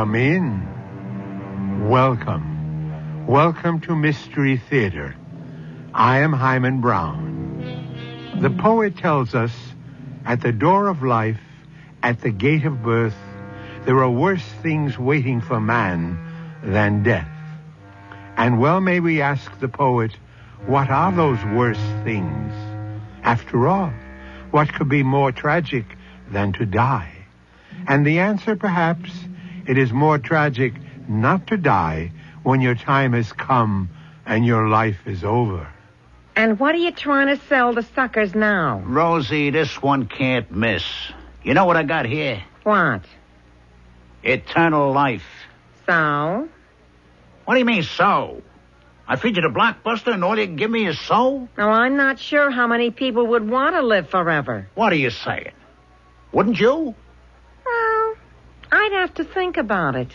Come in. Welcome. Welcome to Mystery Theater. I am Hyman Brown. The poet tells us, at the door of life, at the gate of birth, there are worse things waiting for man than death. And well may we ask the poet, what are those worse things? After all, what could be more tragic than to die? And the answer, perhaps, it is more tragic not to die when your time has come and your life is over. And what are you trying to sell the suckers now? Rosie, this one can't miss. You know what I got here? What? Eternal life. So? What do you mean, so? I feed you the blockbuster and all you can give me is so? Oh, I'm not sure how many people would want to live forever. What are you saying? Wouldn't you? Well, I'd have to think about it.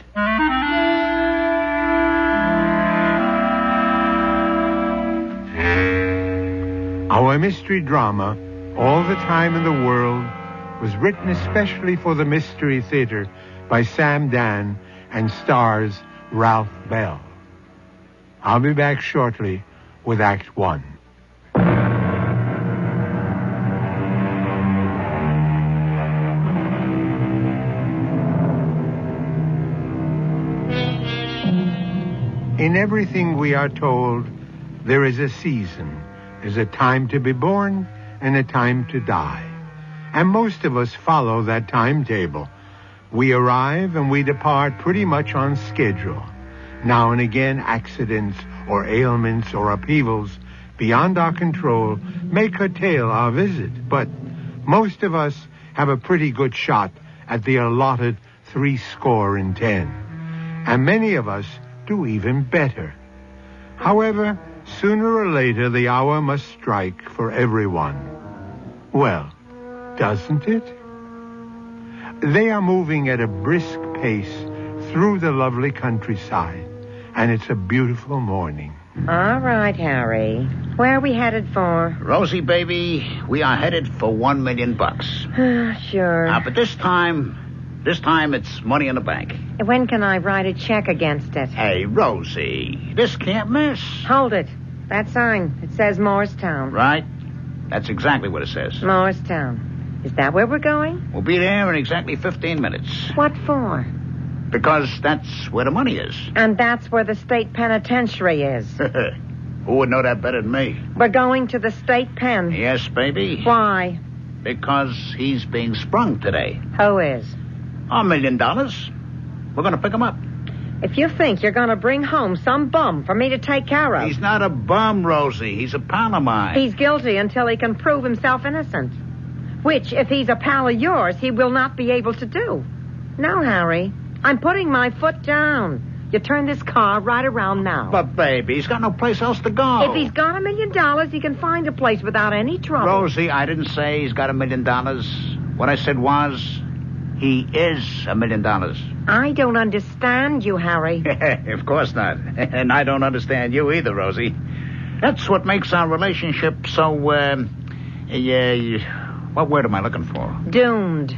Our mystery drama, All the Time in the World, was written especially for the Mystery Theater by Sam Dan and stars Ralph Bell. I'll be back shortly with Act One. In everything we are told, there is a season. There's a time to be born and a time to die. And most of us follow that timetable. We arrive and we depart pretty much on schedule. Now and again, accidents or ailments or upheavals beyond our control may curtail our visit. But most of us have a pretty good shot at the allotted 70. And many of us do even better. However, sooner or later, the hour must strike for everyone. Well, doesn't it? They are moving at a brisk pace through the lovely countryside, and it's a beautiful morning. All right, Harry. Where are we headed for? Rosie, baby, we are headed for $1 million. Sure. But this time it's money in the bank. When can I write a check against it? Hey, Rosie, this can't miss. Hold it. That sign. It says Morristown. Right? That's exactly what it says. Morristown. Is that where we're going? We'll be there in exactly 15 minutes. What for? Because that's where the money is. And that's where the state penitentiary is. Who would know that better than me? We're going to the state pen. Yes, baby. Why? Because he's being sprung today. Who is? $1 million. We're going to pick him up. If you think you're going to bring home some bum for me to take care of... He's not a bum, Rosie. He's a pal of mine. He's guilty until he can prove himself innocent. Which, if he's a pal of yours, he will not be able to do. No, Harry. I'm putting my foot down. You turn this car right around now. But, baby, he's got no place else to go. If he's got $1 million, he can find a place without any trouble. Rosie, I didn't say he's got $1 million. What I said was, he is $1 million. I don't understand you, Harry. Of course not. And I don't understand you either, Rosie. That's what makes our relationship so, what word am I looking for? Doomed.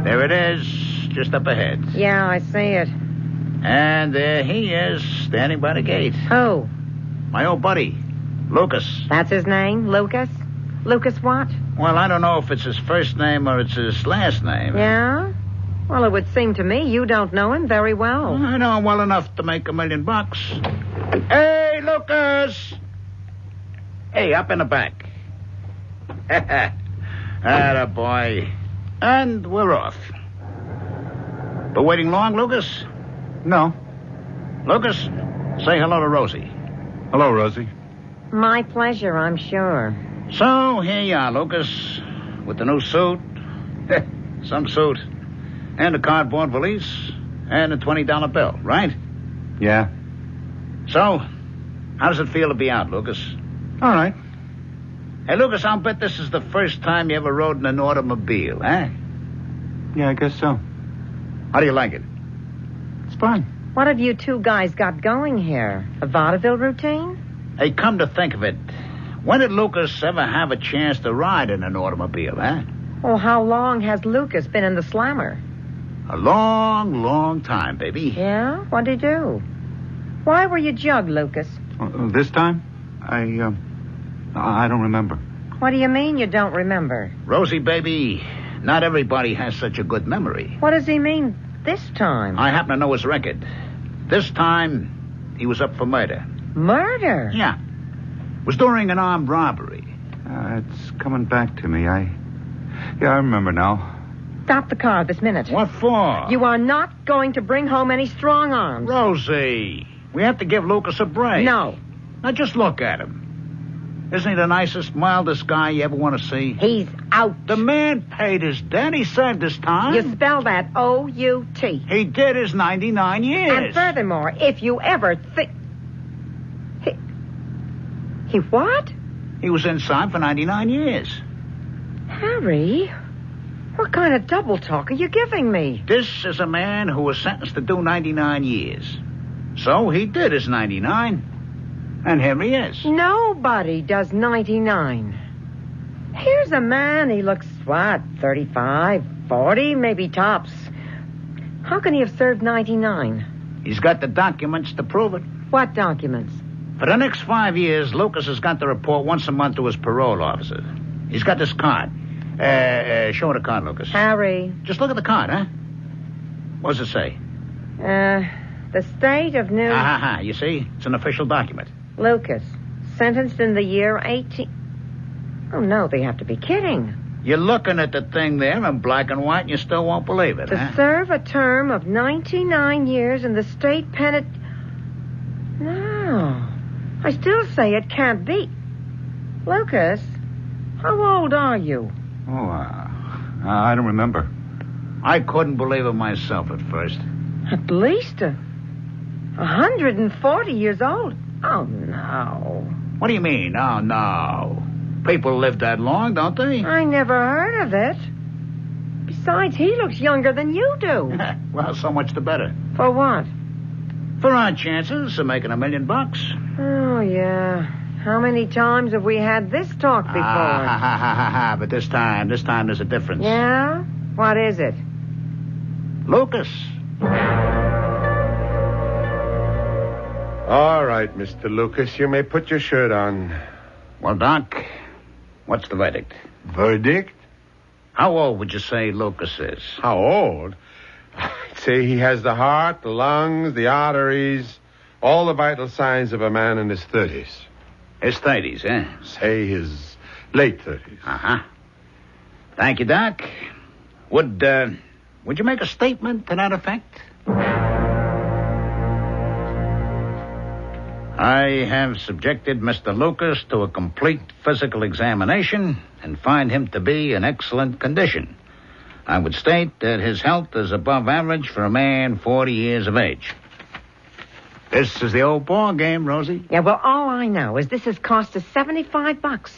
There it is, just up ahead. Yeah, I see it. And there he is, standing by the gate. Who? My old buddy, Lucas. That's his name, Lucas? Lucas what? Well, I don't know if it's his first name or it's his last name. Yeah? Well, it would seem to me you don't know him very well. I know him well enough to make $1 million. Hey, Lucas! Hey, up in the back. Atta boy. And we're off. Been waiting long, Lucas? No. Lucas, say hello to Rosie. Hello, Rosie. My pleasure, I'm sure. So, here you are, Lucas, with the new suit. Some suit. And a cardboard valise. And a $20 bill, right? Yeah. So, how does it feel to be out, Lucas? All right. Hey, Lucas, I'll bet this is the first time you ever rode in an automobile, eh? Yeah, I guess so. How do you like it? It's fine. What have you two guys got going here? A vaudeville routine? Hey, come to think of it, when did Lucas ever have a chance to ride in an automobile, eh? Oh, how long has Lucas been in the slammer? A long, long time, baby. Yeah? What'd he do? Why were you jugged, Lucas? This time? I don't remember. What do you mean you don't remember? Rosie, baby, not everybody has such a good memory. What does he mean this time? I happen to know his record. This time, he was up for murder. Murder? Yeah. It was during an armed robbery. It's coming back to me. I remember now. Stop the car this minute. What for? You are not going to bring home any strong arms. Rosie, we have to give Lucas a break. No. Now just look at him. Isn't he the nicest, mildest guy you ever want to see? He's out. The man paid his debt. He served his time. You spell that O-U-T. He did his 99 years. And furthermore, if you ever think... He what? He was inside for 99 years. Harry, what kind of double talk are you giving me? This is a man who was sentenced to do 99 years. So he did his 99. And here he is. Nobody does 99. Here's a man, he looks, 35, 40, maybe tops. How can he have served 99? He's got the documents to prove it. What documents? For the next 5 years, Lucas has got to report once a month to his parole officer. He's got this card. Show the card, Lucas. Harry. Just look at the card, huh? What does it say? The state of New... You see? It's an official document. Lucas, sentenced in the year 18... Oh, no, they have to be kidding. You're looking at the thing there in black and white and you still won't believe it, To serve a term of 99 years in the state No. I still say it can't be. Lucas, how old are you? I don't remember. I couldn't believe it myself at first. At least 140 years old. Oh, no. What do you mean? Oh, no. People live that long, don't they? I never heard of it. Besides, he looks younger than you do. Well, so much the better. For what? For our chances of making $1 million. Oh, yeah. How many times have we had this talk before? But this time there's a difference. Yeah? What is it? Lucas. All right, Mr. Lucas, you may put your shirt on. Well, Doc, what's the verdict? Verdict? How old would you say Lucas is? How old? I'd say he has the heart, the lungs, the arteries, all the vital signs of a man in his 30s. His 30s, eh? Say his late 30s. Thank you, Doc. Would you make a statement to that effect? I have subjected Mr. Lucas to a complete physical examination and find him to be in excellent condition. I would state that his health is above average for a man 40 years of age. This is the old ball game, Rosie. Yeah, well, all I know is this has cost us $75.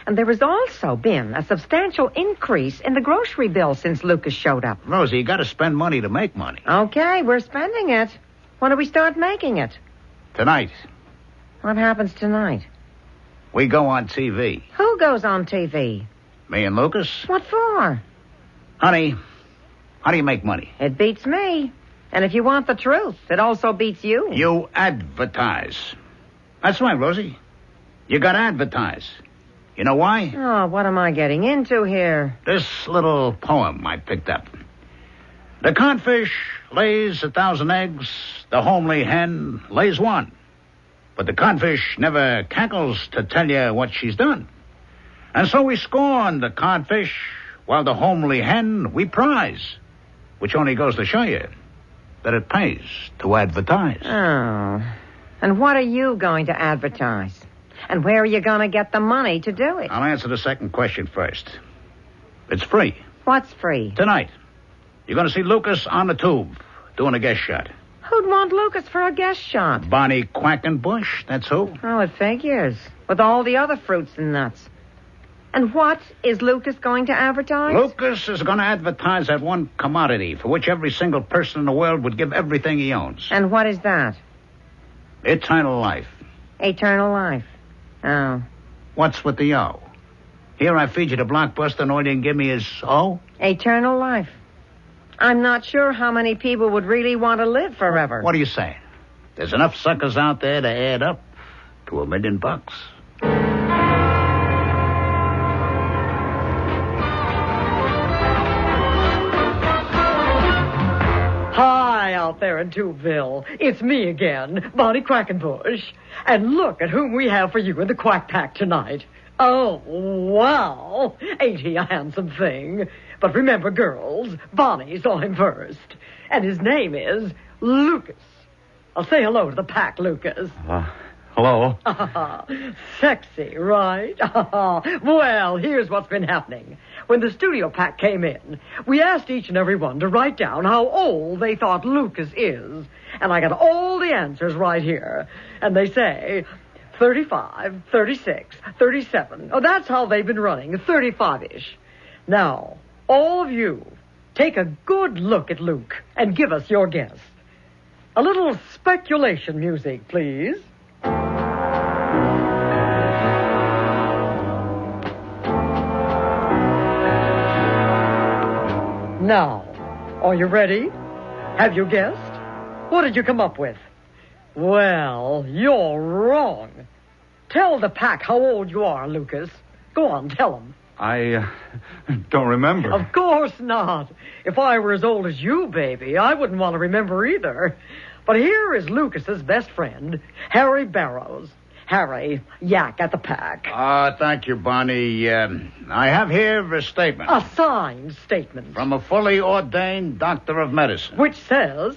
And there has also been a substantial increase in the grocery bill since Lucas showed up. Rosie, you got to spend money to make money. Okay, we're spending it. When do we start making it? Tonight. What happens tonight? We go on TV. Who goes on TV? Me and Lucas. What for? Honey, how do you make money? It beats me. And if you want the truth, it also beats you. You advertise. That's right, Rosie. You got to advertise. You know why? Oh, what am I getting into here? This little poem I picked up. The codfish lays 1,000 eggs. The homely hen lays 1. But the codfish never cackles to tell you what she's done. And so we scorn the codfish, while the homely hen we prize. Which only goes to show you that it pays to advertise. Oh. And what are you going to advertise? And where are you going to get the money to do it? I'll answer the second question first. It's free. What's free? Tonight, you're going to see Lucas on the tube doing a guest shot. Who'd want Lucas for a guest shot? Bonnie Quackenbush, that's who. Oh, it figures. With all the other fruits and nuts. And what is Lucas going to advertise? Lucas is going to advertise that one commodity for which every single person in the world would give everything he owns. And what is that? Eternal life. Eternal life. Oh. What's with the O? Here I feed you the blockbuster and all you can give me is, Eternal life. I'm not sure how many people would really want to live forever. What do you say? There's enough suckers out there to add up to $1 million. Hi, out there in Tubeville. It's me again, Bonnie Quackenbush. And look at whom we have for you in the Quack Pack tonight. Oh, wow. Ain't he a handsome thing? But remember, girls, Bonnie saw him first. And his name is Lucas. I'll say hello to the pack, Lucas. Hello. Sexy, right? Well, here's what's been happening. When the studio pack came in, we asked each and every one to write down how old they thought Lucas is. And I got all the answers right here. And they say 35, 36, 37. Oh, that's how they've been running, 35-ish. Now, all of you, take a good look at Luke and give us your guess. A little speculation music, please. Now, are you ready? Have you guessed? What did you come up with? Well, you're wrong. Tell the pack how old you are, Lucas. Go on, tell them. I don't remember. Of course not. If I were as old as you, baby, I wouldn't want to remember either. But here is Lucas's best friend, Harry Barrows. Harry, yak at the pack. Thank you, Bonnie. I have here a statement. A signed statement. From a fully ordained doctor of medicine. Which says...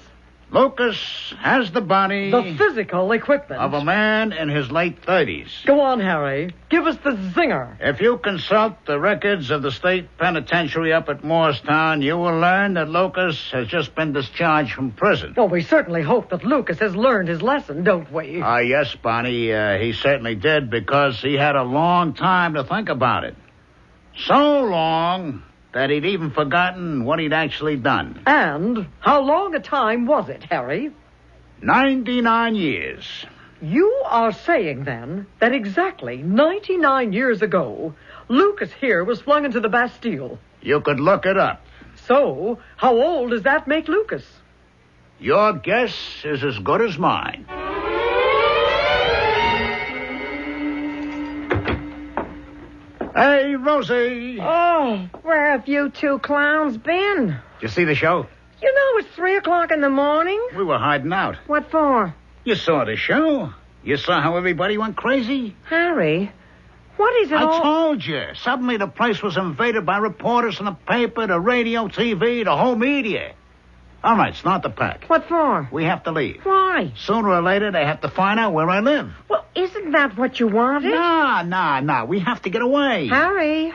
Lucas has the body... the physical equipment... of a man in his late 30s. Go on, Harry. Give us the zinger. If you consult the records of the state penitentiary up at Morristown, you will learn that Lucas has just been discharged from prison. Well, we certainly hope that Lucas has learned his lesson, don't we? Yes, Bonnie, he certainly did, because he had a long time to think about it. So long that he'd even forgotten what he'd actually done. And how long a time was it, Harry? 99 years. You are saying, then, that exactly 99 years ago, Lucas here was flung into the Bastille. You could look it up. So, how old does that make Lucas? Your guess is as good as mine. Hey, Rosie. Oh, where have you two clowns been? Did you see the show? You know it's 3 o'clock in the morning. We were hiding out. What for? You saw the show. You saw how everybody went crazy. Harry, what is it I all... told you. Suddenly the place was invaded by reporters in the paper, the radio, TV, the whole media. All right, start the pack. What for? We have to leave. Why? Sooner or later, they have to find out where I live. Well, isn't that what you wanted? Nah. We have to get away. Harry,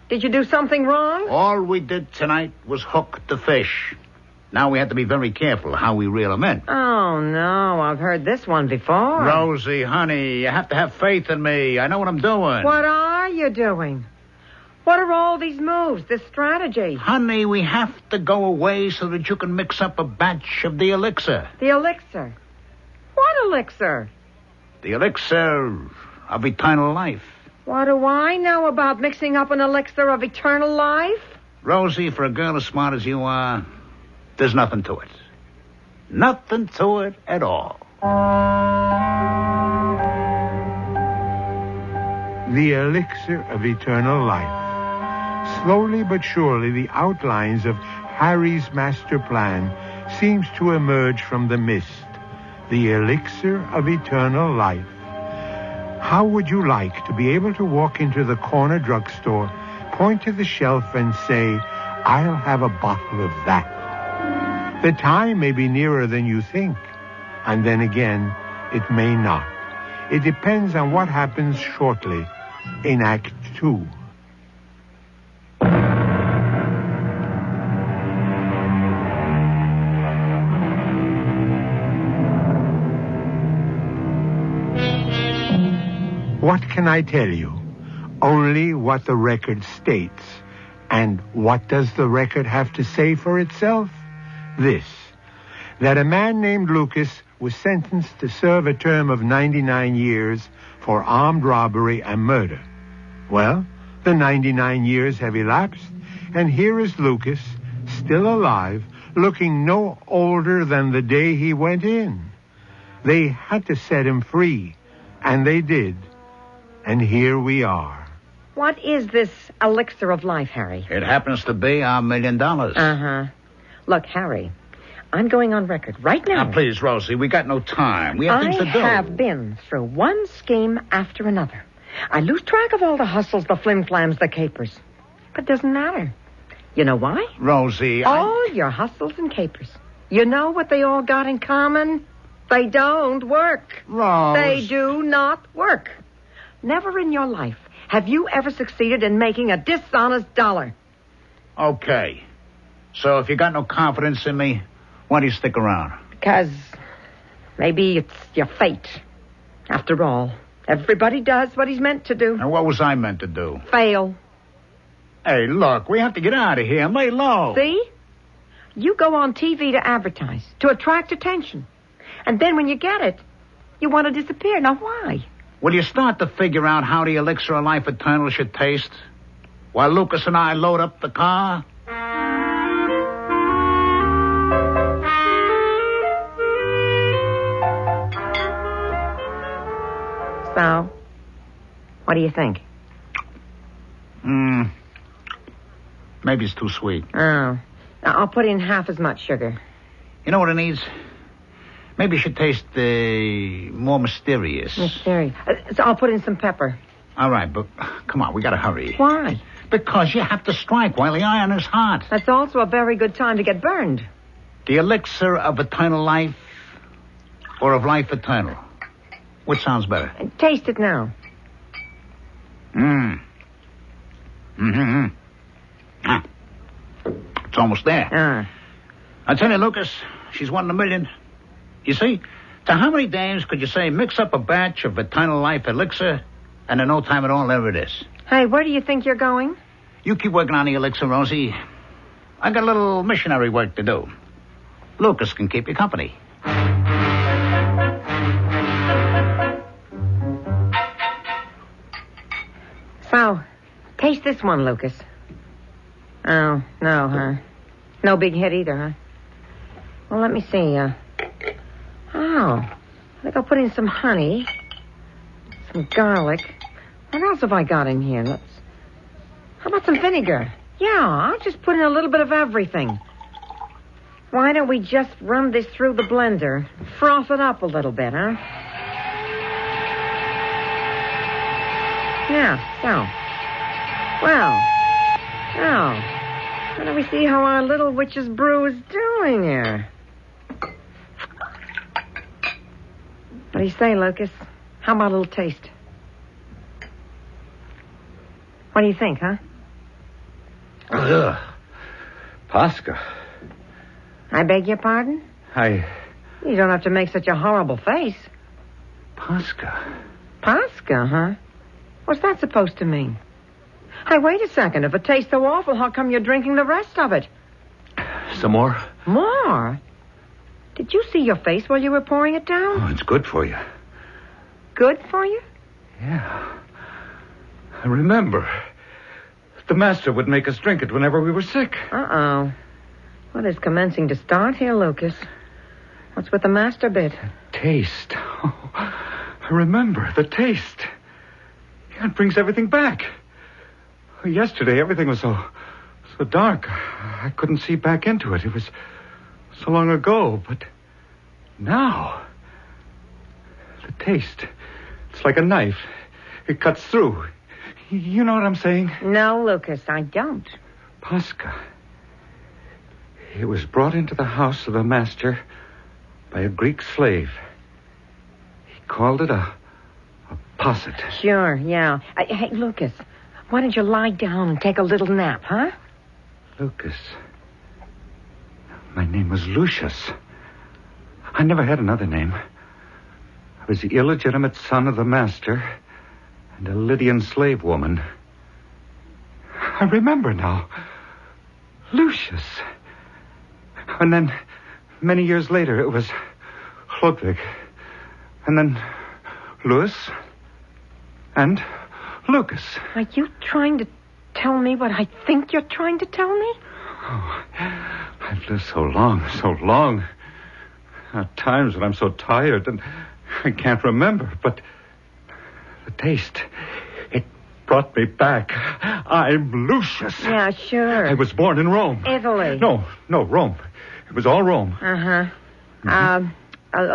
did you do something wrong? All we did tonight was hook the fish. Now we have to be very careful how we reel them in. Oh, no, I've heard this one before. Rosie, honey, you have to have faith in me. I know what I'm doing. What are you doing? What are all these moves, this strategy? Honey, we have to go away so that you can mix up a batch of the elixir. The elixir? What elixir? The elixir of eternal life. What do I know about mixing up an elixir of eternal life? Rosie, for a girl as smart as you are, there's nothing to it. Nothing to it at all. The elixir of eternal life. Slowly but surely, the outlines of Harry's master plan seems to emerge from the mist. The elixir of eternal life. How would you like to be able to walk into the corner drugstore, point to the shelf and say, I'll have a bottle of that? The time may be nearer than you think, and then again, it may not. It depends on what happens shortly in Act 2. What can I tell you? Only what the record states. And what does the record have to say for itself? This, that a man named Lucas was sentenced to serve a term of 99 years for armed robbery and murder. Well, The 99 years have elapsed, and here is Lucas, still alive, looking no older than the day he went in. They had to set him free, and they did. And here we are. What is this elixir of life, Harry? It happens to be our $1 million. Uh-huh. Look, Harry, I'm going on record right now. Now, please, Rosie, we got no time. We have things to do. I have been through one scheme after another. I lose track of all the hustles, the flim-flams, the capers. But it doesn't matter. You know why? Rosie, All your hustles and capers. You know what they all got in common? They don't work. Rose. They do not work. Never in your life have you ever succeeded in making a dishonest dollar. Okay. So if you got no confidence in me, why do you stick around? Because maybe it's your fate. After all, everybody does what he's meant to do. And what was I meant to do? Fail. Hey, look, we have to get out of here. Lay low. See? You go on TV to advertise, to attract attention. And then when you get it, you want to disappear. Now, why? Will you start to figure out how the elixir of life eternal should taste? While Lucas and I load up the car? So, what do you think? Maybe it's too sweet. Oh. Now, I'll put in half as much sugar. You know what it needs? Maybe it should taste more mysterious. Mysterious. So I'll put in some pepper. All right, but come on, we gotta hurry. Why? Because you have to strike while the iron is hot. That's also a very good time to get burned. The elixir of eternal life or of life eternal? Which sounds better? Taste it now. It's almost there. I tell you, Lucas, she's one in a million. You see, to how many dames could you say mix up a batch of eternal life elixir, and in no time at all, there it is? Hey, where do you think you're going? You keep working on the elixir, Rosie. I got a little missionary work to do. Lucas can keep you company. So, taste this one, Lucas. Oh, no, huh? No big hit either, huh? Well, let me see. I think I'll put in some honey, some garlic. What else have I got in here? How about some vinegar? Yeah, I'll just put in a little bit of everything. Why don't we just run this through the blender? Froth it up a little bit, huh? Yeah, so. Well, now, why don't we see how our little witch's brew is doing here? What do you say, Lucas? How about a little taste? What do you think, huh? Ugh. Pasca. I beg your pardon? You don't have to make such a horrible face. Pasca. Pasca, huh? What's that supposed to mean? Hey, wait a second. If it tastes so awful, how come you're drinking the rest of it? Some more? More? Did you see your face while you were pouring it down? Oh, it's good for you. Good for you? Yeah. I remember. The master would make us drink it whenever we were sick. Uh-oh. What is commencing to start here, Lucas? What's with the master bit? Taste. Oh, I remember the taste. Yeah, it brings everything back. Yesterday, everything was so dark. I couldn't see back into it. It was so long ago, but now, the taste, it's like a knife. It cuts through. You know what I'm saying? No, Lucas, I don't. Pasca. It was brought into the house of the master by a Greek slave. He called it a posset. Sure, yeah. Hey, Lucas, why don't you lie down and take a little nap, huh? Lucas. My name was Lucius. I never had another name. I was the illegitimate son of the master and a Lydian slave woman. I remember now. Lucius. And then, many years later, it was Ludwig. And then Louis. And Lucas. Are you trying to tell me what I think you're trying to tell me? Oh, I've lived so long. At times when I'm so tired and I can't remember, but the taste, it brought me back. I'm Lucius. Yeah, sure. I was born in Rome. Italy. No, Rome. It was all Rome. Uh-huh.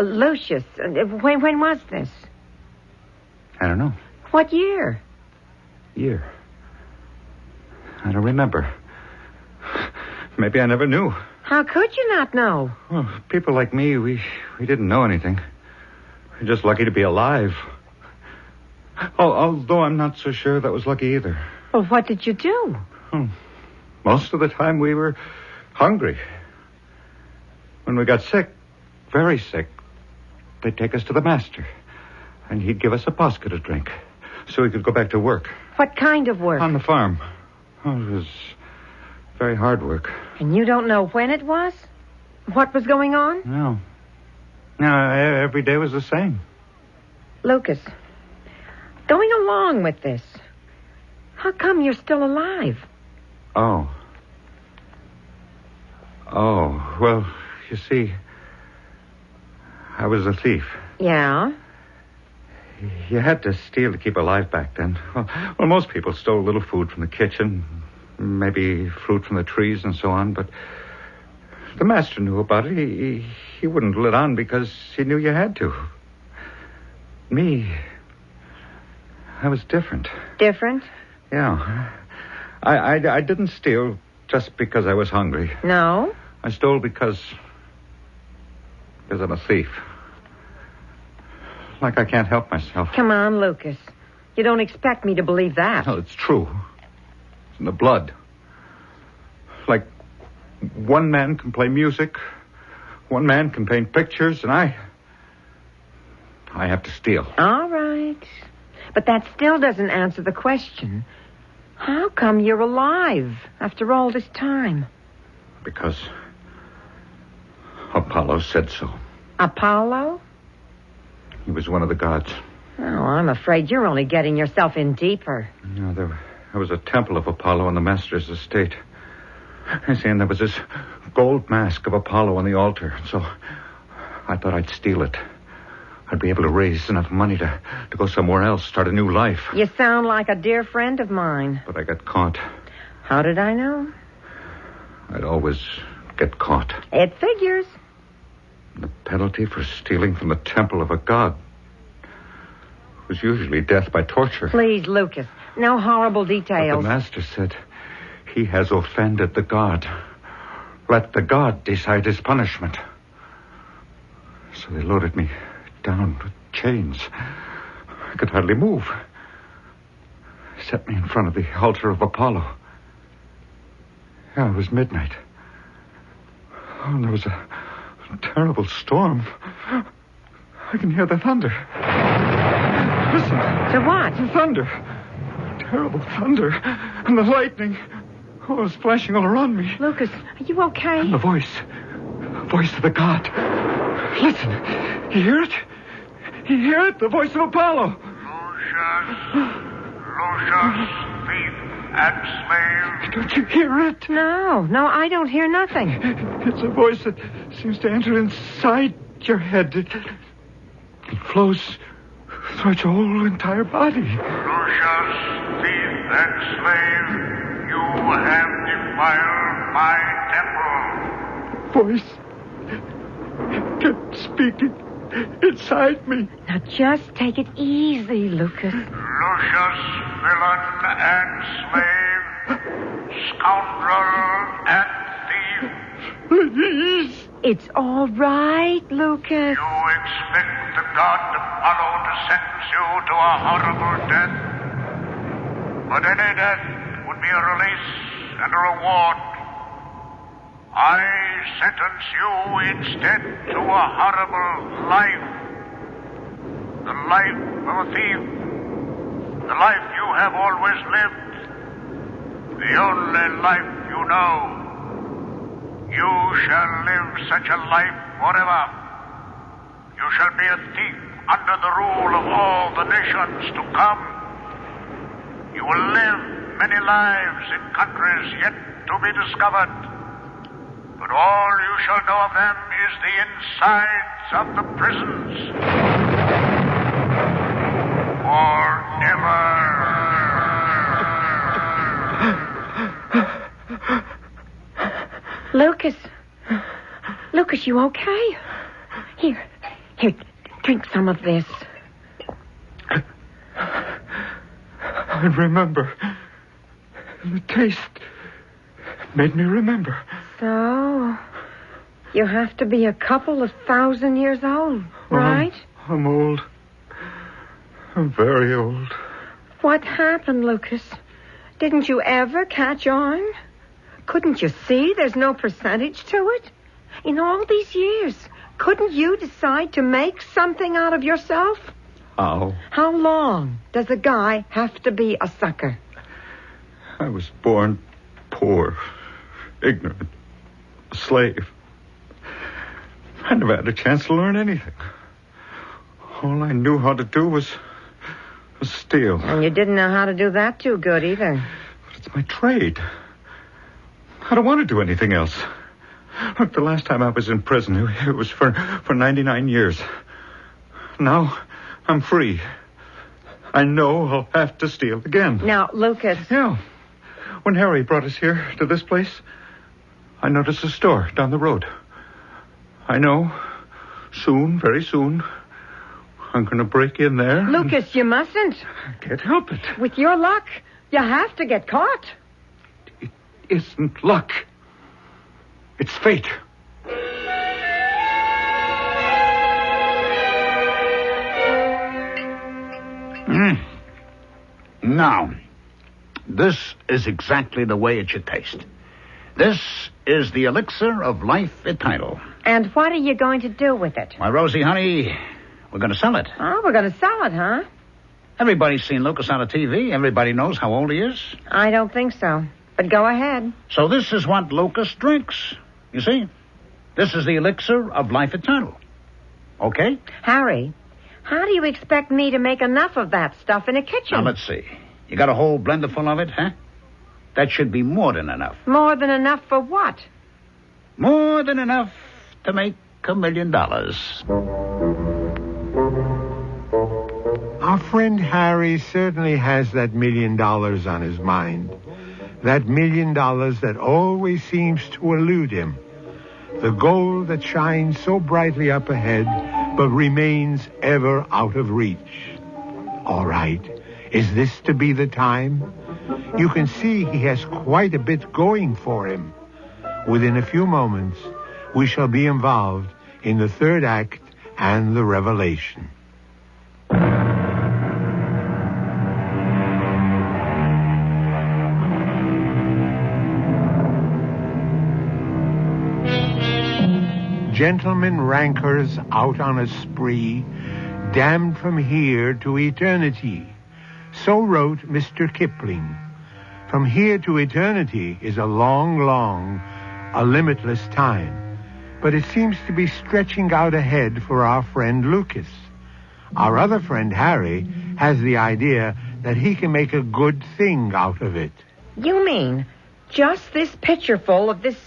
Lucius, when was this? I don't know. What year? Year. I don't remember. Maybe I never knew. How could you not know? Well, people like me, we didn't know anything. We're just lucky to be alive. Although I'm not so sure that was lucky either. Well, what did you do? Most of the time we were hungry. When we got sick, very sick, they'd take us to the master. And he'd give us a posca to drink so we could go back to work. What kind of work? On the farm. Oh, it was very hard work. And you don't know when it was? What was going on? No. Every day was the same. Lucas, going along with this, how come you're still alive? Oh, well, you see, I was a thief. Yeah? You had to steal to keep alive back then. Well, most people stole a little food from the kitchen, maybe fruit from the trees and so on, but the master knew about it. He wouldn't let on because he knew you had to. Me, I was different. Different? Yeah. I didn't steal just because I was hungry. No? I stole because I'm a thief. Like I can't help myself. Come on, Lucas. You don't expect me to believe that. No, it's true. It's in the blood. Like one man can play music, one man can paint pictures, and I have to steal. All right. But that still doesn't answer the question. How come you're alive after all this time? Because Apollo said so. Apollo? He was one of the gods. Oh, I'm afraid you're only getting yourself in deeper. No, there was a temple of Apollo on the master's estate. I see, and there was this gold mask of Apollo on the altar. So I thought I'd steal it. I'd be able to raise enough money to go somewhere else, start a new life. You sound like a dear friend of mine. But I got caught. How did I know? I'd always get caught. It figures. The penalty for stealing from the temple of a god was usually death by torture. Please, Lucas, no horrible But details. the master said, he has offended the god. Let the god decide his punishment. So they loaded me down with chains. I could hardly move. Set me in front of the altar of Apollo. Yeah, it was midnight. Oh, and there was a terrible storm. I can hear the thunder. Listen. To what? The thunder. Terrible thunder. And the lightning. Oh, it was flashing all around me. Lucas, are you okay? And the voice. Voice of the god. Listen. You hear it? You hear it? The voice of Apollo. Lucius, thief and slave. Don't you hear it? No, I don't hear nothing. It's a voice that seems to enter inside your head. It flows throughout your whole entire body. Lucius, thief and slave, you have defiled my temple. Voice kept speaking inside me. Now just take it easy, Lucas. Lucius, villain and slave, scoundrel and thief. Please. It's all right, Lucas. You expect the god Apollo to sentence you to a horrible death. But any death would be a release and a reward. I sentence you instead to a horrible life. The life of a thief. The life you have always lived. The only life you know. You shall live such a life forever. You shall be a thief under the rule of all the nations to come. You will live many lives in countries yet to be discovered. But all you shall know of them is the insides of the prisons. Forever. Lucas. Lucas, you okay? Here, drink some of this. I remember. The taste made me remember. So, you have to be a couple of 1,000 years old, right? I'm old. I'm very old. What happened, Lucas? Didn't you ever catch on? Couldn't you see there's no percentage to it? In all these years, couldn't you decide to make something out of yourself? How? How long does a guy have to be a sucker? I was born poor, ignorant, a slave. I never had a chance to learn anything. All I knew how to do was steal. And you didn't know how to do that too good either. But it's my trade. I don't want to do anything else. Look, the last time I was in prison, it was for 99 years. Now, I'm free. I know I'll have to steal again. Now, Lucas. Yeah. When Harry brought us here to this place, I noticed a store down the road. I know, soon, very soon, I'm going to break in there. Lucas, you mustn't. I can't help it. With your luck, you have to get caught. It isn't luck. It's fate. Now, this is exactly the way it should taste. This is the elixir of life eternal. And what are you going to do with it? Why, Rosie, honey, we're going to sell it. Oh, we're going to sell it, huh? Everybody's seen Lucas on the TV. Everybody knows how old he is. I don't think so. But go ahead. So this is what Lucas drinks. You see? This is the elixir of life eternal. Okay? Harry, how do you expect me to make enough of that stuff in a kitchen? Now, let's see. You got a whole blender full of it, huh? That should be more than enough. More than enough for what? More than enough to make $1 million. Our friend Harry certainly has that $1 million on his mind. That $1 million that always seems to elude him. The goal that shines so brightly up ahead, but remains ever out of reach. All right. Is this to be the time? You can see he has quite a bit going for him. Within a few moments, we shall be involved in the third act and the revelation. Gentlemen rankers out on a spree, damned from here to eternity. So wrote Mr. Kipling. From here to eternity is a long, a limitless time. But it seems to be stretching out ahead for our friend Lucas. Our other friend Harry has the idea that he can make a good thing out of it. You mean just this pitcherful of this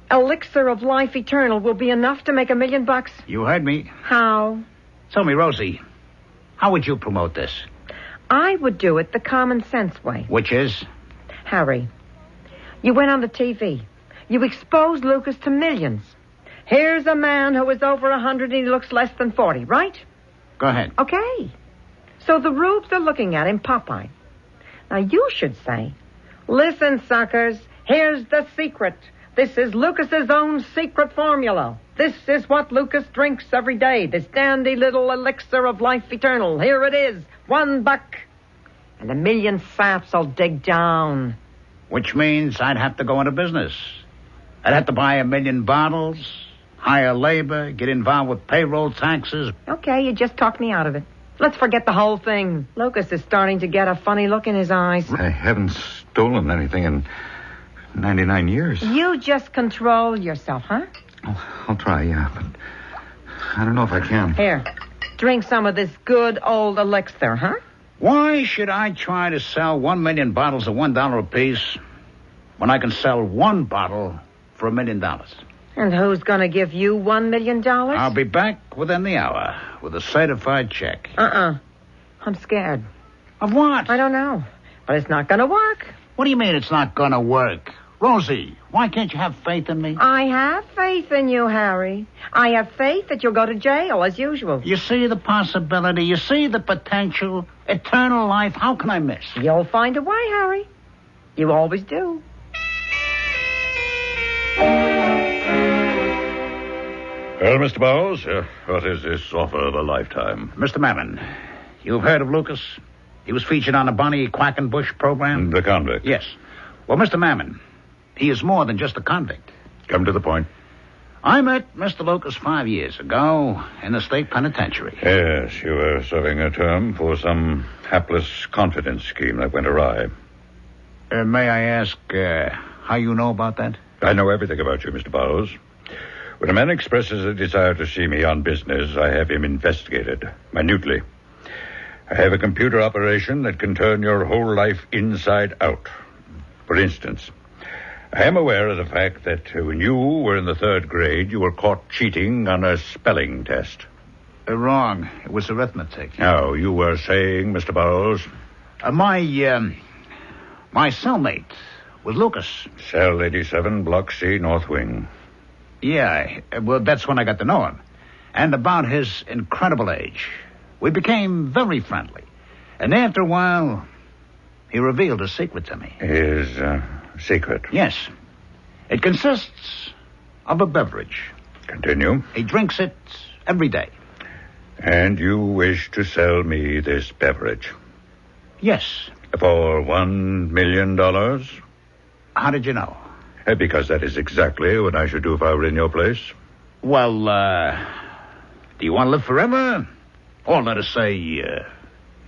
elixir of life eternal will be enough to make $1 million? You heard me. How? Tell me, Rosie, how would you promote this? I would do it the common sense way. Which is? Harry, you went on the TV. You exposed Lucas to millions. Here's a man who is over 100 and he looks less than 40, right? Go ahead. Okay. So the rubes are looking at him, Popeye. Now you should say, listen, suckers, here's the secret. This is Lucas's own secret formula. This is what Lucas drinks every day. This dandy little elixir of life eternal. Here it is. $1. And 1 million saps will dig down. Which means I'd have to go into business. I'd have to buy 1 million bottles, hire labor, get involved with payroll taxes. Okay, you just talked me out of it. Let's forget the whole thing. Lucas is starting to get a funny look in his eyes. I haven't stolen anything in 99 years. You just control yourself, huh? I'll try, yeah, but I don't know if I can. Here, drink some of this good old elixir, huh? Why should I try to sell 1 million bottles at $1 apiece when I can sell one bottle for $1 million? And who's going to give you $1 million? I'll be back within the hour with a certified check. I'm scared. Of what? I don't know. But it's not going to work. What do you mean it's not going to work? Rosie, why can't you have faith in me? I have faith in you, Harry. I have faith that you'll go to jail, as usual. You see the possibility. You see the potential. Eternal life. How can I miss? You'll find a way, Harry. You always do. Well, Mr. Bowles, what is this offer of a lifetime? Mr. Mammon, you've heard of Lucas? He was featured on the Bonnie Quackenbush program? The convict? Yes. Well, Mr. Mammon, he is more than just a convict. Come to the point. I met Mr. Lucas 5 years ago in the state penitentiary. Yes, you were serving a term for some hapless confidence scheme that went awry. May I ask how you know about that? I know everything about you, Mr. Bowles. When a man expresses a desire to see me on business, I have him investigated minutely. I have a computer operation that can turn your whole life inside out. For instance, I am aware of the fact that when you were in the 3rd grade, you were caught cheating on a spelling test. Wrong. It was arithmetic. Now, you were saying, Mr. Bowles? My cellmate was Lucas. Cell 87, Block C, North Wing. Yeah, well, that's when I got to know him. And about his incredible age. We became very friendly. And after a while, he revealed a secret to me. His secret? Yes. It consists of a beverage. Continue. He drinks it every day. And you wish to sell me this beverage? Yes. For $1 million? How did you know? Because that is exactly what I should do if I were in your place. Well, do you want to live forever? Or let us say,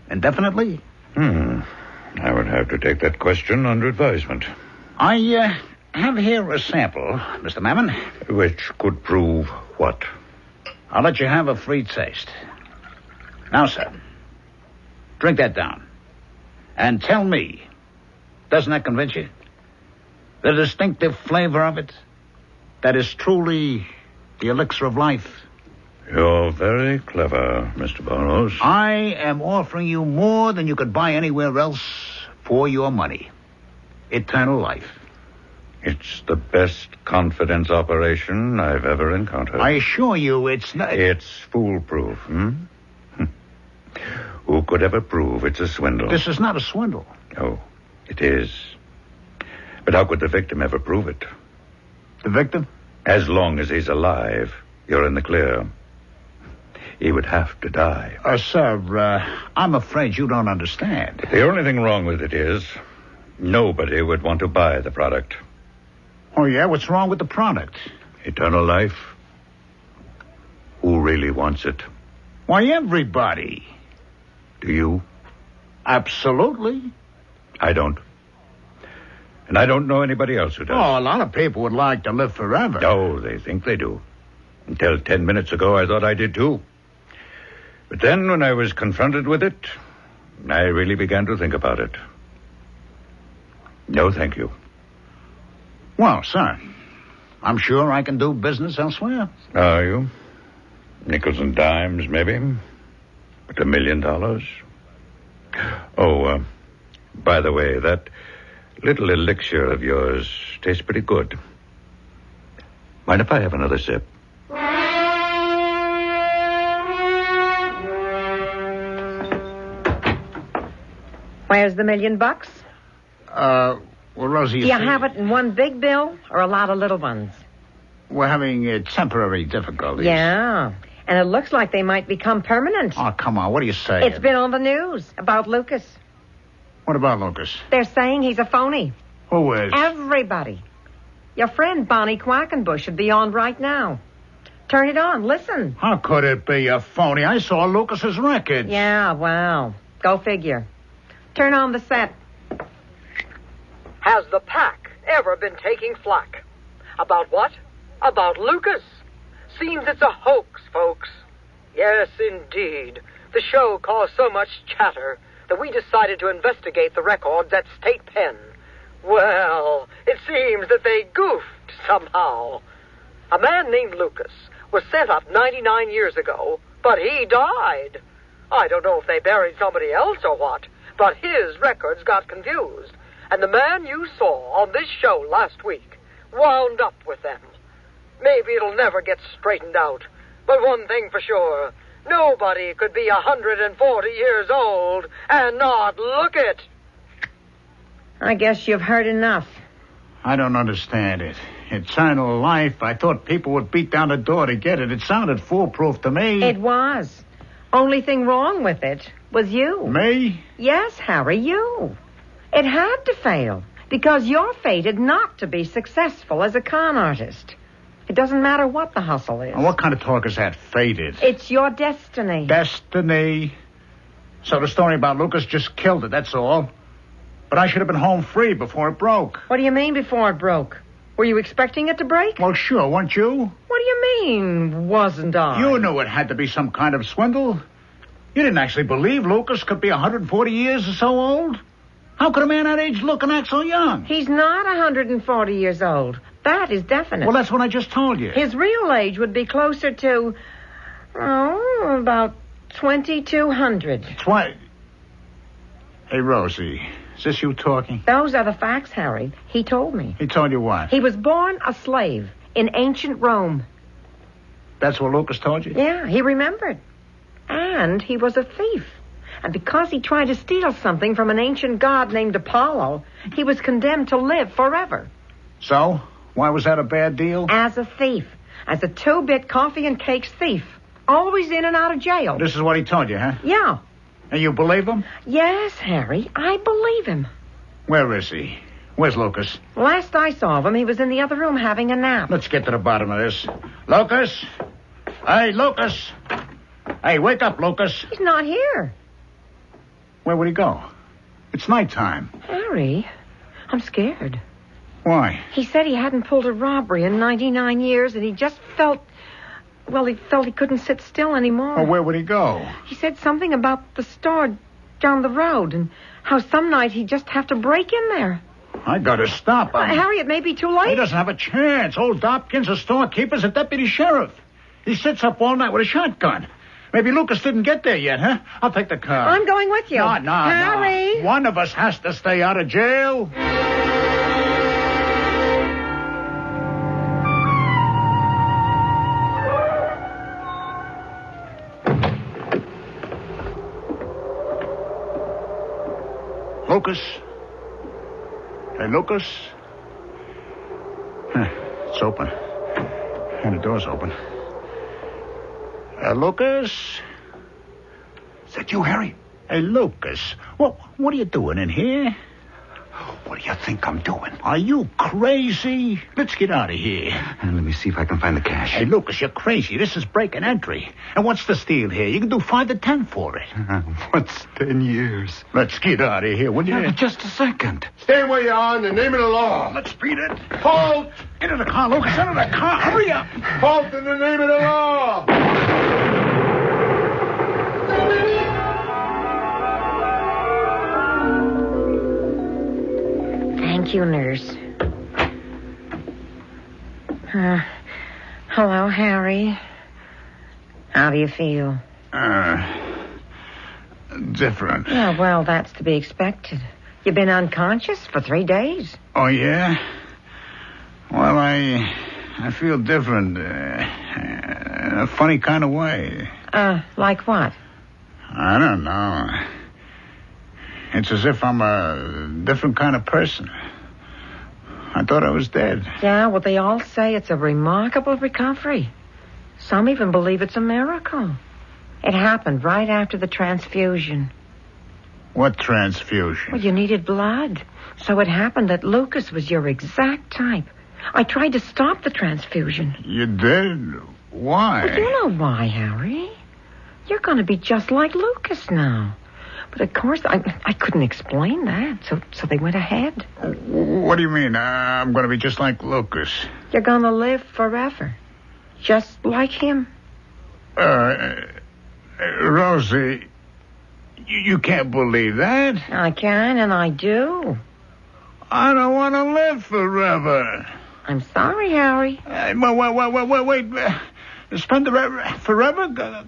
indefinitely? I would have to take that question under advisement. I have here a sample, Mr. Mammon. Which could prove what? I'll let you have a free taste. Now, sir, drink that down. And tell me, doesn't that convince you? The distinctive flavor of it, that is truly the elixir of life. You're very clever, Mr. Burroughs. I am offering you more than you could buy anywhere else for your money. Eternal life. It's the best confidence operation I've ever encountered. I assure you it's not... It's foolproof, Who could ever prove it's a swindle? This is not a swindle. Oh, it is. But how could the victim ever prove it? The victim? As long as he's alive, you're in the clear. He would have to die. Sir, I'm afraid you don't understand. The only thing wrong with it is nobody would want to buy the product. Oh, yeah? What's wrong with the product? Eternal life. Who really wants it? Why, everybody. Do you? Absolutely. I don't. And I don't know anybody else who does. Oh, a lot of people would like to live forever. Oh, they think they do. Until 10 minutes ago, I thought I did too. But then, when I was confronted with it, I really began to think about it. No, thank you. Well, sir, I'm sure I can do business elsewhere. Are you? Nickels and dimes, maybe? But $1 million? Oh, by the way, that little elixir of yours tastes pretty good. Mind if I have another sip? Where's the $1 million? Well, Rosie, Do you have it in one big bill or a lot of little ones? We're having temporary difficulties. Yeah, and it looks like they might become permanent. Oh, come on, what are you saying? It's been on the news about Lucas. What about Lucas? They're saying he's a phony. Who is? Everybody. Your friend Bonnie Quackenbush should be on right now. Turn it on. Listen. How could it be a phony? I saw Lucas's records. Yeah, well, go figure. Turn on the set. Has the pack ever been taking flack? About what? About Lucas. Seems it's a hoax, folks. Yes, indeed. The show caused so much chatter. that we decided to investigate the records at State Pen. Well, it seems that they goofed somehow. A man named Lucas was sent up 99 years ago, but he died. I don't know if they buried somebody else or what, but his records got confused, and the man you saw on this show last week wound up with them. Maybe it'll never get straightened out, but one thing for sure, nobody could be 140 years old and not look it. I guess you've heard enough. I don't understand it. Eternal life. I thought people would beat down the door to get it. It sounded foolproof to me. It was. Only thing wrong with it was you. Me? Yes, Harry, you. It had to fail because you're fated not to be successful as a con artist. It doesn't matter what the hustle is. Now, what kind of talk is that, fated? It's your destiny. Destiny? So the story about Lucas just killed it, that's all. But I should have been home free before it broke. What do you mean before it broke? Were you expecting it to break? Well, sure, weren't you? What do you mean, wasn't I? You knew it had to be some kind of swindle. You didn't actually believe Lucas could be 140 years or so old. How could a man that age look and act so young? He's not 140 years old. That is definite. Well, that's what I just told you. His real age would be closer to, about 2,200. Hey, Rosie, is this you talking? Those are the facts, Harry. He told me. He told you what? He was born a slave in ancient Rome. That's what Lucas told you? Yeah, he remembered. And he was a thief. And because he tried to steal something from an ancient god named Apollo, he was condemned to live forever. So? Why was that a bad deal? As a thief. As a 2-bit coffee and cakes thief. Always in and out of jail. This is what he told you, huh? Yeah. And you believe him? Yes, Harry, I believe him. Where is he? Where's Lucas? Last I saw of him, he was in the other room having a nap. Let's get to the bottom of this. Lucas? Hey, Lucas! Hey, wake up, Lucas. He's not here. Where would he go? It's nighttime. Harry, I'm scared. Why? He said he hadn't pulled a robbery in 99 years, and he just felt... Well, he felt he couldn't sit still anymore. Well, where would he go? He said something about the store down the road, and how some night he'd just have to break in there. I gotta stop him. Harry, it may be too late. He doesn't have a chance. Old Dobkins, a storekeeper's a deputy sheriff. He sits up all night with a shotgun. Maybe Lucas didn't get there yet, huh? I'll take the car. I'm going with you. No. Harry! One of us has to stay out of jail. Lucas? Hey, Lucas? It's open. And the door's open. Lucas? Is that you, Harry? Hey, Lucas. What are you doing in here? What do you think I'm doing? Are you crazy? Let's get out of here. And let me see if I can find the cash. Hey, Lucas, you're crazy. This is break and entry. And what's the steal here? You can do 5 to 10 for it. What's 10 years? Let's get out of here, will you? Yeah, just a second. Stay where you are in the name of the law. Let's beat it. Halt! Into the car, Lucas. Into the car. Hurry up. Halt in the name of the law! Thank you, nurse. Hello, Harry. How do you feel? Different. Yeah, well, that's to be expected. You've been unconscious for 3 days. Oh, yeah? Well, I feel different. In a funny kind of way. Like what? I don't know. It's as if I'm a different kind of person. I thought I was dead. Yeah, well, they all say it's a remarkable recovery. Some even believe it's a miracle. It happened right after the transfusion. What transfusion? Well, you needed blood. So it happened that Lucas was your exact type. I tried to stop the transfusion. You did? Why? Well, you know why, Harry. You're going to be just like Lucas now. But, of course, I couldn't explain that, so they went ahead. What do you mean? I'm going to be just like Lucas. You're going to live forever. Just like him. Rosie, You can't believe that. I can, and I do. I don't want to live forever. I'm sorry, Harry. Wait. Spend forever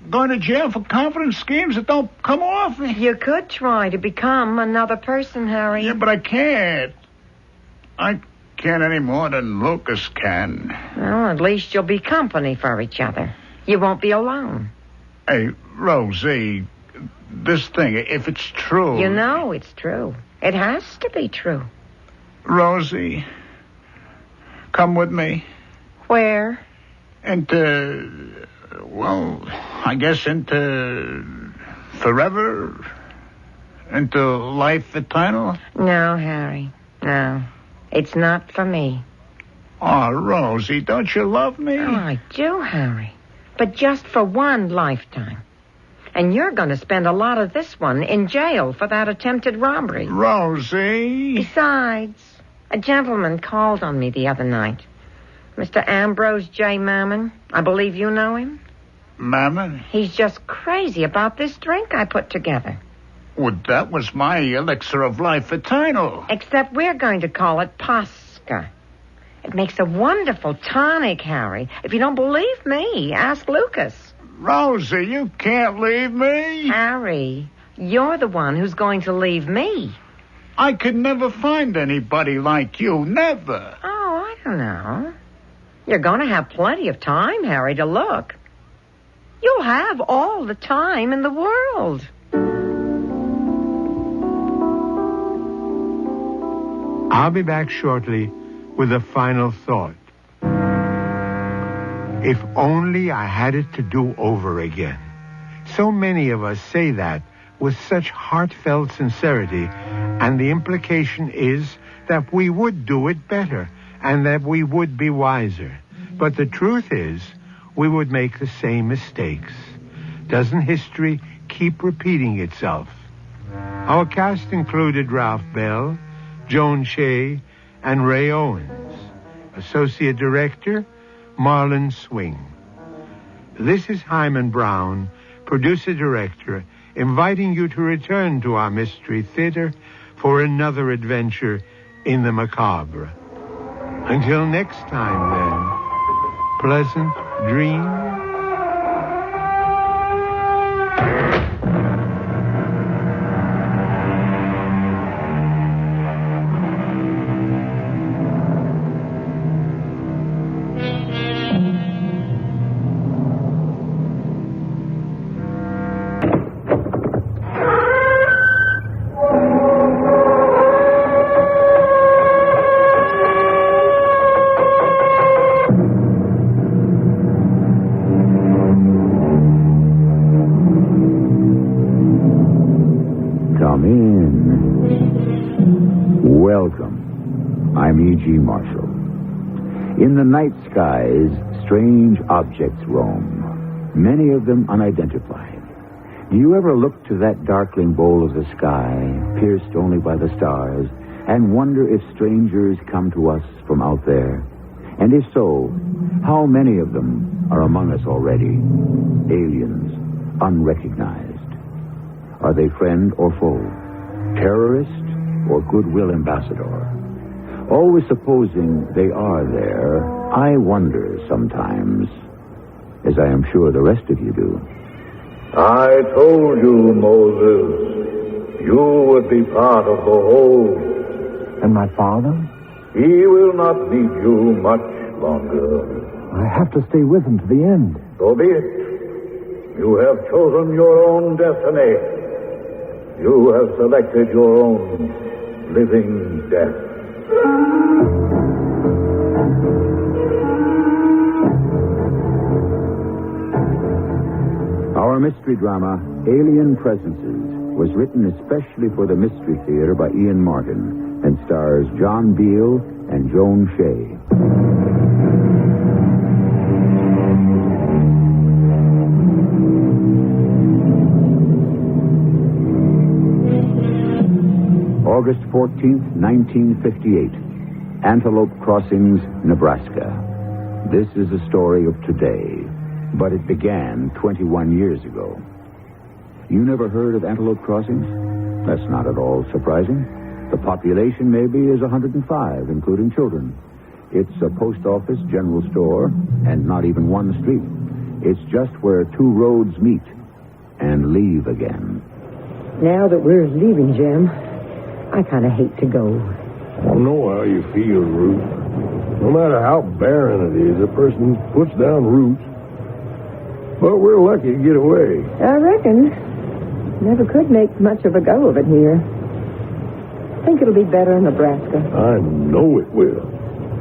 going to jail for confidence schemes that don't come off? You could try to become another person, Harry. Yeah, but I can't. I can't any more than Lucas can. Well, at least you'll be company for each other. You won't be alone. Hey, Rosie, this thing, if it's true... You know it's true. It has to be true. Rosie, come with me. Where? Into, well, I guess into forever? Into life eternal? No, Harry, no. It's not for me. Oh, Rosie, don't you love me? Oh, I do, Harry. But just for one lifetime. And you're going to spend a lot of this one in jail for that attempted robbery. Rosie! Besides, a gentleman called on me the other night. Mr. Ambrose J. Mammon. I believe you know him. Mammon? He's just crazy about this drink I put together. Well, that was my elixir of life eternal. Except we're going to call it Posca. It makes a wonderful tonic, Harry. If you don't believe me, ask Lucas. Rosie, you can't leave me. Harry, you're the one who's going to leave me. I could never find anybody like you. Never. Oh, I don't know. You're going to have plenty of time, Harry, to look. You'll have all the time in the world. I'll be back shortly with a final thought. If only I had it to do over again. So many of us say that with such heartfelt sincerity, and the implication is that we would do it better and that we would be wiser. But the truth is, we would make the same mistakes. Doesn't history keep repeating itself? Our cast included Ralph Bell, Joan Shea, and Ray Owens. Associate Director, Marlon Swing. This is Hyman Brown, Producer-Director, inviting you to return to our Mystery Theater for another adventure in the macabre. Until next time, then, pleasant dreams. In the night skies, strange objects roam, many of them unidentified. Do you ever look to that darkling bowl of the sky, pierced only by the stars, and wonder if strangers come to us from out there? And if so, how many of them are among us already? Aliens, unrecognized. Are they friend or foe? Terrorist or goodwill ambassador? Always supposing they are there, I wonder sometimes, as I am sure the rest of you do. I told you, Moses, you would be part of the whole. And my father? He will not need you much longer. I have to stay with him to the end. So be it. You have chosen your own destiny. You have selected your own living death. Our mystery drama, Alien Presences, was written especially for the Mystery Theater by Ian Martin and stars John Beale and Joan Shea. August 14th, 1958, Antelope Crossings, Nebraska. This is a story of today, but it began 21 years ago. You never heard of antelope crossings? That's not at all surprising. The population maybe is 105, including children. It's a post office, general store, and not even one street. It's just where two roads meet and leave again. Now that we're leaving, Jim, I kind of hate to go. I know how you feel, Ruth. No matter how barren it is, a person puts down roots. But we're lucky to get away. I reckon. Never could make much of a go of it here. Think it'll be better in Nebraska. I know it will.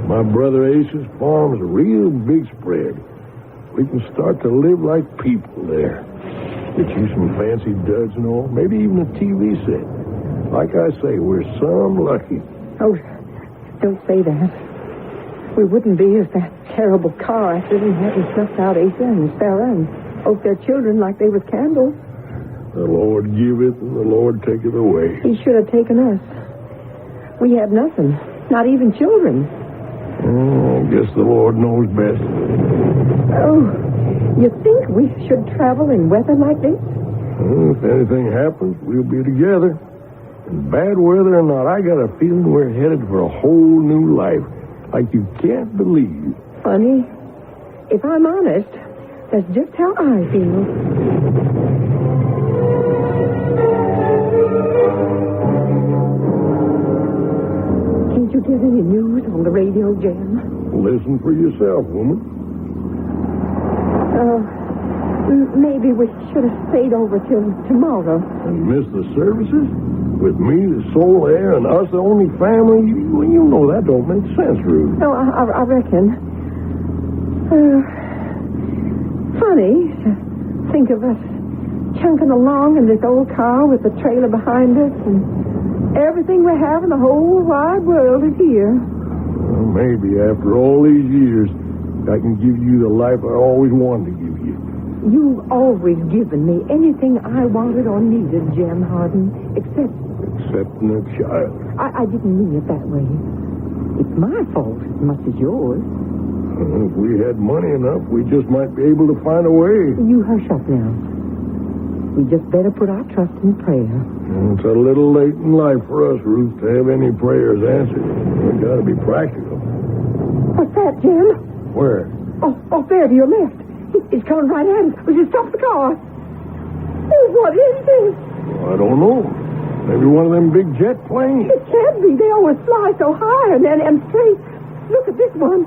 My brother Ace's farm's a real big spread. We can start to live like people there. Get you some fancy duds and all, maybe even a TV set. Like I say, we're some lucky. Oh, don't say that. We wouldn't be if that terrible car accident hadn't snuffed out Asa and Sarah and both their children like they was candles. The Lord giveth and the Lord taketh away. He should have taken us. We have nothing, not even children. Oh, I guess the Lord knows best. Oh, you think we should travel in weather like this? Well, if anything happens, we'll be together. In bad weather or not, I got a feeling we're headed for a whole new life. Like you can't believe. Funny. If I'm honest, that's just how I feel. Can't you get any news on the radio, Jim? Listen for yourself, woman. Maybe we should have stayed over till tomorrow. And miss the services? With me, the sole heir, and us, the only family? You know that don't make sense, Ruth. No, I reckon. Funny to think of us chunking along in this old car with the trailer behind us, and everything we have in the whole wide world is here. Well, maybe after all these years, I can give you the life I always wanted to give you. You've always given me anything I wanted or needed, Jim Harden, except a child. I didn't mean it that way. It's my fault as much as yours. If we had money enough, we just might be able to find a way. You hush up now. We just better put our trust in prayer. It's a little late in life for us, Ruth, to have any prayers answered. We've got to be practical. What's that, Jim? Where? Oh, there to your left. He's coming right at us. We should stop the car. Oh, what is this? I don't know. Maybe one of them big jet planes. It can't be. They always fly so high and straight. Look at this one.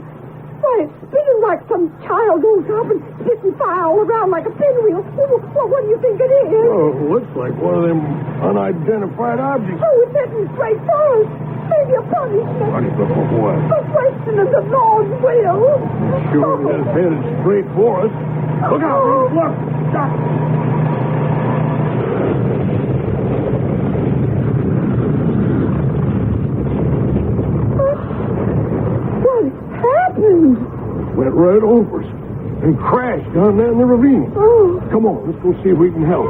Why, it's spinning like some child goes up and spitting fire all around like a pinwheel. Well, what do you think it is? Oh, it looks like one of them unidentified objects. Oh, it's heading straight for us. Maybe a punishment. Punishment for what? For questioning the Lord's will. Sure is headed straight for us. Look out, Ruth. Look. Stop. Went right over us and crashed down there in the ravine. Oh. Come on, let's go see if we can help.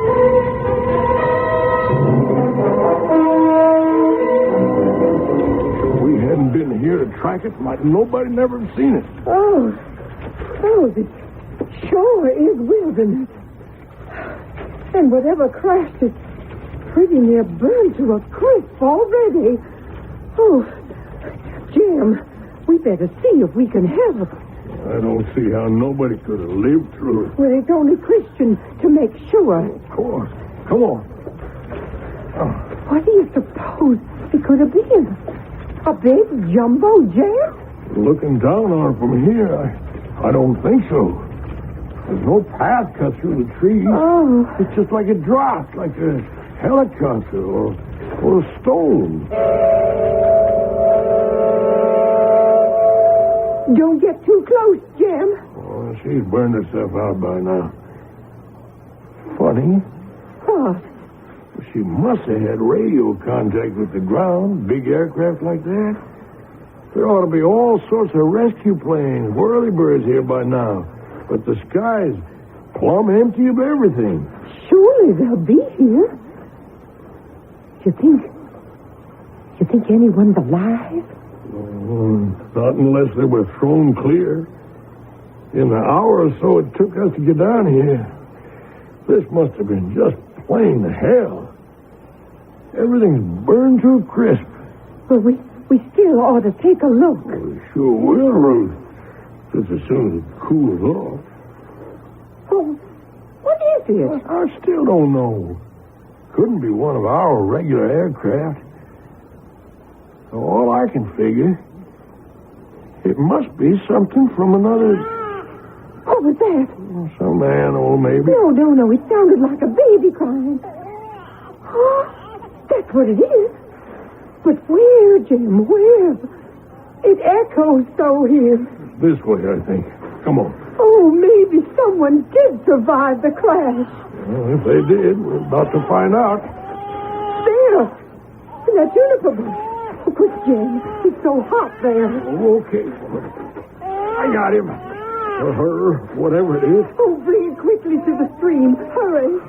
If we hadn't been here to track it, might nobody never have seen it. Oh, this sure is wilderness. And whatever crashed it pretty near burned to a crisp already. Oh, Jim, we better see if we can help. I don't see how nobody could have lived through it. Well, it's only Christian to make sure. Of course. Come on. What do you suppose it could have been? A big jumbo jet? Looking down on it from here, I don't think so. There's no path cut through the trees. Oh. It's just like it dropped, like a helicopter or a stone. Don't get too close, Jim. Oh, she's burned herself out by now. Funny. What? She must have had radio contact with the ground, big aircraft like that. There ought to be all sorts of rescue planes, whirlybirds here by now. But the sky's plumb empty of everything. Surely they'll be here. You think anyone's alive? Not unless they were thrown clear. In the hour or so it took us to get down here, this must have been just plain hell. Everything's burned to a crisp. Well, we still ought to take a look. We sure will, Ruth. Just as soon as it cools off. Oh, what is it? I still don't know. Couldn't be one of our regular aircraft. All I can figure, it must be something from another... What was that? Some animal, maybe. No. It sounded like a baby crying. Oh, that's what it is. But where, Jim? Where? It echoes so here. This way, I think. Come on. Oh, maybe someone did survive the crash. Well, if they did, we're about to find out. There. In that juniper bush. Oh, quick, Jim. It's so hot there. Okay. I got him. Or her, whatever it is. Oh, bring it quickly to the stream. Hurry.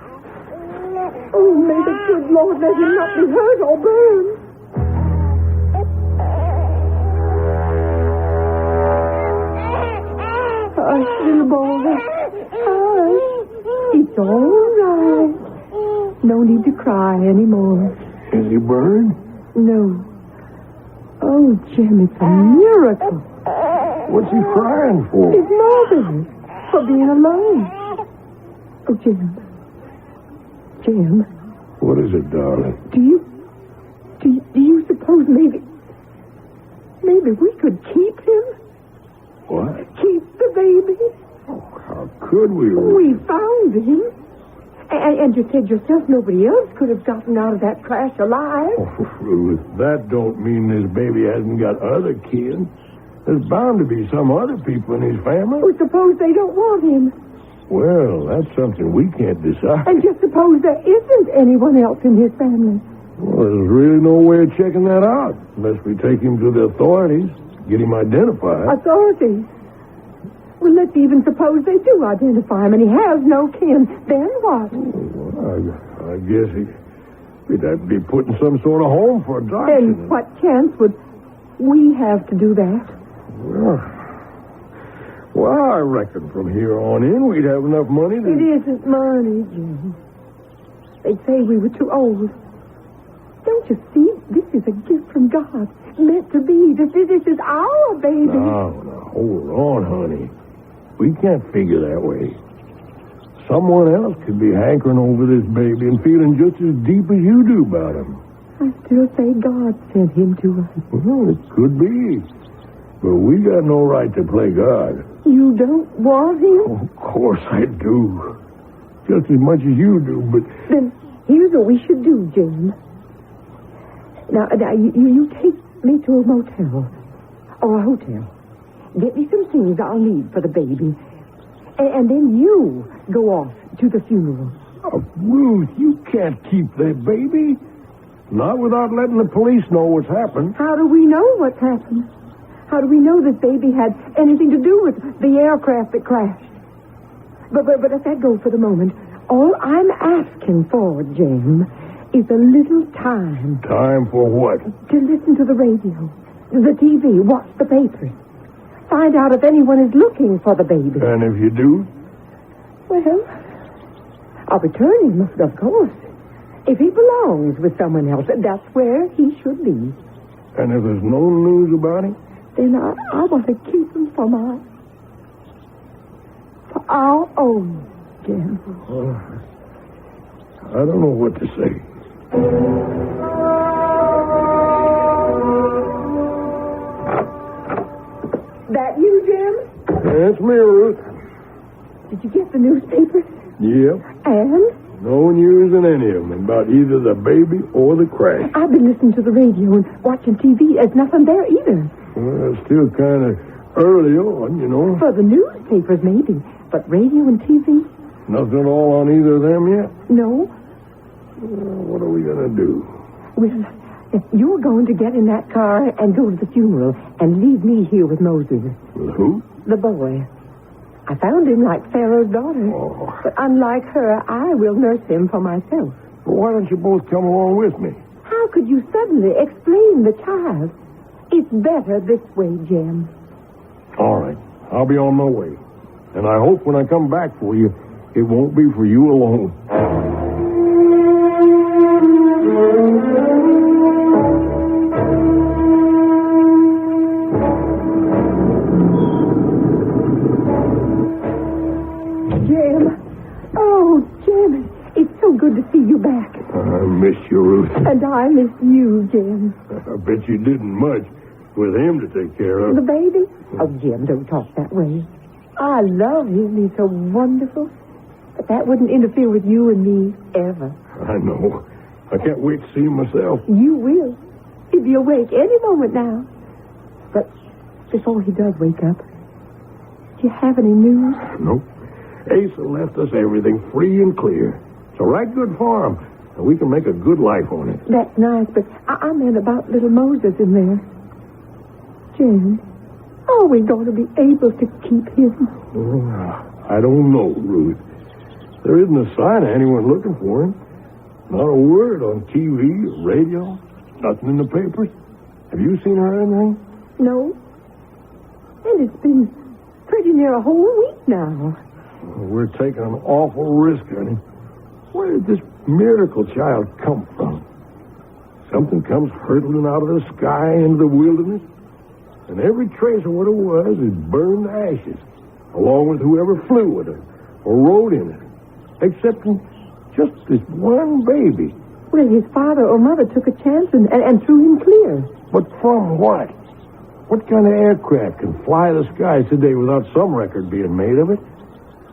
Oh, may the good Lord let him not be hurt or burned. Hush, little boy. Hush. It's all right. No need to cry anymore. Is he burned? No. Oh, Jim, it's a miracle. What's he crying for? His mother. For being alone. Oh, Jim. Jim. What is it, darling? Do you suppose maybe we could keep him? What? Keep the baby? Oh, how could we? We found him. And you said yourself nobody else could have gotten out of that crash alive. Oh, Ruth, that don't mean this baby hasn't got other kin. There's bound to be some other people in his family. Well, suppose they don't want him. Well, that's something we can't decide. And just suppose there isn't anyone else in his family. Well, there's really no way of checking that out unless we take him to the authorities, get him identified. Authorities? Well, let's even suppose they do identify him and he has no kin. Then what? Well, I guess we'd have to be put in some sort of home for adoption. Then what chance would we have to do that? Well, I reckon from here on in we'd have enough money to... It isn't money, Jim. They'd say we were too old. Don't you see? This is a gift from God. Meant to be. This is our baby. Now, hold on, honey. We can't figure that way. Someone else could be hankering over this baby and feeling just as deep as you do about him. I still say God sent him to us. Well, it could be. But we got no right to play God. You don't want him? Oh, of course I do. Just as much as you do, but... Then here's what we should do, Jim. Now you take me to a motel or a hotel. Get me some things I'll need for the baby. And then you go off to the funeral. Oh, Ruth, you can't keep that baby. Not without letting the police know what's happened. How do we know what's happened? How do we know this baby had anything to do with the aircraft that crashed? But let that go for the moment. All I'm asking for, Jim, is a little time. Time for what? To listen to the radio, the TV, watch the papers. Find out if anyone is looking for the baby. And if you do? Well, I'll return him, of course. If he belongs with someone else, that's where he should be. And if there's no news about him? Then I want to keep him for our own, Jim. Well, I don't know what to say. That you, Jim? That's me, Ruth. Did you get the newspapers? Yep. And? No news in any of them about either the baby or the crash. I've been listening to the radio and watching TV. There's nothing there either. Well, it's still kind of early on, you know. For the newspapers, maybe. But radio and TV? Nothing at all on either of them yet? No. Well, what are we going to do? Well, you're going to get in that car and go to the funeral and leave me here with Moses. With who? The boy. I found him like Pharaoh's daughter. Oh. But unlike her, I will nurse him for myself. Well, why don't you both come along with me? How could you suddenly explain the child? It's better this way, Jim. All right. I'll be on my way. And I hope when I come back for you, it won't be for you alone. you, Ruth. And I miss you, Jim. I bet you didn't much with him to take care of. The baby? Oh, Jim, don't talk that way. I love him. He's so wonderful. But that wouldn't interfere with you and me ever. I know. I can't wait to see him myself. You will. He'll be awake any moment now. But before he does wake up, do you have any news? Nope. Asa left us everything free and clear. It's a right good farm, and we can make a good life on it. That's nice, but I meant about little Moses in there. Jim, are we going to be able to keep him? Oh, I don't know, Ruth. There isn't a sign of anyone looking for him. Not a word on TV or radio. Nothing in the papers. Have you seen her or anything? No. And it's been pretty near a whole week now. Well, we're taking an awful risk, honey. Where did this miracle child come from? Something comes hurtling out of the sky into the wilderness, and every trace of what it was is burned to ashes, along with whoever flew with it or rode in it, except just this one baby. Well, his father or mother took a chance and threw him clear. But from what? What kind of aircraft can fly the skies today without some record being made of it?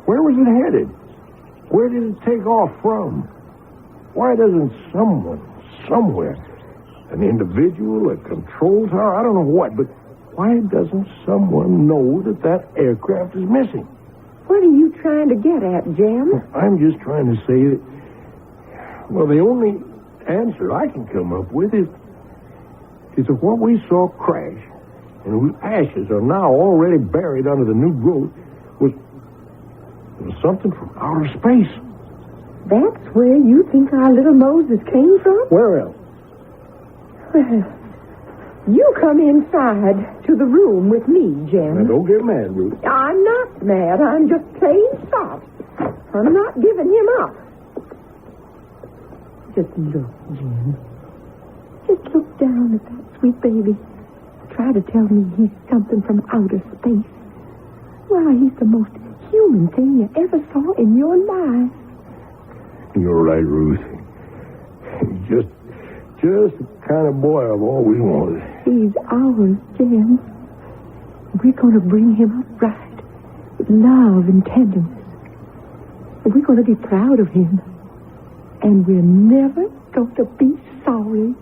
Where was it headed? Where did it take off from? Why doesn't someone, somewhere, an individual, a control tower, I don't know what, but why doesn't someone know that aircraft is missing? What are you trying to get at, Jim? I'm just trying to say that, well, the only answer I can come up with is that what we saw crash and whose ashes are now already buried under the new growth was something from outer space. That's where you think our little Moses came from? Where else? Well, you come inside to the room with me, Jim. Now, don't get mad, Ruth. I'm not mad. I'm just plain soft. I'm not giving him up. Just look, Jim. Just look down at that sweet baby. Try to tell me he's something from outer space. Why, he's the most human thing you ever saw in your life. You're right, Ruth. Just the kind of boy I've always wanted. He's ours, Jim. We're going to bring him up right, with love and tenderness. And we're going to be proud of him. And we're never going to be sorry.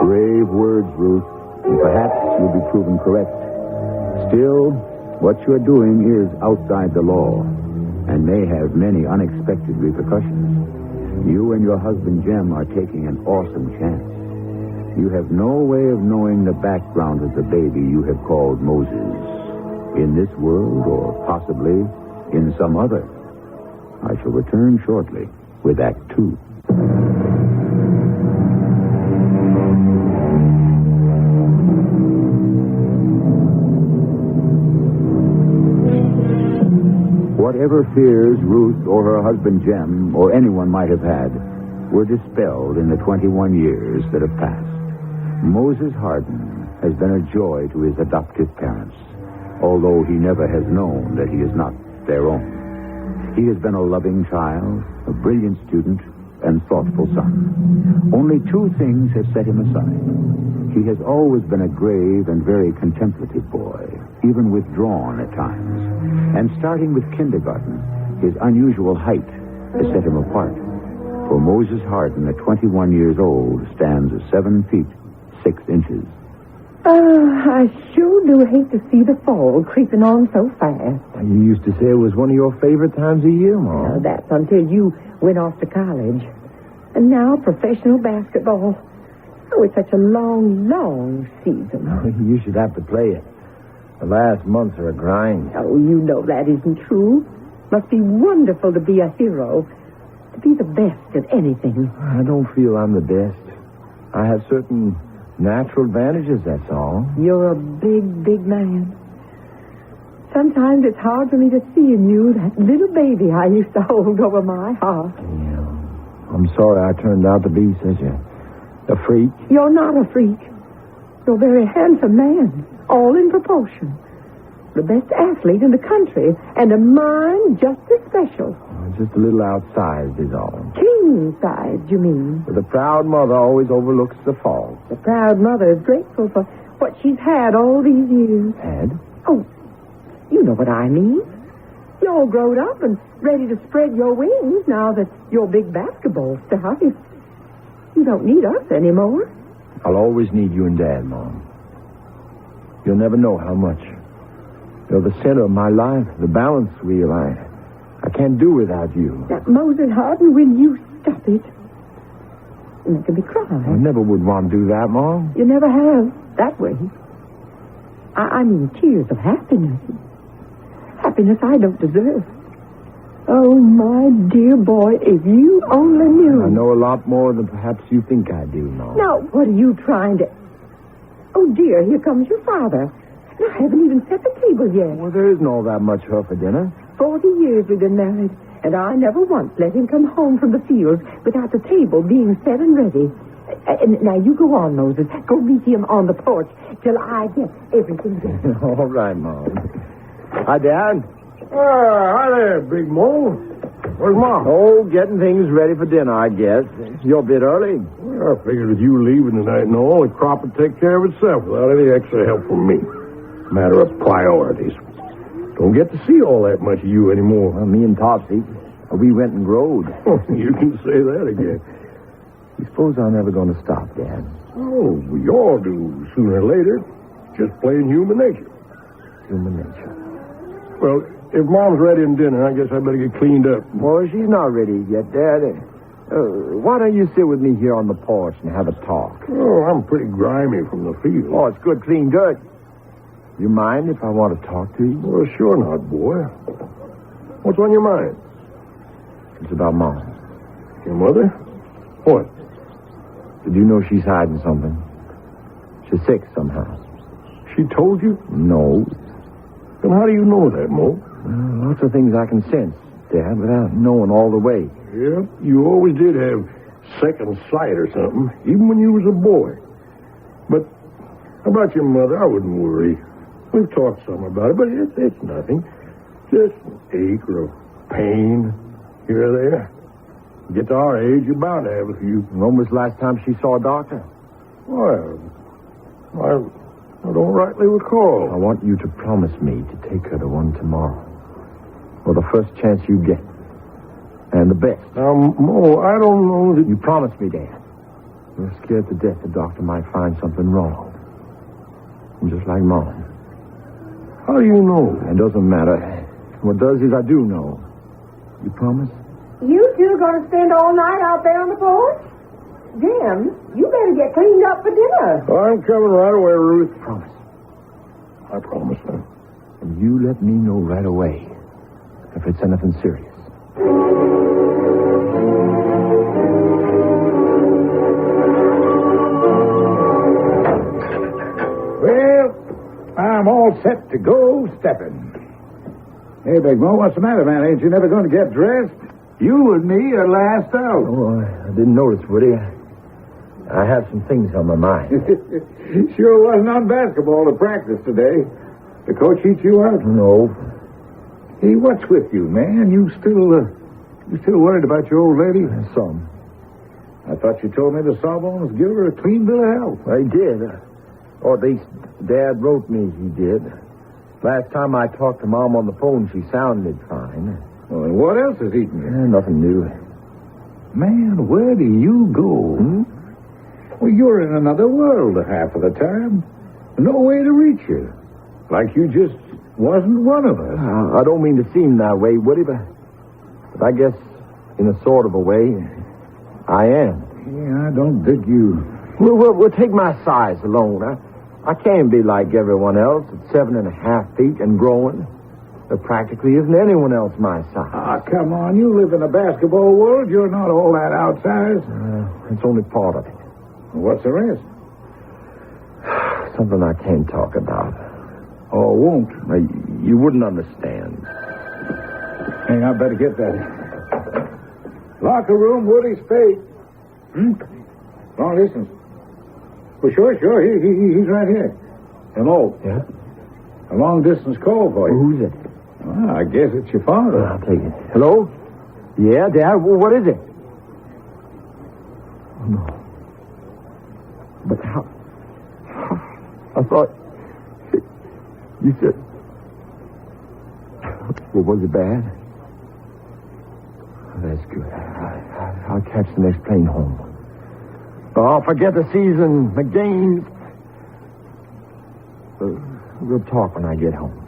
Brave words, Ruth. And perhaps you'll be proven correct. Still, what you're doing is outside the law and may have many unexpected repercussions. You and your husband, Jem, are taking an awesome chance. You have no way of knowing the background of the baby you have called Moses. In this world, or possibly in some other. I shall return shortly with Act 2. Whatever fears Ruth or her husband Jem or anyone might have had were dispelled in the 21 years that have passed. Moses Hardin has been a joy to his adoptive parents, although he never has known that he is not their own. He has been a loving child, a brilliant student, and thoughtful son. Only two things have set him aside. He has always been a grave and very contemplative boy, even withdrawn at times. And starting with kindergarten, his unusual height has set him apart. For Moses Hardin, at 21 years old, stands 7 feet, 6 inches. I sure do hate to see the fall creeping on so fast. You used to say it was one of your favorite times of year, Mom. Well, that's until you went off to college. And now professional basketball. Oh, it's such a long, long season. You should have to play it. The last months are a grind. Oh, you know that isn't true. Must be wonderful to be a hero. To be the best at anything. I don't feel I'm the best. I have certain natural advantages, that's all. You're a big, big man. Sometimes it's hard for me to see in you that little baby I used to hold over my heart. Yeah. I'm sorry I turned out to be such a freak. You're not a freak. You're a very handsome man, all in proportion. The best athlete in the country. And a mind just as special. Just a little outsized is all. King-sized, you mean? But the proud mother always overlooks the fault. The proud mother is grateful for what she's had all these years. Had? Oh, you know what I mean. You're all grown up and ready to spread your wings now that you're big basketball star. You don't need us anymore. I'll always need you and Dad, Mom. You'll never know how much. You're the center of my life, the balance wheel. I can't do without you. That Moses Harden, will you stop it? You're making me cry. I never would want to do that, Mom. You never have, that way. I mean tears of happiness. Happiness I don't deserve. Oh, my dear boy, if you only knew. I know a lot more than perhaps you think I do, Mom. Now, what are you trying to... Oh, dear, here comes your father. And I haven't even set the table yet. Well, there isn't all that much her for dinner. 40 years we've been married, and I never once let him come home from the fields without the table being set and ready. Now, you go on, Moses. Go meet him on the porch till I get everything ready. All right, Mom. Hi, Dad. Hi there, Big Mo. Where's Mom? Oh, getting things ready for dinner, I guess. You're a bit early. Well, I figured with you leaving tonight and all, the crop would take care of itself without any extra help from me. Matter of priorities. Don't get to see all that much of you anymore. Well, me and Topsy, we went and growed. You can say that again. You suppose I'm never going to stop, Dad? Oh, we all do, sooner or later. Just plain human nature. Human nature. Well, if Mom's ready in dinner, I guess I better get cleaned up. Well, she's not ready yet, Dad. Why don't you sit with me here on the porch and have a talk? Oh, I'm pretty grimy from the field. Oh, it's good, clean dirt. You mind if I want to talk to you? Well, sure not, boy. What's on your mind? It's about Mom. Your mother? What? Did you know she's hiding something? She's sick somehow. She told you? No. Then how do you know that, Mo? Lots of things I can sense, Dad, without knowing all the way. Yeah, you always did have second sight or something, even when you was a boy. But about your mother, I wouldn't worry. We've talked some about it, but it's nothing. Just an ache or a pain here or there. You get to our age, you're bound to have a few. When was the last time she saw a doctor? Well, I don't rightly recall. I want you to promise me to take her to one tomorrow. Or the first chance you get. And the best. Now, Mo, I don't know that... You promised me, Dad. You're scared to death the doctor might find something wrong. And just like Mom. How do you know? It doesn't matter. What does is I do know. You promise? You two going to spend all night out there on the porch? Jim, you better get cleaned up for dinner. I'm coming right away, Ruth. Promise. I promise, sir. And you let me know right away if it's anything serious. Well, I'm all set to go stepping. Hey, Big Mo, what's the matter, man? Ain't you never going to get dressed? You and me are last out. Oh, I didn't notice, Woody. I have some things on my mind. Sure wasn't on basketball to practice today. The coach eat you out? No. Hey, what's with you, man? You still worried about your old lady? Some. I thought you told me the Sawbones give her a clean bill of health. I did. Or at least Dad wrote me he did. Last time I talked to Mom on the phone, she sounded fine. Well, and what else is eating you? Nothing new. Man, where do you go? Well, you're in another world half of the time. No way to reach you. Like you just wasn't one of us. I don't mean to seem that way, Woody, but I guess in a sort of a way, I am. Yeah, I don't dig you. We'll take my size alone. I can't be like everyone else at 7.5 feet and growing. There practically isn't anyone else my size. Ah, come on. You live in a basketball world. You're not all that outsized. It's only part of it. What's the rest? Something I can't talk about. Or won't. You wouldn't understand. Hey, I better get that. Locker room, Woody Spade. Long distance. Well, sure. He's right here. Hello. Yeah? A long-distance call for you. Who's it? Well, I guess it's your father. I'll take it. Hello? Yeah, Dad? What is it? Oh, no. But how? I thought... You said... Well, was it bad? Oh, that's good. I'll catch the next plane home. Oh, forget the season, the games. We'll talk when I get home.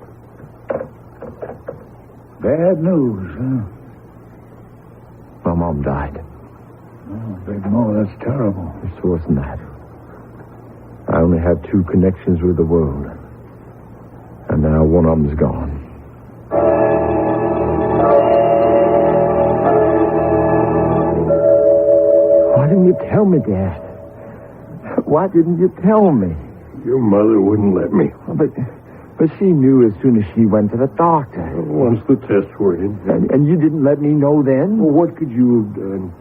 Bad news, huh? My mom died. Oh, Big Mo, that's terrible. It's worse than that. I only have 2 connections with the world. And now one of them's gone. Why didn't you tell me, Dad? Why didn't you tell me? Your mother wouldn't let me. But she knew as soon as she went to the doctor. Once the tests were in. And you didn't let me know then? Well, what could you have done?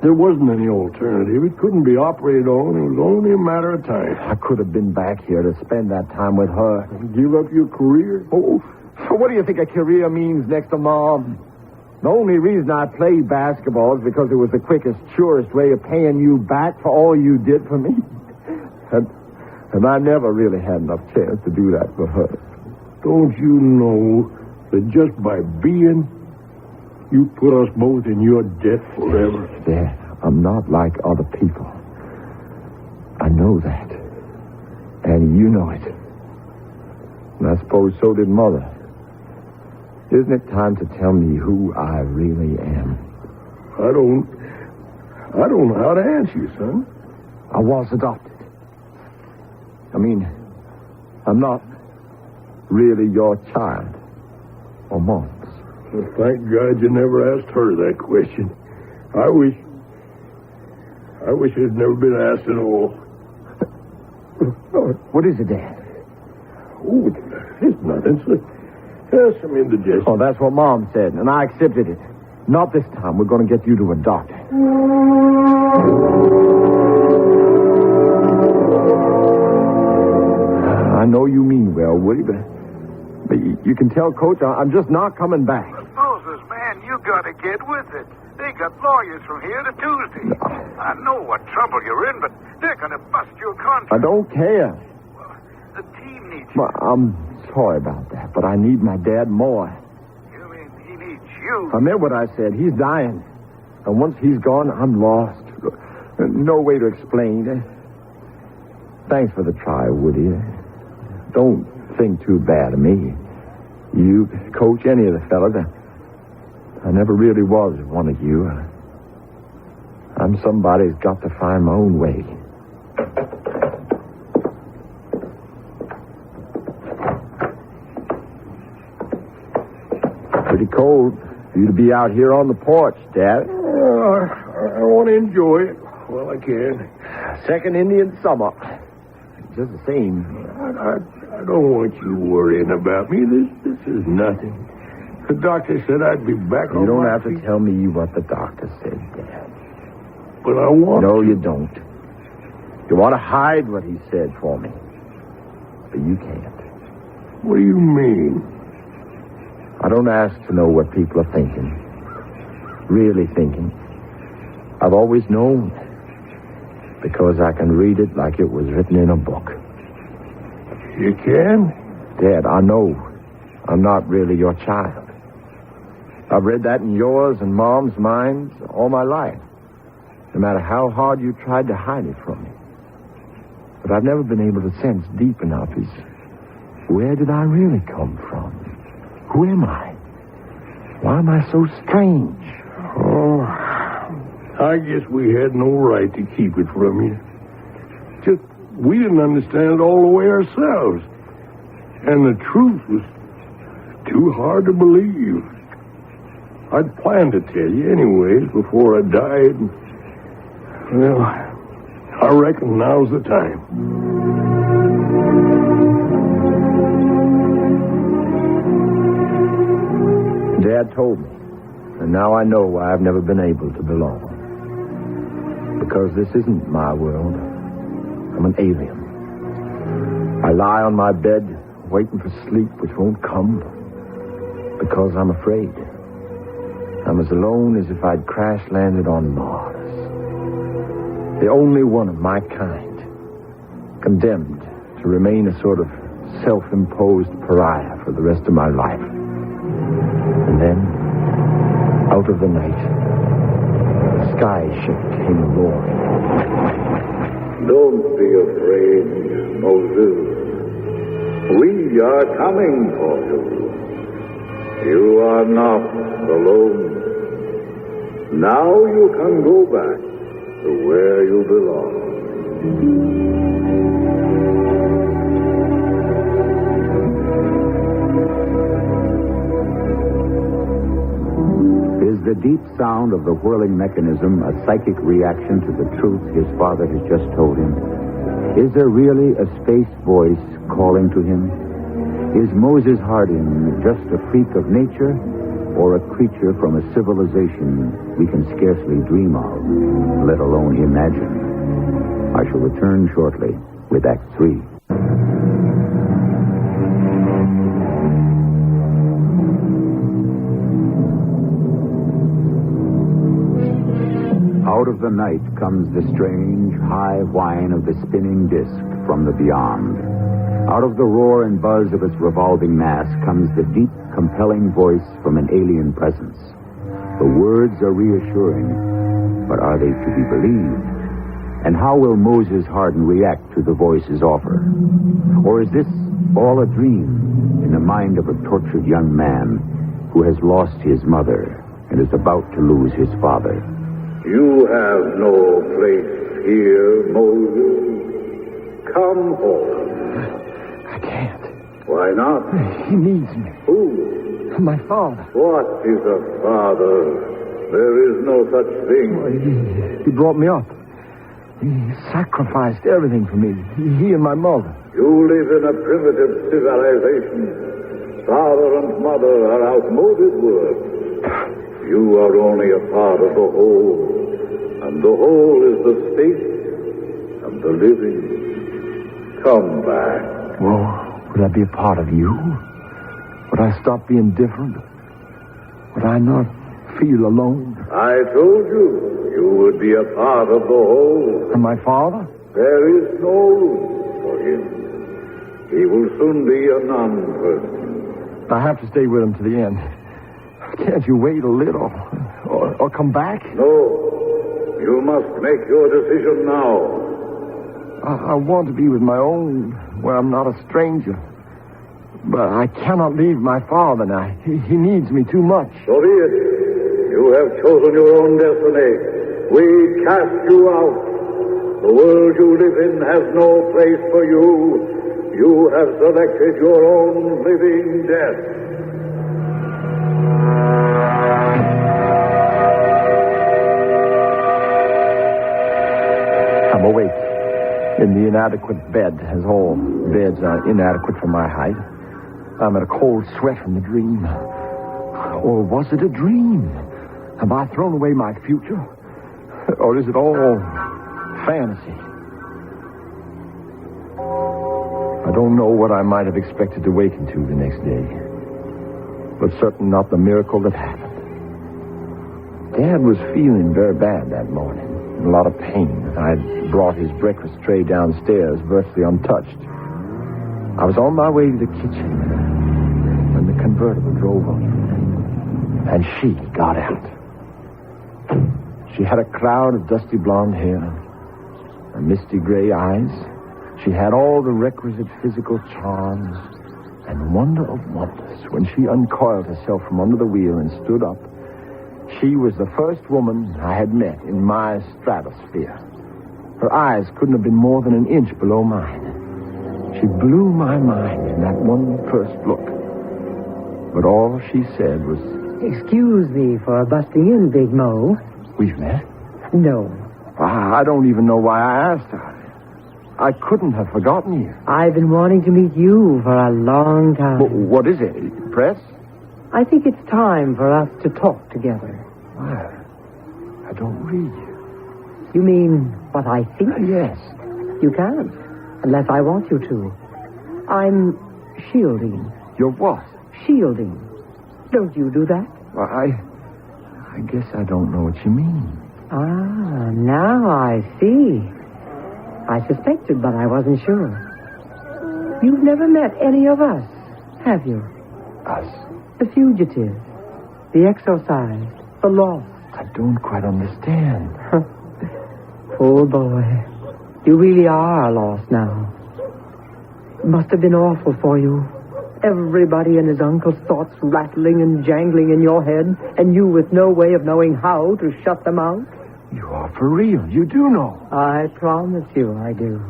There wasn't any alternative. It couldn't be operated on. It was only a matter of time. I could have been back here to spend that time with her. Give up your career? Oh, what do you think a career means next to Mom? The only reason I played basketball is because it was the quickest, surest way of paying you back for all you did for me. And I never really had enough chance to do that for her. Don't you know that just by being, you put us both in your debt forever? Dad, I'm not like other people. I know that. And you know it. And I suppose so did Mother. Isn't it time to tell me who I really am? I don't know how to answer you, son. I was adopted. I mean, I'm not really your child. Or Mom's. Well, thank God you never asked her that question. I wish it had never been asked at all. What is it, Dad? Oh, it's nothing. It's some indigestion. Oh, that's what Mom said, and I accepted it. Not this time. We're going to get you to a doctor. I know you mean well, Woody, but you can tell Coach I'm just not coming back. Moses, man, you got to get with it. They got lawyers from here to Tuesday. No. I know what trouble you're in, but they're going to bust your contract. I don't care. Well, the team needs you. Well, I'm sorry about that, but I need my dad more. You mean he needs you? I meant what I said. He's dying. And once he's gone, I'm lost. No way to explain. Thanks for the try, Woody. Don't think too bad of me. You, Coach, any of the fellas. I never really was one of you. I'm somebody who's got to find my own way. Pretty cold for you to be out here on the porch, Dad. I want to enjoy it while I can. Second Indian summer. Just the same. I don't want you worrying about me. This is nothing. The doctor said I'd be back on my feet. You don't have to tell me what the doctor said, Dad. But I want No, to. you don't. You want to hide what he said for me. But you can't. What do you mean? I don't ask to know what people are thinking. Really thinking. I've always known. Because I can read it like it was written in a book. You can? Dad, I know I'm not really your child. I've read that in yours and Mom's minds all my life. No matter how hard you tried to hide it from me. But I've never been able to sense deep enough is where did I really come from? Who am I? Why am I so strange? Oh, I guess we had no right to keep it from you. Just, we didn't understand it all the way ourselves. And the truth was too hard to believe. I'd planned to tell you anyways before I died. Well, I reckon now's the time. Dad told me. And now I know why I've never been able to belong. Because this isn't my world. I'm an alien. I lie on my bed waiting for sleep which won't come. Because I'm afraid. I'm as alone as if I'd crash-landed on Mars. The only one of my kind. Condemned to remain a sort of self-imposed pariah for the rest of my life. And then, out of the night, the sky ship came roaring. Don't be afraid, Moses. We are coming for you. You are not alone. Now you can go back to where you belong. Is the deep sound of the whirling mechanism a psychic reaction to the truth his father has just told him? Is there really a space voice calling to him? Is Moses Harding just a freak of nature or a creature from a civilization we can scarcely dream of, let alone imagine? I shall return shortly with Act 3. Out of the night comes the strange, high whine of the spinning disk from the beyond. Out of the roar and buzz of its revolving mass comes the deep, compelling voice from an alien presence. The words are reassuring, but are they to be believed? And how will Moses Hardin react to the voice's offer? Or is this all a dream in the mind of a tortured young man who has lost his mother and is about to lose his father? You have no place here, Moses. Come home. I can't. Why not? He needs me. Who? My father. What is a father? There is no such thing. He brought me up. He sacrificed everything for me. He and my mother. You live in a primitive civilization. Father and mother are outmoded words. You are only a part of the whole. And the whole is the state and the living. Come back. Well, would I be a part of you? Would I stop being different? Would I not feel alone? I told you, you would be a part of the whole. And my father? There is no room for him. He will soon be a non-person. I have to stay with him to the end. Can't you wait a little? Or come back? No. You must make your decision now. I want to be with my own, where I'm not a stranger. But I cannot leave my father now. He needs me too much. So be it. You have chosen your own destiny. We cast you out. The world you live in has no place for you. You have selected your own living death. I'm awake in the inadequate bed, as all beds are inadequate for my height. I'm in a cold sweat from the dream. Or was it a dream? Have I thrown away my future? Or is it all fantasy? I don't know what I might have expected to waken to the next day, but certainly not the miracle that happened. Dad was feeling very bad that morning. A lot of pain. I'd brought his breakfast tray downstairs virtually untouched. I was on my way to the kitchen when the convertible drove up. And she got out. She had a cloud of dusty blonde hair and misty gray eyes. She had all the requisite physical charms. And wonder of wonders, when she uncoiled herself from under the wheel and stood up, she was the first woman I had met in my stratosphere. Her eyes couldn't have been more than an inch below mine. She blew my mind in that one first look. But all she said was, "Excuse me for busting in, Big Mo." "We've met?" "No." I don't even know why I asked her. I couldn't have forgotten you. I've been wanting to meet you for a long time. What is it? Press? I think it's time for us to talk together. I don't read. You mean what I think? Yes. You can't, unless I want you to. I'm shielding. Your what? Shielding. Don't you do that? Well, I guess I don't know what you mean. Ah, now I see. I suspected, but I wasn't sure. You've never met any of us, have you? Us? The fugitives, the exorcised, the lost. I don't quite understand. Poor boy. You really are lost now. It must have been awful for you. Everybody and his uncle's thoughts rattling and jangling in your head, and you with no way of knowing how to shut them out. You are for real. You do know. I promise you I do.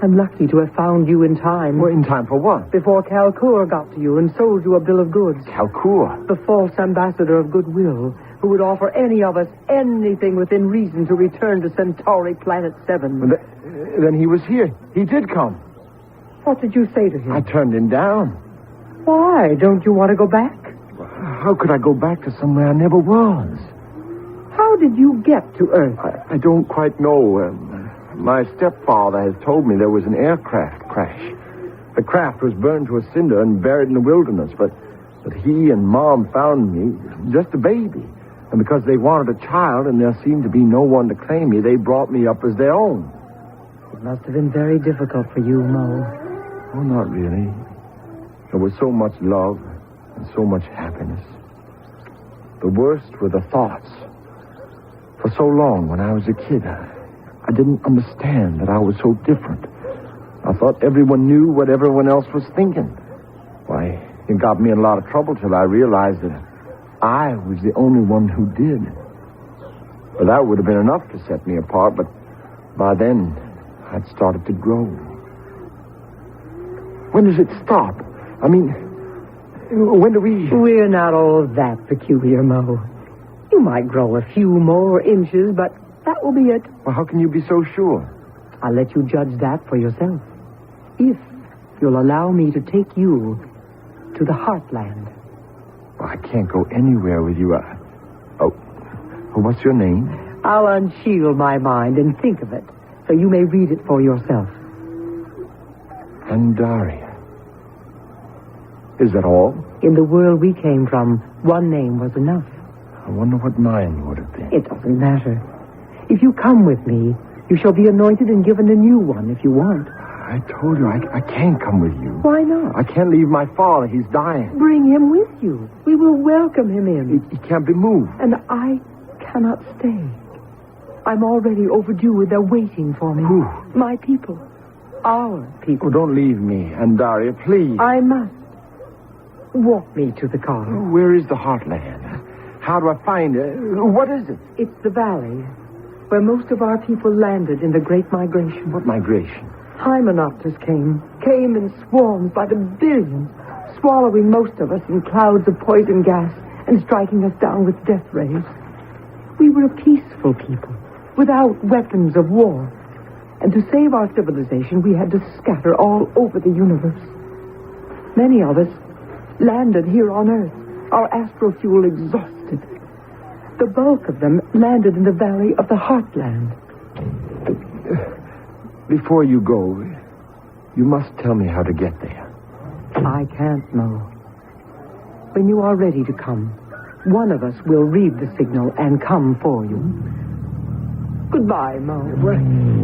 I'm lucky to have found you in time. Well, in time for what? Before Kalkur got to you and sold you a bill of goods. Kalkur? The false ambassador of goodwill, who would offer any of us anything within reason to return to Centauri Planet 7. Well, then he was here. He did come. What did you say to him? I turned him down. Why? Don't you want to go back? How could I go back to somewhere I never was? How did you get to Earth? I don't quite know. My stepfather has told me there was an aircraft crash. The craft was burned to a cinder and buried in the wilderness, but he and Mom found me, just a baby. And because they wanted a child and there seemed to be no one to claim me, they brought me up as their own. It must have been very difficult for you, Mo. Oh, not really. There was so much love and so much happiness. The worst were the thoughts. For so long, when I was a kid, I didn't understand that I was so different. I thought everyone knew what everyone else was thinking. Why, it got me in a lot of trouble till I realized that I was the only one who did. Well, that would have been enough to set me apart, but by then, I'd started to grow. When does it stop? I mean, when do we... We're not all that peculiar, Mo. You might grow a few more inches, but that will be it. Well, how can you be so sure? I'll let you judge that for yourself. If you'll allow me to take you to the Heartland. Well, I can't go anywhere with you. What's your name? I'll unshield my mind and think of it, so you may read it for yourself. Andaria. Is that all? In the world we came from, one name was enough. I wonder what mine would have been. It doesn't matter. If you come with me, you shall be anointed and given a new one if you want. I told you I can't come with you. Why not? I can't leave my father. He's dying. Bring him with you. We will welcome him in. He can't be moved. And I cannot stay. I'm already overdue and they're waiting for me. Who? My people. Our people. Oh, don't leave me, Andaria, please. I must. Walk me to the car. Oh, where is the Heartland? How do I find it? What is it? It's the valley where most of our people landed in the Great Migration. What migration? Hymenopters came in swarms by the billions, swallowing most of us in clouds of poison gas and striking us down with death rays. We were a peaceful people, without weapons of war. And to save our civilization, we had to scatter all over the universe. Many of us landed here on Earth, our astrofuel exhausted. The bulk of them landed in the valley of the Heartland. Before you go, you must tell me how to get there. I can't, Mo. When you are ready to come, one of us will read the signal and come for you. Goodbye, Mo.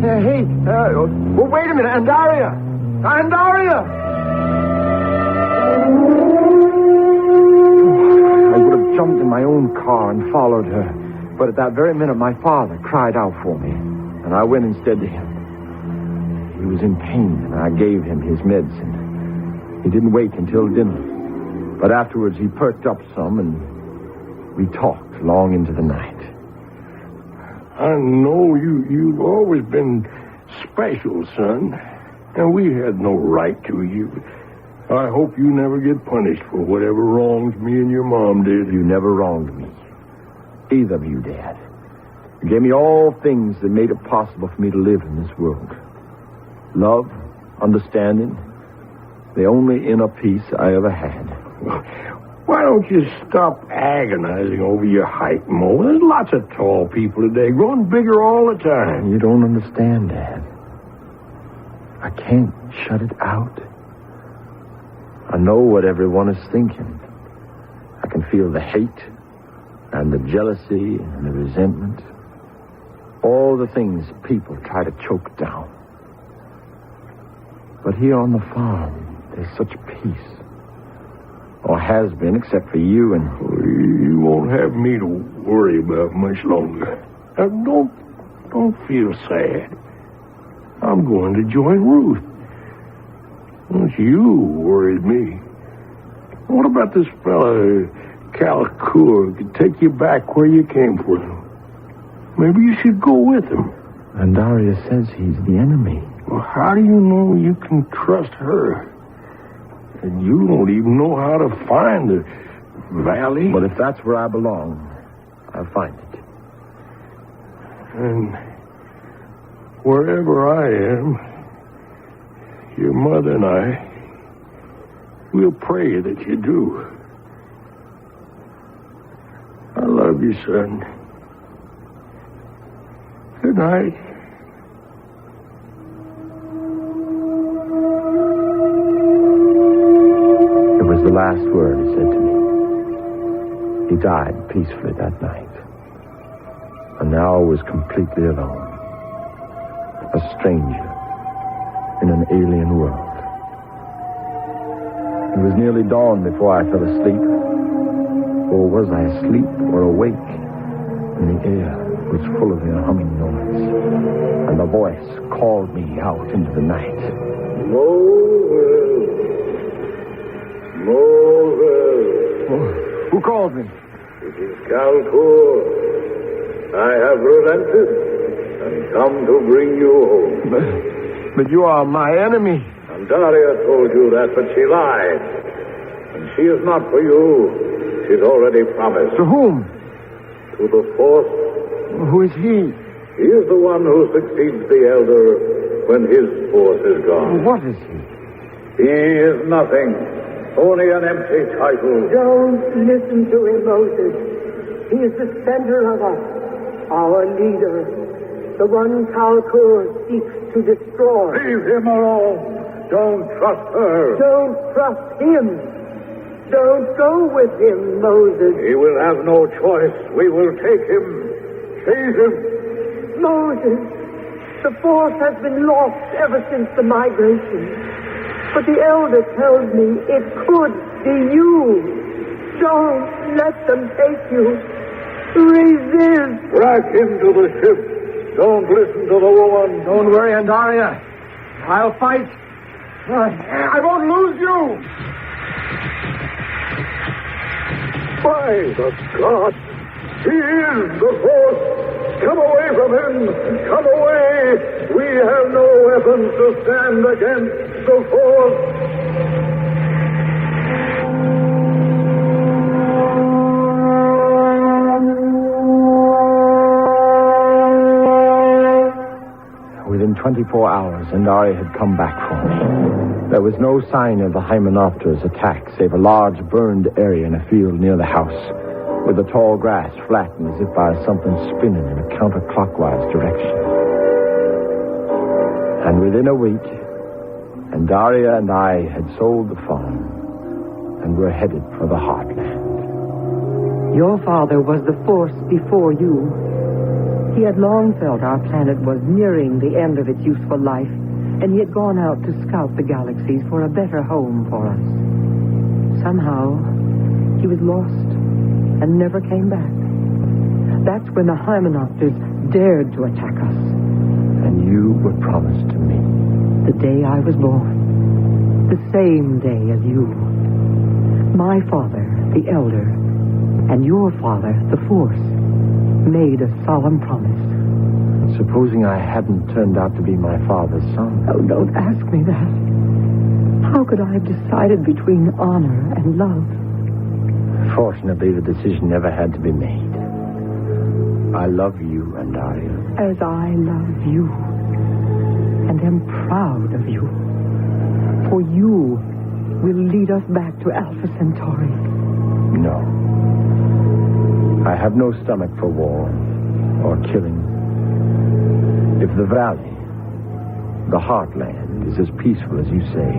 Hey, wait a minute, Andaria! Andaria! I would have jumped in my own car and followed her. But at that very minute, my father cried out for me. And I went instead to him. He was in pain, and I gave him his medicine. He didn't wake until dinner. But afterwards, he perked up some, and we talked long into the night. I know you've always been special, son. And we had no right to you. I hope you never get punished for whatever wrongs me and your mom did. You never wronged me. Either of you, Dad. You gave me all things that made it possible for me to live in this world. Love, understanding, the only inner peace I ever had. Why don't you stop agonizing over your height, Mo? There's lots of tall people today, growing bigger all the time. You don't understand, Dad. I can't shut it out. I know what everyone is thinking. I can feel the hate and the jealousy and the resentment. All the things people try to choke down. But here on the farm, there's such peace. Or has been, except for you and... You won't have me to worry about much longer. Now, don't feel sad. I'm going to join Ruth. Once you worried me. What about this fella, Calcour, could take you back where you came from? Maybe you should go with him. And Daria says he's the enemy. Well, how do you know you can trust her? And you don't even know how to find the valley. Well, if that's where I belong, I'll find it. And wherever I am, your mother and I, we'll pray that you do. I love you, son. Good night. It was the last word he said to me. He died peacefully that night. And now I was completely alone. A stranger in an alien world. It was nearly dawn before I fell asleep. Or was I asleep or awake? And the air was full of their humming noise. And the voice called me out into the night. Moses! Who called me? It is Calcour. I have relented and come to bring you home. But you are my enemy. And Daria told you that, but she lied. And she is not for you. She's already promised. To whom? To the fourth. Who is he? He is the one who succeeds the elder when his force is gone. What is he? He is nothing. Only an empty title. Don't listen to him, Moses. He is the center of us, our leader, the one Calcour seeks to destroy. Leave him alone. Don't trust her. Don't trust him. Don't go with him, Moses. He will have no choice. We will take him. Seize him. Moses, the force has been lost ever since the migration. But the elder tells me it could be you. Don't let them take you. Resist. Drag him to the ship. Don't listen to the woman. Don't worry, Andaria. I'll fight. I won't lose you. By the gods, he is the force. Come away from him. Come away. We have no weapons to stand against the force. Within 24 hours, Andaria had come back for me. There was no sign of the Hymenopter's attack, save a large burned area in a field near the house, with the tall grass flattened as if by something spinning in a counterclockwise direction. And within a week, Andaria and I had sold the farm and were headed for the heartland. Your father was the force before you. He had long felt our planet was nearing the end of its useful life, and he had gone out to scout the galaxies for a better home for us. Somehow, he was lost and never came back. That's when the Hymenopters dared to attack us. And you were promised to me. The day I was born. The same day as you. My father, the elder, and your father, the force, made a solemn promise. Supposing I hadn't turned out to be my father's son? Oh, don't ask me that. How could I have decided between honor and love? Fortunately, the decision never had to be made. I love you, Andaria. As I love you. And am proud of you. For you will lead us back to Alpha Centauri. No. I have no stomach for war or killing. If the valley, the heartland, is as peaceful as you say,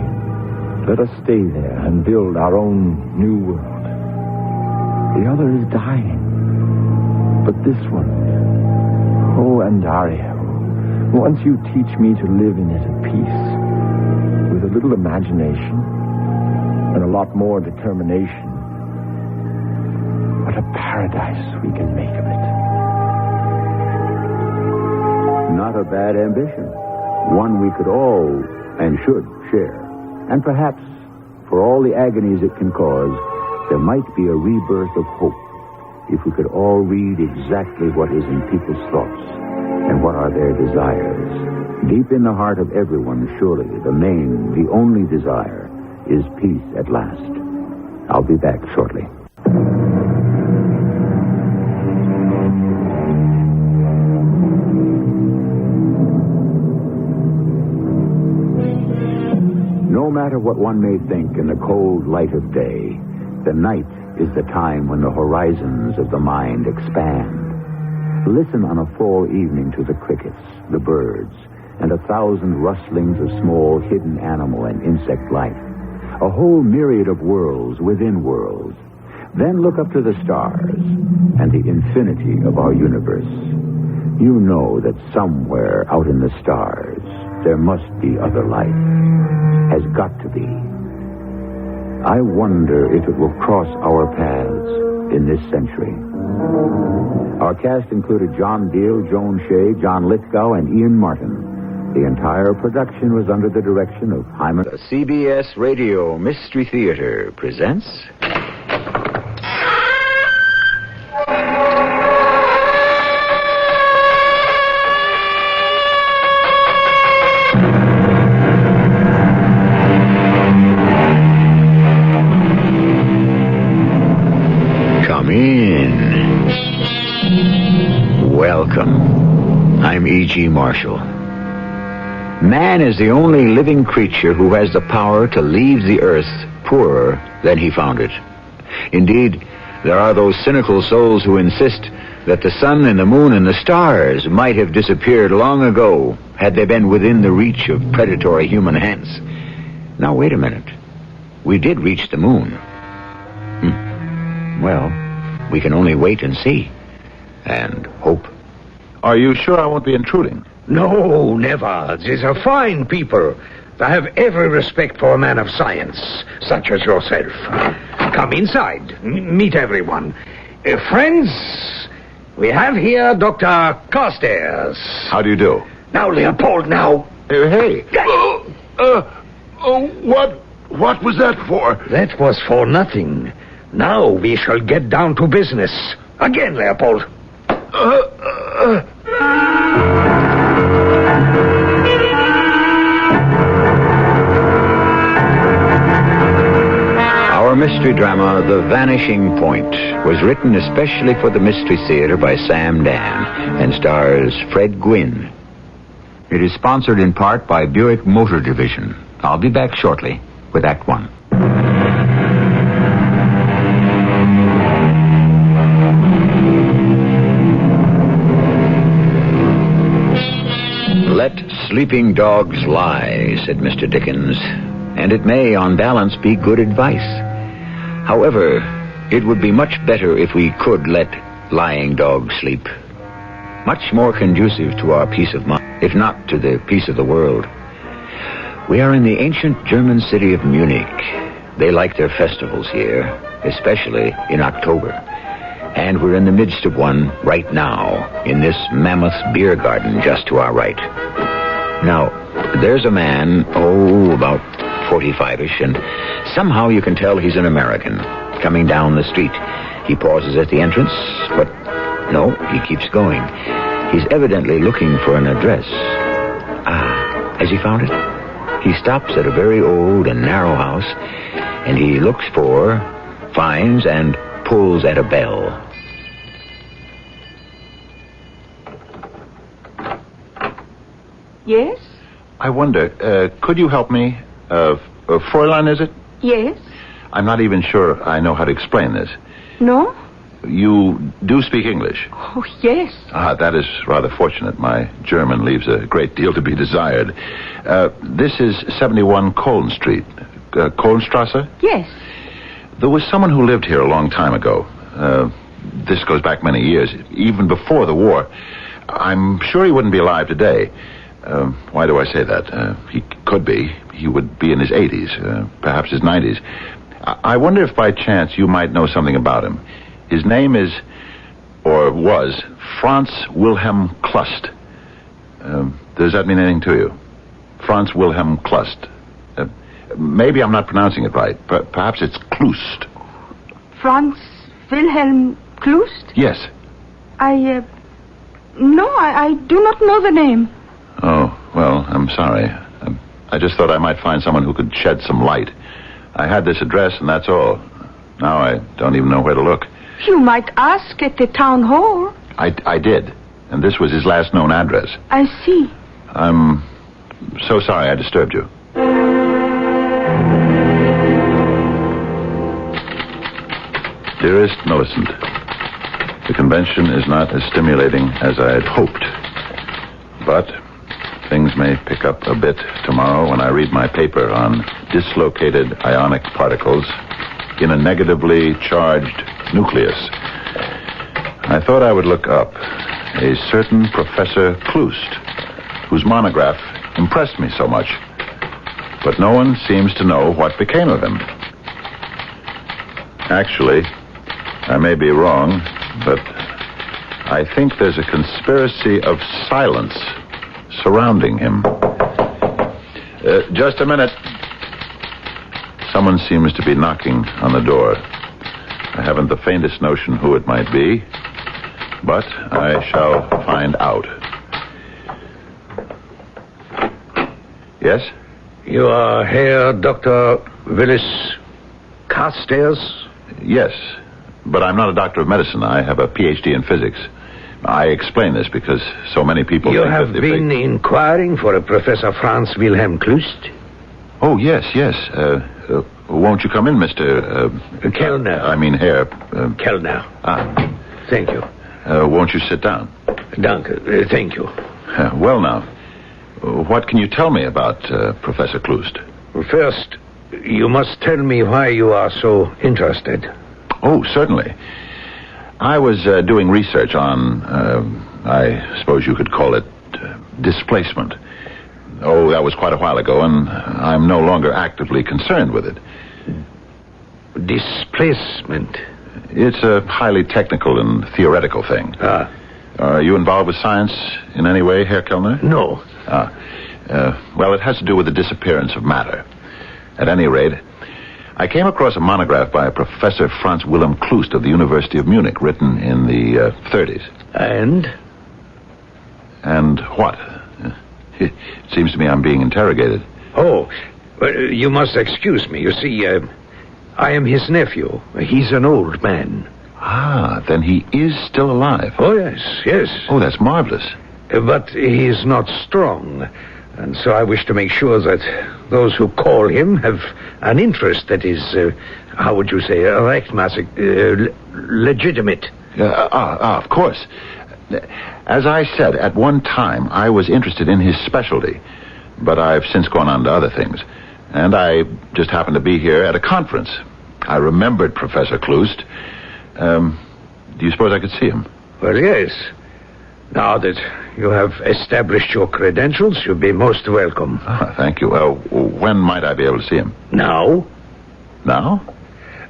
Let us stay there and build our own new world. The other is dying. But this one, oh, Andario, once you teach me to live in it at peace, with a little imagination and a lot more determination, what a paradise we can make of it. Not a bad ambition. One we could all and should share. And perhaps, for all the agonies it can cause, there might be a rebirth of hope if we could all read exactly what is in people's thoughts and what are their desires. Deep in the heart of everyone, surely, the main, the only desire is peace at last. I'll be back shortly. No matter what one may think in the cold light of day, the night is the time when the horizons of the mind expand. Listen on a fall evening to the crickets, the birds, and 1,000 rustlings of small hidden animal and insect life. A whole myriad of worlds within worlds. Then look up to the stars and the infinity of our universe. You know that somewhere out in the stars there must be other life. Has got to be. I wonder if it will cross our paths in this century. Our cast included John Deal, Joan Shea, John Lithgow, and Ian Martin. The entire production was under the direction of Hyman. The CBS Radio Mystery Theater presents... Come in. Welcome. I'm E.G. Marshall. Man is the only living creature who has the power to leave the earth poorer than he found it. Indeed, there are those cynical souls who insist that the sun and the moon and the stars might have disappeared long ago had they been within the reach of predatory human hands. Now, wait a minute. We did reach the moon. Well, we can only wait and see. And hope. Are you sure I won't be intruding? No, never. These are fine people. I have every respect for a man of science, such as yourself. Come inside. Meet everyone. Friends, we have here Dr. Carstairs. How do you do? Now, Leopold, now. Hey. What was that for? That was for nothing. Now we shall get down to business. Again, Leopold. Our mystery drama, The Vanishing Point, was written especially for the Mystery Theater by Sam Dan and stars Fred Gwynne. It is sponsored in part by Buick Motor Division. I'll be back shortly with Act One. Let sleeping dogs lie, said Mr. Dickens, and it may, on balance, be good advice. However, it would be much better if we could let lying dogs sleep. Much more conducive to our peace of mind, if not to the peace of the world. We are in the ancient German city of Munich. They like their festivals here, especially in October. And we're in the midst of one right now, in this mammoth beer garden just to our right. Now, there's a man, about 45-ish, and somehow you can tell he's an American, coming down the street. He pauses at the entrance, but no, he keeps going. He's evidently looking for an address. Has he found it? He stops at a very old and narrow house, and he looks for, finds, and pulls at a bell. Yes? I wonder, could you help me? Fräulein, is it? Yes? I'm not even sure I know how to explain this. No? You do speak English? Oh, yes. That is rather fortunate. My German leaves a great deal to be desired. This is 71 Colne Street. Kohlenstrasse? Yes. There was someone who lived here a long time ago. This goes back many years, even before the war. I'm sure he wouldn't be alive today. Why do I say that? He could be. He would be in his 80s, perhaps his 90s. I wonder if by chance you might know something about him. His name is, or was, Franz Wilhelm Klust. Does that mean anything to you? Franz Wilhelm Klust. Maybe I'm not pronouncing it right. Perhaps it's Klust. Franz Wilhelm Klust? Yes. No, I do not know the name. Oh, well, I'm sorry. I just thought I might find someone who could shed some light. I had this address, and that's all. Now I don't even know where to look. You might ask at the town hall. I did, and this was his last known address. I see. I'm so sorry I disturbed you. Dearest Millicent, the convention is not as stimulating as I had hoped, but things may pick up a bit tomorrow when I read my paper on dislocated ionic particles in a negatively charged nucleus. I thought I would look up a certain Professor Klust, whose monograph impressed me so much, but no one seems to know what became of him. Actually, I may be wrong, but I think there's a conspiracy of silence surrounding him. Just a minute. Someone seems to be knocking on the door. I haven't the faintest notion who it might be, but I shall find out. Yes? You are Herr Dr. Willis Carstairs? Yes, but I'm not a doctor of medicine. I have a Ph.D. in physics. I explain this because so many people You think have that been inquiring for a Professor Franz Wilhelm Klust? Oh, yes. Won't you come in, Mr. Kellner. I mean, Herr... Kellner. Thank you. Won't you sit down? Danke. Thank you. Well, now, what can you tell me about Professor Klust? First, you must tell me why you are so interested. Oh, certainly. I was doing research on, I suppose you could call it, displacement. Oh, that was quite a while ago, and I'm no longer actively concerned with it. Displacement? It's a highly technical and theoretical thing. Are you involved with science in any way, Herr Kellner? No. Well, it has to do with the disappearance of matter. At any rate, I came across a monograph by Professor Franz Wilhelm Klust of the University of Munich, written in the 30s. And what? It seems to me I'm being interrogated. Oh, you must excuse me. You see, I am his nephew. He's an old man. Ah, then he is still alive. Oh, yes. Oh, that's marvelous. But he's not strong. And so I wish to make sure that those who call him have an interest that is, how would you say, legitimate. Of course. As I said, at one time I was interested in his specialty, but I've since gone on to other things. And I just happened to be here at a conference. I remembered Professor Klust. Do you suppose I could see him? Well, yes. Now that you have established your credentials, you'll be most welcome. Thank you. When might I be able to see him? Now. Now?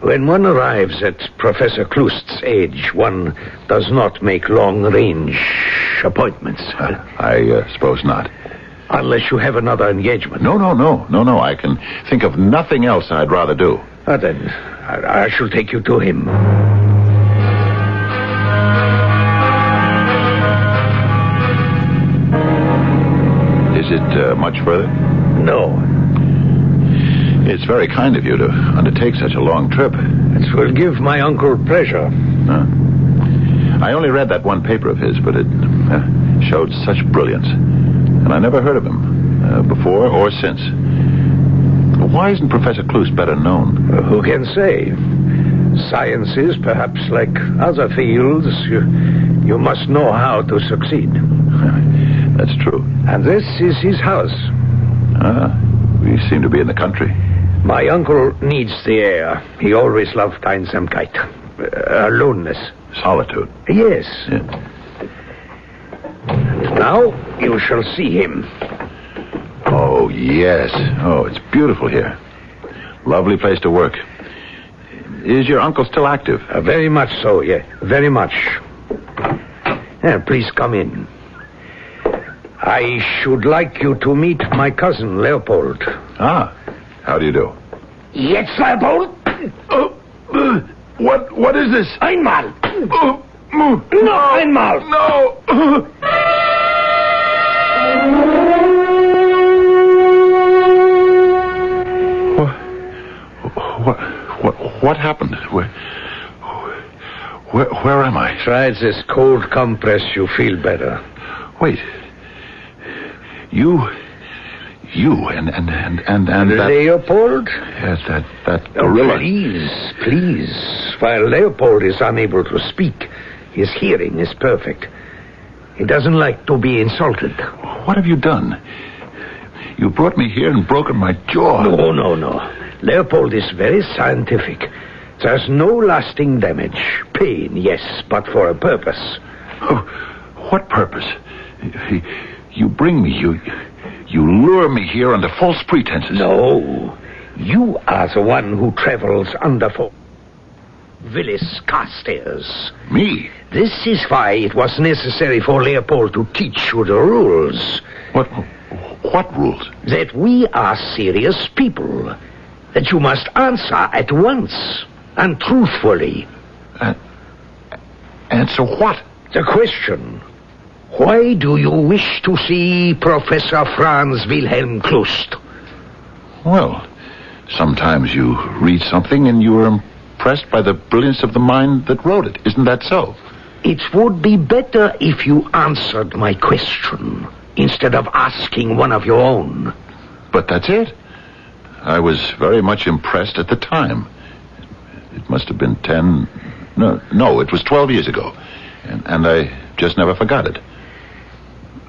When one arrives at Professor Klust's age, one does not make long-range appointments. I suppose not. Unless you have another engagement. No. I can think of nothing else I'd rather do. Then I shall take you to him. Is it much further? No. It's very kind of you to undertake such a long trip. It will give my uncle pleasure. I only read that one paper of his, but it showed such brilliance. And I never heard of him before or since. Why isn't Professor Klust better known? Who can say? Science is perhaps like other fields. You must know how to succeed. That's true. And this is his house. We seem to be in the country. My uncle needs the air. He always loved Einsamkeit. Aloneness. Solitude. Yes. Yeah. And now you shall see him. Oh, yes. Oh, it's beautiful here. Lovely place to work. Is your uncle still active? Very much so, yeah. Very much. Please come in. I should like you to meet my cousin, Leopold. Ah, how do you do? Yes, Leopold. What is this? Einmal. No, einmal. No. What happened? Where am I? Try this cold compress. You feel better. Wait. You and that... Leopold? Yes, that gorilla. Oh, please. While Leopold is unable to speak, his hearing is perfect. He doesn't like to be insulted. What have you done? You brought me here and broken my jaw. No. Leopold is very scientific. There's no lasting damage. Pain, yes, but for a purpose. Oh, what purpose? You bring me, you lure me here under false pretenses. No, you are the one who travels under Willis Carstairs. Me? This is why it was necessary for Leopold to teach you the rules. What rules? That we are serious people. That you must answer at once and truthfully. Answer what? The question. Why do you wish to see Professor Franz Wilhelm Klust? Well, sometimes you read something and you are impressed by the brilliance of the mind that wrote it. Isn't that so? It would be better if you answered my question instead of asking one of your own. But that's it. I was very much impressed at the time. It must have been 10... No, it was 12 years ago. And I just never forgot it.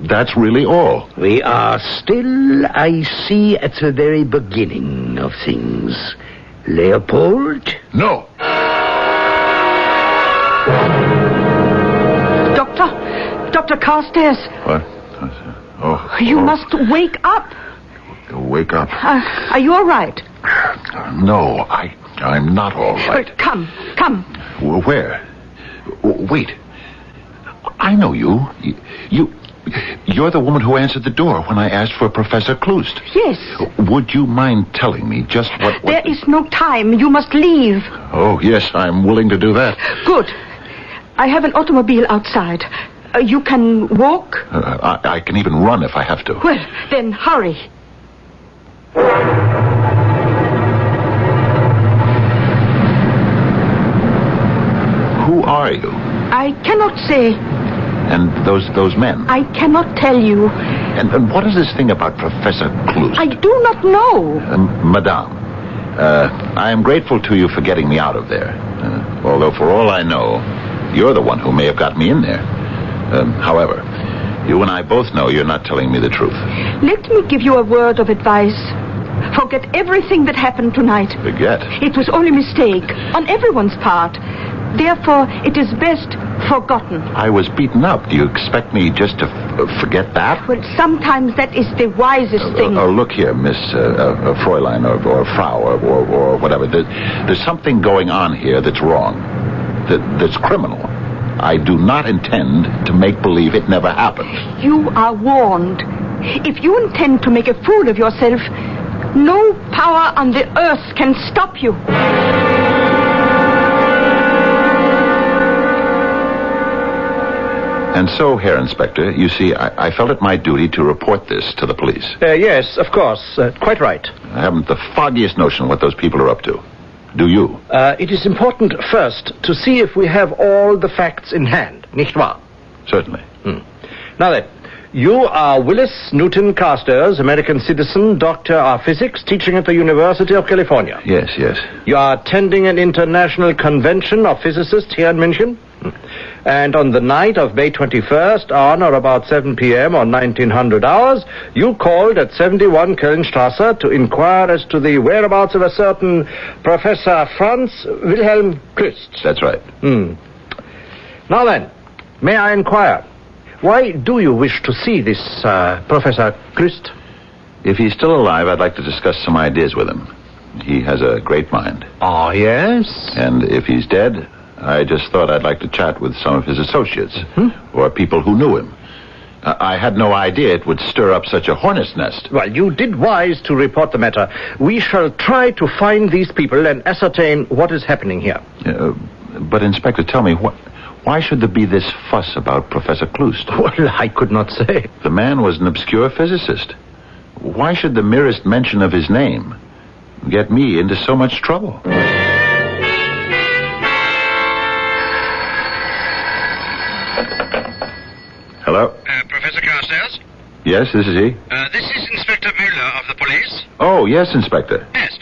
That's really all. We are still, I see, at the very beginning of things. Leopold? No. Dr. Carstairs. What? Oh. You must wake up. Wake up. Are you all right? No, I'm not all right. Come. Where? Wait. I know you. You're the woman who answered the door when I asked for Professor Klust. Yes. Would you mind telling me just what... There is no time. You must leave. Oh, yes, I'm willing to do that. Good. I have an automobile outside. You can walk? I can even run if I have to. Well, then hurry. Who are you? I cannot say. And those men? I cannot tell you. And what is this thing about Professor Klust? I do not know. Madame, I am grateful to you for getting me out of there. Although for all I know, you're the one who may have got me in there. However, you and I both know you're not telling me the truth. Let me give you a word of advice. Forget everything that happened tonight. Forget? It was only a mistake on everyone's part. Therefore, it is best forgotten. I was beaten up. Do you expect me just to forget that? Well, sometimes that is the wisest thing. Look here, Miss Fräulein or Frau or whatever. There's something going on here that's wrong. That's criminal. I do not intend to make believe it never happened. You are warned. If you intend to make a fool of yourself, no power on the earth can stop you. And so, Herr Inspector, you see, I felt it my duty to report this to the police. Yes, of course. Quite right. I haven't the foggiest notion what those people are up to. Do you? It is important first to see if we have all the facts in hand, nicht wahr? Certainly. Now then, you are Willis Newton Carstairs, American citizen, doctor of physics, teaching at the University of California. Yes. You are attending an international convention of physicists here in München. And on the night of May 21st, on or about 7 p.m. or 1900 hours, you called at 71 Kölnstrasse to inquire as to the whereabouts of a certain Professor Franz Wilhelm Klüst. That's right. Now then, may I inquire, why do you wish to see this Professor Klüst? If he's still alive, I'd like to discuss some ideas with him. He has a great mind. Oh, yes? And if he's dead, I just thought I'd like to chat with some of his associates, or people who knew him. I had no idea it would stir up such a hornet's nest. Well, you did wise to report the matter. We shall try to find these people and ascertain what is happening here. But, Inspector, tell me, why should there be this fuss about Professor Klüst? Well, I could not say. The man was an obscure physicist. Why should the merest mention of his name get me into so much trouble? Hello? Professor Carstairs? Yes, this is he. This is Inspector Mueller of the police. Oh, yes, Inspector. Yes.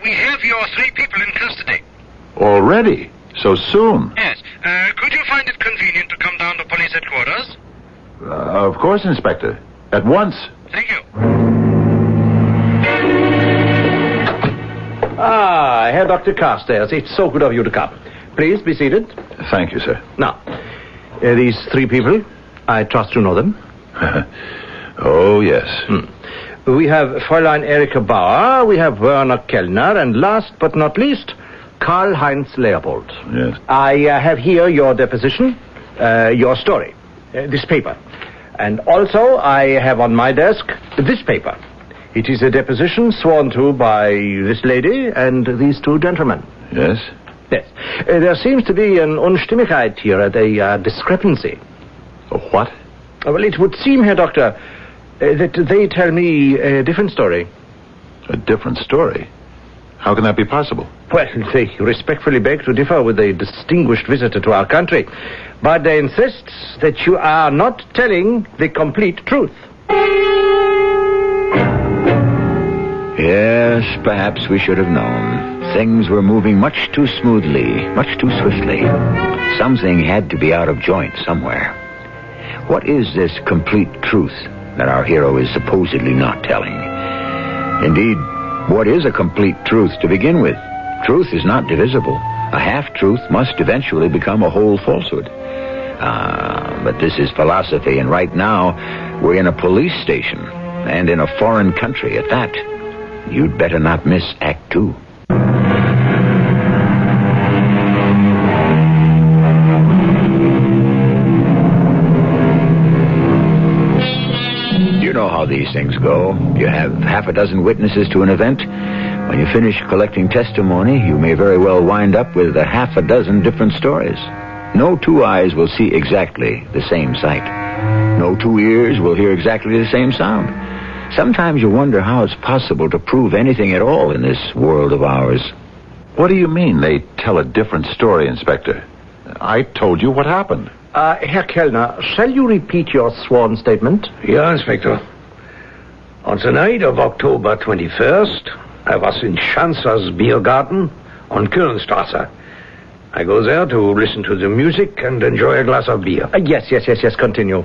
We have your 3 people in custody. Already? So soon? Yes. Could you find it convenient to come down to police headquarters? Of course, Inspector. At once. Thank you. Herr Dr. Carstairs, it's so good of you to come. Please be seated. Thank you, sir. Now, these 3 people, I trust you know them. Oh, yes. We have Fräulein Erika Bauer, we have Werner Kellner, and last but not least, Karl-Heinz Leopold. Yes. I have here your deposition, your story, this paper. And also, I have on my desk this paper. It is a deposition sworn to by this lady and these 2 gentlemen. Yes? Yes. There seems to be an Unstimmigkeit here, a discrepancy. A what? Well, it would seem, Herr Doctor, that they tell me a different story. A different story? How can that be possible? Well, they respectfully beg to differ with a distinguished visitor to our country. But they insist that you are not telling the complete truth. Yes, perhaps we should have known. Things were moving much too smoothly, much too swiftly. Something had to be out of joint somewhere. What is this complete truth that our hero is supposedly not telling? Indeed, what is a complete truth to begin with? Truth is not divisible. A half-truth must eventually become a whole falsehood. But this is philosophy, and right now we're in a police station, and in a foreign country at that. You'd better not miss Act 2. You know how these things go. You have half a dozen witnesses to an event. When you finish collecting testimony, you may very well wind up with a half a dozen different stories. No 2 eyes will see exactly the same sight. No 2 ears will hear exactly the same sound. Sometimes you wonder how it's possible to prove anything at all in this world of ours. What do you mean they tell a different story, Inspector? I told you what happened. Herr Kellner, shall you repeat your sworn statement? Yeah, Inspector. On the night of October 21st, I was in Schanzer's beer garden on Kölnstrasse. I go there to listen to the music and enjoy a glass of beer. Yes, continue.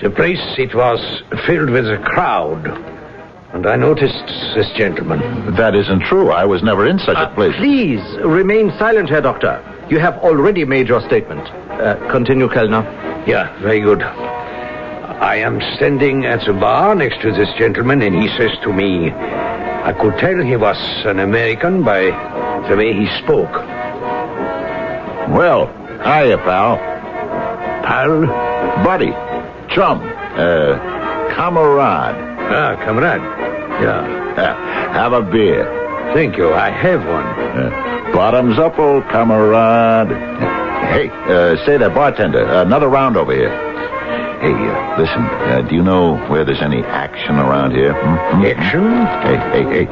The place, it was filled with a crowd. And I noticed this gentleman. That isn't true. I was never in such a place. Please, remain silent, Herr Doctor. You have already made your statement. Continue, Kellner. Yeah, very good. I am standing at the bar next to this gentleman, and he says to me, I could tell he was an American by the way he spoke. Well, hiya, pal. Pal? Buddy. Chum. Comrade. Comrade. Yeah. Have a beer. Thank you. I have one. Bottoms up, old comrade. Hey, say there, bartender, another round over here. Hey, listen, do you know where there's any action around here? Action?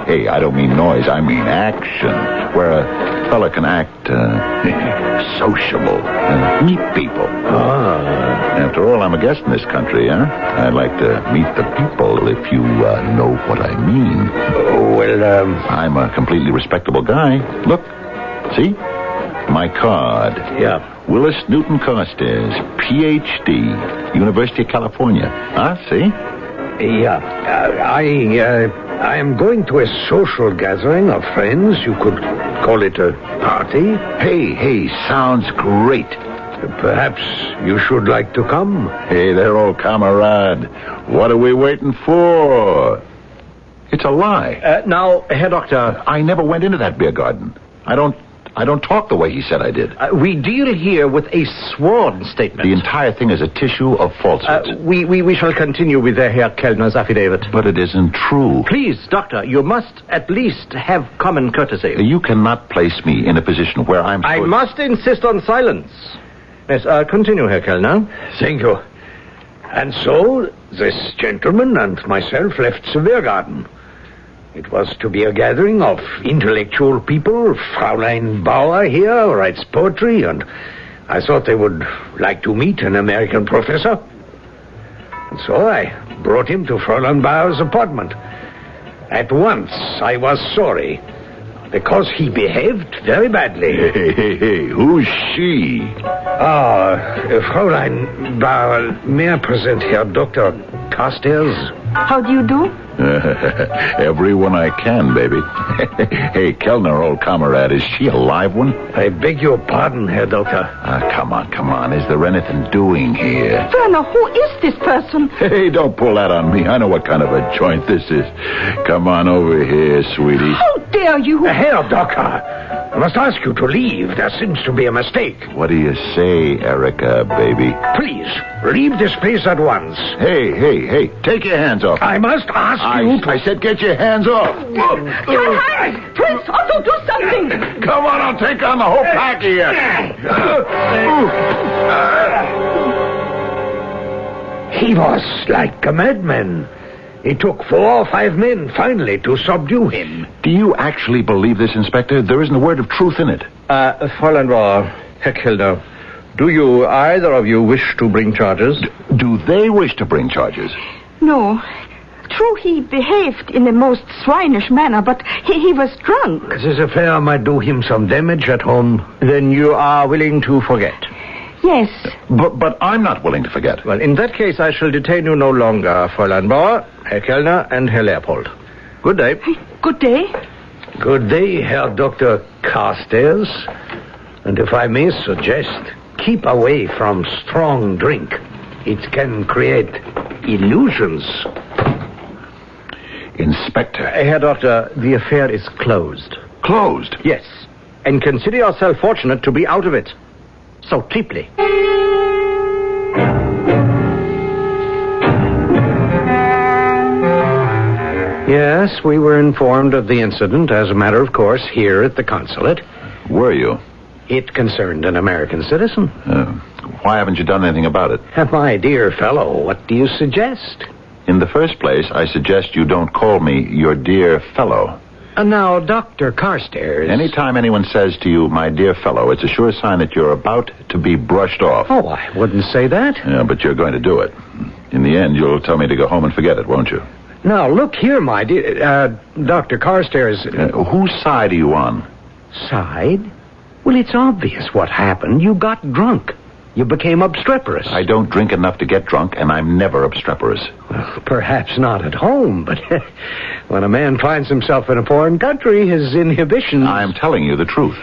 Hey, I don't mean noise, I mean action. Where a fella can act sociable, meet people. After all, I'm a guest in this country, huh? I'd like to meet the people, if you know what I mean. I'm a completely respectable guy. Look, see? My card. Yeah. Willis Newton Carstairs, Ph.D., University of California. Ah, see? Yeah. I am going to a social gathering of friends. You could call it a party. Hey, sounds great. Perhaps you should like to come. Hey there, old comrade. What are we waiting for? It's a lie. Now, Herr Doctor... I never went into that beer garden. I don't talk the way he said I did. We deal here with a sworn statement. The entire thing is a tissue of falsehoods. We shall continue with Herr Kellner's affidavit. But it isn't true. Please, Doctor, you must at least have common courtesy. You cannot place me in a position where I must insist on silence. Yes, continue, Herr Kellner. Thank you. And so, this gentleman and myself left the beer garden. It was to be a gathering of intellectual people. Fräulein Bauer here writes poetry, and I thought they would like to meet an American professor. And so I brought him to Fräulein Bauer's apartment. At once, I was sorry, because he behaved very badly. Hey, who's she? Fräulein Bauer, may I present Herr Dr. Carstairs? How do you do? Everyone I can, baby. Hey, Kellner, old comrade, is she a live one? I beg your pardon, Herr Doctor. Come on. Is there anything doing here? Werner, who is this person? Hey, don't pull that on me. I know what kind of a joint this is. Come on over here, sweetie. How dare you? Herr Doctor, I must ask you to leave. There seems to be a mistake. What do you say, Erica, baby? Please, leave this place at once. Hey, take your hands off. I must ask you to... I said get your hands off. Karl-Heinz! Prince Otto, do something! Come on, I'll take on the whole pack here. He was like a madman. It took 4 or 5 men, finally, to subdue him. Do you actually believe this, Inspector? There isn't a word of truth in it. Fräulein Bauer, Herr Kellner, do you, either of you, wish to bring charges? Do they wish to bring charges? No. True, he behaved in the most swinish manner, but he was drunk. This affair might do him some damage at home. Then you are willing to forget? Yes. But I'm not willing to forget. Well, in that case, I shall detain you no longer, Fräulein Bauer, Herr Kellner, and Herr Leopold. Good day. Good day. Good day, Herr Dr. Carstairs. And if I may suggest, keep away from strong drink. It can create illusions. Inspector. Herr Doctor, the affair is closed. Closed? Yes. And consider yourself fortunate to be out of it. So cheaply. Yes, we were informed of the incident, as a matter of course, here at the consulate. Were you? It concerned an American citizen. Why haven't you done anything about it? My dear fellow, what do you suggest? In the first place, I suggest you don't call me your dear fellow. Now, Dr. Carstairs... Anytime anyone says to you, my dear fellow, it's a sure sign that you're about to be brushed off. Oh, I wouldn't say that. Yeah, but you're going to do it. In the end, you'll tell me to go home and forget it, won't you? Now, look here, my dear... Dr. Carstairs... whose side are you on? Side? Well, it's obvious what happened. You got drunk. You became obstreperous. I don't drink enough to get drunk, and I'm never obstreperous. Well, perhaps not at home, but when a man finds himself in a foreign country, his inhibitions... I'm telling you the truth.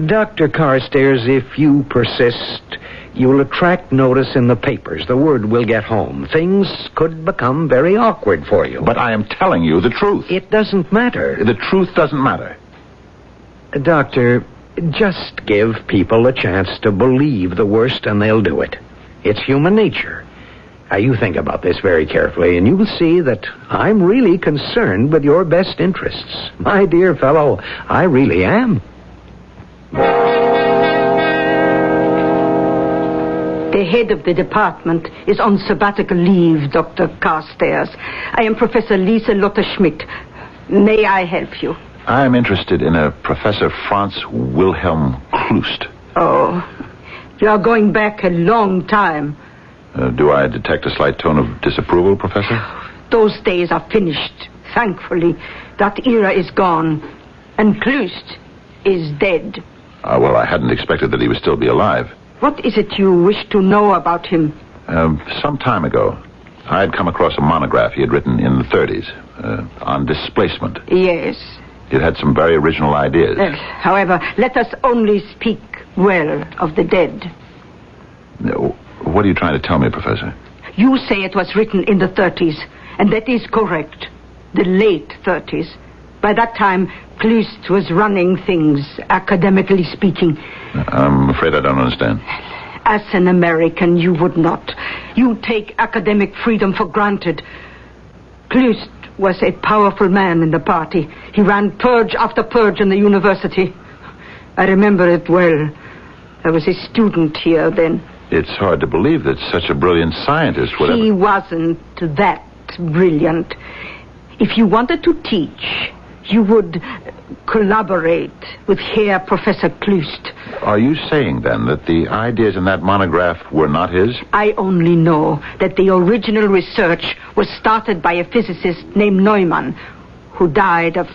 Dr. Carstairs, if you persist, you'll attract notice in the papers. The word will get home. Things could become very awkward for you. But I am telling you the truth. It doesn't matter. The truth doesn't matter. Doctor... just give people a chance to believe the worst and they'll do it. It's human nature. Now, you think about this very carefully and you will see that I'm really concerned with your best interests. My dear fellow, I really am. The head of the department is on sabbatical leave, Dr. Carstairs. I am Professor Lisa Lotte Schmidt. May I help you? I'm interested in a Professor Franz Wilhelm Klust. Oh, you are going back a long time. Do I detect a slight tone of disapproval, Professor? Those days are finished. Thankfully, that era is gone. And Klust is dead. Well, I hadn't expected that he would still be alive. What is it you wish to know about him? Some time ago, I had come across a monograph he had written in the 30s on displacement. Yes. It had some very original ideas. However, let us only speak well of the dead. What are you trying to tell me, Professor? You say it was written in the 30s, and that is correct. The late 30s. By that time, Kleist was running things, academically speaking. I'm afraid I don't understand. As an American, you would not. You take academic freedom for granted. Kleist was a powerful man in the party. He ran purge after purge in the university. I remember it well. I was a student here then. It's hard to believe that such a brilliant scientist would He wasn't that brilliant. If you wanted to teach, you would collaborate with Herr Professor Kleist. Are you saying, then, that the ideas in that monograph were not his? I only know that the original research was started by a physicist named Neumann, who died of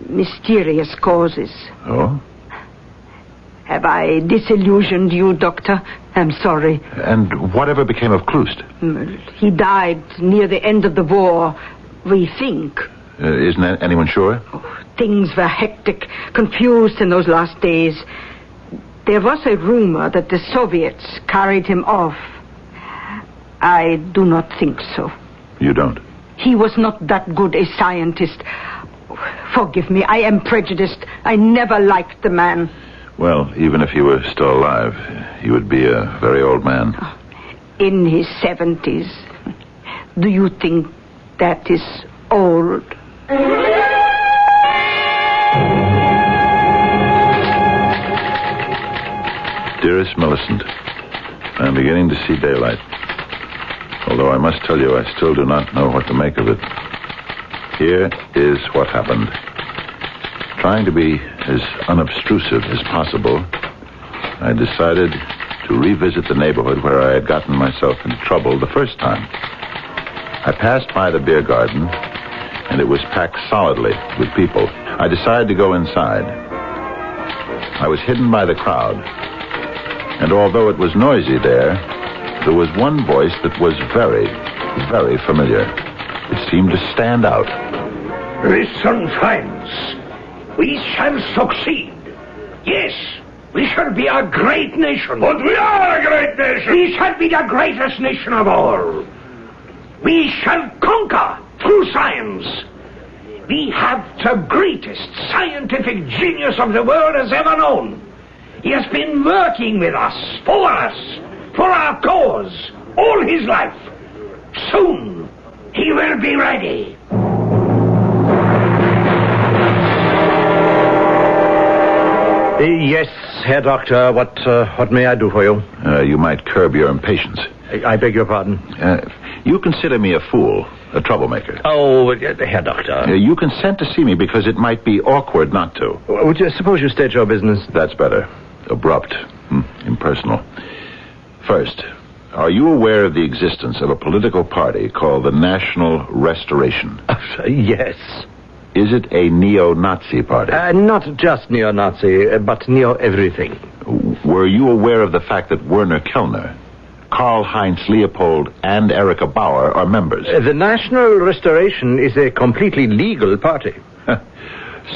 mysterious causes. Oh? Have I disillusioned you, Doctor? I'm sorry. And whatever became of Kleist? He died near the end of the war, we think. Isn't anyone sure? Things were hectic, confused in those last days. There was a rumor that the Soviets carried him off. I do not think so. You don't? He was not that good a scientist. Forgive me, I am prejudiced. I never liked the man. Well, even if he were still alive, he would be a very old man. In his 70s. Do you think that is old? Dearest Millicent, I am beginning to see daylight. Although I must tell you, I still do not know what to make of it. Here is what happened. Trying to be as unobtrusive as possible, I decided to revisit the neighborhood where I had gotten myself into trouble the first time. I passed by the beer garden, and it was packed solidly with people. I decided to go inside. I was hidden by the crowd, and although it was noisy there was one voice that was very, very familiar. It seemed to stand out. Listen, friends. We shall succeed. Yes, we shall be a great nation. But we are a great nation. We shall be the greatest nation of all. We shall conquer through science. We have the greatest scientific genius of the world has ever known. He has been working with us, for our cause, all his life. Soon, he will be ready. Yes, Herr Doctor. What may I do for you? You might curb your impatience. I beg your pardon? You consider me a fool, a troublemaker. Oh, Herr Doctor. You consent to see me because it might be awkward not to. Would you suppose you state your business? That's better. Abrupt. Impersonal. First, are you aware of the existence of a political party called the National Restoration? Yes. Is it a neo-Nazi party? Not just neo-Nazi, but neo-everything. Were you aware of the fact that Werner Kellner, Karl-Heinz Leopold, and Erika Bauer are members? The National Restoration is a completely legal party.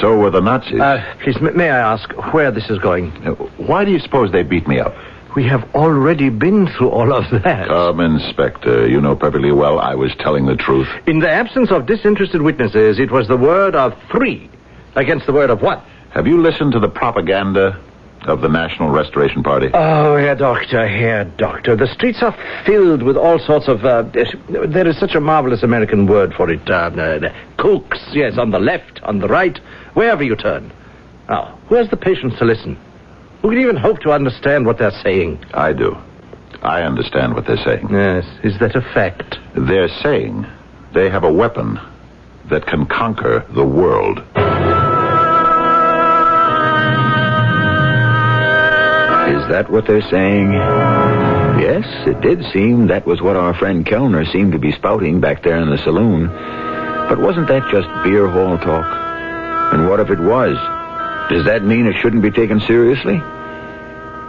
So were the Nazis. Please, may I ask where this is going? Why do you suppose they beat me up? We have already been through all of that. Come, Inspector. You know perfectly well I was telling the truth. In the absence of disinterested witnesses, it was the word of 3 against the word of 1. Have you listened to the propaganda of the National Restoration Party? Oh, Herr Doctor. The streets are filled with all sorts of... there is such a marvelous American word for it. Kooks, yes, on the left, on the right, wherever you turn. Now, who has the patience to listen? Who can even hope to understand what they're saying? I do. I understand what they're saying. Yes, is that a fact? They're saying they have a weapon that can conquer the world. Is that what they're saying? Yes, it did seem that was what our friend Kellner seemed to be spouting back there in the saloon. But wasn't that just beer hall talk? And what if it was? Does that mean it shouldn't be taken seriously?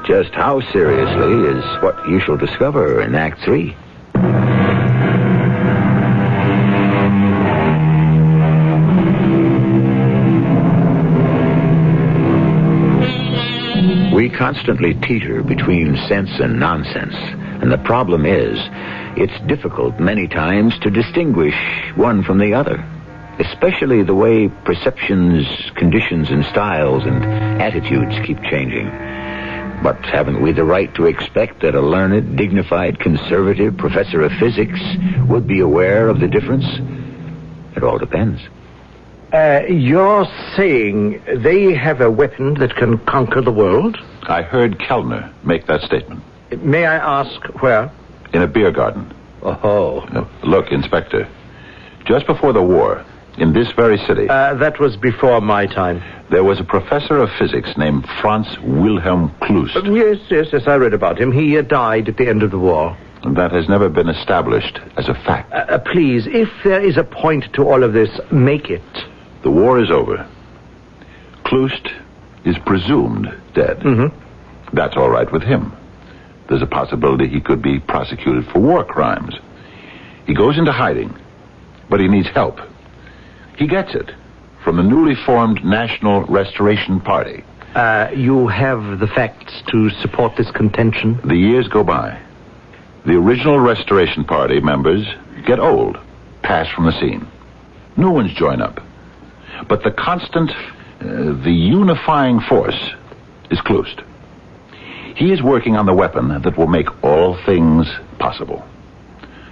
Just how seriously is what you shall discover in Act 3. We constantly teeter between sense and nonsense, and the problem is, it's difficult many times to distinguish one from the other, especially the way perceptions, conditions, and styles and attitudes keep changing. But haven't we the right to expect that a learned, dignified, conservative professor of physics would be aware of the difference? It all depends. You're saying they have a weapon that can conquer the world? I heard Kellner make that statement. May I ask where? In a beer garden. Oh. Look, Inspector, just before the war, in this very city... that was before my time. There was a professor of physics named Franz Wilhelm Klust. Yes, I read about him. He died at the end of the war. And that has never been established as a fact. Please, if there is a point to all of this, make it. The war is over. Klust is presumed dead. Mm-hmm. That's all right with him. There's a possibility he could be prosecuted for war crimes. He goes into hiding, but he needs help. He gets it from the newly formed National Restoration Party. You have the facts to support this contention? The years go by. The original Restoration Party members get old, pass from the scene. New ones join up. But the constant, the unifying force is Klust. He is working on the weapon that will make all things possible.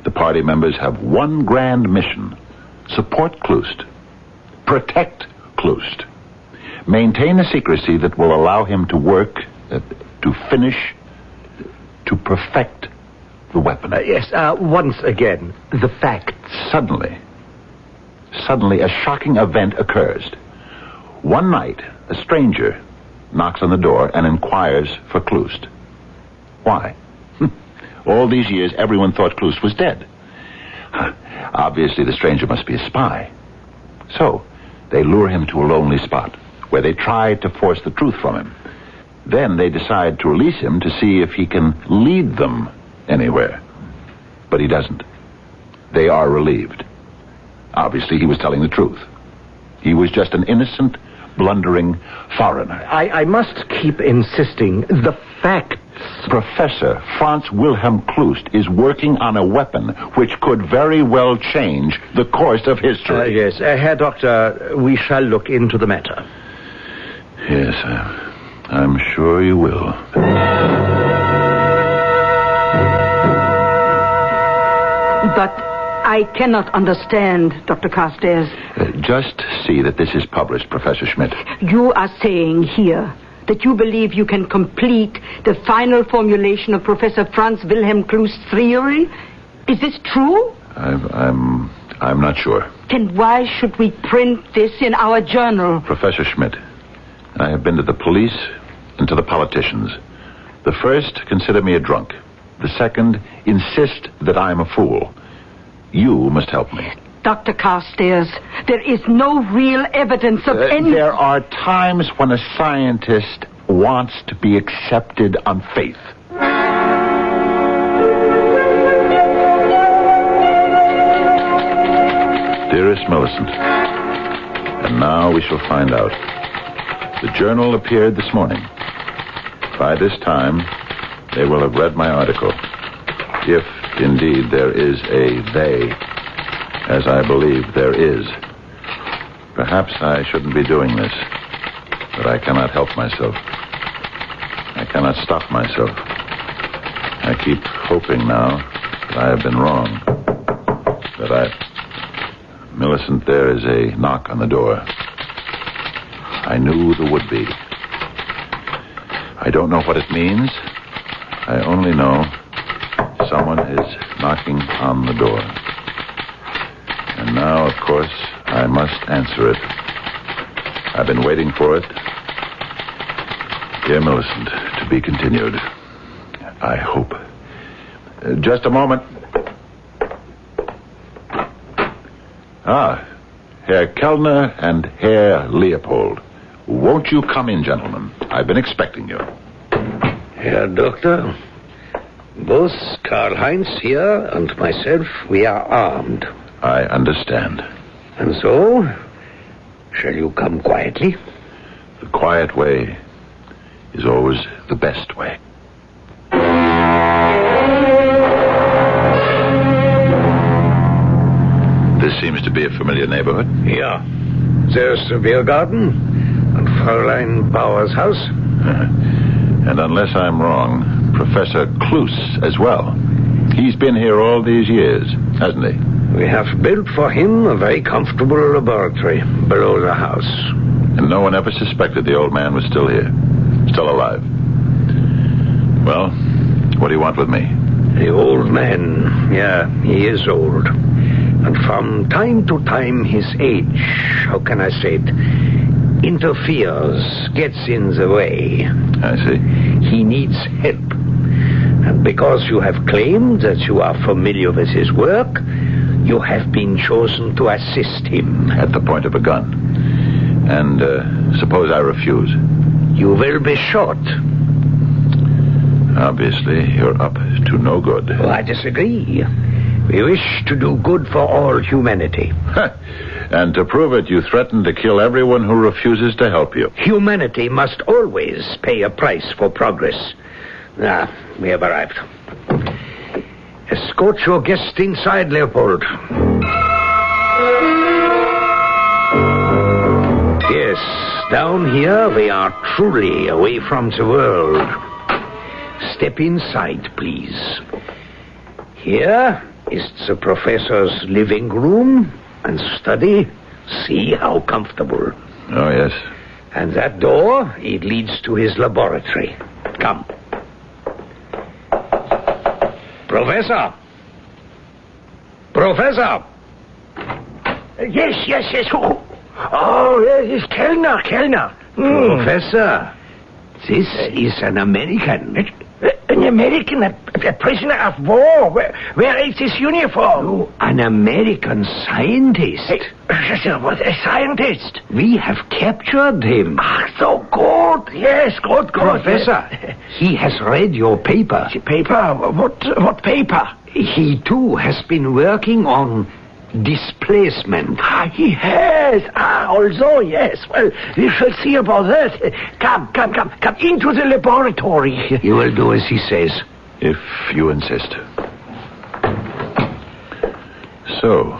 The party members have one grand mission: support Klust, protect Klust, maintain a secrecy that will allow him to work, to finish, to perfect the weapon. Yes, once again, the facts. Suddenly, a shocking event occurs. One night, a stranger knocks on the door and inquires for Klust. Why? All these years, everyone thought Klust was dead. Obviously, the stranger must be a spy. So, they lure him to a lonely spot, where they try to force the truth from him. Then they decide to release him to see if he can lead them anywhere. But he doesn't. They are relieved. Obviously, he was telling the truth. He was just an innocent, blundering foreigner. I must keep insisting. The facts. Professor Franz Wilhelm Klust is working on a weapon which could very well change the course of history. Yes, Herr Doctor, we shall look into the matter. Yes, I'm sure you will. But I cannot understand, Dr. Carstairs. Just see that this is published, Professor Schmidt. You are saying here that you believe you can complete the final formulation of Professor Franz Wilhelm Klust's theory? Is this true? I'm not sure. Then why should we print this in our journal? Professor Schmidt, I have been to the police and to the politicians. The first consider me a drunk. The second insist that I am a fool. You must help me. Dr. Carstairs, there is no real evidence of any... There are times when a scientist wants to be accepted on faith. Dearest Millicent, and now we shall find out. The journal appeared this morning. By this time, they will have read my article. If, indeed, there is a they, as I believe there is. Perhaps I shouldn't be doing this, but I cannot help myself. I cannot stop myself. I keep hoping now that I have been wrong. Millicent, there is a knock on the door. I knew there would be. I don't know what it means. I only know someone is knocking on the door. And now, of course, I must answer it. I've been waiting for it. Dear Millicent, to be continued. I hope. Just a moment. Herr Kellner and Herr Leopold. Won't you come in, gentlemen? I've been expecting you. Herr Doctor, both Karl-Heinz here and myself, we are armed. I understand. And so, shall you come quietly? The quiet way is always the best way. This seems to be a familiar neighborhood. Yeah. There's the beer garden and Fräulein Bauer's house. And unless I'm wrong, Professor Kloos as well. He's been here all these years, hasn't he? We have built for him a very comfortable laboratory below the house. And no one ever suspected the old man was still here, still alive. Well, what do you want with me? The old man, yeah, he is old. And from time to time his age, how can I say it, interferes, gets in the way. I see. He needs help. And because you have claimed that you are familiar with his work, you have been chosen to assist him. At the point of a gun. And suppose I refuse? You will be shot. Obviously, you're up to no good. Oh, I disagree. We wish to do good for all humanity. And to prove it, you threaten to kill everyone who refuses to help you. Humanity must always pay a price for progress. Ah, we have arrived. Escort your guest inside, Leopold. Yes, down here we are truly away from the world. Step inside, please. Here is the professor's living room and study. See how comfortable. Oh, yes. And that door, it leads to his laboratory. Come. Professor! Professor! Yes. Oh, yes, Kellner. Professor, this is an American. An American, a prisoner of war. Where is his uniform? No, an American scientist. What, a scientist? We have captured him. Ah, so good. Yes, good. Professor, he has read your paper. The paper? What paper? He, too, has been working on displacement. Ah, he has. Also, yes. Well, we shall see about that. Come into the laboratory. You will do as he says. If you insist. So,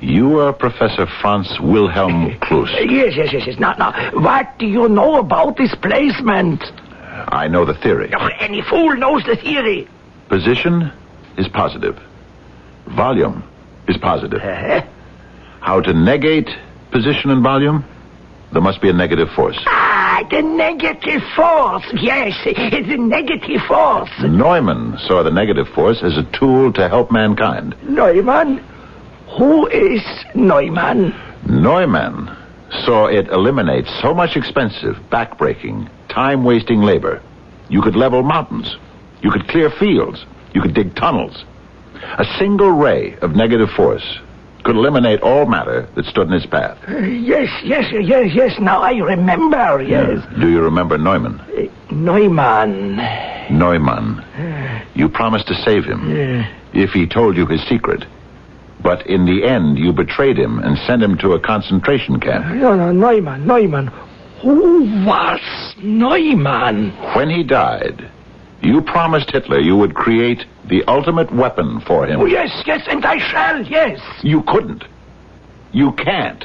you are Professor Franz Wilhelm Kloos. Yes. Now, what do you know about displacement? I know the theory. Any fool knows the theory. Position is positive. Volume is positive. How to negate position and volume? There must be a negative force. The negative force. Yes, the negative force. Neumann saw the negative force as a tool to help mankind. Neumann? Who is Neumann? Neumann saw it eliminate so much expensive, backbreaking, time-wasting labor. You could level mountains. You could clear fields. You could dig tunnels. A single ray of negative force could eliminate all matter that stood in its path. Yes. Now I remember, yes. Do you remember Neumann? Neumann. You promised to save him if he told you his secret. But in the end, you betrayed him and sent him to a concentration camp. No, Neumann. Who was Neumann? When he died, you promised Hitler you would create the ultimate weapon for him. Oh, yes, and I shall, yes. You couldn't. You can't.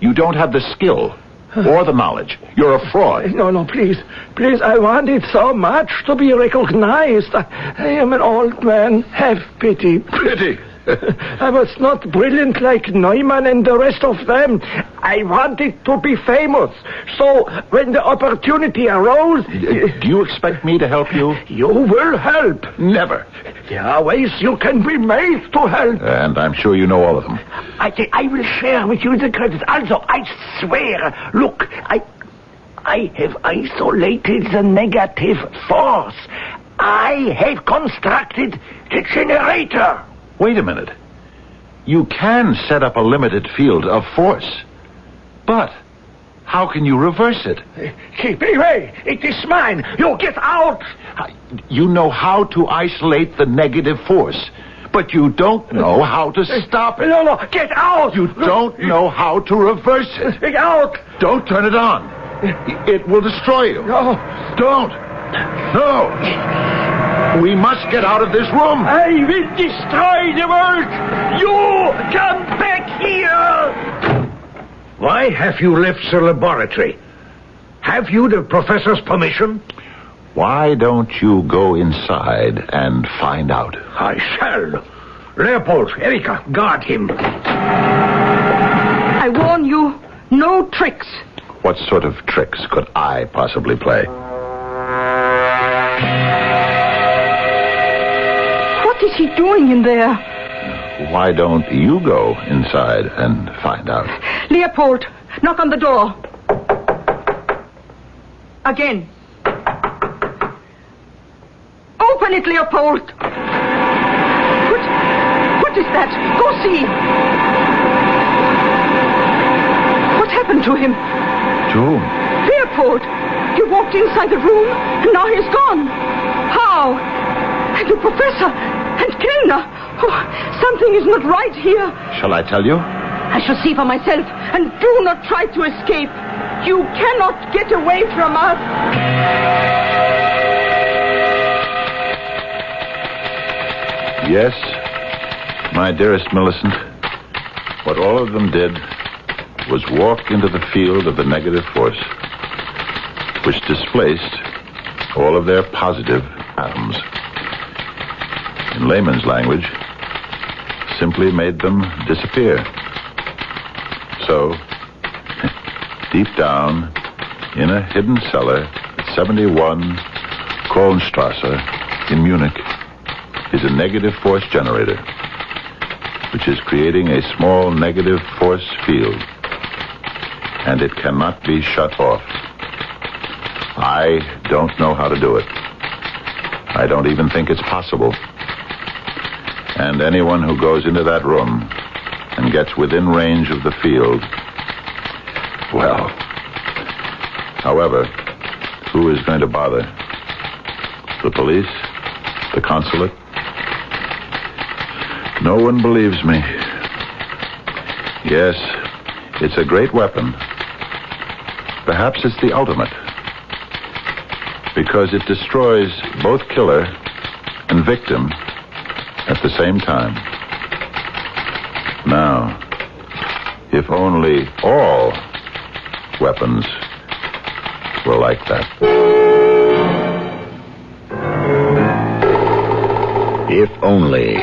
You don't have the skill or the knowledge. You're a fraud. No, please, I want it so much to be recognized. I am an old man. Have pity. Pity? I was not brilliant like Neumann and the rest of them. I wanted to be famous. So when the opportunity arose... Do you expect me to help you? You will help. Never. There are ways you can be made to help. And I'm sure you know all of them. I will share with you the credit. Also, I swear, look, I have isolated the negative force. I have constructed the generator. Wait a minute. You can set up a limited field of force. But How can you reverse it? Keep away! It is mine! You get out! You know how to isolate the negative force, but you don't know how to stop it. No, get out! You don't know how to reverse it. Get out! Don't turn it on. It will destroy you. No. Don't. No. We must get out of this room. I will destroy the world. You come back here. Why have you left the laboratory? Have you the professor's permission? Why don't you go inside and find out? I shall. Leopold, Erika, guard him. I warn you, no tricks. What sort of tricks could I possibly play? What is he doing in there? Why don't you go inside and find out? Leopold, knock on the door. Again. Open it, Leopold. What is that? Go see. What happened to him? To whom? Leopold. He walked inside the room, and now he's gone. How? And the professor and Kellner. Oh, something is not right here. Shall I tell you? I shall see for myself, and do not try to escape. You cannot get away from us. Yes, my dearest Millicent. What all of them did was walk into the field of the negative force, which displaced all of their positive atoms. In layman's language, simply made them disappear. So, deep down, in a hidden cellar at 71 Kronstrasse in Munich, is a negative force generator, which is creating a small negative force field, and it cannot be shut off. I don't know how to do it. I don't even think it's possible. And anyone who goes into that room and gets within range of the field, well, however, who is going to bother? The police? The consulate? No one believes me. Yes, it's a great weapon. Perhaps it's the ultimate. Because it destroys both killer and victim at the same time. Now, if only all weapons were like that. If only.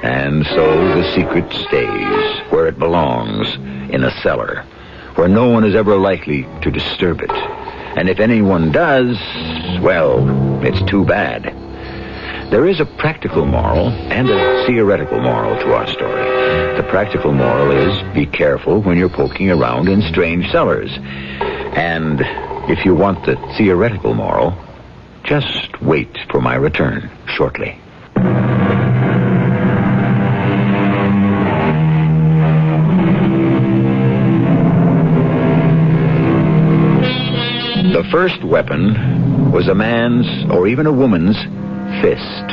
And so the secret stays where it belongs, in a cellar, where no one is ever likely to disturb it. And if anyone does, well, it's too bad. There is a practical moral and a theoretical moral to our story. The practical moral is be careful when you're poking around in strange cellars. And if you want the theoretical moral, just wait for my return shortly. The first weapon was a man's or even a woman's fist.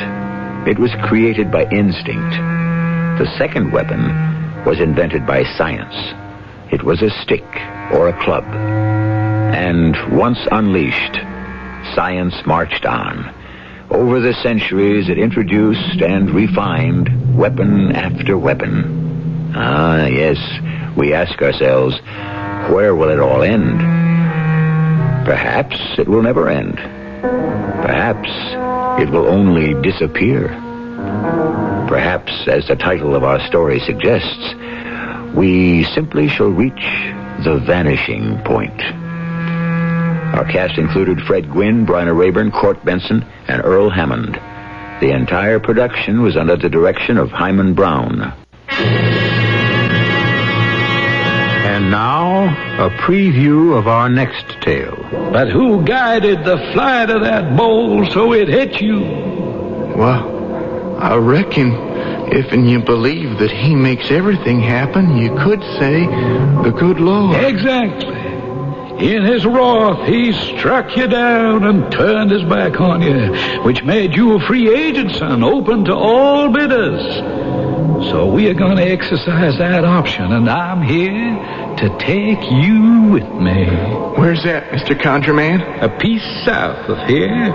It was created by instinct. The second weapon was invented by science. It was a stick or a club. And once unleashed, science marched on. Over the centuries, it introduced and refined weapon after weapon. Ah, yes, we ask ourselves, where will it all end? Perhaps it will never end. Perhaps it will only disappear. Perhaps, as the title of our story suggests, we simply shall reach the vanishing point. Our cast included Fred Gwynne, Bryna Rayburn, Court Benson, and Earl Hammond. The entire production was under the direction of Hyman Brown. And now, a preview of our next tale. But who guided the flight of that bowl so it hit you? Well, I reckon if you believe that he makes everything happen, you could say the good Lord. Exactly. In his wrath, he struck you down and turned his back on you, which made you a free agent, son, open to all bidders. So we are going to exercise that option, and I'm here to take you with me. Where's that, Mr. Conjurman? A piece south of here.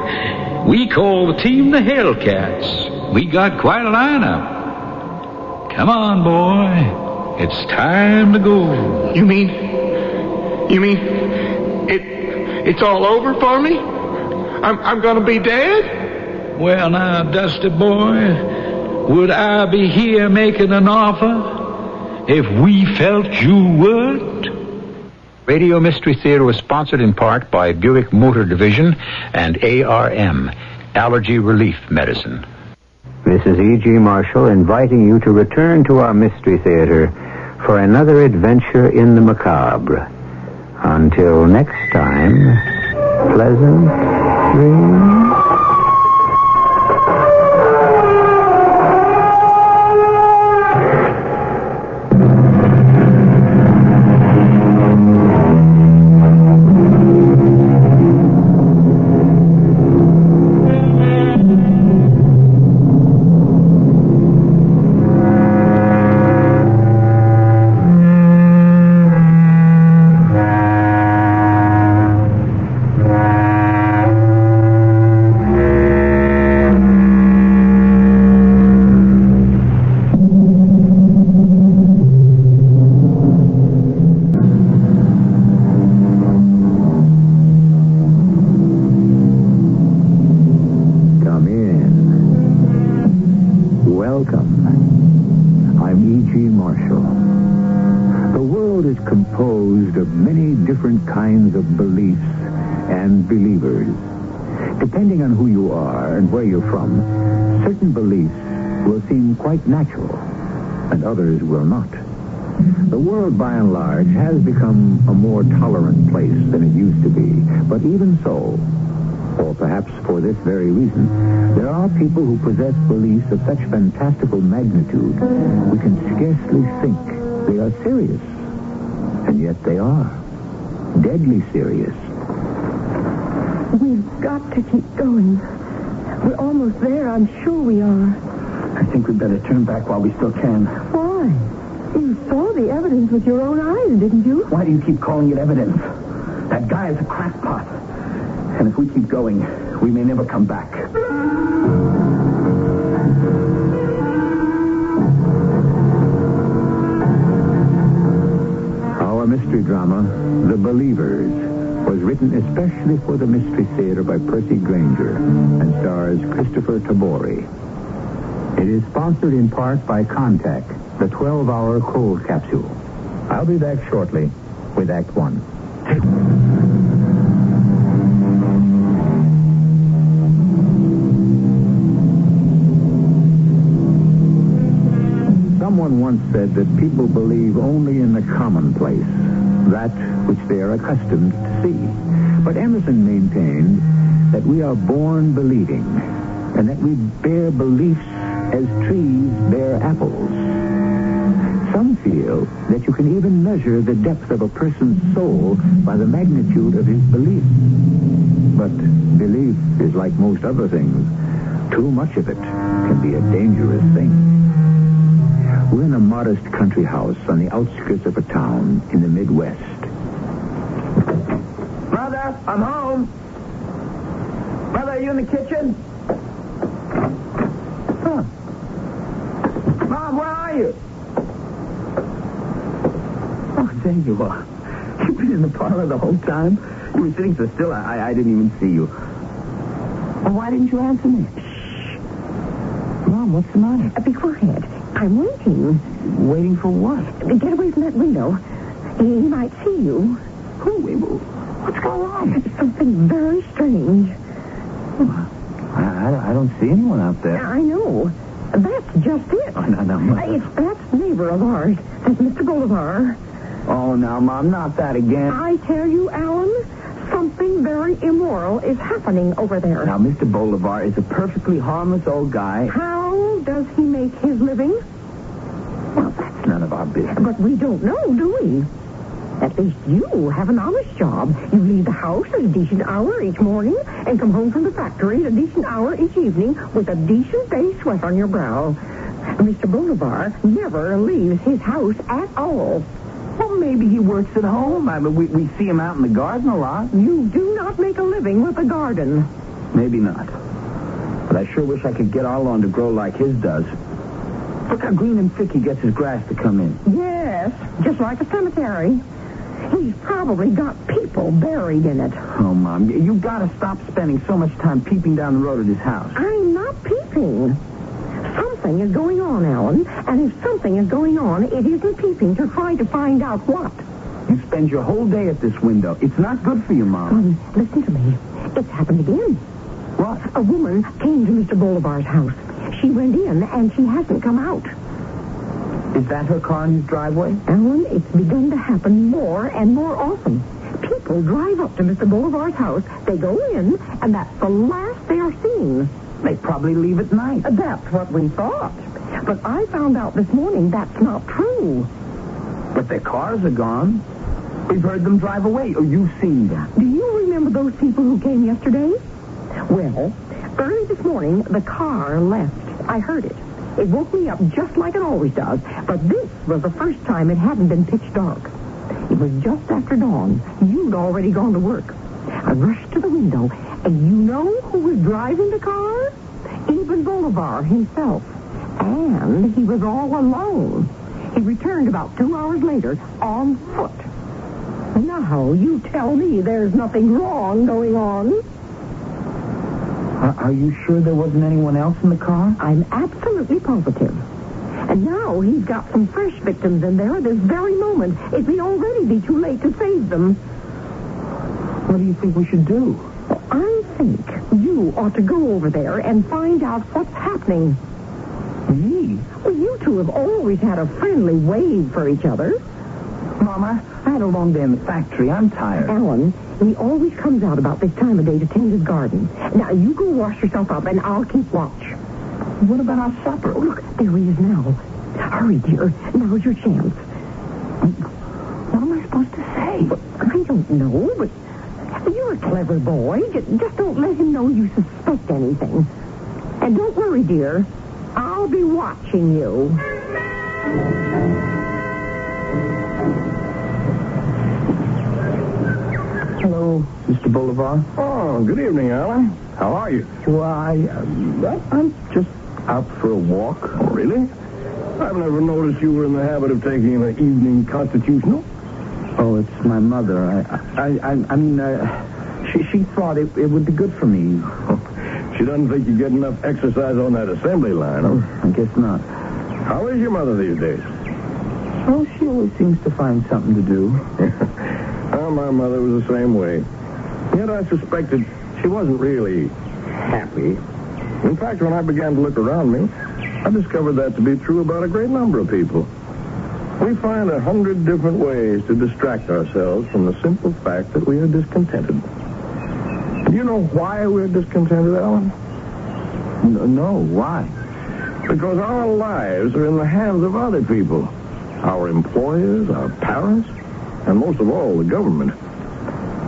We call the team the Hellcats. We got quite a lineup. Come on, boy. It's time to go. You mean it's all over for me? I'm gonna be dead? Well, now, Dusty boy, would I be here making an offer if we felt you would? Radio Mystery Theater was sponsored in part by Buick Motor Division and ARM, Allergy Relief Medicine. This is E.G. Marshall inviting you to return to our Mystery Theater for another adventure in the macabre. Until next time, pleasant dreams. Kinds of beliefs and believers. Depending on who you are and where you're from, certain beliefs will seem quite natural, and others will not. The world, by and large, has become a more tolerant place than it used to be. But even so, or perhaps for this very reason, there are people who possess beliefs of such fantastical magnitude we can scarcely think they are serious. And yet they are. Deadly serious. We've got to keep going. We're almost there, I'm sure we are. I think we'd better turn back while we still can. Why? You saw the evidence with your own eyes, didn't you? Why do you keep calling it evidence? That guy is a crackpot. And if we keep going, we may never come back. Our mystery drama, The Believers, was written especially for the Mystery Theater by Percy Granger and stars Christopher Tabori. It is sponsored in part by Contact, the 12-hour cold capsule. I'll be back shortly with Act One. Someone once said that people believe only in the commonplace, that which they are accustomed to see. But Emerson maintained that we are born believing, and that we bear beliefs as trees bear apples. Some feel that you can even measure the depth of a person's soul by the magnitude of his belief. But belief is like most other things. Too much of it can be a dangerous thing. We're in a modest country house on the outskirts of a town in the Midwest. Mother, I'm home. Mother, are you in the kitchen? Huh. Mom, where are you? Oh, there you are. You've been in the parlor the whole time? You were sitting so still, I didn't even see you. Well, why didn't you answer me? Shh. Mom, what's the matter? Be quiet. I'm waiting. Waiting for what? Get away from that window. He might see you. Who? What's going on? Something very strange. I don't see anyone out there. I know. That's just it. Oh, no, Mother. It's that neighbor of ours. That's Mr. Bolivar. Oh, now, Mom, not that again. I tell you, Alan, something very immoral is happening over there. Now, Mr. Bolivar is a perfectly harmless old guy. How does he make his living? Well, that's none of our business. But we don't know, do we? At least you have an honest job. You leave the house at a decent hour each morning and come home from the factory at a decent hour each evening with a decent day sweat on your brow. Mr. Bolivar never leaves his house at all. Well, maybe he works at home. I mean, we see him out in the garden a lot. You do not make a living with a garden. Maybe not. But I sure wish I could get our lawn to grow like his does. Look how green and thick he gets his grass to come in. Yes, just like a cemetery. He's probably got people buried in it. Oh, Mom, you gotta stop spending so much time peeping down the road at his house. I'm not peeping. Something is going on, Alan, and if something is going on, it isn't peeping to try to find out what. You spend your whole day at this window. It's not good for you, Mom. Listen to me. It's happened again. What? A woman came to Mr. Bolivar's house. She went in, and she hasn't come out. Is that her car in his driveway? Alan, it's begun to happen more and more often. People drive up to Mr. Bolivar's house, they go in, and that's the last they are seen. They probably leave at night. That's what we thought. But I found out this morning that's not true. But their cars are gone. We've heard them drive away, or you've seen them. Do you remember those people who came yesterday? Well, early this morning, the car left. I heard it. It woke me up just like it always does. But this was the first time it hadn't been pitch dark. It was just after dawn. You'd already gone to work. I rushed to the window, and you know who was driving the car? Even Bolivar himself. And he was all alone. He returned about 2 hours later on foot. Now, you tell me there's nothing wrong going on. Are you sure there wasn't anyone else in the car? I'm absolutely positive. And now he's got some fresh victims in there at this very moment. It may already be too late to save them. What do you think we should do? Well, I think you ought to go over there and find out what's happening. Me? Well, you two have always had a friendly wave for each other. Mama, I had a long day in the factory. I'm tired. Alan, he always comes out about this time of day to tend his garden. Now, you go wash yourself up, and I'll keep watch. What about our supper? Oh, look, there he is now. Hurry, dear. Now's your chance. What am I supposed to say? Well, I don't know, but you're a clever boy. Just don't let him know you suspect anything. And don't worry, dear. I'll be watching you. Hello, Mr. Bolivar. Oh, good evening, Alan. How are you? Well, I'm just out for a walk. Oh, really? I've never noticed you were in the habit of taking an evening constitutional. Oh, it's my mother. She thought it would be good for me. She doesn't think you get enough exercise on that assembly line, huh? I guess not. How is your mother these days? Oh, she always seems to find something to do. Well, my mother was the same way. Yet I suspected she wasn't really happy. In fact, when I began to look around me, I discovered that to be true about a great number of people. We find 100 different ways to distract ourselves from the simple fact that we are discontented. Do you know why we're discontented, Alan? No, why? Because our lives are in the hands of other people. Our employers, our parents, and most of all, the government.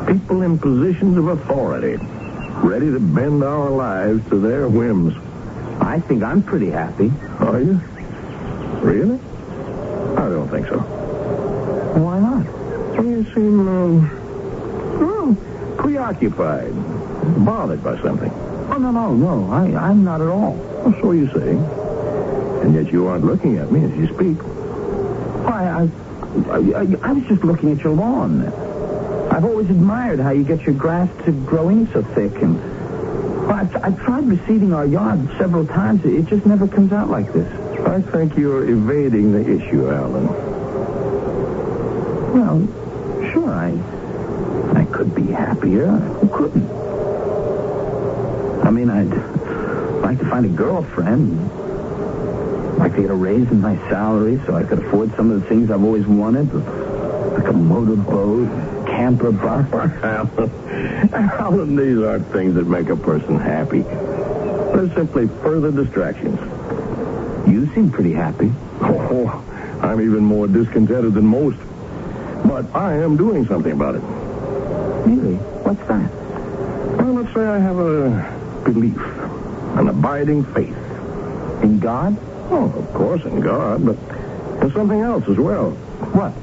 People in positions of authority, ready to bend our lives to their whims. I think I'm pretty happy. Are you? Really? I don't think so. Why not? You seem, preoccupied, bothered by something. Oh, no. I'm not at all. Well, so you say. And yet you aren't looking at me as you speak. Why, I was just looking at your lawn. I've always admired how you get your grass to grow in so thick. And I've tried reseeding our yard several times. It just never comes out like this. I think you're evading the issue, Alan. Well, sure, I could be happier. Who couldn't? I mean, I'd like to find a girlfriend. I'd like to get a raise in my salary so I could afford some of the things I've always wanted, like a motorboat, camper bus. Alan, these aren't things that make a person happy. They're simply further distractions. You seem pretty happy. Oh, I'm even more discontented than most. But I am doing something about it. Really? What's that? Well, let's say I have a belief, an abiding faith. In God? Oh, of course, in God, but there's something else as well. What?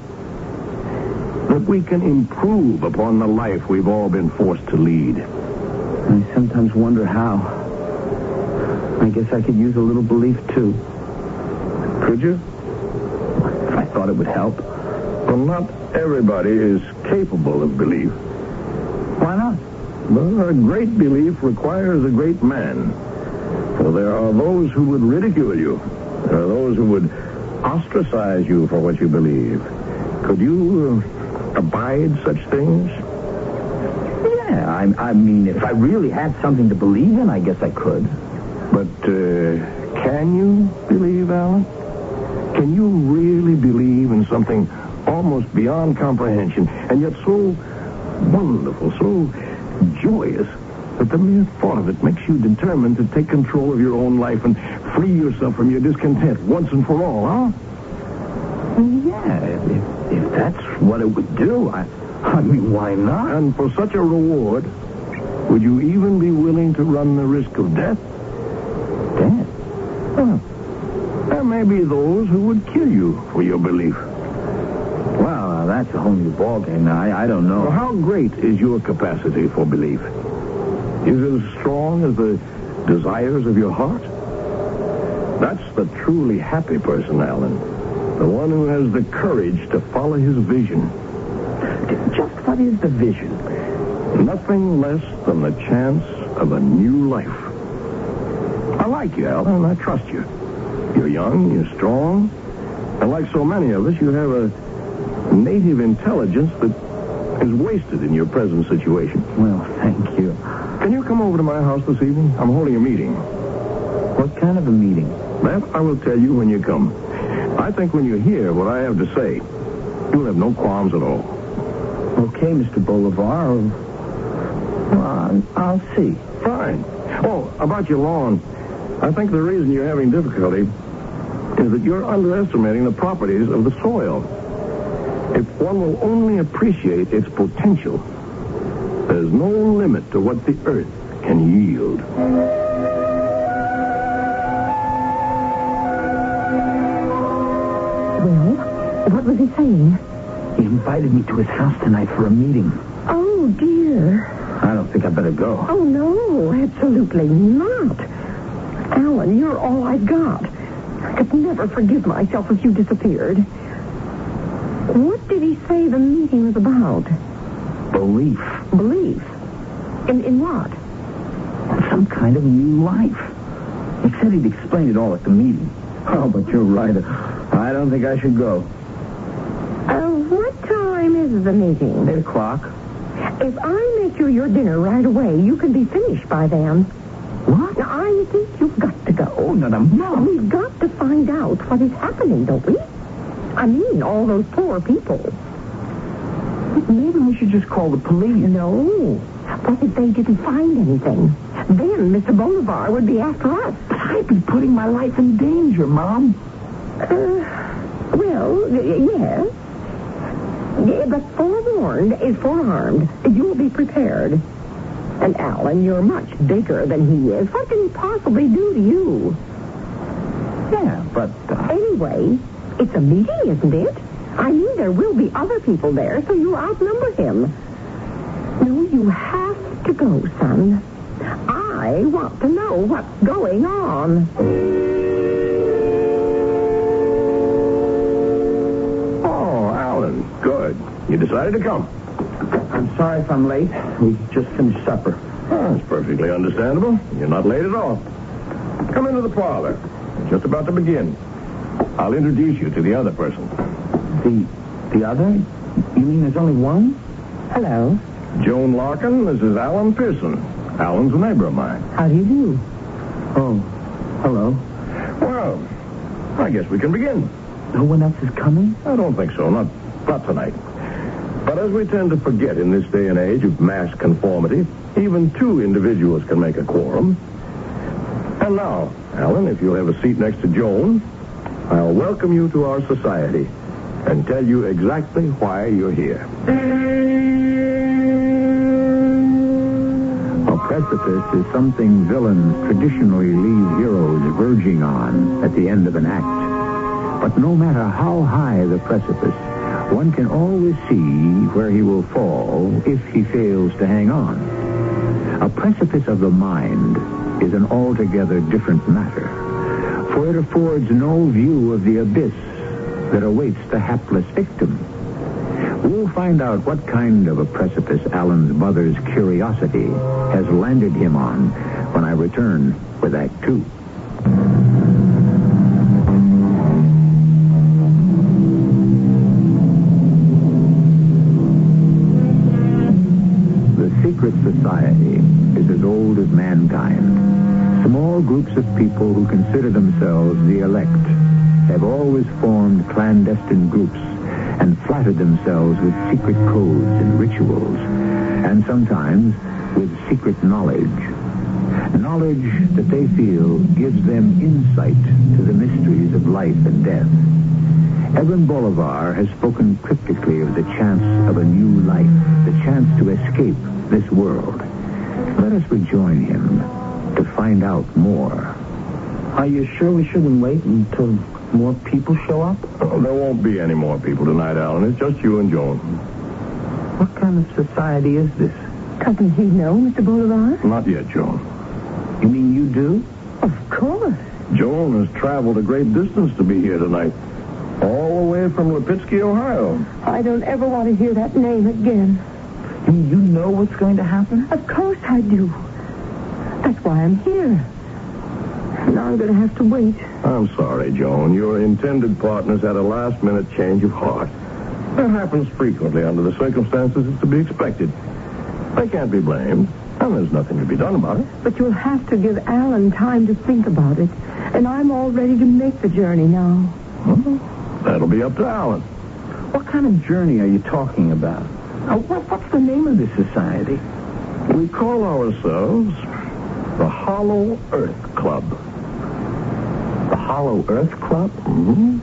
That we can improve upon the life we've all been forced to lead. I sometimes wonder how. I guess I could use a little belief, too. Could you? I thought it would help. Well, not everybody is capable of belief. Why not? Well, a great belief requires a great man. For there are those who would ridicule you. There are those who would ostracize you for what you believe. Could you abide such things? Yeah, I mean, if I really had something to believe in, I guess I could. But can you believe, Alan? Can you really believe in something almost beyond comprehension, and yet so wonderful, so joyous, that the mere thought of it makes you determined to take control of your own life and free yourself from your discontent once and for all, huh? Yeah, if that's what it would do, I mean, why not? And for such a reward, would you even be willing to run the risk of death? Death? Well, there may be those who would kill you for your belief. Well, that's a whole new ballgame. Now, I don't know. Well, how great is your capacity for belief? Is it as strong as the desires of your heart? That's the truly happy person, Alan. The one who has the courage to follow his vision. Just what is the vision? Nothing less than the chance of a new life. I like you, Alan, and I trust you. You're young, you're strong, and like so many of us, you have a native intelligence that is wasted in your present situation. Well, thank you. Can you come over to my house this evening? I'm holding a meeting. What kind of a meeting? That I will tell you when you come. I think when you hear what I have to say, you'll have no qualms at all. Okay, Mr. Bolivar. Well, I'll see. Fine. Oh, about your lawn. I think the reason you're having difficulty is that you're underestimating the properties of the soil. If one will only appreciate its potential, there's no limit to what the earth can yield. Well, what was he saying? He invited me to his house tonight for a meeting. Oh, dear. I don't think I better go. Oh, no, absolutely not. Alan, you're all I've got. I could never forgive myself if you disappeared. What did he say the meeting was about? Belief. Belief? In what? Some kind of new life. He said he'd explain it all at the meeting. Oh, but you're right. I don't think I should go. What time is the meeting? 8 o'clock. If I make you your dinner right away, you can be finished by then. What? Now, I think you've got to go. Oh, no. We've got to find out what is happening, don't we? I mean, all those poor people. Maybe we should just call the police. No. What if they didn't find anything? Then Mr. Bolivar would be after us. But I'd be putting my life in danger, Mom. Well, yes. But forewarned is forearmed. You'll be prepared. And Alan, you're much bigger than he is. What can he possibly do to you? Yeah, but... Anyway, it's a meeting, isn't it? I mean, there will be other people there, so you outnumber him. No, you have to go, son. I want to know what's going on. Oh, Alan, good. You decided to come. I'm sorry if I'm late. We just finished supper. Oh, that's perfectly understandable. You're not late at all. Come into the parlor. We're just about to begin. I'll introduce you to the other person. The other? You mean there's only one? Hello. Joan Larkin, this is Alan Pearson. Alan's a neighbor of mine. How do you do? Oh, hello. Well, I guess we can begin. No one else is coming? I don't think so. Not tonight. But as we tend to forget in this day and age of mass conformity, even 2 individuals can make a quorum. And now, Alan, if you'll have a seat next to Joan, I'll welcome you to our society. and tell you exactly why you're here. A precipice is something villains traditionally leave heroes verging on at the end of an act. But no matter how high the precipice, one can always see where he will fall if he fails to hang on. A precipice of the mind is an altogether different matter, for it affords no view of the abyss that awaits the hapless victim. We'll find out what kind of a precipice Alan's mother's curiosity has landed him on when I return with Act 2. The secret society is as old as mankind. Small groups of people who consider themselves the elect have always formed clandestine groups and flattered themselves with secret codes and rituals, and sometimes with secret knowledge. Knowledge that they feel gives them insight to the mysteries of life and death. Evan Bolivar has spoken cryptically of the chance of a new life, the chance to escape this world. Let us rejoin him to find out more. Are you sure we shouldn't wait until more people show up? Oh, there won't be any more people tonight, Alan. It's just you and Joan. What kind of society is this? Doesn't he know, Mr. Bolivar? Not yet, Joan. You mean you do? Of course. Joan has traveled a great distance to be here tonight. All the way from Lipitsky, Ohio. I don't ever want to hear that name again. You know what's going to happen? Of course I do. That's why I'm here. Now I'm going to have to wait. I'm sorry, Joan. Your intended partners had a last-minute change of heart. That happens frequently under the circumstances. It's to be expected. They can't be blamed, and there's nothing to be done about it. But you'll have to give Alan time to think about it. And I'm all ready to make the journey now. Well, that'll be up to Alan. What kind of journey are you talking about? What's the name of this society? We call ourselves the Hollow Earth Club. The Hollow Earth Club? Mm-hmm.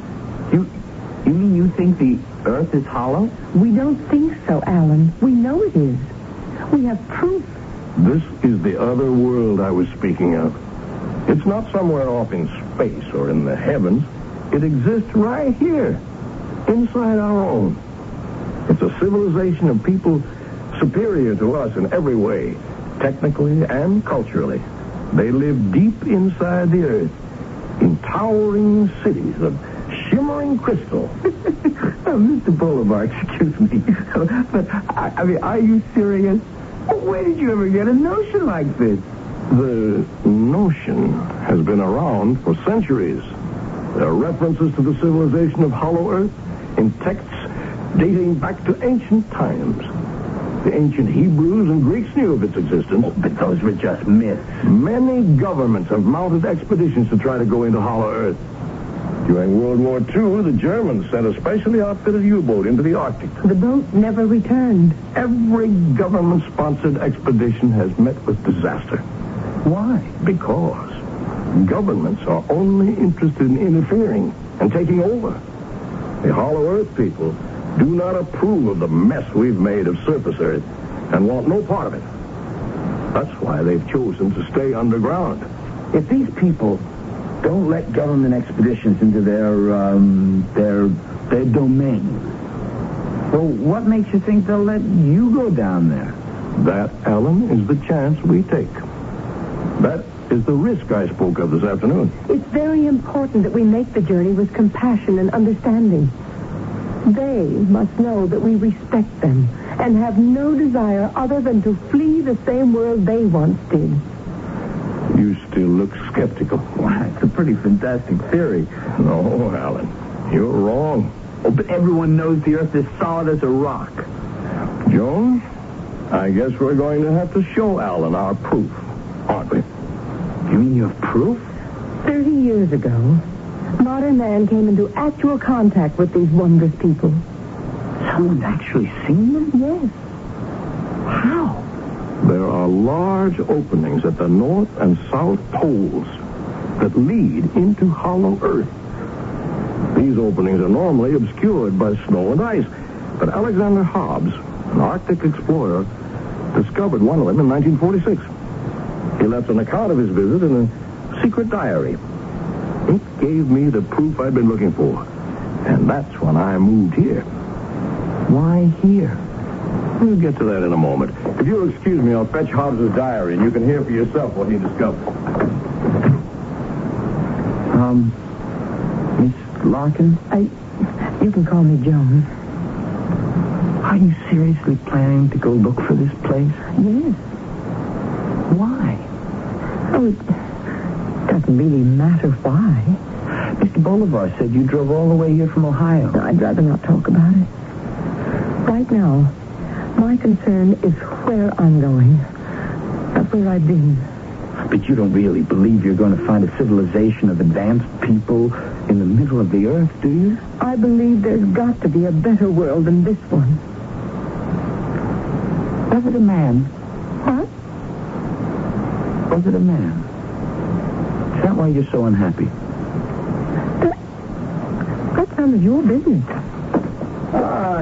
You mean you think the Earth is hollow? We don't think so, Alan. We know it is. We have proof. This is the other world I was speaking of. It's not somewhere off in space or in the heavens. It exists right here, inside our own. It's a civilization of people superior to us in every way, technically and culturally. They live deep inside the earth, in towering cities of shimmering crystal. Mr. Bolivar, excuse me, but, I mean, are you serious? Where did you ever get a notion like this? The notion has been around for centuries. There are references to the civilization of Hollow Earth in texts dating back to ancient times. The ancient Hebrews and Greeks knew of its existence. Oh, but those were just myths. Many governments have mounted expeditions to try to go into Hollow Earth. During World War II, the Germans sent a specially outfitted U-boat into the Arctic. The boat never returned. Every government-sponsored expedition has met with disaster. Why? Because governments are only interested in interfering and taking over. The Hollow Earth people do not approve of the mess we've made of surface Earth and want no part of it. That's why they've chosen to stay underground. If these people don't let government expeditions into their domain, well, what makes you think they'll let you go down there? That, Alan, is the chance we take. That is the risk I spoke of this afternoon. It's very important that we make the journey with compassion and understanding. They must know that we respect them and have no desire other than to flee the same world they once did. You still look skeptical. Why, it's a pretty fantastic theory. No, Alan, you're wrong. Oh, but everyone knows the Earth is solid as a rock. Joan, I guess we're going to have to show Alan our proof, aren't we? You mean you have proof? 30 years ago, modern man came into actual contact with these wondrous people. Someone's actually seen them? Yes. How? There are large openings at the north and south poles that lead into Hollow Earth. These openings are normally obscured by snow and ice. But Alexander Hobbs, an Arctic explorer, discovered one of them in 1946. He left an account of his visit in a secret diary. It gave me the proof I'd been looking for. And that's when I moved here. Why here? We'll get to that in a moment. If you'll excuse me, I'll fetch Hobbs' diary, and you can hear for yourself what he discovered. Miss Larkin? You can call me Joan. Are you seriously planning to go look for this place? Yes. Why? Oh, it doesn't really matter why. Mr. Bolivar said you drove all the way here from Ohio. No, I'd rather not talk about it. Right now, my concern is where I'm going, not where I've been. But you don't really believe you're going to find a civilization of advanced people in the middle of the earth, do you? I believe there's got to be a better world than this one. Was it a man? What? Was it a man? Is that why you're so unhappy? That's none of your business.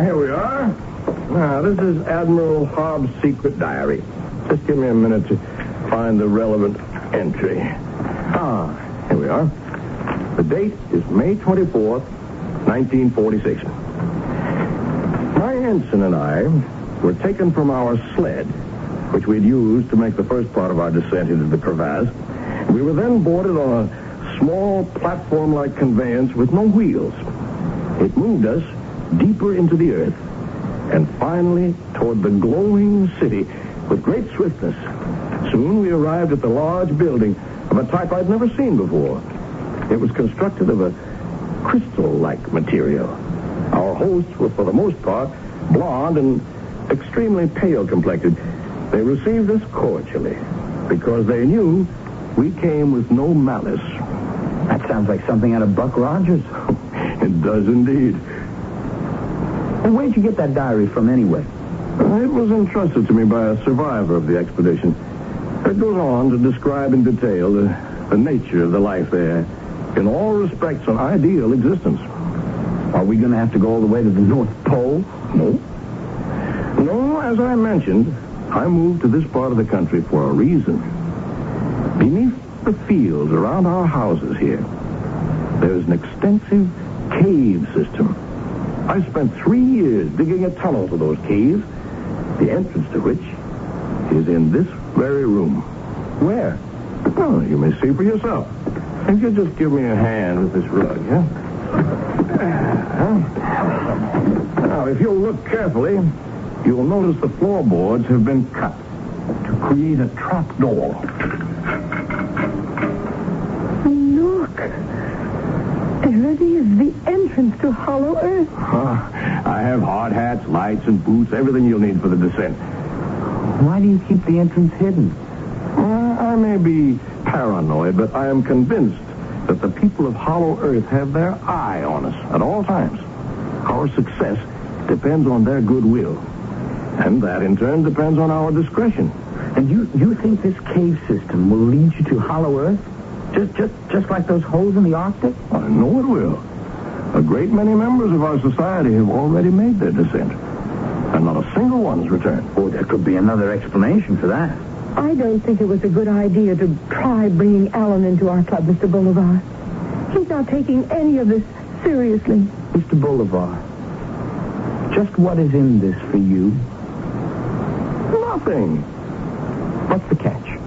Here we are. Now, this is Admiral Hobbs' secret diary. Just give me a minute to find the relevant entry. Here we are. The date is May 24th, 1946. My ensign and I were taken from our sled, which we'd used to make the first part of our descent into the crevasse. We were then boarded on a small platform-like conveyance with no wheels. It moved us deeper into the earth and finally toward the glowing city with great swiftness. Soon we arrived at the large building of a type I'd never seen before. It was constructed of a crystal-like material. Our hosts were, for the most part, blonde and extremely pale-complected. They received us cordially because they knew we came with no malice. That sounds like something out of Buck Rogers. It does indeed. And where'd you get that diary from anyway? It was entrusted to me by a survivor of the expedition. It goes on to describe in detail the nature of the life there. In all respects, an ideal existence. Are we going to have to go all the way to the North Pole? No. No, as I mentioned, I moved to this part of the country for a reason. Beneath the fields around our houses here, there's an extensive cave system. I spent 3 years digging a tunnel to those caves, the entrance to which is in this very room. Where? Oh, you may see for yourself. If you'll just give me a hand with this rug, huh? Now, if you'll look carefully, you'll notice the floorboards have been cut to create a trap door. Look. There it is, the entrance to Hollow Earth. I have hard hats, lights, and boots, everything you'll need for the descent. Why do you keep the entrance hidden? I may be paranoid, but I am convinced that the people of Hollow Earth have their eye on us at all times. Our success depends on their goodwill. And that, in turn, depends on our discretion. And you think this cave system will lead you to Hollow Earth? Just like those holes in the Arctic? I know it will. A great many members of our society have already made their descent. And not a single one has returned. Oh, there could be another explanation for that. I don't think it was a good idea to try bringing Alan into our club, Mr. Bolivar. He's not taking any of this seriously. Mr. Bolivar, just what is in this for you? Nothing. What's the catch?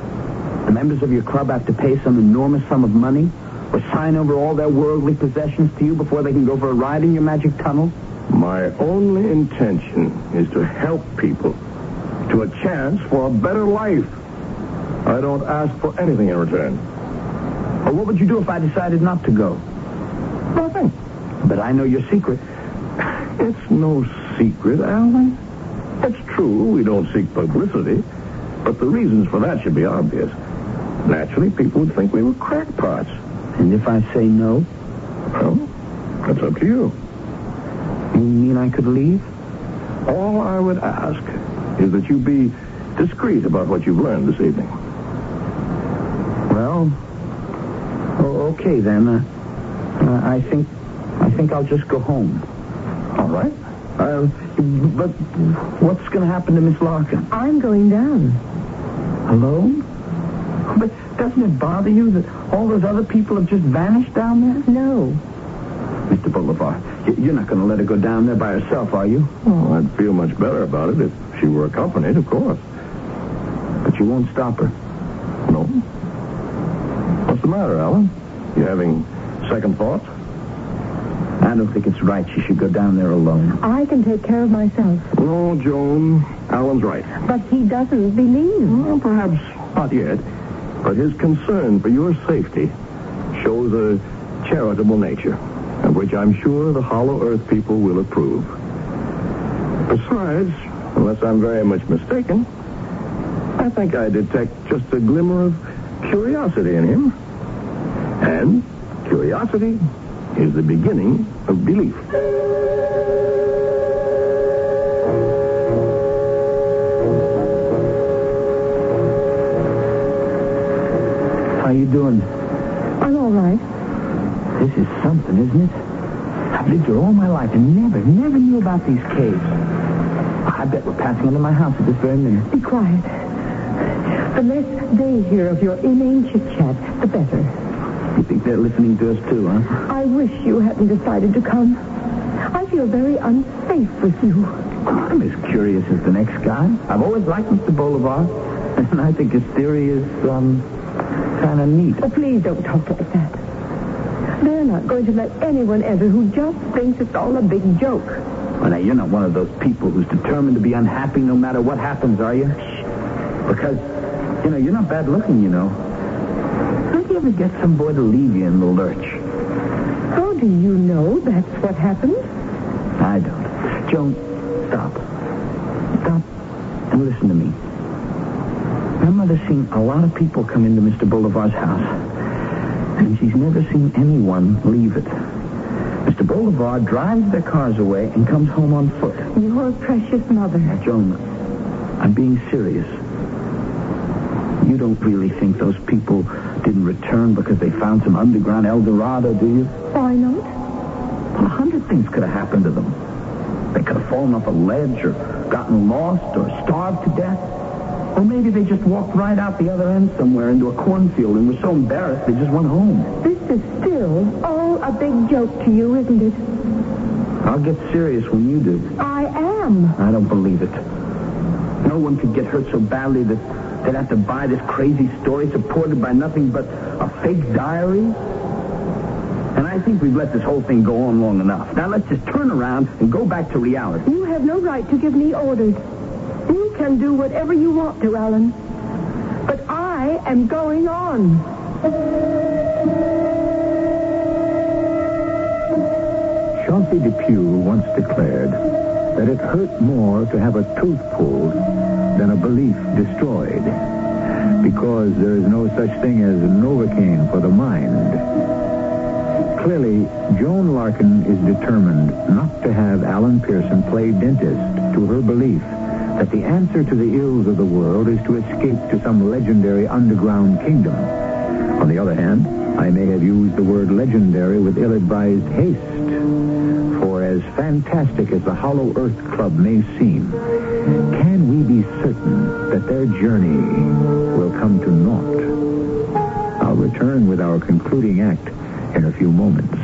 The members of your club have to pay some enormous sum of money or sign over all their worldly possessions to you before they can go for a ride in your magic tunnel? My only intention is to help people to a chance for a better life. I don't ask for anything in return. Well, what would you do if I decided not to go? Nothing. But I know your secret. It's no secret, Alan. It's true, we don't seek publicity, but the reasons for that should be obvious. Naturally, people would think we were crackpots. And if I say no? Well, that's up to you. You mean I could leave? All I would ask is that you be discreet about what you've learned this evening. Well, okay then. I think I think I'll just go home. All right. But what's going to happen to Miss Larkin? I'm going down. Alone? But doesn't it bother you that all those other people have just vanished down there? No. Mr. Bolivar, you're not going to let her go down there by herself, are you? Oh, I'd feel much better about it if she were accompanied, of course. But you won't stop her? No. What's the matter, Alan? You having second thoughts? I don't think it's right she should go down there alone. I can take care of myself. No, Joan, Alan's right. But he doesn't believe. Well, perhaps not yet. But his concern for your safety shows a charitable nature, of which I'm sure the Hollow Earth people will approve. Besides, unless I'm very much mistaken, I think I detect just a glimmer of curiosity in him. And curiosity is the beginning of belief. How you doing? I'm all right. This is something, isn't it? I've lived here all my life and never knew about these caves. I bet we're passing under my house at this very minute. Be quiet. The less they hear of your inane chit-chat, the better. You think they're listening to us too, huh? I wish you hadn't decided to come. I feel very unsafe with you. I'm as curious as the next guy. I've always liked Mr. Bolivar, and I think his theory is, kind of neat. Oh, please don't talk like that. They're not going to let anyone enter who just thinks it's all a big joke. Well, now, you're not one of those people who's determined to be unhappy no matter what happens, are you? Shh. Because, you're not bad looking, How'd you ever get some boy to leave you in the lurch? How do you know that's what happened? I don't. Joan, stop. Stop and listen to me. My mother's seen a lot of people come into Mr. Bolivar's house, and she's never seen anyone leave it. Mr. Bolivar drives their cars away and comes home on foot. Your precious mother. Now, Joan, I'm being serious. You don't really think those people didn't return because they found some underground El Dorado, do you? Why not? Well, 100 things could have happened to them. They could have fallen off a ledge or gotten lost or starved to death. Or maybe they just walked right out the other end somewhere into a cornfield and were so embarrassed they just went home. This is still all a big joke to you, isn't it? I'll get serious when you do. I am. I don't believe it. No one could get hurt so badly that they'd have to buy this crazy story supported by nothing but a fake diary. And I think we've let this whole thing go on long enough. Now let's just turn around and go back to reality. You have no right to give me orders. You can do whatever you want to, Alan. But I am going on. Chauncey Depew once declared that it hurt more to have a tooth pulled than a belief destroyed, because there is no such thing as Novocaine for the mind. Clearly, Joan Larkin is determined not to have Alan Pearson play dentist to her belief that the answer to the ills of the world is to escape to some legendary underground kingdom. On the other hand, I may have used the word legendary with ill-advised haste, for as fantastic as the Hollow Earth Club may seem, can we be certain that their journey will come to naught? I'll return with our concluding act in a few moments.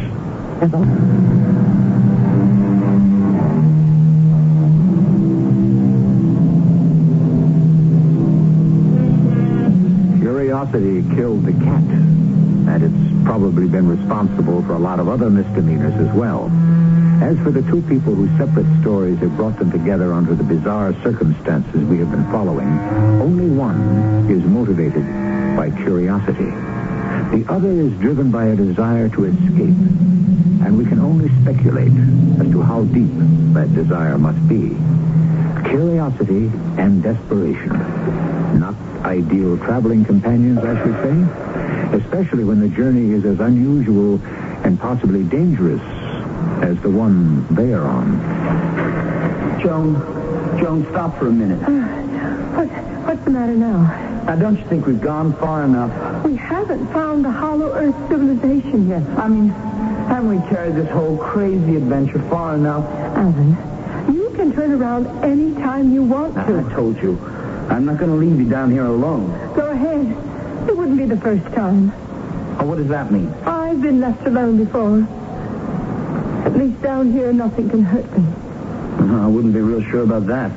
Curiosity killed the cat, and it's probably been responsible for a lot of other misdemeanors as well. As for the two people whose separate stories have brought them together under the bizarre circumstances we have been following, only one is motivated by curiosity. The other is driven by a desire to escape, and we can only speculate as to how deep that desire must be. Curiosity and desperation. Not ideal traveling companions, I should say, especially when the journey is as unusual and possibly dangerous as the one they are on. Joan, stop for a minute. What's the matter now? Now, don't you think we've gone far enough? We haven't found the Hollow Earth civilization yet. I mean, Haven't we carried this whole crazy adventure far enough? Alan, you can turn around any time you want to. I told you. I'm not going to leave you down here alone. Go ahead. It wouldn't be the first time. Oh, what does that mean? I've been left alone before. At least down here, nothing can hurt me. I wouldn't be real sure about that.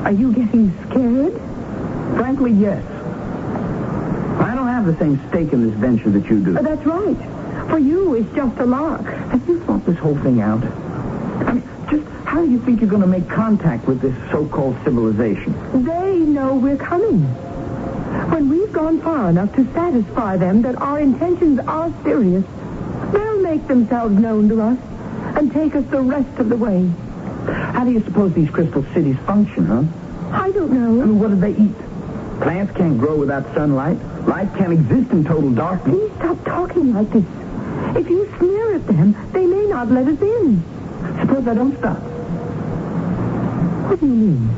Are you getting scared? Frankly, yes. I don't have the same stake in this venture that you do. That's right. For you, it's just a lark. Have you thought this whole thing out? I mean, just how do you think you're going to make contact with this so-called civilization? They know we're coming. When we've gone far enough to satisfy them that our intentions are serious, they'll make themselves known to us and take us the rest of the way. How do you suppose these crystal cities function, huh? I don't know. I mean, what do they eat? Plants can't grow without sunlight. Life can't exist in total darkness. Please stop talking like this. If you sneer at them, they may not let us in. Suppose I don't stop. What do you mean?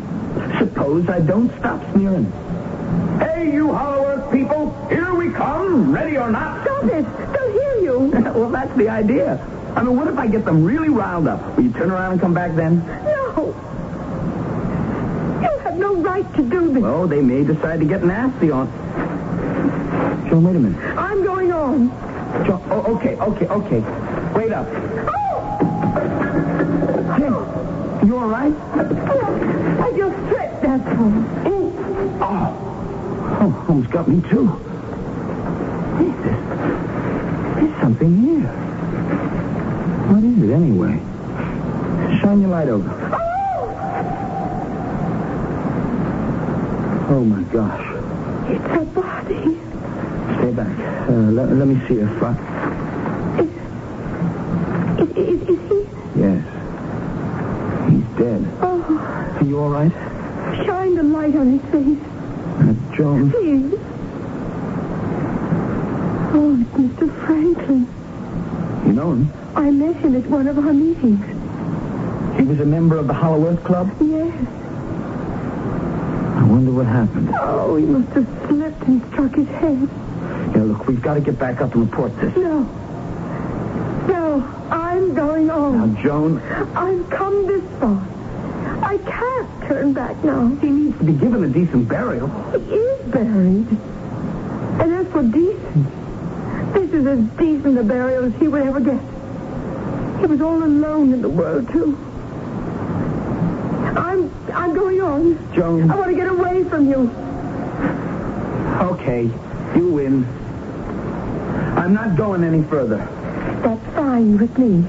Suppose I don't stop sneering. Hey, you Hollow Earth people, here we come, ready or not. Stop it. They'll hear you. Well, that's the idea. I mean, what if I get them really riled up? Will you turn around and come back then? No. You have no right to do this. Well, they may decide to get nasty on... Joan, wait a minute. I'm going on. Joan, okay. Wait up. Oh! Hey, you all right? Oh, I just tripped, that's all. Oh, almost got me, too. Hey, there's something here. What is it, anyway? Shine your light over. Oh, my gosh. It's a body. Stay back. Let me see her front. Is he? Yes. He's dead. Oh. Are you all right? Shine the light on his face. Joan. Please. Oh, it's Mr. Franklin. You know him? I met him at one of our meetings. He was a member of the Hollow Earth Club? Yes. I wonder what happened. Oh, he must have slipped and struck his head. Yeah, look, we've got to get back up and report this. No, I'm going on. Now, Joan... I've come this far. I can't turn back now. He needs to be given a decent burial. He is buried. And as for decent, this is as decent a burial as he would ever get. He was all alone in the world, too. I'm going on. Joan. I want to get away from you. Okay, you win. I'm not going any further. That's fine with me.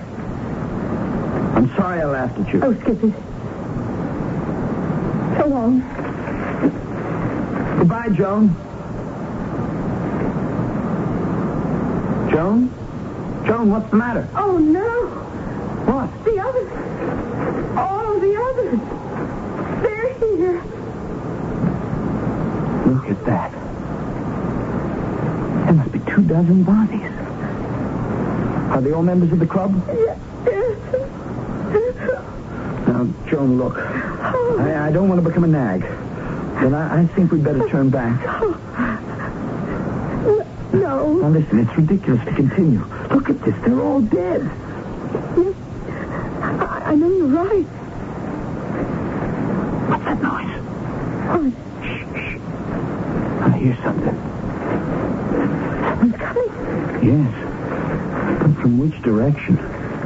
I'm sorry I laughed at you. Oh, skip it. So long. Goodbye, Joan. Joan? Joan, what's the matter? Oh, no. What? The others. All the others. They're here. Look at that. There must be 24 bodies. Are they all members of the club? Yes. Now, Joan, look. I don't want to become a nag. But I think we'd better turn back. No. Now, listen, it's ridiculous to continue. Look at this. They're all dead. Yes. I know you're right. What's that noise? Oh. Shh. I hear something. Someone's coming. Yes. But from which direction?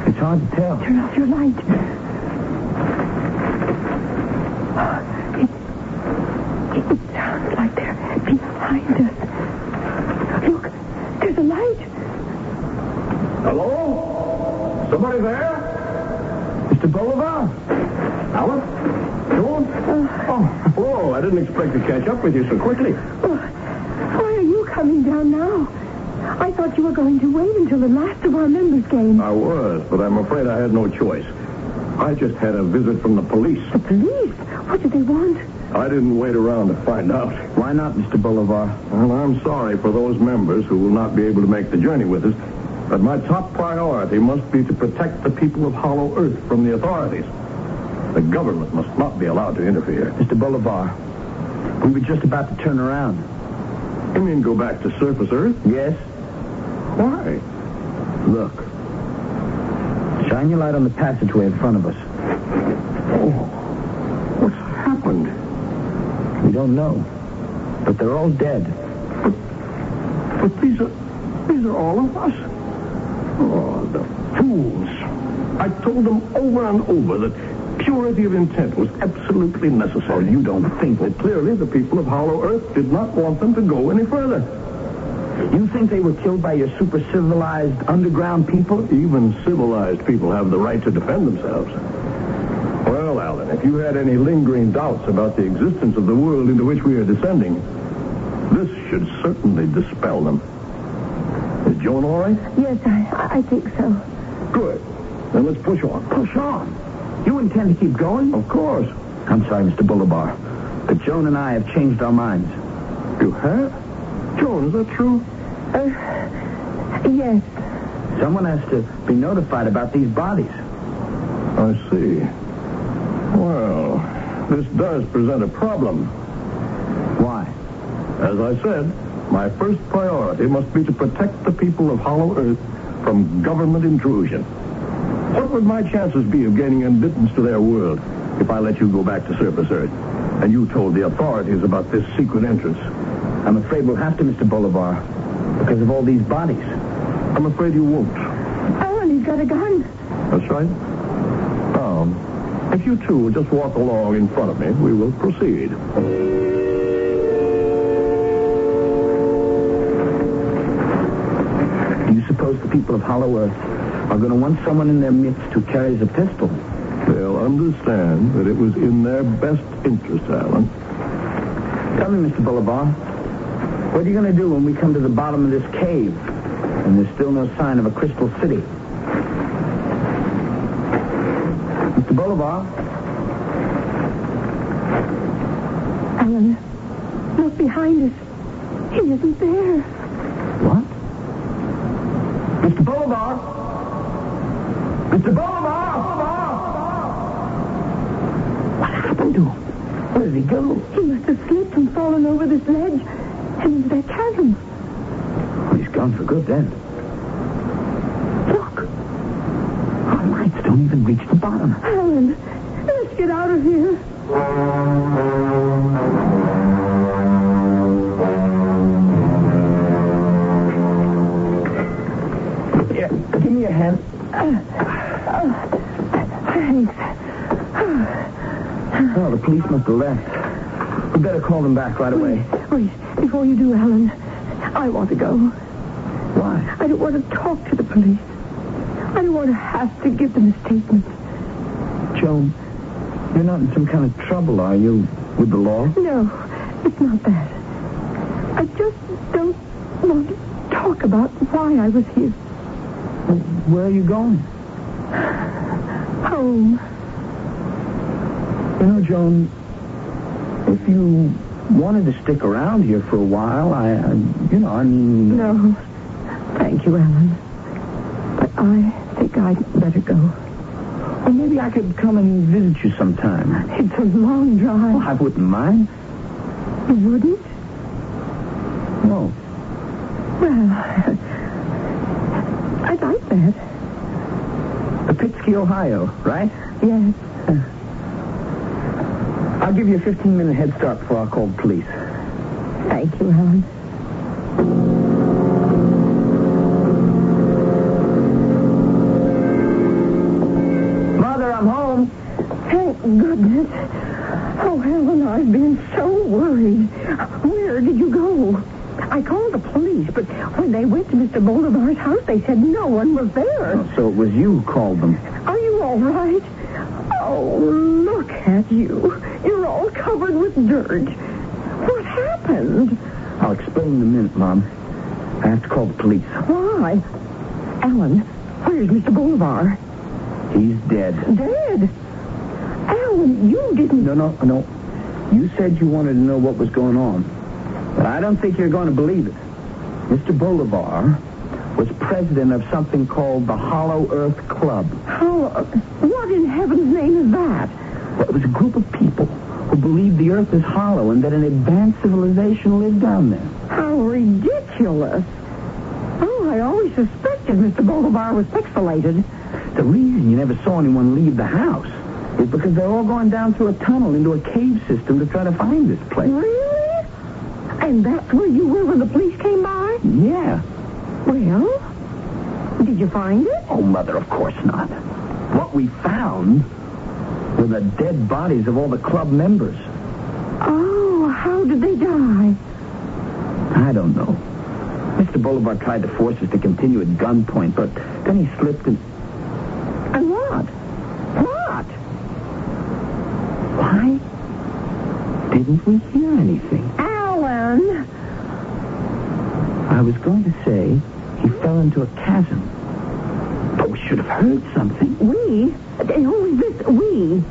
It's hard to tell. Turn off your light. It sounds like they're behind us. Look, there's a light. Hello? Somebody there? Mr. Bolivar? Alan? Joan? Oh, I didn't expect to catch up with you so quickly. Why are you coming down now? I thought you were going to wait until the last of our members came. I was, but I'm afraid I had no choice. I just had a visit from the police. The police? What did they want? I didn't wait around to find out. Why not, Mr. Bolivar? Well, I'm sorry for those members who will not be able to make the journey with us, but my top priority must be to protect the people of Hollow Earth from the authorities. The government must not be allowed to interfere. Mr. Bolivar, we were just about to turn around. You mean go back to surface Earth? Yes. Why? Look, Shine your light on the passageway in front of us. Oh, what's happened? We don't know. But they're all dead. But these are all of us. Oh, the fools. I told them over and over that purity of intent was absolutely necessary. Oh, you don't think that... Well, clearly the people of Hollow Earth did not want them to go any further. You think they were killed by your super civilized underground people? Even civilized people have the right to defend themselves. Well, Alan, if you had any lingering doubts about the existence of the world into which we are descending, this should certainly dispel them. Is Joan all right? Yes, I think so. Good. Then let's push on. Push on? You intend to keep going? Of course. I'm sorry, Mr. Bolivar, but Joan and I have changed our minds. You have? Joan, is that true? Yes. Someone has to be notified about these bodies. I see. Well, this does present a problem. Why? As I said, my first priority must be to protect the people of Hollow Earth from government intrusion. What would my chances be of gaining admittance to their world if I let you go back to surface Earth and you told the authorities about this secret entrance? I'm afraid we'll have to, Mr. Bolivar, because of all these bodies. I'm afraid you won't. Alan, he's got a gun. That's right. If you two will just walk along in front of me, we will proceed. Do you suppose the people of Hollow Earth are going to want someone in their midst who carries a pistol? They'll understand that it was in their best interest, Alan. Tell me, Mr. Bolivar, what are you going to do when we come to the bottom of this cave and there's still no sign of a crystal city? Mr. Bolivar? Alan, look behind us. He isn't there. What? Mr. Bolivar? Mr. Bolivar! What happened to him? Where did he go? He must have slipped and fallen over this ledge and into that chasm. Oh, he's gone for good then. Look. Our lights don't even reach the bottom. Alan, let's get out of here. Yeah, give me a hand. Thanks. Oh, the police must have left. We better call them back right away. Wait. Before you do, Alan, I want to go. Why? I don't want to talk to the police. I don't want to have to give them a statement. Joan, you're not in some kind of trouble, are you, with the law? No, it's not that. I just don't want to talk about why I was here. Well, where are you going? Home. You know, Joan, if you wanted to stick around here for a while, I mean... No. Thank you, Alan. But I think I'd better go. Well, maybe I could come and visit you sometime. It's a long drive. Oh, I wouldn't mind. You wouldn't? No. Well, I'd like that. Pittsky, Ohio, right? Yes. I'll give you a 15-minute head start before I call the police. Thank you, Alan. Mother, I'm home. Thank goodness. Oh, Helen, I've been so worried. Where did you go? I called the police, but when they went to Mr. Bolivar's house, they said no one was there. Oh, so it was you who called them. Are you all right? Oh, look at you. You're all covered with dirt. What happened? I'll explain in a minute, Mom. I have to call the police. Why? Alan, where's Mr. Bolivar? He's dead. Dead? Alan, you didn't... No. You said you wanted to know what was going on. But I don't think you're going to believe it. Mr. Bolivar was president of something called the Hollow Earth Club. What in heaven's name is that? Well, it was a group of people who believed the Earth is hollow and that an advanced civilization lived down there. How ridiculous. Oh, I always suspected Mr. Bolivar was pixelated. The reason you never saw anyone leave the house is because they're all going down through a tunnel into a cave system to try to find this place. Really? And that's where you were when the police came by? Yeah. Well, did you find it? Oh, Mother, of course not. What we found were the dead bodies of all the club members. Oh, how did they die? I don't know. Mr. Boulevard tried to force us to continue at gunpoint, but then he slipped and... And what? What? Why didn't we hear anything? Alan! I was going to say he fell into a chasm. But we should have heard something. We? Who is this we?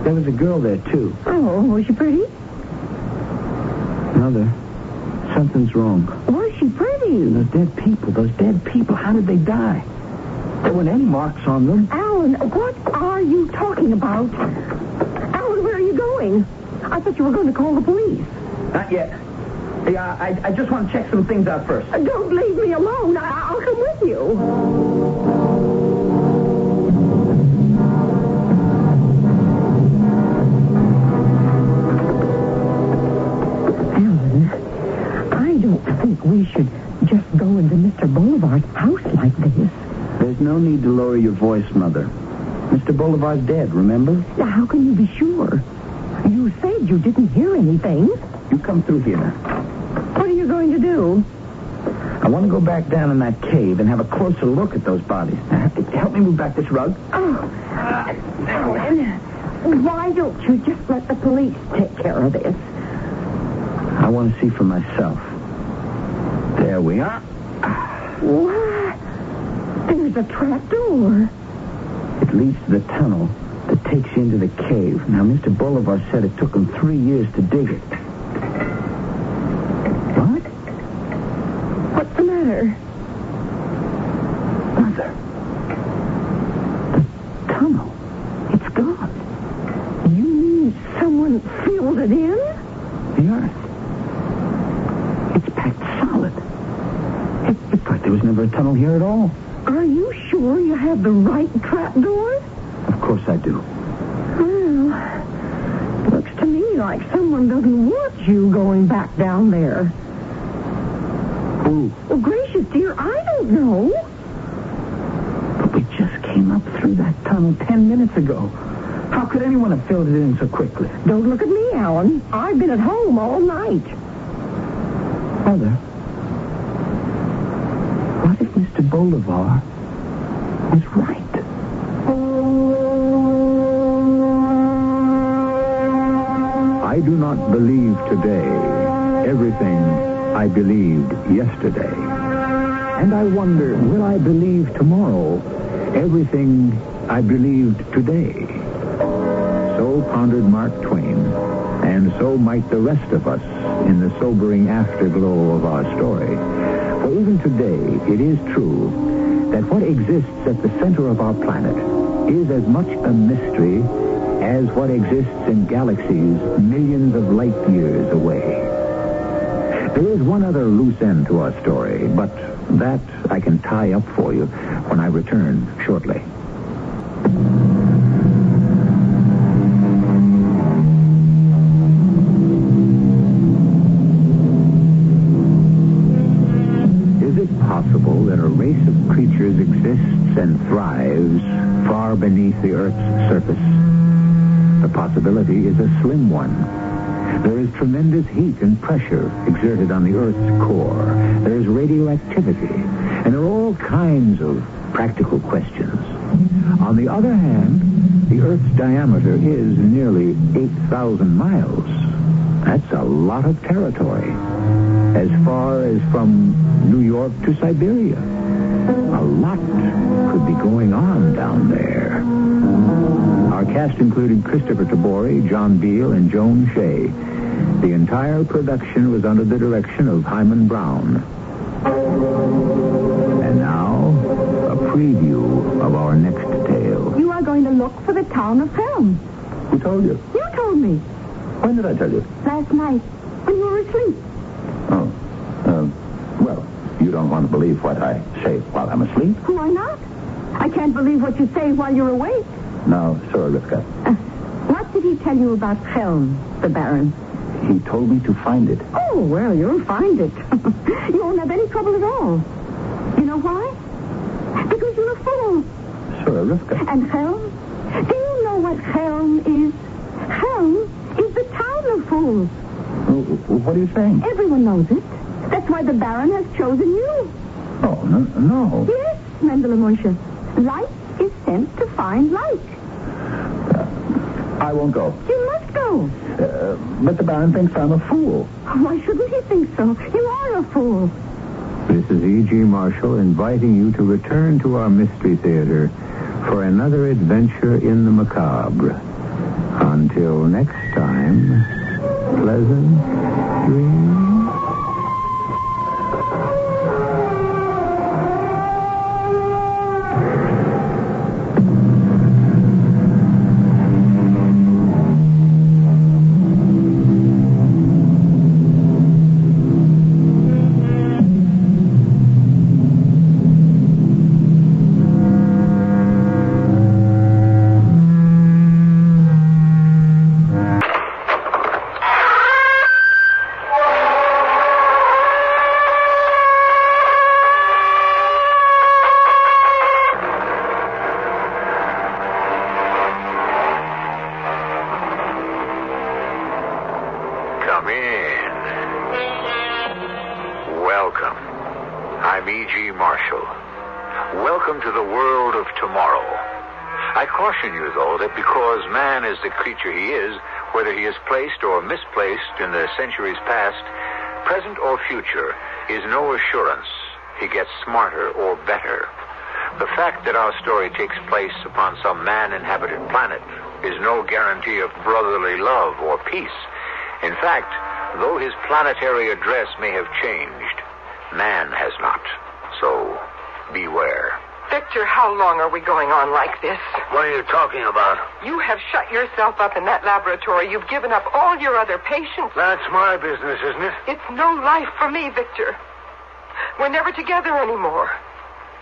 There was a girl there, too. Oh, was she pretty? Mother, something's wrong. Was she pretty? Those dead people, how did they die? There weren't any marks on them. Alan, what are you talking about? Alan, where are you going? I thought you were going to call the police. Not yet. Hey, I just want to check some things out first. Don't leave me alone. I'll come with you. Alan, I don't think we should just go into Mr. Boulevard's house like this. There's no need to lower your voice, Mother. Mr. Boulevard's dead, remember? Now, how can you be sure? You said you didn't hear anything. You come through here now. What are you going to do? I want to go back down in that cave and have a closer look at those bodies. Now, help me move back this rug. Oh, Alan, why don't you just let the police take care of this? I want to see for myself. There we are. What? There's a trap door. It leads to the tunnel that takes you into the cave. Now, Mr. Boulevard said it took him 3 years to dig it. What? What's the matter? Mother. The tunnel. It's gone. You mean someone filled it in? The earth. It's packed solid. It's like there was never a tunnel here at all. Are you sure you have the right trap door? Of course I do. Well, looks to me like someone doesn't want you going back down there. Who? Well, gracious dear, I don't know. But we just came up through that tunnel 10 minutes ago. How could anyone have filled it in so quickly? Don't look at me, Alan. I've been at home all night. Mother, what if Mr. Boulevard was right? I do not believe today everything I believed yesterday. And I wonder, will I believe tomorrow everything I believed today? So pondered Mark Twain, and so might the rest of us in the sobering afterglow of our story. For even today, it is true that what exists at the center of our planet is as much a mystery as what exists in galaxies millions of light years away. There is one other loose end to our story, but that I can tie up for you when I return shortly. Is it possible that a race of creatures exists and thrives far beneath the Earth's surface? The possibility is a slim one. There is tremendous heat and pressure exerted on the Earth's core. There is radioactivity, and there are all kinds of practical questions. On the other hand, the Earth's diameter is nearly 8,000 miles. That's a lot of territory. As far as from New York to Siberia. A lot could be going on down there. Our cast included Christopher Tabori, John Beal, and Joan Shea. The entire production was under the direction of Hyman Brown. And now, a preview of our next tale. You are going to look for the town of Helm. Who told you? You told me. When did I tell you? Last night, when you were asleep. Well, you don't want to believe what I say while I'm asleep? Why not? I can't believe what you say while you're awake. Now, Sir Rivka. What did he tell you about Helm, the Baron? He told me to find it. Oh, well, you'll find it. You won't have any trouble at all. You know why? Because you're a fool. Sir Rivka. And Helm? Do you know what Helm is? Helm is the town of fools. What are you saying? Everyone knows it. That's why the Baron has chosen you. Oh, no. Yes, Mendele Moshe. Like is sent to find like. I won't go. You must go. But the Baron thinks I'm a fool. Why shouldn't he think so? You are a fool. This is E.G. Marshall inviting you to return to our Mystery Theater for another adventure in the macabre. Until next time, pleasant dreams. The creature he is, whether he is placed or misplaced in the centuries past, present or future, is no assurance he gets smarter or better. The fact that our story takes place upon some man-inhabited planet is no guarantee of brotherly love or peace. In fact, though his planetary address may have changed, man has not. So, beware. Victor, how long are we going on like this? What are you talking about? You have shut yourself up in that laboratory. You've given up all your other patients. That's my business, isn't it? It's no life for me, Victor. We're never together anymore.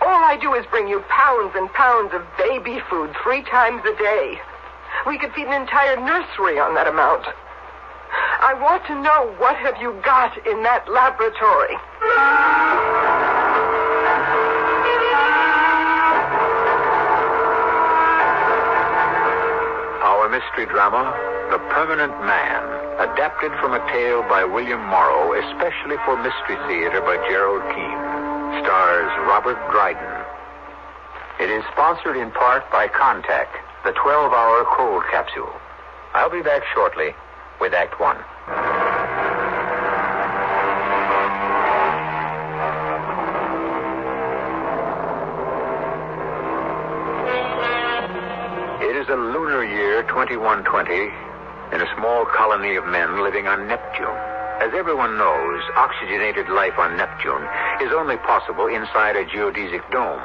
All I do is bring you pounds and pounds of baby food 3 times a day. We could feed an entire nursery on that amount. I want to know, what have you got in that laboratory? Mystery drama, The Permanent Man, adapted from a tale by William Morrow, especially for Mystery Theater by Gerald Keane. Stars Robert Dryden. It is sponsored in part by Contact, the 12-hour cold capsule. I'll be back shortly with Act 1. The lunar year 2120 in a small colony of men living on Neptune. As everyone knows, oxygenated life on Neptune is only possible inside a geodesic dome.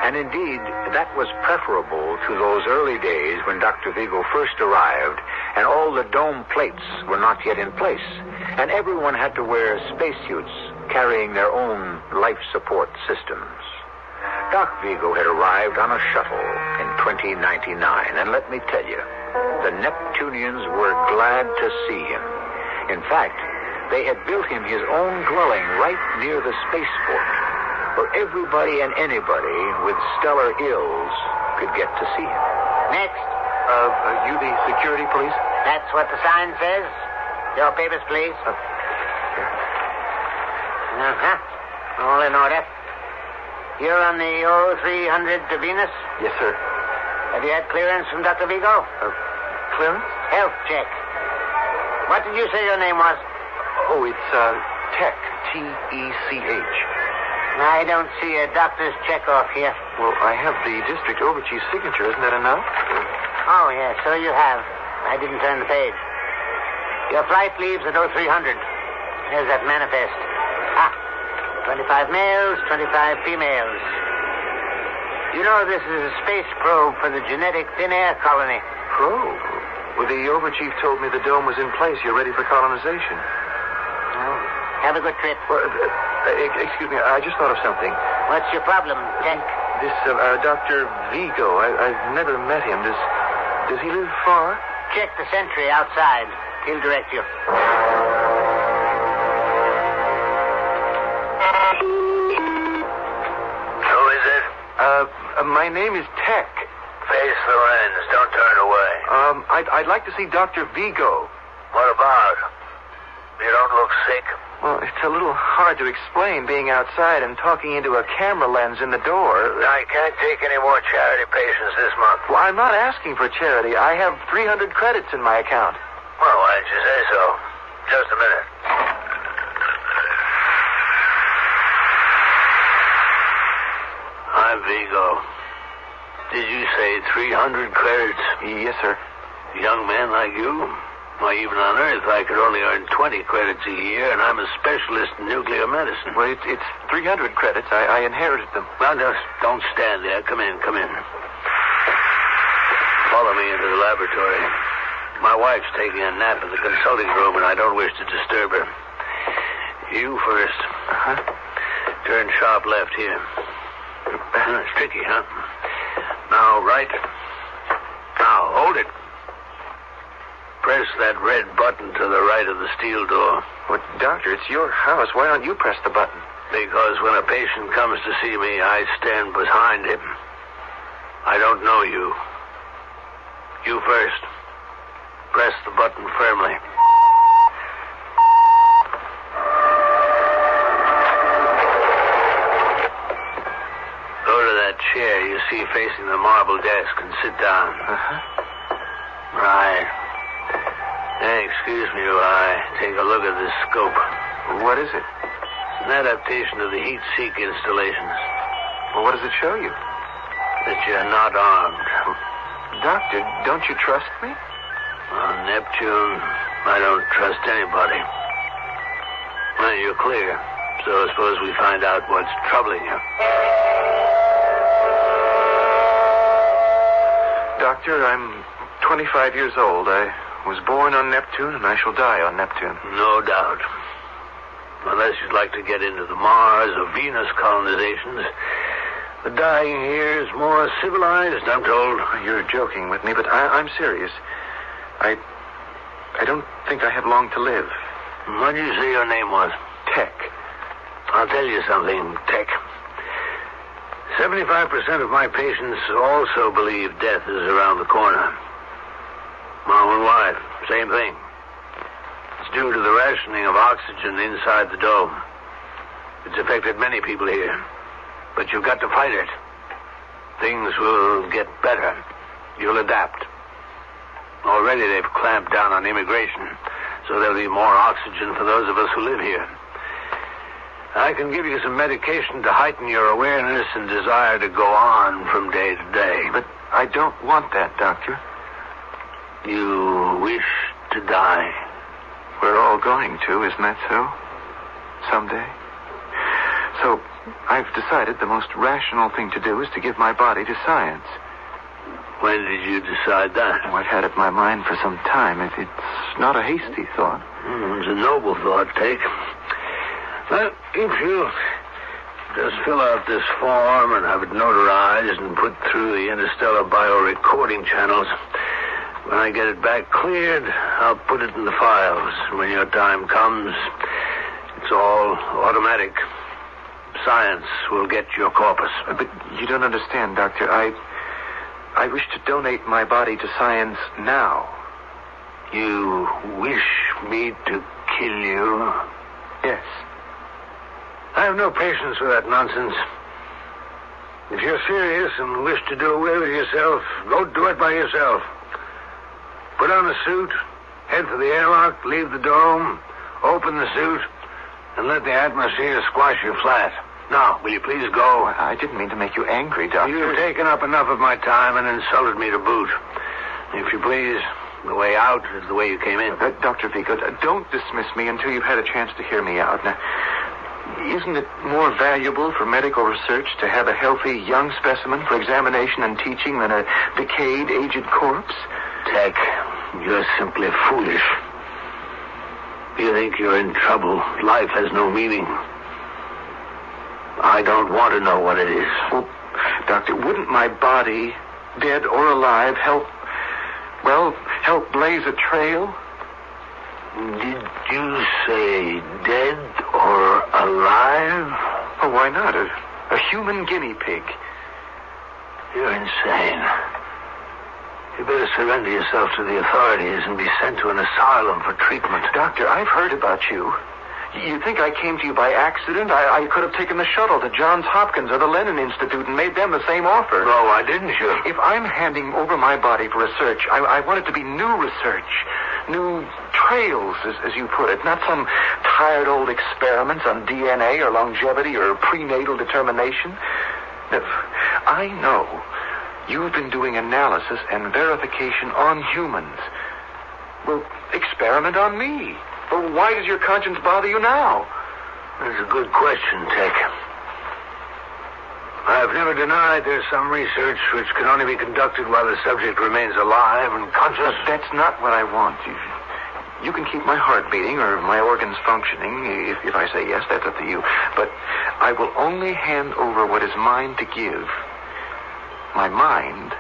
And indeed, that was preferable to those early days when Dr. Vigo first arrived and all the dome plates were not yet in place, and everyone had to wear spacesuits carrying their own life support systems. Doc Vigo had arrived on a shuttle in 2099, and let me tell you, the Neptunians were glad to see him. In fact, they had built him his own dwelling right near the spaceport, where everybody and anybody with stellar ills could get to see him. Next. Are you the security police? That's what the sign says. Your papers, please. All in order. You're on the 0300 to Venus? Yes, sir. Have you had clearance from Dr. Vigo? Clearance? Health check. What did you say your name was? Oh, it's, Tech. T-E-C-H. I don't see a doctor's check off here. Well, I have the district overchief's signature. Isn't that enough? Oh, yes, so you have. I didn't turn the page. Your flight leaves at 0300. Here's that manifest. 25 males, 25 females. You know, this is a space probe for the genetic thin air colony. Probe? Well, the overchief told me the dome was in place. You're ready for colonization. Well, have a good trip. Excuse me, I just thought of something. What's your problem, Tech? This, Dr. Vigo, I've never met him. Does he live far? Check the sentry outside. He'll direct you. Who is it? My name is Tech. Face the lens. Don't turn away. I'd like to see Dr. Vigo. What about? You don't look sick. Well, it's a little hard to explain being outside and talking into a camera lens in the door. I can't take any more charity patients this month. Well, I'm not asking for charity. I have 300 credits in my account. Well, why didn't you say so? Just a minute. I'm Vigo. Did you say 300 credits? Yes, sir. A young man like you? Why, even on Earth, I could only earn 20 credits a year, and I'm a specialist in nuclear medicine. Well, it's 300 credits. I inherited them. Well, just don't stand there. Come in. Follow me into the laboratory. My wife's taking a nap in the consulting room, and I don't wish to disturb her. You first. Uh-huh. Turn sharp left here. It's tricky, huh? Now, right. Now, hold it. Press that red button to the right of the steel door. Well, doctor, it's your house. Why don't you press the button? Because when a patient comes to see me, I stand behind him. I don't know you. You first. Press the button firmly. Go to that chair you see facing the marble desk and sit down. Uh-huh. Right. Hey, excuse me while I take a look at this scope. What is it? An adaptation of the heat-seek installations. Well, what does it show you? That you're not armed. Doctor, don't you trust me? On Neptune, I don't trust anybody. Well, you're clear. So suppose we find out what's troubling you. Doctor, I'm 25 years old. I was born on Neptune, and I shall die on Neptune. No doubt. Unless you'd like to get into the Mars or Venus colonizations. The dying here is more civilized, I'm told. You're joking with me, but I'm serious. I don't think I have long to live. What did you say your name was? Tech. I'll tell you something, Tech. 75% of my patients also believe death is around the corner. My own wife, same thing. It's due to the rationing of oxygen inside the dome. It's affected many people here. But you've got to fight it. Things will get better. You'll adapt. Already they've clamped down on immigration, so there'll be more oxygen for those of us who live here. I can give you some medication to heighten your awareness and desire to go on from day to day. But I don't want that, Doctor. You wish to die. We're all going to, isn't that so? Someday. So, I've decided the most rational thing to do is to give my body to science. When did you decide that? Oh, I've had it in my mind for some time. It's not a hasty thought. It's a noble thought, Tech. Well, if you just fill out this form and have it notarized and put through the interstellar biorecording channels, when I get it back cleared, I'll put it in the files. When your time comes, it's all automatic. Science will get your corpus. But you don't understand, Doctor. I wish to donate my body to science now. You wish me to kill you? Yes. I have no patience with that nonsense. If you're serious and wish to do away with yourself, go do it by yourself. Put on a suit, head for the airlock, leave the dome, open the suit, and let the atmosphere squash you flat. Now, will you please go? I didn't mean to make you angry, Doctor. You've taken up enough of my time and insulted me to boot. If you please, the way out is the way you came in. Dr. Vigo, don't dismiss me until you've had a chance to hear me out. Now, isn't it more valuable for medical research to have a healthy young specimen for examination and teaching than a decayed, aged corpse? Tech, you're simply foolish. You think you're in trouble. Life has no meaning. I don't want to know what it is. Well, Doctor, wouldn't my body, dead or alive, help blaze a trail? Did you say dead or alive? Oh, why not? A human guinea pig. You're insane. You better surrender yourself to the authorities and be sent to an asylum for treatment. Doctor, I've heard about you. You think I came to you by accident? I could have taken the shuttle to Johns Hopkins or the Lennon Institute and made them the same offer. No, why didn't you? If I'm handing over my body for research, I want it to be new research. New trails, as you put it. Not some tired old experiments on DNA or longevity or prenatal determination. I know you've been doing analysis and verification on humans. Well, experiment on me. Well, why does your conscience bother you now? That's a good question, Tech. I've never denied there's some research which can only be conducted while the subject remains alive and conscious. But that's not what I want. You can keep my heart beating or my organs functioning. If I say yes, that's up to you. But I will only hand over what is mine to give. My mind,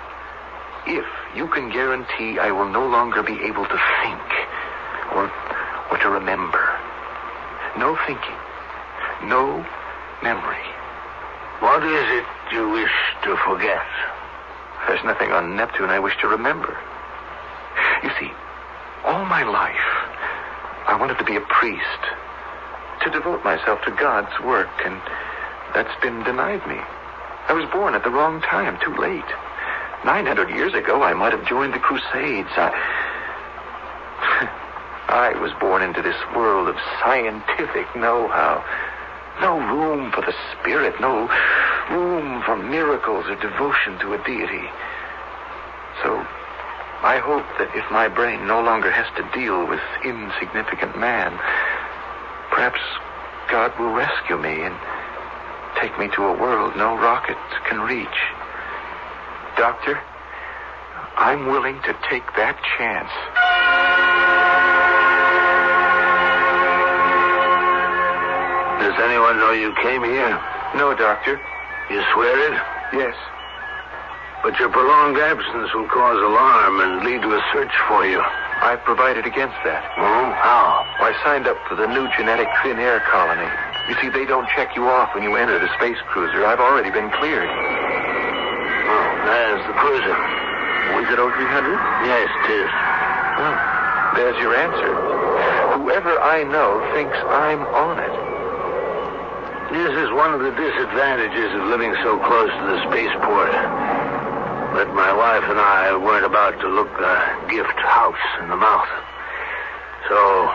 if you can guarantee I will no longer be able to think or to remember. No thinking. No memory. What is it you wish to forget? There's nothing on Neptune I wish to remember. You see, all my life, I wanted to be a priest, to devote myself to God's work, and that's been denied me. I was born at the wrong time, too late. 900 years ago, I might have joined the Crusades. I was born into this world of scientific know-how. No room for the spirit, no room for miracles or devotion to a deity. So, I hope that if my brain no longer has to deal with insignificant man, perhaps God will rescue me and take me to a world no rocket can reach. Doctor, I'm willing to take that chance. Does anyone know you came here? No, Doctor. You swear it? Yes. But your prolonged absence will cause alarm and lead to a search for you. I've provided against that. Oh, how? I signed up for the new genetic thin air colony. You see, they don't check you off when you enter the space cruiser. I've already been cleared. Oh, there's the cruiser. Was it 0300? Yes, 'tis. Well, there's your answer. Whoever I know thinks I'm on it. This is one of the disadvantages of living so close to the spaceport. But my wife and I weren't about to look the gift house in the mouth. So,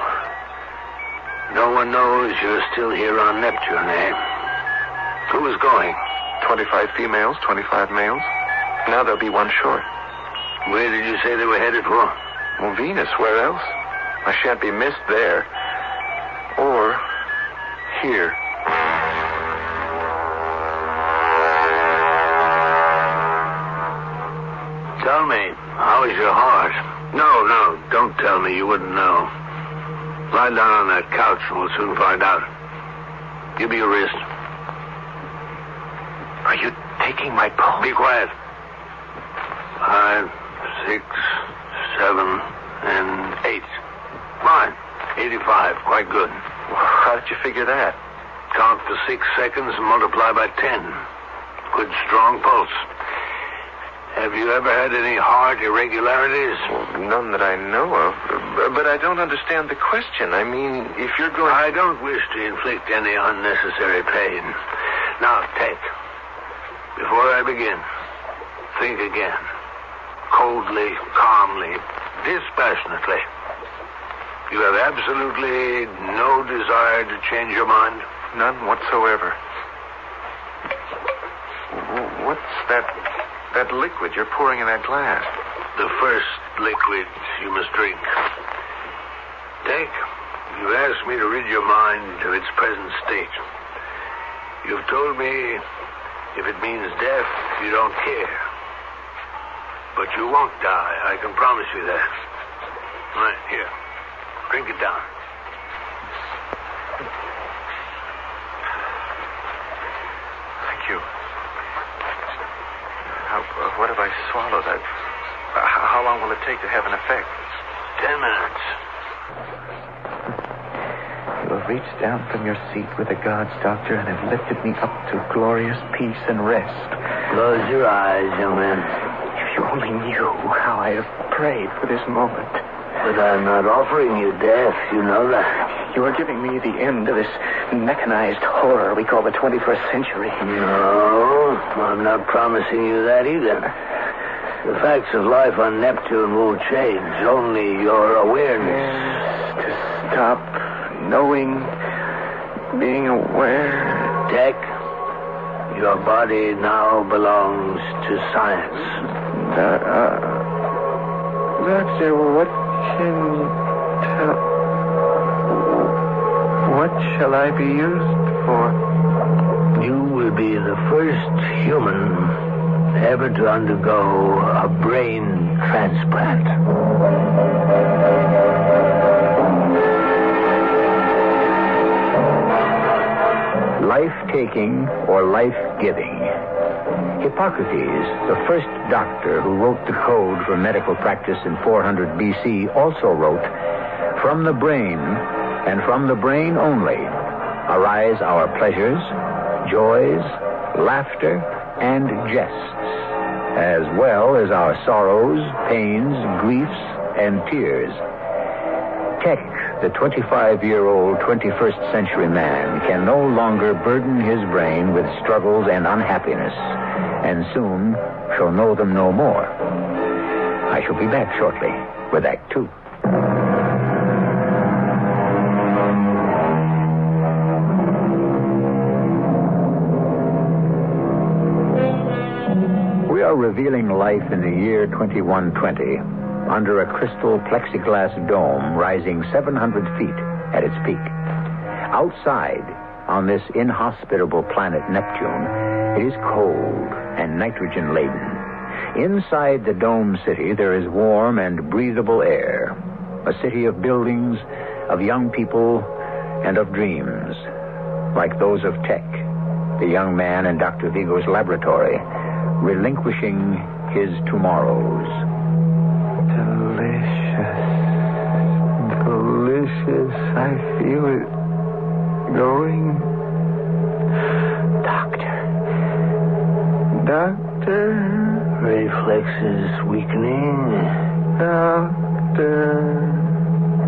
no one knows you're still here on Neptune, eh? Who is going? 25 females, 25 males. Now there'll be one short. Where did you say they were headed for? Well, Venus, where else? I shan't be missed there. Or here. Tell me, how is your heart? No, don't tell me. You wouldn't know. Lie down on that couch and we'll soon find out. Give me your wrist. Are you taking my pulse? Be quiet. 5, 6, 7, and 8. Fine. 85. Quite good. How did you figure that? Count for 6 seconds and multiply by 10. Good, strong pulse. Have you ever had any heart irregularities? Well, none that I know of. But I don't understand the question. I mean, if you're going... I don't wish to inflict any unnecessary pain. Now, take. Before I begin, think again. Coldly, calmly, dispassionately. You have absolutely no desire to change your mind? None whatsoever. What's that liquid you're pouring in that glass? The first liquid you must drink. Take. You've asked me to rid your mind of its present state. You've told me if it means death, you don't care. But you won't die. I can promise you that. All right, here. Drink it down. Thank you. What have I swallowed? How long will it take to have an effect? 10 minutes. You have reached down from your seat with the gods, Doctor, and have lifted me up to glorious peace and rest. Close your eyes, young man. If you only knew how I have prayed for this moment. But I'm not offering you death, you know that. You are giving me the end of this mechanized horror we call the 21st century. No, I'm not promising you that either. The facts of life on Neptune won't change, only your awareness. To stop knowing, being aware. Tech, your body now belongs to science. Doctor, what can you tell? What shall I be used for? You will be the first human ever to undergo a brain transplant. Life-taking or life-giving. Hippocrates, the first doctor who wrote the code for medical practice in 400 BC, also wrote, "From the brain, and from the brain only, arise our pleasures, joys, laughter, and jests, as well as our sorrows, pains, griefs, and tears." Tech, the 25-year-old 21st century man, can no longer burden his brain with struggles and unhappiness, and soon shall know them no more. I shall be back shortly with Act 2. We are revealing life in the year 2120 under a crystal plexiglass dome rising 700 feet at its peak. Outside, on this inhospitable planet Neptune, it is cold and nitrogen-laden. Inside the dome city, there is warm and breathable air. A city of buildings, of young people, and of dreams, like those of Tech, the young man in Dr. Vigo's laboratory, relinquishing his tomorrows. Delicious. I feel it going. Doctor. Reflexes weakening. Doctor.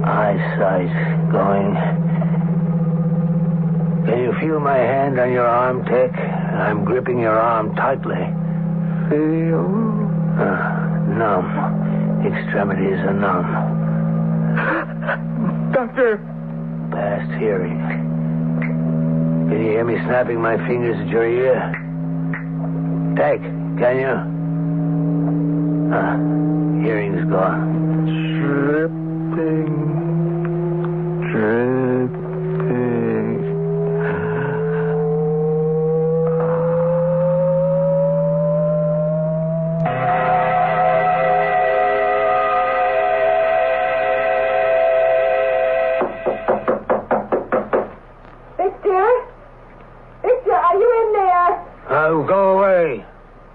Eyesight going. Can you feel my hand on your arm, Tech? I'm gripping your arm tightly. Feel? Numb. Extremities are numb. Doctor. Past hearing. Can you hear me snapping my fingers at your ear? Tech, can you? Hearing's gone. Dripping. Go away.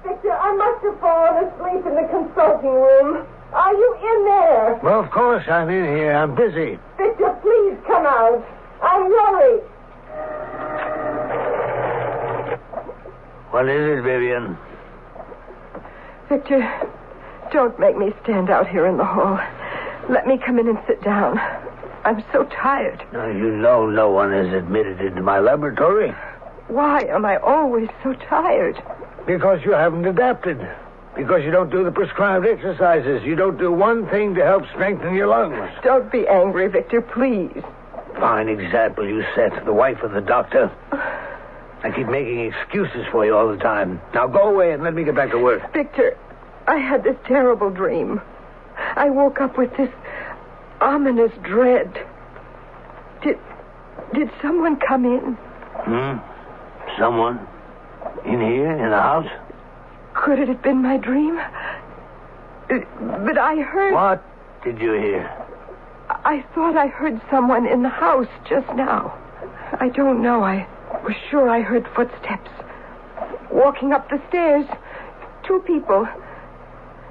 Victor, I must have fallen asleep in the consulting room. Are you in there? Well, of course I'm in here. I'm busy. Victor, please come out. I'm worried. What is it, Vivian? Victor, don't make me stand out here in the hall. Let me come in and sit down. I'm so tired. Now, you know no one is admitted into my laboratory. Why am I always so tired? Because you haven't adapted. Because you don't do the prescribed exercises. You don't do one thing to help strengthen your lungs. Don't be angry, Victor, please. Fine example you set, the wife of the doctor. I keep making excuses for you all the time. Now go away and let me get back to work. Victor, I had this terrible dream. I woke up with this ominous dread. Did someone come in? Someone? In here? In the house? Could it have been my dream? But I heard... What did you hear? I thought I heard someone in the house just now. I don't know. I was sure I heard footsteps. Walking up the stairs 2 people.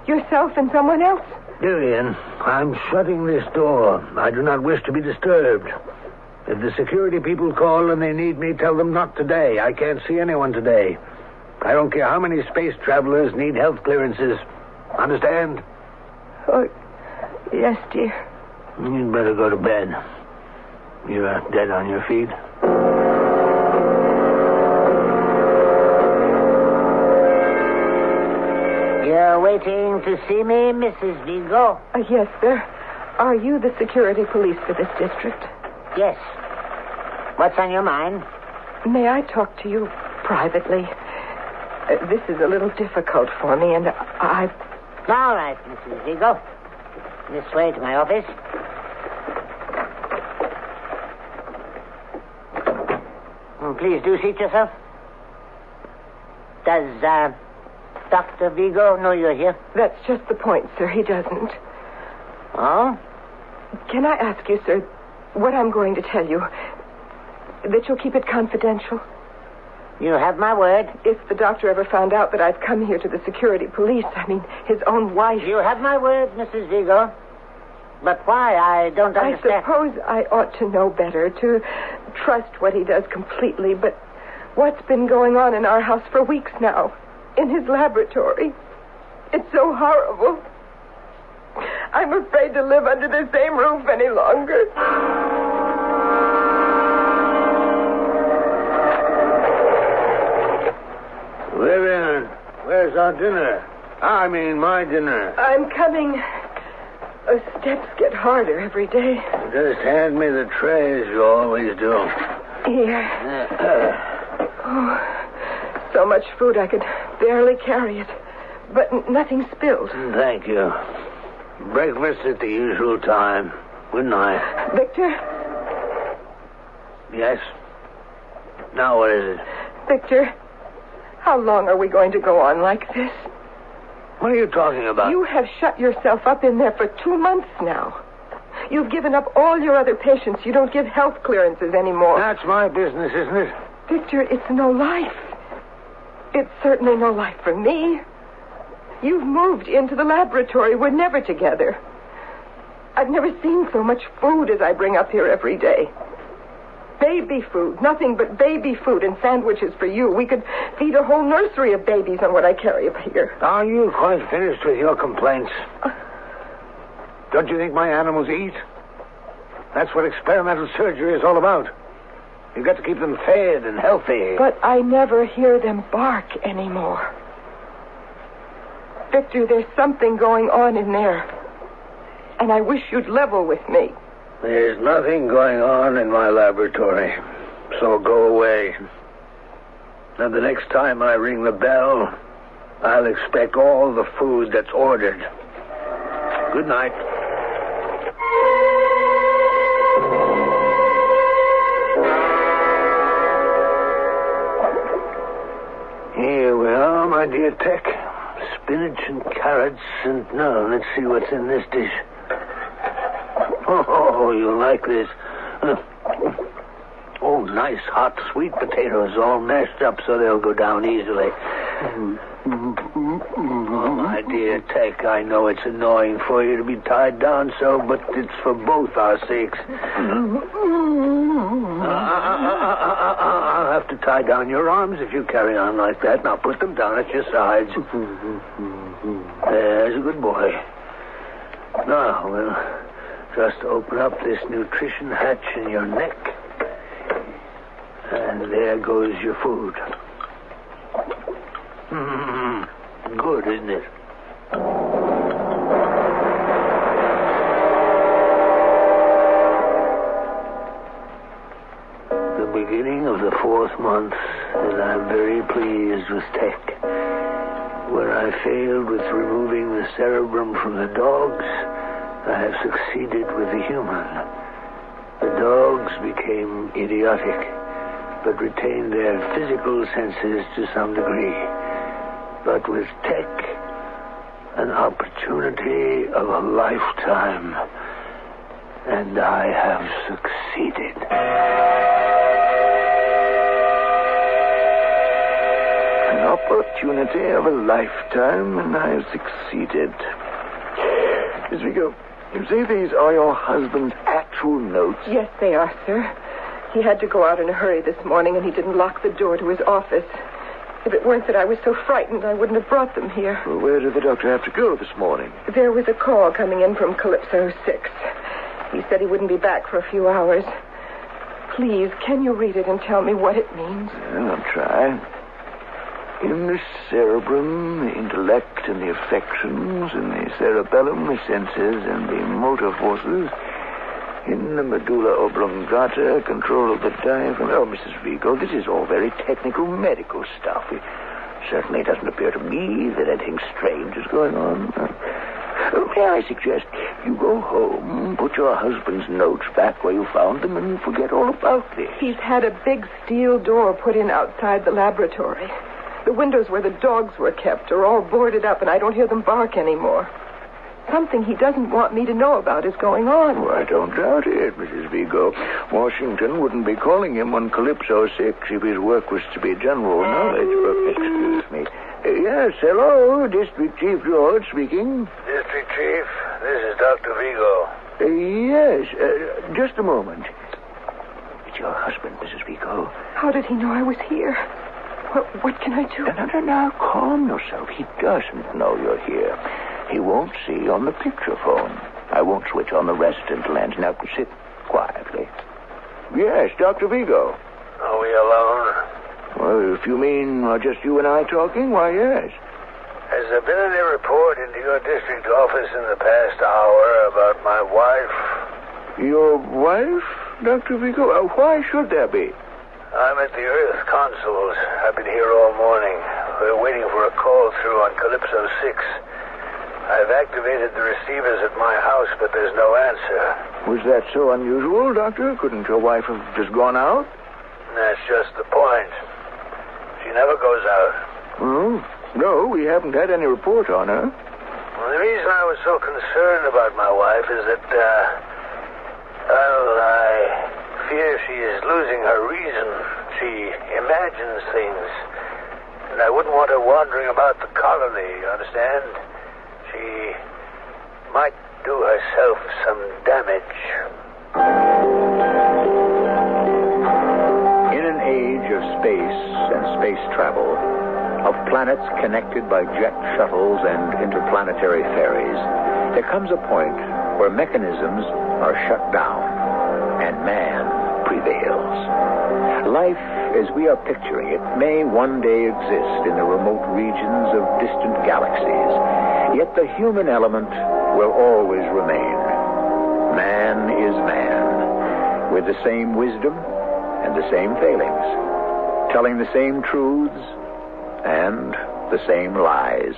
Yourself and someone else. Lillian, I'm shutting this door. I do not wish to be disturbed. If the security people call and they need me, tell them not today. I can't see anyone today. I don't care how many space travelers need health clearances. Understand? Oh, yes, dear. You'd better go to bed. You're dead on your feet. You're waiting to see me, Mrs. Vigo? Yes, sir. Are you the security police for this district? Yes. What's on your mind? May I talk to you privately? This is a little difficult for me, and I... All right, Mrs. Vigo. This way to my office. Please do seat yourself. Does, Dr. Vigo know you're here? That's just the point, sir. He doesn't. Oh? Can I ask you, sir, what I'm going to tell you, that you'll keep it confidential? You have my word. If the doctor ever found out that I've come here to the security police, I mean, his own wife... You have my word, Mrs. Vigo. But why? I don't understand. I suppose I ought to know better, to trust what he does completely, but what's been going on in our house for weeks now, in his laboratory, it's so horrible. I'm afraid to live under the same roof any longer. Vivian, where's our dinner? I mean, my dinner. I'm coming. Steps get harder every day. Just hand me the tray, as you always do. Here. Oh, so much food I could barely carry it. But nothing spilled. Thank you. Breakfast at the usual time. Good night. Victor? Yes? Now what is it? Victor, how long are we going to go on like this? What are you talking about? You have shut yourself up in there for 2 months now. You've given up all your other patients. You don't give health clearances anymore. That's my business, isn't it? Victor, it's no life. It's certainly no life for me. You've moved into the laboratory. We're never together. I've never seen so much food as I bring up here every day. Baby food. Nothing but baby food and sandwiches for you. We could feed a whole nursery of babies on what I carry up here. Are you quite finished with your complaints? Don't you think my animals eat? That's what experimental surgery is all about. You've got to keep them fed and healthy. But I never hear them bark anymore. Victor, there's something going on in there. And I wish you'd level with me. There's nothing going on in my laboratory. So go away. And the next time I ring the bell, I'll expect all the food that's ordered. Good night. Here we are, my dear Tech. Spinach and carrots and... No, let's see what's in this dish. Oh, you'll like this. Oh, nice hot sweet potatoes all mashed up so they'll go down easily. Oh, my dear Tech, I know it's annoying for you to be tied down so, but it's for both our sakes. I'll have to tie down your arms if you carry on like that. Now put them down at your sides. There's a good boy. Now, we'll just open up this nutrition hatch in your neck. And there goes your food. Good, isn't it? The beginning of the 4th month, and I'm very pleased with Tech. Where I failed with removing the cerebrum from the dogs, I have succeeded with the human. The dogs became idiotic, but retained their physical senses to some degree. But with Tech, an opportunity of a lifetime, and I have succeeded. An opportunity of a lifetime, and I have succeeded. Miss Vigo, you say these are your husband's actual notes? Yes, they are, sir. He had to go out in a hurry this morning, and he didn't lock the door to his office. If it weren't that I was so frightened, I wouldn't have brought them here. Well, where did the doctor have to go this morning? There was a call coming in from Calypso 6. He said he wouldn't be back for a few hours. Please, can you read it and tell me what it means? Well, I'll try. In the cerebrum, the intellect and the affections. In the cerebellum, the senses and the motor forces. In the medulla oblongata, control of the diaphragm. Oh, Mrs. Vigo, this is all very technical medical stuff. It certainly doesn't appear to me that anything strange is going on. May I suggest you go home, put your husband's notes back where you found them, and forget all about this. He's had a big steel door put in outside the laboratory. The windows where the dogs were kept are all boarded up, and I don't hear them bark anymore. Something he doesn't want me to know about is going on. Oh, I don't doubt it, Mrs. Vigo. Washington wouldn't be calling him on Calypso 6 if his work was to be general knowledge. Excuse me. Yes, hello, District Chief George speaking. District Chief, this is Dr. Vigo. Yes, just a moment. It's your husband, Mrs. Vigo. How did he know I was here? What can I do? No, calm yourself. He doesn't know you're here. He won't see on the picture phone. I won't switch on the resistant lens. Now, sit quietly. Yes, Dr. Vigo. Are we alone? Well, if you mean just you and I talking, why, yes. Has there been any report into your district office in the past hour about my wife? Your wife, Dr. Vigo? Why should there be? I'm at the Earth Consuls. I've been here all morning. We're waiting for a call through on Calypso 6. I've activated the receivers at my house, but there's no answer. Was that so unusual, Doctor? Couldn't your wife have just gone out? That's just the point. She never goes out. Oh, no, we haven't had any report on her. Well, the reason I was so concerned about my wife is that, I fear she is losing her reason. She imagines things. And I wouldn't want her wandering about the colony, you understand? She might do herself some damage. In an age of space and space travel, of planets connected by jet shuttles and interplanetary ferries, there comes a point where mechanisms are shut down and man prevails. Life, as we are picturing it, may one day exist in the remote regions of distant galaxies. Yet the human element will always remain. Man is man, with the same wisdom and the same failings, telling the same truths and the same lies.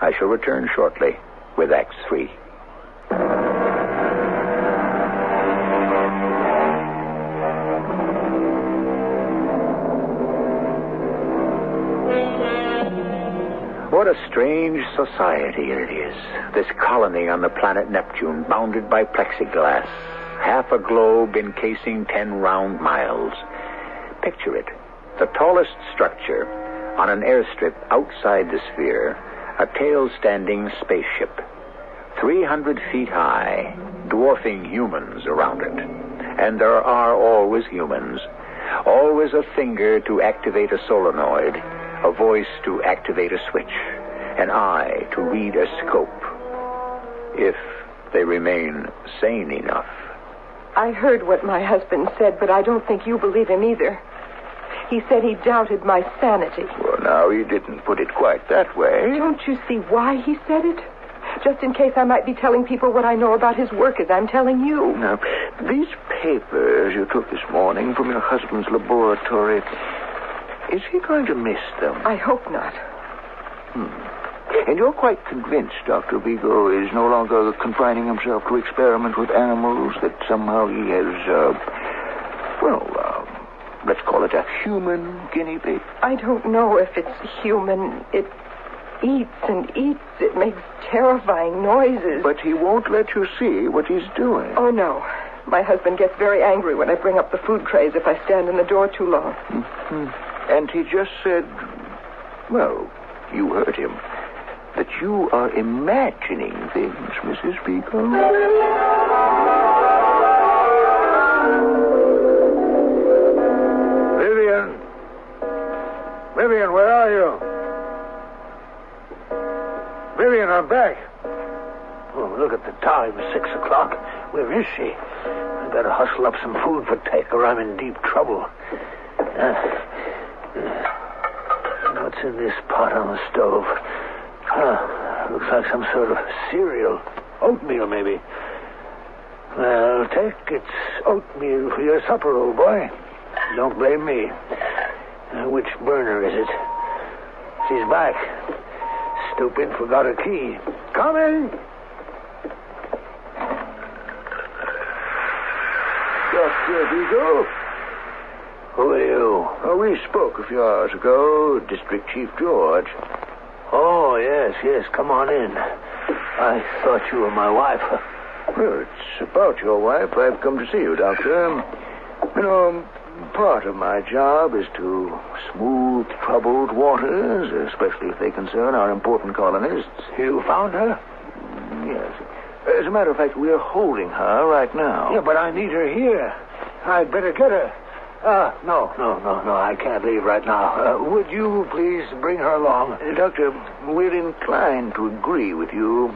I shall return shortly with Act 3. What a strange society it is, this colony on the planet Neptune, bounded by plexiglass, half a globe encasing 10 round miles. Picture it, the tallest structure on an airstrip outside the sphere, a tail-standing spaceship, 300 feet high, dwarfing humans around it. And there are always humans, always a finger to activate a solenoid, a voice to activate a switch, an eye to read a scope, if they remain sane enough. I heard what my husband said, but I don't think you believe him either. He said he doubted my sanity. Well, now, he didn't put it quite that way. Don't you see why he said it? Just in case I might be telling people what I know about his work as I'm telling you. Now, these papers you took this morning from your husband's laboratory, is he going to miss them? I hope not. And you're quite convinced Dr. Vigo is no longer confining himself to experiment with animals, that somehow he has, let's call it a human guinea pig? I don't know if it's human. It eats and eats. It makes terrifying noises. But he won't let you see what he's doing. Oh, no. My husband gets very angry when I bring up the food trays if I stand in the door too long. Mm-hmm. And he just said Well, you heard him. That you are imagining things, Mrs. Vigo. Vivian, where are you? Vivian, I'm back. Oh, look at the time, 6 o'clock. Where is she? I better hustle up some food for Tech or I'm in deep trouble. What's in this pot on the stove? Looks like some sort of cereal. Oatmeal, maybe. Well, Tech, it's oatmeal for your supper, old boy. Don't blame me. Which burner is it? She's back. Stupid, forgot her key. Coming! Dr. Vigo? Who are you? Oh, we spoke a few hours ago. District Chief George. Oh, yes. Come on in. I thought you were my wife. Well, it's about your wife I've come to see you, Doctor. You know, part of my job is to smooth troubled waters, especially if they concern our important colonists. You found her? Yes. As a matter of fact, we're holding her right now. Yeah, but I need her here. I'd better get her. No, I can't leave right now. Would you please bring her along? Doctor, we're inclined to agree with you.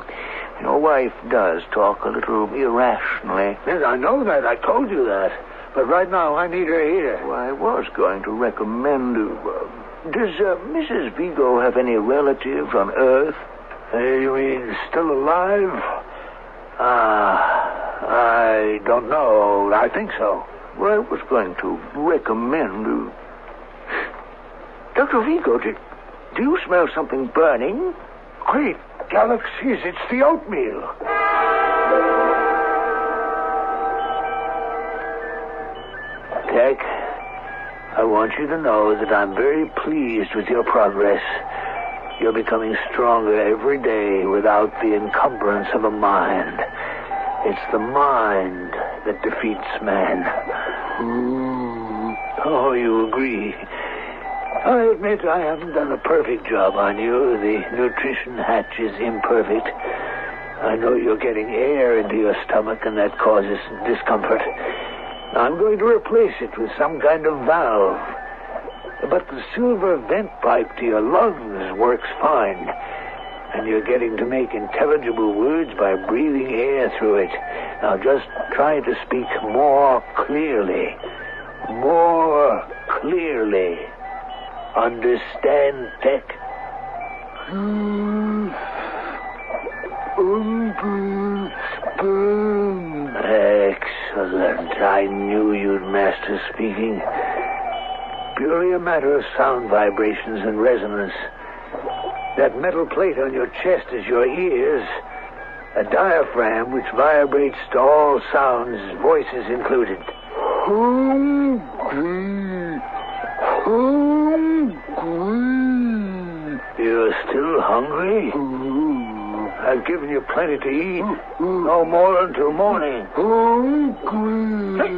Your wife does talk a little irrationally. Yes, I know that. I told you that. But right now, I need her here. Well, I was going to recommend... does Mrs. Vigo have any relatives on Earth? You mean still alive? I don't know. I think so. Well, I was going to recommend... Dr. Vigo, do you smell something burning? Great galaxies, it's the oatmeal. Tech, I want you to know that I'm very pleased with your progress. You're becoming stronger every day without the encumbrance of a mind. It's the mind that defeats man. Oh, you agree. I admit I haven't done a perfect job on you. The nutrition hatch is imperfect. I know you're getting air into your stomach, and that causes discomfort. I'm going to replace it with some kind of valve. But the silver vent pipe to your lungs works fine. And you're getting to make intelligible words by breathing air through it. Now just try to speak more clearly. More clearly. Understand, Tech? Excellent. I knew you'd master speaking. Purely a matter of sound vibrations and resonance. That metal plate on your chest is your ears. A diaphragm which vibrates to all sounds, voices included. You're still hungry? I've given you plenty to eat. No more until morning.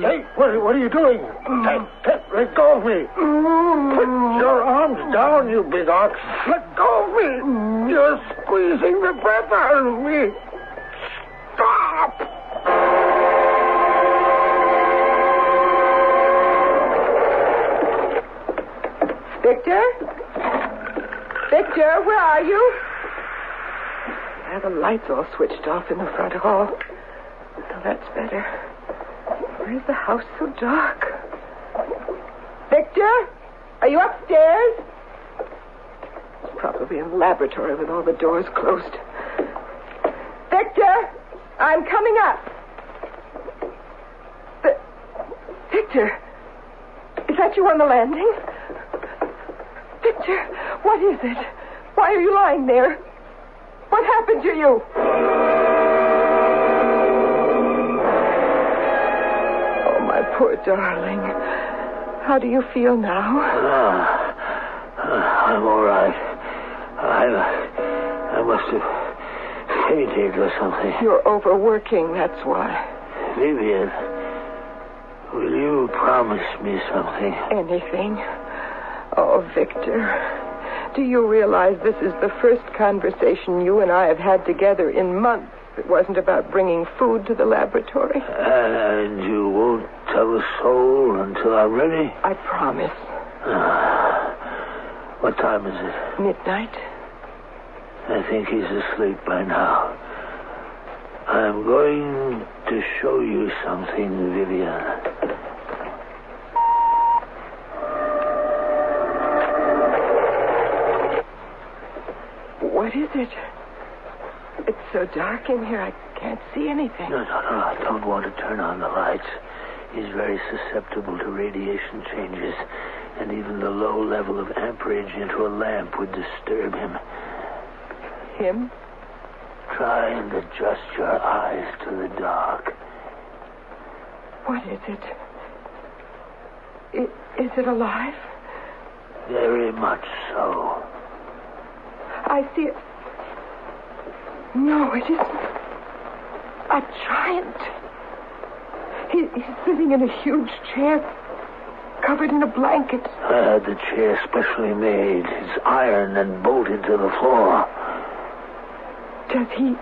Hey, what are you doing? Ted, let go of me. Put your arms down, you big ox. Let go of me. You're squeezing the breath out of me. Stop! Victor? Victor, where are you? The lights all switched off in the front hall. Well, that's better. Why is the house so dark? Victor? Are you upstairs? It's probably in the laboratory with all the doors closed. Victor! I'm coming up. Victor? Is that you on the landing? Victor, what is it? Why are you lying there? What happened to you? Oh, my poor darling. How do you feel now? I'm all right. I must have fainted or something. You're overworking, that's why. Vivian, will you promise me something? Anything. Oh, Victor. Do you realize this is the first conversation you and I have had together in months? It wasn't about bringing food to the laboratory. And you won't tell a soul until I'm ready? I promise. What time is it? Midnight. I think he's asleep by now. I'm going to show you something, Vivian. What is it? It's so dark in here, I can't see anything. No. I don't want to turn on the lights. He's very susceptible to radiation changes, and even the low level of amperage into a lamp would disturb him. Him? Try and adjust your eyes to the dark. What is it? Is it alive? Very much so. I see it. No, it isn't. A giant. He's sitting in a huge chair, covered in a blanket. I had the chair specially made. It's iron and bolted to the floor. Does he...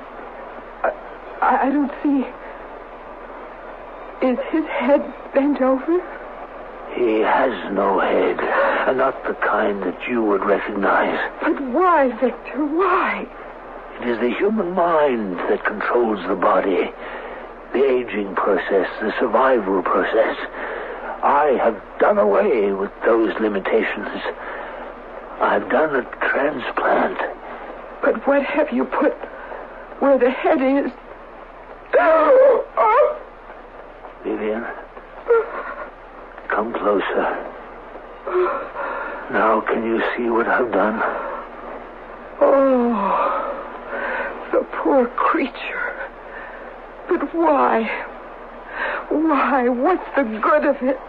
I don't see... Is his head bent over? He has no head. Not the kind that you would recognize. But why, Victor? Why? It is the human mind that controls the body. The aging process, the survival process. I have done away with those limitations. I've done a transplant. But what have you put where the head is? Vivian, come closer. Now can you see what I've done? Oh, the poor creature. But why? Why? What's the good of it?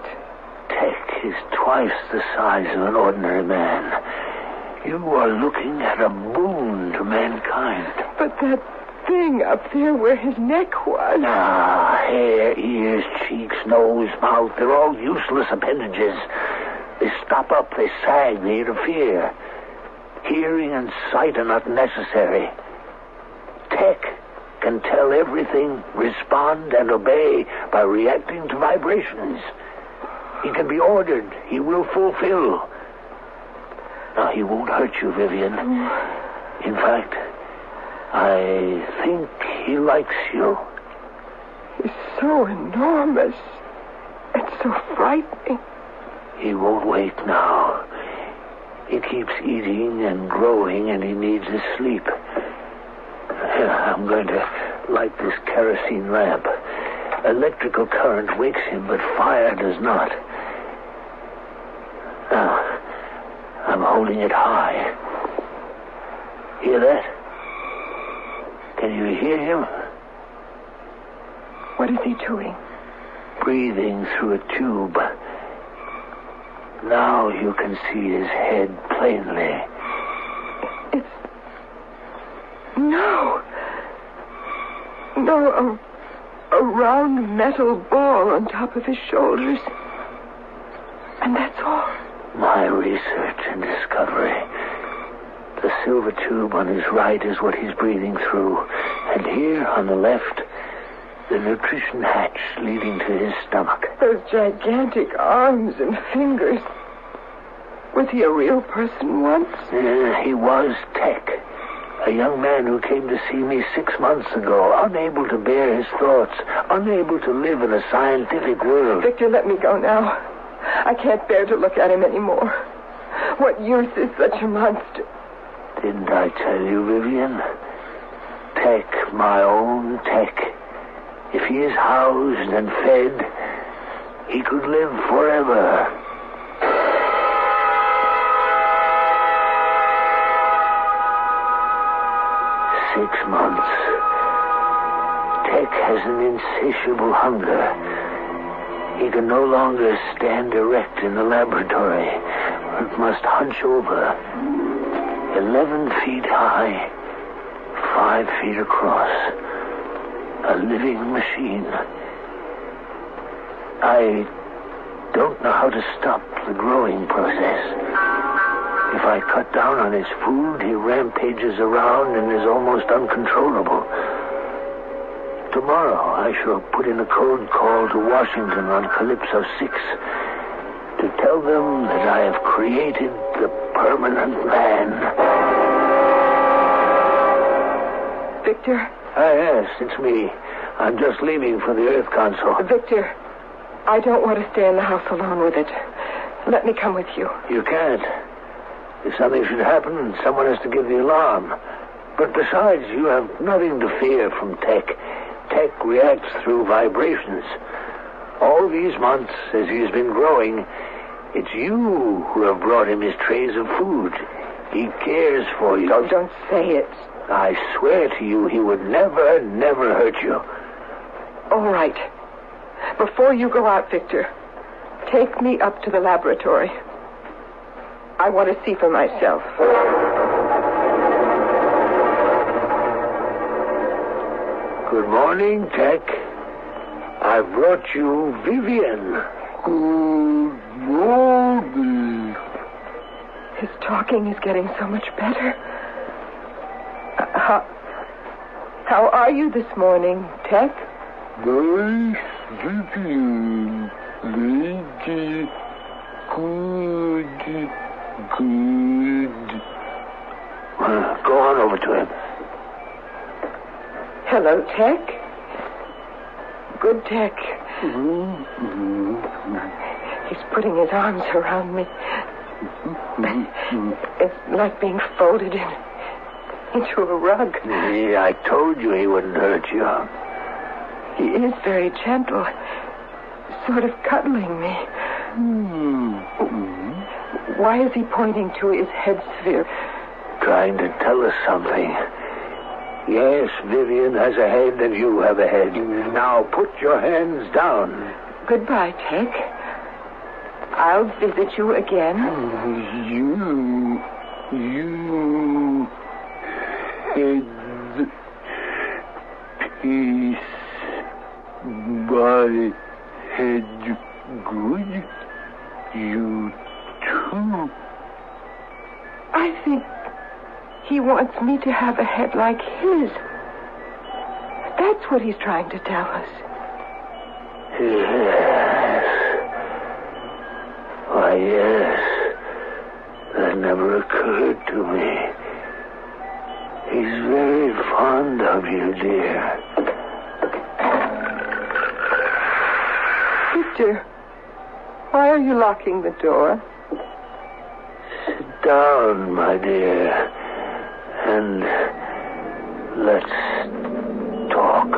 Tech is twice the size of an ordinary man. You are looking at a boon to mankind. But that thing up there where his neck was... hair, ears, cheeks, nose, mouth, they're all useless appendages. They stop up, they sag, they interfere. Hearing and sight are not necessary. Tech can tell everything, respond, and obey by reacting to vibrations. He can be ordered. He will fulfill. Now, he won't hurt you, Vivian. In fact, I think he likes you. He's so enormous. It's so frightening. He won't wake now. He keeps eating and growing, and he needs his sleep. I'm going to light this kerosene lamp. Electrical current wakes him, but fire does not. Now, I'm holding it high. Hear that? Can you hear him? What is he doing? Breathing through a tube. Now you can see his head plainly. No, a round metal ball on top of his shoulders. And that's all. My research and discovery. The silver tube on his right is what he's breathing through. And here on the left, the nutrition hatch leading to his stomach. Those gigantic arms and fingers. Was he a real person once? He was Tech. A young man who came to see me 6 months ago, unable to bear his thoughts, unable to live in a scientific world. Victor, let me go now. I can't bear to look at him anymore. What use is such a monster? Didn't I tell you, Vivian? Tech, my own Tech. If he is housed and fed, he could live forever. Six months. Tech has an insatiable hunger. He can no longer stand erect in the laboratory, but must hunch over. 11 feet high, 5 feet across. A living machine. I don't know how to stop the growing process. If I cut down on his food, he rampages around and is almost uncontrollable. Tomorrow, I shall put in a code call to Washington on Calypso 6 to tell them that I have created the permanent man. Victor? Yes, it's me. I'm just leaving for the Earth Council. Victor, I don't want to stay in the house alone with it. Let me come with you. You can't. If something should happen, someone has to give the alarm. But besides, you have nothing to fear from Tech. Tech reacts through vibrations. All these months, as he's been growing, it's you who have brought him his trays of food. He cares for you. Oh, don't say it. I swear to you, he would never, never hurt you. All right. Before you go out, Victor, take me up to the laboratory. I want to see for myself. Good morning, Tech. I've brought you Vivian. Good morning. His talking is getting so much better. How are you this morning, Tech? Nice, Vivian. Lady. Good. Go on over to him. Hello, Tech. Good Tech. He's putting his arms around me. It's like being folded into a rug. Yeah, I told you he wouldn't hurt you. He is very gentle, sort of cuddling me. Why is he pointing to his head sphere? Trying to tell us something. Yes, Vivian has a head and you have a head. Now put your hands down. Goodbye, Tech. I'll visit you again. You head piece by head good. You too. I think he wants me to have a head like his. That's what he's trying to tell us. Yes. Why, yes. That never occurred to me. He's very fond of you, dear. Victor, why are you locking the door? Sit down, my dear, and let's talk.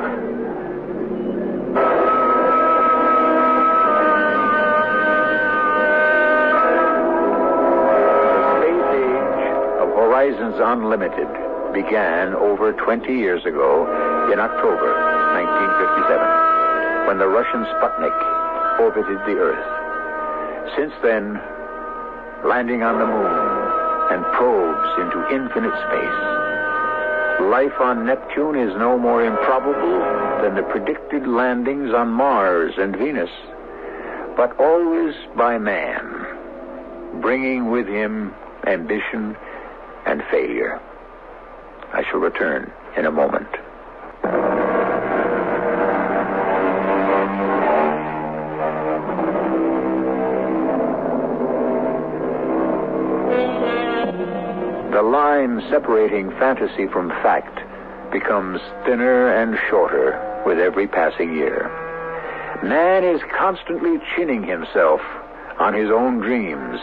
The space age of Horizons Unlimited began over 20 years ago in October 1957, when the Russian Sputnik orbited the Earth. Since then, landing on the moon and probes into infinite space, life on Neptune is no more improbable than the predicted landings on Mars and Venus, but always by man, bringing with him ambition and failure. I shall return in a moment. The line separating fantasy from fact becomes thinner and shorter with every passing year. Man is constantly chinning himself on his own dreams,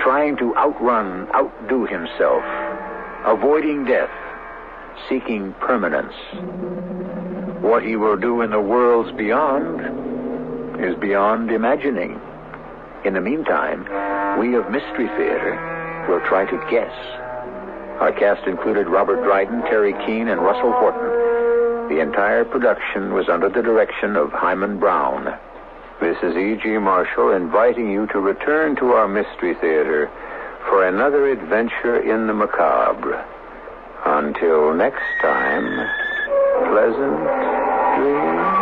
trying to outdo himself, avoiding death, seeking permanence. What he will do in the worlds beyond is beyond imagining. In the meantime, we of Mystery Theater will try to guess. Our cast included Robert Dryden, Terry Keane, and Russell Horton. The entire production was under the direction of Hyman Brown. This is E.G. Marshall inviting you to return to our Mystery Theater for another adventure in the macabre. Until next time, pleasant dreams.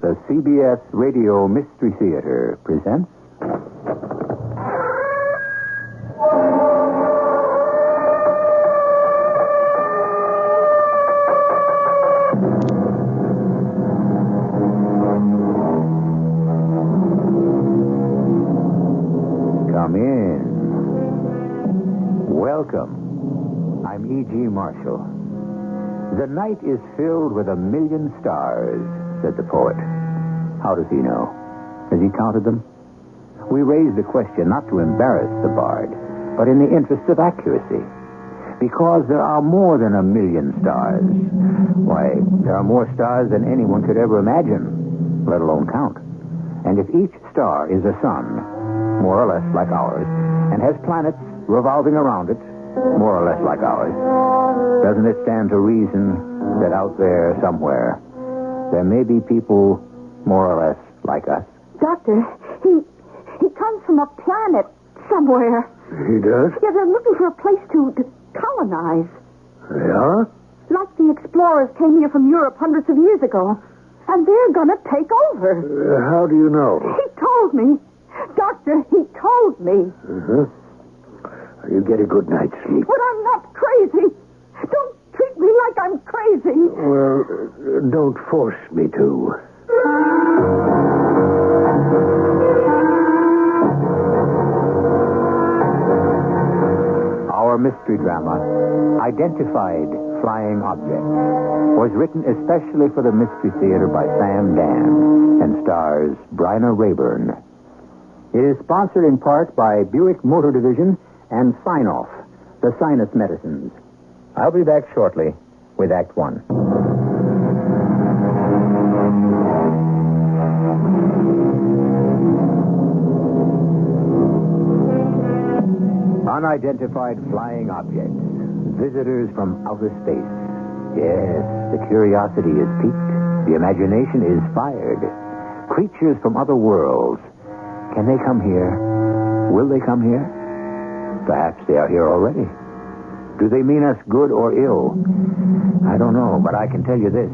The CBS Radio Mystery Theater presents... Come in. Welcome. I'm E.G. Marshall. The night is filled with 1,000,000 stars, said the poet. How does he know? Has he counted them? We raise the question not to embarrass the bard, but in the interest of accuracy. Because there are more than 1,000,000 stars. Why, there are more stars than anyone could ever imagine, let alone count. And if each star is a sun, more or less like ours, and has planets revolving around it, more or less like ours, doesn't it stand to reason that out there somewhere there may be people more or less like us? Doctor, he comes from a planet somewhere. He does? Yeah, they're looking for a place to colonize. They are? Like the explorers came here from Europe hundreds of years ago. And they're gonna take over. How do you know? He told me. Doctor, he told me. Uh-huh. You get a good night's sleep. But I'm not crazy. Don't treat me like I'm crazy. Well, don't force me to. Our mystery drama, Identified Flying Object, was written especially for the Mystery Theater by Sam Dan and stars Bryna Rayburn. It is sponsored in part by Buick Motor Division and Sign-Off, the sinus medicines. I'll be back shortly with Act One. Unidentified flying objects, visitors from outer space. Yes, the curiosity is piqued, the imagination is fired. Creatures from other worlds. Can they come here? Will they come here? Perhaps they are here already. Do they mean us good or ill? I don't know, but I can tell you this.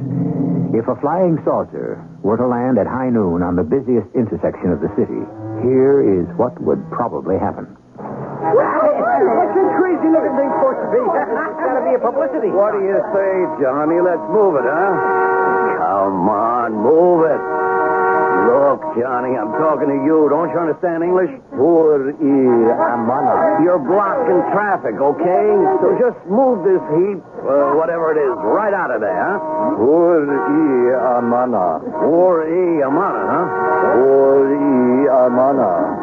If a flying saucer were to land at high noon on the busiest intersection of the city, here is what would probably happen. What's this crazy-looking thing supposed to be? It's got to be a publicity. What do you say, Johnny? Let's move it, huh? Come on, move it. Look, Johnny, I'm talking to you. Don't you understand English? You're blocking traffic, okay? So just move this heap, whatever it is, right out of there, huh? huh?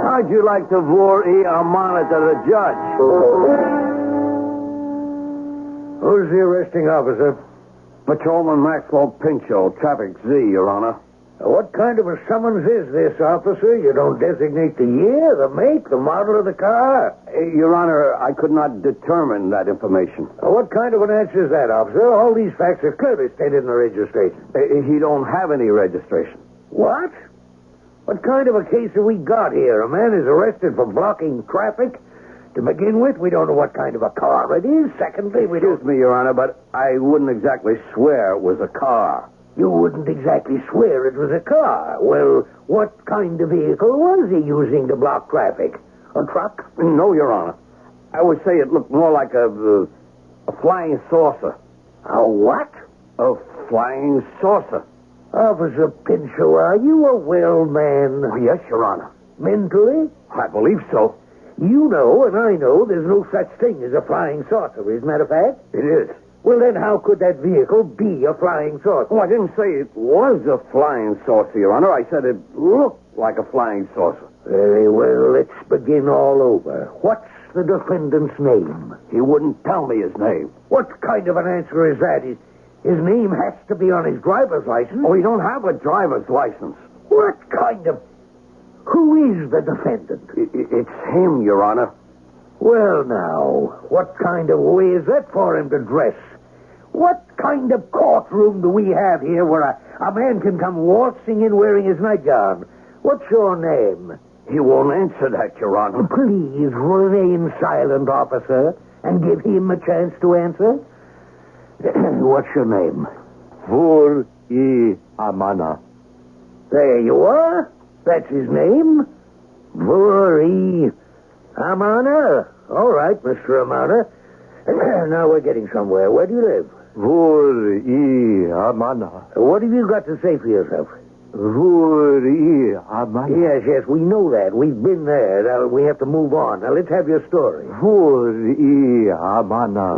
How'd you like to amana to the judge? Who's the arresting officer? Patrolman Maxwell Pinchot, Traffic Z, Your Honor. What kind of a summons is this, officer? You don't designate the year, the make, the model of the car? Your Honor, I could not determine that information. What kind of an answer is that, officer? All these facts are clearly stated in the registration. He don't have any registration. What? What kind of a case have we got here? A man is arrested for blocking traffic? To begin with, we don't know what kind of a car it is. Secondly, we don't... Excuse me, Your Honor, but I wouldn't exactly swear it was a car. You wouldn't exactly swear it was a car. Well, what kind of vehicle was he using to block traffic? A truck? No, Your Honor. I would say it looked more like a flying saucer. A what? A flying saucer. Officer Pinchot, are you a well man? Oh, yes, Your Honor. Mentally? I believe so. You know, and I know, there's no such thing as a flying saucer, isn't that a fact? It is. Well, then how could that vehicle be a flying saucer? Oh, I didn't say it was a flying saucer, Your Honor. I said it looked like a flying saucer. Very well, let's begin all over. What's the defendant's name? He wouldn't tell me his name. What kind of an answer is that? His name has to be on his driver's license. Oh, he don't have a driver's license. What kind of... Who is the defendant? It's him, Your Honor. Well, now, what kind of way is that for him to dress? What kind of courtroom do we have here where a man can come waltzing in wearing his nightgown? What's your name? He won't answer that, Your Honor. Please remain silent, officer, and give him a chance to answer. What's your name? Amana. There you are. That's his name. Vuri Amana. All right, Mr. Amana. Now we're getting somewhere. Where do you live? Vuri Amana. What have you got to say for yourself? Vuri Amana. Yes, we know that. We've been there. Now, we have to move on. Now, let's have your story. Vuri Amana.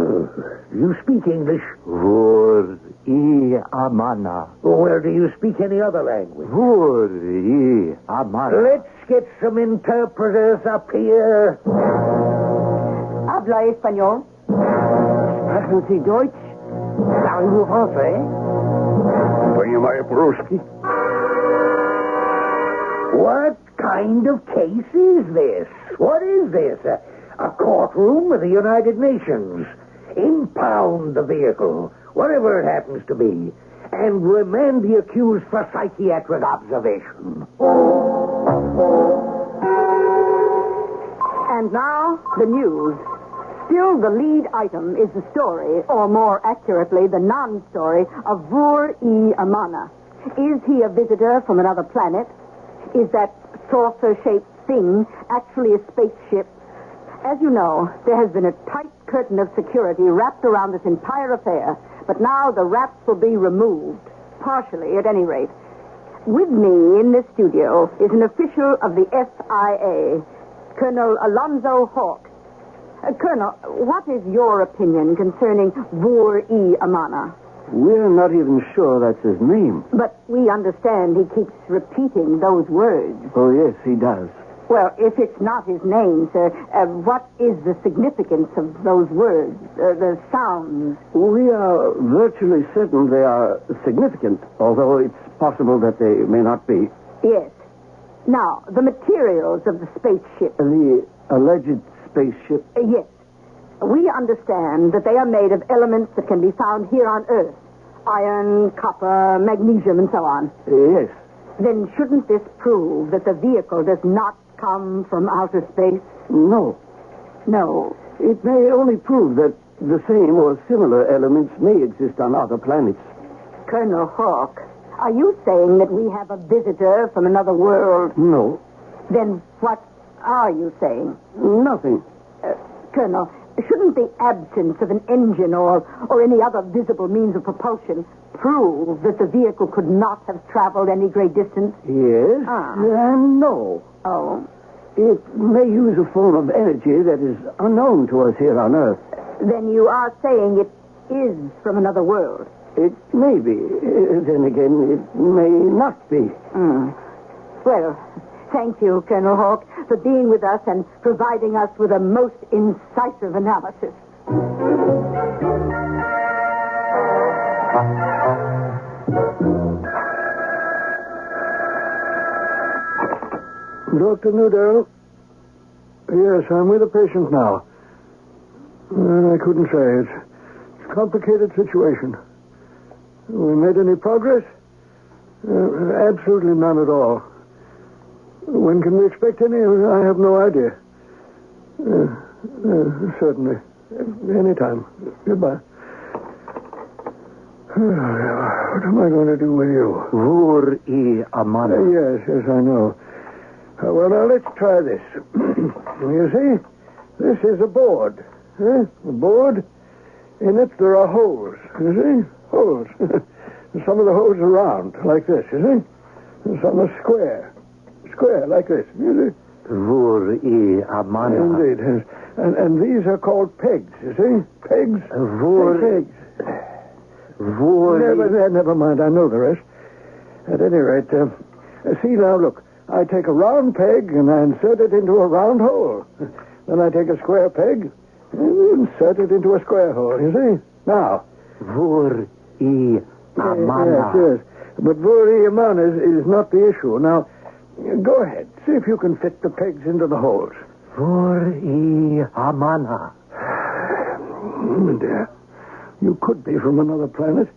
You speak English? Vuri Amana. Or do you speak any other language? Vuri Amana. Let's get some interpreters up here. Habla español. Sprechen Sie Deutsch? Parlez-vous français? What kind of case is this? What is this? A courtroom of the United Nations. Impound the vehicle, whatever it happens to be, and remand the accused for psychiatric observation. And now, the news. Still, the lead item is the story, or more accurately, the non-story of Vuri Amana. Is he a visitor from another planet? Is that saucer-shaped thing actually a spaceship? As you know, there has been a tight curtain of security wrapped around this entire affair, but now the wraps will be removed, partially at any rate. With me in this studio is an official of the FIA, Colonel Alonzo Hawk. Colonel, what is your opinion concerning Vuri Amana? We're not even sure that's his name. But we understand he keeps repeating those words. Oh, yes, he does. Well, if it's not his name, sir, what is the significance of those words, the sounds? We are virtually certain they are significant, although it's possible that they may not be. Yes. Now, the materials of the spaceship. The alleged spaceship? Yes. We understand that they are made of elements that can be found here on Earth. Iron, copper, magnesium, and so on. Yes. Then shouldn't this prove that the vehicle does not come from outer space? No. No. It may only prove that the same or similar elements may exist on other planets. Colonel Hawk, are you saying that we have a visitor from another world? No. Then what are you saying? Nothing. Colonel, shouldn't the absence of an engine or any other visible means of propulsion prove that the vehicle could not have traveled any great distance? Yes. And no. Oh. It may use a form of energy that is unknown to us here on Earth. Then you are saying it is from another world? It may be. Then again, it may not be. Well, thank you, Colonel Hawk, for being with us and providing us with a most incisive analysis. Dr. Newdale? Yes, I'm with a patient now. I couldn't say. It's a complicated situation. We made any progress? Absolutely none at all. When can we expect any? I have no idea. Certainly. Anytime. Goodbye. What am I going to do with you? Vuri Amana. Yes, I know. Well, now, let's try this. You see, this is a board. A board. In it, there are holes. You see? Holes. Some of the holes are round, like this, you see? And some are square. Square, like this. You see? Vuri Amana. Indeed. And these are called pegs, you see? Pegs. Pegs. Never mind. I know the rest. At any rate, see now, look. I take a round peg and I insert it into a round hole. Then I take a square peg and insert it into a square hole, you see? Now. Vuri Amana. Yes. But Vuri Amana is not the issue. Now, go ahead. See if you can fit the pegs into the holes. Vuri Amana. Dear, you could be from another planet.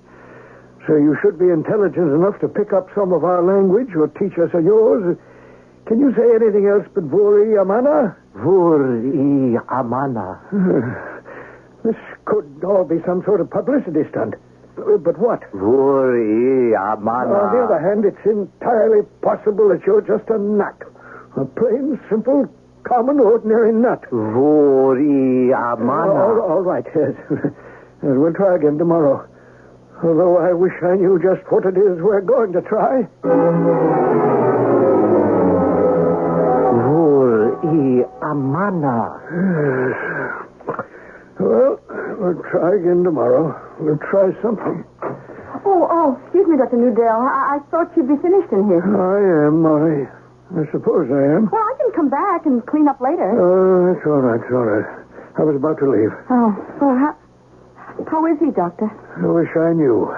So you should be intelligent enough to pick up some of our language or teach us yours. Can you say anything else but Vuri Amana? Vuri Amana. This could all be some sort of publicity stunt. But what? Vuri amana. On the other hand, it's entirely possible that you're just a nut. A plain, simple, common, ordinary nut. Vuri amana. All right, yes. We'll try again tomorrow. Although I wish I knew just what it is we're going to try. Vuri amana. Well, we'll try again tomorrow. We'll try something. Oh, excuse me, Dr. Newdale. I thought you'd be finished in here. I am, Molly. I suppose I am. Well, I can come back and clean up later. Oh, that's all right, it's all right. I was about to leave. Oh, well, how is he, Doctor? I wish I knew.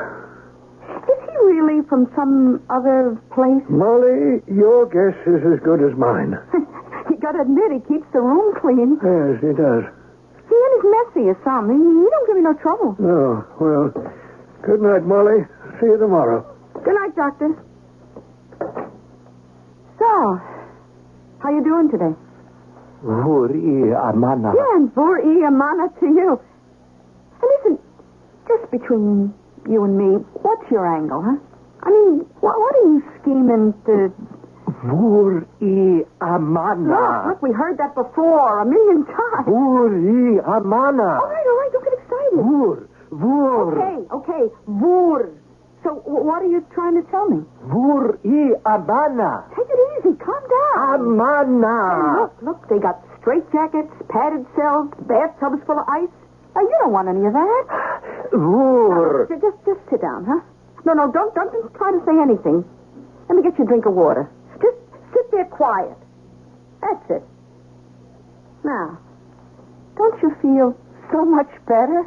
Is he really from some other place? Molly, your guess is as good as mine. You gotta admit, he keeps the room clean. Yes, he does. He ain't as messy as some. He don't give me no trouble. Oh, well, good night, Molly. See you tomorrow. Good night, Doctor. So, how you doing today? Vuri amana. Yeah, and Vuri amana to you. And listen, just between you and me, what's your angle, huh? I mean, what are you scheming to... Vuri amana. Look, we heard that before 1,000,000 times. Vuri amana. All right, don't get excited. Vur. Okay, Vur. So, what are you trying to tell me? Vuri amana. Take it easy, calm down. Amana. Hey, look, they got straitjackets, padded cells, bathtubs full of ice. Now, you don't want any of that. Vur. No, just sit down, huh? No, don't try to say anything. Let me get you a drink of water. Just sit there quiet. That's it. Now, don't you feel so much better?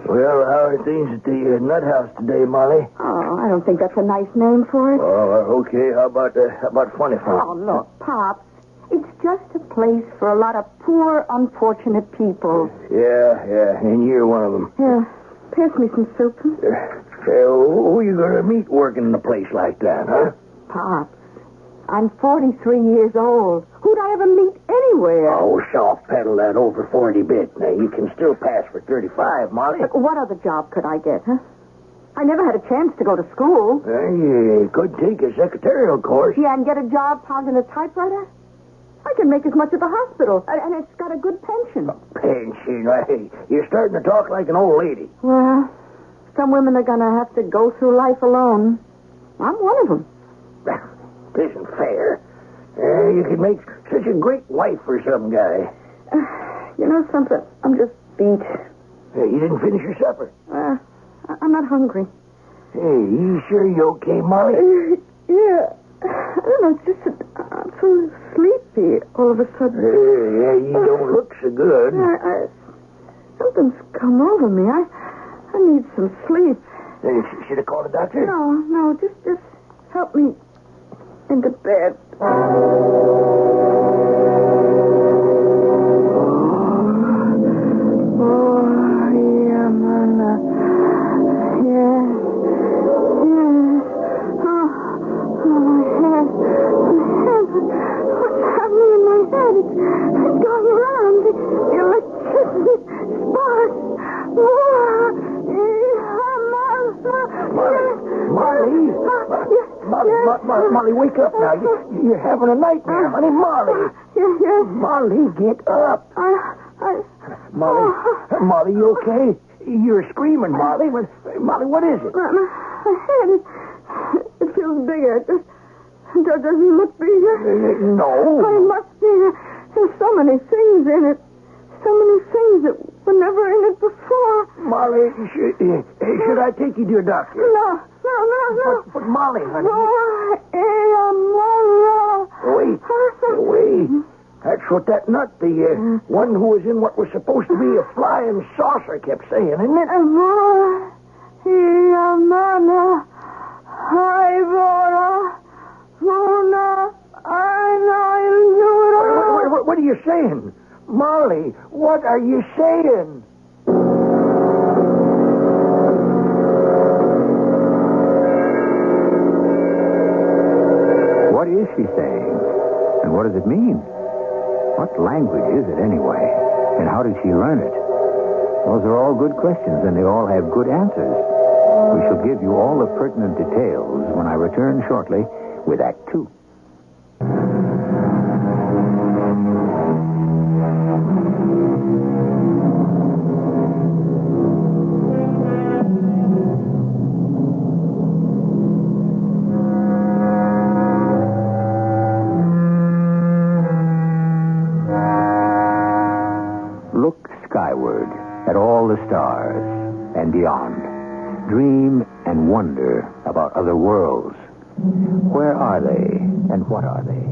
Well, how are things at the nut house today, Molly? Oh, I don't think that's a nice name for it. Oh, okay. How about funny folk? Oh, look, Pops. It's just a place for a lot of poor, unfortunate people. Yeah, and you're one of them. Here, pass me some soup. Who you going to meet working in a place like that, huh? Pops, I'm 43 years old. Who'd I ever meet anywhere? Oh, soft pedal that over 40 bit. Now, you can still pass for 35, Molly. Look, what other job could I get, huh? I never had a chance to go to school. You could take a secretarial course. Yeah, and get a job pounding a typewriter? I can make as much at the hospital, and it's got a good pension. Pension? Hey, you're starting to talk like an old lady. Well, some women are going to have to go through life alone. I'm one of them. This isn't fair. You could make such a great wife for some guy. You know something? I'm just beat. You didn't finish your supper. I'm not hungry. Hey, you sure you okay, Molly? Yeah. I don't know, it's just that I'm so sleepy all of a sudden. Yeah, you don't look so good. Something's come over me. I need some sleep. Should I call a doctor? No, just help me into bed. Molly, wake up now. You're having a nightmare, honey. Molly. Yes. Molly, get up. Molly, you okay? You're screaming, Molly. Molly, what is it? My head, it feels bigger. Does it look bigger? No. It must be. There's so many things in it. So many things that were never in it before. Molly, should I take you to a doctor? No. But Molly, honey. Wait. That's what that nut, the one who was in what was supposed to be a flying saucer, kept saying, isn't it? What are you saying? Molly, what are you saying? What is she saying? And what does it mean? What language is it anyway? And how did she learn it? Those are all good questions, and they all have good answers. We shall give you all the pertinent details when I return shortly with Act 2. Look skyward at all the stars and beyond. Dream and wonder about other worlds. Where are they and what are they?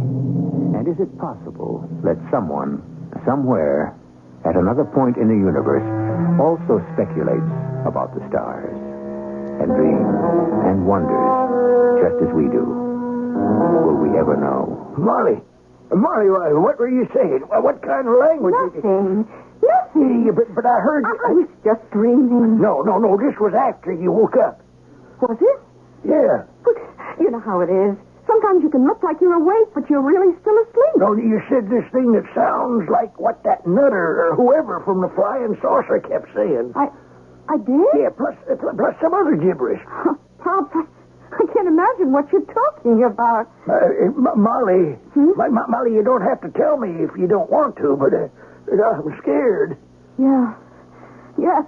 And is it possible that someone, somewhere, at another point in the universe, also speculates about the stars and dreams and wonders just as we do? Will we ever know? Molly, what were you saying? What kind of language? Nothing. But I heard you. I was just dreaming. No. This was after you woke up. Was it? Yeah. But you know how it is. Sometimes you can look like you're awake, but you're really still asleep. No, you said this thing that sounds like what that nutter or whoever from the flying saucer kept saying. I did? Yeah, plus some other gibberish. Pop, I can't imagine what you're talking about. Molly, Molly, you don't have to tell me if you don't want to, but I'm scared. Yeah,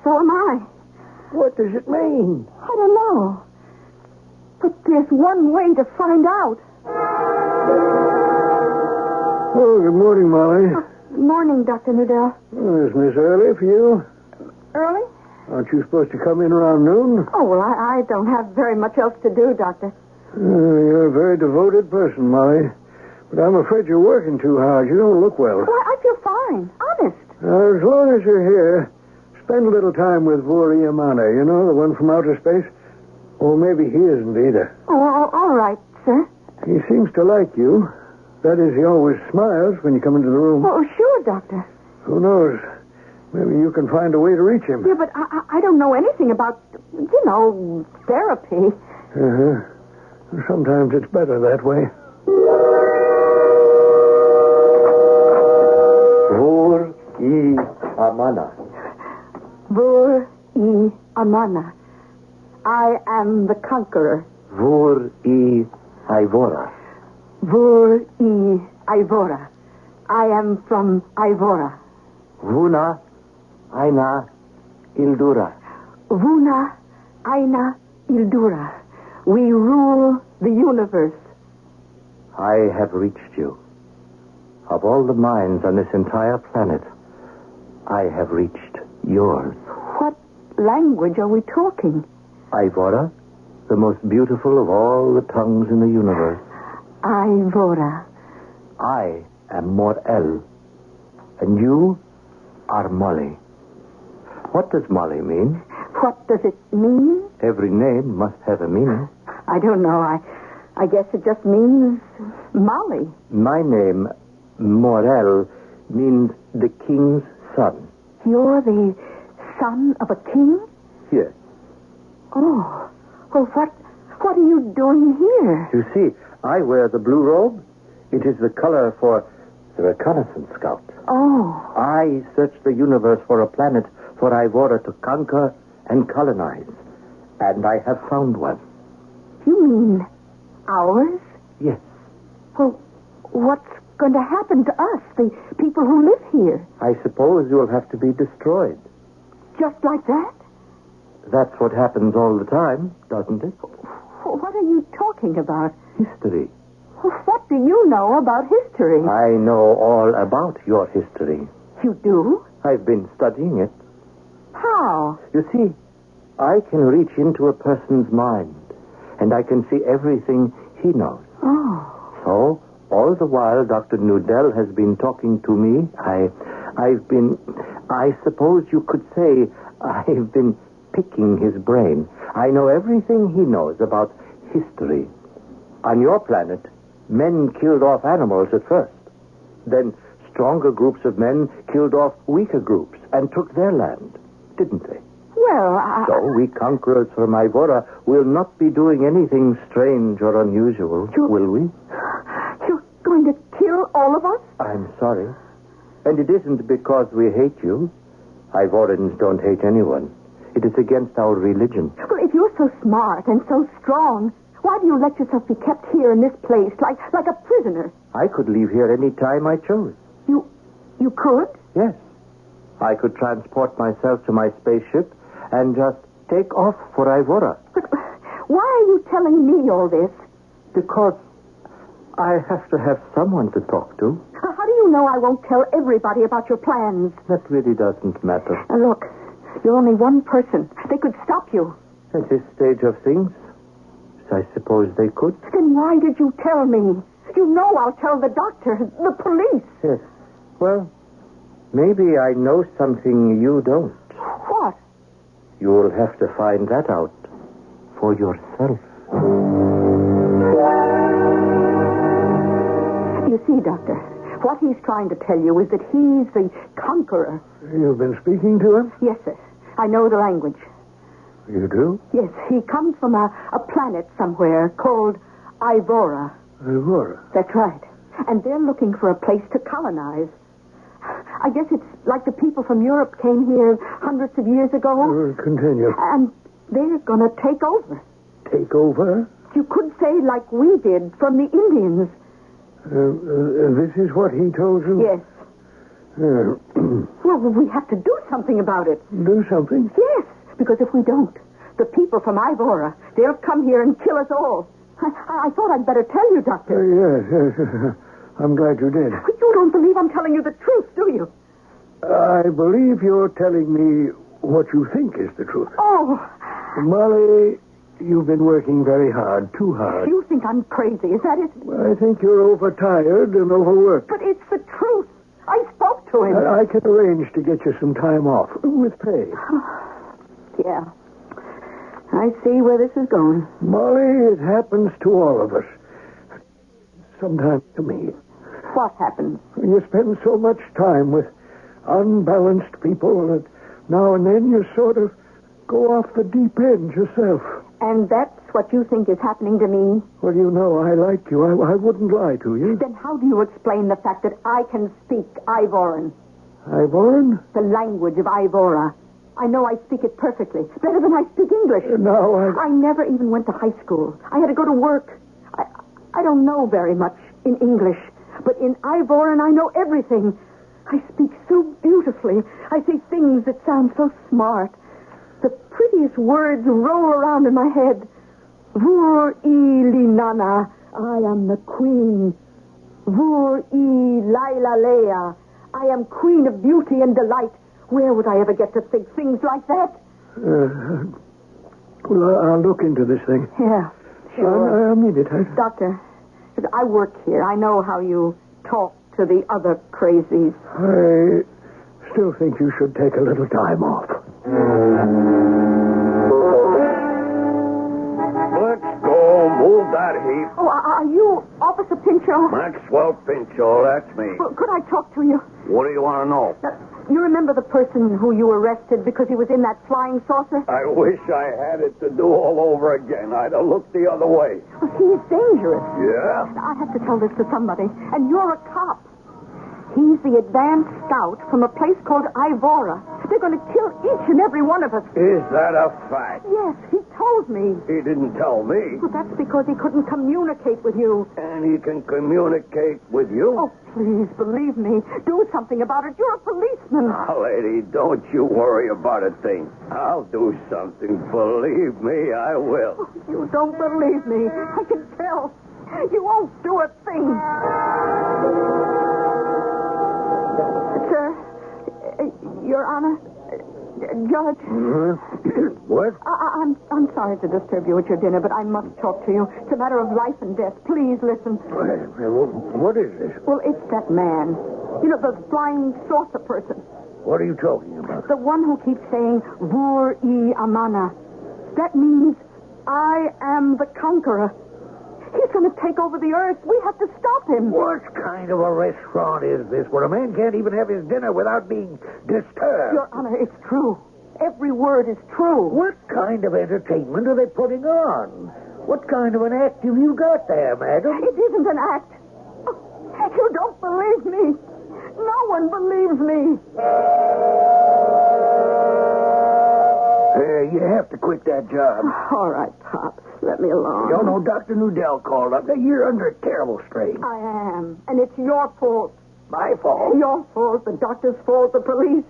so am I. What does it mean? I don't know. But there's one way to find out. Oh, good morning, Molly. Good morning, Dr. Nudell. Oh, is Miss early for you? Early? Aren't you supposed to come in around noon? Oh, well, I don't have very much else to do, Doctor. You're a very devoted person, Molly. But I'm afraid you're working too hard. You don't look well. Well, I feel fine. Honest. As long as you're here, spend a little time with Vuri Amana, you know, the one from outer space. Or maybe he isn't either. Oh, all right, sir. He seems to like you. That is, he always smiles when you come into the room. Oh, sure, Doctor. Who knows? Maybe you can find a way to reach him. Yeah, but I don't know anything about, therapy. Uh-huh. Sometimes it's better that way. Vur-i Amana. Vur-i Amana. I am the conqueror. Vur-i Ivora. Vur-i Ivora. I am from Ivora. Vuna Aina Ildura. Vuna Aina Ildura. We rule the universe. I have reached you. Of all the minds on this entire planet, I have reached yours. What language are we talking? Ivora, the most beautiful of all the tongues in the universe. Ivora. I am Mor-El, and you are Molly. What does Molly mean? What does it mean? Every name must have a meaning. I don't know. I guess it just means Molly. My name, Mor-El, means the king's son. You're the son of a king? Yes. Oh, well, what are you doing here? You see, I wear the blue robe. It is the color for the reconnaissance scout. Oh. I search the universe for a planet for Ivora to conquer and colonize. And I have found one. You mean ours? Yes. Well, what's going to happen to us, the people who live here? I suppose you'll have to be destroyed. Just like that? That's what happens all the time, doesn't it? What are you talking about? History. What do you know about history? I know all about your history. You do? I've been studying it. How? You see, I can reach into a person's mind, and I can see everything he knows. Oh. So, all the while Dr. Nudell has been talking to me, I suppose you could say, I've been picking his brain. I know everything he knows about history. On your planet, men killed off animals at first. Then stronger groups of men killed off weaker groups and took their land, didn't they? Well, So we conquerors from Ivora will not be doing anything strange or unusual, will we? You're going to kill all of us? I'm sorry. And it isn't because we hate you. Ivorans don't hate anyone. It is against our religion. Well, if you're so smart and so strong, why do you let yourself be kept here in this place like a prisoner? I could leave here any time I chose. You could? Yes. I could transport myself to my spaceship and just take off for Ivora. But why are you telling me all this? Because I have to have someone to talk to. How do you know I won't tell everybody about your plans? That really doesn't matter. Now, look, you're only one person. They could stop you. At this stage of things, I suppose they could. Then why did you tell me? You know I'll tell the doctor, the police. Yes. Well, maybe I know something you don't. What? You'll have to find that out for yourself. You see, Doctor, what he's trying to tell you is that he's the conqueror. You've been speaking to him? Yes, sir. I know the language. You do? Yes, he comes from a planet somewhere called Ivora. Ivora? That's right. And they're looking for a place to colonize. I guess it's like the people from Europe came here hundreds of years ago. Continue. And they're going to take over. Take over? You could say like we did from the Indians. This is what he told you? Yes. Well, we have to do something about it. Do something? Yes, because if we don't, the people from Ivora, they'll come here and kill us all. I thought I'd better tell you, Doctor. Yes. I'm glad you did. But you don't believe I'm telling you the truth, do you? I believe you're telling me what you think is the truth. Oh. Molly, you've been working very hard, too hard. You think I'm crazy, is that it? I think you're overtired and overworked. But it's the truth. I spoke to him. I can arrange to get you some time off, with pay. Yeah. I see where this is going. Molly, it happens to all of us. Sometimes to me. What happens? You spend so much time with unbalanced people that now and then you sort of go off the deep end yourself. And that's what you think is happening to me? Well, you know I like you. I wouldn't lie to you. Then how do you explain the fact that I can speak Ivoran? Ivoran? The language of Ivora. I know I speak it perfectly. Better than I speak English. I never even went to high school. I had to go to work. I don't know very much in English. But in Ivoran, I know everything. I speak so beautifully. I say things that sound so smart. The prettiest words roll around in my head. Vur I Linana, I am the queen. Vur I Laila Lea, I am queen of beauty and delight. Where would I ever get to think things like that? Well, I'll look into this thing. Yeah, sure. I mean it. Doctor, I work here. I know how you talk to the other crazies. I still think you should take a little time off. Let's go. Move that heap. Oh, are you Officer Pinchot? Maxwell Pinchot, that's me. Well, could I talk to you? What do you want to know? You remember the person who you arrested because he was in that flying saucer? I wish I had it to do all over again. I'd have looked the other way. Well, he's dangerous. Yeah? I have to tell this to somebody. And you're a cop. He's the advanced scout from a place called Ivora. They're going to kill each and every one of us. Is that a fact? Yes, he told me. He didn't tell me. Well, that's because he couldn't communicate with you. And he can communicate with you? Oh, please, believe me. Do something about it. You're a policeman. Oh, lady, don't you worry about a thing. I'll do something. Believe me, I will. Oh, you don't believe me. I can tell. You won't do a thing. Sir, Your Honor, Judge. What? I'm sorry to disturb you at your dinner, but I must talk to you. It's a matter of life and death. Please listen. What is this? Well, it's that man. You know, the flying saucer person. What are you talking about? The one who keeps saying, Vur I Amana. That means, I am the conqueror. He's going to take over the earth. We have to stop him. What kind of a restaurant is this where a man can't even have his dinner without being disturbed? Your Honor, it's true. Every word is true. What kind of entertainment are they putting on? What kind of an act have you got there, madam? It isn't an act. You don't believe me. No one believes me. You have to quit that job. All right, Pops. Let me alone. You know, Dr. Nudell called up. You're under a terrible strain. I am. And it's your fault. My fault? Your fault, the doctor's fault, the police.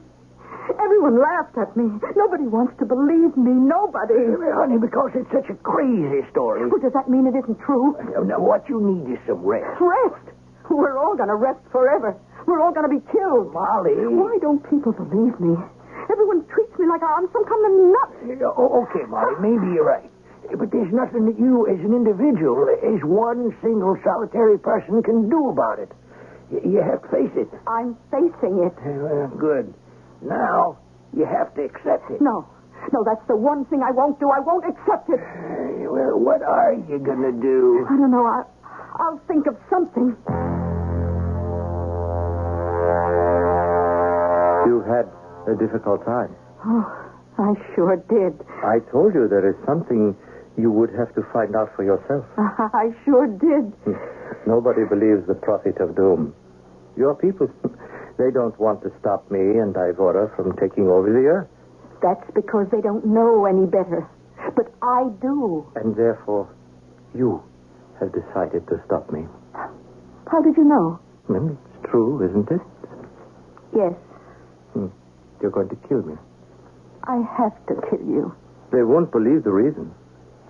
Everyone laughed at me. Nobody wants to believe me. Nobody. Honey, because it's such a crazy story. Well, does that mean it isn't true? Now, what you need is some rest. Rest? We're all going to rest forever. We're all going to be killed. Molly. Why don't people believe me? Everyone treats me like I'm some kind of nut. Okay, Molly, maybe you're right. But there's nothing that you, as an individual, as one single solitary person, can do about it. You have to face it. I'm facing it. Well, good. Now, you have to accept it. No, that's the one thing I won't do. I won't accept it. Well, what are you going to do? I don't know. I'll think of something. You had a difficult time. Oh, I sure did. I told you there is something you would have to find out for yourself. I sure did. Nobody believes the prophet of doom. Your people, they don't want to stop me and Ivora from taking over the earth. That's because they don't know any better. But I do. And therefore, you have decided to stop me. How did you know? Well, it's true, isn't it? Yes. You're going to kill me. I have to kill you. They won't believe the reason.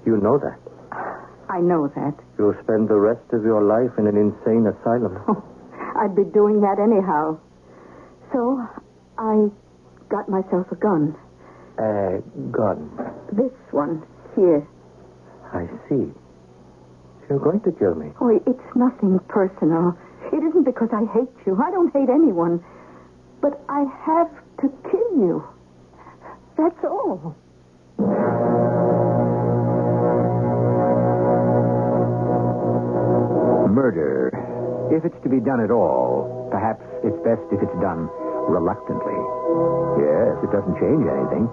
You know that. I know that. You'll spend the rest of your life in an insane asylum. I'd be doing that anyhow. So, I got myself a gun. A gun? This one, here. I see. You're going to kill me. Oh, it's nothing personal. It isn't because I hate you. I don't hate anyone. But I have to kill you. That's all. Murder. If it's to be done at all, perhaps it's best if it's done reluctantly. Yes, it doesn't change anything,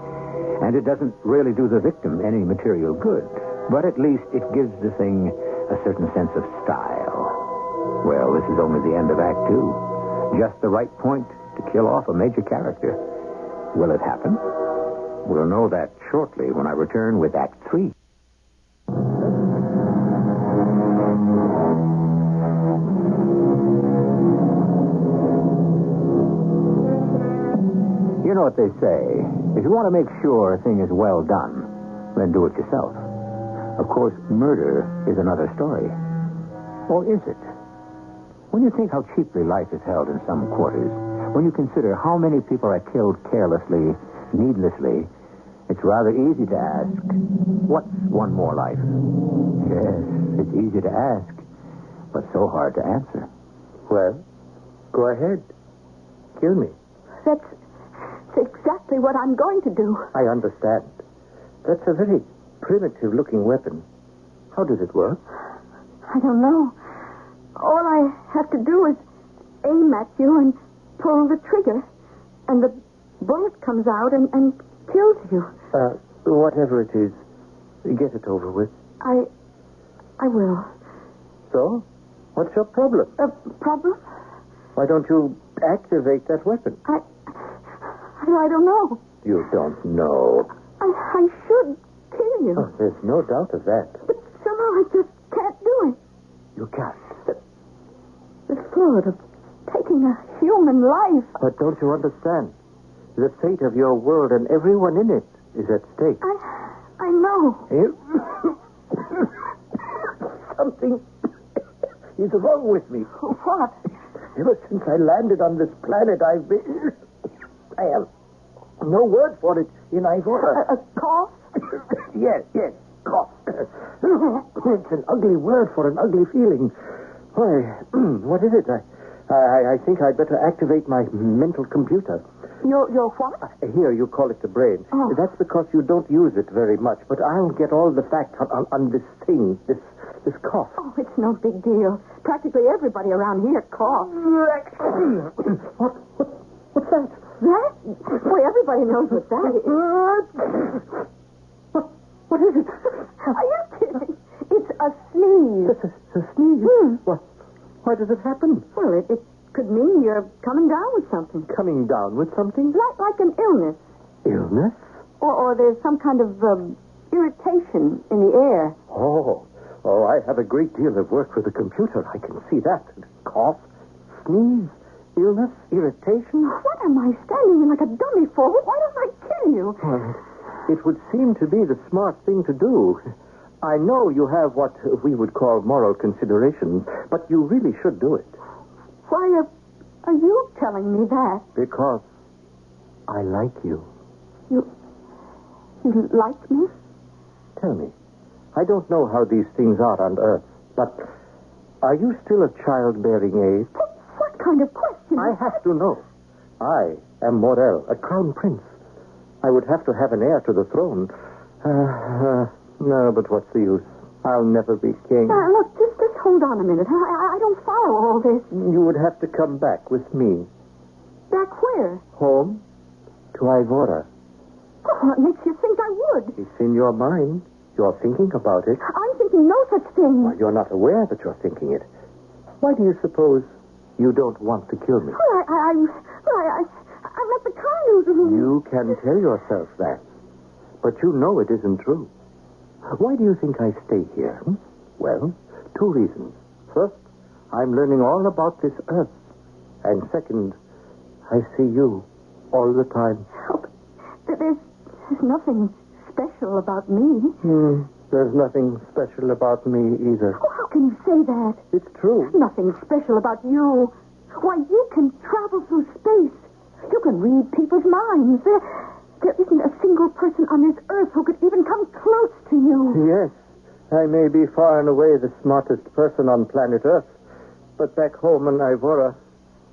and it doesn't really do the victim any material good. But at least it gives the thing a certain sense of style. Well, this is only the end of Act 2. Just the right point to kill off a major character. Will it happen? We'll know that shortly when I return with Act 3. You know what they say. If you want to make sure a thing is well done, then do it yourself. Of course, murder is another story. Or is it? When you think how cheaply life is held in some quarters, when you consider how many people are killed carelessly, needlessly, it's rather easy to ask, what's one more life? Yes, it's easy to ask, but so hard to answer. Well, go ahead. Kill me. That's exactly what I'm going to do. I understand. That's a very primitive-looking weapon. How does it work? I don't know. All I have to do is aim at you and pull the trigger, and the bullet comes out and kills you. Whatever it is, get it over with. I will. So? What's your problem? Problem? Why don't you activate that weapon? I don't know. You don't know. I should kill you. Oh, there's no doubt of that. But somehow I just can't do it. You can't. The thought of taking a human life. But don't you understand? The fate of your world and everyone in it is at stake. I know. Something is wrong with me. What? Ever since I landed on this planet, I have no word for it in Ivora. A cough? Yes, cough. It's an ugly word for an ugly feeling. Why, what is it? I think I'd better activate my mental computer. Your what? Here, you call it the brain. Oh. That's because you don't use it very much, but I'll get all the facts on this thing, this cough. Oh, it's no big deal. Practically everybody around here coughs. What's that? That? Boy, everybody knows what that is. What is it? Are you kidding? It's a sneeze. A sneeze? Why does it happen? Well, it could mean you're coming down with something. Coming down with something? Like an illness. Illness? Or there's some kind of irritation in the air. Oh, I have a great deal of work with the computer. I can see that. Cough, sneeze, illness, irritation. What am I standing in like a dummy for? Why don't I kill you? Well, it would seem to be the smart thing to do. I know you have what we would call moral considerations, but you really should do it. Why are you telling me that? Because I like you. You like me? Tell me, I don't know how these things are on Earth, but are you still of childbearing age? What kind of question? I have to know. I am Morel, a crown prince. I would have to have an heir to the throne. No, but what's the use? I'll never be king. Look, just hold on a minute. I don't follow all this. You would have to come back with me. Back where? Home to Ivora. Oh, what makes you think I would? It's in your mind. You're thinking about it. I'm thinking no such thing. Well, you're not aware that you're thinking it. Why do you suppose you don't want to kill me? Well, I'm not the kind who... You can tell yourself that. But you know it isn't true. Why do you think I stay here? Well, 2 reasons. First, I'm learning all about this Earth. And second, I see you all the time. Oh, there's nothing special about me. There's nothing special about me either. Oh, how can you say that? It's true. Nothing special about you. Why, you can travel through space. You can read people's minds. There isn't a single person on this Earth who could even come close to you. Yes, I may be far and away the smartest person on planet Earth. But back home in Ivora,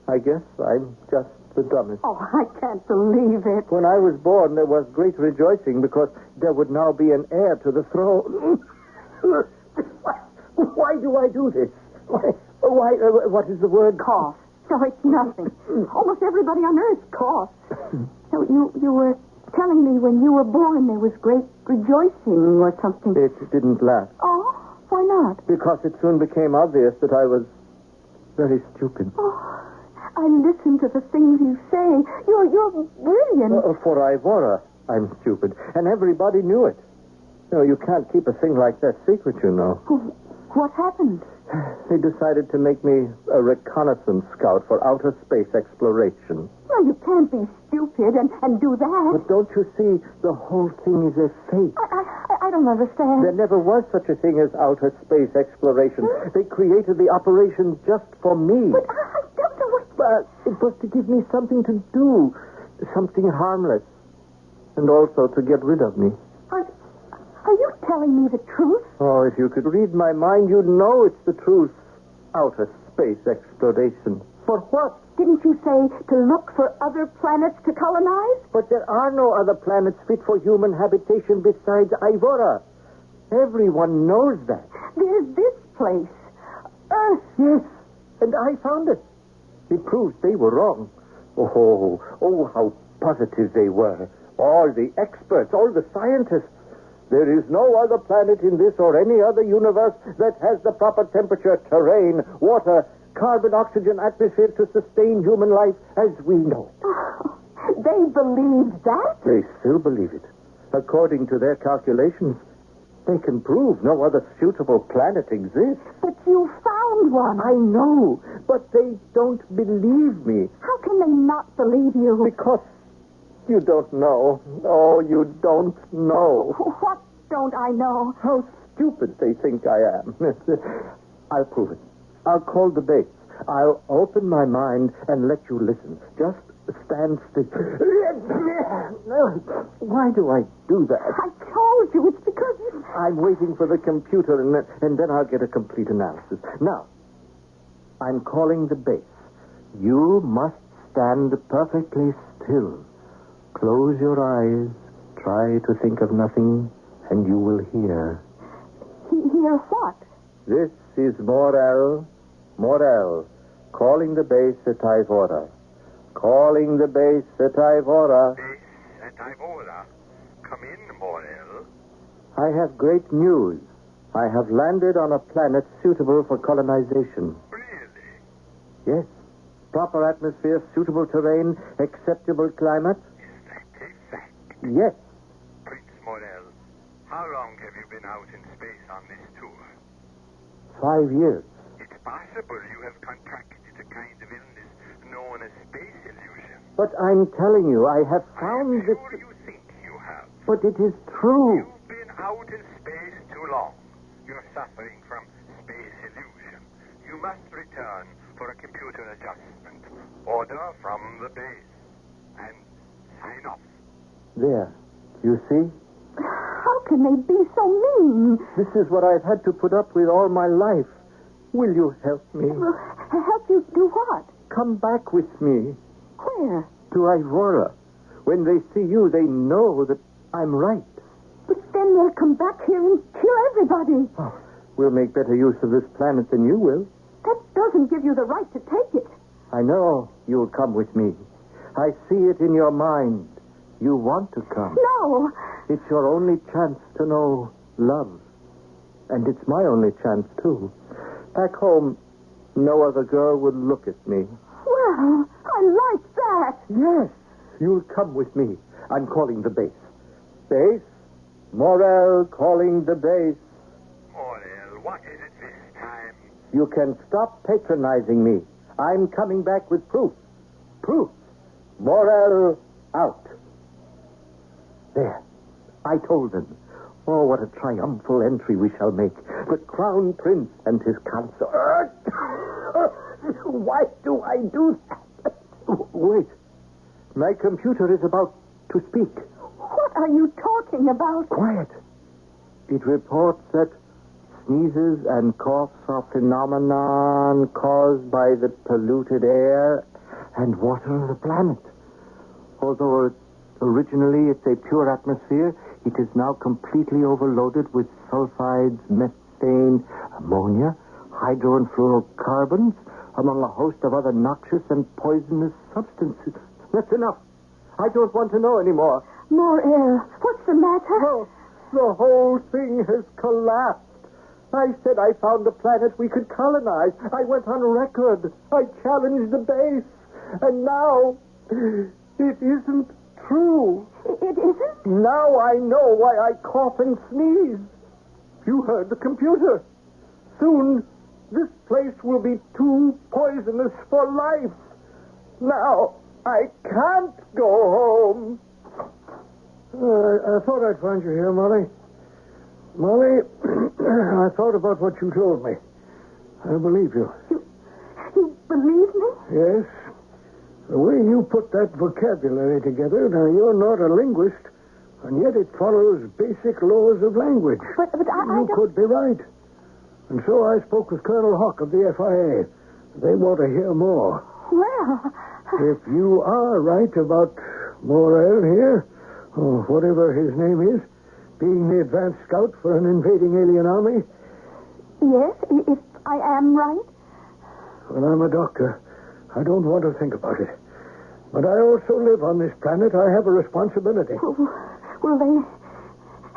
I guess I'm just the dumbest. Oh, I can't believe it. When I was born, there was great rejoicing because there would now be an heir to the throne. Why do I do this? Why? What is the word? Cough. No, it's nothing. Almost everybody on Earth coughs. So you were telling me when you were born there was great rejoicing or something. It didn't last. Oh, why not? Because it soon became obvious that I was very stupid. Oh, I listen to the things you say. You're brilliant. For Ivora, I'm stupid. And everybody knew it. No, you can't keep a thing like that secret, you know. What happened? They decided to make me a reconnaissance scout for outer space exploration. Well, you can't be stupid and do that. But don't you see, the whole thing is a fake. I don't understand. There never was such a thing as outer space exploration. They created the operation just for me. But I don't know what... But it was to give me something to do, something harmless, and also to get rid of me. Are you telling me the truth? Oh, if you could read my mind, you'd know it's the truth. Outer space exploration. For what? Didn't you say to look for other planets to colonize? But there are no other planets fit for human habitation besides Ivora. Everyone knows that. There's this place, Earth. Yes, and I found it. It proves they were wrong. Oh, how positive they were. All the experts, all the scientists. There is no other planet in this or any other universe that has the proper temperature, terrain, water, carbon, oxygen, atmosphere to sustain human life as we know. Oh, they believe that? They still believe it. According to their calculations, they can prove no other suitable planet exists. But you found one. I know, but they don't believe me. How can they not believe you? Because you don't know. Oh, you don't know. What don't I know? How stupid they think I am. I'll prove it. I'll call the base. I'll open my mind and let you listen. Just stand still. Why do I do that? I told you. It's because you... I'm waiting for the computer, and then I'll get a complete analysis. Now, I'm calling the base. You must stand perfectly still. Close your eyes, try to think of nothing, and you will hear. Hear what? This is Morel, calling the base at Ivora. Calling the base at Ivora. Base at Ivora. Come in, Morel. I have great news. I have landed on a planet suitable for colonization. Really? Yes. Proper atmosphere, suitable terrain, acceptable climate. Is that a fact? Yes. Morel, how long have you been out in space on this tour? 5 years. It's possible you have contracted a kind of illness known as space illusion. But I'm telling you, I have found this... Sure, you think you have. But it is true. You've been out in space too long. You're suffering from space illusion. You must return for a computer adjustment. Order from the base. And sign off. There. You see? How can they be so mean? This is what I've had to put up with all my life. Will you help me? Well, help you do what? Come back with me. Where? To Ivora. When they see you, they know that I'm right. But then they'll come back here and kill everybody. Oh, we'll make better use of this planet than you will. That doesn't give you the right to take it. I know you'll come with me. I see it in your mind. You want to come. No. It's your only chance to know love. And it's my only chance, too. Back home, no other girl would look at me. Well, I like that. Yes, you'll come with me. I'm calling the base. Base? Morel calling the base. Morel, what is it this time? You can stop patronizing me. I'm coming back with proof. Proof. Morel out. There. I told them. Oh, what a triumphal entry we shall make. The Crown Prince and his consort. Why do I do that? Wait. My computer is about to speak. What are you talking about? Quiet. It reports that sneezes and coughs are phenomenon caused by the polluted air and water of the planet. Although originally it's a pure atmosphere, it is now completely overloaded with sulfides, methane, ammonia, hydro and fluorocarbons, among a host of other noxious and poisonous substances. That's enough. I don't want to know anymore. More air. What's the matter? Oh, the whole thing has collapsed. I said I found a planet we could colonize. I went on record. I challenged the base. And now, it isn't true. It isn't? Now I know why I cough and sneeze. You heard the computer. Soon, this place will be too poisonous for life. Now, I can't go home. I thought I'd find you here, Molly. Molly, I thought about what you told me. I believe you. You believe me? Yes. The way you put that vocabulary together, now you're not a linguist, and yet it follows basic laws of language. But you could be right. And so I spoke with Colonel Hawk of the FIA. They want to hear more. Well... If you are right about Morel here, or whatever his name is, being the advance scout for an invading alien army... Yes, if I am right? Well, I'm a doctor. I don't want to think about it. But I also live on this planet. I have a responsibility. Will they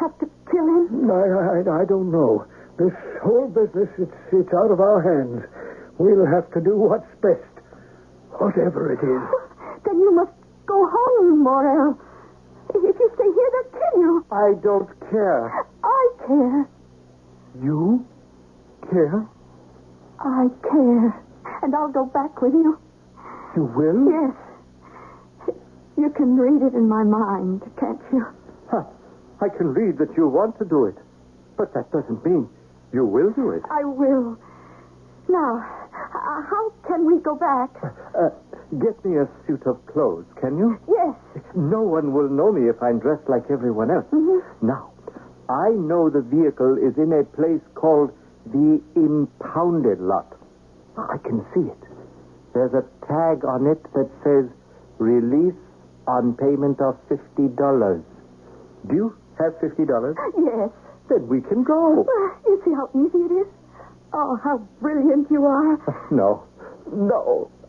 have to kill him? I don't know. This whole business, it's out of our hands. We'll have to do what's best. Whatever it is. Then you must go home, Morel. If you stay here, they'll kill you. I don't care. I care. You care? I care. And I'll go back with you. You will? Yes. You can read it in my mind, can't you? Huh. I can read that you want to do it. But that doesn't mean you will do it. I will. Now, how can we go back? Get me a suit of clothes, can you? Yes. No one will know me if I'm dressed like everyone else. Mm-hmm. Now, I know the vehicle is in a place called the impounded lot. I can see it. There's a tag on it that says, release on payment of $50. Do you have $50? Yes. Then we can go. You see how easy it is? Oh, how brilliant you are. No,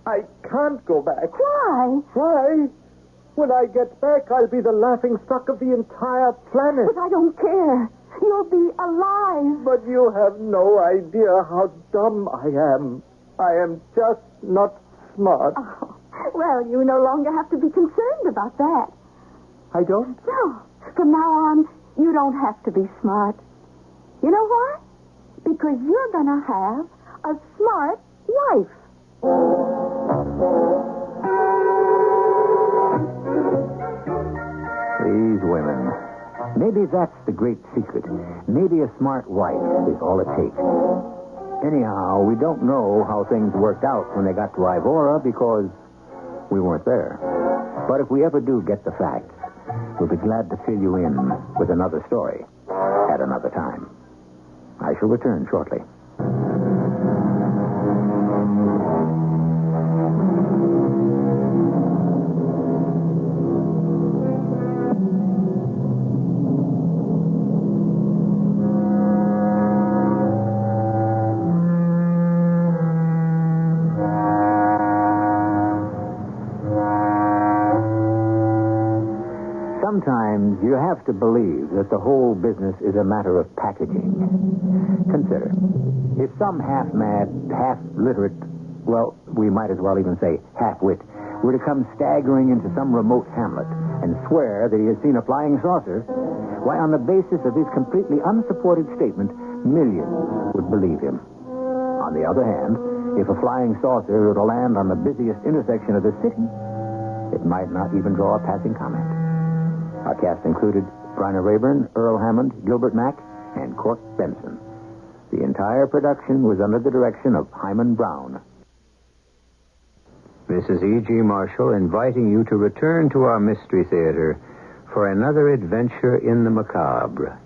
I can't go back. Why? Why? When I get back, I'll be the laughingstock of the entire planet. But I don't care. You'll be alive. But you have no idea how dumb I am. I am just not smart. Oh, well, you no longer have to be concerned about that. I don't? No. From now on, You don't have to be smart. You know why? Because you're going to have a smart wife. These women. Maybe that's the great secret. Maybe a smart wife is all it takes. Anyhow, we don't know how things worked out when they got to Ivora because we weren't there. But if we ever do get the facts, we'll be glad to fill you in with another story at another time. I shall return shortly. Sometimes you have to believe that the whole business is a matter of packaging. Consider, if some half-mad, half-literate, well, we might as well even say half-wit, were to come staggering into some remote hamlet and swear that he had seen a flying saucer, why, on the basis of his completely unsupported statement, millions would believe him. On the other hand, if a flying saucer were to land on the busiest intersection of the city, it might not even draw a passing comment. Our cast included Bryna Rayburn, Earl Hammond, Gilbert Mack, and Cork Benson. The entire production was under the direction of Hyman Brown. This is E.G. Marshall inviting you to return to our Mystery Theater for another adventure in the macabre.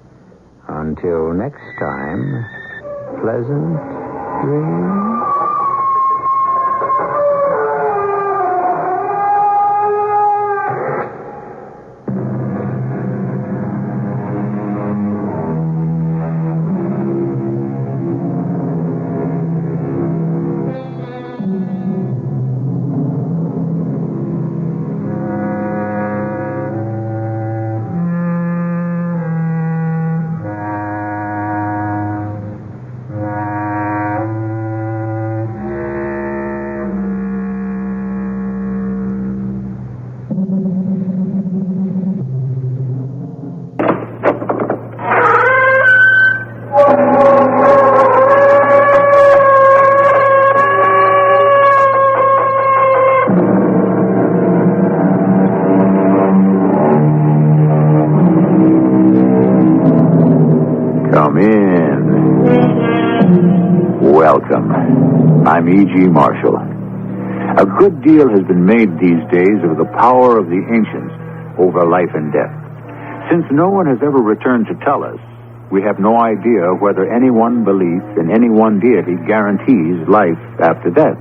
Until next time, pleasant dreams. I'm E.G. Marshall. A good deal has been made these days of the power of the ancients over life and death. Since no one has ever returned to tell us, we have no idea whether any one belief in any one deity guarantees life after death.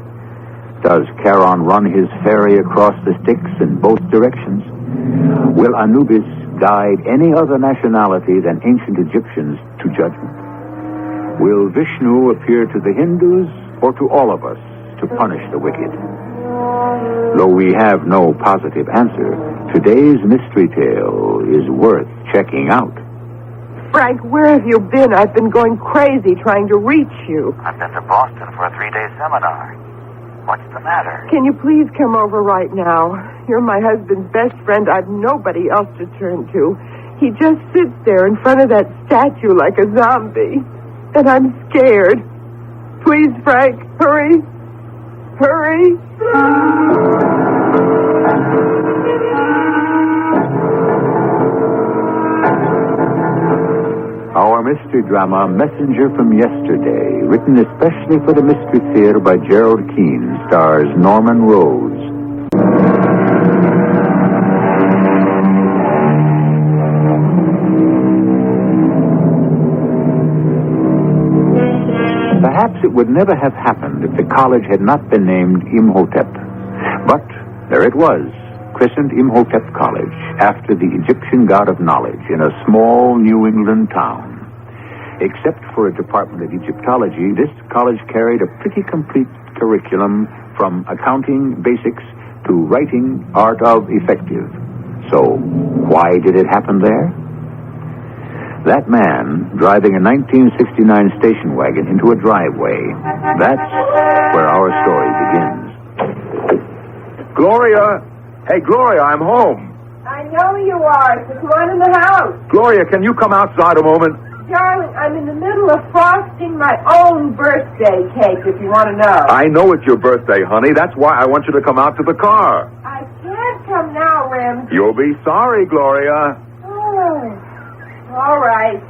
Does Charon run his ferry across the Styx in both directions? Will Anubis guide any other nationality than ancient Egyptians to judgment? Will Vishnu appear to the Hindus or to all of us to punish the wicked? Though we have no positive answer, today's mystery tale is worth checking out. Frank, where have you been? I've been going crazy trying to reach you. I've been to Boston for a 3-day seminar. What's the matter? Can you please come over right now? You're my husband's best friend. I've nobody else to turn to. He just sits there in front of that statue like a zombie. And I'm scared. Please, Frank, hurry. Hurry. Our mystery drama, Messenger from Yesterday, written especially for the Mystery Theater by Gerald Keane, stars Norman Rose. Perhaps it would never have happened if the college had not been named Imhotep. But there it was, christened Imhotep College, after the Egyptian god of knowledge in a small New England town. Except for a department of Egyptology, this college carried a pretty complete curriculum from accounting basics to writing art of effective. So, why did it happen there? That man driving a 1969 station wagon into a driveway. That's where our story begins. Gloria! Hey, Gloria, I'm home. I know you are. There's one in the house. out. Gloria, can you come outside a moment? Darling, I'm in the middle of frosting my own birthday cake, if you want to know. I know it's your birthday, honey. That's why I want you to come out to the car. I can't come now, Ramsey. You'll be sorry, Gloria. Oh, all right.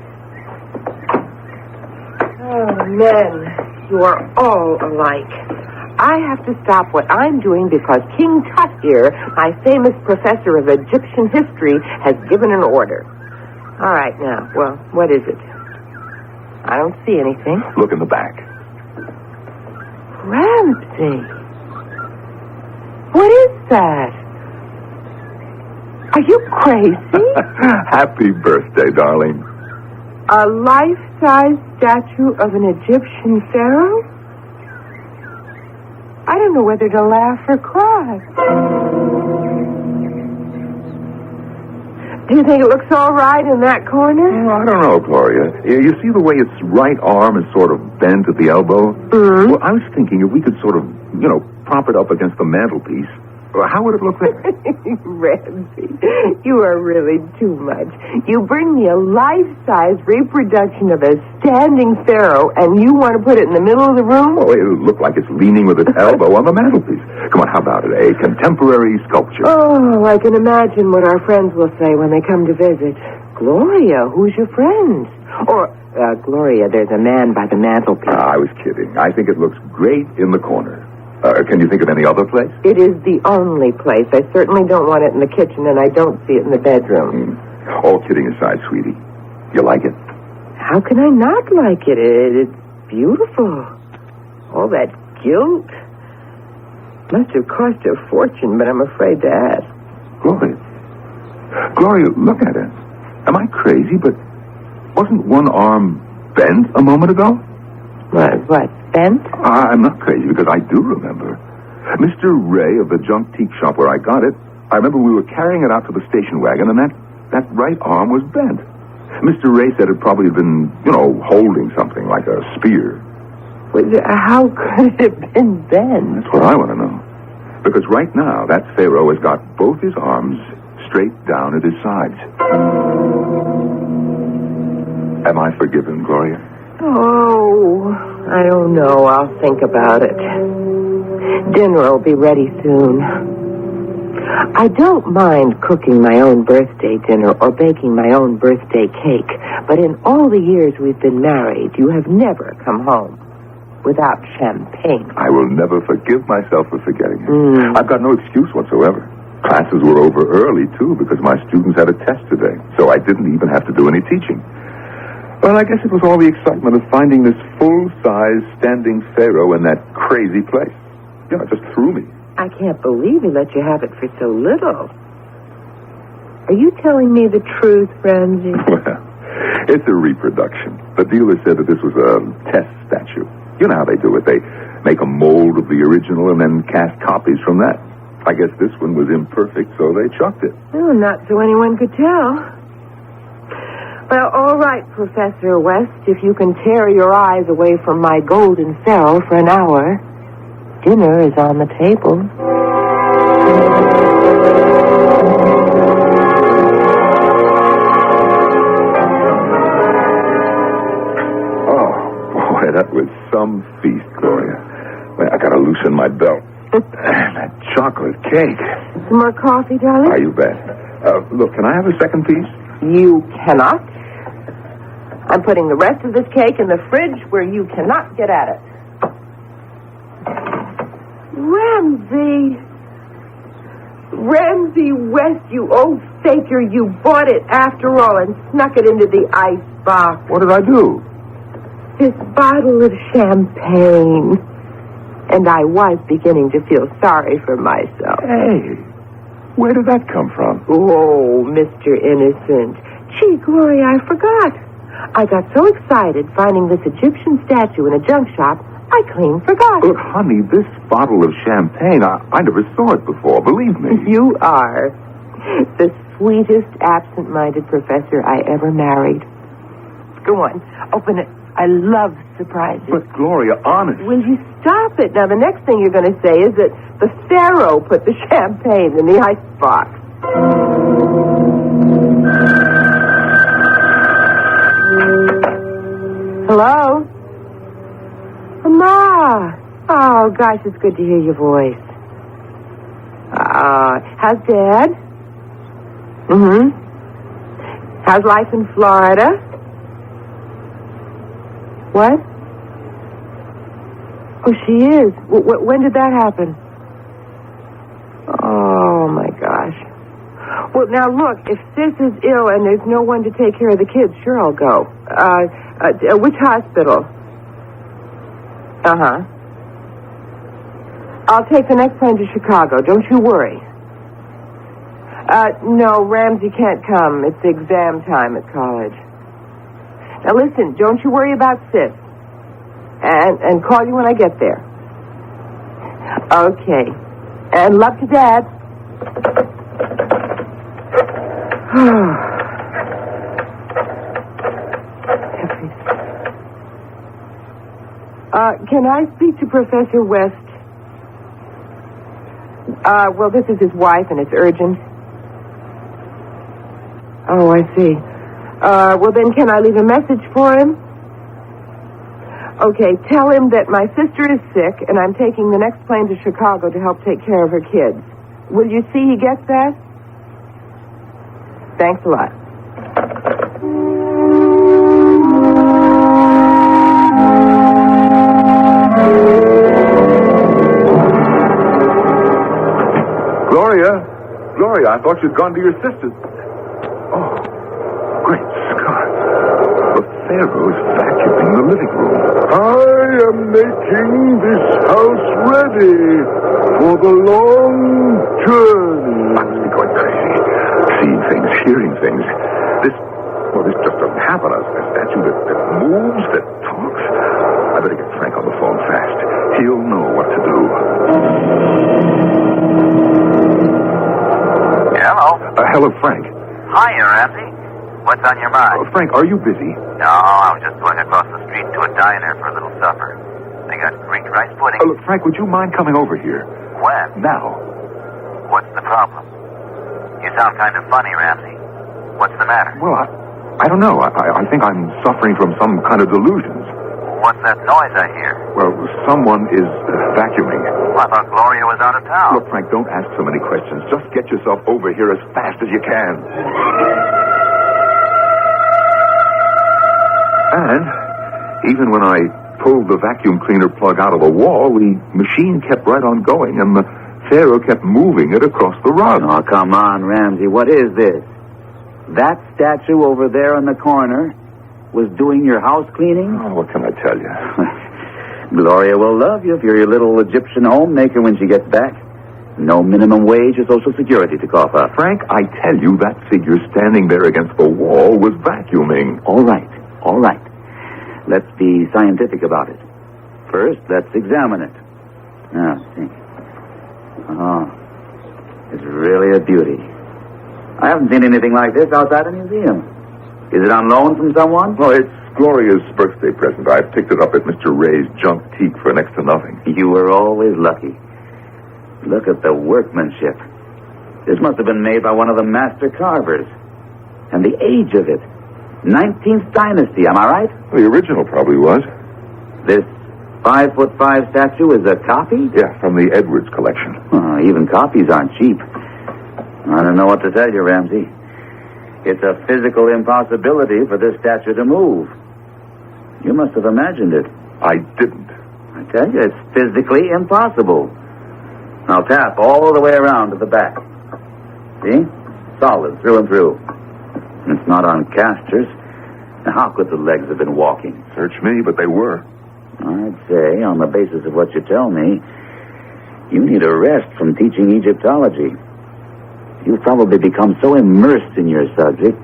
Oh, men, you are all alike. I have to stop what I'm doing because King Tut here, my famous professor of Egyptian history, has given an order. All right, now, well, what is it? I don't see anything. Look in the back. Ramsey. What is that? Are you crazy? Happy birthday, darling. A life-size statue of an Egyptian pharaoh? I don't know whether to laugh or cry. Do you think it looks all right in that corner? I don't know, Gloria. You see the way its right arm is sort of bent at the elbow? Mm-hmm. Well, I was thinking if we could sort of, prop it up against the mantelpiece, how would it look there? Ramsey, you are really too much. You bring me a life-size reproduction of a standing pharaoh, and you want to put it in the middle of the room? Oh, it'll look like it's leaning with its elbow on the mantelpiece. Come on, how about it? A contemporary sculpture. Oh, I can imagine what our friends will say when they come to visit. Gloria, who's your friend? Or, Gloria, there's a man by the mantelpiece. I was kidding. I think it looks great in the corner. Can you think of any other place? It is the only place. I certainly don't want it in the kitchen, and I don't see it in the bedroom. All kidding aside, sweetie, you like it? How can I not like it? It's beautiful. All that gilt. Must have cost a fortune, but I'm afraid to ask. Gloria, look at it. Am I crazy? But wasn't one arm bent a moment ago? What, bent? I'm not crazy because I do remember. Mr. Ray of the junk teak shop where I got it, I remember we were carrying it out to the station wagon and that right arm was bent. Mr. Ray said it probably had been, holding something like a spear. How could it have been bent? That's what I want to know. Because right now, that pharaoh has got both his arms straight down at his sides. Am I forgiven, Gloria? Oh, I don't know. I'll think about it. Dinner will be ready soon. I don't mind cooking my own birthday dinner or baking my own birthday cake, but in all the years we've been married, you have never come home without champagne. I will never forgive myself for forgetting it. I've got no excuse whatsoever. Classes were over early, too, because my students had a test today, so I didn't even have to do any teaching. Well, I guess it was all the excitement of finding this full-size standing pharaoh in that crazy place. It just threw me. I can't believe he let you have it for so little. Are you telling me the truth, Ramsey? Well, it's a reproduction. The dealer said that this was a test statue. You know how they do it. They make a mold of the original and then cast copies from that. I guess this one was imperfect, so they chucked it. Oh, not so anyone could tell. Well, all right, Professor West, if you can tear your eyes away from my golden pharaoh for an hour, dinner is on the table. Oh, boy, that was some feast, Gloria. Well, I gotta loosen my belt. That chocolate cake. Some more coffee, darling? You bet. Look, can I have a second piece? You cannot. I'm putting the rest of this cake in the fridge where you cannot get at it. Ramsey West, you old faker, you bought it after all and snuck it into the ice box. What did I do? This bottle of champagne. And I was beginning to feel sorry for myself. Hey, where did that come from? Oh, Mr. Innocent. Gee, Gloria, I forgot. I got so excited finding this Egyptian statue in a junk shop, I clean forgot. Look, honey, this bottle of champagne, I never saw it before, believe me. You are the sweetest absent-minded professor I ever married. Go on, open it. I love surprises. But, Gloria, honest. Will you stop it? Now, the next thing you're going to say is that the pharaoh put the champagne in the icebox. Oh, gosh, it's good to hear your voice. How's Dad? Mm-hmm. How's life in Florida? What? Oh, she is. When did that happen? Oh, my gosh. Well, now, look, if Sis is ill and there's no one to take care of the kids, sure, I'll go. Which hospital? Uh-huh. I'll take the next plane to Chicago. Don't you worry. No, Ramsey can't come. It's exam time at college. Now, listen, don't you worry about Sis. And call you when I get there. Okay. And love to Dad. Can I speak to Professor West? Well, this is his wife, and it's urgent. Oh, I see. Well, then can I leave a message for him? Okay, tell him that my sister is sick, and I'm taking the next plane to Chicago to help take care of her kids. Will you see he gets that? Thanks a lot. Gloria, I thought you'd gone to your sister's. Oh, great Scott. The Pharaoh's vacuuming the living room. I am making this house ready for the long journey. I must be going crazy. Seeing things, hearing things. This just doesn't happen. A statue that moves, that talks. I better get Frank on the phone fast. He'll know what to do. Hello. Hello, Frank. Hiya, Ramsey. What's on your mind? Frank, are you busy? No, I was just going across the street to a diner for a little supper. They got Greek rice pudding. Look, Frank, would you mind coming over here? When? Now. What's the problem? You sound kind of funny, Ramsey. What's the matter? Well, I don't know. I think I'm suffering from some kind of delusions. What's that noise I hear? Well, someone is vacuuming. Well, I thought Gloria was out of town. Look, Frank, don't ask so many questions. Just get yourself over here as fast as you can. And even when I pulled the vacuum cleaner plug out of the wall, the machine kept right on going, and the Pharaoh kept moving it across the rug. Oh, come on, Ramsey. What is this? That statue over there in the corner was doing your house cleaning? Oh, what can I tell you? Gloria will love you if you're your little Egyptian homemaker when she gets back. No minimum wage or Social Security to cough up. Frank, I tell you, that figure standing there against the wall was vacuuming. All right. Let's be scientific about it. First, let's examine it. Now, see. Oh, it's really a beauty. I haven't seen anything like this outside a museum. Is it on loan from someone? Oh, it's Gloria's birthday present. I picked it up at Mr. Ray's junk teak for next to nothing. You were always lucky. Look at the workmanship. This must have been made by one of the master carvers. And the age of it. 19th dynasty, am I right? The original probably was. This 5'5" statue is a copy? Yeah, from the Edwards collection. Oh, even copies aren't cheap. I don't know what to tell you, Ramsey. It's a physical impossibility for this statue to move. You must have imagined it. I didn't. I tell you, it's physically impossible. Now tap all the way around to the back. See? Solid, through and through. And it's not on casters. Now, how could the legs have been walking? Search me, but they were. I'd say, on the basis of what you tell me, you need a rest from teaching Egyptology. You've probably become so immersed in your subject,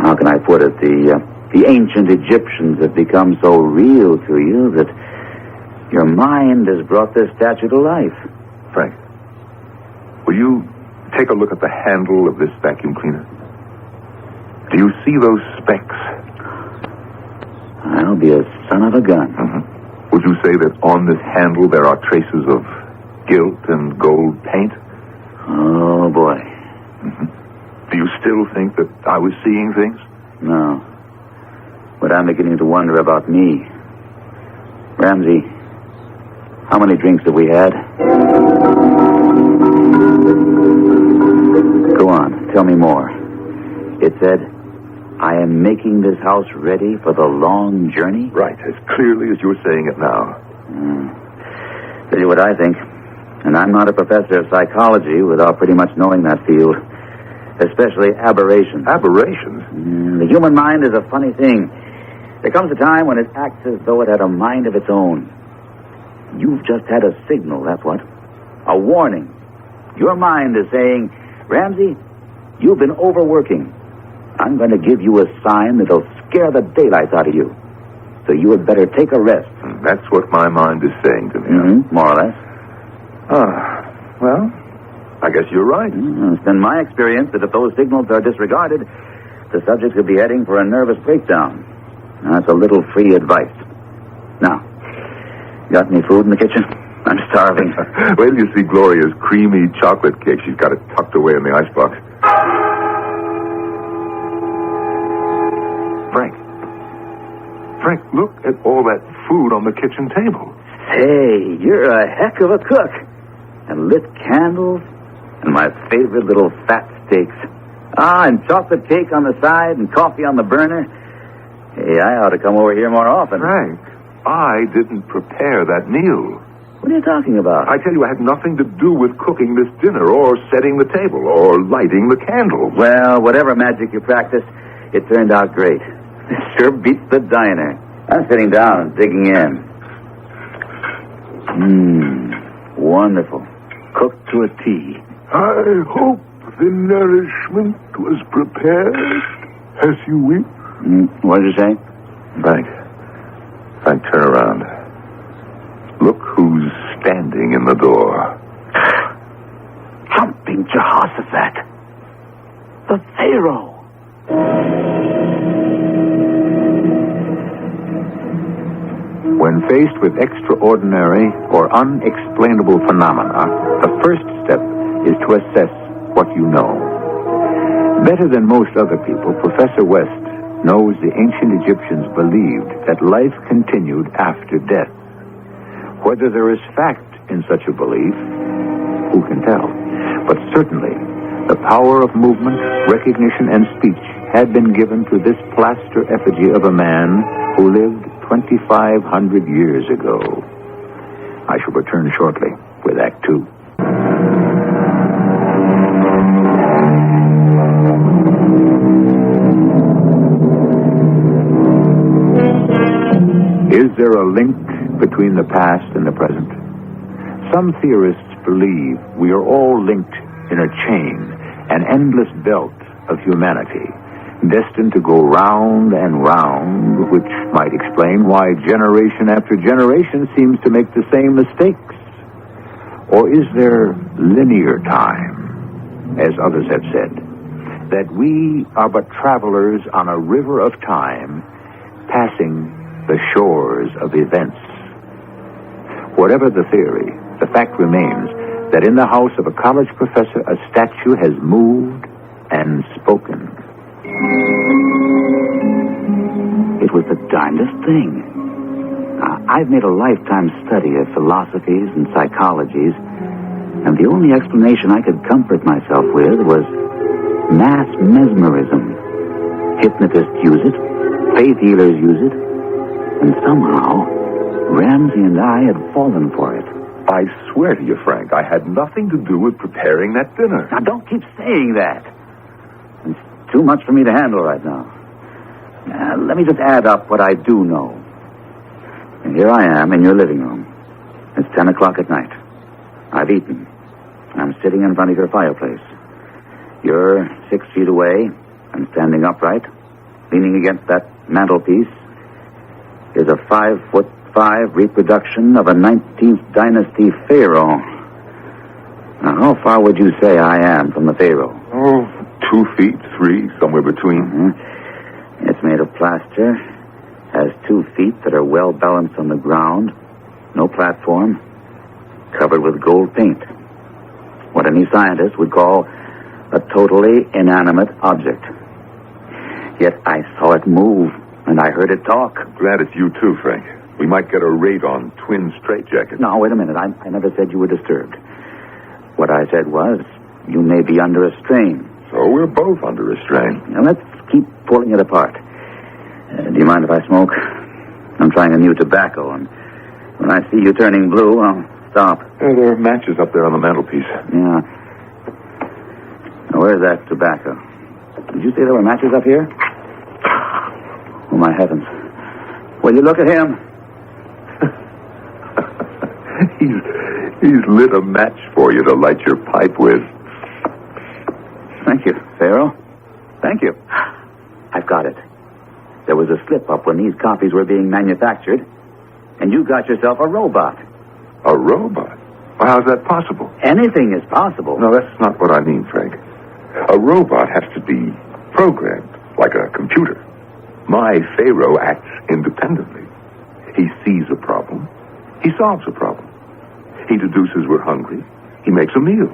how can I put it, the ancient Egyptians have become so real to you that your mind has brought this statue to life. Frank, will you take a look at the handle of this vacuum cleaner? Do you see those specks? I'll be a son of a gun. Mm-hmm. Would you say that on this handle there are traces of gilt and gold paint? Oh, boy. Mm-hmm. Do you still think that I was seeing things? No. But I'm beginning to wonder about me. Ramsey, How many drinks have we had? Go on, tell me more. It said, I am making this house ready for the long journey? Right, as clearly as you're saying it now. Tell you what I think. And I'm not a professor of psychology without pretty much knowing that field. Especially aberrations. Aberrations? The human mind is a funny thing. There comes a time when it acts as though it had a mind of its own. You've just had a signal, that's what. A warning. Your mind is saying, Ramsey, you've been overworking. I'm going to give you a sign that'll scare the daylights out of you. So you had better take a rest. That's what my mind is saying to me. Mm-hmm, more or less. Well, I guess you're right. It's been my experience that if those signals are disregarded, the subject could be heading for a nervous breakdown. That's a little free advice. Now, got any food in the kitchen? I'm starving. Wait till you see Gloria's creamy chocolate cake. She's got it tucked away in the icebox. Frank, look at all that food on the kitchen table. Hey, you're a heck of a cook. And lit candles, and my favorite little fat steaks. And chocolate cake on the side, and coffee on the burner. Hey, I ought to come over here more often. Frank, I didn't prepare that meal. What are you talking about? I tell you, I had nothing to do with cooking this dinner, or setting the table, or lighting the candles. Well, whatever magic you practiced, it turned out great. It sure beats the diner. I'm sitting down and digging in. Wonderful. Cooked to a T. I hope the nourishment was prepared as you wish. What did you say? Frank, turn around. Look who's standing in the door. Jumping Jehoshaphat. The Pharaoh. When faced with extraordinary or unexplainable phenomena, the first step is to assess what you know. Better than most other people, Professor West knows the ancient Egyptians believed that life continued after death. Whether there is fact in such a belief, who can tell? But certainly, the power of movement, recognition, and speech had been given to this plaster effigy of a man who lived 2,500 years ago. I shall return shortly with Act Two. Is there a link between the past and the present? Some theorists believe we are all linked in a chain, an endless belt of humanity, destined to go round and round, which might explain why generation after generation seems to make the same mistakes. Or is there linear time, as others have said, that we are but travelers on a river of time, passing the shores of events? Whatever the theory, the fact remains that in the house of a college professor, a statue has moved and spoken. It was the darndest thing. I've made a lifetime study of philosophies and psychologies, and the only explanation I could comfort myself with was mass mesmerism. Hypnotists use it, faith healers use it, and somehow Ramsey and I had fallen for it. I swear to you, Frank, I had nothing to do with preparing that dinner. Now, don't keep saying that. It's too much for me to handle right now. Let me just add up what I do know. And here I am in your living room. It's 10 o'clock at night. I've eaten. I'm sitting in front of your fireplace. You're 6 feet away. I'm standing upright. Leaning against that mantelpiece is a 5'5" reproduction of a 19th dynasty pharaoh. Now, how far would you say I am from the pharaoh? 2 feet, 3, somewhere between. Mm-hmm. It's made of plaster, has 2 feet that are well balanced on the ground, no platform, covered with gold paint. What any scientist would call a totally inanimate object. Yet I saw it move, and I heard it talk. Glad it's you too, Frank. We might get a raid on twin straitjackets. No, wait a minute. I never said you were disturbed. What I said was, you may be under a strain. So we're both under a strain. Now, let's keep pulling it apart. Do you mind if I smoke? I'm trying a new tobacco, and when I see you turning blue, I'll stop. There are matches up there on the mantelpiece. Yeah. Now, where's that tobacco? Did you say there were matches up here? Oh, my heavens. Will you look at him? He's lit a match for you to light your pipe with. Thank you, Pharaoh. Thank you. I've got it. There was a slip-up when these copies were being manufactured, and you got yourself a robot. A robot? Well, how's that possible? Anything is possible. No, that's not what I mean, Frank. A robot has to be programmed, like a computer. My Pharaoh acts independently. He sees a problem. He solves a problem. He deduces we're hungry. He makes a meal.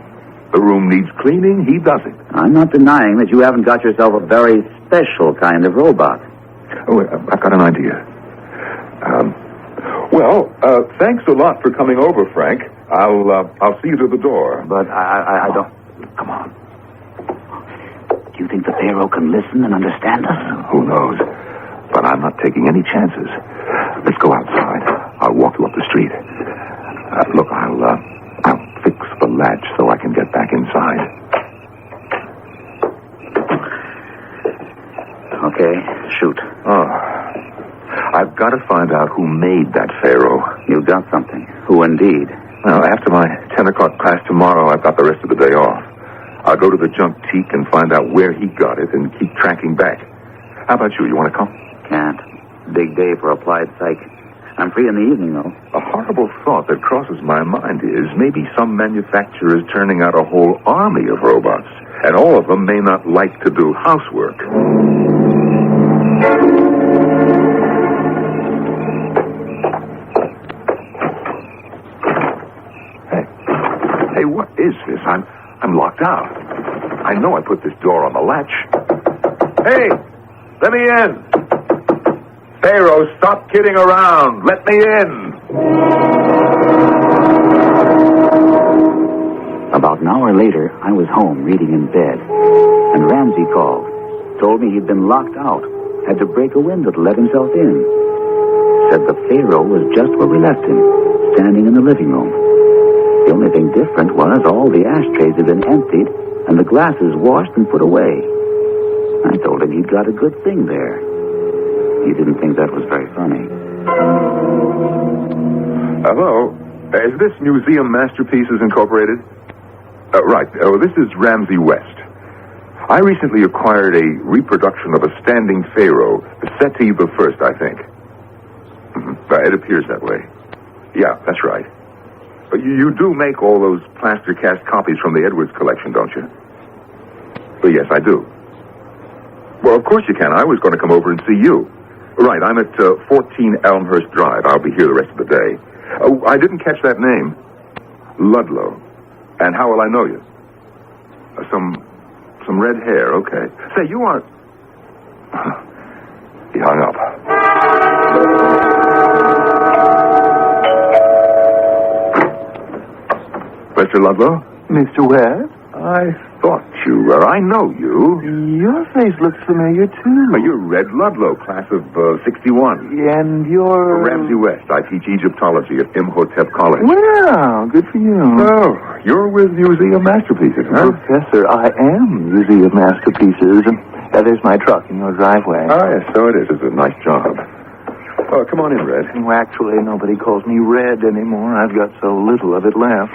The room needs cleaning. He does it. I'm not denying that you haven't got yourself a very special kind of robot. Oh, I've got an idea. Thanks a lot for coming over, Frank. I'll see you to the door. But I don't... Come on. Do you think the Pharaoh can listen and understand us? Who knows? But I'm not taking any chances. Let's go outside. I'll walk you up the street. Look, I'll fix the latch so I can get back inside. Okay, shoot. Oh. I've got to find out who made that Pharaoh. You got something. Who indeed? Well, after my 10 o'clock class tomorrow, I've got the rest of the day off. I'll go to the junk teak and find out where he got it and keep tracking back. How about you? You want to come? Can't. Big day for applied psych. I'm free in the evening, though. A horrible thought that crosses my mind is maybe some manufacturer is turning out a whole army of robots, and all of them may not like to do housework. Hey, what is this? I'm locked out. I know I put this door on the latch. Hey, let me in. Pharaoh, stop kidding around. Let me in. About an hour later, I was home reading in bed, and Ramsey called. Told me he'd been locked out. Had to break a window to let himself in. Said the Pharaoh was just where we left him, standing in the living room. The only thing different was all the ashtrays had been emptied and the glasses washed and put away. I told him he'd got a good thing there. He didn't think that was very funny. Hello. Is this Museum Masterpieces Incorporated? Right. This is Ramsey West. I recently acquired a reproduction of a standing Pharaoh, Seti the First, I think. It appears that way. Yeah, that's right. You do make all those plaster cast copies from the Edwards collection, don't you? Yes, I do. Well, of course you can. I was going to come over and see you. Right, I'm at 14 Elmhurst Drive. I'll be here the rest of the day. I didn't catch that name. Ludlow. And how will I know you? Some red hair, okay. Say, you aren't... He hung up. Mr. Ludlow? Mr. West? I thought you were. I know you. Your face looks familiar, too. You're Red Ludlow, class of 61. And you're... Ramsey West. I teach Egyptology at Imhotep College. Well, good for you. Oh, you're with Museum Masterpieces, huh? Professor, I am Museum Masterpieces. There's my truck in your driveway. Oh, yes, so it is. It's a nice job. Oh, come on in, Red. Well, actually, nobody calls me Red anymore. I've got so little of it left.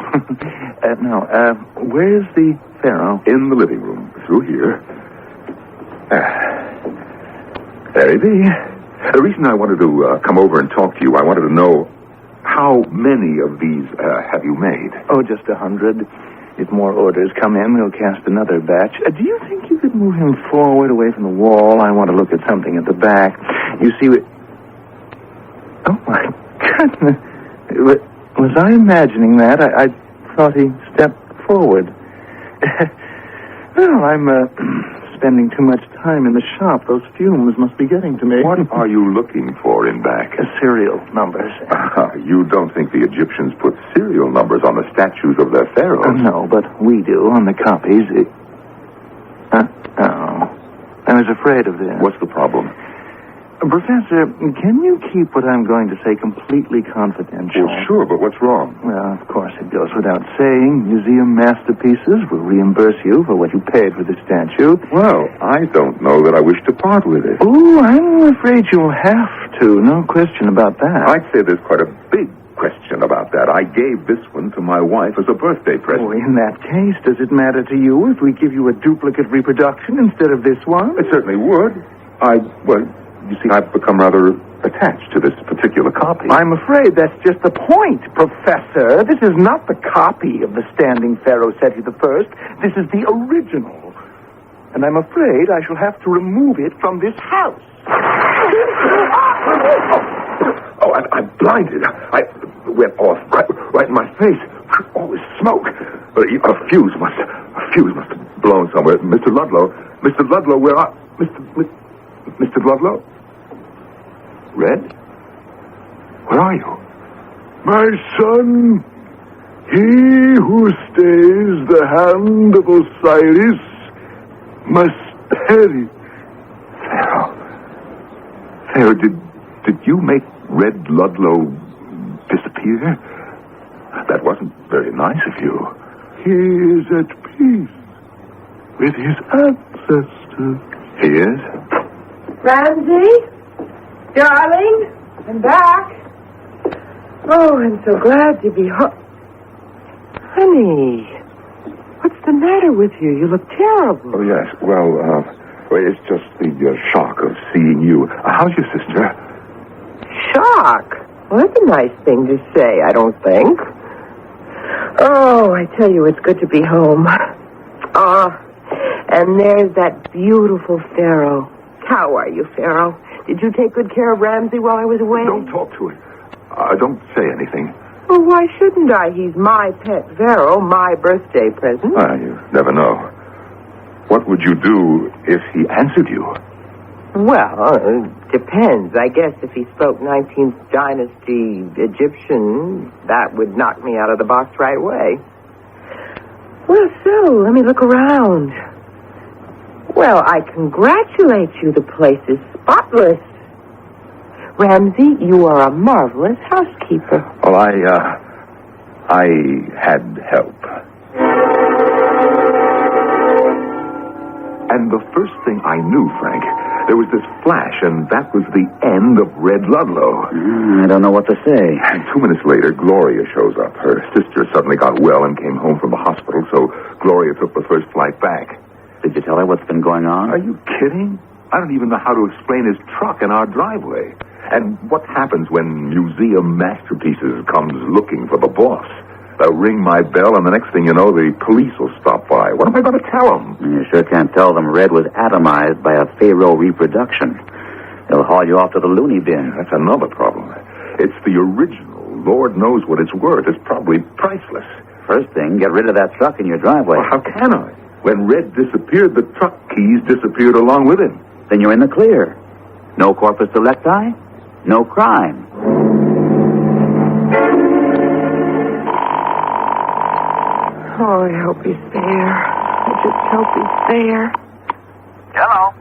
Where's the Pharaoh? In the living room. Through here. There he be. The reason I wanted to come over and talk to you, I wanted to know how many of these have you made? Oh, just 100. If more orders come in, we'll cast another batch. Do you think you could move him forward away from the wall? I want to look at something at the back. You see, oh, my goodness. Was I imagining that? I thought he stepped forward. Well, I'm spending too much time in the shop. Those fumes must be getting to me. What are you looking for in back? Serial numbers. You don't think the Egyptians put serial numbers on the statues of their pharaohs? No, but we do on the copies. I was afraid of this. What's the problem? Professor, can you keep what I'm going to say completely confidential? Well, sure, but what's wrong? Well, of course, it goes without saying. Museum masterpieces will reimburse you for what you paid for the statue. Well, I don't know that I wish to part with it. Oh, I'm afraid you'll have to. No question about that. I'd say there's quite a big question about that. I gave this one to my wife as a birthday present. Oh, in that case, does it matter to you if we give you a duplicate reproduction instead of this one? It certainly would. You see, I've become rather attached to this particular copy. I'm afraid that's just the point, Professor. This is not the copy of the standing pharaoh Seti I. This is the original. And I'm afraid I shall have to remove it from this house. I'm blinded. I went off right in my face. Oh, smoke. A fuse must have blown somewhere. Mr. Ludlow, where are... Mr. Ludlow? Red? Where are you? My son, he who stays the hand of Osiris must perish. Pharaoh, did you make Red Ludlow disappear? That wasn't very nice of you. He is at peace with his ancestors. He is? Ramsey? Darling? I'm back. Oh, I'm so glad to be home. Honey, what's the matter with you? You look terrible. Oh, yes. Well, it's just the shock of seeing you. How's your sister? Shock? Well, that's a nice thing to say, I don't think. Oh, I tell you, it's good to be home. And there's that beautiful Pharaoh. How are you, Pharaoh? Did you take good care of Ramsey while I was away? Don't talk to him. Don't say anything. Well, why shouldn't I? He's my pet Pharaoh, my birthday present. You never know. What would you do if he answered you? Well, it depends. I guess if he spoke 19th dynasty Egyptian, that would knock me out of the box right away. Well, so, let me look around. Well, I congratulate you. The place is spotless. Ramsey, you are a marvelous housekeeper. Well, I had help. And the first thing I knew, Frank, there was this flash, and that was the end of Red Ludlow. I don't know what to say. And 2 minutes later, Gloria shows up. Her sister suddenly got well and came home from the hospital, so Gloria took the first flight back. Did you tell her what's been going on? Are you kidding? I don't even know how to explain his truck in our driveway. And what happens when Museum Masterpieces comes looking for the boss? They'll ring my bell, and the next thing you know, the police will stop by. What am I going to tell them? You sure can't tell them Red was atomized by a pharaoh reproduction. They'll haul you off to the loony bin. That's another problem. It's the original. Lord knows what it's worth. It's probably priceless. First thing, get rid of that truck in your driveway. Well, how can I? When Red disappeared, the truck keys disappeared along with him. Then you're in the clear. No corpus delicti, no crime. Oh, I hope he's there. I just hope he's there. Hello?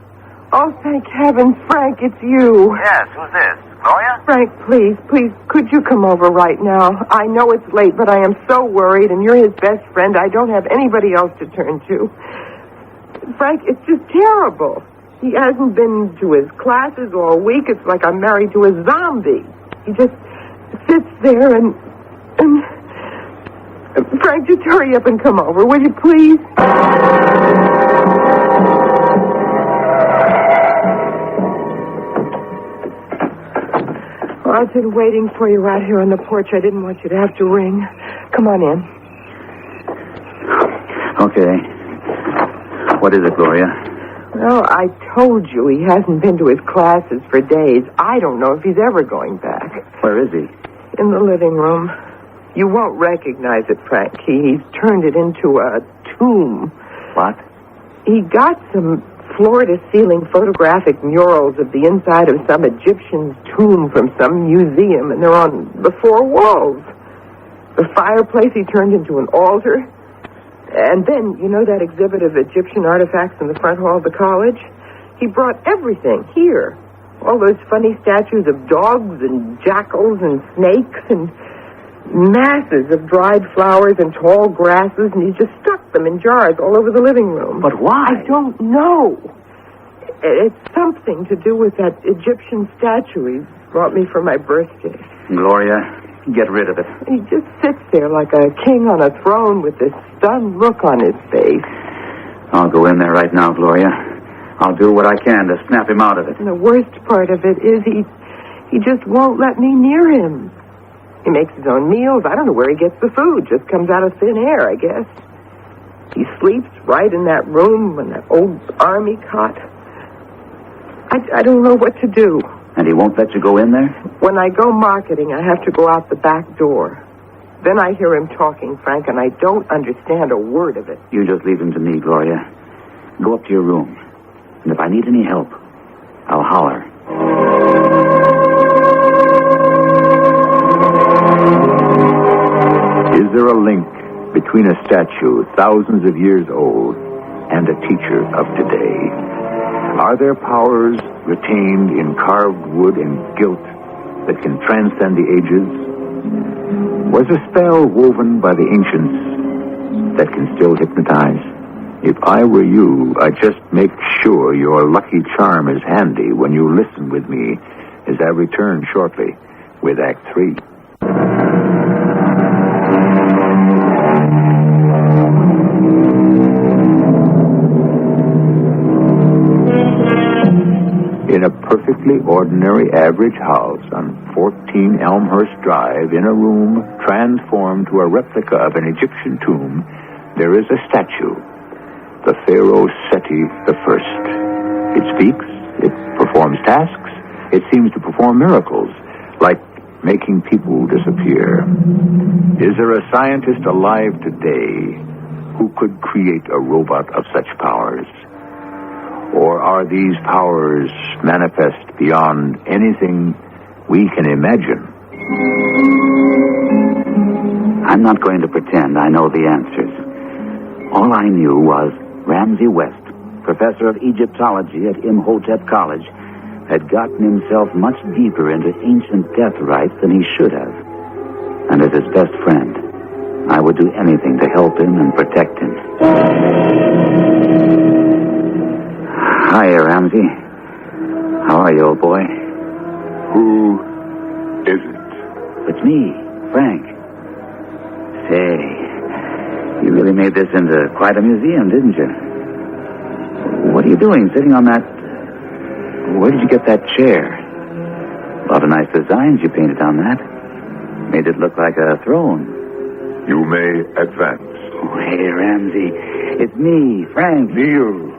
Oh, thank heavens, Frank, it's you. Yes, who's this? Gloria? Frank, please, could you come over right now? I know it's late, but I am so worried, and you're his best friend. I don't have anybody else to turn to. Frank, it's just terrible. He hasn't been to his classes all week. It's like I'm married to a zombie. He just sits there and... Frank, just hurry up and come over, will you, please? Well, I've been waiting for you right here on the porch. I didn't want you to have to ring. Come on in. Okay. What is it, Gloria? Well, I told you he hasn't been to his classes for days. I don't know if he's ever going back. Where is he? In the living room. You won't recognize it, Frank. He's turned it into a tomb. What? He got some floor-to-ceiling photographic murals of the inside of some Egyptian's tomb from some museum, and they're on the four walls. The fireplace he turned into an altar. And then, you know that exhibit of Egyptian artifacts in the front hall of the college? He brought everything here. All those funny statues of dogs and jackals and snakes and masses of dried flowers and tall grasses, and he just stuck them in jars all over the living room. But why? I don't know. It's something to do with that Egyptian statue he brought me for my birthday. Gloria, get rid of it. He just sits there like a king on a throne with this stunned look on his face. I'll go in there right now, Gloria. I'll do what I can to snap him out of it. And the worst part of it is he just won't let me near him. He makes his own meals. I don't know where he gets the food. Just comes out of thin air, I guess. He sleeps right in that room in that old army cot. I don't know what to do. And he won't let you go in there? When I go marketing, I have to go out the back door. Then I hear him talking, Frank, and I don't understand a word of it. You just leave him to me, Gloria. Go up to your room. And if I need any help, I'll holler. Is there a link between a statue thousands of years old and a teacher of today? Are there powers retained in carved wood and gilt that can transcend the ages? Was a spell woven by the ancients that can still hypnotize? If I were you, I'd just make sure your lucky charm is handy when you listen with me as I return shortly with Act 3. In a perfectly ordinary average house on 14 Elmhurst Drive, in a room transformed to a replica of an Egyptian tomb, there is a statue, the Pharaoh Seti I. It speaks, it performs tasks, it seems to perform miracles, like making people disappear. Is there a scientist alive today who could create a robot of such powers? Or are these powers manifest beyond anything we can imagine? I'm not going to pretend I know the answers. All I knew was Ramsey West, professor of Egyptology at Imhotep College, had gotten himself much deeper into ancient death rites than he should have. And as his best friend, I would do anything to help him and protect him. Hi, Ramsey. How are you, old boy? Who is it? It's me, Frank. Say, you really made this into quite a museum, didn't you? What are you doing sitting on that... Where did you get that chair? A lot of nice designs you painted on that. Made it look like a throne. You may advance. Oh, hey, Ramsey. It's me, Frank. Kneel,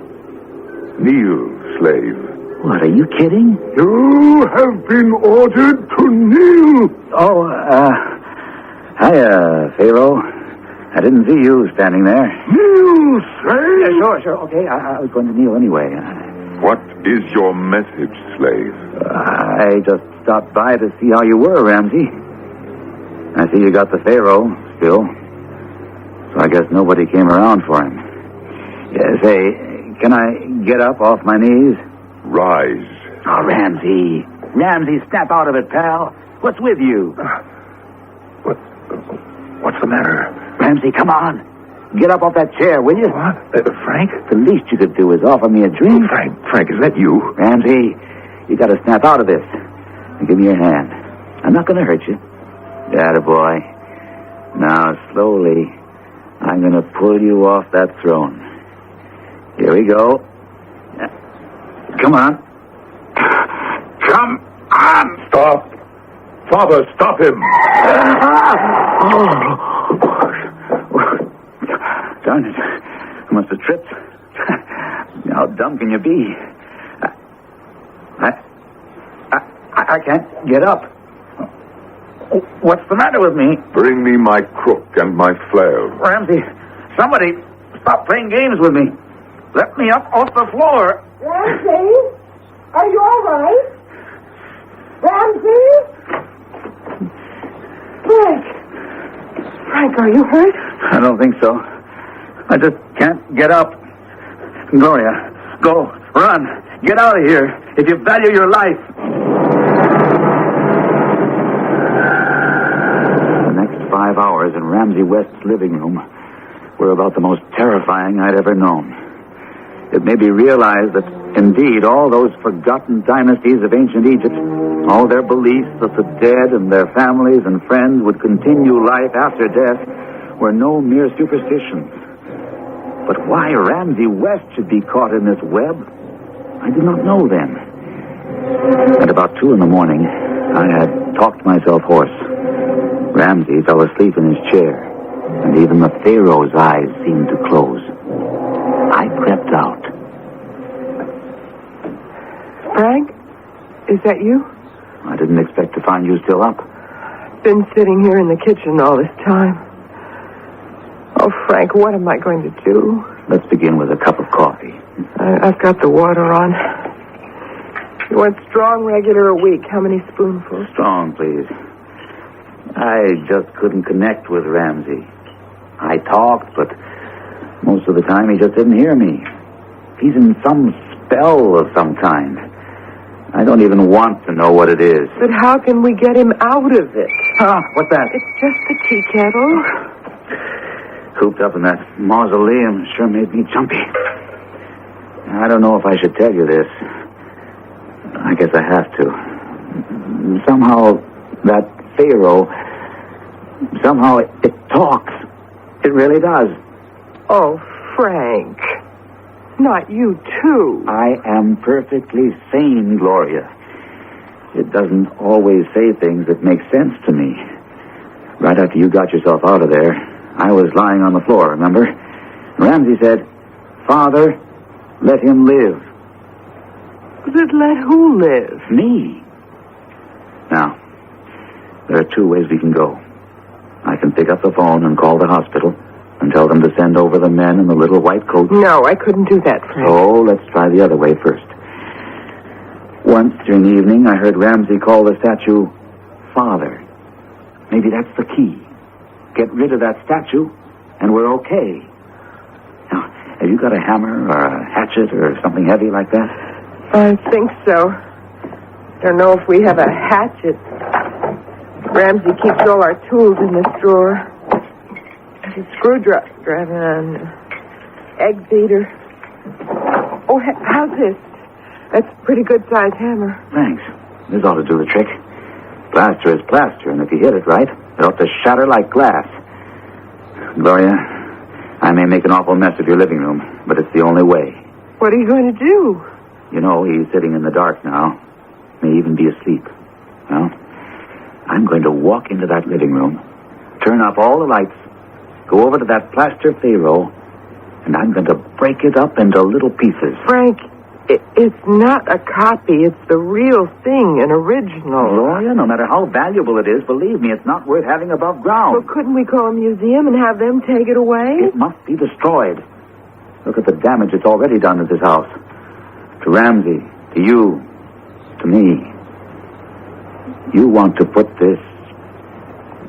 slave. What, are you kidding? You have been ordered to kneel. Oh, hiya, Pharaoh. I didn't see you standing there. Kneel, slave. Yeah, sure. Okay, I was going to kneel anyway. What is your message, slave? I just stopped by to see how you were, Ramsey. I see you got the Pharaoh still. So I guess nobody came around for him. Yeah, say... Can I get up off my knees? Rise. Oh, Ramsey. Ramsey, snap out of it, pal. What's with you? What's the matter? Ramsey, come on. Get up off that chair, will you? What? Frank? The least you could do is offer me a drink. Frank, is that you? Ramsey, you got to snap out of this. Now, give me your hand. I'm not going to hurt you. Attaboy. Now, slowly, I'm going to pull you off that throne. Here we go. Come on. Come on! Stop. Father, stop him. Darn it. I must have tripped. How dumb can you be? I can't get up. What's the matter with me? Bring me my crook and my flail. Ramsey, somebody stop playing games with me. Let me up off the floor. Ramsey? Are you all right? Ramsey? Frank, are you hurt? I don't think so. I just can't get up. Gloria, go. Run. Get out of here. If you value your life. The next 5 hours in Ramsey West's living room were about the most terrifying I'd ever known. It made me realize that, indeed, all those forgotten dynasties of ancient Egypt, all their beliefs that the dead and their families and friends would continue life after death, were no mere superstitions. But why Ramsey West should be caught in this web, I did not know then. At about 2 a.m, I had talked myself hoarse. Ramsey fell asleep in his chair, and even the Pharaoh's eyes seemed to close. I crept out. Frank, is that you? I didn't expect to find you still up. Been sitting here in the kitchen all this time. Oh, Frank, what am I going to do? Let's begin with a cup of coffee. I've got the water on. You want strong, regular, or weak? How many spoonfuls? Strong, please. I just couldn't connect with Ramsey. I talked, but most of the time he just didn't hear me. He's in some spell of some kind. I don't even want to know what it is. But how can we get him out of it? Ah, what's that? It's just the tea kettle. Cooped up in that mausoleum sure made me jumpy. I don't know if I should tell you this. I guess I have to. Somehow, that Pharaoh, somehow it talks. It really does. Oh, Frank. Not you, too. I am perfectly sane, Gloria. It doesn't always say things that make sense to me. Right after you got yourself out of there, I was lying on the floor, remember? Ramsey said, "Father, let him live." But let who live? Me. Now, there are 2 ways we can go. I can pick up the phone and call the hospital and tell them to send over the men in the little white coats. No, I couldn't do that, Frank. So let's try the other way first. Once during the evening, I heard Ramsey call the statue Father. Maybe that's the key. Get rid of that statue, and we're okay. Now, have you got a hammer or a hatchet or something heavy like that? I think so. Don't know if we have a hatchet. Ramsey keeps all our tools in this drawer. A screwdriver and an egg beater. Oh, how's this? That's a pretty good-sized hammer. Thanks. This ought to do the trick. Plaster is plaster, and if you hit it right, it ought to shatter like glass. Gloria, I may make an awful mess of your living room, but it's the only way. What are you going to do? You know, he's sitting in the dark now. May even be asleep. Well, I'm going to walk into that living room, turn off all the lights, go over to that plaster Pharaoh, and I'm going to break it up into little pieces. Frank, it's not a copy. It's the real thing, an original. Gloria, no matter how valuable it is, believe me, it's not worth having above ground. Well, couldn't we call a museum and have them take it away? It must be destroyed. Look at the damage it's already done to this house. To Ramsey, to you, to me. You want to put this...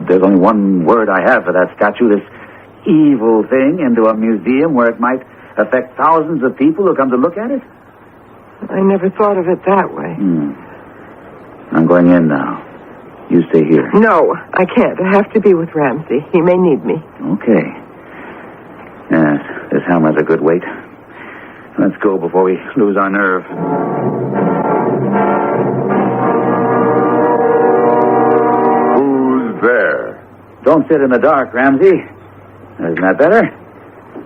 There's only one word I have for that statue, this evil thing, into a museum where it might affect thousands of people who come to look at it? I never thought of it that way. I'm going in now. You stay here. No, I can't. I have to be with Ramsey. He may need me. Okay. Yes, this hammer's a good weight. Let's go before we lose our nerve. Who's there? Don't sit in the dark, Ramsey. Isn't that better?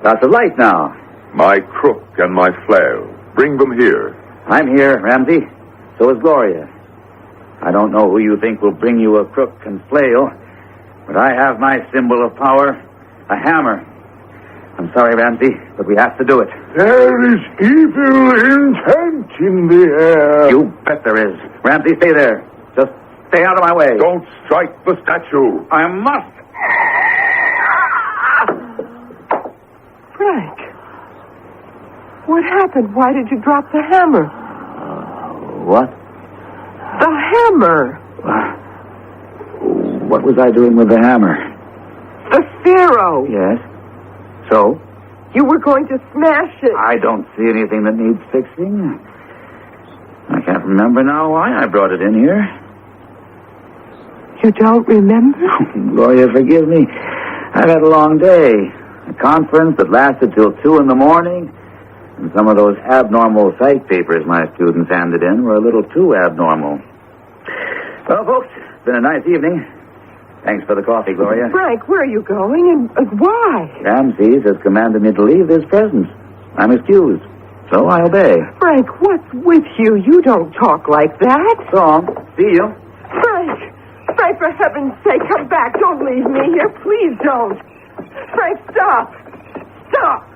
Lots of light now. My crook and my flail. Bring them here. I'm here, Ramsey. So is Gloria. I don't know who you think will bring you a crook and flail, but I have my symbol of power, a hammer. I'm sorry, Ramsey, but we have to do it. There is evil intent in the air. You bet there is. Ramsey, stay there. Just stay out of my way. Don't strike the statue. I must. Frank. What happened? Why did you drop the hammer? What? The hammer. What was I doing with the hammer? The Pharaoh. Yes. So? You were going to smash it. I don't see anything that needs fixing. I can't remember now why I brought it in here. You don't remember? Gloria, forgive me. I've had a long day. A conference that lasted till 2 in the morning. And some of those abnormal psych papers my students handed in were a little too abnormal. Well, folks, it's been a nice evening. Thanks for the coffee, Gloria. Frank, where are you going and why? Ramses has commanded me to leave this presence. I'm excused, so I obey. Frank, what's with you? You don't talk like that. So long. See you. Frank, for heaven's sake, come back. Don't leave me here. Please don't. Frank, stop. Stop.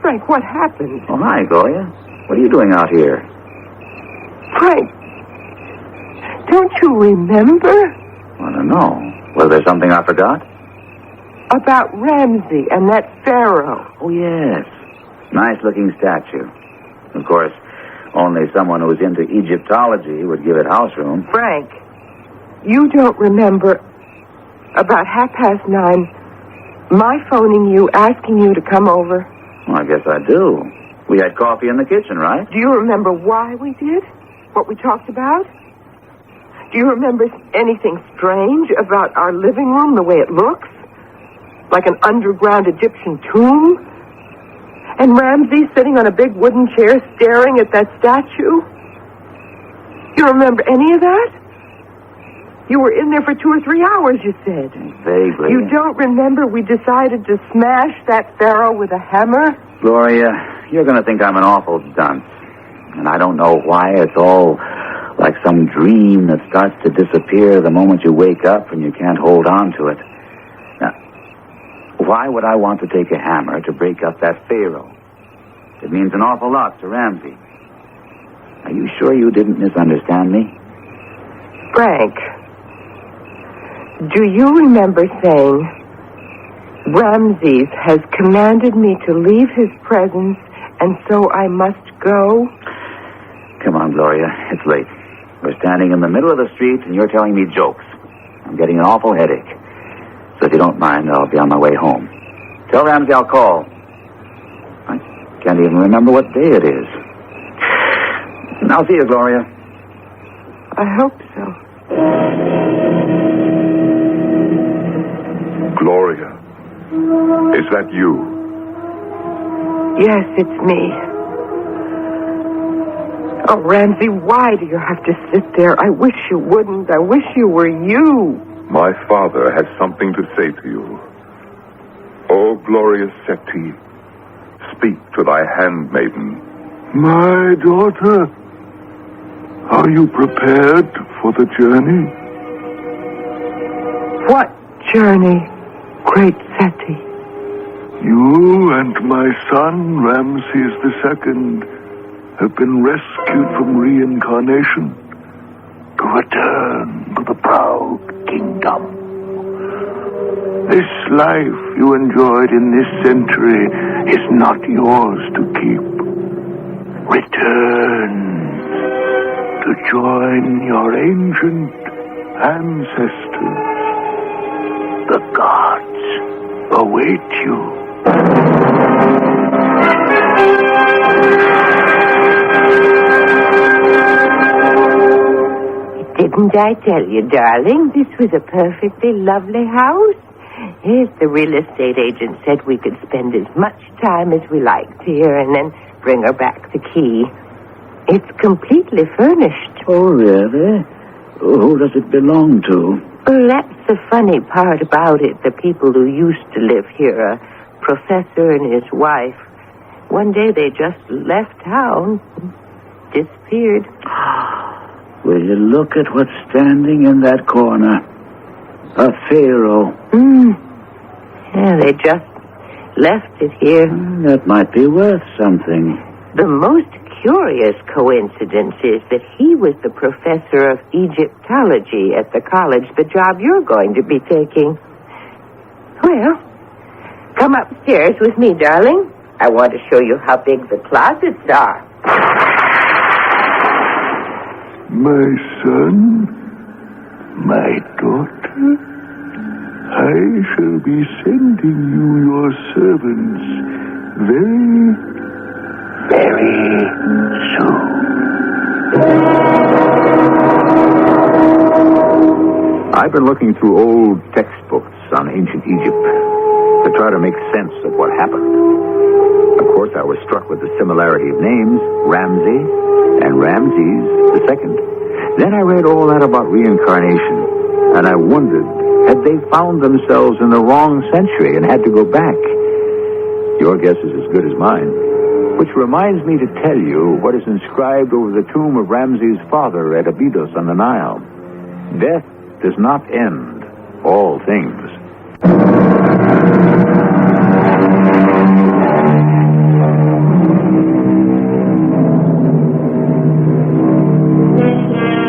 Frank, what happened? Oh, hi, Gloria. What are you doing out here? Frank, don't you remember? I don't know. Was there something I forgot? About Ramsey and that pharaoh. Oh, yes. Nice-looking statue. Of course, only someone who's into Egyptology would give it house room. Frank, you don't remember about 9:30 my phoning you, asking you to come over? Well, I guess I do. We had coffee in the kitchen, right? Do you remember why we did? What we talked about? Do you remember anything strange about our living room, the way it looks? Like an underground Egyptian tomb? And Ramsey sitting on a big wooden chair staring at that statue? You remember any of that? You were in there for 2 or 3 hours, you said. Vaguely. You don't remember we decided to smash that pharaoh with a hammer? Gloria, you're going to think I'm an awful dunce. And I don't know why. It's all like some dream that starts to disappear the moment you wake up and you can't hold on to it. Now, why would I want to take a hammer to break up that pharaoh? It means an awful lot to Ramsey. Are you sure you didn't misunderstand me? Frank, do you remember saying, Ramses has commanded me to leave his presence, and so I must go? Come on, Gloria. It's late. We're standing in the middle of the street, and you're telling me jokes. I'm getting an awful headache. So if you don't mind, I'll be on my way home. Tell Ramsey I'll call. I can't even remember what day it is. I'll see you, Gloria. I hope so. Gloria, is that you? Yes, it's me. Oh, Ramsey, why do you have to sit there? I wish you wouldn't. I wish you were you. My father has something to say to you. O glorious Seti, speak to thy handmaiden. My daughter, are you prepared for the journey? What journey, great Seti? You and my son, Ramses II, have been rescued from reincarnation to return to the proud kingdom. This life you enjoyed in this century is not yours to keep. Return to join your ancient ancestors. The gods await you. Didn't I tell you, darling, this was a perfectly lovely house? Yes, the real estate agent said we could spend as much time as we liked here and then bring her back the key. It's completely furnished. Oh, really? Who does it belong to? Well, that's the funny part about it. The people who used to live here, a professor and his wife, one day they just left town, disappeared. Will you look at what's standing in that corner? A pharaoh. Yeah, they just left it here. That might be worth something. The most curious coincidence is that he was the professor of Egyptology at the college, the job you're going to be taking. Well, come upstairs with me, darling. I want to show you how big the closets are. My son, my daughter, I shall be sending you your servants very, very soon. I've been looking through old textbooks on ancient Egypt to try to make sense of what happened. Of course, I was struck with the similarity of names, Ramsey and Ramses II. Then I read all that about reincarnation, and I wondered, had they found themselves in the wrong century and had to go back? Your guess is as good as mine. Which reminds me to tell you what is inscribed over the tomb of Ramses' father at Abydos on the Nile. Death does not end all things.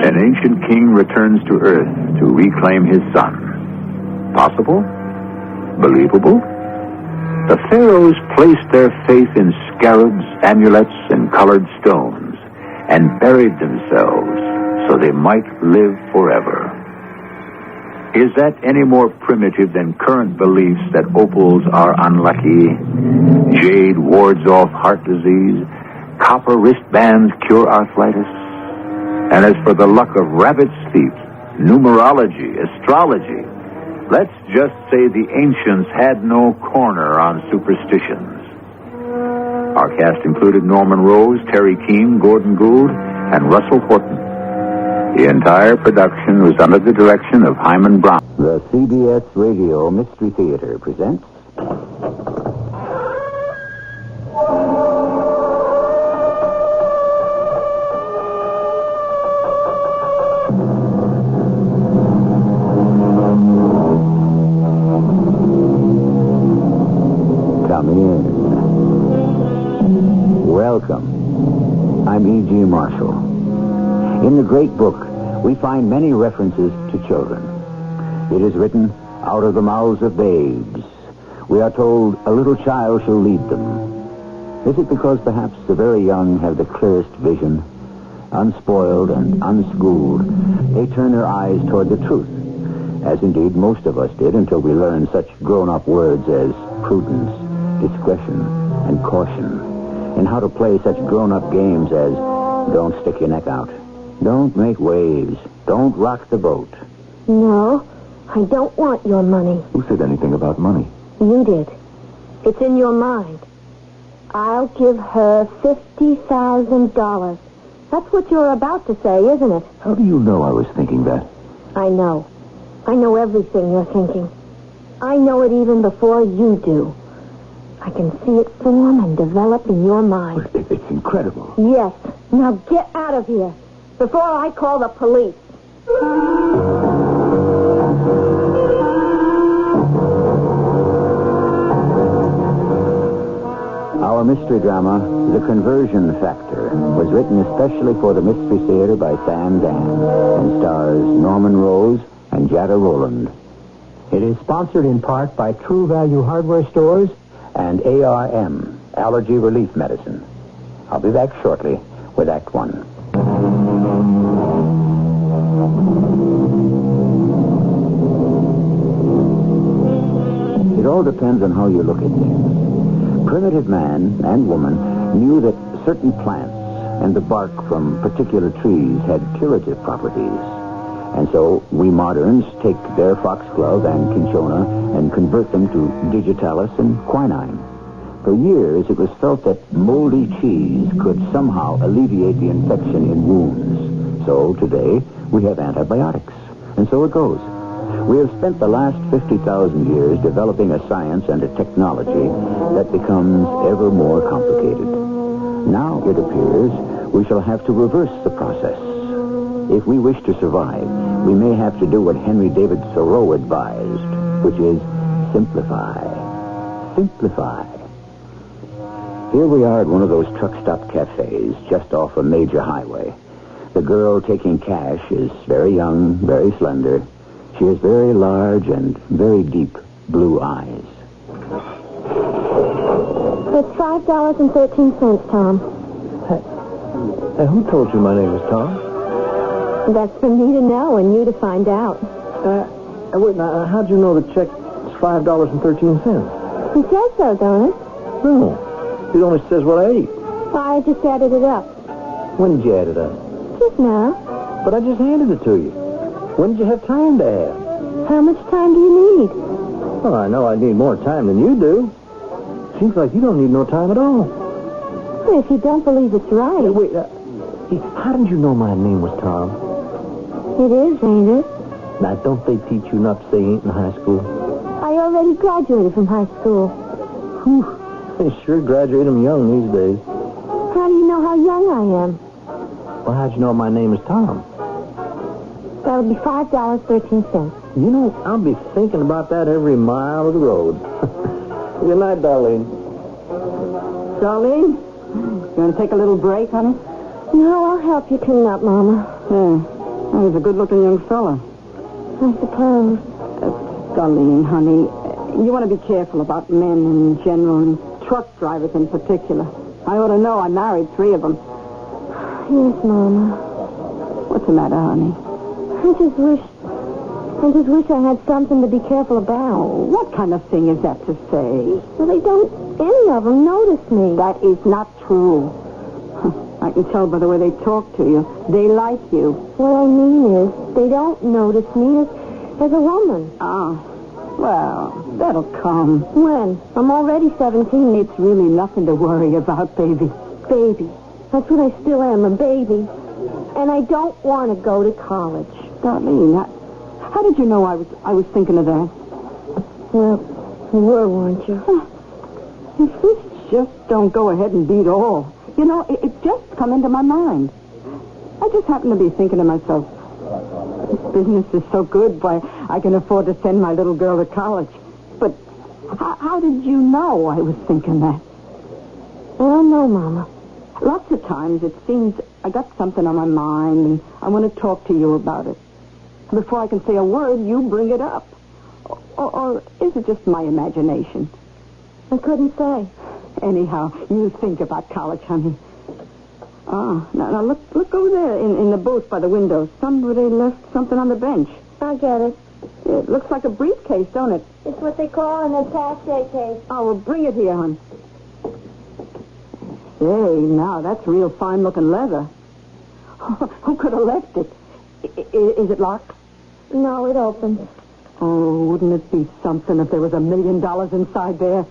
An ancient king returns to Earth to reclaim his son. Possible? Believable? The pharaohs placed their faith in scarabs, amulets, and colored stones, and buried themselves so they might live forever. Is that any more primitive than current beliefs that opals are unlucky, jade wards off heart disease, copper wristbands cure arthritis? And as for the luck of rabbit's feet, numerology, astrology, let's just say the ancients had no corner on superstitions. Our cast included Norman Rose, Terry Keane, Gordon Gould, and Russell Horton. The entire production was under the direction of Hyman Brown. The CBS Radio Mystery Theater presents... Come in. Welcome. I'm E.G. Marshall. In the great book, we find many references to children. It is written, out of the mouths of babes. We are told, a little child shall lead them. Is it because perhaps the very young have the clearest vision? Unspoiled and unschooled, they turn their eyes toward the truth, as indeed most of us did until we learned such grown-up words as prudence, discretion, and caution, and how to play such grown-up games as don't stick your neck out, don't make waves, don't rock the boat. No, I don't want your money. Who said anything about money? You did. It's in your mind. I'll give her $50,000. That's what you're about to say, isn't it? How do you know I was thinking that? I know. I know everything you're thinking. I know it even before you do. I can see it form and develop in your mind. It's incredible. Yes. Now get out of here before I call the police. Our mystery drama, The Conversion Factor, was written especially for the Mystery Theater by Sam Dan and stars Norman Rose and Jada Rowland. It is sponsored in part by True Value Hardware Stores and ARM, Allergy Relief Medicine. I'll be back shortly with Act One. It all depends on how you look at things. Primitive man and woman knew that certain plants and the bark from particular trees had curative properties. And so we moderns take their foxglove and cinchona and convert them to digitalis and quinine. For years, it was felt that moldy cheese could somehow alleviate the infection in wounds. So today, we have antibiotics. And so it goes. We have spent the last 50,000 years developing a science and a technology that becomes ever more complicated. Now, it appears, we shall have to reverse the process. If we wish to survive, we may have to do what Henry David Thoreau advised, which is simplify. Simplify. Here we are at one of those truck-stop cafes just off a major highway. The girl taking cash is very young, very slender. She has very large and very deep blue eyes. It's $5.13, Tom. Hey, who told you my name is Tom? That's for me to know and you to find out. Wait, now, how'd you know the check is $5.13? He says so, don't it? No. It only says what I ate. I just added it up. When did you add it up? Just now. But I just handed it to you. When did you have time to add? How much time do you need? Well, I know I need more time than you do. Seems like you don't need no time at all. Well, if you don't believe it's right. Hey, wait, how did you know my name was Tom? It is, ain't it? Now, don't they teach you not to say ain't in high school? I already graduated from high school. Whew. They sure graduate them young these days. How do you know how young I am? Well, how'd you know my name is Tom? That would be $5.13. You know, I'll be thinking about that every mile of the road. Good night, Darlene. Darlene, you want to take a little break, honey? No, I'll help you clean up, Mama. Yeah. Oh, he's a good-looking young fella. I suppose. Darlene, honey, you want to be careful about men in general and truck drivers in particular. I ought to know. I married 3 of them. Yes, Mama. What's the matter, honey? I just wish I had something to be careful about. Oh, what kind of thing is that to say? Well, any of them notice me. That is not true. I can tell by the way they talk to you. They like you. What I mean is, they don't notice me as a woman. Oh. Well, that'll come. When? I'm already 17. It's really nothing to worry about, baby. Baby. That's what I still am, a baby. And I don't want to go to college. Darlene, how did you know I was thinking of that? Well, you were, weren't you? If this just don't go ahead and beat all. You know, it just come into my mind. I just happened to be thinking to myself, this business is so good, why, I can afford to send my little girl to college. But how did you know I was thinking that? I don't know, Mama. Lots of times it seems I got something on my mind and I want to talk to you about it. Before I can say a word, you bring it up. Or is it just my imagination? I couldn't say. Anyhow, you think about college, honey. Oh, now look over there in the booth by the window. Somebody left something on the bench. I get it. It looks like a briefcase, don't it? It's what they call an attaché case. Oh, well, bring it here, hon. Hey, now, that's real fine-looking leather. Who could have left it? Is it locked? No, it opens. Oh, wouldn't it be something if there was $1 million inside there?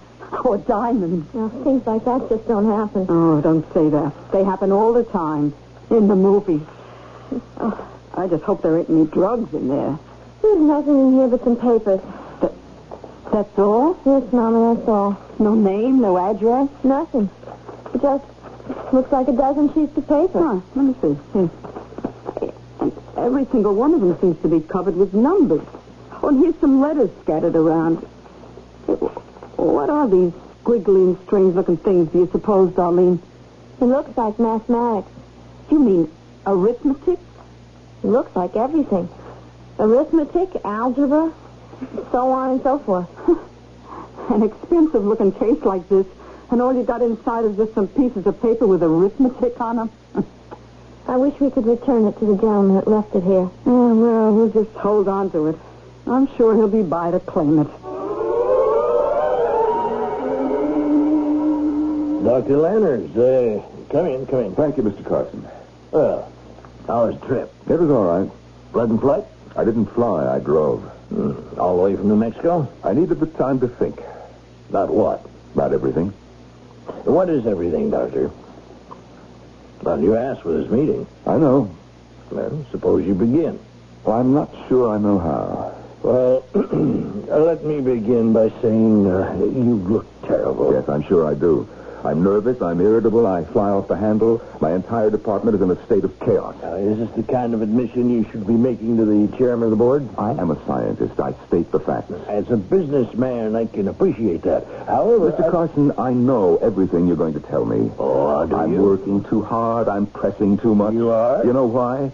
Or diamonds. Well, things like that just don't happen. Oh, don't say that. They happen all the time. In the movies. Oh, I just hope there ain't any drugs in there. There's nothing in here but some papers. That's all? Yes, Mama, that's all. No name, no address? Nothing. It just looks like a dozen sheets of paper. Huh, let me see. Here. And every single one of them seems to be covered with numbers. Oh, and here's some letters scattered around. What are these squiggly and strange-looking things, do you suppose, Darlene? It looks like mathematics. You mean arithmetic? It looks like everything. Arithmetic, algebra, so on and so forth. An expensive-looking case like this, and all you got inside is just some pieces of paper with arithmetic on them? I wish we could return it to the gentleman that left it here. Oh, well, we'll just hold on to it. I'm sure he'll be by to claim it. Dr. Lanners, come in. Thank you, Mr. Carson. Well, how was the trip? It was all right. Pleasant flight? I didn't fly, I drove. All the way from New Mexico? I needed the time to think. About what? About everything. What is everything, Doctor? Well, you asked for this meeting. I know. Well, suppose you begin. Well, I'm not sure I know how. Well, let me begin by saying you look terrible. Yes, I'm sure I do. I'm nervous, I'm irritable, I fly off the handle. My entire department is in a state of chaos. Is this the kind of admission you should be making to the chairman of the board? I am a scientist. I state the facts. As a businessman, I can appreciate that. However, Mr. Carson, I know everything you're going to tell me. Oh, do I'm you? working too hard. I'm pressing too much. You are? You know why?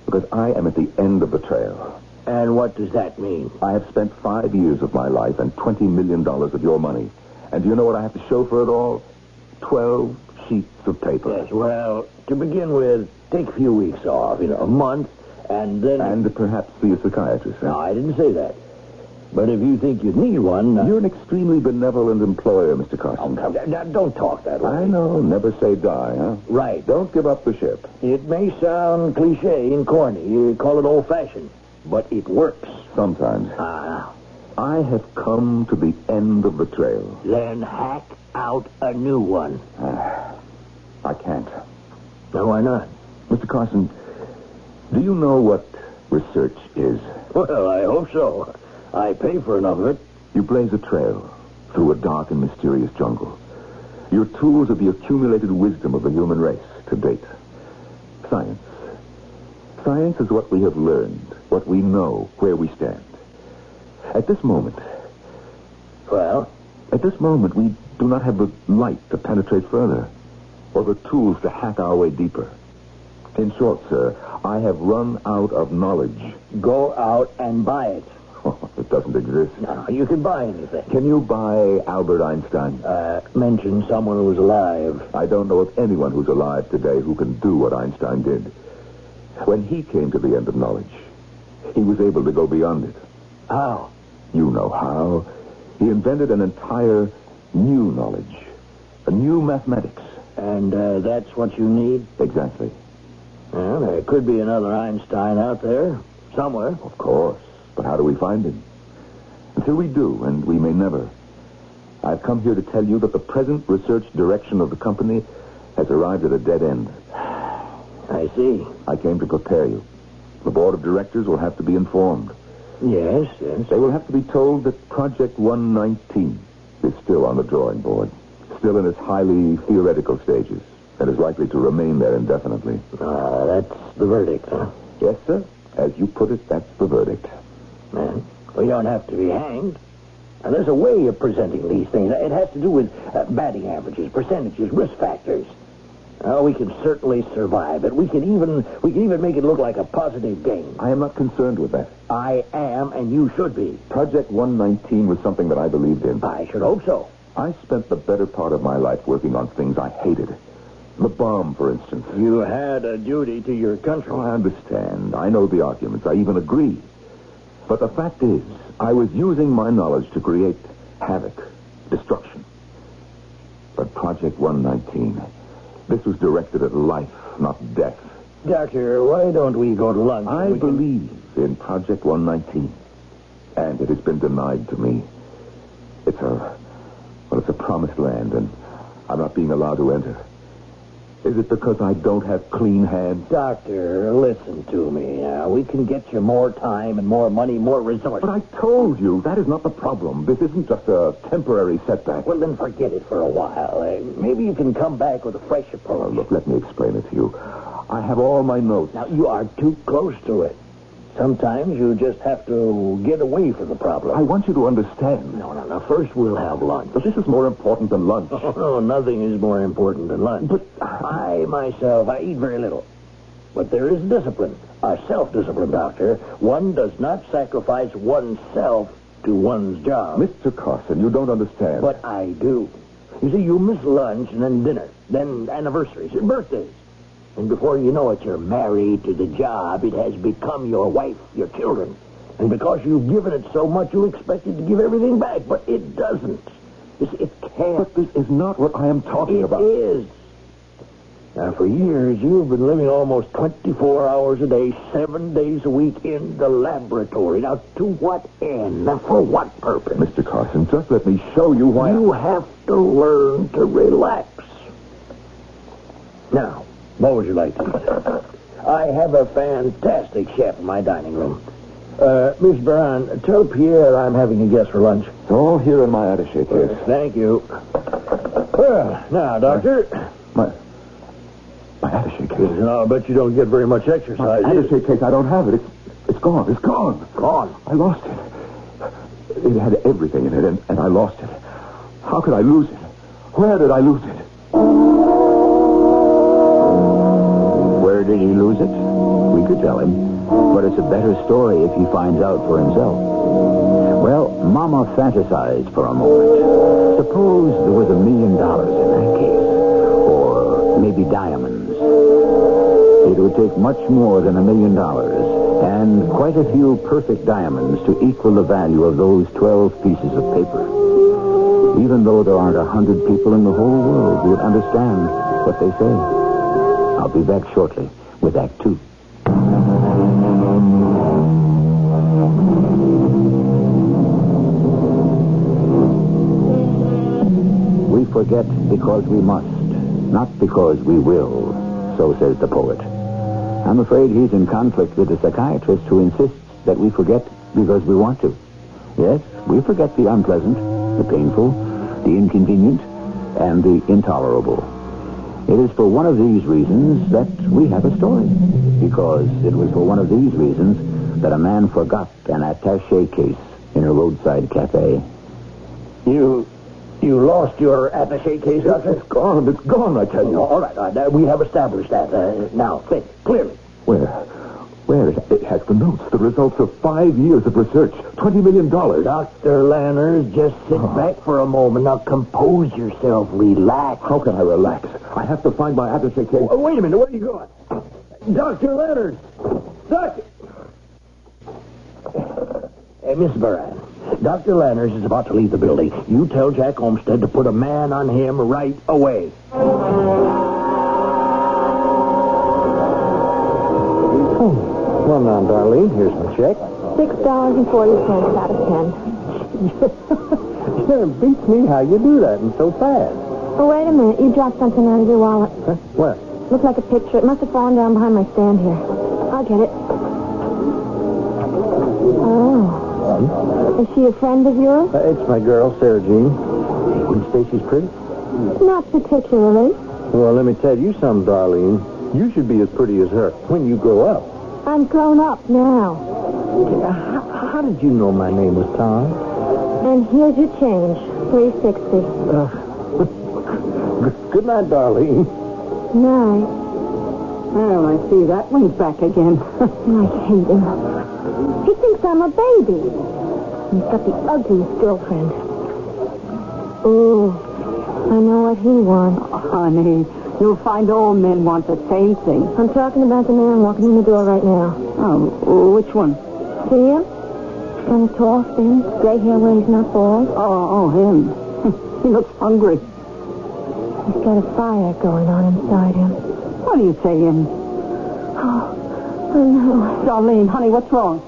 Because I am at the end of the trail. And what does that mean? I have spent 5 years of my life and $20 million of your money. And do you know what I have to show for it all? 12 sheets of paper. Yes, well, to begin with, take a few weeks off, a month, and then... And perhaps see a psychiatrist. No, I didn't say that. But if you think you need one... You're an extremely benevolent employer, Mr. Carson. Don't talk that way. I know. Never say die, huh? Right. Don't give up the ship. It may sound cliche and corny. You call it old-fashioned. But it works. Sometimes. I have come to the end of the trail. Then hack out a new one. I can't. No, why not? Mr. Carson, do you know what research is? Well, I hope so. I pay for enough of it. You blaze a trail through a dark and mysterious jungle. Your tools are the accumulated wisdom of the human race to date. Science. Science is what we have learned, what we know, where we stand. At this moment... Well? At this moment, we do not have the light to penetrate further, or the tools to hack our way deeper. In short, sir, I have run out of knowledge. Go out and buy it. It doesn't exist. No, you can buy anything. Can you buy Albert Einstein? Mention someone who was alive. I don't know of anyone who's alive today who can do what Einstein did. When he came to the end of knowledge, he was able to go beyond it. How? You know how. He invented an entire new knowledge. A new mathematics. And that's what you need? Exactly. Well, there could be another Einstein out there. Somewhere. Of course. But how do we find him? Until we do, and we may never. I've come here to tell you that the present research direction of the company has arrived at a dead end. I see. I came to prepare you. The board of directors will have to be informed. Yes. They will have to be told that Project 119 is still on the drawing board, still in its highly theoretical stages, and is likely to remain there indefinitely. That's the verdict, huh? Yes, sir. As you put it, that's the verdict. Man, we don't have to be hanged. Now, there's a way of presenting these things. It has to do with batting averages, percentages, risk factors. We can certainly survive it. We can even make it look like a positive gain. I am not concerned with that. I am, and you should be. Project 119 was something that I believed in. I should hope so. I spent the better part of my life working on things I hated. The bomb, for instance. You had a duty to your country. Oh, I understand. I know the arguments. I even agree. But the fact is, I was using my knowledge to create havoc, destruction. But Project 119, this was directed at life, not death. Doctor, why don't we go to lunch? I believe in Project 119, and it has been denied to me. It's a promised land, and I'm not being allowed to enter. Is it because I don't have clean hands? Doctor, listen to me now. We can get you more time and more money, more resources. But I told you, that is not the problem. This isn't just a temporary setback. Well, then forget it for a while. Maybe you can come back with a fresh approach. Oh, look, let me explain it to you. I have all my notes. Now, you are too close to it. Sometimes you just have to get away from the problem. I want you to understand. No. First, we'll have lunch. But this is more important than lunch. Oh, nothing is more important than lunch. But I eat very little. But there is discipline. A self-discipline, Doctor. One does not sacrifice oneself to one's job. Mr. Carson, you don't understand. But I do. You see, you miss lunch and then dinner, then anniversaries, birthdays. And before you know it, you're married to the job. It has become your wife, your children. And because you've given it so much, you expect it to give everything back. But it doesn't. You see, it can't. But this is not what I am talking about. It is. Now, for years, you've been living almost 24 hours a day, 7 days a week in the laboratory. Now, to what end? Now, for what purpose? Mr. Carson, just let me show you why... You have to learn to relax. Now, what would you like to eat? I have a fantastic chef in my dining room. Miss Baran, tell Pierre I'm having a guest for lunch. It's all here in my attaché case. Thank you. Well, now, Doctor... My attaché case? No, I bet you don't get very much exercise. My attaché case, I don't have it. It's gone. It's gone. Gone? I lost it. It had everything in it, and I lost it. How could I lose it? Where did I lose it? Where did he lose it? We could tell him. But it's a better story if he finds out for himself. Well, Mama fantasized for a moment. Suppose there was $1 million in that case. Or maybe diamonds. It would take much more than $1 million and quite a few perfect diamonds to equal the value of those 12 pieces of paper. Even though there aren't 100 people in the whole world who would understand what they say. I'll be back shortly with Act 2. We forget because we must, not because we will, so says the poet. I'm afraid he's in conflict with the psychiatrist who insists that we forget because we want to. Yes, we forget the unpleasant, the painful, the inconvenient, and the intolerable. It is for one of these reasons that we have a story. Because it was for one of these reasons that a man forgot an attaché case in a roadside cafe. You lost your attaché case, Doctor? It's gone, I tell you. All right. We have established that. Now, think, clearly. Where? It has the notes, the results of 5 years of research, $20 million. Dr. Lanners, just sit back for a moment. Now, compose yourself. Relax. How can I relax? I have to find my attaché case. Oh, wait a minute. Where are you going? Dr. Lanners! Doctor! Hey, Miss Moran. Dr. Lanners is about to leave the building. You tell Jack Olmsted to put a man on him right away. Well, now, Darlene, here's my check. $6.40 out of 10. It beats me how you do that and so fast. Oh, wait a minute. You dropped something out of your wallet. Huh? Where? Looks like a picture. It must have fallen down behind my stand here. I'll get it. Oh. Is she a friend of yours? It's my girl, Sarah Jean. Wouldn't say she's pretty? Not particularly. Well, let me tell you something, Darlene. You should be as pretty as her when you grow up. I'm grown up now. How did you know my name was Tom? And here's your change. $3.60. Good night, Darlene. Night. Well, I see that one's back again. I hate him. He thinks I'm a baby. He's got the ugliest girlfriend. Ooh, I know what he wants. Oh, honey, you'll find all men want the same thing. I'm talking about the man walking in the door right now. Oh, which one? See him? Kind of tall, thin, gray hair where he's not bald. Oh, him. He looks hungry. He's got a fire going on inside him. What are you saying? Oh, no. Darlene, honey, what's wrong?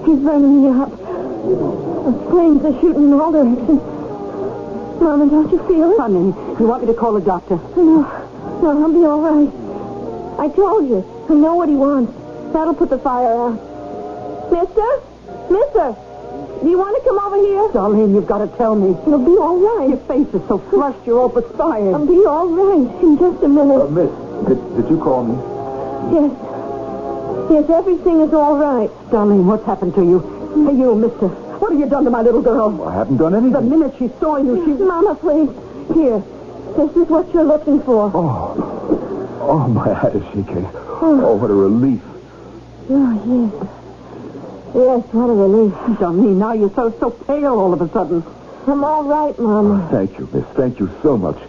He's burning me up. The flames are shooting in all directions. Mama, don't you feel it? Honey, you want me to call a doctor? No, I'll be all right. I told you. I know what he wants. That'll put the fire out. Mister, do you want to come over here? Darlene, you've got to tell me. You'll be all right. Your face is so flushed, you're all perspired. I'll be all right in just a minute. Miss, did you call me? Yes, everything is all right. Darlene, what's happened to you? Hey, you, mister. What have you done to my little girl? I haven't done anything. The minute she saw you, she... Mama, please. Here. This is what you're looking for. Oh, my attaché case. Oh, what a relief. Oh, yes. Yes, what a relief. Darlene, now you're so pale all of a sudden. I'm all right, Mama. Thank you, miss. Thank you so much.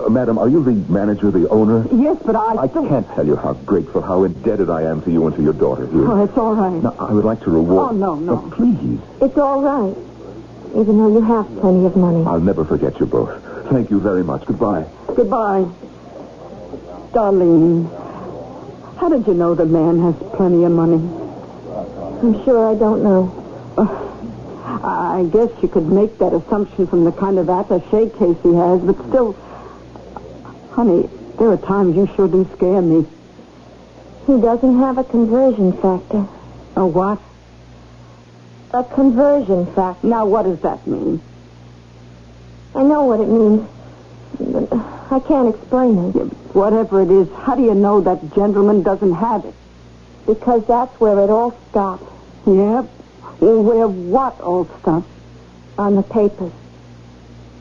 Madam, are you the manager, the owner? Yes, but I can't tell you how grateful, how indebted I am to you and to your daughter here. Oh, it's all right. Now, I would like to reward... Oh, no. Please. It's all right. Even though you have plenty of money. I'll never forget you both. Thank you very much. Goodbye. Goodbye. Darlene, how did you know the man has plenty of money? I'm sure I don't know. I guess you could make that assumption from the kind of attaché case he has, but still... Honey, there are times you sure do scare me. He doesn't have a conversion factor. A what? A conversion factor. Now, what does that mean? I know what it means, but I can't explain it. Yeah, whatever it is, how do you know that gentleman doesn't have it? Because that's where it all stopped. Yeah? Well, where what all stopped? On the papers.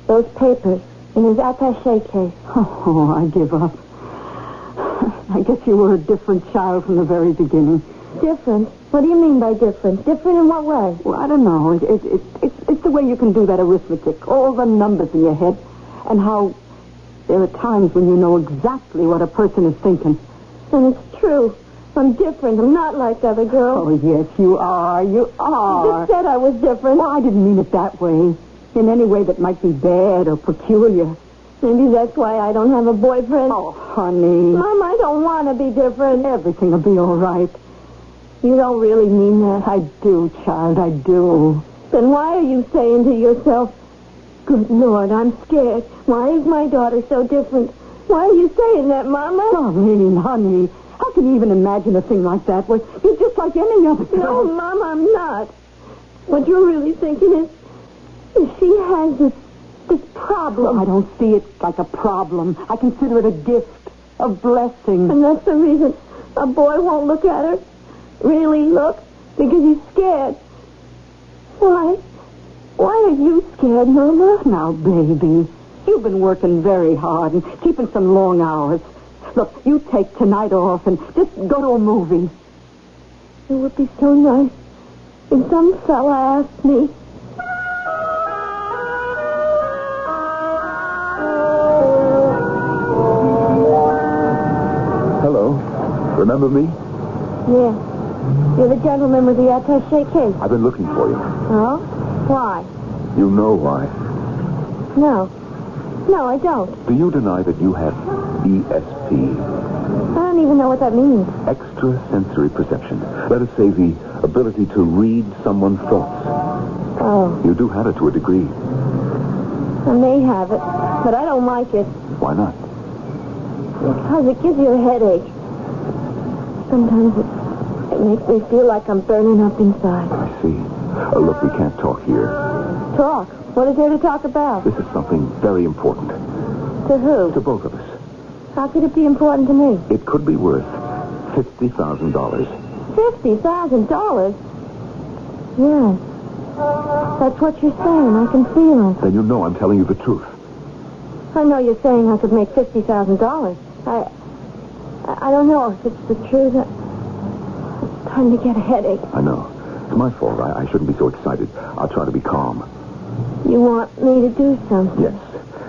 Those papers in his attaché case. Oh, I give up. I guess you were a different child from the very beginning. Different? What do you mean by different? Different in what way? Well, I don't know. It's the way you can do that arithmetic, all the numbers in your head, and how there are times when you know exactly what a person is thinking. And it's true. I'm different. I'm not like other girls. Oh, yes, you are. You are. You just said I was different. Well, I didn't mean it that way. In any way that might be bad or peculiar. Maybe that's why I don't have a boyfriend. Oh, honey. Mom, I don't want to be different. Everything will be all right. You don't really mean that. I do, child, I do. Then why are you saying to yourself, good Lord, I'm scared. Why is my daughter so different? Why are you saying that, Mama? Darlene, honey, how can you even imagine a thing like that? Well, you're just like any other girl. No, Mom, I'm not. What you're really thinking is she has this problem. I don't see it like a problem. I consider it a gift, a blessing. And that's the reason a boy won't look at her. Really look, because he's scared. Why? Why are you scared, Mama? Now, baby, you've been working very hard and keeping some long hours. Look, you take tonight off and just go to a movie. It would be so nice if some fella asked me. Hello. Remember me? Yeah. You're the gentleman with the attaché case. I've been looking for you. Oh? Why? You know why. No. No, I don't. Do you deny that you have ESP? I don't even know what that means. Extrasensory perception. Let us say the ability to read someone's thoughts. Oh. You do have it to a degree. I may have it, but I don't like it. Why not? Because it gives you a headache. Sometimes it makes me feel like I'm burning up inside. I see. Look, we can't talk here. Talk? What is there to talk about? This is something very important. To who? To both of us. How could it be important to me? It could be worth $50,000. $50,000? Yes. That's what you're saying. I can feel it. Then you know I'm telling you the truth. I know you're saying I could make $50,000. I don't know if it's the truth. I'm starting to get a headache. I know. It's my fault. I shouldn't be so excited. I'll try to be calm. You want me to do something? Yes.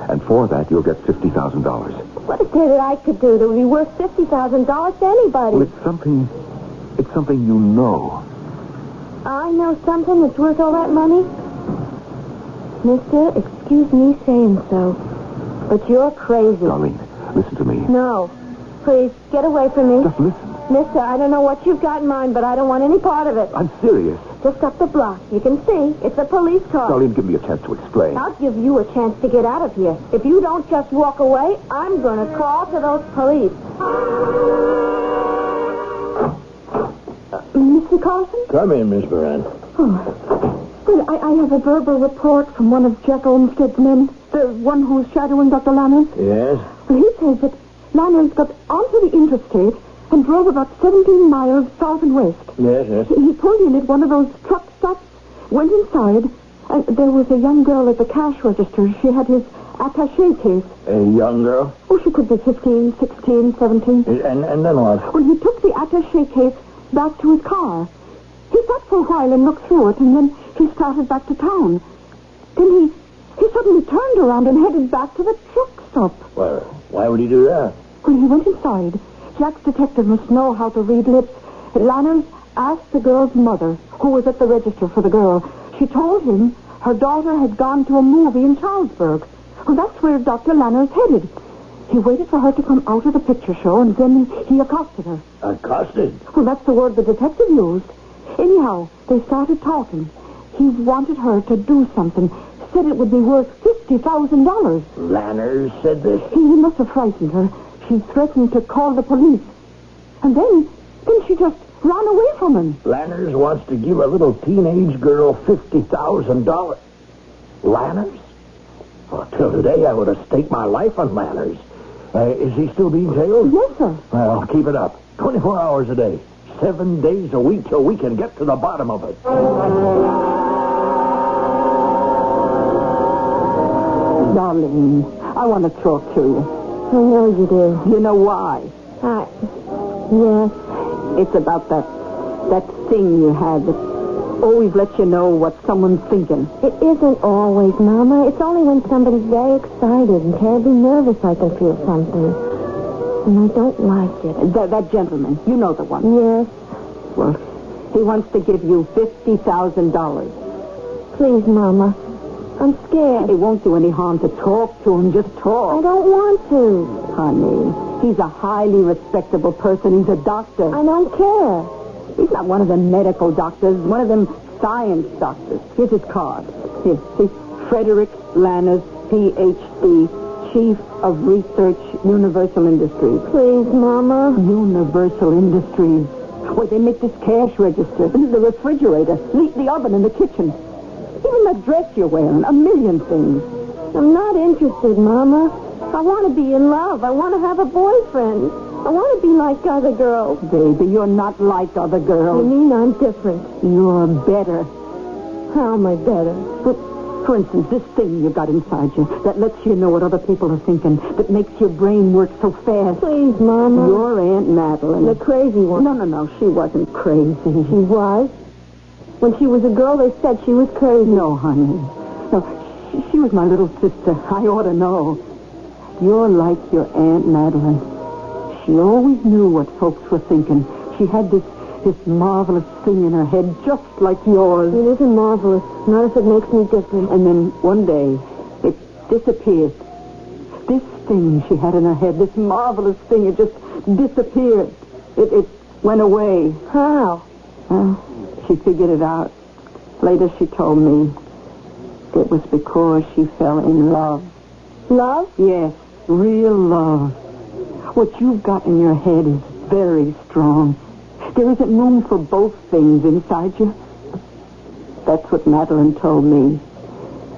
And for that, you'll get $50,000. What is there that I could do that would be worth $50,000 to anybody? Well, it's something you know. I know something that's worth all that money? Mister, excuse me saying so, but you're crazy. Darlene, listen to me. No. Please, get away from me. Just listen. Mister, I don't know what you've got in mind, but I don't want any part of it. I'm serious. Just up the block. You can see. It's a police car. Darlene, give me a chance to explain. I'll give you a chance to get out of here. If you don't just walk away, I'm going to call to those police. Mr. Carlson? Come in, Miss Moran. Oh. Well, I have a verbal report from one of Jack Olmsted's men, the one who's shadowing Dr. Lanners. Yes? Well, he says that Lanners got onto the interstate and drove about 17 miles south and west. Yes. He pulled in at one of those truck stops, went inside, and there was a young girl at the cash register. She had his attaché case. A young girl? Oh, she could be 15, 16, 17. And then what? Well, he took the attaché case back to his car. He sat for a while and looked through it, and then he started back to town. Then he suddenly turned around and headed back to the truck stop. Well, why would he do that? When he went inside, Jack's detective must know how to read lips. Lanners asked the girl's mother, who was at the register for the girl. She told him her daughter had gone to a movie in Charlesburg. Well, that's where Dr. Lanners headed. He waited for her to come out of the picture show, and then he accosted her. Accosted? Well, that's the word the detective used. Anyhow, they started talking. He wanted her to do something. Said it would be worth $50,000. Lanners said this? He must have frightened her. She threatened to call the police. And then she just ran away from him. Lanners wants to give a little teenage girl $50,000. Lanners? Well, till today, I would have staked my life on Lanners. Is he still being jailed? Yes, sir. Well, keep it up. 24 hours a day. 7 days a week till we can get to the bottom of it. Darling, I want to talk to you. I know you do. You know why? Yes. It's about that That thing you have that always lets you know what someone's thinking. It isn't always, Mama. It's only when somebody's very excited and terribly nervous I can feel something. And I don't like it. That gentleman, you know the one. Yes. Well, he wants to give you $50,000. Please, Mama. I'm scared. It won't do any harm to talk to him. Just talk. I don't want to. Honey, he's a highly respectable person. He's a doctor. I don't care. He's not one of them medical doctors, one of them science doctors. Here's his card. Here, see? Frederick Lanners, Ph.D., Chief of Research, Universal Industries. Please, Mama. Universal Industries. Where they make this cash register, the refrigerator, the oven in the kitchen. Even that dress you're wearing, a million things. I'm not interested, Mama. I want to be in love. I want to have a boyfriend. I want to be like other girls. Baby, you're not like other girls. You mean I'm different? You're better. How am I better? For instance, this thing you've got inside you that lets you know what other people are thinking, that makes your brain work so fast. Please, Mama. Your Aunt Madeline. The crazy one. No. She wasn't crazy. She was. When she was a girl, they said she was crazy. No, honey. No, she was my little sister. I ought to know. You're like your Aunt Madeline. She always knew what folks were thinking. She had this marvelous thing in her head, just like yours. It isn't marvelous. Not if it makes me different. And then one day, it disappeared. This thing she had in her head, this marvelous thing, it just disappeared. It went away. How? Well, she figured it out. Later she told me it was because she fell in love. Love? Yes, real love. What you've got in your head is very strong. There isn't room for both things inside you. That's what Madeline told me.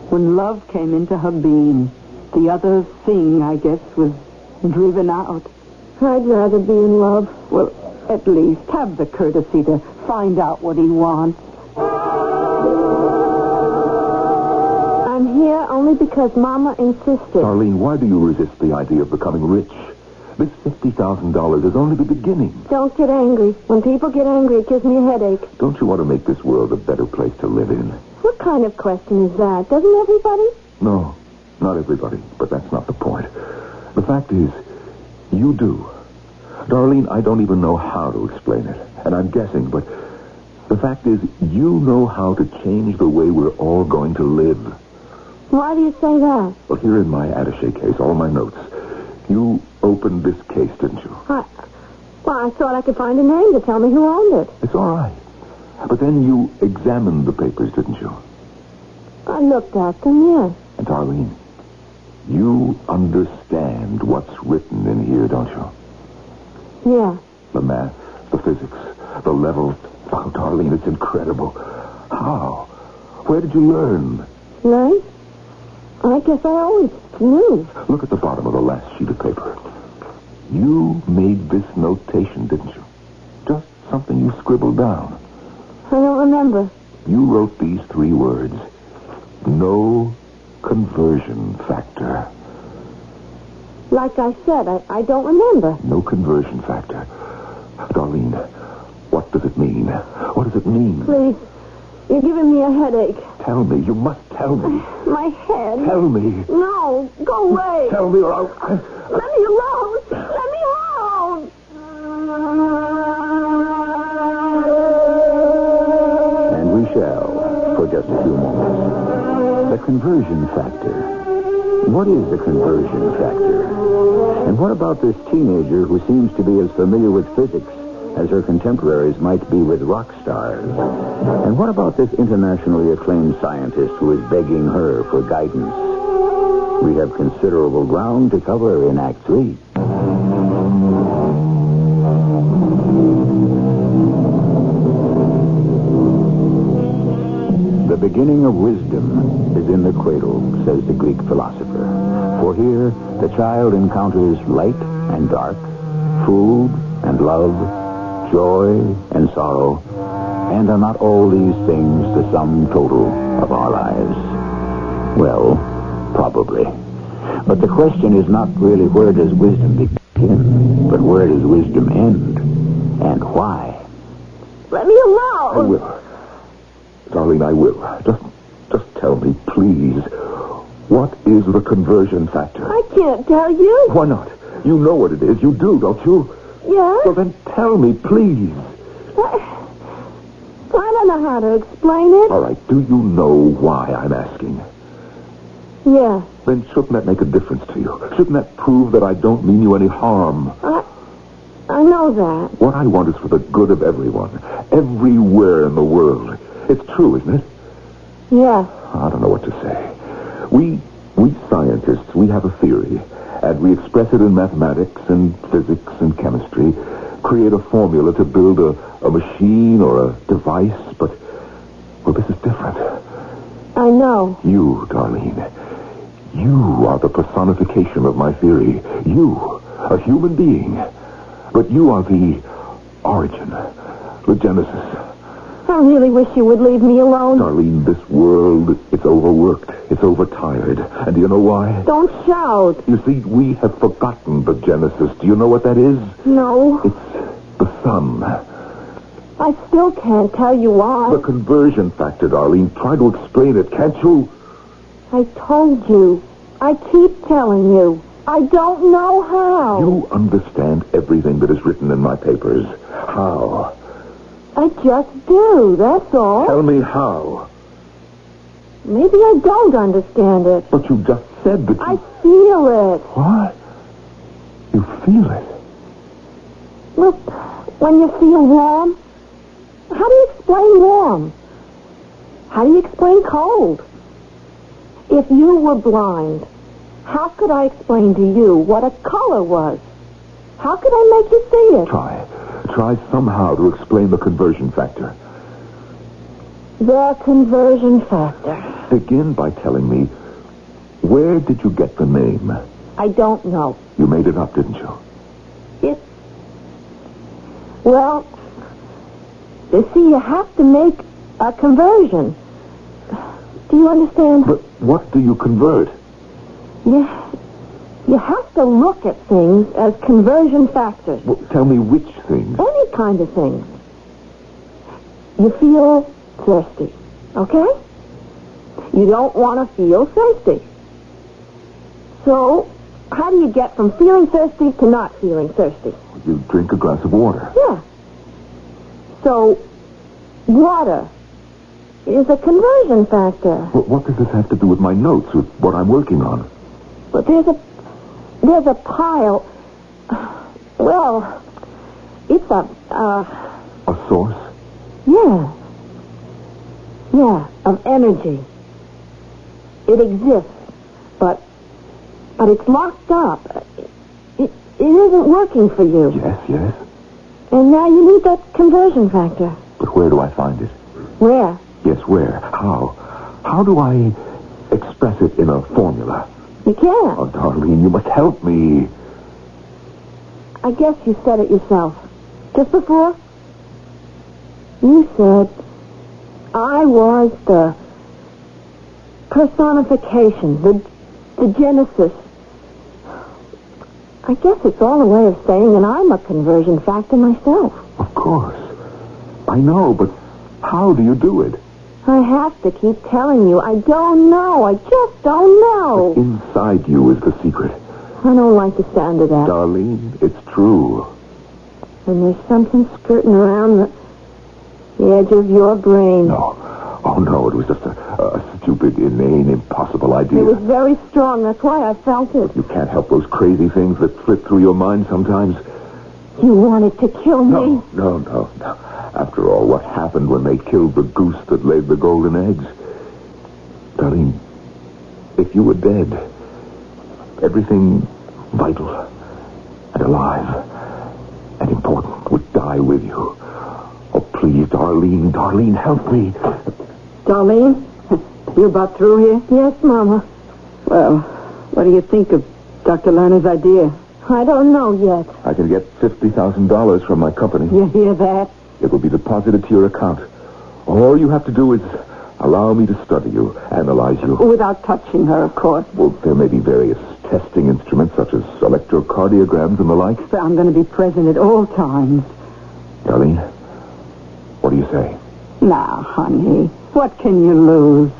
When love came into her being, the other thing, I guess, was driven out. I'd rather be in love. Well, at least have the courtesy to find out what he wants. I'm here only because Mama insisted. Darlene, why do you resist the idea of becoming rich? This $50,000 is only the beginning. Don't get angry. When people get angry, it gives me a headache. Don't you want to make this world a better place to live in? What kind of question is that? Doesn't everybody? No, not everybody, but that's not the point. The fact is, you do. Darlene, I don't even know how to explain it, and I'm guessing, but the fact is, you know how to change the way we're all going to live. Why do you say that? Well, here in my attaché case, all my notes. You opened this case, didn't you? I thought I could find a name to tell me who owned it. It's all right. But then you examined the papers, didn't you? I looked at them, yes. And Darlene, you understand what's written in here, don't you? Yeah. The math, the physics, the level. Oh, Darlene, it's incredible. How? Where did you learn? Learn? I guess I always knew. Look at the bottom of the last sheet of paper. You made this notation, didn't you? Just something you scribbled down. I don't remember. You wrote these 3 words. No conversion factor. Like I said, I don't remember. No conversion factor. Darlene, what does it mean? What does it mean? Please, you're giving me a headache. Tell me. You must tell me. My head. Tell me. No, go away. Tell me or I'll... Let me alone. Let me alone. And we shall, for just a few moments. The conversion factor. What is the conversion factor? And what about this teenager who seems to be as familiar with physics as her contemporaries might be with rock stars? And what about this internationally acclaimed scientist who is begging her for guidance? We have considerable ground to cover in Act 3. The beginning of wisdom is in the cradle, says the Greek philosopher. For here, the child encounters light and dark, food and love, joy and sorrow, and are not all these things the sum total of our lives? Well, probably. But the question is not really where does wisdom begin, but where does wisdom end, and why? Let me alone. I will. Darlene, I will. Just tell me, please, what is the conversion factor? I can't tell you. Why not? You know what it is. You do, don't you? Yeah? Well, then tell me, please. I don't know how to explain it. All right. Do you know why I'm asking? Yeah. Then shouldn't that make a difference to you? Shouldn't that prove that I don't mean you any harm? I know that. What I want is for the good of everyone. Everywhere in the world. It's true, isn't it? Yeah. I don't know what to say. We scientists, we have a theory, and we express it in mathematics and physics and chemistry, create a formula to build a machine or a device, but, well, this is different. I know. You, Darlene, you are the personification of my theory. You, a human being. But you are the origin, the genesis. I really wish you would leave me alone. Darlene, this world, it's overworked. It's overtired. And do you know why? Don't shout. You see, we have forgotten the genesis. Do you know what that is? No. It's the sun. I still can't tell you why. The conversion factor, Darlene. Try to explain it, can't you? I told you. I keep telling you. I don't know how. You understand everything that is written in my papers. How? I just do, that's all. Tell me how. Maybe I don't understand it. But you just said that I feel it. What? You feel it? Look, when you feel warm, how do you explain warm? How do you explain cold? If you were blind, how could I explain to you what a color was? How could I make you see it? Try somehow to explain the conversion factor. The conversion factor. Begin by telling me, where did you get the name? I don't know. You made it up, didn't you? Well, you see, you have to make a conversion. Do you understand? But what do you convert? You have to look at things as conversion factors. Well, tell me which things. Any kind of things. You feel thirsty, okay? You don't want to feel thirsty. So, how do you get from feeling thirsty to not feeling thirsty? You drink a glass of water. Yeah. So, water is a conversion factor. Well, what does this have to do with my notes, with what I'm working on? But there's a pile. Well, it's a source? Yeah, of energy. It exists, but it's locked up. It isn't working for you. Yes. And now you need that conversion factor. But where do I find it? Where? Yes, where? How? How do I express it in a formula? You can't. Oh, Darlene, you must help me. I guess you said it yourself. Just before, you said I was the personification, the genesis. I guess it's all a way of saying that I'm a conversion factor myself. Of course. I know, but how do you do it? I have to keep telling you. I don't know. I just don't know. But inside you is the secret. I don't like the sound of that. Darlene, it's true. And there's something skirting around the edge of your brain. No. Oh, no, it was just a stupid, inane, impossible idea. It was very strong. That's why I felt it. You can't help those crazy things that flit through your mind sometimes. You wanted to kill me? No. After all, what happened when they killed the goose that laid the golden eggs? Darlene, if you were dead, everything vital and alive and important would die with you. Oh, please, Darlene, help me. Darlene, you about through here? Yes, Mama. Well, what do you think of Dr. Lerner's idea? I don't know yet. I can get $50,000 from my company. You hear that? It will be deposited to your account. All you have to do is allow me to study you, analyze you. Without touching her, of course. Well, there may be various testing instruments, such as electrocardiograms and the like. But I'm going to be present at all times. Darlene, what do you say? Now, honey, what can you lose?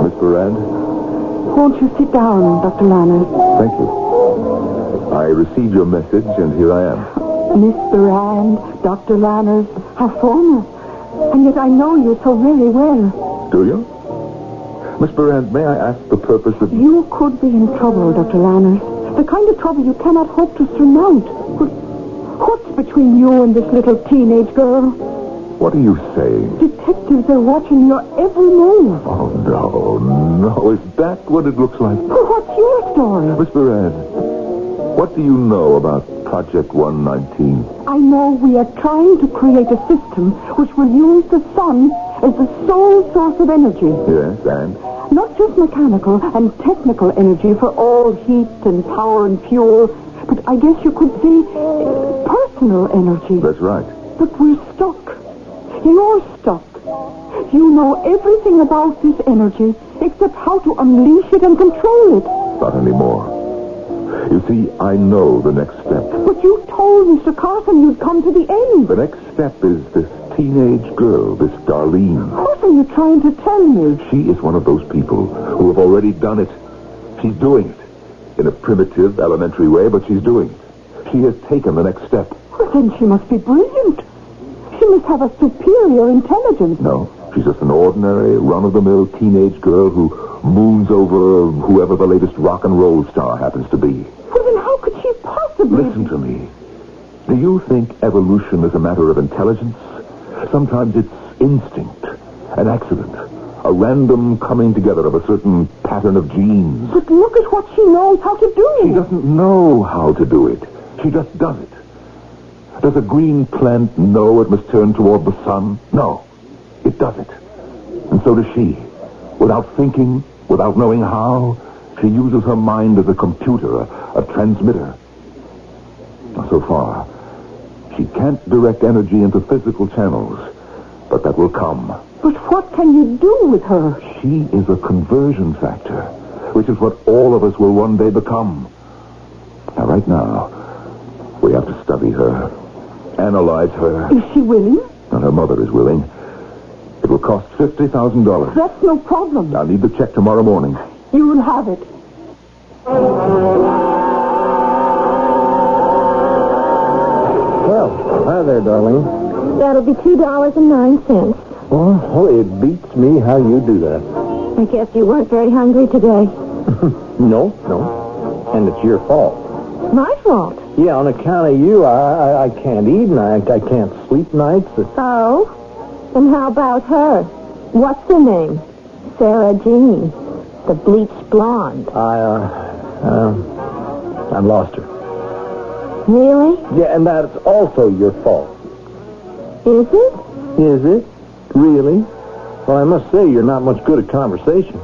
Miss Durand? Won't you sit down, Dr. Lanners? Thank you. I received your message, and here I am. Miss Durand, Dr. Lanners, how formal. And yet I know you so very well. Do you? Miss Durand, may I ask the purpose of... You could be in trouble, Dr. Lanners. The kind of trouble you cannot hope to surmount. What's between you and this little teenage girl? What are you saying? Detectives are watching your every move. Oh, no. Is that what it looks like? Well, what's your story? Miss Durand, what do you know about Project 119? I know we are trying to create a system which will use the sun as the sole source of energy. Yes, and? Not just mechanical and technical energy for all heat and power and fuel, but I guess you could say personal energy. That's right. But we're stuck. You're stuck. You know everything about this energy except how to unleash it and control it. Not anymore. You see, I know the next step. But you told Mr. Carson you'd come to the end. The next step is this teenage girl, this Darlene. What are you trying to tell me? She is one of those people who have already done it. She's doing it. In a primitive, elementary way, but she's doing it. She has taken the next step. Well, then she must be brilliant. She must have a superior intelligence. No, she's just an ordinary, run-of-the-mill teenage girl who moons over whoever the latest rock and roll star happens to be. Well, then how could she possibly... Listen to me. Do you think evolution is a matter of intelligence? Sometimes it's instinct, an accident, a random coming together of a certain pattern of genes. But look at what she knows how to do. She doesn't know how to do it. She just does it. Does a green plant know it must turn toward the sun? No, it doesn't. And so does she. Without thinking, without knowing how, she uses her mind as a computer, a transmitter. So far, she can't direct energy into physical channels, but that will come. But what can you do with her? She is a conversion factor, which is what all of us will one day become. Now, right now, we have to study her, analyze her. Is she willing? And her mother is willing. It will cost $50,000. That's no problem. I'll need the check tomorrow morning. You will have it. Well, hi there, darling. That'll be $2.09. Oh, it beats me how you do that. I guess you weren't very hungry today. No. And it's your fault. My fault? Yeah, on account of you, I can't eat and I can't sleep nights. Oh? And how about her? What's her name? Sarah Jean, the bleached blonde. I've lost her. Really? Yeah, and that's also your fault. Is it? Is it? Really? Well, I must say you're not much good at conversation.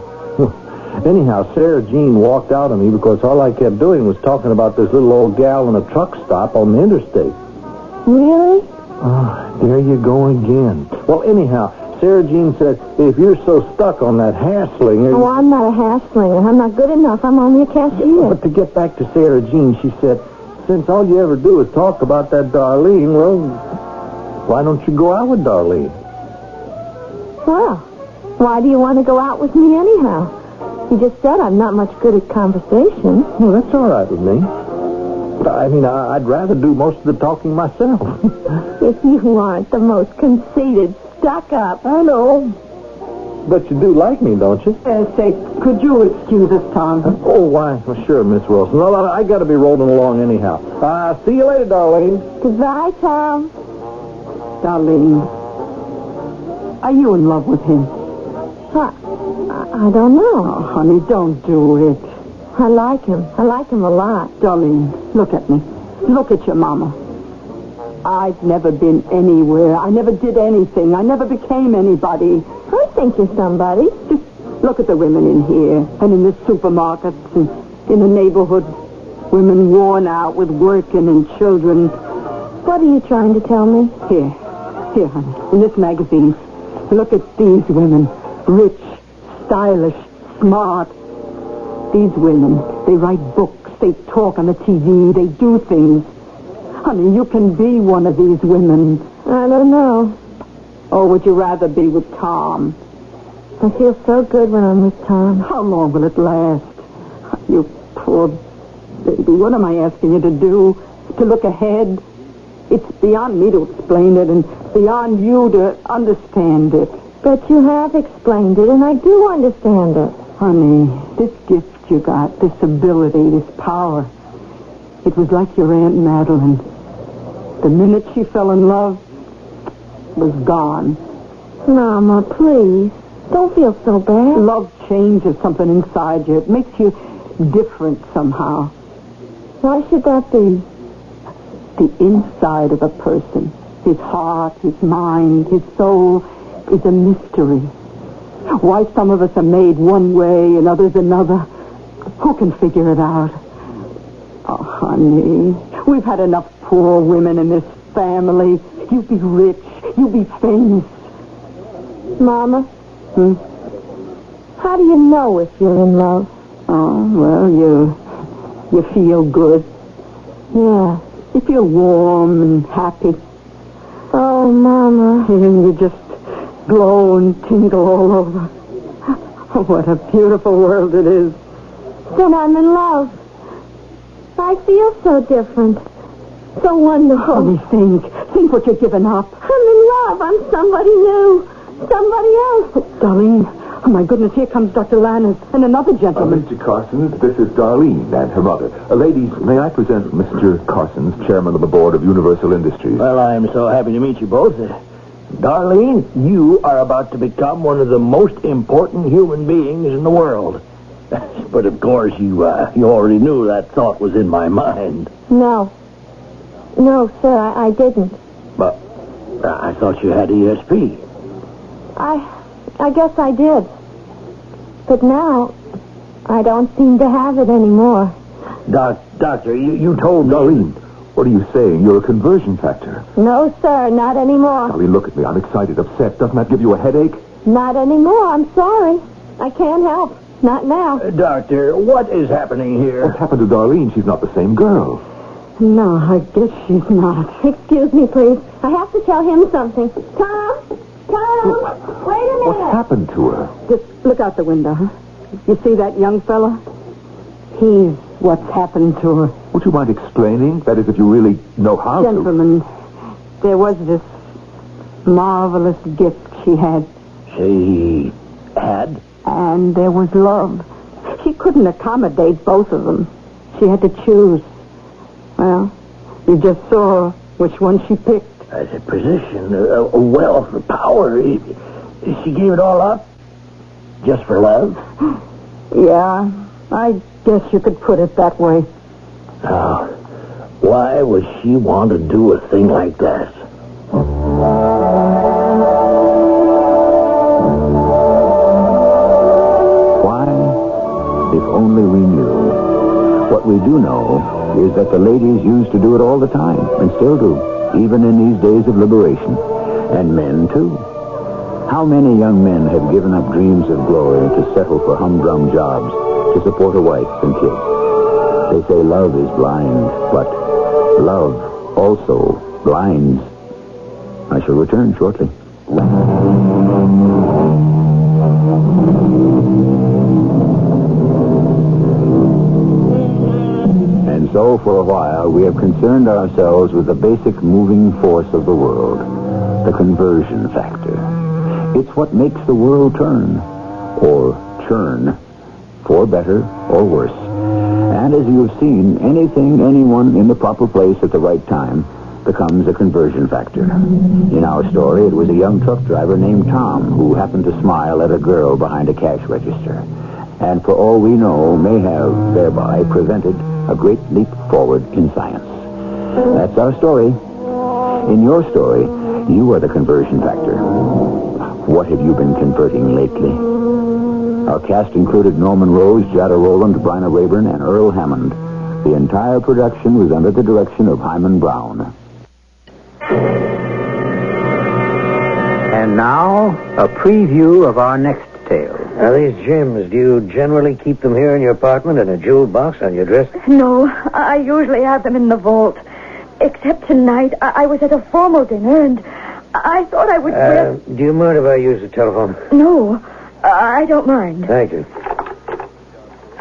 Anyhow, Sarah Jean walked out on me because all I kept doing was talking about this little old gal in a truck stop on the interstate. Really? Oh, there you go again. Well, anyhow, Sarah Jean said, if you're so stuck on that hair-slinger... Oh, I'm not a hair-slinger. I'm not good enough. I'm only a cashier. But to get back to Sarah Jean, she said, since all you ever do is talk about that Darlene, well, why don't you go out with Darlene? Well, why do you want to go out with me anyhow? You just said I'm not much good at conversation. Well, that's all right with me. I mean, I'd rather do most of the talking myself. If you aren't the most conceited, stuck-up. I know. But you do like me, don't you? Say, could you excuse us, Tom? Oh, why? Well, sure, Miss Wilson. Well, I got to be rolling along anyhow. See you later, Darlene. Goodbye, Tom. Darlene, are you in love with him? I don't know. Oh, honey, don't do it. I like him. I like him a lot. Darlene, look at me. Look at your mama. I've never been anywhere. I never did anything. I never became anybody. I think you're somebody. Just look at the women in here and in the supermarkets and in the neighborhood. Women worn out with working and children. What are you trying to tell me? Here, honey, in this magazine. Look at these women. Rich, stylish, smart. These women, they write books, they talk on the TV, they do things. Honey, you can be one of these women. I don't know. Or would you rather be with Tom? I feel so good when I'm with Tom. How long will it last? You poor baby. What am I asking you to do? To look ahead? It's beyond me to explain it and beyond you to understand it. But you have explained it, and I do understand it. Honey, this gift you got, this ability, this power, it was like your Aunt Madeline. The minute she fell in love, was gone. Mama, please. Don't feel so bad. Love changes something inside you. It makes you different somehow. Why should that be? The inside of a person, his heart, his mind, his soul, is a mystery. Why some of us are made one way and others another, who can figure it out? Oh, honey, we've had enough poor women in this family. You be rich. You be famous. Mama? How do you know if you're in love? Oh, well, you feel good. Yeah. You feel warm and happy. Oh, Mama. And you just glow and tingle all over. What a beautiful world it is. Then I'm in love. I feel so different. So wonderful. Honey, think what you're giving up. I'm in love. I'm somebody new. Somebody else. Darlene, oh my goodness, here comes Dr. Lannis and another gentleman. Mr. Carsons, this is Darlene and her mother. Ladies, may I present Mr. Carsons, chairman of the board of Universal Industries? Well, I'm so happy to meet you both. Darlene, you are about to become one of the most important human beings in the world. But of course, you already knew that thought was in my mind. No. No, sir, I didn't. But I thought you had ESP. I guess I did. But now, I don't seem to have it anymore. Doctor, you told me... Darlene, what are you saying? You're a conversion factor. No, sir, not anymore. Darlene, look at me. I'm excited, upset. Doesn't that give you a headache? Not anymore. I'm sorry. I can't help. Not now. Doctor, what is happening here? What's happened to Darlene? She's not the same girl. No, I guess she's not. Excuse me, please. I have to tell him something. Tom! Wait a minute. What's happened to her? Just look out the window, huh? You see that young fella? He's what's happened to her. Would you mind explaining? That is, if you really know how Gentlemen, there was this marvelous gift she had. She had? And there was love. She couldn't accommodate both of them. She had to choose. Well, you just saw which one she picked. As a position, a wealth, a power. She gave it all up? Just for love? Yeah, I guess you could put it that way. Now, why would she want to do a thing like that? Why? If only we knew. What we do know is that the ladies used to do it all the time, and still do. Even in these days of liberation. And men, too. How many young men have given up dreams of glory to settle for humdrum jobs, to support a wife and kids? They say love is blind, but love also blinds. I shall return shortly. And so, for a while, we have concerned ourselves with the basic moving force of the world, the conversion factor. It's what makes the world turn, or churn, for better or worse. And as you have seen, anyone in the proper place at the right time becomes a conversion factor. In our story, it was a young truck driver named Tom who happened to smile at a girl behind a cash register. And for all we know, may have thereby prevented a great leap forward in science. That's our story. In your story, you are the conversion factor. What have you been converting lately? Our cast included Norman Rose, Jada Rowland, Bryna Rayburn, and Earl Hammond. The entire production was under the direction of Hyman Brown. And now, a preview of our next tale. Now, these gems, do you generally keep them here in your apartment in a jewel box on your dresser? No, I usually have them in the vault. Except tonight, I was at a formal dinner, and I thought I would... Do you mind if I use the telephone? No, I don't mind. Thank you.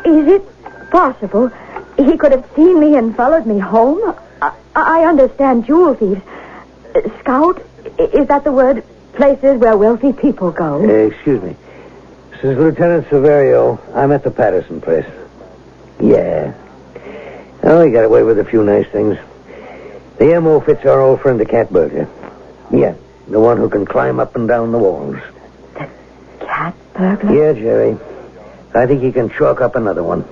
Is it possible he could have seen me and followed me home? I understand jewel thieves. Scout, is that the word? Places where wealthy people go. Excuse me. This is Lieutenant Severio. I'm at the Patterson place. Yeah. Oh, he got away with a few nice things. The M.O. fits our old friend the cat burglar. Yeah, the one who can climb up and down the walls. The cat burglar? Yeah, Jerry. I think he can chalk up another one.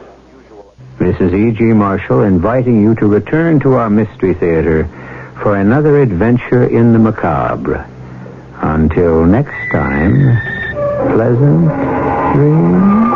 Mrs. E.G. Marshall inviting you to return to our Mystery Theater for another adventure in the macabre. Until next time, pleasant dreams.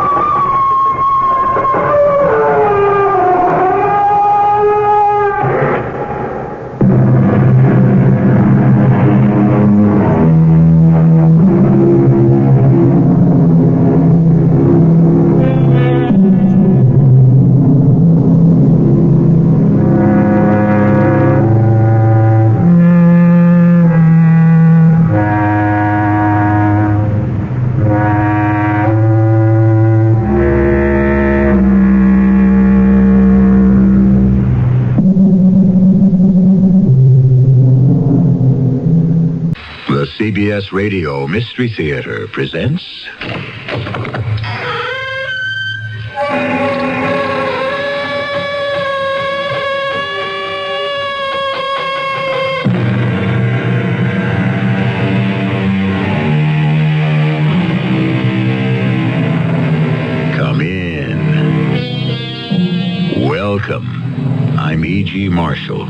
CBS Radio Mystery Theater presents... Come in. Welcome. I'm E.G. Marshall.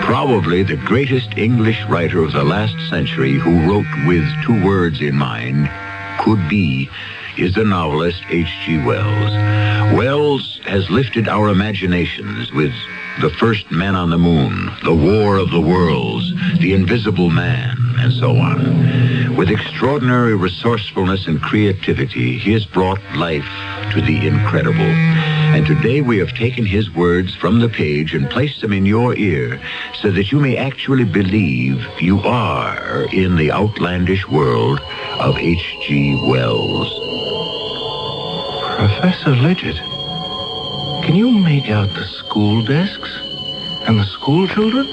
Probably the greatest English writer of the last century who wrote with two words in mind, could be, is the novelist H.G. Wells. Wells has lifted our imaginations with The First Man on the Moon, The War of the Worlds, The Invisible Man, and so on. With extraordinary resourcefulness and creativity, he has brought life to the incredible. And today we have taken his words from the page and placed them in your ear so that you may actually believe you are in the outlandish world of H.G. Wells. Professor Legend, can you make out the school desks and the school children?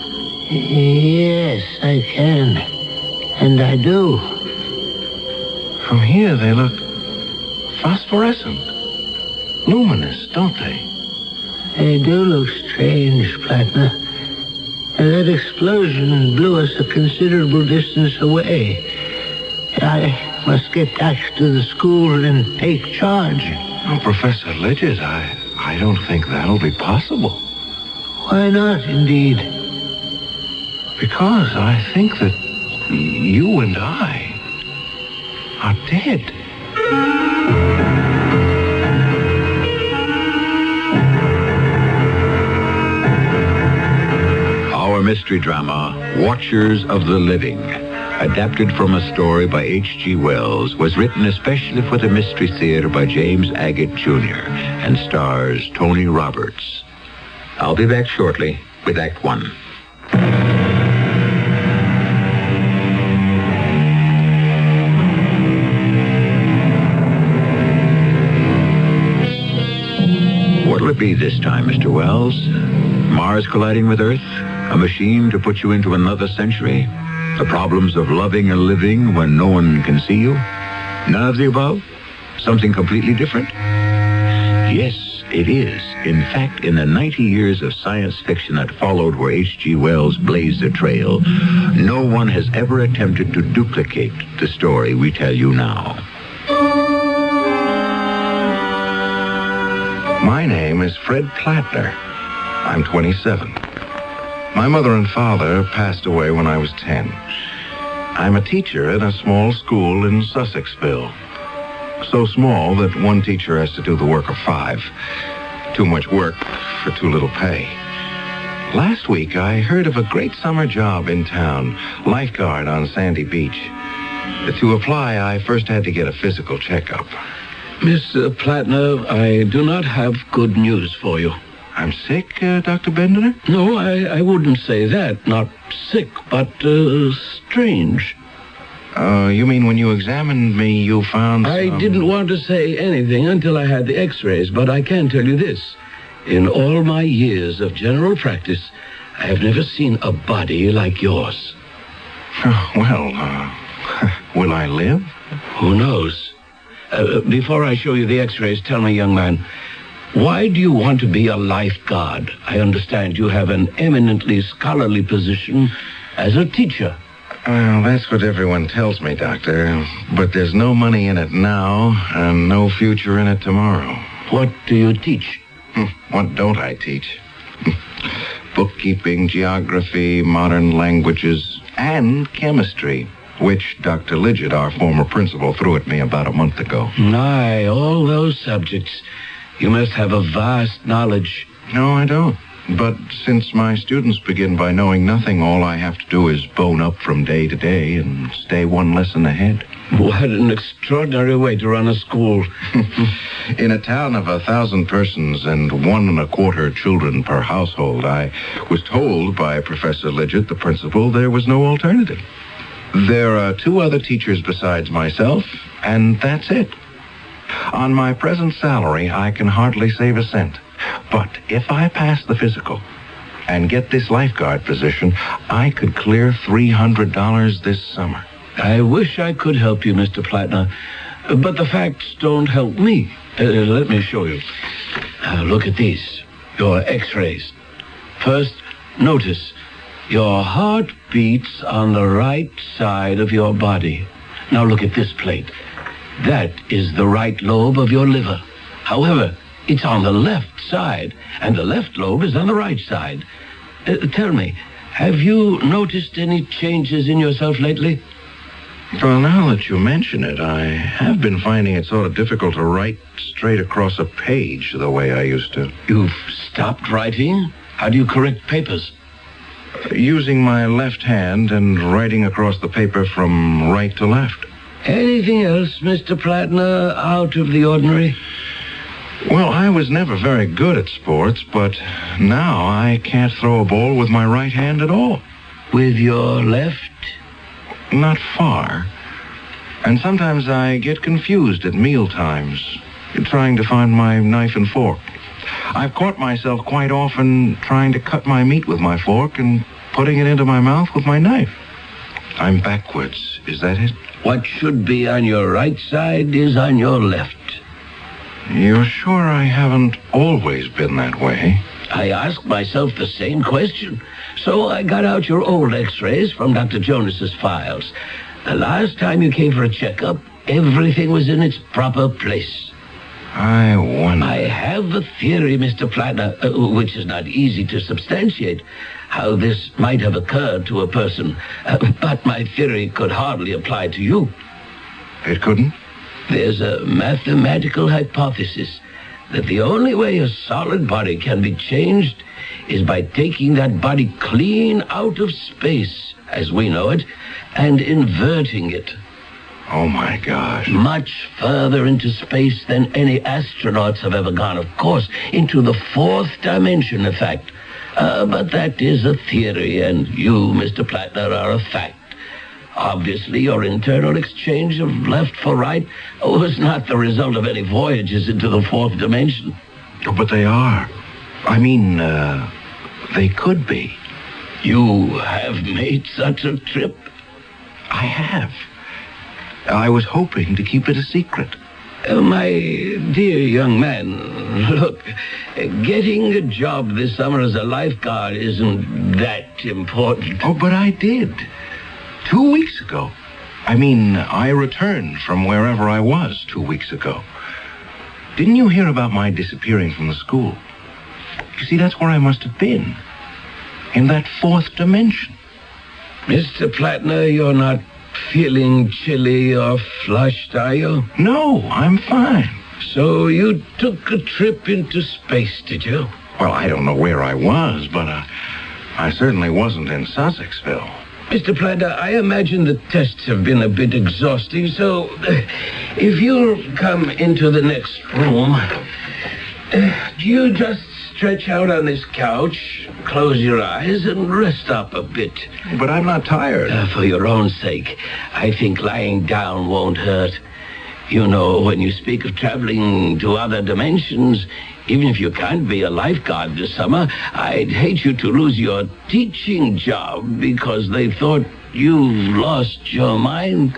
Yes, I can. And I do. From here they look phosphorescent. Luminous, don't they? They do look strange, Plattner. And that explosion blew us a considerable distance away. I must get back to the school and take charge. Oh, Professor Legend, I don't think that'll be possible. Why not, indeed? Because I think that you and I are dead. Our mystery drama, Watchers of the Living, adapted from a story by H.G. Wells, was written especially for the Mystery Theater by James Agate, Jr., and stars Tony Roberts. I'll be back shortly with Act One. What'll it be this time, Mr. Wells? Mars colliding with Earth? A machine to put you into another century? The problems of loving and living when no one can see you? None of the above? Something completely different? Yes, it is. In fact, in the 90 years of science fiction that followed where H.G. Wells blazed a trail, no one has ever attempted to duplicate the story we tell you now. My name is Fred Plattner. I'm 27. My mother and father passed away when I was 10. I'm a teacher at a small school in Sussexville. So small that one teacher has to do the work of 5. Too much work for too little pay. Last week, I heard of a great summer job in town, lifeguard on Sandy Beach. To apply, I first had to get a physical checkup. Miss Plattner, I do not have good news for you. I'm sick, Dr. Bender? No, I wouldn't say that. Not sick, but strange. You mean when you examined me, you found I didn't want to say anything until I had the x-rays, but I can tell you this. In all my years of general practice, I have never seen a body like yours. Well, will I live? Who knows? Before I show you the x-rays, tell me, young man, why do you want to be a lifeguard? I understand you have an eminently scholarly position as a teacher. Well, that's what everyone tells me, Doctor. But there's no money in it now and no future in it tomorrow. What do you teach? What don't I teach? Bookkeeping, geography, modern languages, and chemistry, which Dr. Lidgett, our former principal, threw at me about a month ago. Aye, all those subjects. You must have a vast knowledge. No, I don't. But since my students begin by knowing nothing, all I have to do is bone up from day to day and stay one lesson ahead. What an extraordinary way to run a school. In a town of 1,000 persons and 1 1/4 children per household, I was told by Professor Lidgett, the principal, there was no alternative. There are 2 other teachers besides myself, and that's it. On my present salary, I can hardly save a cent. But if I pass the physical and get this lifeguard position, I could clear $300 this summer. I wish I could help you, Mr. Plattner, but the facts don't help me. Let me show you. Look at these, your x-rays. First, notice your heart beats on the right side of your body. Now look at this plate. That is the right lobe of your liver. However, it's on the left side, and the left lobe is on the right side. Tell me, have you noticed any changes in yourself lately? Well, now that you mention it, I have been finding it sort of difficult to write straight across a page the way I used to. You've stopped writing? How do you correct papers? Using my left hand and writing across the paper from right to left. Anything else, Mr. Plattner, out of the ordinary? Well, I was never very good at sports, but now I can't throw a ball with my right hand at all. With your left? Not far. And sometimes I get confused at meal times, trying to find my knife and fork. I've caught myself quite often trying to cut my meat with my fork and putting it into my mouth with my knife. I'm backwards. Is that it? What should be on your right side is on your left. You're sure I haven't always been that way? I asked myself the same question. So I got out your old x-rays from Dr. Jonas's files. The last time you came for a checkup, everything was in its proper place. I wonder. I have a theory, Mr. Plattner, which is not easy to substantiate, how this might have occurred to a person. But my theory could hardly apply to you. It couldn't? There's a mathematical hypothesis that the only way a solid body can be changed is by taking that body clean out of space, as we know it, and inverting it. Oh, my gosh. Much further into space than any astronauts have ever gone, of course, into the 4th dimension, in fact. But that is a theory, and you, Mr. Plattner, are a fact. Obviously, your internal exchange of left for right was not the result of any voyages into the 4th dimension. But they are. I mean, they could be. You have made such a trip? I have. I was hoping to keep it a secret. My dear young man, look, getting a job this summer as a lifeguard isn't that important. Oh, but I did. 2 weeks ago. I mean, I returned from wherever I was 2 weeks ago. Didn't you hear about my disappearing from the school? You see, that's where I must have been. In that 4th dimension. Mr. Plattner, you're not feeling chilly or flushed, are you? No, I'm fine. So you took a trip into space, did you? Well, I don't know where I was, but I certainly wasn't in Sussexville. Mr. Platter, I imagine the tests have been a bit exhausting, so if you'll come into the next room, you just stretch out on this couch, close your eyes, and rest up a bit. But I'm not tired. For your own sake, I think lying down won't hurt. You know, when you speak of traveling to other dimensions, even if you can't be a lifeguard this summer, I'd hate you to lose your teaching job because they thought you lost your mind.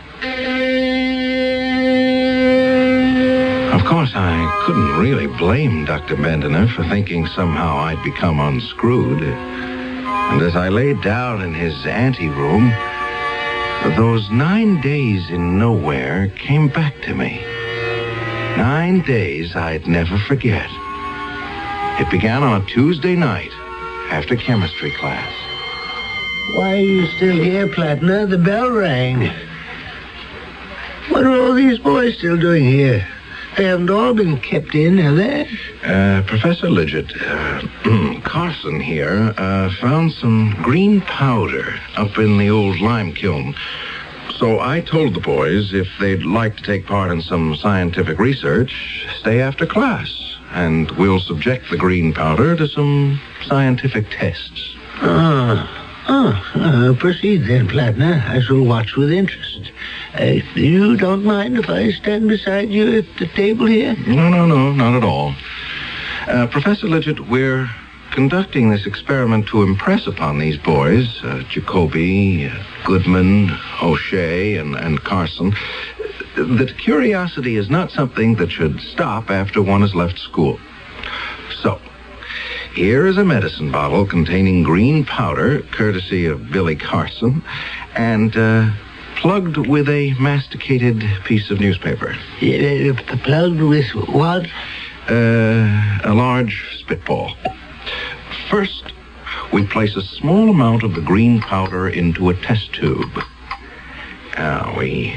Of course, I couldn't really blame Dr. Bandiner for thinking somehow I'd become unscrewed. And as I laid down in his anteroom, those 9 days in nowhere came back to me. 9 days I'd never forget. It began on a Tuesday night after chemistry class. Why are you still here, Plattner? The bell rang. What are all these boys still doing here? They haven't all been kept in, have they? Professor Lidgett, Carson here, found some green powder up in the old lime kiln. So I told the boys if they'd like to take part in some scientific research, stay after class. And we'll subject the green powder to some scientific tests. Proceed then, Plattner. I shall watch with interest. You don't mind if I stand beside you at the table here? No, not at all. Professor Lidgett, we're conducting this experiment to impress upon these boys, Jacoby, Goodman, O'Shea, and Carson, that curiosity is not something that should stop after one has left school. So, here is a medicine bottle containing green powder, courtesy of Billy Carson, and plugged with a masticated piece of newspaper. Plugged with what? A large spitball. First, we place a small amount of the green powder into a test tube. Now, we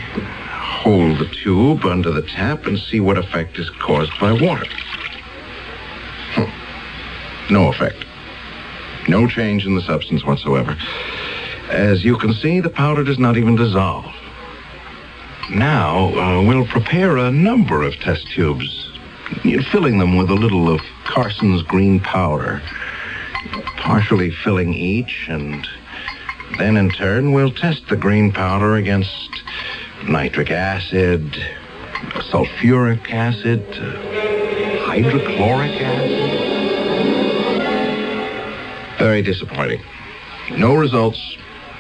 hold the tube under the tap and see what effect is caused by water. No effect. No change in the substance whatsoever. As you can see, the powder does not even dissolve. Now, we'll prepare a number of test tubes, filling them with a little of Carson's green powder, partially filling each, and then in turn we'll test the green powder against nitric acid, sulfuric acid, hydrochloric acid. Very disappointing. No results,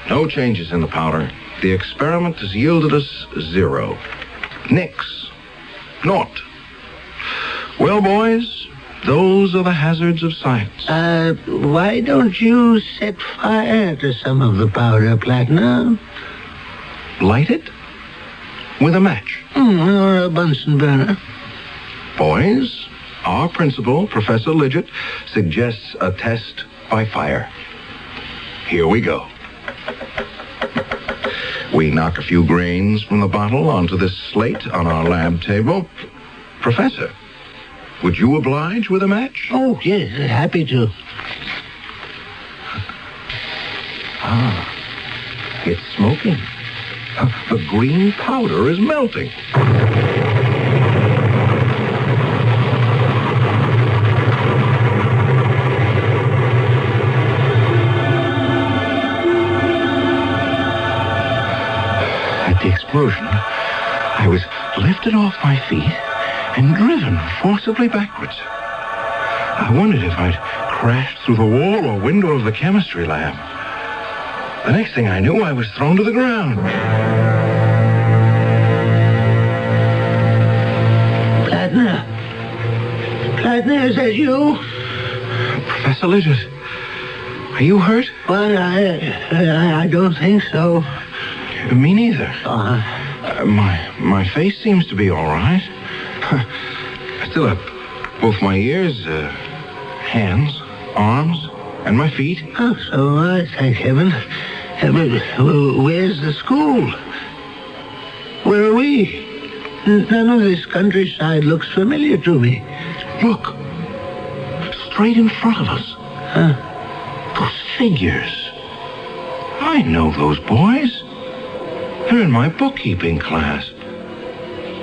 no changes in the powder. The experiment has yielded us 0. Nix. Naught. Well, boys, those are the hazards of science. Why don't you set fire to some of the powder, Plattner? Light it? With a match. Or a Bunsen burner. Boys, our principal, Professor Lidgett, suggests a test by fire. Here we go. We knock a few grains from the bottle onto this slate on our lab table. Professor, would you oblige with a match? Oh, yes, happy to. It's smoking. The green powder is melting. At the explosion, I was lifted off my feet and driven forcibly backwards. I wondered if I'd crashed through the wall or window of the chemistry lab. The next thing I knew, I was thrown to the ground. Plattner, is that you? Professor Lidgett, are you hurt? Well, I don't think so. Me neither. My face seems to be all right. I still have both my ears, hands, arms, and my feet. Oh, so thank heaven. Where's the school? Where are we? None of this countryside looks familiar to me. Look. Straight in front of us. Those figures. I know those boys. They're in my bookkeeping class.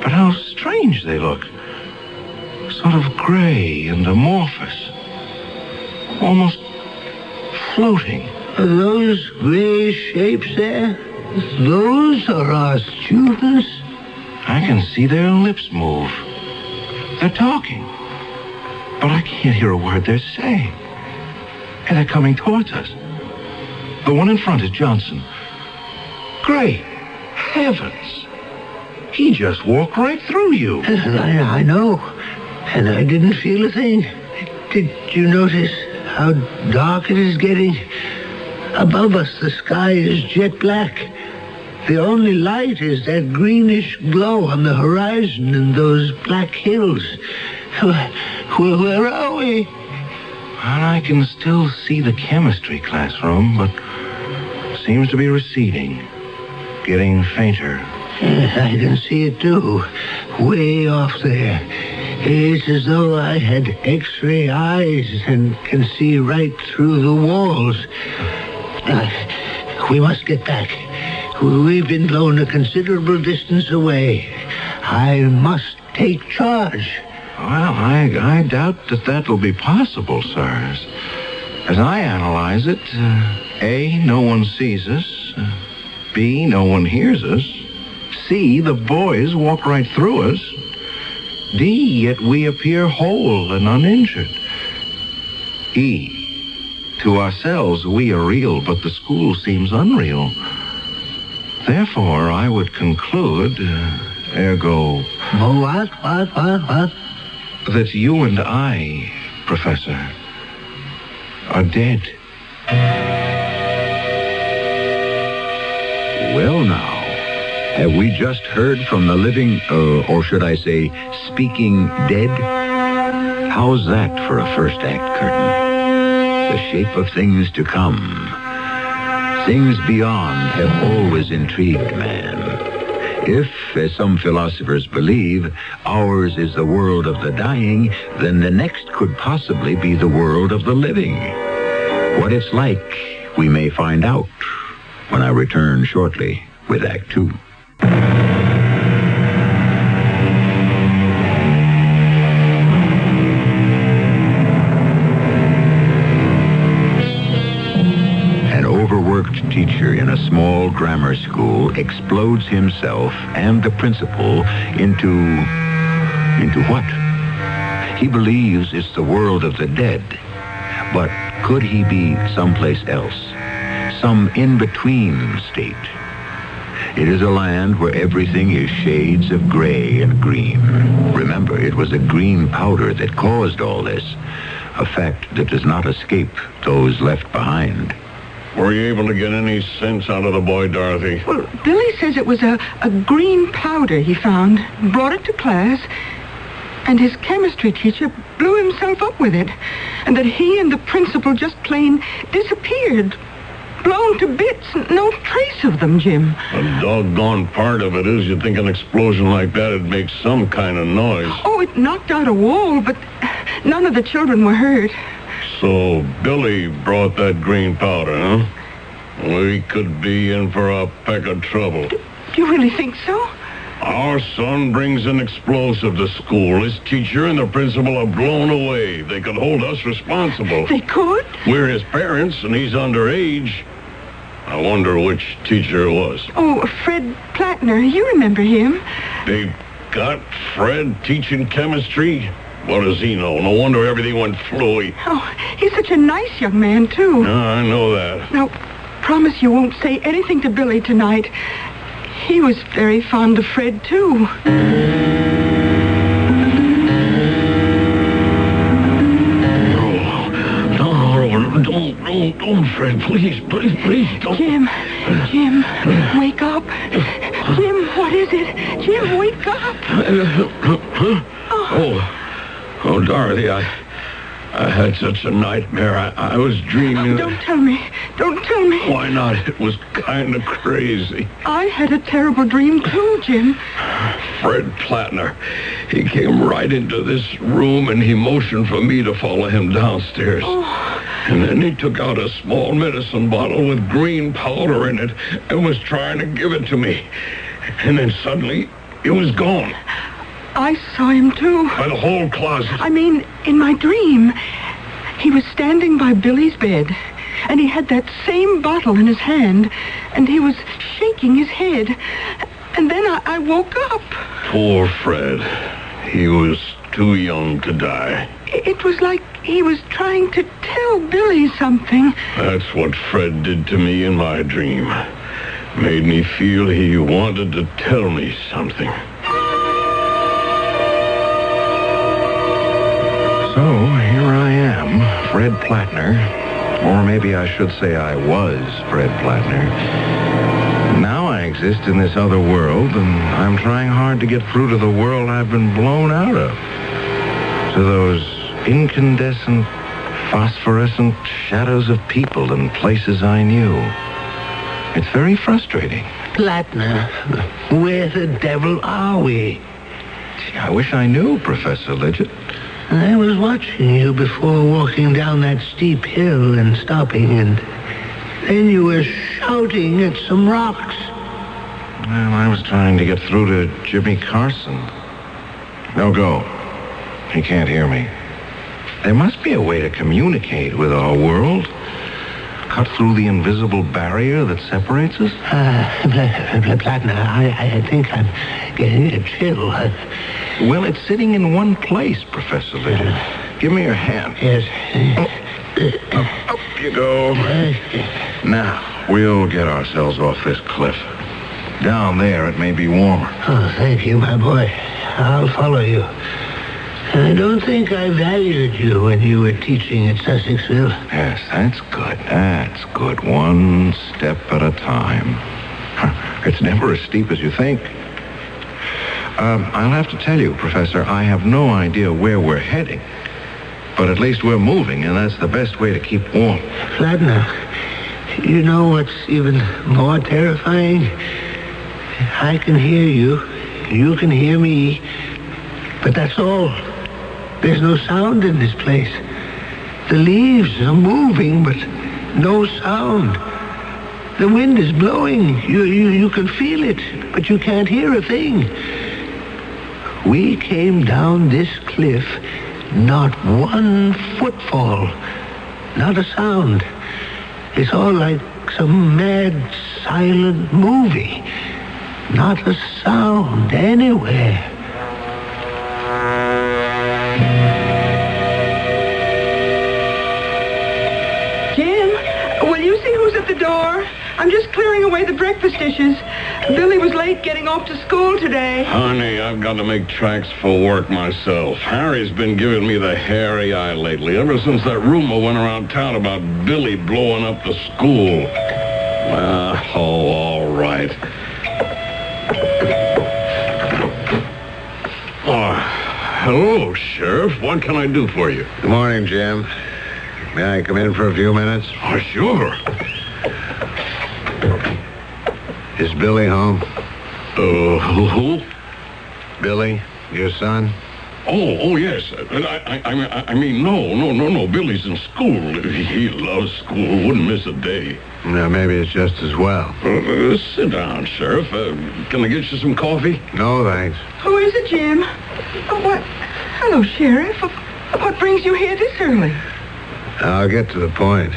But how strange they look. Sort of gray and amorphous. Almost floating. Are those gray shapes there? Those are our students? I can see their lips move. They're talking. But I can't hear a word they're saying. And they're coming towards us. The one in front is Johnson. Great heavens. He just walked right through you. I know. And I didn't feel a thing. Did you notice how dark it is getting? Above us, the sky is jet black. The only light is that greenish glow on the horizon and those black hills. Where are we? I can still see the chemistry classroom, but seems to be receding, getting fainter. I can see it too, way off there. It's as though I had X-ray eyes and can see right through the walls. We must get back. We've been blown a considerable distance away. I must take charge. Well, I doubt that will be possible, sir. As I analyze it, A, no one sees us. B, no one hears us. C, the boys walk right through us. D, yet we appear whole and uninjured. E, to ourselves we are real, but the school seems unreal. Therefore, I would conclude, ergo... What? That you and I, Professor, are dead. Well, now, have we just heard from the living, or should I say, speaking dead? How's that for a first act curtain? The shape of things to come. Things beyond have always intrigued man. If, as some philosophers believe, ours is the world of the dying, then the next could possibly be the world of the living. What it's like, we may find out when I return shortly with Act 2. Teacher in a small grammar school explodes himself and the principal into what? He believes it's the world of the dead. But could he be someplace else? Some in-between state? It is a land where everything is shades of gray and green. Remember, it was a green powder that caused all this, a fact that does not escape those left behind. Were you able to get any sense out of the boy, Dorothy? Well, Billy says it was a green powder he found, brought it to class, and his chemistry teacher blew himself up with it, and that he and the principal just plain disappeared, blown to bits, no trace of them, Jim. The doggone part of it is you'd think an explosion like that would make some kind of noise. Oh, it knocked out a wall, but none of the children were hurt. So Billy brought that green powder, huh? We could be in for a peck of trouble. Do you really think so? Our son brings an explosive to school. His teacher and the principal are blown away. They could hold us responsible. They could? We're his parents, and he's underage. I wonder which teacher it was. Oh, Fred Plattner. You remember him. They got Fred teaching chemistry? What does he know? No wonder everything went fluey. Oh, he's such a nice young man, too. I know that. Now, promise you won't say anything to Billy tonight. He was very fond of Fred, too. No, don't, Fred. Please, don't. Jim, wake up. Jim, what is it? Jim, wake up. Oh, Dorothy, I had such a nightmare. I was dreaming. Don't tell me. Why not? It was kind of crazy. I had a terrible dream, too, Jim. Fred Plattner. He came right into this room, and he motioned for me to follow him downstairs. Oh, And then he took out a small medicine bottle with green powder in it and was trying to give it to me. And then suddenly, it was gone. I saw him, too. By the whole closet. I mean, in my dream, he was standing by Billy's bed, and he had that same bottle in his hand, and he was shaking his head. And then I woke up. Poor Fred. He was too young to die. It was like he was trying to tell Billy something. That's what Fred did to me in my dream. Made me feel he wanted to tell me something. So, here I am, Fred Plattner. Or maybe I should say I was Fred Plattner. Now I exist in this other world, and I'm trying hard to get through to the world I've been blown out of. To those incandescent, phosphorescent shadows of people and places I knew. It's very frustrating. Plattner, where the devil are we? Gee, I wish I knew, Professor Lidgett. I was watching you before walking down that steep hill and stopping, and then you were shouting at some rocks. Well, I was trying to get through to Jimmy Carson. No go. He can't hear me. There must be a way to communicate with our world. Cut through the invisible barrier that separates us? Plattner, I think I'm getting a chill. Well, it's sitting in one place, Professor Lidgett. Give me your hand. Yes. Up you go. Now, we'll get ourselves off this cliff. Down there, it may be warmer. Oh, thank you, my boy. I'll follow you. I don't think I valued you when you were teaching at Sussexville. Yes, that's good. That's good. One step at a time. It's never as steep as you think. I'll have to tell you, Professor, I have no idea where we're heading. But at least we're moving, and that's the best way to keep warm. Plattner, you know what's even more terrifying? I can hear you. You can hear me. But that's all. There's no sound in this place. The leaves are moving, but no sound. The wind is blowing. You can feel it, but you can't hear a thing. We came down this cliff, not one footfall, not a sound. It's all like some mad, silent movie. Not a sound anywhere. The door. I'm just clearing away the breakfast dishes. Billy was late getting off to school today. Honey, I've got to make tracks for work myself. Harry's been giving me the hairy eye lately, ever since that rumor went around town about Billy blowing up the school. All right. Hello, Sheriff. What can I do for you? Good morning, Jim. May I come in for a few minutes? Oh, sure. Is Billy home? Who? Billy, your son? Oh, yes. I mean, no. Billy's in school. He loves school. Wouldn't miss a day. No, maybe it's just as well. Sit down, Sheriff. Can I get you some coffee? No, thanks. Who is it, Jim? What? Hello, Sheriff. What brings you here this early? I'll get to the point.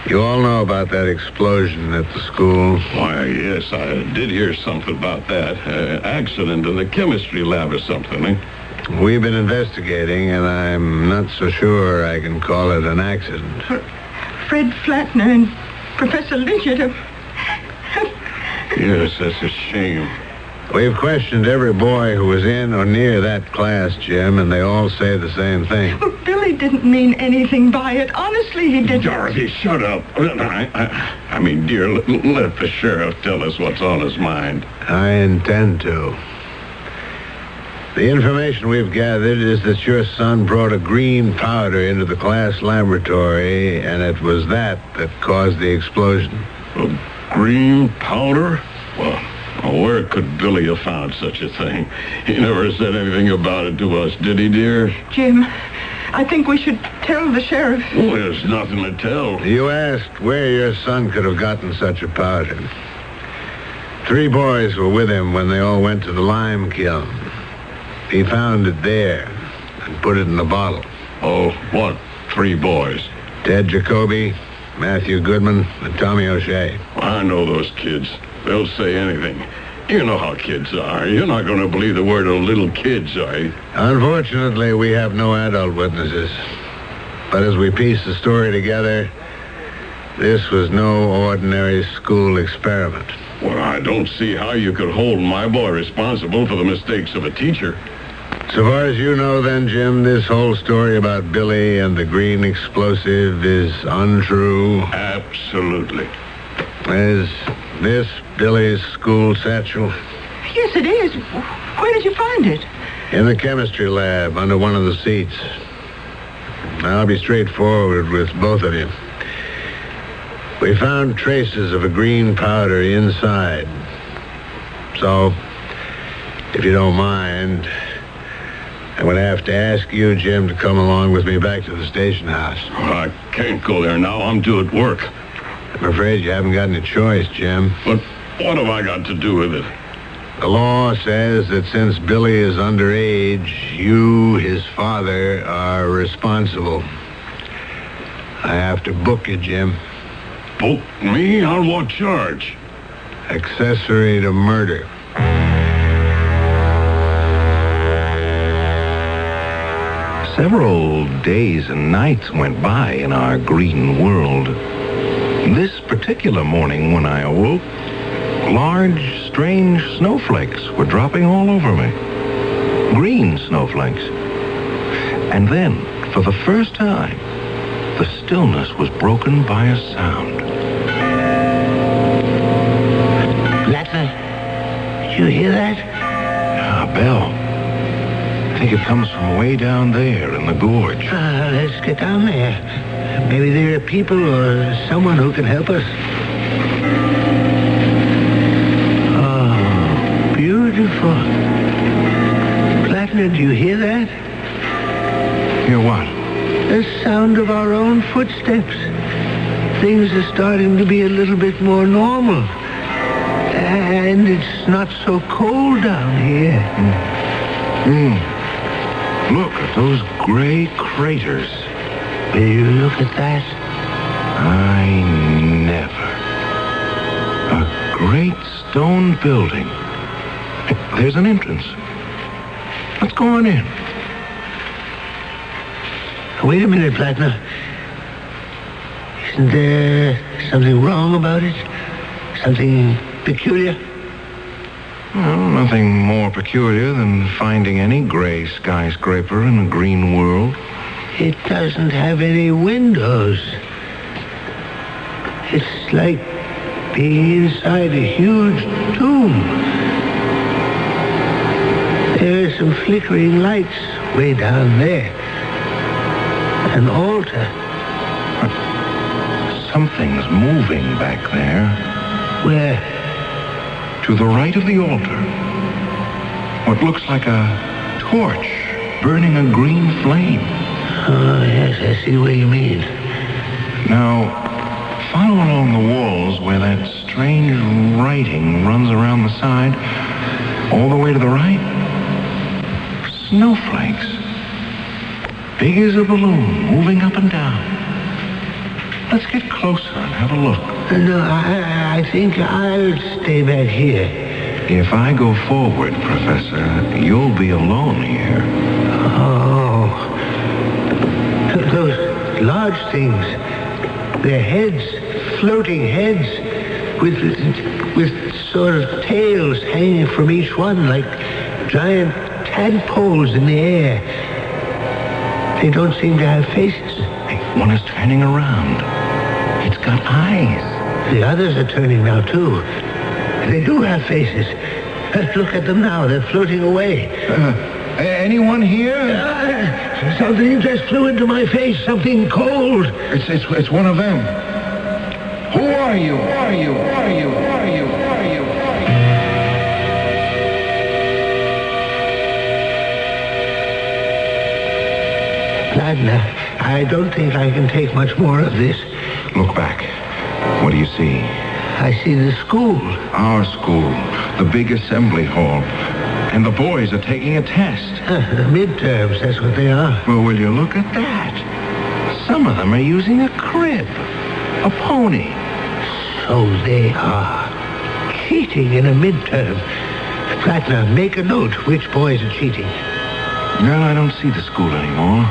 You all know about that explosion at the school? Why, yes, I did hear something about that. Accident in the chemistry lab or something, eh? We've been investigating, and I'm not so sure I can call it an accident. Fred Plattner and Professor Lidgett. Yes, that's a shame. We've questioned every boy who was in or near that class, Jim, and they all say the same thing. But Billy didn't mean anything by it. Honestly, he didn't. Dorothy, shut up. I mean, dear, let the sheriff tell us what's on his mind. I intend to. The information we've gathered is that your son brought a green powder into the class laboratory, and it was that caused the explosion. A green powder? Well, where could Billy have found such a thing? He never said anything about it to us, did he, dear? Jim, I think we should tell the sheriff. Well, there's nothing to tell. You asked where your son could have gotten such a powder. 3 boys were with him when they all went to the lime kiln. He found it there and put it in a bottle. Oh, what 3 boys? Ted Jacoby, Matthew Goodman, and Tommy O'Shea. I know those kids. They'll say anything. You know how kids are. You're not going to believe the word of little kids, are you? Unfortunately, we have no adult witnesses. But as we piece the story together, this was no ordinary school experiment. Well, I don't see how you could hold my boy responsible for the mistakes of a teacher. So far as you know, then, Jim, this whole story about Billy and the green explosive is untrue? Absolutely. Is this Billy's school satchel? Yes, it is. Where did you find it? In the chemistry lab, under one of the seats. I'll be straightforward with both of you. We found traces of a green powder inside. So, if you don't mind, I'm going to have to ask you, Jim, to come along with me back to the station house. Well, I can't go there now. I'm due at work. I'm afraid you haven't got any choice, Jim. But what have I got to do with it? The law says that since Billy is underage, you, his father, are responsible. I have to book you, Jim. Book me? On what charge? Accessory to murder. Several days and nights went by in our green world. This particular morning when I awoke, large, strange snowflakes were dropping all over me. Green snowflakes. And then, for the first time, the stillness was broken by a sound. Plattner, did you hear that? A bell. I think it comes from way down there in the gorge. Let's get down there. Maybe there are people or someone who can help us. Oh, beautiful. Plattner, do you hear that? Hear what? The sound of our own footsteps. Things are starting to be a little bit more normal. And it's not so cold down here. Look at those gray craters. Will you look at that? I never. A great stone building. There's an entrance. Let's go on in. Wait a minute, Plattner. Isn't there something wrong about it? Something peculiar? Well, nothing more peculiar than finding any gray skyscraper in a green world. It doesn't have any windows. It's like being inside a huge tomb. There are some flickering lights way down there. An altar. Something's moving back there. Where? To the right of the altar. What looks like a torch burning a green flame. Oh, yes, I see what you mean. Now, follow along the walls where that strange writing runs around the side, all the way to the right. Snowflakes. Big as a balloon, moving up and down. Let's get closer and have a look. No, I think I'll stay back here. If I go forward, Professor, you'll be alone here. Oh. Those large things. They're heads, floating heads, with sort of tails hanging from each one like giant tadpoles in the air. They don't seem to have faces. One is turning around. It's got eyes. The others are turning now, too. They do have faces. Look at them now. They're floating away. Anyone here? Something just flew into my face. Something cold. It's one of them. Who are you? Who are you? Who are you? Who are you? Who are you? Plattner, I don't think I can take much more of this. Look back. What do you see? I see the school. Our school. The big assembly hall. And the boys are taking a test. The midterms, that's what they are. Well, will you look at that? Some of them are using a crib. A pony. So they are. Cheating in a midterm. Plattner, make a note which boys are cheating. Well, I don't see the school anymore.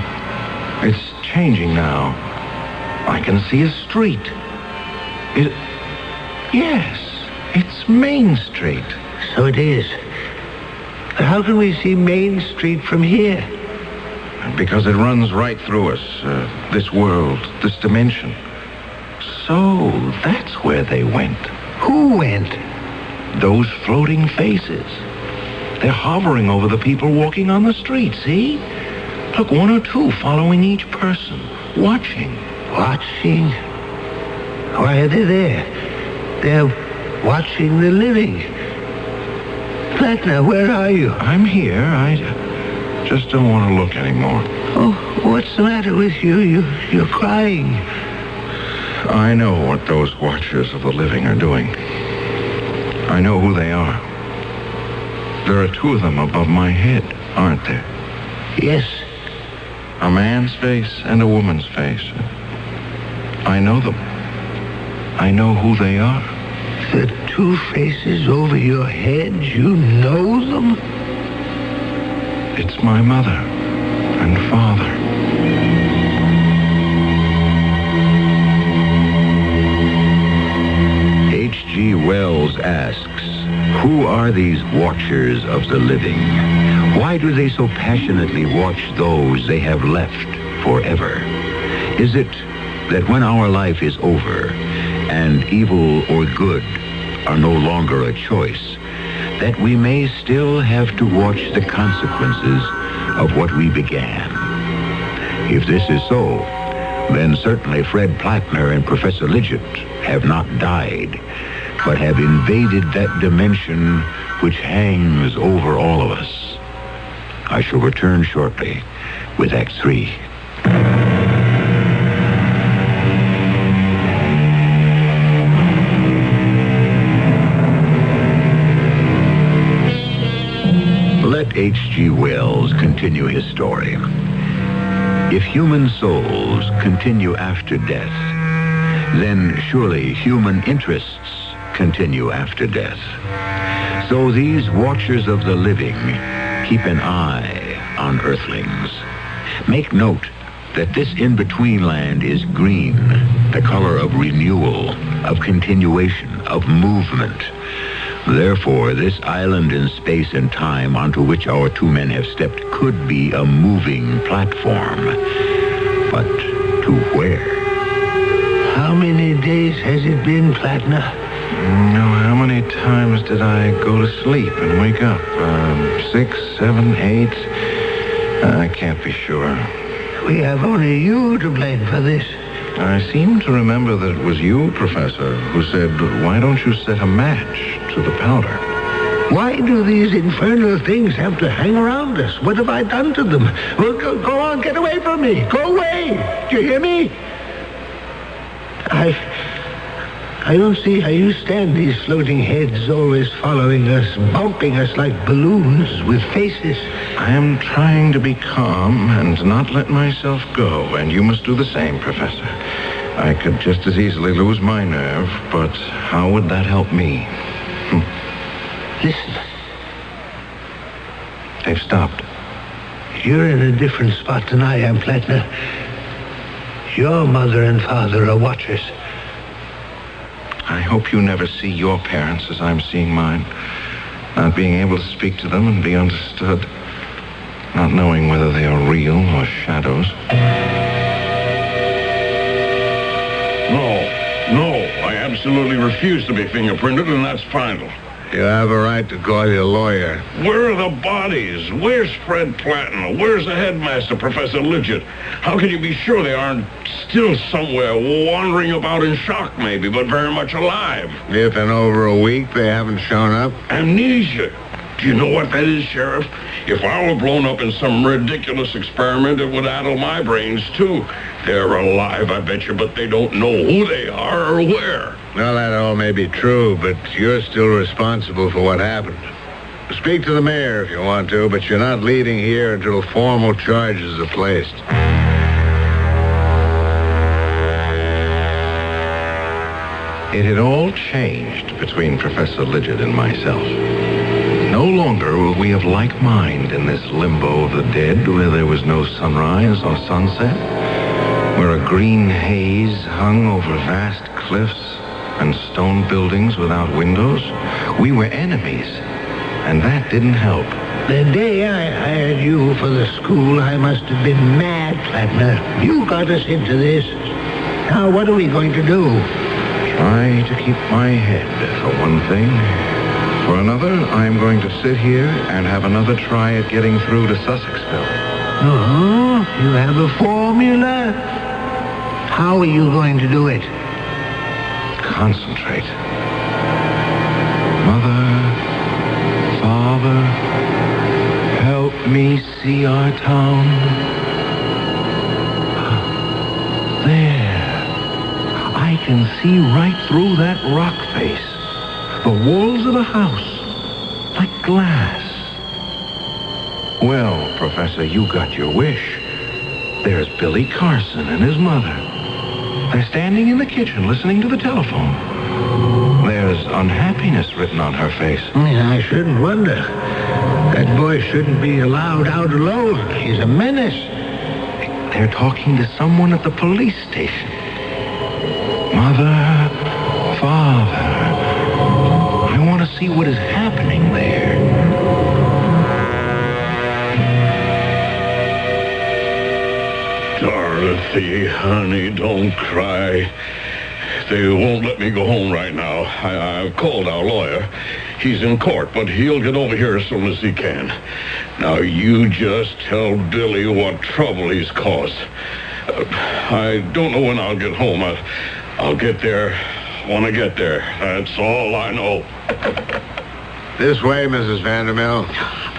It's changing now. I can see a street. Yes, it's Main Street. So it is. But how can we see Main Street from here? Because it runs right through us. This world, this dimension. So that's where they went. Who went? Those floating faces. They're hovering over the people walking on the street, see? Look, one or two following each person. Watching. Watching? Why are they there? They're watching the living. Plattner, where are you? I'm here. I just don't want to look anymore. Oh, what's the matter with you? You're crying. I know what those watchers of the living are doing. I know who they are. There are two of them above my head, aren't there? Yes. A man's face and a woman's face. I know them. I know who they are. The two faces over your head, you know them? It's my mother and father. H.G. Wells asks, who are these watchers of the living? Why do they so passionately watch those they have left forever? Is it that when our life is over and evil or good are no longer a choice, that we may still have to watch the consequences of what we began? If this is so, then certainly Fred Plattner and Professor Lidgett have not died, but have invaded that dimension which hangs over all of us. I shall return shortly with Act 3. Let H.G. Wells continue his story. If human souls continue after death, then surely human interests continue after death. So these watchers of the living keep an eye on earthlings. Make note that this in-between land is green, the color of renewal, of continuation, of movement. Therefore, this island in space and time onto which our two men have stepped could be a moving platform. But to where? How many days has it been, Plattner? How many times did I go to sleep and wake up? 6, 7, 8? I can't be sure. We have only you to blame for this. I seem to remember that it was you, Professor, who said, why don't you set a match to the powder? Why do these infernal things have to hang around us? What have I done to them? Well, go on, get away from me. Go away. Do you hear me? I don't see how you stand these floating heads always following us, bumping us like balloons with faces. I am trying to be calm and not let myself go, and you must do the same, Professor. I could just as easily lose my nerve, but how would that help me? Listen. They've stopped. You're in a different spot than I am, Plattner. Your mother and father are watchers. I hope you never see your parents as I'm seeing mine. Not being able to speak to them and be understood. Not knowing whether they are real or shadows. No, I absolutely refuse to be fingerprinted, and that's final. You have a right to call your lawyer. Where are the bodies? Where's Fred Plattner? Where's the headmaster, Professor Lidgett? How can you be sure they aren't still somewhere, wandering about in shock maybe, but very much alive? If in over a week they haven't shown up? Amnesia. Do you know what that is, Sheriff? If I were blown up in some ridiculous experiment, it would addle my brains, too. They're alive, I bet you, but they don't know who they are or where. Well, that all may be true, but you're still responsible for what happened. Speak to the mayor if you want to, but you're not leaving here until formal charges are placed. It had all changed between Professor Lidgett and myself. No longer were we of like mind in this limbo of the dead where there was no sunrise or sunset, where a green haze hung over vast cliffs and stone buildings without windows. We were enemies, and that didn't help. The day I hired you for the school, I must have been mad, Flatner. You got us into this. Now, what are we going to do? Try to keep my head, for one thing. For another, I'm going to sit here and have another try at getting through to Sussexville. Oh, you have a formula? How are you going to do it? Concentrate. Mother, Father, help me see our town. There. I can see right through that rock face. The walls of the house, like glass. Well, Professor, you got your wish. There's Billy Carson and his mother. They're standing in the kitchen listening to the telephone. There's unhappiness written on her face. I shouldn't wonder. That boy shouldn't be allowed out alone. He's a menace. They're talking to someone at the police station. Mother, Father, I want to see what is happening there. Dorothy, honey, don't cry. They won't let me go home right now. I've called our lawyer. He's in court, but he'll get over here as soon as he can. Now, you just tell Billy what trouble he's caused. I don't know when I'll get home. I'll get there when I get there. That's all I know. This way, Mrs. Vandermill.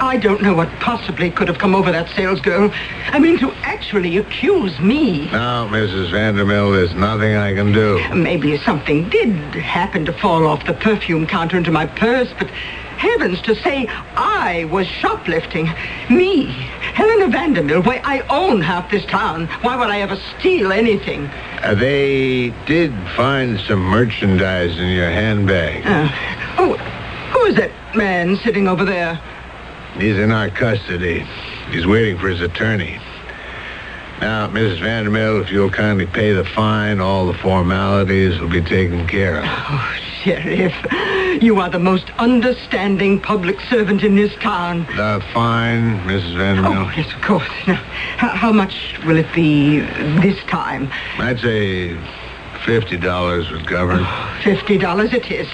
I don't know what possibly could have come over that salesgirl. I mean, to actually accuse me. Now, Mrs. Vandermill, there's nothing I can do. Maybe something did happen to fall off the perfume counter into my purse, but heavens, to say I was shoplifting. Me, Helena Vandermill, why, I own half this town. Why would I ever steal anything? They did find some merchandise in your handbag. Who is that man sitting over there? He's in our custody. He's waiting for his attorney. Now, Mrs. Vandermill, if you'll kindly pay the fine, all the formalities will be taken care of. Oh, Sheriff, you are the most understanding public servant in this town. The fine, Mrs. Vandermill? Oh, yes, of course. Now, how much will it be this time? I'd say $50 would cover. $50 it is.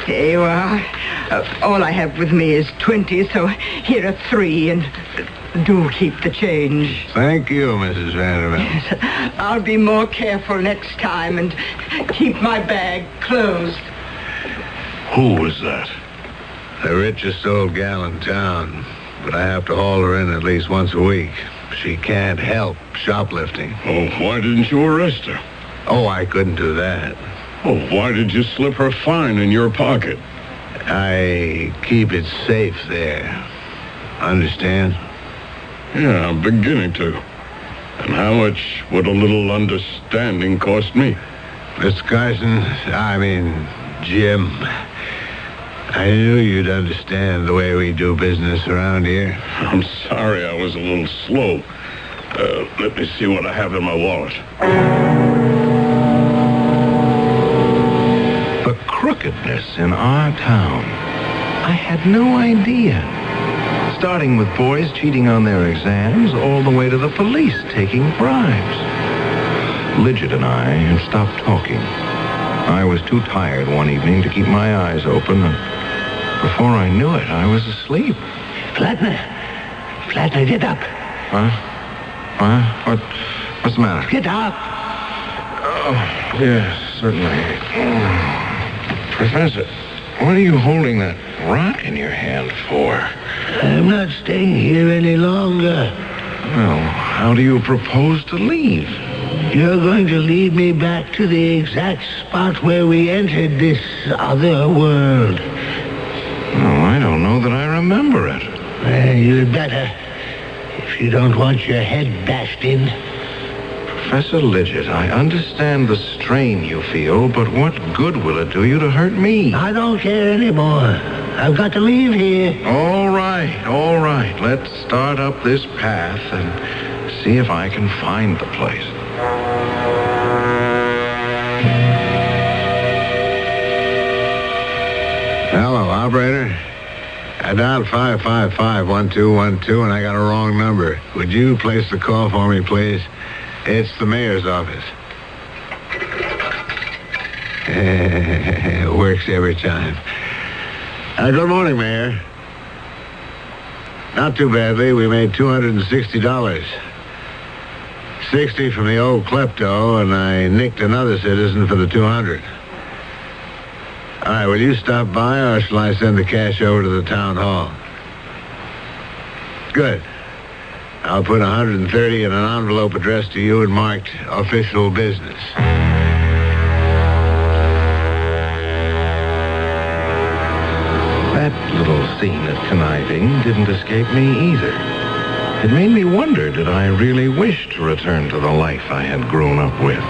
Here you are. All I have with me is 20, so here are 3, and do keep the change. Thank you, Mrs. Vanderbilt. Yes, I'll be more careful next time and keep my bag closed. Who was that? The richest old gal in town, but I have to haul her in at least once a week. She can't help shoplifting. Oh, why didn't you arrest her? Oh, I couldn't do that. Oh, why did you slip her fine in your pocket? I keep it safe there. Understand? Yeah, I'm beginning to. And how much would a little understanding cost me? Mr. Carson, Jim, I knew you'd understand the way we do business around here. I'm sorry I was a little slow. Let me see what I have in my wallet. The crookedness in our town. I had no idea. Starting with boys cheating on their exams, all the way to the police taking bribes. Lidgett and I had stopped talking. I was too tired one evening to keep my eyes open, and before I knew it, I was asleep. Flatner, get up. Huh? What's the matter? Get up. Oh, yes, certainly. Professor, What are you holding that rock in your hand for? I'm not staying here any longer. Well, how do you propose to leave? You're going to lead me back to the exact spot where we entered this other world. Oh, I don't know that I remember it. Well, you'd better, if you don't want your head bashed in. Professor Lidgett, I understand the strain you feel, but what good will it do you to hurt me? I don't care anymore. I've got to leave here. All right. Let's start up this path and see if I can find the place. Hello, operator. I dialed 555-1212, and I got a wrong number. Would you place the call for me, please? It's the mayor's office. It works every time. Good morning, Mayor. Not too badly. We made $260. 60 from the old klepto, and I nicked another citizen for the 200. All right, will you stop by, or shall I send the cash over to the town hall? Good. I'll put 130 in an envelope addressed to you and marked official business. That little scene of conniving didn't escape me either. It made me wonder, did I really wish to return to the life I had grown up with?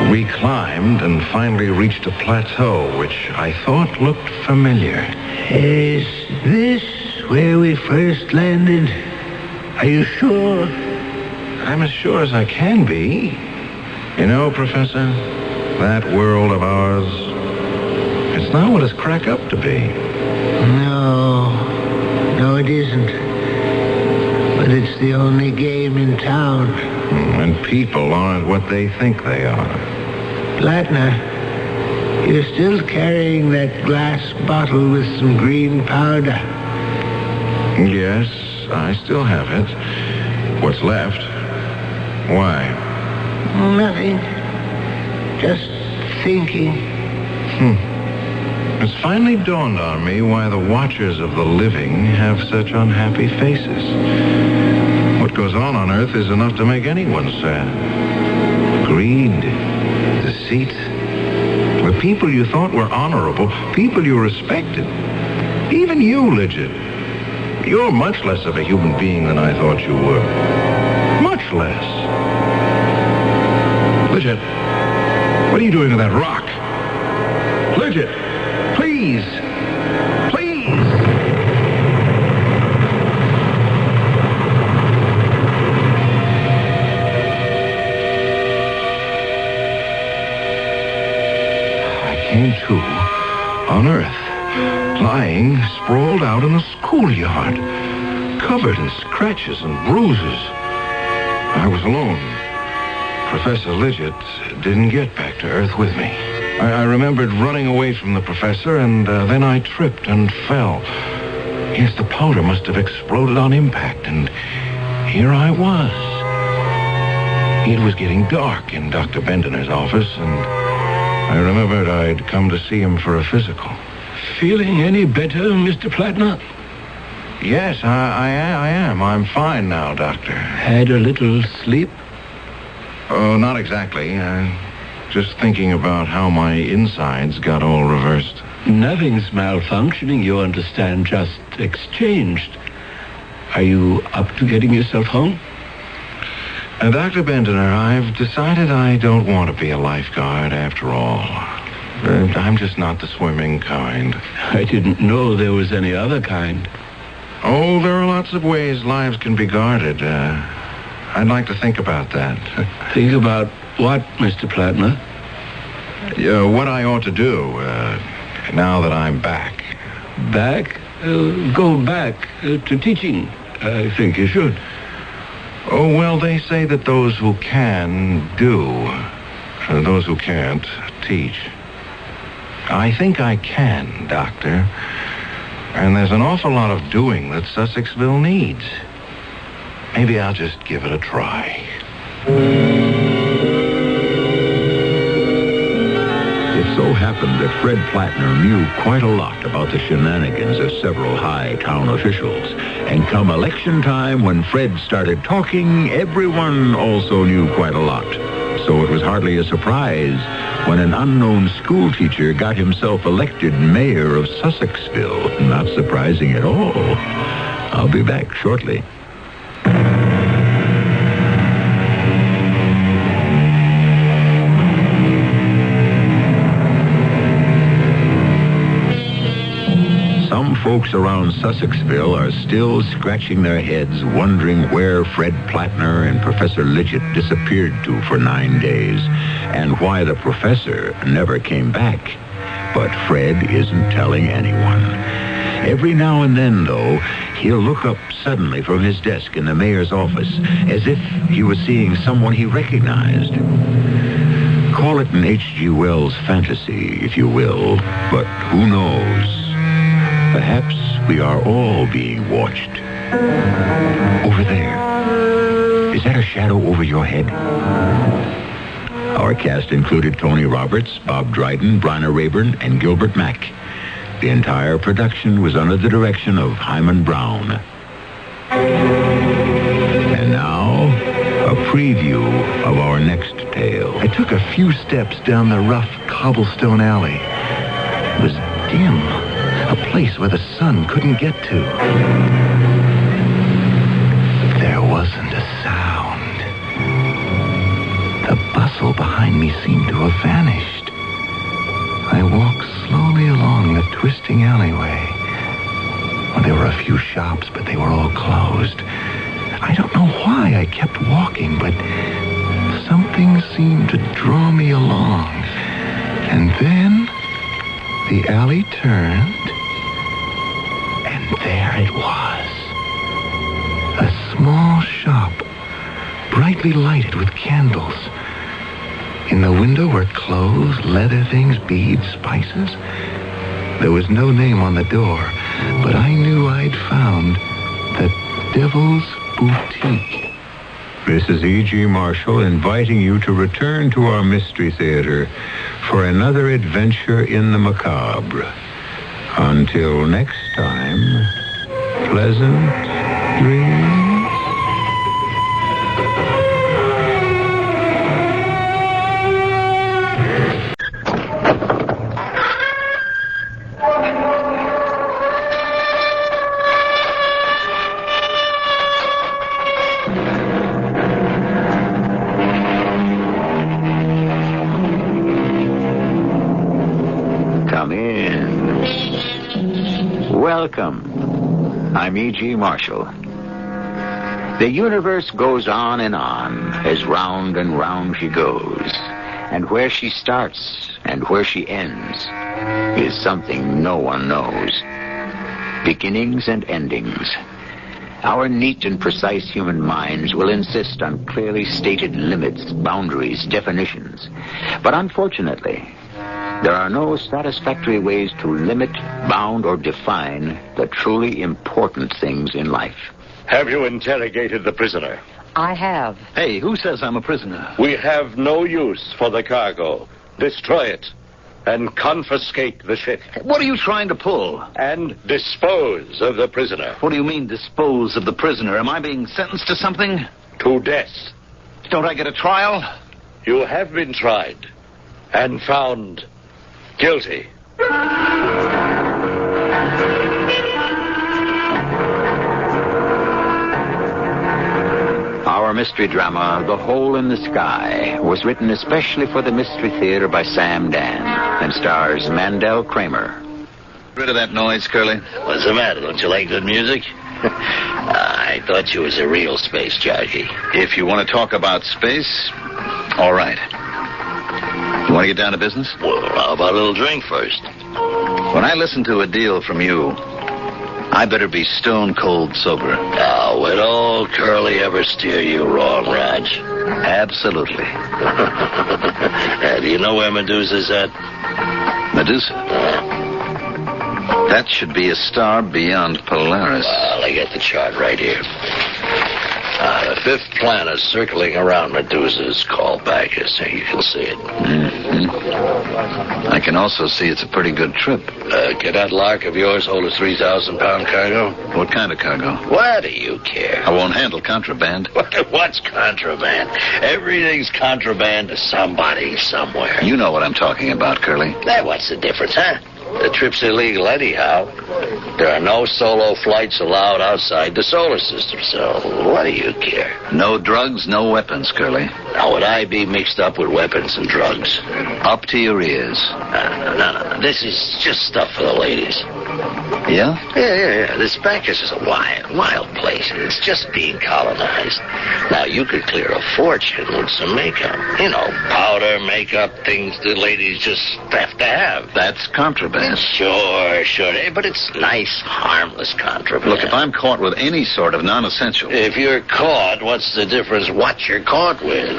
We climbed and finally reached a plateau, which I thought looked familiar. Is this where we first landed? Are you sure? I'm as sure as I can be. You know, Professor, that world of ours, it's not what it's cracked up to be. No, it isn't. But it's the only game in town. And people aren't what they think they are. Plattner, you're still carrying that glass bottle with some green powder. Yes, I still have it. What's left? Why? Nothing. Just thinking. It's finally dawned on me why the watchers of the living have such unhappy faces. What goes on Earth is enough to make anyone sad. Greed, deceit. The people you thought were honorable, people you respected. Even you, Lidgett. You're much less of a human being than I thought you were. Much less. Lidgett, what are you doing with that rock? Lidgett, please. Came to on Earth, lying sprawled out in the schoolyard, covered in scratches and bruises. I was alone. Professor Lidgett didn't get back to Earth with me. I remembered running away from the professor, and then I tripped and fell. Yes, the powder must have exploded on impact, and here I was. It was getting dark in Dr. Bendener's office, and I remembered I'd come to see him for a physical. Feeling any better, Mr. Plattner? Yes, I am. I'm fine now, Doctor. Had a little sleep? Oh, not exactly. Just thinking about how my insides got all reversed. Nothing's malfunctioning, you understand, just exchanged. Are you up to getting yourself home? Dr. Bendener, I've decided I don't want to be a lifeguard after all. I'm just not the swimming kind. I didn't know there was any other kind. Oh, there are lots of ways lives can be guarded. I'd like to think about that. Think about what, Mr. Plattner? What I ought to do, now that I'm back. Back? Go back to teaching. I think you should. Oh, well, they say that those who can do, those who can't teach. I think I can, Doctor. And there's an awful lot of doing that Sussexville needs. Maybe I'll just give it a try. It so happened that Fred Plattner knew quite a lot about the shenanigans of several high town officials. And come election time, when Fred started talking, everyone also knew quite a lot. So it was hardly a surprise when an unknown schoolteacher got himself elected mayor of Sussexville. Not surprising at all. I'll be back shortly. Some folks around Sussexville are still scratching their heads, wondering where Fred Plattner and Professor Lidgett disappeared to for 9 days, and why the professor never came back. But Fred isn't telling anyone. Every now and then, though, he'll look up suddenly from his desk in the mayor's office, as if he was seeing someone he recognized. Call it an H.G. Wells fantasy, if you will, but who knows? Perhaps we are all being watched. Over there. Is that a shadow over your head? Our cast included Tony Roberts, Bob Dryden, Bryna Rayburn, and Gilbert Mack. The entire production was under the direction of Hyman Brown. And now, a preview of our next tale. I took a few steps down the rough cobblestone alley. It was dim. A place where the sun couldn't get to. There wasn't a sound. The bustle behind me seemed to have vanished. I walked slowly along the twisting alleyway. Well, there were a few shops, but they were all closed. I don't know why I kept walking, but something seemed to draw me along. And then the alley turned. There it was. A small shop, brightly lighted with candles. In the window were clothes, leather things, beads, spices. There was no name on the door, but I knew I'd found the Devil's Boutique. This is E.G. Marshall inviting you to return to our Mystery Theater for another adventure in the macabre. Until next time, pleasant dreams. Come in. Welcome. I'm E.G. Marshall. The universe goes on, as round and round she goes. And where she starts and where she ends is something no one knows. Beginnings and endings. Our neat and precise human minds will insist on clearly stated limits, boundaries, definitions. But unfortunately, there are no satisfactory ways to limit, bound, or define the truly important things in life. Have you interrogated the prisoner? I have. Hey, who says I'm a prisoner? We have no use for the cargo. Destroy it and confiscate the ship. What are you trying to pull? And dispose of the prisoner. What do you mean, dispose of the prisoner? Am I being sentenced to something? To death. Don't I get a trial? You have been tried and found guilty. Our mystery drama, The Hole in the Sky, was written especially for the Mystery Theater by Sam Dan and stars Mandel Kramer. Rid of that noise, Curly. What's the matter? Don't you like good music? I thought you was a real space jockey. If you want to talk about space, all right. You want to get down to business? Well, how about a little drink first? When I listen to a deal from you, I better be stone cold sober. Oh, would old Curly ever steer you wrong, Raj? Absolutely. Do you know where Medusa's at? Medusa? That should be a star beyond Polaris. Well, I got the chart right here. The fifth planet circling around Medusa is called Bacchus. You can see it. Mm-hmm. I can also see it's a pretty good trip. Can that lark of yours hold a 3,000-pound cargo? What kind of cargo? Why do you care? I won't handle contraband. What's contraband? Everything's contraband to somebody somewhere. You know what I'm talking about, Curly. What's the difference, huh? The trip's illegal anyhow. There are no solo flights allowed outside the solar system, so what do you care? No drugs, no weapons, Curly. How would I be mixed up with weapons and drugs? Up to your ears. No. This is just stuff for the ladies. Yeah? Yeah. This Bacchus is a wild place. It's just being colonized. Now, you could clear a fortune with some makeup. You know, powder, makeup, things the ladies just have to have. That's contraband. Sure. But it's nice, harmless contraband. Look, if I'm caught with any sort of non-essential... If you're caught, what's the difference what you're caught with?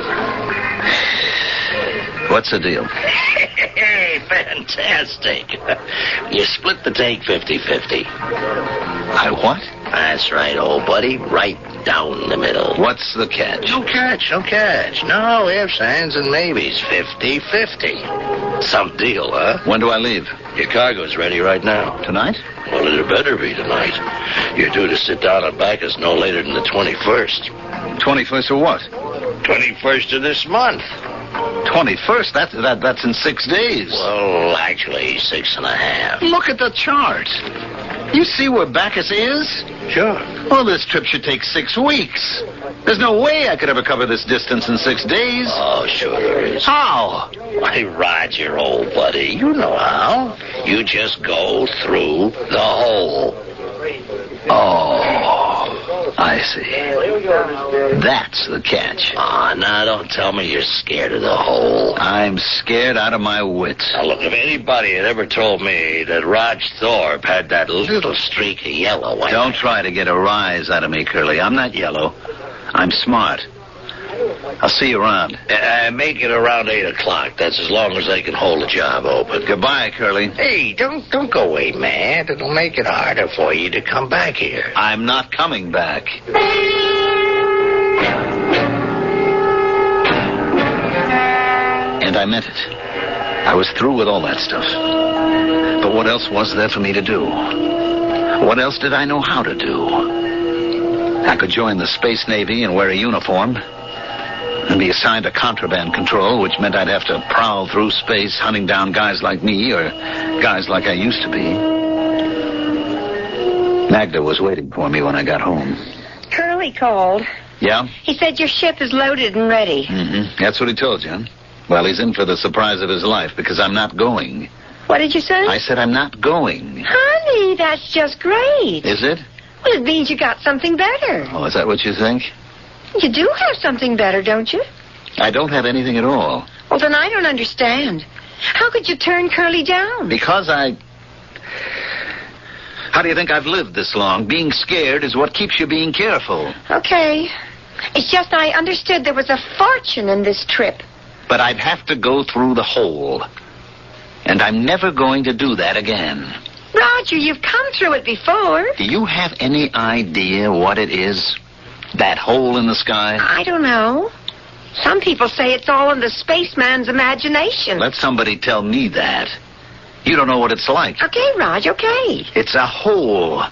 What's the deal? Hey, fantastic. You split the take 50-50. I what? That's right, old buddy. Right down the middle. What's the catch? No catch. No ifs, ands, and maybes. 50-50. Some deal, huh? When do I leave? Your cargo's ready right now. Tonight? Well, it better be tonight. You're due to sit down on Bacchus no later than the 21st. 21st of what? 21st of this month. 21st? That's in 6 days. Well, actually, 6.5. Look at the chart. You see where Bacchus is? Sure. Well, this trip should take 6 weeks. There's no way I could ever cover this distance in 6 days. Oh, sure there is. How? Why, Roger, old buddy, you know how. You just go through the hole. Oh, I see. That's the catch. Now don't tell me you're scared of the hole. I'm scared out of my wits. Now, look, if anybody had ever told me that Rog Thorpe had that little streak of yellow... Don't try to get a rise out of me, Curly. I'm not yellow. I'm smart. I'll see you around. Make it around 8 o'clock. That's as long as they can hold the job open. Goodbye, Curly. Hey, don't go away, man. It'll make it harder for you to come back here. I'm not coming back. And I meant it. I was through with all that stuff. But what else was there for me to do? What else did I know how to do? I could join the Space Navy and wear a uniform and be assigned to contraband control, which meant I'd have to prowl through space hunting down guys like me or guys like I used to be. Magda was waiting for me when I got home. Curly called. Yeah? He said your ship is loaded and ready. Mm-hmm. That's what he told you, huh? Well, he's in for the surprise of his life because I'm not going. What did you say? I said I'm not going. Honey, that's just great. Is it? Well, it means you got something better. Oh, is that what you think? You do have something better, don't you? I don't have anything at all. Well, then I don't understand. How could you turn Curly down? Because How do you think I've lived this long? Being scared is what keeps you being careful. Okay. It's just I understood there was a fortune in this trip. But I'd have to go through the hole. And I'm never going to do that again. Roger, you've come through it before. Do you have any idea what it is? That hole in the sky? I don't know. Some people say it's all in the spaceman's imagination. Let somebody tell me that. You don't know what it's like. Okay, Raj, okay. It's a hole.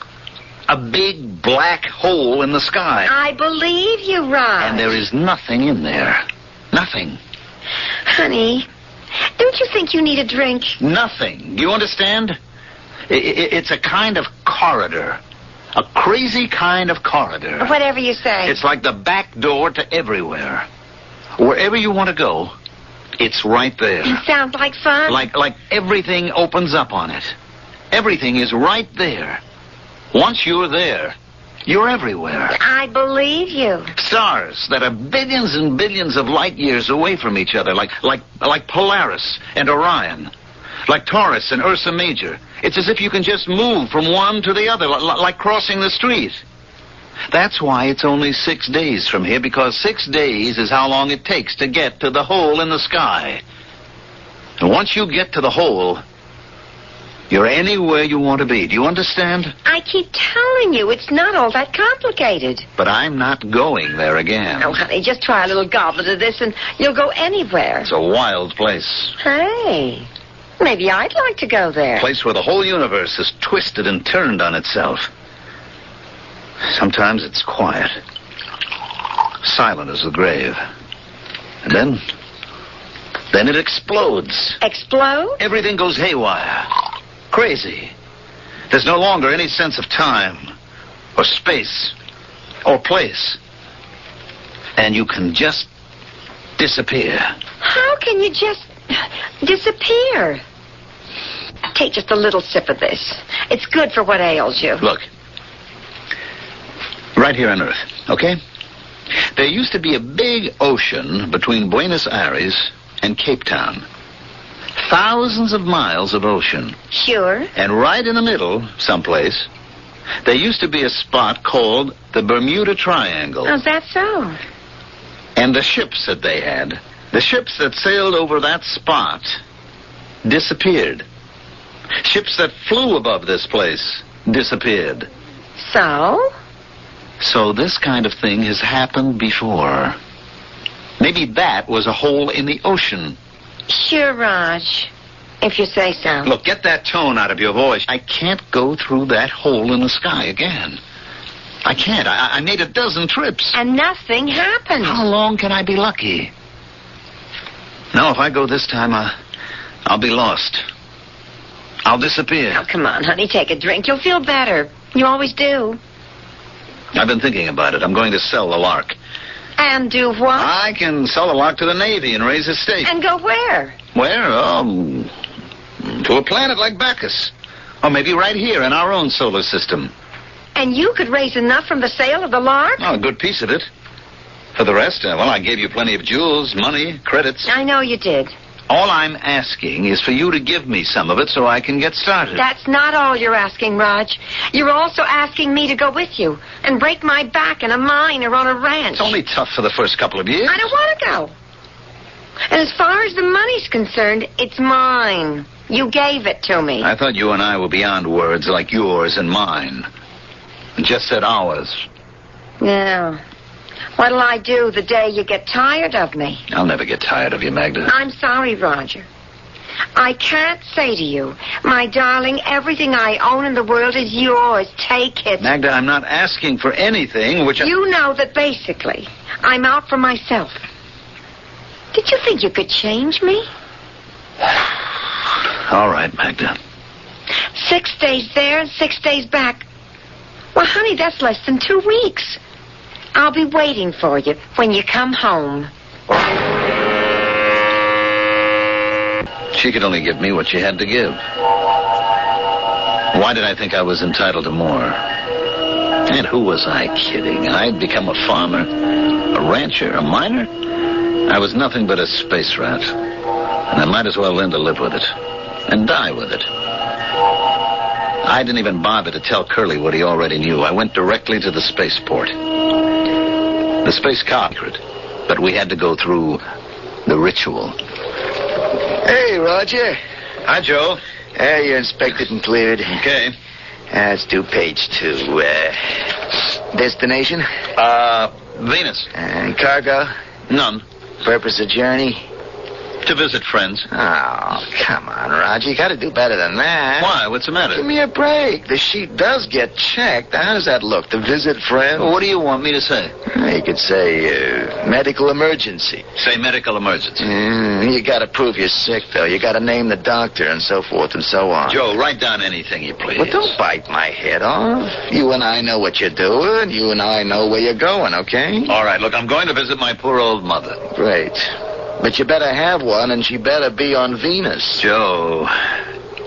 A big black hole in the sky. I believe you, Raj. And there is nothing in there. Nothing. Honey, don't you think you need a drink? Nothing. You understand? It's a kind of corridor. A crazy kind of corridor. Whatever you say. It's like the back door to everywhere. Wherever you want to go, it's right there. It sounds like fun. Like everything opens up on it. Everything is right there. Once you're there, you're everywhere. I believe you. Stars that are billions and billions of light years away from each other, like Polaris and Orion. Like Taurus and Ursa Major. It's as if you can just move from one to the other, like crossing the street. That's why it's only 6 days from here, because 6 days is how long it takes to get to the hole in the sky. And once you get to the hole, You're anywhere you want to be. Do you understand? I keep telling you, it's not all that complicated. But I'm not going there again. Oh, honey, just try a little goblet of this and you'll go anywhere. It's a wild place. Hey, maybe I'd like to go there. A place where the whole universe is twisted and turned on itself. Sometimes it's quiet. Silent as the grave. And then it explodes. Explode? Everything goes haywire. Crazy. There's no longer any sense of time or space or place. And you can just disappear. How can you just disappear? Take just a little sip of this. It's good for what ails you. Look. Right here on Earth, okay? There used to be a big ocean between Buenos Aires and Cape Town. Thousands of miles of ocean. Sure. And right in the middle, someplace, there used to be a spot called the Bermuda Triangle. How's that so? And the ships that they had, the ships that sailed over that spot, disappeared. Ships that flew above this place disappeared. So? So this kind of thing has happened before. Maybe that was a hole in the ocean. Sure, Raj. If you say so. Look, get that tone out of your voice. I can't go through that hole in the sky again. I can't. I made a dozen trips. And nothing happened. How long can I be lucky? No, if I go this time, I'll be lost. I'll disappear. Oh, come on, honey. Take a drink. You'll feel better. You always do. I've been thinking about it. I'm going to sell the Lark. And do what? I can sell the Lark to the Navy and raise a stake. And go where? Where? To a planet like Bacchus. Or maybe right here in our own solar system. And you could raise enough from the sale of the Lark? Oh, a good piece of it. For the rest, I gave you plenty of jewels, money, credits. I know you did. All I'm asking is for you to give me some of it so I can get started. That's not all you're asking, Raj. You're also asking me to go with you and break my back in a mine or on a ranch. It's only tough for the first couple of years. I don't want to go. And as far as the money's concerned, it's mine. You gave it to me. I thought you and I were beyond words like yours and mine. And just said ours. Yeah. What'll I do the day you get tired of me? I'll never get tired of you, Magda. I'm sorry, Roger. I can't say to you, my darling, everything I own in the world is yours. Take it. Magda, I'm not asking for anything which You know that basically, I'm out for myself. Did you think you could change me? All right, Magda. 6 days there and 6 days back. Well, honey, that's less than 2 weeks. I'll be waiting for you when you come home. She could only give me what she had to give. Why did I think I was entitled to more? And who was I kidding? I'd become a farmer, a rancher, a miner. I was nothing but a space rat. And I might as well learn to live with it. And die with it. I didn't even bother to tell Curly what he already knew. I went directly to the spaceport. The space car, but we had to go through the ritual. Hey, Roger. Hi, Joe. You're inspected and cleared. Okay. Let's do page 2. Destination? Venus. And cargo? None. Purpose of journey? To visit friends. Oh, come on, Roger. You got to do better than that. Why? What's the matter? Give me a break. The sheet does get checked. How does that look? To visit friends? Well, what do you want me to say? You could say medical emergency. Say medical emergency. You got to prove you're sick, though. You got to name the doctor and so forth and so on. Joe, write down anything you please. Well, don't bite my head off. You and I know what you're doing. You and I know where you're going, okay? All right, look, I'm going to visit my poor old mother. Great. But you better have one, and she better be on Venus. Joe,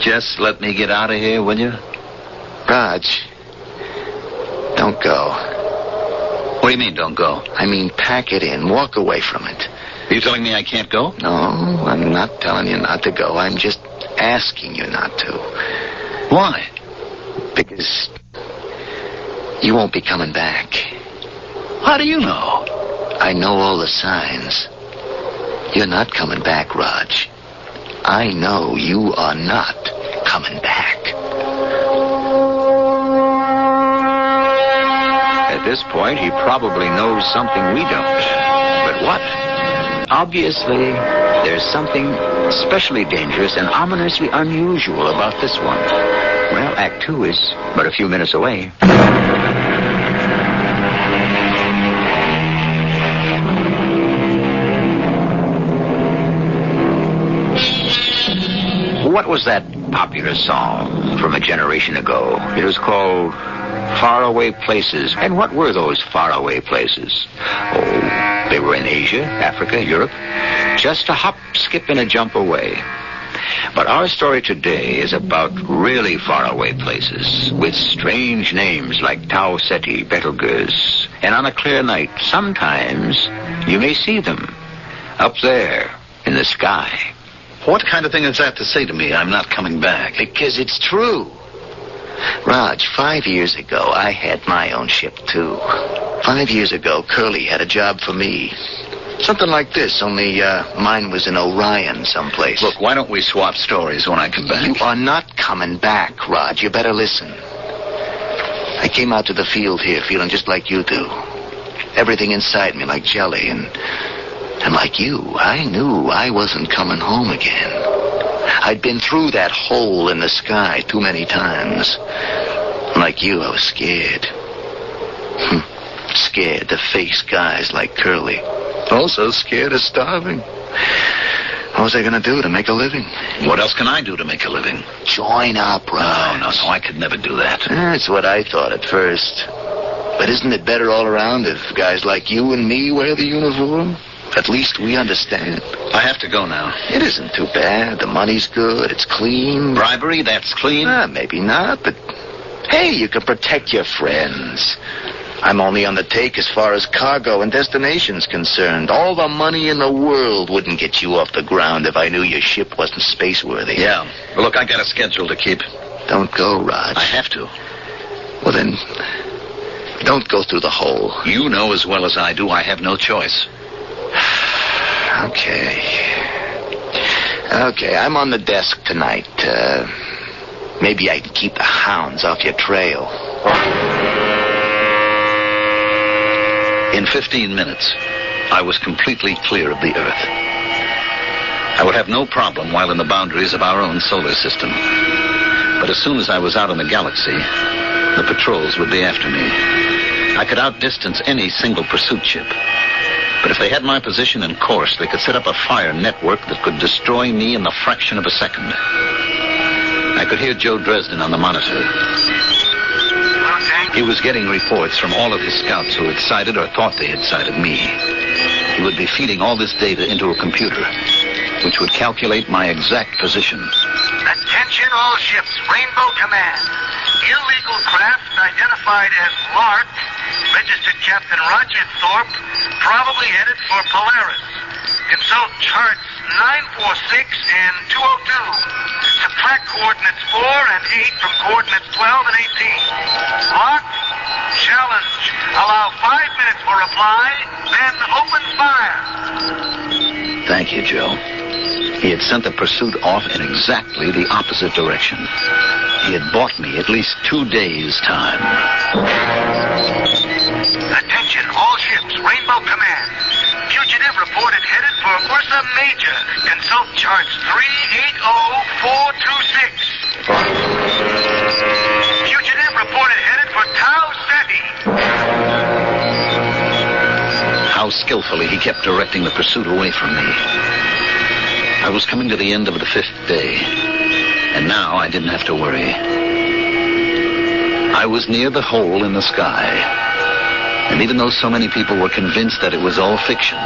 just let me get out of here, will you? Raj, don't go. What do you mean, don't go? I mean, pack it in. Walk away from it. Are you telling me I can't go? No, I'm not telling you not to go. I'm just asking you not to. Why? Because you won't be coming back. How do you know? I know all the signs. You're not coming back, Raj. I know you are not coming back. At this point, he probably knows something we don't. But what? Obviously, there's something especially dangerous and ominously unusual about this one. Well, Act 2 is but a few minutes away. What was that popular song from a generation ago? It was called Faraway Places. And what were those faraway places? Oh, they were in Asia, Africa, Europe. Just a hop, skip, and a jump away. But our story today is about really faraway places with strange names like Tau Ceti, Betelgeuse. And on a clear night, sometimes you may see them up there in the sky. What kind of thing is that to say to me? I'm not coming back. Because it's true. Raj, 5 years ago, I had my own ship, too. 5 years ago, Curly had a job for me. Something like this, only mine was in Orion someplace. Look, why don't we swap stories when I come back? You are not coming back, Raj. You better listen. I came out to the field here feeling just like you do. Everything inside me like jelly, and like you, I knew I wasn't coming home again. I'd been through that hole in the sky too many times. Like you, I was scared. Scared to face guys like Curly. Also scared of starving. What was I going to do to make a living? What else can I do to make a living? Join up, Raj. No, I could never do that. That's what I thought at first. But isn't it better all around if guys like you and me wear the uniform? At least we understand. I have to go now. It isn't too bad. The money's good. It's clean. Bribery, that's clean? Maybe not, but hey, you can protect your friends. I'm only on the take as far as cargo and destination's concerned. All the money in the world wouldn't get you off the ground if I knew your ship wasn't spaceworthy. Yeah. Well, look, I got a schedule to keep. Don't go, Raj. I have to. Well, then, don't go through the hole. You know as well as I do I have no choice. Okay, I'm on the desk tonight. Maybe I can keep the hounds off your trail. In 15 minutes, I was completely clear of the Earth. I would have no problem while in the boundaries of our own solar system. But as soon as I was out in the galaxy, the patrols would be after me. I could outdistance any single pursuit ship. But if they had my position and course, they could set up a fire network that could destroy me in the fraction of a second. I could hear Joe Dresden on the monitor. He was getting reports from all of his scouts who had sighted or thought they had sighted me. He would be feeding all this data into a computer, which would calculate my exact position. Attention all ships, Rainbow Command. Illegal craft identified as Lark, registered Captain Roger Thorpe, probably headed for Polaris. Consult charts 946 and 202. Subtract coordinates 4 and 8 from coordinates 12 and 18. Lock, challenge. Allow 5 minutes for reply, then open fire. Thank you, Joe. He had sent the pursuit off in exactly the opposite direction. He had bought me at least 2 days' time. Attention, all ships, Rainbow Command. Fugitive reported headed for Ursa Major. Consult charts 380426. Fugitive reported headed for Tau Ceti. How skillfully he kept directing the pursuit away from me. I was coming to the end of the 5th day, and now I didn't have to worry. I was near the hole in the sky, and even though so many people were convinced that it was all fiction,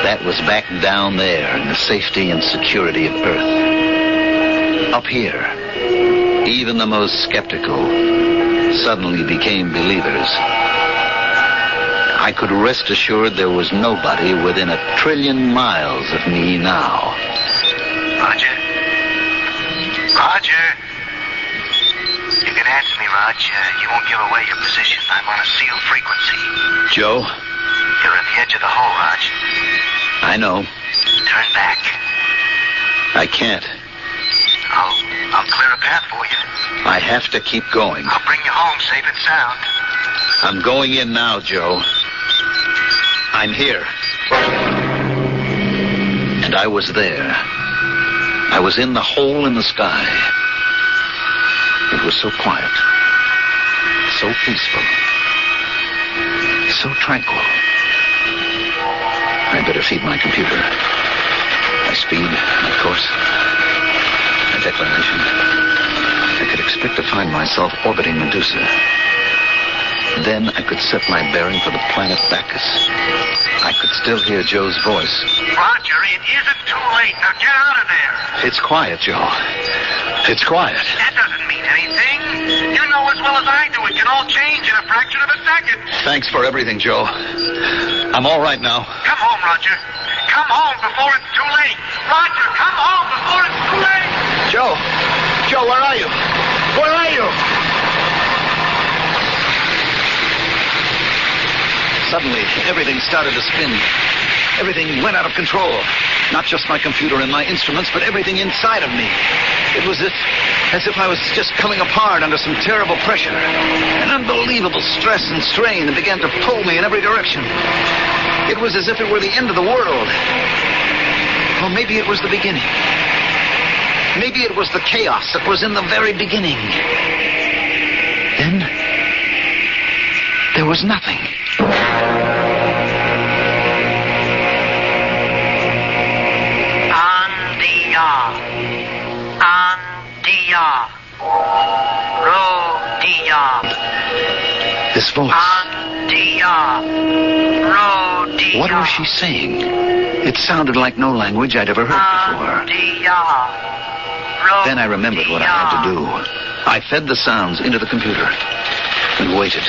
that was back down there in the safety and security of Earth. Up here, even the most skeptical suddenly became believers. I could rest assured there was nobody within 1 trillion miles of me now. Roger. Roger. You can answer me, Raj. You won't give away your position. I'm on a sealed frequency. Joe? You're at the edge of the hole, Raj. I know. Turn back. I can't. I'll clear a path for you. I have to keep going. I'll bring you home safe and sound. I'm going in now, Joe. I'm here. And I was there. I was in the hole in the sky. It was so quiet. So peaceful. So tranquil. I'd better feed my computer. My speed, my course, my declination. I could expect to find myself orbiting Medusa. Then I could set my bearing for the planet Bacchus. I could still hear Joe's voice. Roger, it isn't too late. Now get out of there. It's quiet, Joe. It's quiet. That doesn't mean anything. You know as well as I do it can all change in a fraction of a second. Thanks for everything, Joe. I'm all right now. Come home, Roger. Come home before it's too late. Roger, come home before it's too late. Joe! Joe, where are you? Where are you? Suddenly, everything started to spin. Everything went out of control. Not just my computer and my instruments, but everything inside of me. It was as if I was just coming apart under some terrible pressure. An unbelievable stress and strain that began to pull me in every direction. It was as if it were the end of the world. Or maybe it was the beginning. Maybe it was the chaos that was in the very beginning. Then, there was nothing. Andia. Rodia. This voice. Andia. Rodia. What was she saying? It sounded like no language I'd ever heard before. Then I remembered what I had to do. I fed the sounds into the computer and waited.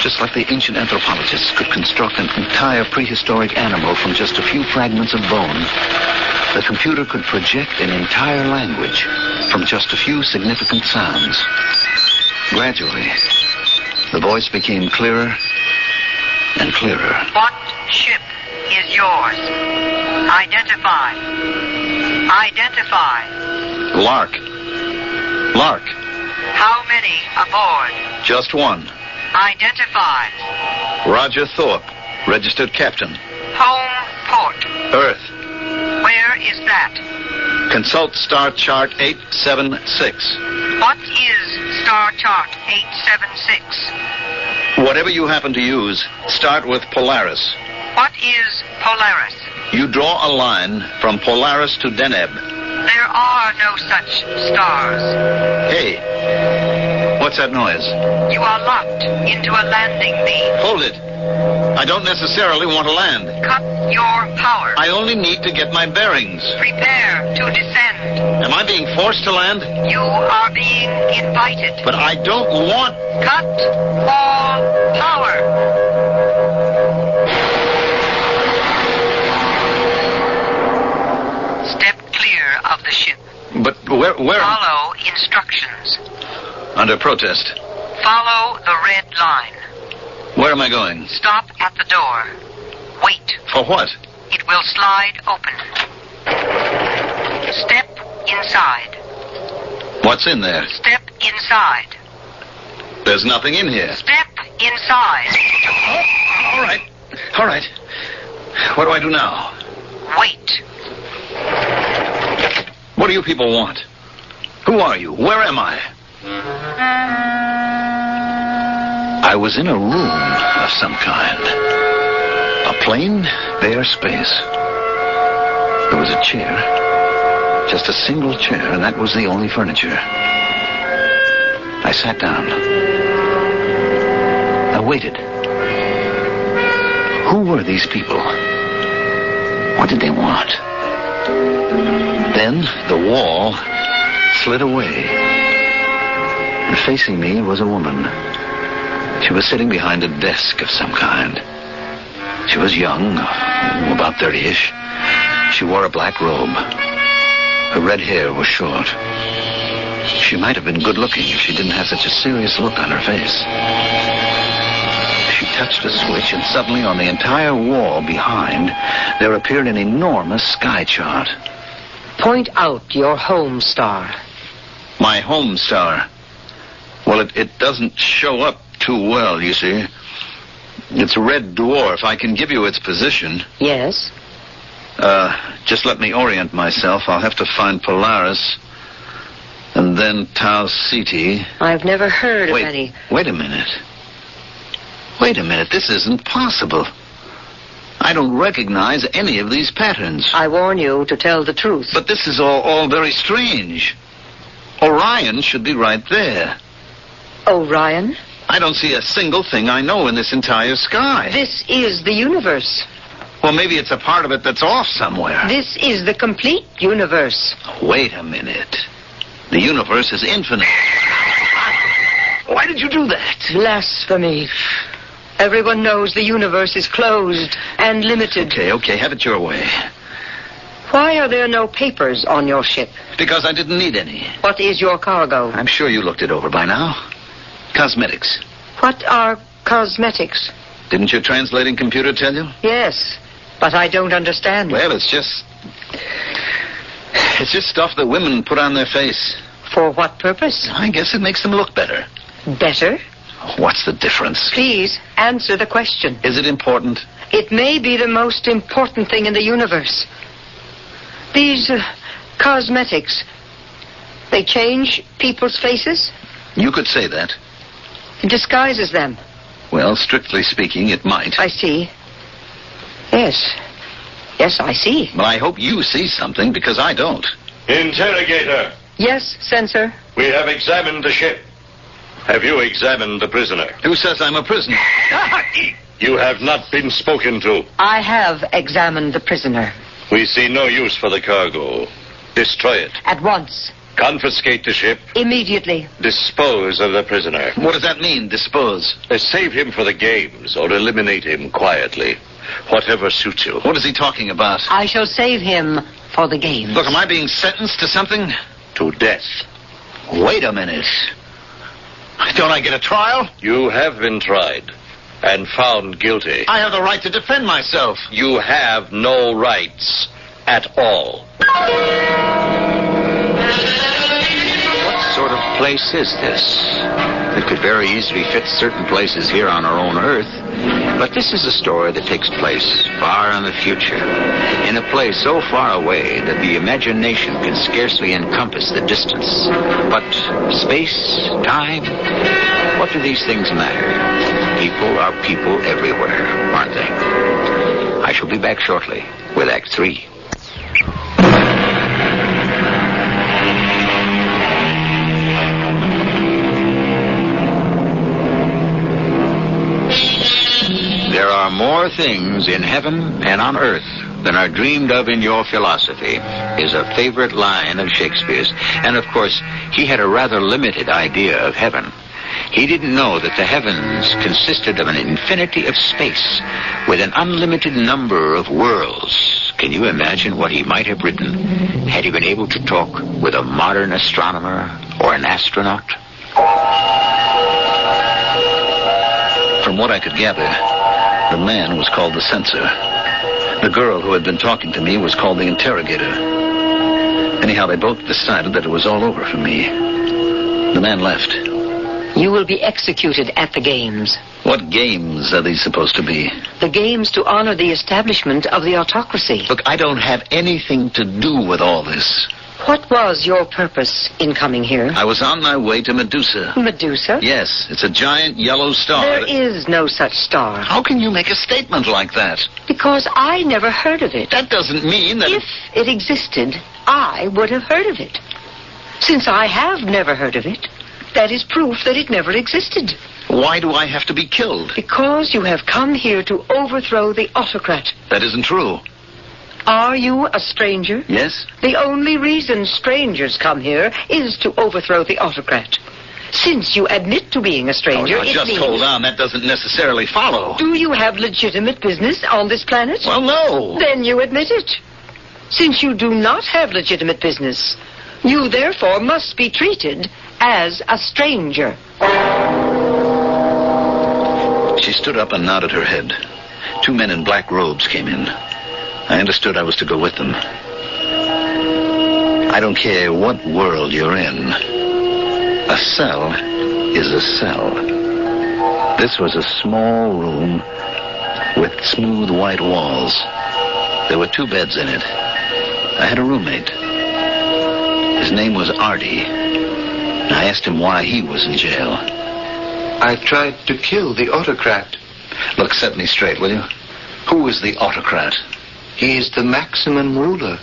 Just like the ancient anthropologists could construct an entire prehistoric animal from just a few fragments of bone, the computer could project an entire language from just a few significant sounds. Gradually, the voice became clearer and clearer. What ship is yours? Identify. Identify. Lark. Lark. How many aboard? Just one. Identify. Roger Thorpe, registered captain. Home port. Earth. Where is that? Consult Star Chart 876. What is Star Chart 876? Whatever you happen to use, start with Polaris. What is Polaris? You draw a line from Polaris to Deneb. There are no such stars. Hey, what's that noise? You are locked into a landing beam. Hold it. I don't necessarily want to land. Cut your power. I only need to get my bearings. Prepare to descend. Am I being forced to land? You are being invited. But I don't want... Cut all power. Step clear of the ship. But where... Follow instructions. Under protest. Follow the red line. Where am I going? Stop at the door. Wait. For what? It will slide open. Step inside. What's in there? Step inside. There's nothing in here. Step inside. Oh, all right. All right. What do I do now? Wait. What do you people want? Who are you? Where am I? I was in a room of some kind. A plain, bare space. There was a chair. Just a single chair, and that was the only furniture. I sat down. I waited. Who were these people? What did they want? Then the wall slid away. And facing me was a woman. She was sitting behind a desk of some kind. She was young, about 30-ish. She wore a black robe. Her red hair was short. She might have been good-looking if she didn't have such a serious look on her face. She touched a switch, and suddenly on the entire wall behind, there appeared an enormous sky chart. Point out your home star. My home star? Well, it doesn't show up too well, you see. It's a red dwarf. I can give you its position. Yes? Just let me orient myself. I'll have to find Polaris. And then Tau Ceti. I've never heard of any... Wait a minute. Wait a minute. This isn't possible. I don't recognize any of these patterns. I warn you to tell the truth. But this is all very strange. Orion should be right there. Orion? I don't see a single thing I know in this entire sky. This is the universe. Well, maybe it's a part of it that's off somewhere. This is the complete universe. Wait a minute. The universe is infinite. Why did you do that? Blasphemy. Everyone knows the universe is closed and limited. Okay, have it your way. Why are there no papers on your ship? Because I didn't need any. What is your cargo? I'm sure you looked it over by now. Cosmetics. What are cosmetics? Didn't your translating computer tell you? Yes, but I don't understand. Well, it's just stuff that women put on their face. For what purpose? I guess it makes them look better. Better? What's the difference? Please, answer the question. Is it important? It may be the most important thing in the universe. These cosmetics, they change people's faces? You could say that. It disguises them. Well, strictly speaking, it might. I see. Yes. Yes, I see. Well, I hope you see something, because I don't. Interrogator. Yes, censor. We have examined the ship. Have you examined the prisoner? Who says I'm a prisoner? You have not been spoken to. I have examined the prisoner. We see no use for the cargo. Destroy it. At once. Confiscate the ship. Immediately. Dispose of the prisoner. What does that mean, dispose? Save him for the games, or eliminate him quietly. Whatever suits you. What is he talking about? I shall save him for the games. Look, am I being sentenced to something? To death. Wait a minute. Don't I get a trial? You have been tried and found guilty. I have the right to defend myself. You have no rights at all. What sort of place is this? It could very easily fit certain places here on our own Earth. But this is a story that takes place far in the future, in a place so far away that the imagination can scarcely encompass the distance. But space, time, what do these things matter? People are people everywhere, aren't they? I shall be back shortly with Act 3. There are more things in heaven and on earth than are dreamed of in your philosophy, is a favorite line of Shakespeare's. And, of course, he had a rather limited idea of heaven. He didn't know that the heavens consisted of an infinity of space with an unlimited number of worlds. Can you imagine what he might have written had he been able to talk with a modern astronomer or an astronaut? From what I could gather, the man was called the censor. The girl who had been talking to me was called the interrogator. Anyhow, they both decided that it was all over for me. The man left. You will be executed at the games. What games are these supposed to be? The games to honor the establishment of the autocracy. Look, I don't have anything to do with all this. What was your purpose in coming here? I was on my way to Medusa. Medusa? Yes, it's a giant yellow star. There is no such star. How can you make a statement like that? Because I never heard of it. That doesn't mean that... If it existed, I would have heard of it. Since I have never heard of it, that is proof that it never existed. Why do I have to be killed? Because you have come here to overthrow the autocrat. That isn't true. Are you a stranger? Yes. The only reason strangers come here is to overthrow the autocrat. Since you admit to being a stranger, now, just hold on. That doesn't necessarily follow. Do you have legitimate business on this planet? Well, no. Then you admit it. Since you do not have legitimate business, you therefore must be treated as a stranger. She stood up and nodded her head. 2 men in black robes came in. I understood I was to go with them. I don't care what world you're in. A cell is a cell. This was a small room with smooth white walls. There were 2 beds in it. I had a roommate. His name was Artie. I asked him why he was in jail. I tried to kill the autocrat. Look, set me straight, will you? Who is the autocrat? He is the maximum ruler.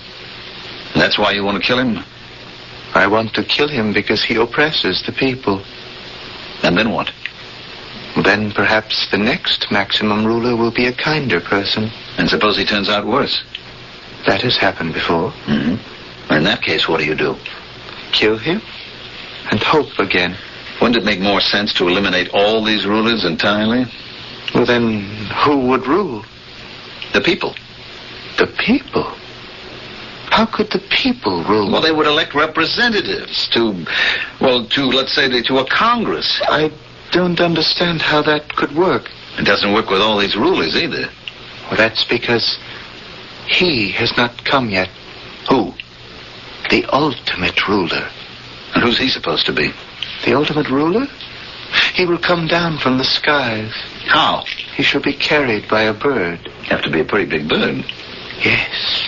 That's why you want to kill him? I want to kill him because he oppresses the people. And then what? Then perhaps the next maximum ruler will be a kinder person. And suppose he turns out worse? That has happened before. Mm-hmm. In that case, what do? Kill him and hope again. Wouldn't it make more sense to eliminate all these rulers entirely? Well, then, who would rule? The people. The people? How could the people rule? Well, they would elect representatives to, let's say, to a Congress. I don't understand how that could work. It doesn't work with all these rulers either. Well, that's because he has not come yet. Who? The ultimate ruler. And who's he supposed to be? The ultimate ruler? He will come down from the skies. How? He shall be carried by a bird. Have to be a pretty big bird. Yes.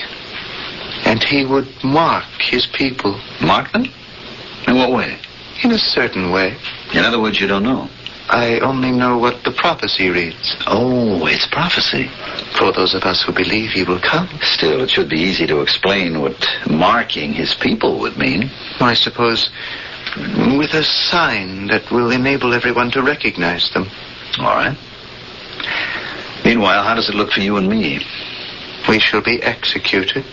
And he would mark his people. Mark them? In what way? In a certain way. In other words, you don't know. I only know what the prophecy reads. Oh, it's prophecy. For those of us who believe he will come. Still, it should be easy to explain what marking his people would mean. I suppose with a sign that will enable everyone to recognize them. All right. Meanwhile, how does it look for you and me? We shall be executed.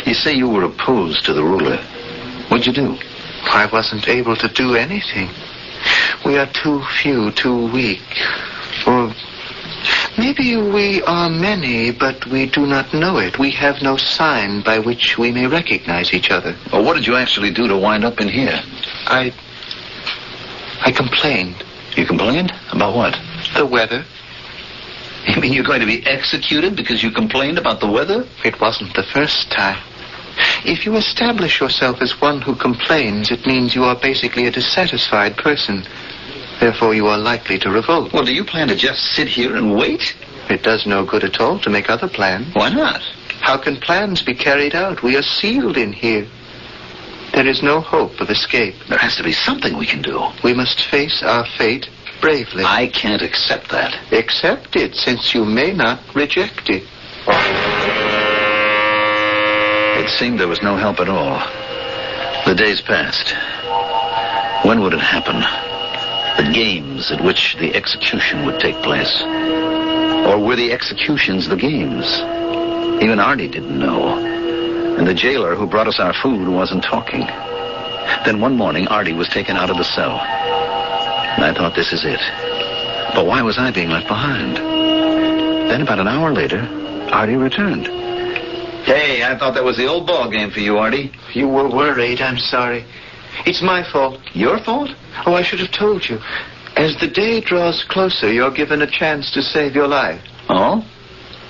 You say you were opposed to the ruler. What'd you do? I wasn't able to do anything. We are too few, too weak. Or maybe we are many, but we do not know it. We have no sign by which we may recognize each other. Well, what did you actually do to wind up in here? I complained. You complained? About what? The weather. You mean you're going to be executed because you complained about the weather? It wasn't the first time. If you establish yourself as one who complains, it means you are basically a dissatisfied person. Therefore, you are likely to revolt. Well, do you plan to just sit here and wait? It does no good at all to make other plans. Why not? How can plans be carried out? We are sealed in here. There is no hope of escape. There has to be something we can do. We must face our fate bravely. I can't accept that. Accept it, since you may not reject it. It seemed there was no help at all. The days passed. When would it happen? The games at which the execution would take place. Or were the executions the games? Even Artie didn't know. And the jailer who brought us our food wasn't talking. Then one morning, Artie was taken out of the cell. And I thought, this is it. But why was I being left behind? Then about an hour later, Artie returned. Hey, I thought that was the old ball game for you, Artie. You were worried. I'm sorry. It's my fault. Your fault? Oh, I should have told you. As the day draws closer, you're given a chance to save your life. Oh?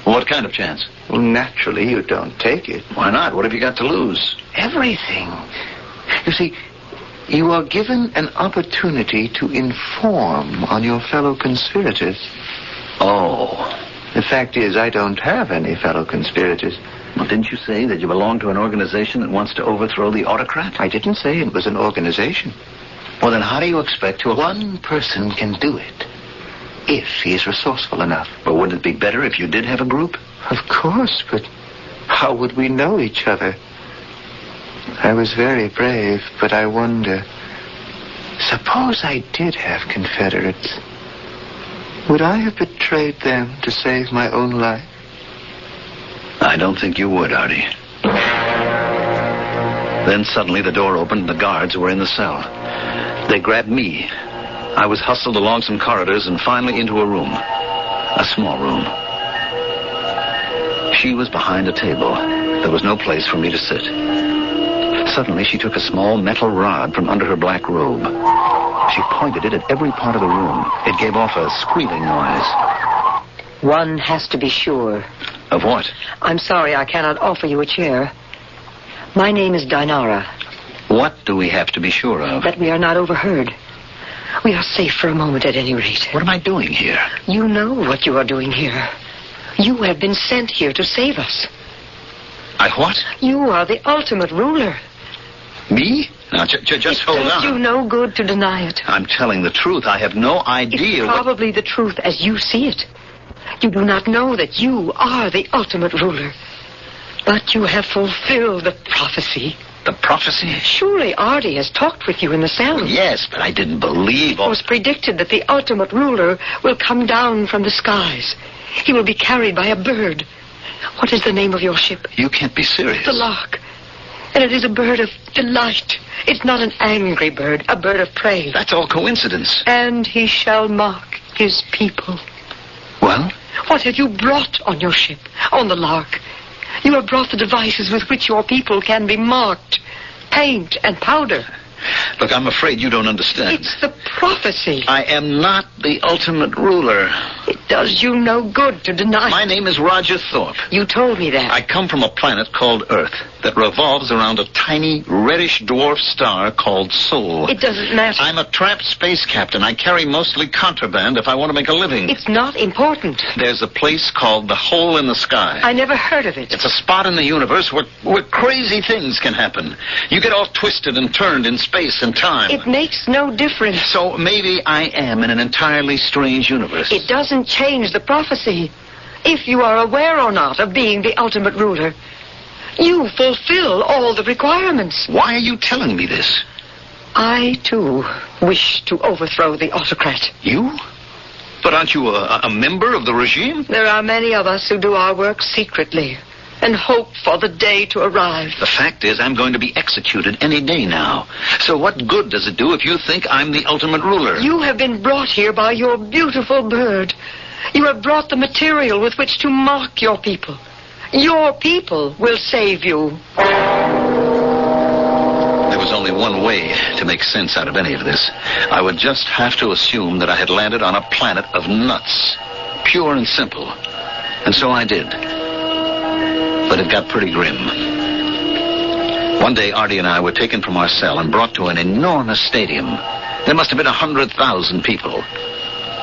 What kind of chance? Well, naturally, you don't take it. Why not? What have you got to lose? Everything. You see, you are given an opportunity to inform on your fellow conspirators. Oh. The fact is, I don't have any fellow conspirators. Well, didn't you say that you belong to an organization that wants to overthrow the autocrat? I didn't say it was an organization. Well, then how do you expect to... One person can do it, if he is resourceful enough. But wouldn't it be better if you did have a group? Of course, but how would we know each other? I was very brave, but I wonder... Suppose I did have Confederates. Would I have betrayed them to save my own life? I don't think you would, Artie. Then suddenly the door opened and the guards were in the cell. They grabbed me. I was hustled along some corridors and finally into a room. A small room. She was behind a table. There was no place for me to sit. Suddenly she took a small metal rod from under her black robe. She pointed it at every part of the room. It gave off a squealing noise. One has to be sure. Of what? I'm sorry I cannot offer you a chair. My name is Dinara. What do we have to be sure of? That we are not overheard. We are safe for a moment at any rate. What am I doing here? You know what you are doing here. You have been sent here to save us. I what? You are the ultimate ruler. Me? Now, just hold on. It does you no good to deny it. I'm telling the truth. I have no idea. It's probably the truth as you see it. You do not know that you are the ultimate ruler. But you have fulfilled the prophecy. The prophecy? Surely Artie has talked with you in the cell. Yes, but I didn't believe It was predicted that the ultimate ruler will come down from the skies. He will be carried by a bird. What is the name of your ship? You can't be serious. The Lark. And it is a bird of delight. It's not an angry bird, a bird of prey. That's all coincidence. And he shall mark his people. Well? What have you brought on your ship, on the Lark? You have brought the devices with which your people can be marked. Paint and powder. Look, I'm afraid you don't understand. It's the prophecy. I am not the ultimate ruler. It does you no good to deny it. My name is Roger Thorpe. You told me that. I come from a planet called Earth that revolves around a tiny, reddish dwarf star called Sol. It doesn't matter. I'm a tramp space captain. I carry mostly contraband if I want to make a living. It's not important. There's a place called the Hole in the Sky. I never heard of it. It's a spot in the universe where crazy things can happen. You get all twisted and turned in space and time. It makes no difference. So maybe I am in an entirely strange universe. It doesn't change the prophecy. If you are aware or not of being the ultimate ruler, you fulfill all the requirements. Why are you telling me this? I, too, wish to overthrow the autocrat. You? But aren't you a member of the regime? There are many of us who do our work secretly and hope for the day to arrive. The fact is, I'm going to be executed any day now. So what good does it do if you think I'm the ultimate ruler? You have been brought here by your beautiful bird. You have brought the material with which to mark your people. Your people will save you. There was only one way to make sense out of any of this. I would just have to assume that I had landed on a planet of nuts. Pure and simple. And so I did. But it got pretty grim. One day, Artie and I were taken from our cell and brought to an enormous stadium. There must have been 100,000 people.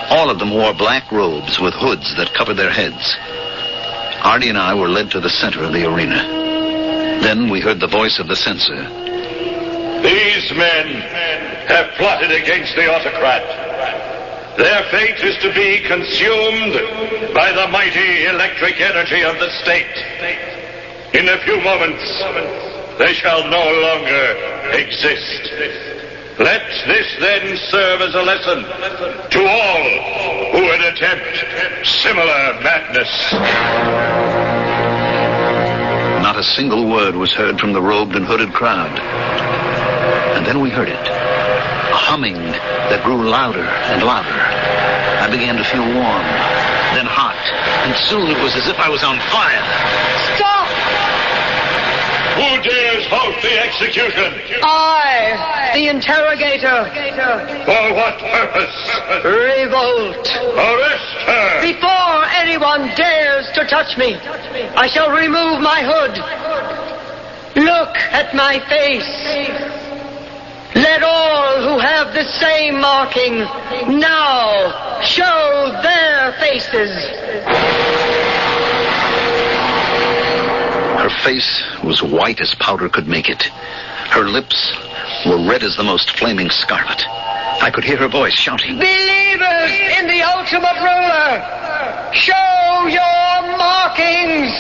All of them wore black robes with hoods that covered their heads. Artie and I were led to the center of the arena. Then we heard the voice of the censor. These men have plotted against the autocrat. Their fate is to be consumed by the mighty electric energy of the state. In a few moments, they shall no longer exist. Let this then serve as a lesson to all who would attempt similar madness. Not a single word was heard from the robed and hooded crowd. And then we heard it. A humming that grew louder and louder. I began to feel warm, then hot, and soon it was as if I was on fire. Stop! Who dares halt the execution? I, the interrogator. For what purpose? Revolt. Arrest her! Before anyone dares to touch me, I shall remove my hood. Look at my face. Let all who have the same marking now show their faces. Her face was white as powder could make it. Her lips were red as the most flaming scarlet. I could hear her voice shouting, Believers in the ultimate ruler, show your markings.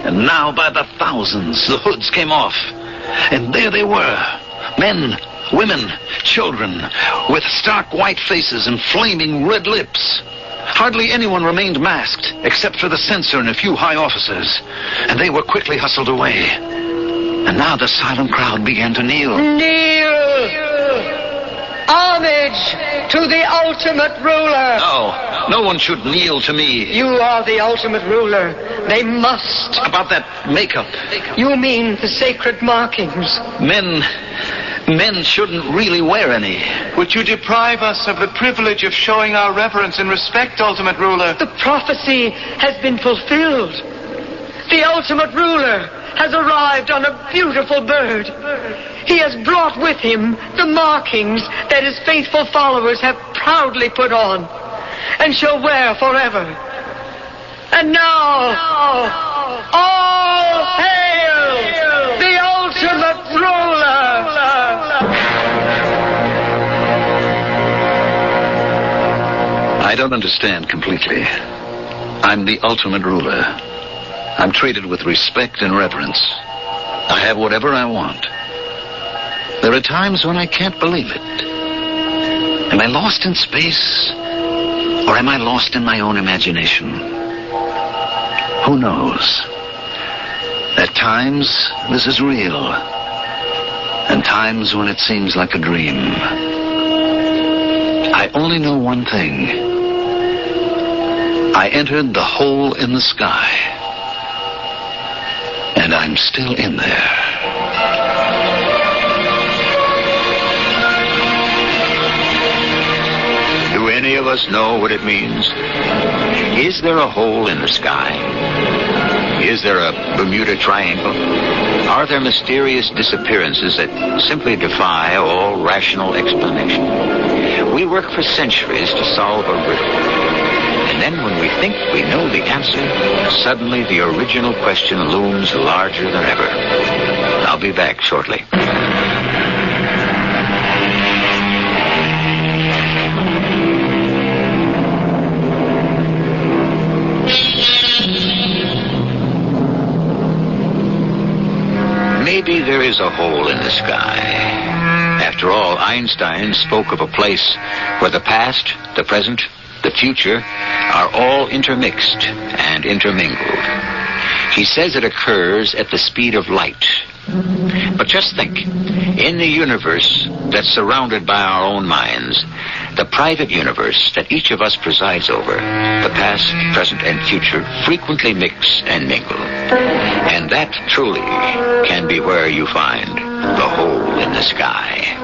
And now by the thousands, the hoods came off. And there they were. Men, women, children, with stark white faces and flaming red lips. Hardly anyone remained masked, except for the censor and a few high officers. And they were quickly hustled away. And now the silent crowd began to kneel. Kneel! Homage to the ultimate ruler. No one should kneel to me. You are the ultimate ruler. They must. About that makeup. You mean the sacred markings. Men shouldn't really wear any. Would you deprive us of the privilege of showing our reverence and respect, ultimate ruler? The prophecy has been fulfilled. The ultimate ruler has arrived on a beautiful bird. He has brought with him the markings that his faithful followers have proudly put on and shall wear forever. And now, all hail the ultimate ruler! I don't understand completely. I'm the ultimate ruler. I'm treated with respect and reverence. I have whatever I want. There are times when I can't believe it. Am I lost in space? Or am I lost in my own imagination? Who knows? At times, this is real. And times when it seems like a dream. I only know one thing. I entered the hole in the sky. And I'm still in there. Do any of us know what it means? Is there a hole in the sky? Is there a Bermuda Triangle? Are there mysterious disappearances that simply defy all rational explanation? We work for centuries to solve a riddle. And then when we think we know the answer, suddenly the original question looms larger than ever. I'll be back shortly. Maybe there is a hole in the sky. After all, Einstein spoke of a place where the past, the present, the future are all intermixed and intermingled. He says it occurs at the speed of light. But just think, in the universe that's surrounded by our own minds, the private universe that each of us presides over, the past, present, and future frequently mix and mingle. And that truly can be where you find the hole in the sky.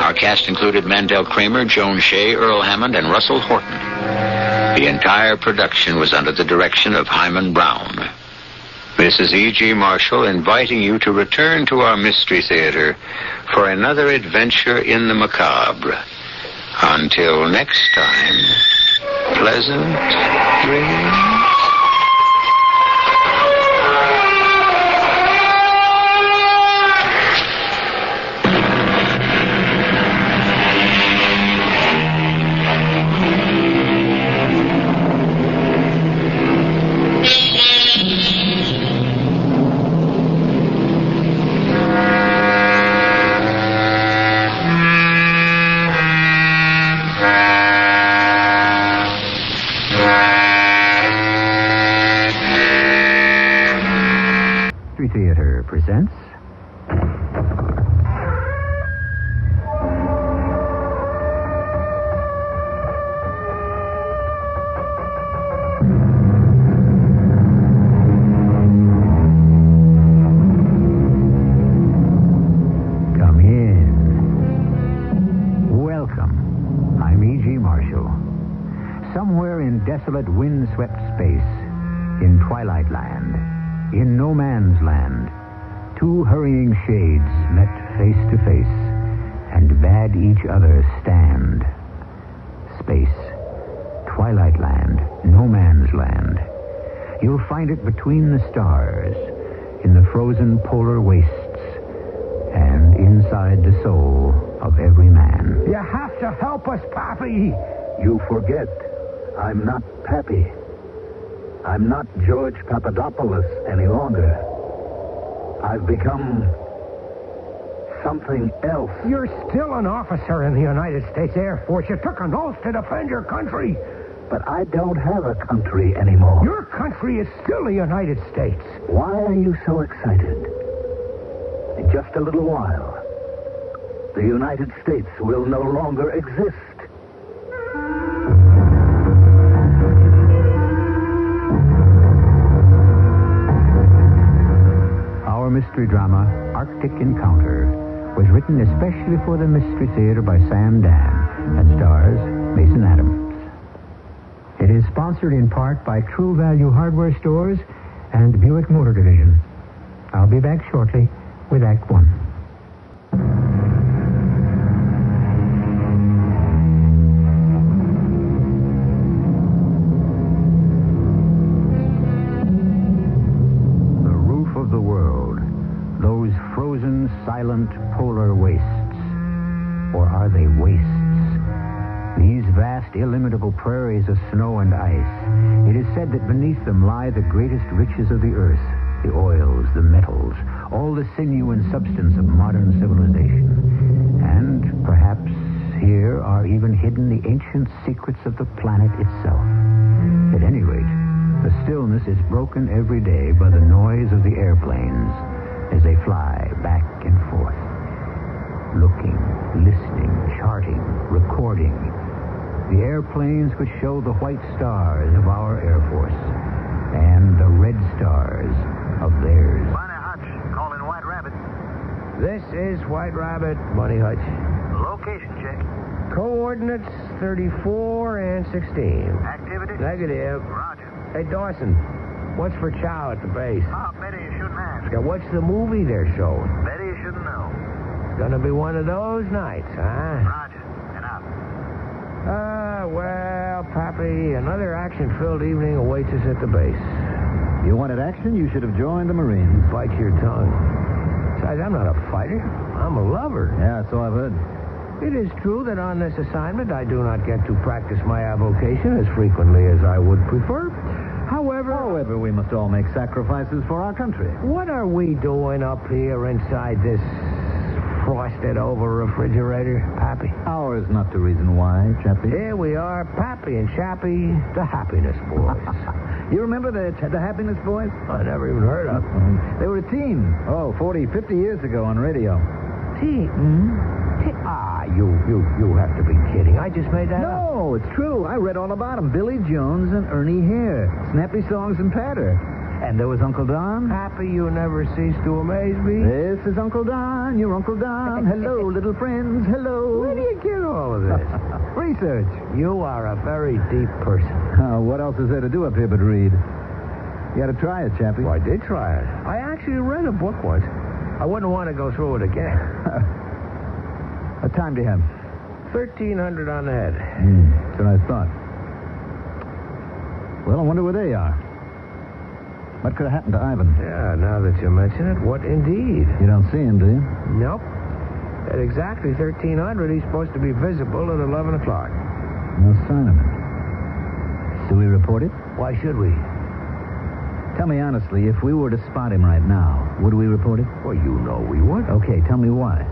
Our cast included Mandel Kramer, Joan Shea, Earl Hammond, and Russell Horton. The entire production was under the direction of Hyman Brown. This is E.G. Marshall inviting you to return to our Mystery Theater for another adventure in the macabre. Until next time, pleasant dreams. Theater presents Come in. Welcome. I'm E.G. Marshall. Somewhere in desolate, wind-swept space, in Twilight Land, in no man's land, two hurrying shades met face to face and bade each other stand. Space, Twilight Land, no man's land. You'll find it between the stars, in the frozen polar wastes, and inside the soul of every man. You have to help us, Pappy. You forget, I'm not Pappy. I'm not George Papadopoulos any longer. I've become something else. You're still an officer in the United States Air Force. You took an oath to defend your country. But I don't have a country anymore. Your country is still the United States. Why are you so excited? In just a little while, the United States will no longer exist. Our mystery drama, Arctic Encounter, was written especially for the Mystery Theater by Sam Dan and stars Mason Adams. It is sponsored in part by True Value Hardware Stores and Buick Motor Division. I'll be back shortly with Act One. The roof of the world. Those frozen, silent polar wastes. Or are they wastes? These vast, illimitable prairies of snow and ice. It is said that beneath them lie the greatest riches of the earth. The oils, the metals, all the sinew and substance of modern civilization. And perhaps here are even hidden the ancient secrets of the planet itself. At any rate, the stillness is broken every day by the noise of the airplanes as they fly back and forth. Looking, listening, charting, recording. The airplanes which show the white stars of our Air Force and the red stars of theirs. Bunny Hutch, calling White Rabbit. This is White Rabbit, Bunny Hutch. Location check. Coordinates 34 and 16. Activity? Negative. Roger. Hey, Dawson, what's for chow at the base? Ah, better you shouldn't ask. Now, what's the movie they're showing? Better you shouldn't know. It's gonna be one of those nights, huh? Roger. And out. Well, Pappy, another action-filled evening awaits us at the base. You wanted action, you should have joined the Marines. Bite your tongue. Besides, I'm not a fighter. I'm a lover. Yeah, so I've heard. It is true that on this assignment I do not get to practice my avocation as frequently as I would prefer. However, we must all make sacrifices for our country. What are we doing up here inside this frosted-over refrigerator, Pappy? Ours not the reason why, Chappie. Here we are, Pappy and Chappie, the Happiness Boys. You remember the Happiness Boys? I never even heard of them. They were a team, 40, 50 years ago on radio. Team? You have to be kidding. I just made that up. No, it's true. I read all about them. Billy Jones and Ernie Hare. Snappy songs and patter. And there was Uncle Don. Happy you never cease to amaze me. This is Uncle Don, your Uncle Don. Hello, little friends, hello. Where do you get all of this? Research. You are a very deep person. What else is there to do up here but read? You got to try it, Chappie. Well, I did try it. I actually read a book once. I wouldn't want to go through it again. What time do you have? 1,300 on the head. That's what I thought. Well, I wonder where they are. What could have happened to Ivan? Yeah, now that you mention it, what indeed? You don't see him, do you? Nope. At exactly 1,300, he's supposed to be visible at 11 o'clock. No sign of him. Do we report it? Why should we? Tell me honestly, if we were to spot him right now, would we report it? Well, you know we would. Okay, tell me why.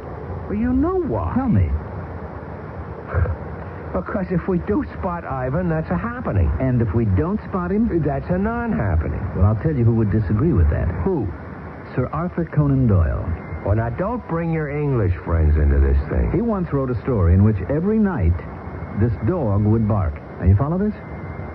Well, you know why. Tell me. Because if we do spot Ivan, that's a happening. And if we don't spot him? That's a non-happening. Well, I'll tell you who would disagree with that. Who? Sir Arthur Conan Doyle. Well, now, don't bring your English friends into this thing. He once wrote a story in which every night this dog would bark. Now, you follow this?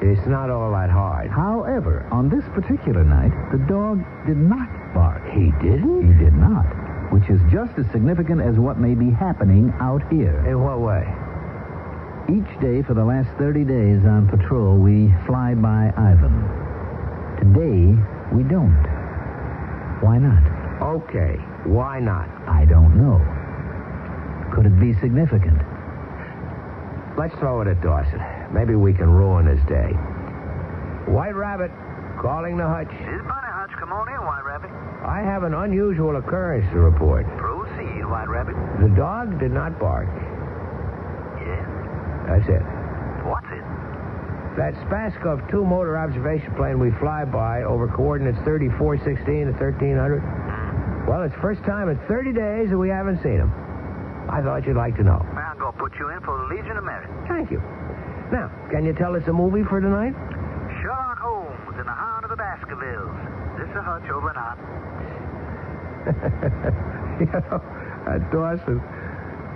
It's not all that hard. However, on this particular night, the dog did not bark. He didn't? He did not. Which is just as significant as what may be happening out here. In what way? Each day for the last 30 days on patrol, we fly by Ivan. Today, we don't. Why not? Okay, why not? I don't know. Could it be significant? Let's throw it at Dawson. Maybe we can ruin his day. White Rabbit, calling the hutch. This is Bunny Hutch. Come on in, White Rabbit. I have an unusual occurrence to report. Proceed, White Rabbit. The dog did not bark. Yes? That's it. What's it? That Spaskov two-motor observation plane we fly by over coordinates 3416 to 1300. Well, it's first time in 30 days that we haven't seen him. I thought you'd like to know. I'm going to put you in for the Legion of Merit. Thank you. Now, can you tell us a movie for tonight? Sherlock Holmes in the Heart of the Baskervilles. This is Hutch over and out. Dawson,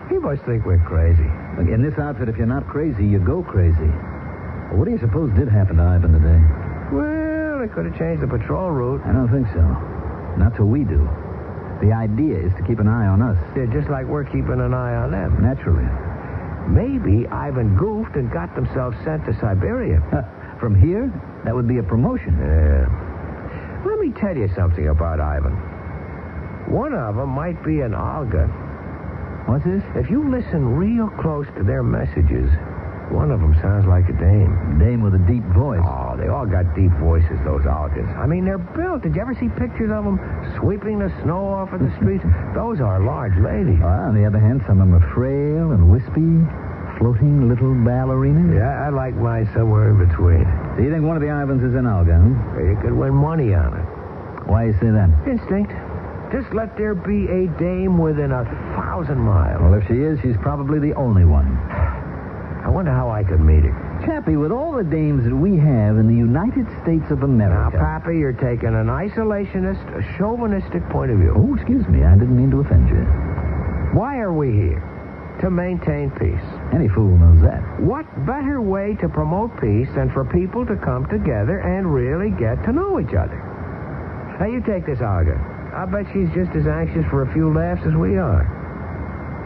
he must think we're crazy. Look, in this outfit, if you're not crazy, you go crazy. Well, what do you suppose did happen to Ivan today? Well, they could have changed the patrol route. I don't think so. Not till we do. The idea is to keep an eye on us. Yeah, just like we're keeping an eye on them. Naturally. Maybe Ivan goofed and got themselves sent to Siberia. From here, that would be a promotion. Yeah. Let me tell you something about Ivan. One of them might be an Olga. What's this? If you listen real close to their messages, one of them sounds like a dame. Dame with a deep voice. Oh, they all got deep voices, those Olgas. I mean, they're built. Did you ever see pictures of them sweeping the snow off of the streets? Those are large ladies. On the other hand, some of them are frail and wispy, floating little ballerinas. Yeah, I like mine somewhere in between. So you think one of the Ivans is an Olga, huh? You could win money on it. Why you say that? Instinct. Just let there be a dame within 1,000 miles. Well, if she is, she's probably the only one. I wonder how I could meet her. Chappie, with all the dames that we have in the United States of America... Now, Pappy, you're taking an isolationist, a chauvinistic point of view. Oh, excuse me. I didn't mean to offend you. Why are we here? To maintain peace. Any fool knows that. What better way to promote peace than for people to come together and really get to know each other? Now, you take this Olga. I bet she's just as anxious for a few laughs as we are.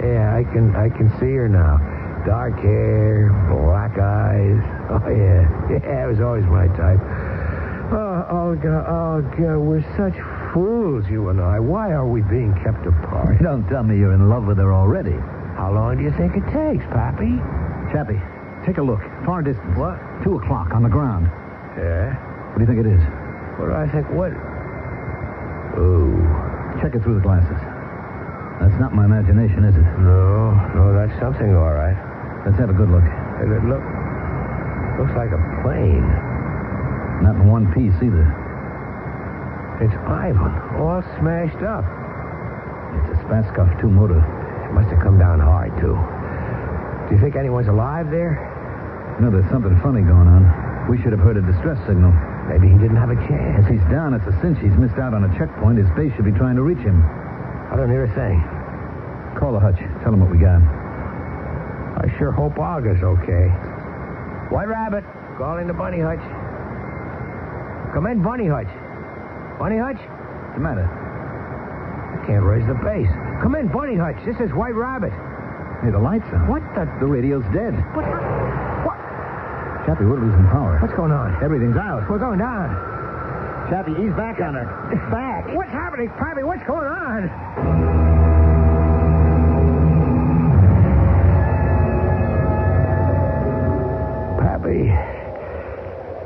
Yeah, I can see her now. Dark hair, black eyes. Oh, yeah. Yeah, it was always my type. Oh, Olga, we're such fools, you and I. Why are we being kept apart? Don't tell me you're in love with her already. How long do you think it takes, Pappy? Chappie, take a look. Far distance. What? 2 o'clock on the ground. Yeah? What do you think it is? What do I think? What? Ooh. Check it through the glasses. That's not my imagination, is it? No, that's something, all right. Let's have a good look. A good look? Looks like a plane. Not in one piece, either. It's Ivan, all smashed up. It's a Spaskov 2 motor. It must have come down hard, too. Do you think anyone's alive there? No, there's something funny going on. We should have heard a distress signal. Maybe he didn't have a chance. If he's down, it's a cinch he's missed out on a checkpoint. His base should be trying to reach him. I don't hear a thing. Call the hutch. Tell him what we got. I sure hope Olga's okay. White Rabbit, calling the bunny hutch. Come in, bunny hutch. Bunny hutch? What's the matter? I can't raise the bass. Come in, bunny hutch. This is White Rabbit. Hey, the lights on. What the? The radio's dead. What? Chappie, we're losing power. What's going on? Everything's out. We're going down. Chappie, ease back on her. Back? What's happening, Pappy? What's going on?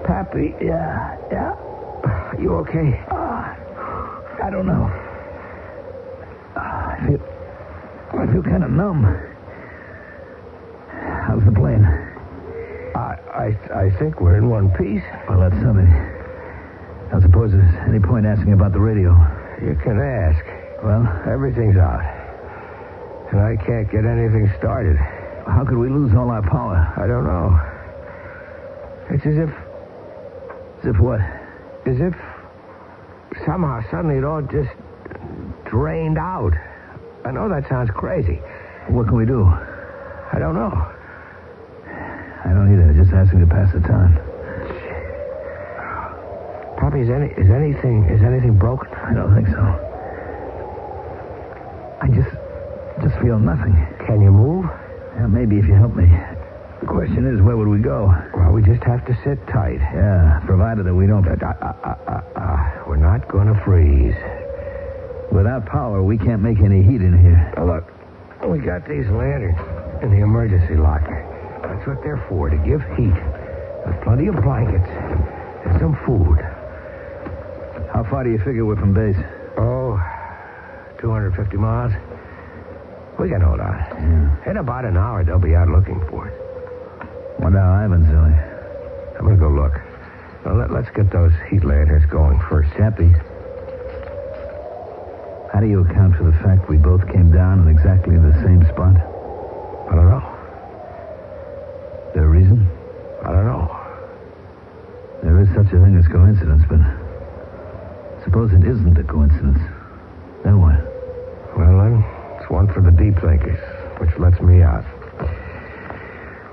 Pappy, yeah. You okay? I don't know. I feel kind of numb. How's the plane? I think we're in one piece. Well, that's something. I suppose there's any point asking about the radio. You can ask. Well? Everything's out. And I can't get anything started. How could we lose all our power? I don't know. It's as if... As if what? As if somehow, suddenly it all just drained out. I know that sounds crazy. What can we do? I don't know. I don't either. Just asking to pass the time. Pappy, is anything broken? I don't think so. I just feel nothing. Can you move? Yeah, maybe if you help me. The question is, where would we go? Well, we just have to sit tight. Yeah, provided that we don't... We're not going to freeze. Without power, we can't make any heat in here. Now, look, we got these lanterns in the emergency locker. That's what they're for, to give heat. There's plenty of blankets and some food. How far do you figure we're from base? 250 miles. We can hold on. Yeah. In about an hour, they'll be out looking for us. Wonder how Ivan's doing. I'm going to go look. Now, let's get those heat lanterns going first. Chappie, how do you account for the fact we both came down in exactly the same spot? I don't know. Is there a reason? I don't know. There is such a thing as coincidence, but suppose it isn't a coincidence. Then what? Well, then, it's one for the deep thinkers, which lets me out.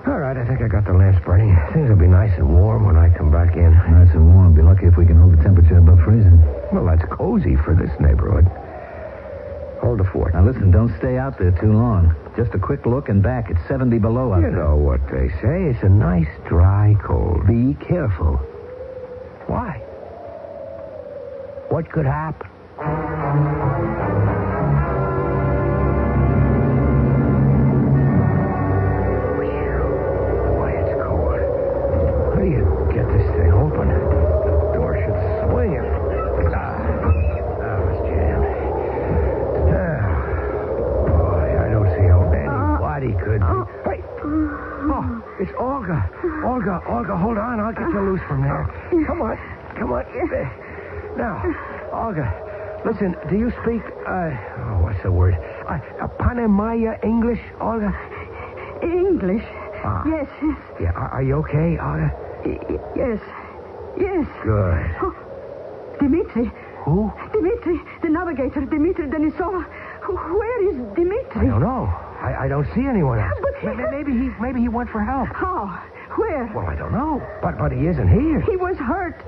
All right, I think I got the lamps burning. Things will be nice and warm when I come back in. Nice and warm. Be lucky if we can hold the temperature above freezing. Well, that's cozy for this neighborhood. Hold the fort. Now, listen, don't stay out there too long. Just a quick look and back. It's 70 below out there. You know what they say. It's a nice, dry cold. Be careful. Why? What could happen? Anybody could be. Hey! Oh, it's Olga. Olga, hold on. I'll get you loose from there. Come on. Now, Olga, listen, do you speak, what's the word? Panamaya English, Olga? English? Yes. Yeah, are you okay, Olga? Yes. Good. Oh, Dmitri. Who? Dmitri, the navigator, Dmitri Denisova. Where is Dmitri? I don't know. I don't see anyone else. But maybe he went for help. How? Where? Well, I don't know. But he isn't here. He was hurt.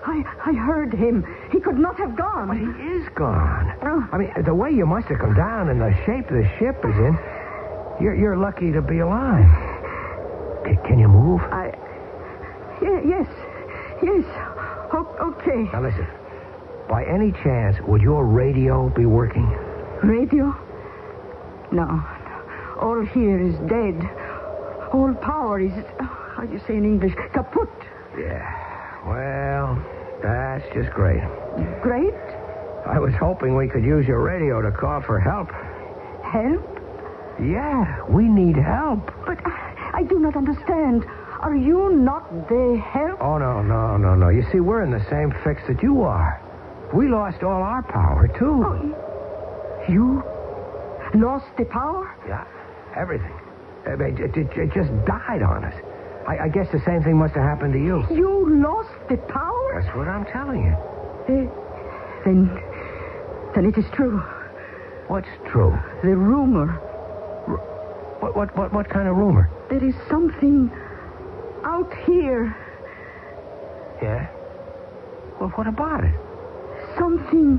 I heard him. He could not have gone. But he is gone. I mean, the way you must have come down and the shape the ship is in, you're lucky to be alive. Can you move? Yes. Okay. Now listen. By any chance, would your radio be working? Radio? No. All here is dead. All power is, how do you say in English, kaput. Yeah. Well, that's just great. Great? I was hoping we could use your radio to call for help. Help? Yeah, we need help. But I do not understand. Are you not the help? Oh, no. You see, we're in the same fix that you are. We lost all our power, too. Oh, you lost the power? Yeah, everything. It just died on us. I guess the same thing must have happened to you. You lost the power? That's what I'm telling you. Then it is true. What's true? The rumor. What kind of rumor? There is something out here. Yeah? Well, what about it? Something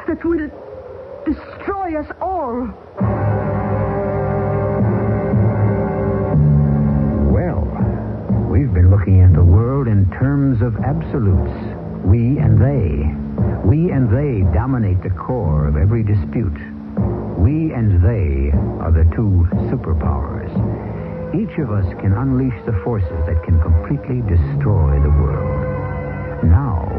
that will destroy us all. Well, we've been looking at the world in terms of absolutes. We and they. We and they dominate the core of every dispute. We and they are the two superpowers. Each of us can unleash the forces that can completely destroy the world. Now,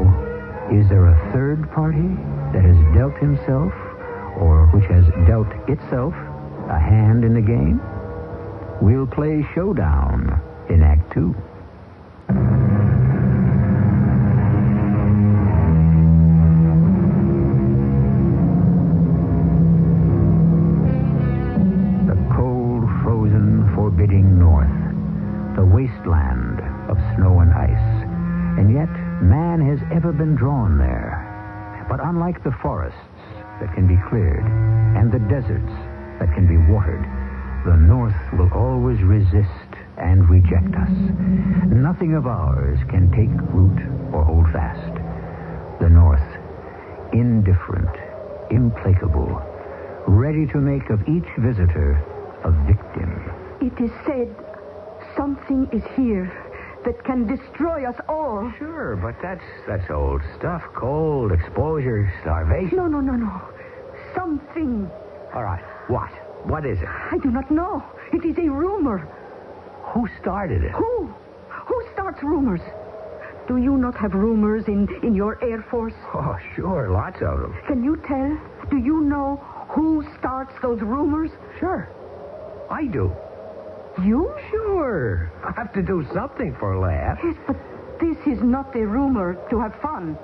is there a third party that has dealt himself, or which has dealt itself, a hand in the game? We'll play Showdown in Act 2. The cold, frozen, forbidding north. The wasteland of snow and ice. And yet, man has ever been drawn there. But unlike the forests that can be cleared and the deserts that can be watered, the North will always resist and reject us. Nothing of ours can take root or hold fast. The North, indifferent, implacable, ready to make of each visitor a victim. It is said something is here that can destroy us all. Sure, but that's old stuff. Cold, exposure, starvation. No. Something. All right, what? What is it? I do not know. It is a rumor. Who started it? Who starts rumors? Do you not have rumors in your Air Force? Oh, sure, lots of them. Can you tell? Do you know who starts those rumors? Sure. I do. You? Sure. I have to do something for a laugh. Yes, but this is not a rumor to have fun.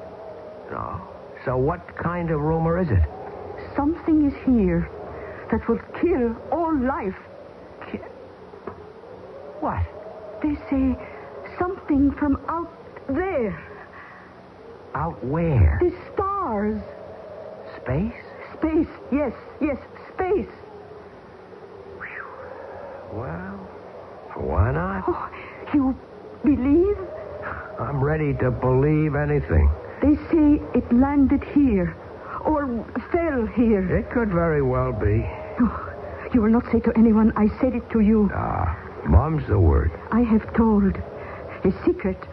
No. So what kind of rumor is it? Something is here that will kill all life. What? They say something from out there. Out where? The stars. Space? Space, yes, space. Well, why not? Oh, you believe? I'm ready to believe anything. They say it landed here, or fell here. It could very well be. Oh, you will not say to anyone I said it to you. Mom's the word. I have told a secret.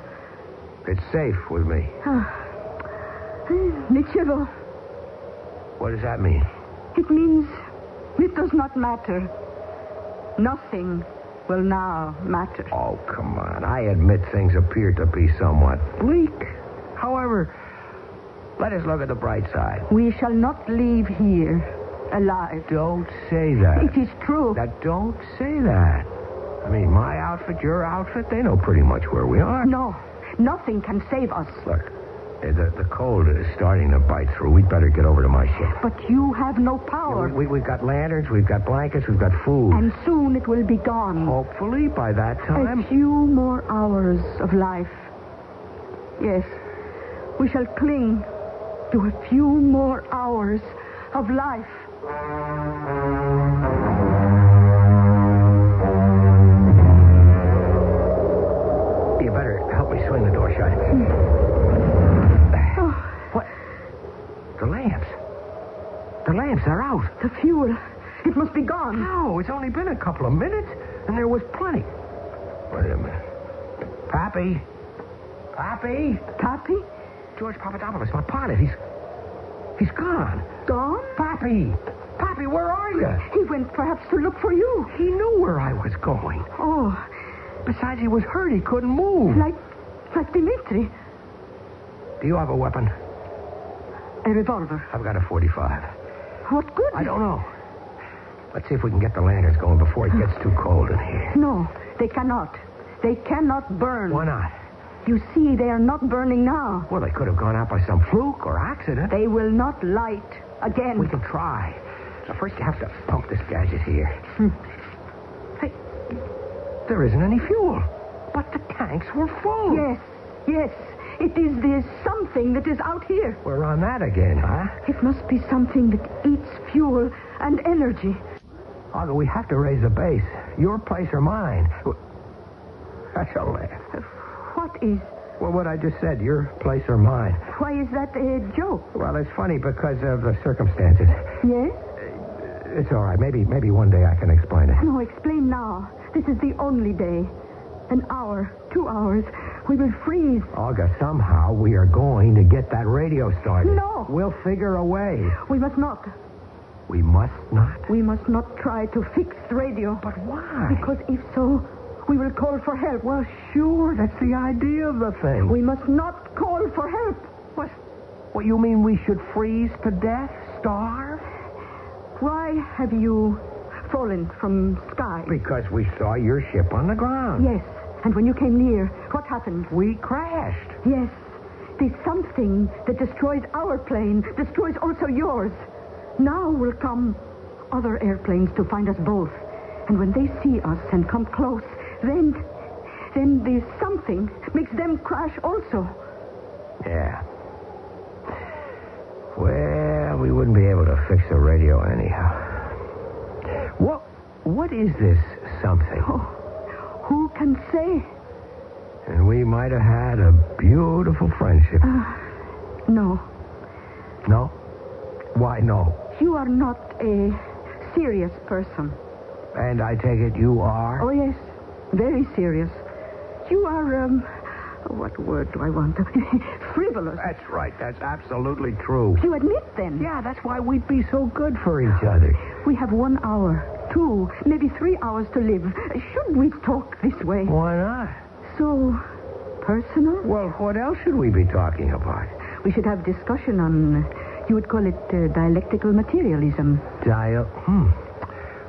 It's safe with me. Nichevo. What does that mean? It means it does not matter. Nothing will now matter. Oh, come on. I admit things appear to be somewhat bleak. However, let us look at the bright side. We shall not leave here alive. Don't say that. It is true. Now, don't say that. I mean, my outfit, your outfit, they know pretty much where we are. No, nothing can save us. Look, the cold is starting to bite through. We'd better get over to my ship. But you have no power. We've got lanterns, we've got blankets, we've got food. And soon it will be gone. Hopefully, by that time... A few more hours of life. Yes, we shall cling to a few more hours of life. You better help me swing the door shut. What? The lamps. The lamps are out. The fuel. It must be gone. No, it's only been a couple of minutes, and there was plenty. Wait a minute. Pappy? Pappy? Pappy? George Papadopoulos, my pilot. He's gone. Gone? Pappy! Pappy, where are you? He went perhaps to look for you. He knew where I was going. Oh. Besides, he was hurt. He couldn't move. Like Dimitri. Do you have a weapon? A revolver. I've got a 45. What good? I don't know. Let's see if we can get the lanterns going before it gets too cold in here. No, they cannot. They cannot burn. Why not? You see, they are not burning now. Well, they could have gone out by some fluke or accident. They will not light again. We can try. So first you have to pump this gadget here. Hey, there isn't any fuel. But the tanks were full. Yes. It is the something that is out here. We're on that again, huh? It must be something that eats fuel and energy. Olga, we have to raise the base. Your place or mine. That's a laugh. What is? Well, what I just said, your place or mine. Why is that a joke? Well, it's funny because of the circumstances. Yes? It's all right. Maybe one day I can explain it. No, explain now. This is the only day. An hour, 2 hours. We will freeze. Olga, somehow we are going to get that radio started. No. We'll figure a way. We must not. We must not? We must not try to fix the radio. But why? Because if so, we will call for help. Well, sure. That's the idea of the thing. We must not call for help. What, you mean we should freeze to death? Starve? Why have you fallen from sky? Because we saw your ship on the ground. Yes. And when you came near, what happened? We crashed. Yes. The something that destroys our plane destroys also yours. Now will come other airplanes to find us both. And when they see us and come close, then the something makes them crash also. Yeah. Well, we wouldn't be able to fix the radio anyhow. What is this something? Oh, who can say? And we might have had a beautiful friendship. No. No? Why no? You are not a serious person. And I take it you are? Oh, yes. Very serious. You are, what word do I want? Frivolous. That's right. That's absolutely true. You admit, then? Yeah, that's why we'd be so good for each other. We have 1 hour, 2, maybe 3 hours to live. Should we talk this way? Why not? So personal? Well, what else should we be talking about? We should have discussion on, you would call it dialectical materialism.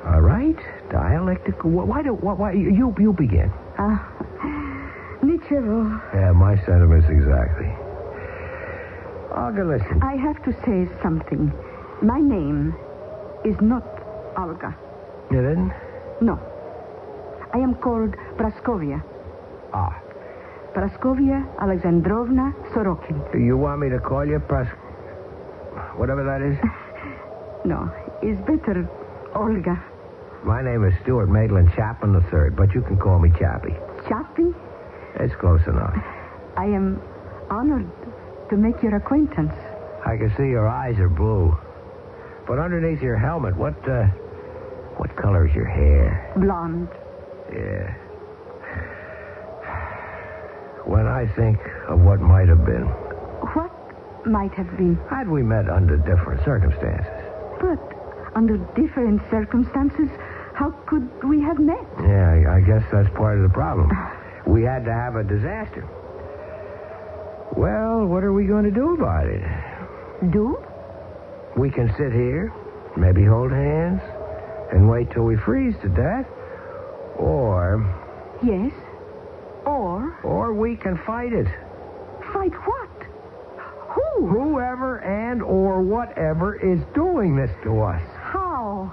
All right. Dialectical. Why you begin? Nichevo. Yeah, my sentiments exactly. Olga, listen. I have to say something. My name is not Olga. It isn't? No. I am called Praskovia. Praskovia Alexandrovna Sorokin. Do you want me to call you whatever that is? No, it's better Olga. My name is Stuart Maitland Chapman III, but you can call me Chappie. Chappie? It's close enough. I am honored to make your acquaintance. I can see your eyes are blue. But underneath your helmet, what color is your hair? Blonde. Yeah. When I think of what might have been. What might have been? Had we met under different circumstances. But under different circumstances, how could we have met? Yeah, I guess that's part of the problem. We had to have a disaster. Well, what are we going to do about it? Do? We can sit here, maybe hold hands and wait till we freeze to death. Or... Yes? Or? Or we can fight it. Fight what? Who? Whoever and or whatever is doing this to us. How?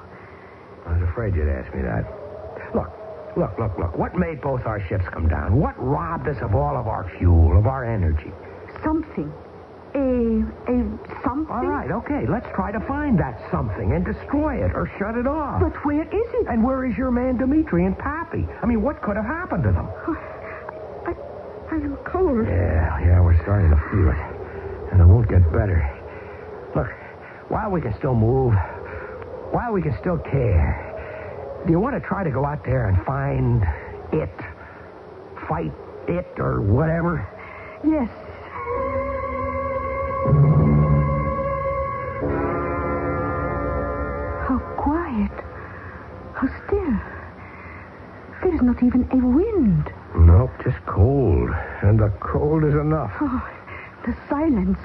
I was afraid you'd ask me that. Look. What made both our ships come down? What robbed us of all of our fuel, of our energy? Something. A something? All right, okay. Let's try to find that something and destroy it or shut it off. But where is it? And where is your man Dimitri and Pappy? I mean, what could have happened to them? I'm cold. Yeah, we're starting to feel it. And it won't get better. Look, while we can still move, while we can still care, do you want to try to go out there and find it? Fight it or whatever? Yes. How quiet. How still. There is not even a wind. Nope, just cold. And the cold is enough. Oh, the silence.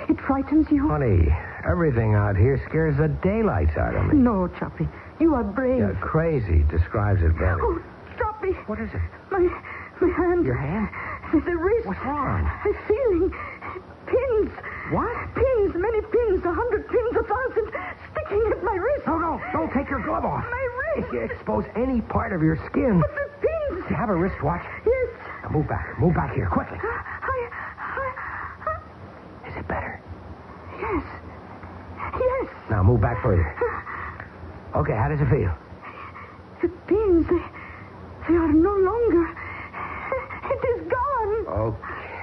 It frightens you? Honey, everything out here scares the daylights out of me. No, Choppy. You are brave. Yeah, crazy describes it better. Oh, Choppy. What is it? My hand. Your hand? The wrist. What's wrong? I'm feeling pins. What? Pins, many pins, 100 pins, 1,000, sticking at my wrist. No, don't take your glove off. My wrist. If you expose any part of your skin. But the pins. Do you have a wristwatch? Yes. Now move back here, quickly. Is it better? Yes. Now move back further. Okay, how does it feel? The pins, they are no longer. It is gone.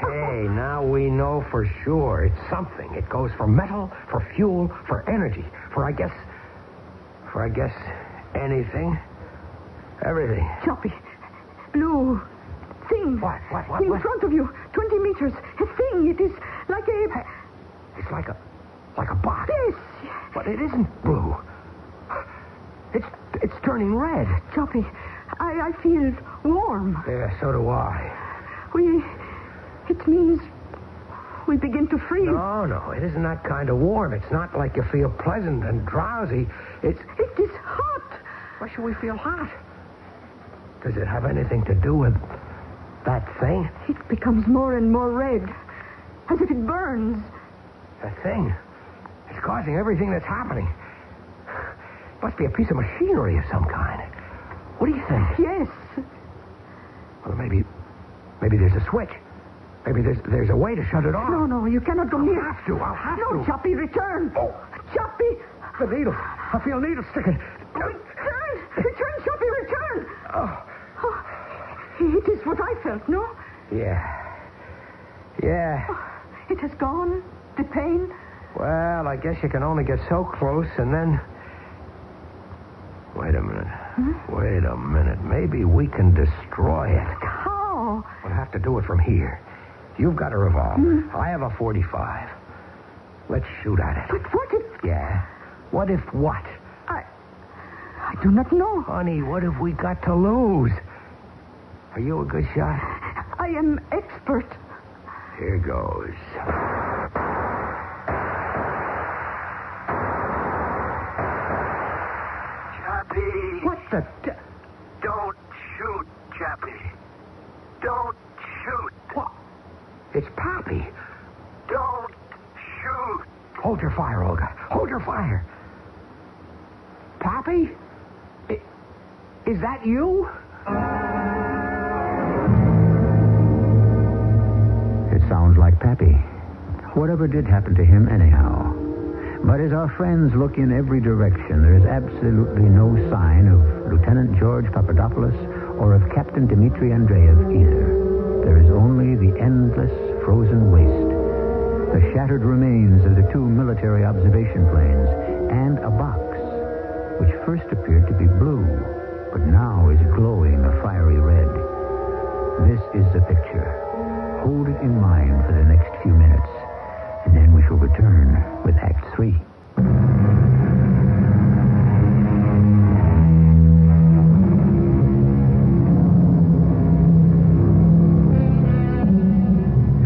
Okay, now we know for sure. It's something. It goes for metal, for fuel, for energy, for I guess anything. Everything. Choppy. Blue thing. What? In front of you, 20 meters. A thing. It is like a... It's like a box. Yes. But it isn't blue. It's turning red. Choppy, I feel warm. Yeah, so do I. It means we begin to freeze. No, it isn't that kind of warm. It's not like you feel pleasant and drowsy. It is hot. Why should we feel hot? Does it have anything to do with that thing? It becomes more and more red, as if it burns. That thing? It's causing everything that's happening. Must be a piece of machinery of some kind. What do you think? Yes. Well, maybe there's a switch. Maybe there's a way to shut it off. No, you cannot go near. I'll have to. No, Choppy, return. Oh. Choppy. The needle. I feel needles sticking. Return, Choppy, return. Oh. It is what I felt, no? Yeah. Oh, it has gone. The pain. Well, I guess you can only get so close and then... Wait a minute. Wait a minute. Maybe we can destroy it. How? We'll have to do it from here. You've got a revolver. I have a .45. Let's shoot at it. But what if... Yeah. What if what? I do not know. Honey, what have we got to lose? Are you a good shot? I am expert. Here goes. Chappie. What the... Don't shoot, Chappie. Don't shoot. What? It's Pappy. Don't shoot. Hold your fire, Olga. Hold your fire. Pappy? Is that you? It sounds like Pappy. Whatever did happen to him anyhow. But as our friends look in every direction, there is absolutely no sign of Lieutenant George Papadopoulos or of Captain Dmitri Andreev either. There is only the endless frozen waste, the shattered remains of the two military observation planes, and a box which first appeared to be blue, but now is glowing a fiery red. This is the picture. Hold it in mind for the next few minutes, and then we shall return with Act 3.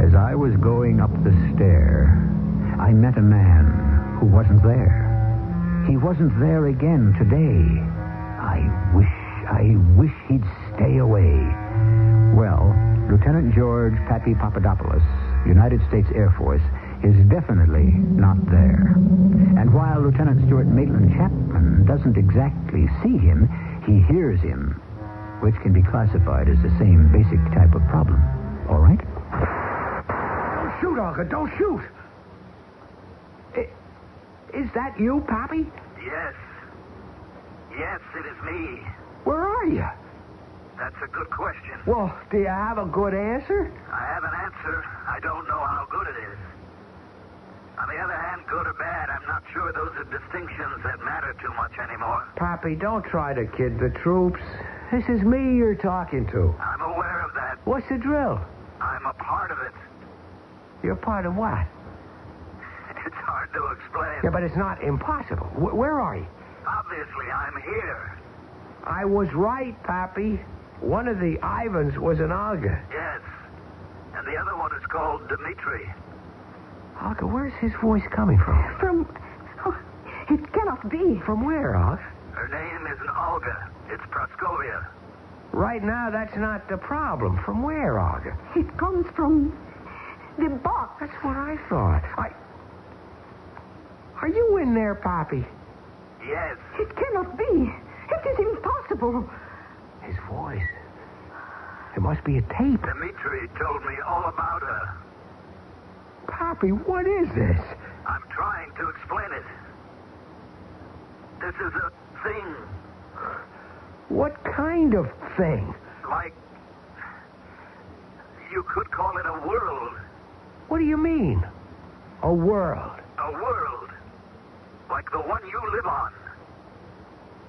As I was going up the stair, I met a man who wasn't there. He wasn't there again today. I wish he'd stay away. Well, Lieutenant George Pappy Papadopoulos, United States Air Force, is definitely not there. And while Lieutenant Stuart Maitland Chapman doesn't exactly see him, he hears him, which can be classified as the same basic type of problem. All right? Don't shoot, Olga. Don't shoot. Is that you, Pappy? Yes. Yes, it is me. Where are you? That's a good question. Well, do you have a good answer? I have an answer. I don't know how good it is. On the other hand, good or bad, I'm not sure those are distinctions that matter too much anymore. Pappy, don't try to kid the troops. This is me you're talking to. I'm aware of that. What's the drill? I'm a part of it. You're part of what? It's hard to explain. Yeah, but it's not impossible. Where are you? Obviously, I'm here. I was right, Pappy. One of the Ivans was an Olga. Yes. And the other one is called Dmitri. Olga, where's his voice coming from? It cannot be. From where, Olga? Her name isn't Olga. It's Praskovia. Right now, that's not the problem. From where, Olga? It comes from the box. That's what I thought. Are you in there, Pappy? Yes. It cannot be. It is impossible. His voice. It must be a tape. Dmitri told me all about her. Pappy, what is this? I'm trying to explain it. This is a thing. What kind of thing? Like, you could call it a world. What do you mean? A world? A world. Like the one you live on.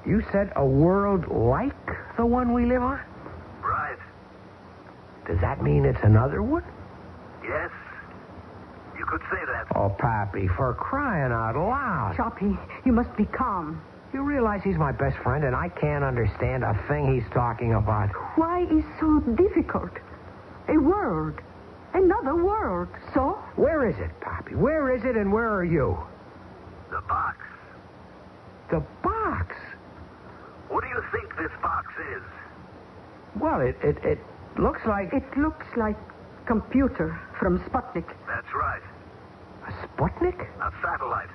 You said a world like the one we live on? Right. Does that mean it's another one? Yes. You could say that. Oh, Pappy, for crying out loud. Choppy, you must be calm. You realize he's my best friend and I can't understand a thing he's talking about. Why is so difficult? A world. Another world. So? Where is it, Pappy? Where is it and where are you? The box. The box? What do you think this box is? Well, it looks like... It looks like computer from Sputnik. That's right. A Sputnik? A satellite.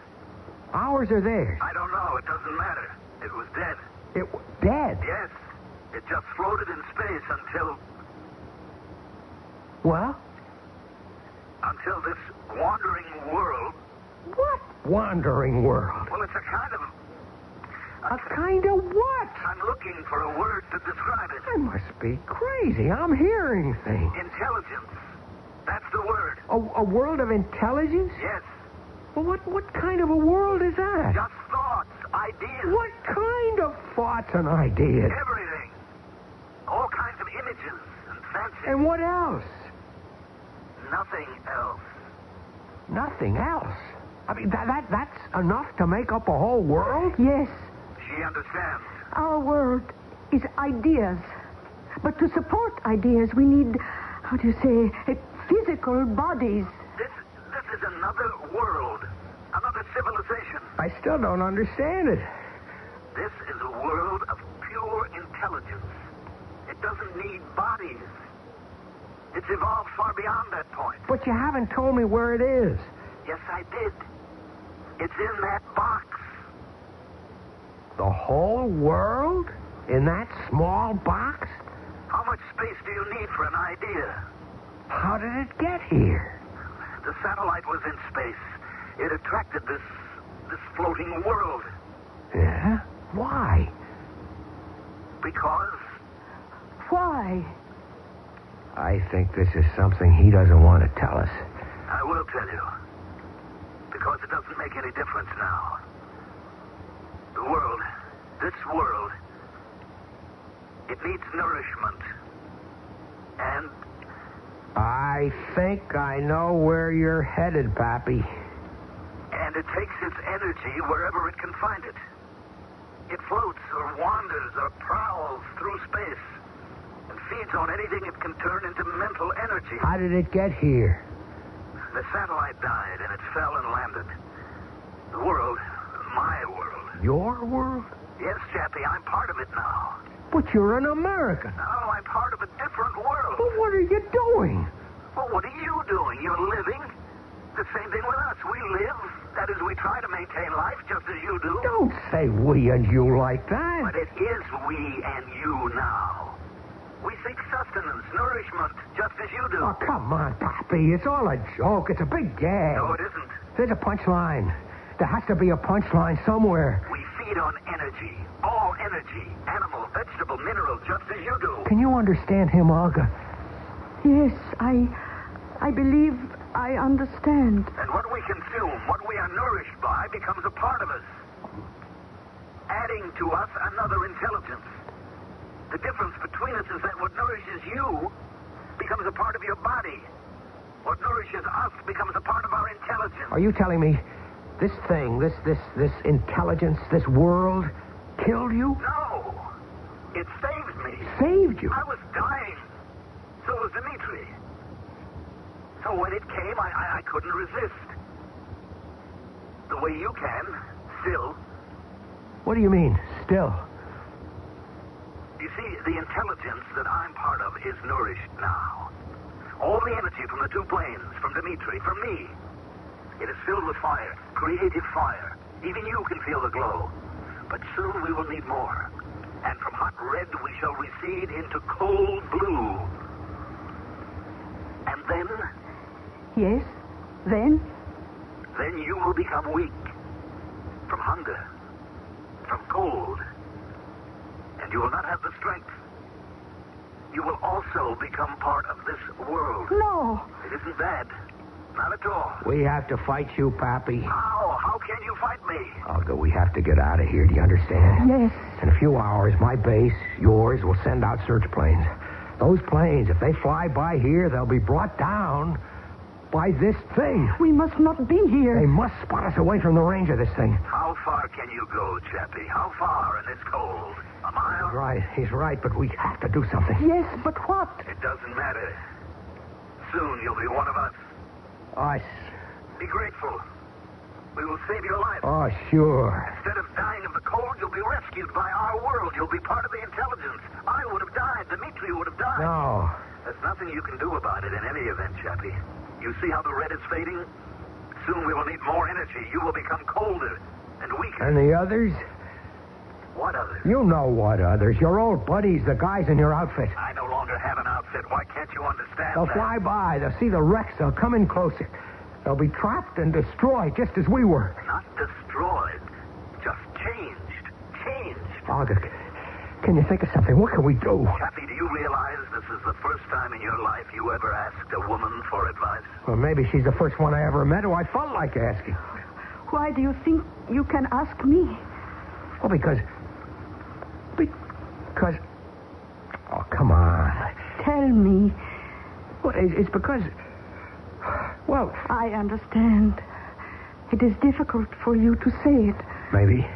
Ours or theirs? I don't know. It doesn't matter. It was dead. It was dead? Yes. It just floated in space until... Well? Until this wandering world... What wandering world? Well, it's a kind of... A kind of what? I'm looking for a word to describe it. I must be crazy. I'm hearing things. Intelligence. That's the word. A world of intelligence? Yes. Well, what kind of a world is that? Just thoughts, ideas. What kind of thoughts and ideas? Everything. All kinds of images and fancies. And what else? Nothing else. Nothing else? I mean, that's enough to make up a whole world? Yes. She understands. Our world is ideas. But to support ideas, we need, how do you say, physical bodies. This is another world. Another civilization. I still don't understand it. This is a world of pure intelligence. It doesn't need bodies. It's evolved far beyond that point. But you haven't told me where it is. Yes, I did. It's in that box. The whole world? In that small box? How much space do you need for an idea? How did it get here? The satellite was in space. It attracted this floating world. Yeah? Why? Because... Why? I think this is something he doesn't want to tell us. I will tell you. Because it doesn't make any difference now. The world, this world, it needs nourishment. And... I think I know where you're headed, Pappy. And it takes its energy wherever it can find it. It floats or wanders or prowls through space and feeds on anything it can turn into mental energy. How did it get here? The satellite died and it fell and landed. The world, my world, Your world? Yes, Chappie, I'm part of it now. But you're an American. No, I'm part of a different world. Well, what are you doing? Well, what are you doing? You're living. The same thing with us. We live. That is, we try to maintain life just as you do. Don't say we and you like that. But it is we and you now. We seek sustenance, nourishment, just as you do. Oh, come on, Pappy. It's all a joke. It's a big gag. No, it isn't. There's a punchline. There has to be a punchline somewhere. We feed on energy. All energy. Animal, vegetable, mineral, just as you do. Can you understand him, Olga? Yes, I believe I understand. And what we consume, what we are nourished by, becomes a part of us. Adding to us another intelligence. The difference between us is that what nourishes you becomes a part of your body. What nourishes us becomes a part of our intelligence. Are you telling me this thing, this intelligence, this world killed you? No. It saved me. Saved you? I was dying. So was Dimitri. So when it came, I couldn't resist. The way you can, still. What do you mean, still? You see, the intelligence that I'm part of is nourished now. All the energy from the two planes, from Dimitri, from me, it is filled with fire, creative fire. Even you can feel the glow. But soon we will need more. And from hot red we shall recede into cold blue. And then? Yes, then? Then you will become weak. From hunger. From cold. And you will not have the strength. You will also become part of this world. No. It isn't bad. Not at all. We have to fight you, Pappy. How? How can you fight me? Olga, we have to get out of here. Do you understand? Yes. In a few hours, my base, yours, will send out search planes. Those planes, if they fly by here, they'll be brought down by this thing. We must not be here. They must spot us away from the range of this thing. How far can you go, Chappie? How far in this cold? A mile? He's right, but we have to do something. Yes, but what? It doesn't matter. Soon you'll be one of us. Us. Be grateful. We will save your life. Oh, sure. Instead of dying of the cold, you'll be rescued by our world. You'll be part of the intelligence. I would have died. Dimitri would have died. No. There's nothing you can do about it in any event, Chappie. You see how the red is fading? Soon we will need more energy. You will become colder and weaker. And the others? What others? You know what others. Your old buddies, the guys in your outfit. I no longer have an outfit. Why can't you understand They'll that? fly by. They'll see the wrecks. They'll come in closer. They'll be trapped and destroyed just as we were. Not destroyed. Just changed. Changed. Olga, can you think of something? What can we do? Chappie, do you realize this is the first time in your life you ever asked a woman for advice? Well, maybe she's the first one I ever met who I felt like asking. Why do you think you can ask me? Well, because... Oh, come on. Tell me. Well, it's because... Well... I understand. It is difficult for you to say it. Maybe.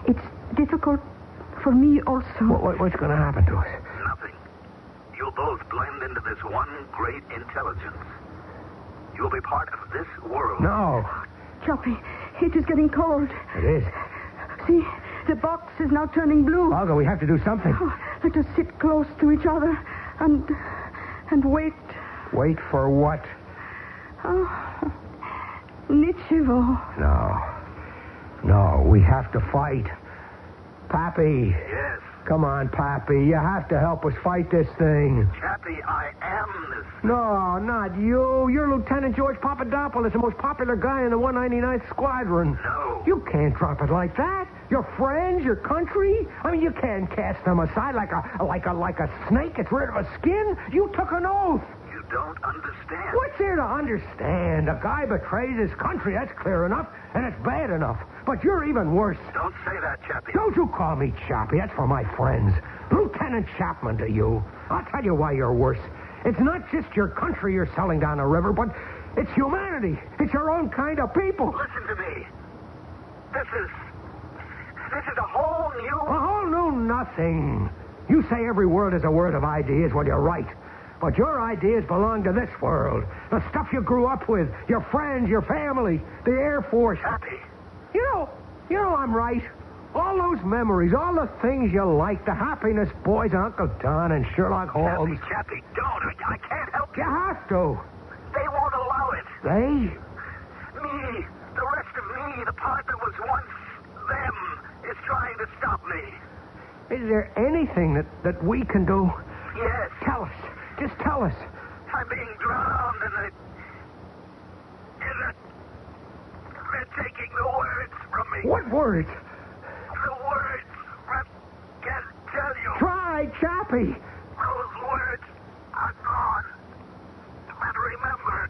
It's difficult for me also. What's going to happen to us? Nothing. You'll both blend into this one great intelligence. You'll be part of this world. No. Choppy, it is getting cold. It is. See, the box is now turning blue. Olga, we have to do something. Oh, let us sit close to each other and wait. Wait for what? Oh, Nichivo. No, we have to fight. Pappy. Yes. Come on, Pappy. You have to help us fight this thing. Chappie, I am this. No, not you. You're Lieutenant George Papadopoulos, the most popular guy in the 199th Squadron. No. You can't drop it like that. Your friends, your country. I mean, you can't cast them aside like a snake gets rid of a skin. You took an oath. You don't understand. What's there to understand? A guy betrays his country. That's clear enough, and it's bad enough. But you're even worse. Don't say that, Chappie. Don't you call me Chappie. That's for my friends. Lieutenant Chapman to you. I'll tell you why you're worse. It's not just your country you're selling down the river, but it's humanity. It's your own kind of people. Listen to me. This is a whole new... A whole new nothing. You say every word is a word of ideas. Well, you're right. But your ideas belong to this world. The stuff you grew up with, your friends, your family, the Air Force. Chappie. You know, You know I'm right. All those memories, all the things you like, the happiness boys and Uncle Don and Sherlock Holmes. Chappie, don't. I can't help You have to. They won't allow it. They? Me, the rest of me, the part that was once them, is trying to stop me. Is there anything that we can do? Yes. Tell us. Just tell us. I'm being drowned they're taking the words from me. What words? The words I can't tell you. Try, Chappie. Those words are gone. But remember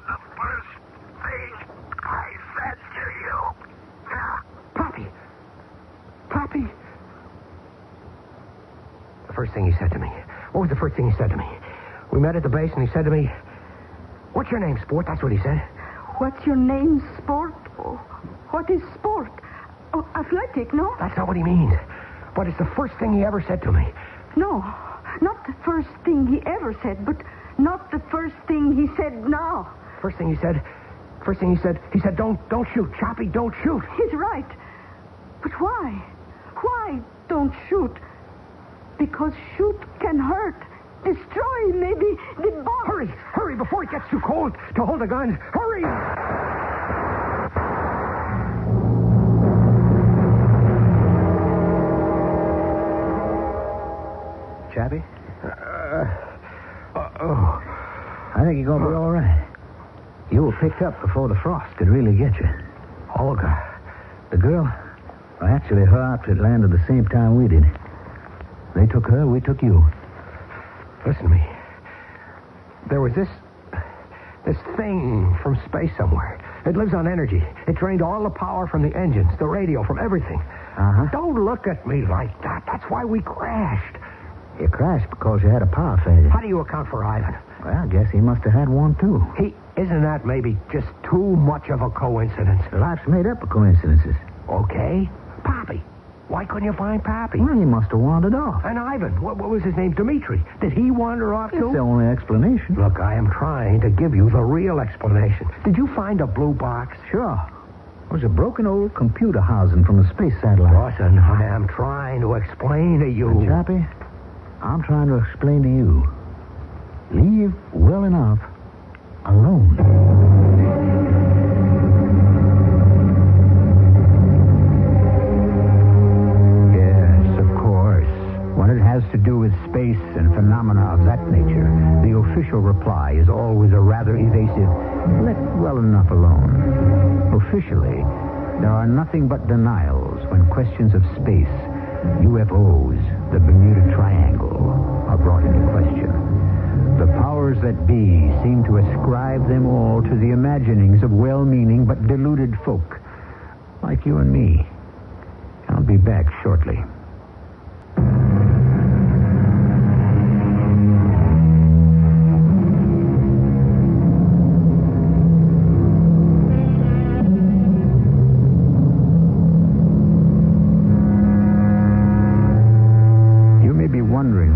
the first thing I said to you. Pappy. The first thing he said to me. What was the first thing he said to me? We met at the base and he said to me, "What's your name, sport?" That's what he said. What's your name, sport? Oh, what is sport? Oh, athletic, no? That's not what he means. But it's the first thing he ever said to me. No, not the first thing he ever said, but not the first thing he said now. First thing he said, he said, don't shoot, Chappie, don't shoot. He's right. But why? Why don't shoot? Because shoot can hurt. Destroy, maybe, the bomb. Hurry, before it gets too cold to hold the guns. Hurry! Chappie? I think you're going to be all right. You were picked up before the frost could really get you. Olga. The girl? Well, actually, her outfit landed the same time we did. They took her, we took you. Listen to me. There was this thing from space somewhere. It lives on energy. It drained all the power from the engines, the radio, from everything. Uh-huh. Don't look at me like that. That's why we crashed. You crashed because you had a power failure. How do you account for Ivan? Well, I guess he must have had one, too. Isn't that maybe just too much of a coincidence? Life's made up of coincidences. Okay. Pappy. Why couldn't you find Pappy? Well, he must have wandered off. And Ivan, what was his name? Dmitri. Did he wander off, too? It's the only explanation. Look, I am trying to give you the real explanation. Did you find a blue box? Sure. It was a broken old computer housing from a space satellite. Listen, I am trying to explain to you. And Chappie, I'm trying to explain to you. Leave well enough alone. When it has to do with space and phenomena of that nature, the official reply is always a rather evasive, let well enough alone. Officially, there are nothing but denials when questions of space, UFOs, the Bermuda Triangle, are brought into question. The powers that be seem to ascribe them all to the imaginings of well-meaning but deluded folk, like you and me. I'll be back shortly.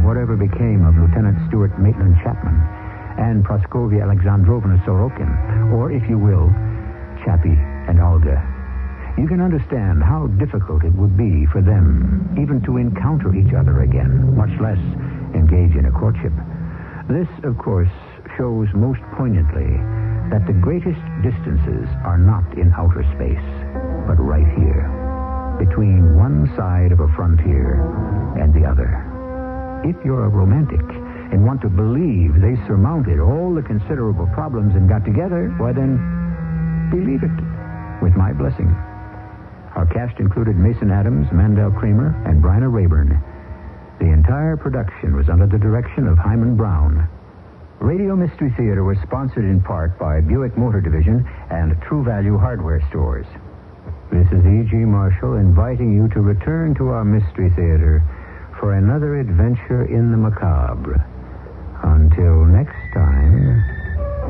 Whatever became of Lieutenant Stuart Maitland Chapman and Praskovia Alexandrovna Sorokin, or, if you will, Chappie and Olga. You can understand how difficult it would be for them even to encounter each other again, much less engage in a courtship. This, of course, shows most poignantly that the greatest distances are not in outer space, but right here, between one side of a frontier and the other. If you're a romantic and want to believe they surmounted all the considerable problems and got together, why then, believe it, with my blessing. Our cast included Mason Adams, Mandel Kramer, and Bryna Rayburn. The entire production was under the direction of Hyman Brown. Radio Mystery Theater was sponsored in part by Buick Motor Division and True Value Hardware Stores. This is E.G. Marshall inviting you to return to our Mystery Theater for another adventure in the macabre. Until next time,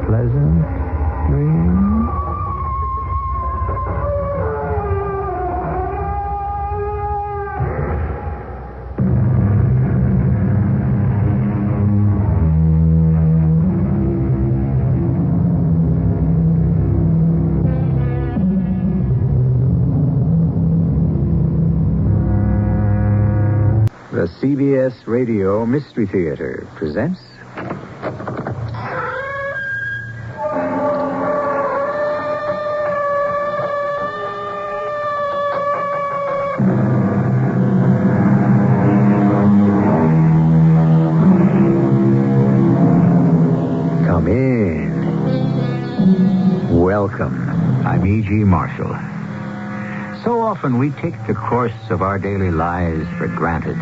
pleasant dreams. The CBS Radio Mystery Theater presents... Come in. Welcome. I'm E.G. Marshall. So often we take the course of our daily lives for granted.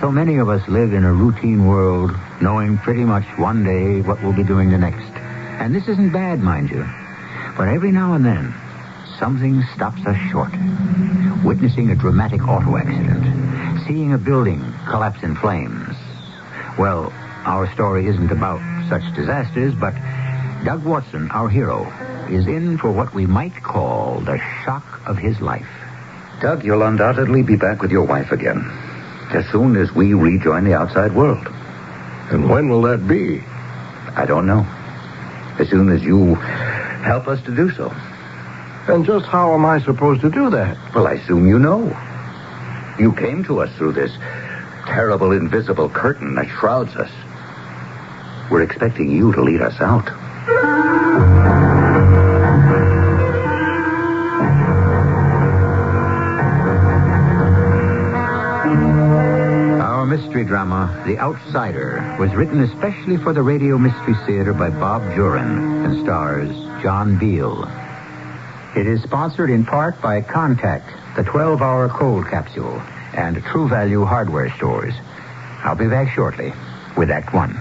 So many of us live in a routine world, knowing pretty much one day what we'll be doing the next. And this isn't bad, mind you. But every now and then, something stops us short. Witnessing a dramatic auto accident. Seeing a building collapse in flames. Well, our story isn't about such disasters, but Doug Watson, our hero, is in for what we might call the shock of his life. Doug, you'll undoubtedly be back with your wife again, as soon as we rejoin the outside world. And when will that be? I don't know. As soon as you help us to do so. And just how am I supposed to do that? Well, I assume you know. You came to us through this terrible invisible curtain that shrouds us. We're expecting you to lead us out. Our mystery drama, The Outsider, was written especially for the Radio Mystery Theater by Bob Jurin and stars John Beal. It is sponsored in part by Contact, the 12-hour cold capsule, and True Value hardware stores. I'll be back shortly with Act One.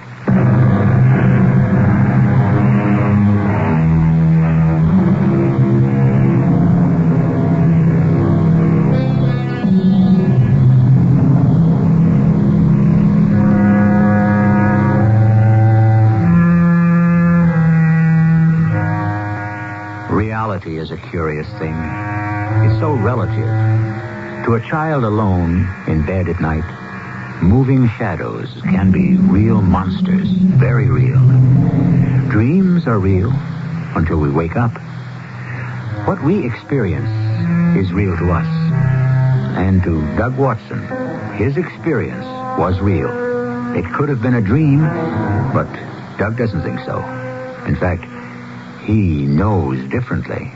Reality is a curious thing. It's so relative. To a child alone in bed at night, moving shadows can be real monsters, very real. Dreams are real until we wake up. What we experience is real to us. And to Doug Watson, his experience was real. It could have been a dream, but Doug doesn't think so. In fact, he knows differently.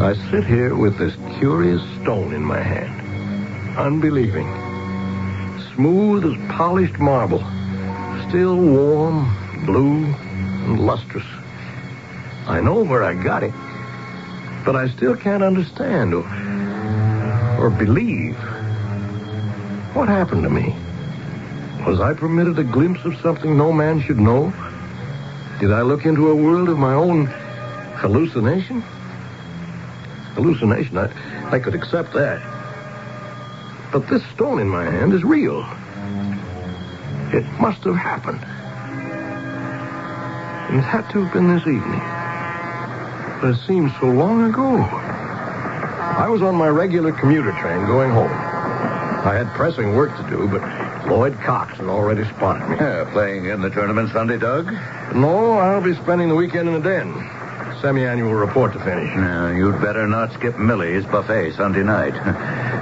I sit here with this curious stone in my hand, unbelieving. Smooth as polished marble, still warm, blue, and lustrous. I know where I got it, but I still can't understand or believe. What happened to me? Was I permitted a glimpse of something no man should know? Did I look into a world of my own hallucination? Hallucination, I could accept that. But this stone in my hand is real. It must have happened. And it had to have been this evening. But it seems so long ago. I was on my regular commuter train going home. I had pressing work to do, but Lloyd Cox had already spotted me. Playing in the tournament Sunday, Doug? No, I'll be spending the weekend in the den. Semi-annual report to finish. You'd better not skip Millie's buffet Sunday night.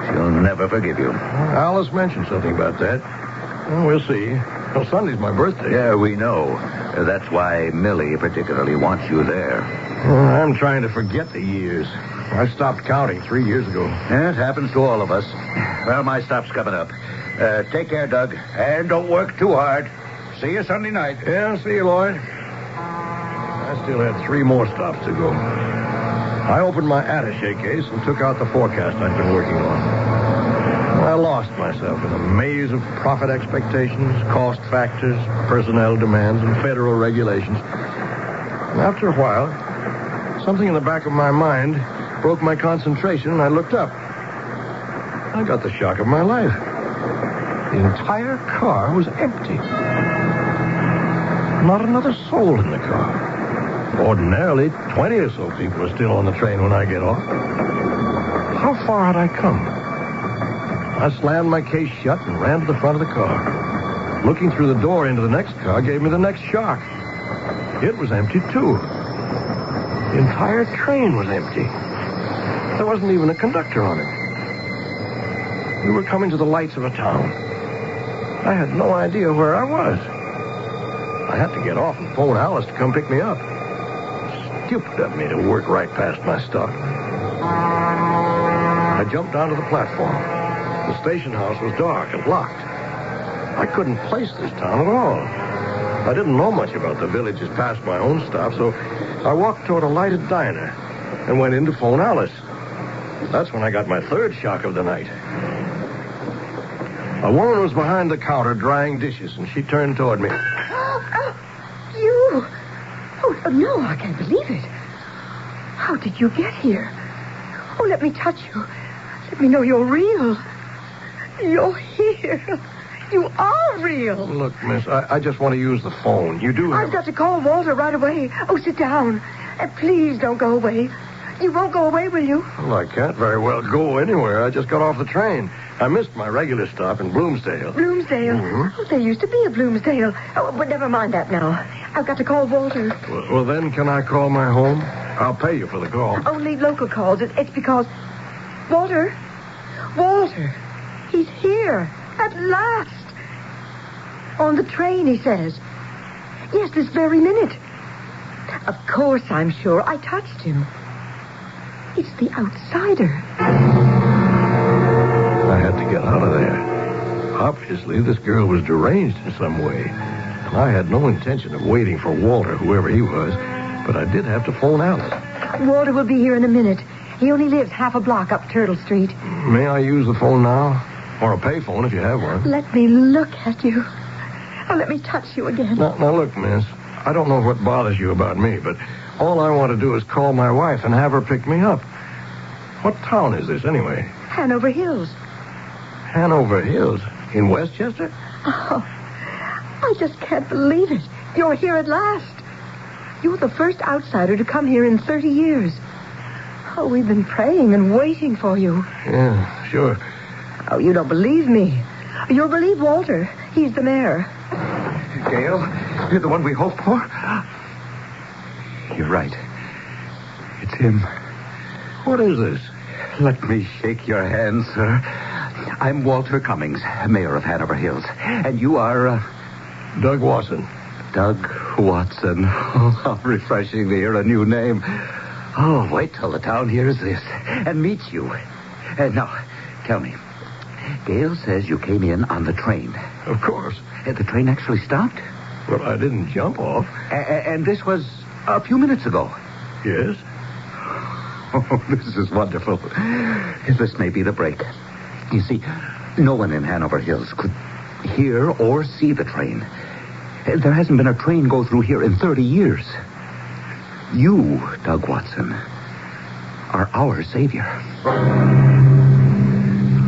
She'll never forgive you. Alice mentioned something about that. Well, we'll see. Well, Sunday's my birthday. Yeah, we know. That's why Millie particularly wants you there. I'm trying to forget the years. I stopped counting 3 years ago. Yeah, it happens to all of us. Well, my stop's coming up. Take care, Doug. And don't work too hard. See you Sunday night. Yeah, see you, Lloyd. I still had 3 more stops to go. I opened my attaché case and took out the forecast I'd been working on. I lost myself in a maze of profit expectations, cost factors, personnel demands, and federal regulations. And after a while, something in the back of my mind broke my concentration, and I looked up. I got the shock of my life. The entire car was empty. Not another soul in the car. Ordinarily, 20 or so people are still on the train when I get off. How far had I come? I slammed my case shut and ran to the front of the car. Looking through the door into the next car gave me the next shock. It was empty, too. The entire train was empty. There wasn't even a conductor on it. We were coming to the lights of a town. I had no idea where I was. I had to get off and phone Alice to come pick me up. Stupid of me to work right past my stop. I jumped onto the platform. The station house was dark and locked. I couldn't place this town at all. I didn't know much about the villages past my own stop, so I walked toward a lighted diner and went in to phone Alice. That's when I got my third shock of the night. A woman was behind the counter drying dishes, and she turned toward me. You? Oh, no, I can't believe it. How did you get here? Oh, let me touch you. Let me know you're real. You're here. You are real. Look, miss, I just want to use the phone. You do have... I've got to call Walter right away. Oh, sit down. Please don't go away. You won't go away, will you? Well, I can't very well go anywhere. I just got off the train. I missed my regular stop in Bloomsdale. Bloomsdale? Mm-hmm. Oh, there used to be a Bloomsdale. Oh, but never mind that now. I've got to call Walter. Well, then, can I call my home? I'll pay you for the call. Only local calls. It's because... Walter? Walter. He's here. At last. On the train, he says. Yes, this very minute. Of course, I'm sure. I touched him. It's the outsider. I had to get out of there. Obviously, this girl was deranged in some way. And I had no intention of waiting for Walter, whoever he was. But I did have to phone Alice. Walter will be here in a minute. He only lives half a block up Turtle Street. May I use the phone now? Or a payphone if you have one. Let me look at you. Oh, let me touch you again. Now, look, miss. I don't know what bothers you about me, but all I want to do is call my wife and have her pick me up. What town is this, anyway? Hanover Hills. Hanover Hills? In Westchester? Oh, I just can't believe it. You're here at last. You're the first outsider to come here in 30 years. Oh, we've been praying and waiting for you. Yeah, sure. Oh, you don't believe me. You'll believe Walter. He's the mayor. Gail, you're the one we hoped for? You're right. It's him. What is this? Let me shake your hand, sir. I'm Walter Cummings, mayor of Hanover Hills. And you are... Doug Watson. Doug Watson. Oh, how refreshing to hear a new name. Oh, wait till the town hears this and meets you. Now, tell me. Gail says you came in on the train. Of course. The train actually stopped? Well, I didn't jump off. And this was a few minutes ago? Yes. Oh, this is wonderful. This may be the break. You see, no one in Hanover Hills could hear or see the train. There hasn't been a train go through here in 30 years. You, Doug Watson, are our savior.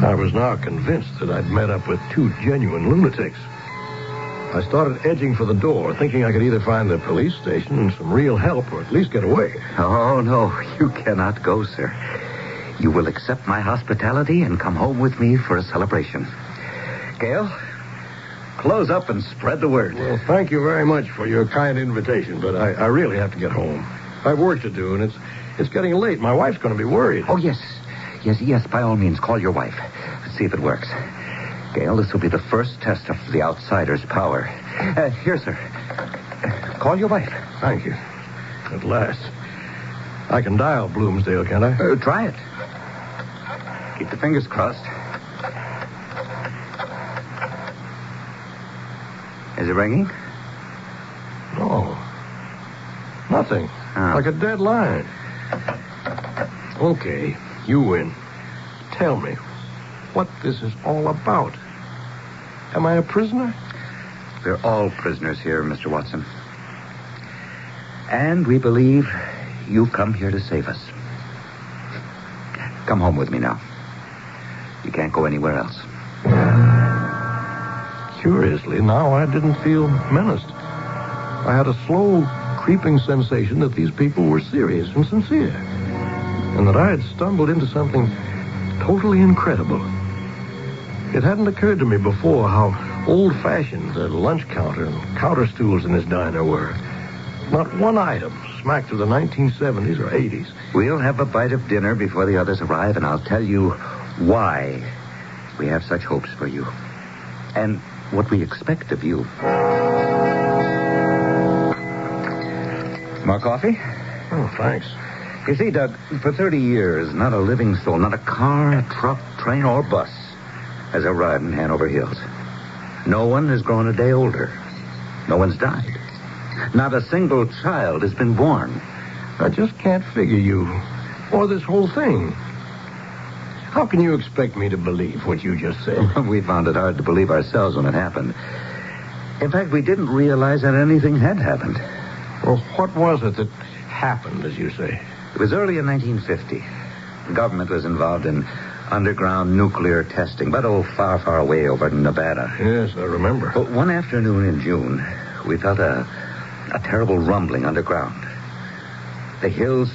I was now convinced that I'd met up with two genuine lunatics. I started edging for the door, thinking I could either find the police station and some real help or at least get away. Oh, no, you cannot go, sir. You will accept my hospitality and come home with me for a celebration. Gail, close up and spread the word. Well, thank you very much for your kind invitation, but I really have to get home. I've work to do, and it's getting late. My wife's going to be worried. Oh, yes. Yes, by all means, call your wife. Let's see if it works. Gail, this will be the first test of the outsider's power. Here, sir. Call your wife. Thank you. At last. I can dial Bloomsdale, can't I? Try it. Keep the fingers crossed. Is it ringing? No. Nothing. Oh. Like a dead line. Okay, you win. Tell me what this is all about. Am I a prisoner? We're all prisoners here, Mr. Watson. And we believe you've come here to save us. Come home with me now. You can't go anywhere else. Curiously, now I didn't feel menaced. I had a slow, creeping sensation that these people were serious and sincere, and that I had stumbled into something totally incredible. It hadn't occurred to me before how old-fashioned the lunch counter and counter stools in this diner were. Not one item smack to the 1970s or 80s. We'll have a bite of dinner before the others arrive, and I'll tell you why we have such hopes for you. And what we expect of you. More coffee? Oh, thanks. You see, Doug, for 30 years, not a living soul, not a car, truck, train, or bus has arrived in Hanover Hills. No one has grown a day older. No one's died. Not a single child has been born. I just can't figure you or this whole thing. How can you expect me to believe what you just said? We found it hard to believe ourselves when it happened. In fact, we didn't realize that anything had happened. Well, what was it that happened, as you say? It was early in 1950. The government was involved in underground nuclear testing, but far, far away over in Nevada. Yes, I remember. But one afternoon in June, we felt a terrible rumbling underground. The hills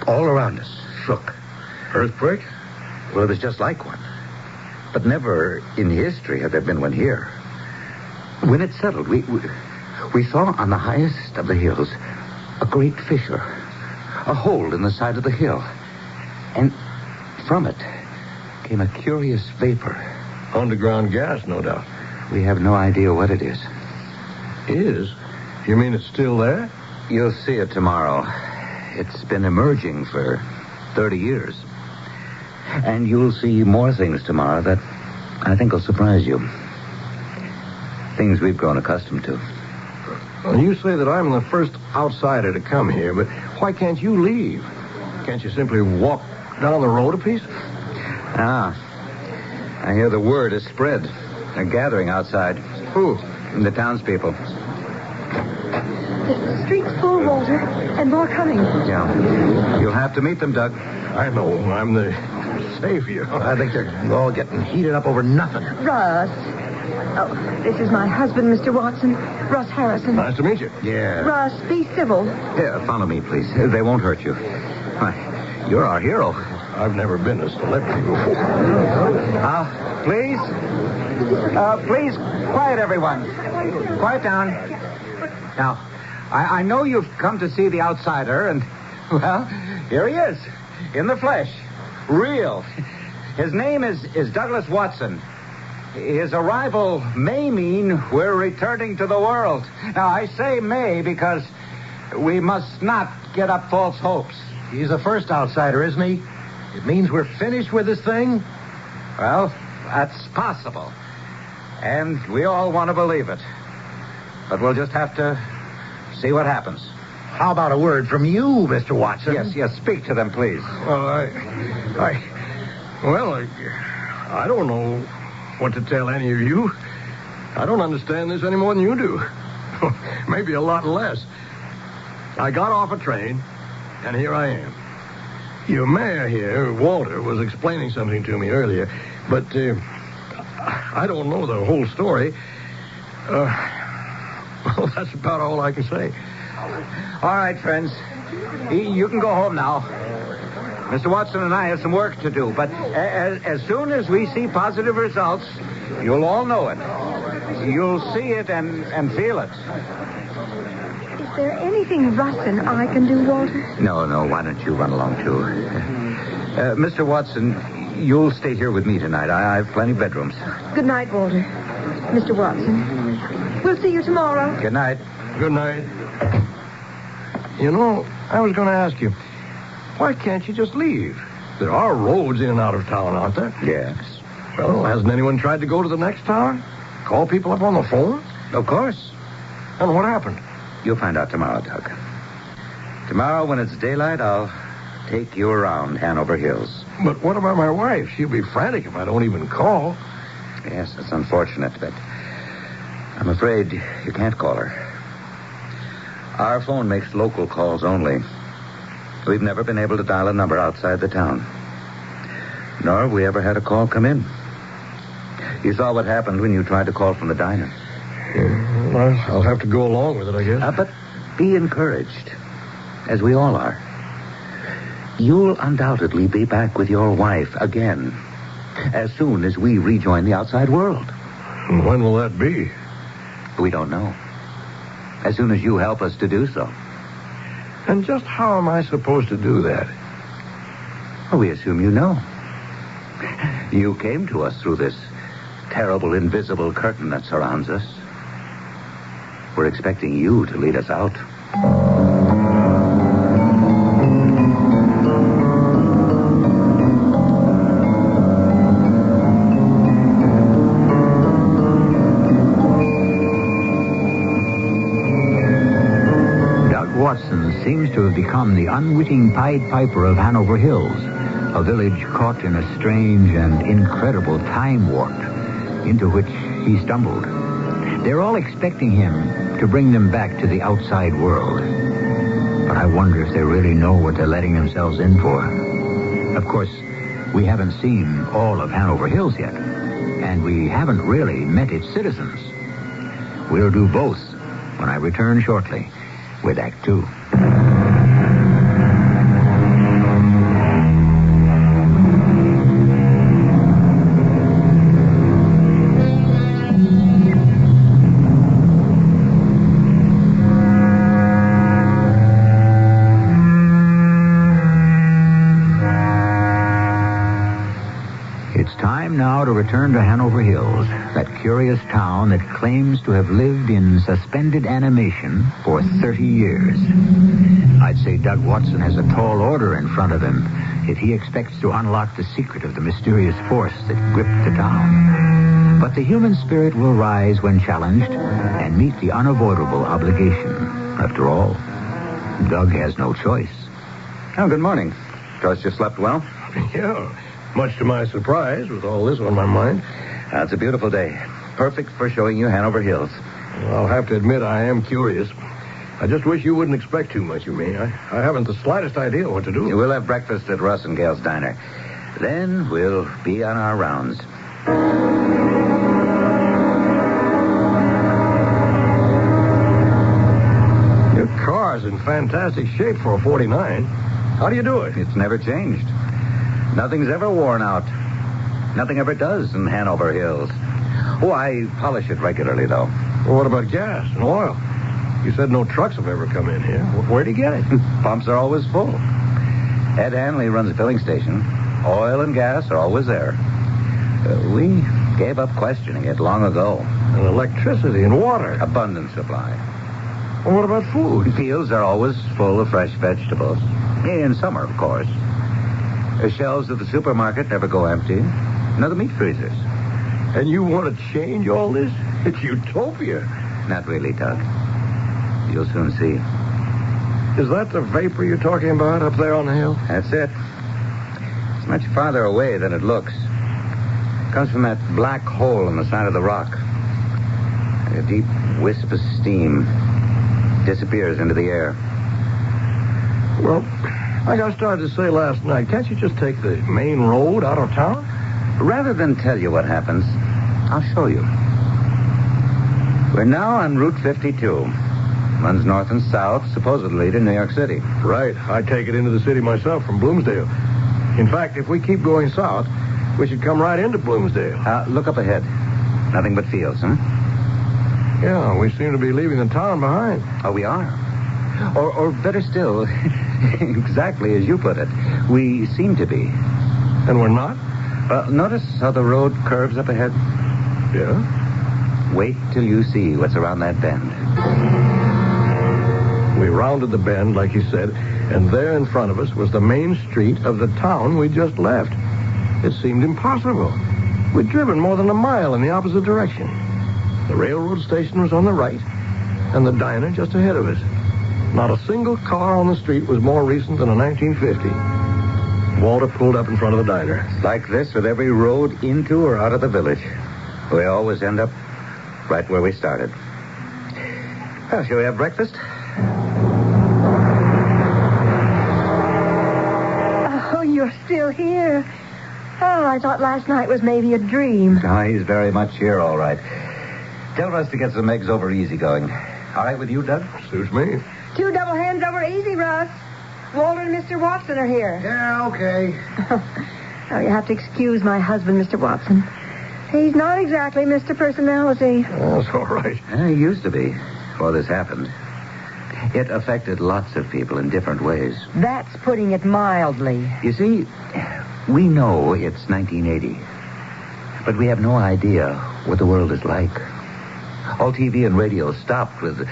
all around us shook. Earthquake? Well, it was just like one. But never in history had there been one here. When it settled, we saw on the highest of the hills a great fissure, a hole in the side of the hill. And from it came a curious vapor. Underground gas, no doubt. We have no idea what it is. Is? You mean it's still there? You'll see it tomorrow. It's been emerging for 30 years. And you'll see more things tomorrow that I think will surprise you. Things we've grown accustomed to. Well, you say that I'm the first outsider to come here, but why can't you leave? Can't you simply walk down the road a piece? I hear the word has spread. They're gathering outside. Who? The townspeople. The street's full, Walter, and more coming. Yeah. You'll have to meet them, Doug. I know. I'm the savior. I think they're all getting heated up over nothing. Russ. Oh, this is my husband, Mr. Watson. Russ Harrison. Nice to meet you. Yeah. Russ, be civil. Here, follow me, please. They won't hurt you. Why, you're our hero. I've never been a celebrity before. Please? Please, quiet, everyone. Quiet down. Now, I know you've come to see the outsider, and, well, here he is, in the flesh. Real. His name is Douglas Watson. His arrival may mean we're returning to the world. Now, I say may because we must not get up false hopes. He's the first outsider, isn't he? It means we're finished with this thing? Well, that's possible. And we all want to believe it. But we'll just have to see what happens. How about a word from you, Mr. Watson? Yes, speak to them, please. Well, I don't know what to tell any of you. I don't understand this any more than you do. Maybe a lot less. I got off a train, and here I am. Your mayor here, Walter, was explaining something to me earlier, but I don't know the whole story. Well, that's about all I can say. All right, friends. You can go home now. Mr. Watson and I have some work to do, but as soon as we see positive results, you'll all know it. You'll see it and feel it. Is there anything Russ and I can do, Walter? No, why don't you run along, too? Mr. Watson, you'll stay here with me tonight. I have plenty of bedrooms. Good night, Walter. Mr. Watson. We'll see you tomorrow. Good night. Good night. You know, I was going to ask you, why can't you just leave? There are roads in and out of town, aren't there? Yes. Well, hasn't anyone tried to go to the next tower? Call people up on the phone? Of course. And what happened? You'll find out tomorrow, Doug. Tomorrow, when it's daylight, I'll take you around Hanover Hills. But what about my wife? She'll be frantic if I don't even call. Yes, it's unfortunate, but I'm afraid you can't call her. Our phone makes local calls only. We've never been able to dial a number outside the town. Nor have we ever had a call come in. You saw what happened when you tried to call from the diner. Well, I'll have to go along with it, I guess. But be encouraged, as we all are. You'll undoubtedly be back with your wife again, as soon as we rejoin the outside world. When will that be? We don't know. As soon as you help us to do so. And just how am I supposed to do that? Well, we assume you know. You came to us through this terrible invisible curtain that surrounds us. We're expecting you to lead us out. Seems to have become the unwitting Pied Piper of Hanover Hills, a village caught in a strange and incredible time warp into which he stumbled. They're all expecting him to bring them back to the outside world. But I wonder if they really know what they're letting themselves in for. Of course, we haven't seen all of Hanover Hills yet, and we haven't really met its citizens. We'll do both when I return shortly with Act 2. Now to return to Hanover Hills, that curious town that claims to have lived in suspended animation for 30 years. I'd say Doug Watson has a tall order in front of him if he expects to unlock the secret of the mysterious force that gripped the town. But the human spirit will rise when challenged and meet the unavoidable obligation. After all, Doug has no choice. Oh, good morning. Trust you slept well? Yeah. Much to my surprise, with all this on my mind. It's a beautiful day. Perfect for showing you Hanover Hills. Well, I'll have to admit I am curious. I just wish you wouldn't expect too much of me. I haven't the slightest idea what to do. We'll have breakfast at Russ and Gail's diner. Then we'll be on our rounds. Your car's in fantastic shape for a 49. How do you do it? It's never changed. Nothing's ever worn out. Nothing ever does in Hanover Hills. Oh, I polish it regularly, though. Well, what about gas and oil? You said no trucks have ever come in here. Where'd you get it? Pumps are always full. Ed Hanley runs a filling station. Oil and gas are always there. We gave up questioning it long ago. And electricity and water. Abundant supply. Well, what about food? Fields are always full of fresh vegetables. In summer, of course. The shelves of the supermarket never go empty. Nor the meat freezers. And you want to change all this? It's utopia. Not really, Doug. You'll soon see. Is that the vapor you're talking about up there on the hill? That's it. It's much farther away than it looks. It comes from that black hole in the side of the rock. Like a deep wisp of steam. Disappears into the air. Well, like I started to say last night, can't you just take the main road out of town? Rather than tell you what happens, I'll show you. We're now on Route 52. Runs north and south, supposedly to New York City. Right. I take it into the city myself from Bloomsdale. In fact, if we keep going south, we should come right into Bloomsdale. Look up ahead. Nothing but fields, huh? Yeah, we seem to be leaving the town behind. Oh, we are. Or better still, exactly as you put it, we seem to be. And we're not? Notice how the road curves up ahead? Yeah. Wait till you see what's around that bend. We rounded the bend, like you said, and there in front of us was the main street of the town we just left. It seemed impossible. We'd driven more than a mile in the opposite direction. The railroad station was on the right, and the diner just ahead of us. Not a single car on the street was more recent than a 1950. Walter pulled up in front of the diner. Like this with every road into or out of the village. We always end up right where we started. Well, shall we have breakfast? Oh, you're still here. Oh, I thought last night was maybe a dream. Oh, he's very much here, all right. Tell Russ to get some eggs over easygoing. All right with you, Doug? Suits me. 2 double hands over easy, Russ. Walter and Mr. Watson are here. Yeah, okay. Oh, you have to excuse my husband, Mr. Watson. He's not exactly Mr. Personality. Oh, that's all right. He used to be before this happened. It affected lots of people in different ways. That's putting it mildly. You see, we know it's 1980, but we have no idea what the world is like. All TV and radio stopped with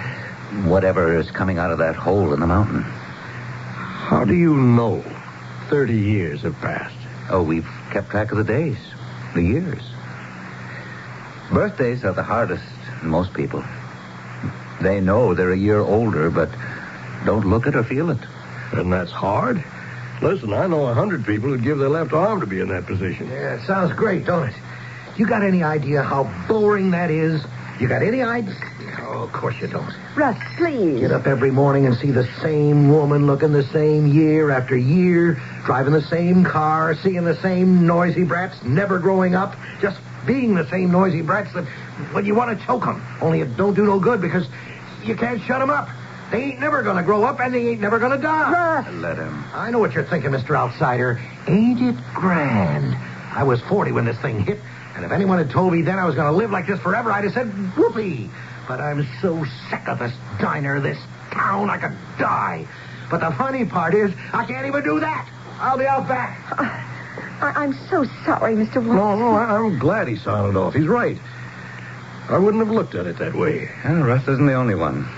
whatever is coming out of that hole in the mountain. How do you know 30 years have passed? Oh, we've kept track of the days, the years. Birthdays are the hardest in most people. They know they're a year older, but don't look it or feel it. And that's hard? Listen, I know 100 people who'd give their left arm to be in that position. Yeah, it sounds great, don't it? You got any idea how boring that is? You got any idea? Oh, of course you don't. Russ, please. Get up every morning and see the same woman looking the same year after year, driving the same car, seeing the same noisy brats, never growing up, just being the same noisy brats that when you want to choke them. Only it don't do no good because you can't shut them up. They ain't never going to grow up, and they ain't never going to die. Let him. I know what you're thinking, Mr. Outsider. Ain't it grand? I was 40 when this thing hit, and if anyone had told me then I was going to live like this forever, I'd have said, whoopee. But I'm so sick of this diner, this town, I could die. But the funny part is, I can't even do that. I'll be out back. I'm so sorry, Mr. Watson. No, I'm glad he sounded off. He's right. I wouldn't have looked at it that way. And Russ isn't the only one.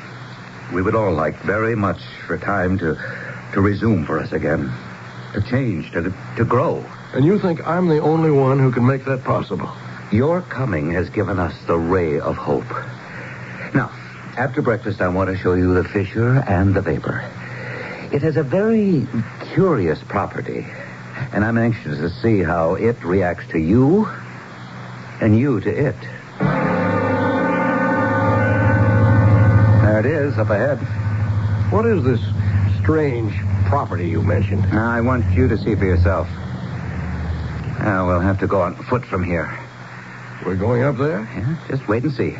We would all like very much for time to resume for us again. To change, to grow. And you think I'm the only one who can make that possible? Your coming has given us the ray of hope. Now, after breakfast, I want to show you the fissure and the vapor. It has a very curious property, and I'm anxious to see how it reacts to you and you to it. There it is, up ahead. What is this strange property you mentioned? I want you to see for yourself. We'll have to go on foot from here. We're going up there? Yeah, just wait and see.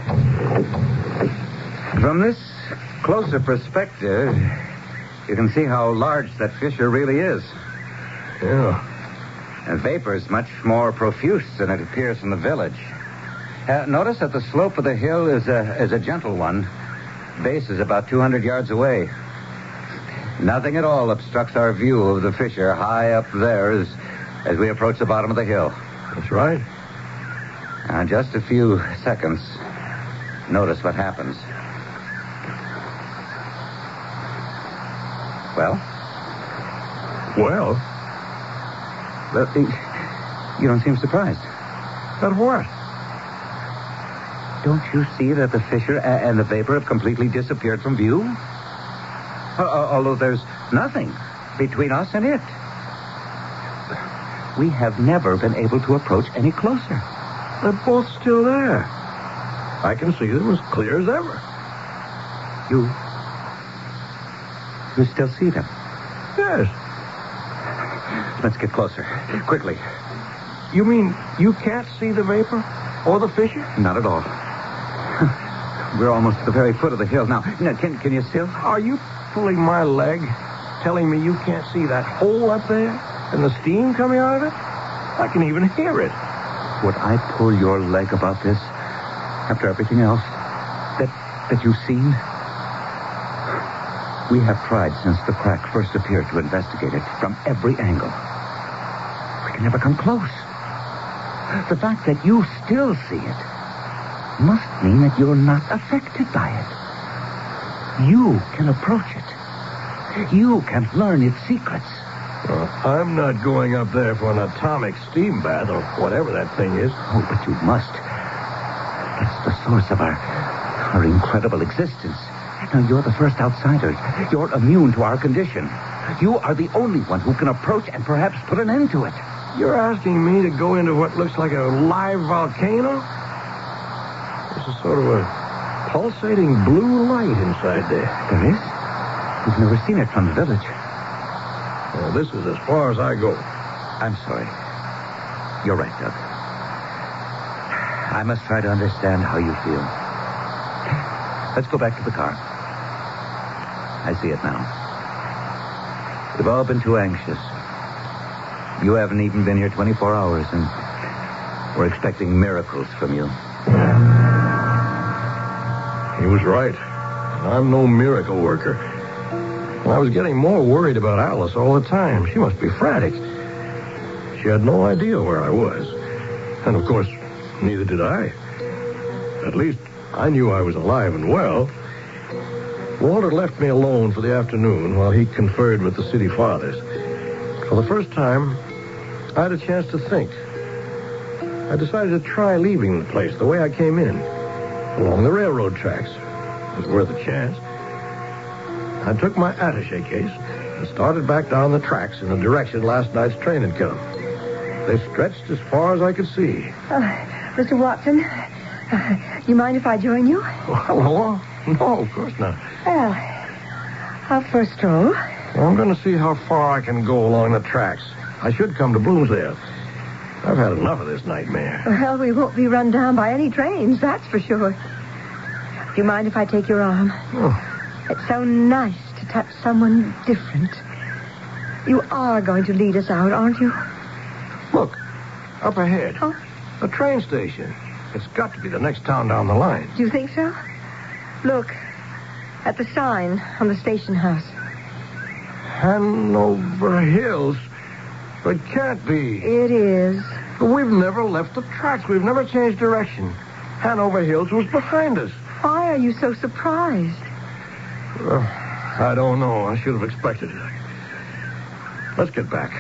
From this closer perspective, you can see how large that fissure really is. Yeah. And vapor is much more profuse than it appears from the village. Notice that the slope of the hill is a gentle one. Base is about 200 yards away. Nothing at all obstructs our view of the fissure high up there as we approach the bottom of the hill. That's right. Now, just a few seconds. Notice what happens. Well? Well? You don't seem surprised. At what? Don't you see that the fissure and the vapor have completely disappeared from view? Although there's nothing between us and it. We have never been able to approach any closer. They're both still there. I can see them as clear as ever. You still see them? Yes. Let's get closer. Quickly. You mean you can't see the vapor or the fissure? Not at all. We're almost at the very foot of the hill now. Can you still? Are you pulling my leg, telling me you can't see that hole up there and the steam coming out of it? I can even hear it. Would I pull your leg about this after everything else that you've seen? We have tried since the crack first appeared to investigate it from every angle. We can never come close. The fact that you still see it must mean that you're not affected by it. You can approach it. You can learn its secrets. Well, I'm not going up there for an atomic steam bath or whatever that thing is. Oh, but you must. It's the source of our incredible existence. Now, you're the first outsider. You're immune to our condition. You are the only one who can approach and perhaps put an end to it. You're asking me to go into what looks like a live volcano? There's a sort of a pulsating blue light inside there. There is? We've never seen it from the village. Well, this is as far as I go. I'm sorry. You're right, Doug. I must try to understand how you feel. Let's go back to the car. I see it now. We've all been too anxious. You haven't even been here 24 hours, and we're expecting miracles from you. He was right. I'm no miracle worker. I was getting more worried about Alice all the time. She must be frantic. She had no idea where I was. And, of course, neither did I. At least, I knew I was alive and well. Walter left me alone for the afternoon while he conferred with the city fathers. For the first time, I had a chance to think. I decided to try leaving the place the way I came in, along the railroad tracks. It was worth a chance. I took my attaché case and started back down the tracks in the direction last night's train had come. They stretched as far as I could see. Mr. Watson, you mind if I join you? Well, no, of course not. Well, out for a stroll. Well, I'm going to see how far I can go along the tracks. I should come to Bloomsdale. I've had enough of this nightmare. Well, we won't be run down by any trains, that's for sure. Do you mind if I take your arm? Oh. It's so nice to touch someone different. You are going to lead us out, aren't you? Look, up ahead. Oh? A train station. It's got to be the next town down the line. Do you think so? Look, at the sign on the station house. Hanover Hills? It can't be. It is. We've never left the tracks. We've never changed direction. Hanover Hills was behind us. Why are you so surprised? I don't know. I should have expected it. Let's get back.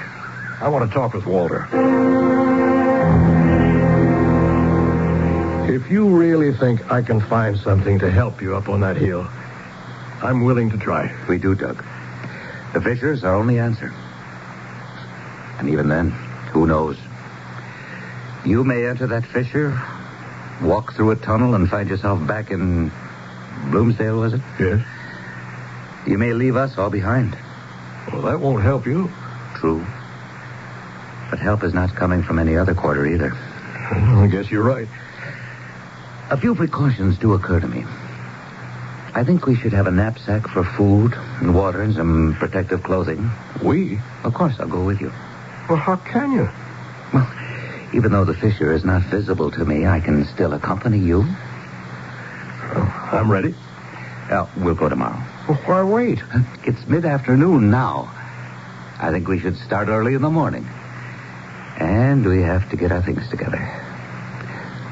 I want to talk with Walter. If you really think I can find something to help you up on that hill, I'm willing to try. We do, Doug. The fissure's our only answer. And even then, who knows? You may enter that fissure, walk through a tunnel, and find yourself back in Bloomsdale, was it? Yes. You may leave us all behind. Well, that won't help you. True. But help is not coming from any other quarter either. I guess you're right. A few precautions do occur to me. I think we should have a knapsack for food and water and some protective clothing. We? Of course, I'll go with you. Well, how can you? Well, even though the fissure is not visible to me, I can still accompany you. Oh, I'm ready. We'll go tomorrow. Well, why wait? It's mid-afternoon now. I think we should start early in the morning. And we have to get our things together.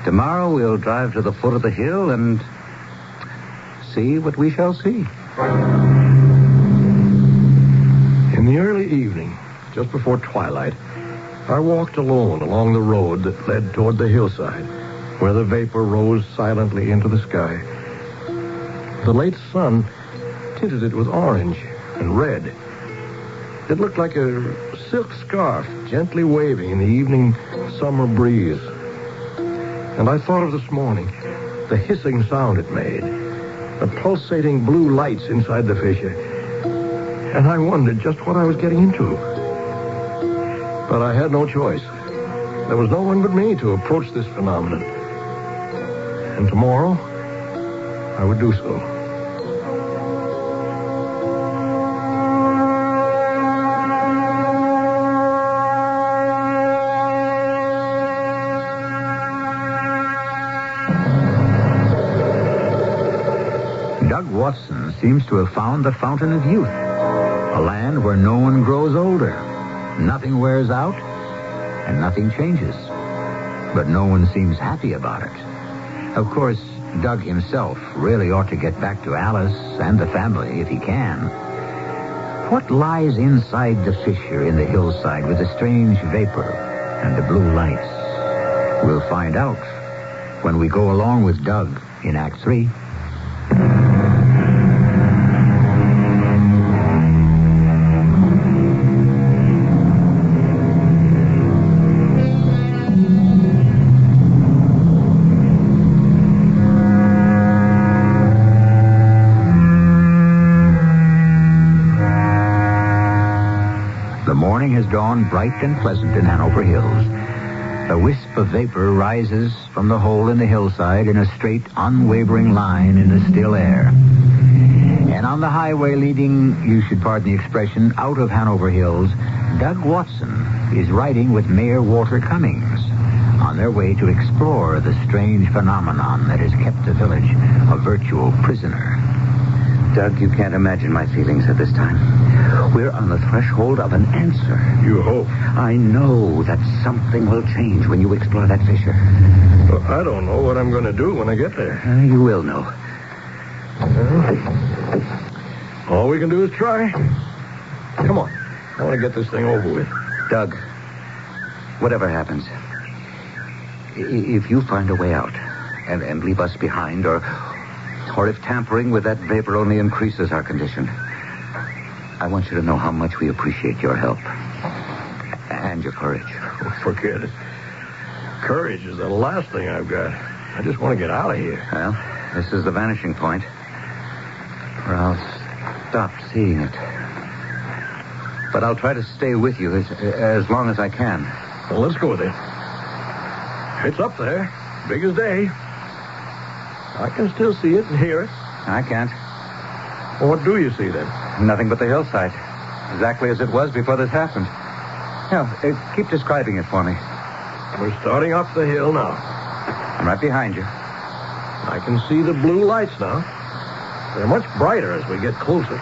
Tomorrow we'll drive to the foot of the hill and see what we shall see. In the early evening, just before twilight, I walked alone along the road that led toward the hillside, where the vapor rose silently into the sky. The late sun tinted it with orange and red. It looked like a silk scarf gently waving in the evening summer breeze. And I thought of this morning, the hissing sound it made, the pulsating blue lights inside the fissure. And I wondered just what I was getting into. But I had no choice. There was no one but me to approach this phenomenon. And tomorrow, I would do so. Doug Watson seems to have found the fountain of youth, a land where no one grows older, nothing wears out, and nothing changes. But no one seems happy about it. Of course, Doug himself really ought to get back to Alice and the family if he can. What lies inside the fissure in the hillside with the strange vapor and the blue lights? We'll find out when we go along with Doug in Act 3. The morning has dawned bright and pleasant in Hanover Hills. A wisp of vapor rises from the hole in the hillside in a straight, unwavering line in the still air. And on the highway leading, you should pardon the expression, out of Hanover Hills, Doug Watson is riding with Mayor Walter Cummings on their way to explore the strange phenomenon that has kept the village a virtual prisoner. Doug, you can't imagine my feelings at this time. We're on the threshold of an answer. You hope. I know that something will change when you explore that fissure. Well, I don't know what I'm going to do when I get there. You will know. All we can do is try. Come on. I want to get this thing over with. Doug, whatever happens, if you find a way out and leave us behind, or if tampering with that vapor only increases our condition, I want you to know how much we appreciate your help. And your courage. Forget it. Courage is the last thing I've got. I just want to get out of here. Well, this is the vanishing point, or I'll stop seeing it. But I'll try to stay with you as long as I can. Well, let's go then. It's up there, big as day. I can still see it and hear it. I can't. Well, what do you see then? Nothing but the hillside. Exactly as it was before this happened. Now, keep describing it for me. We're starting up the hill now. I'm right behind you. I can see the blue lights now. They're much brighter as we get closer.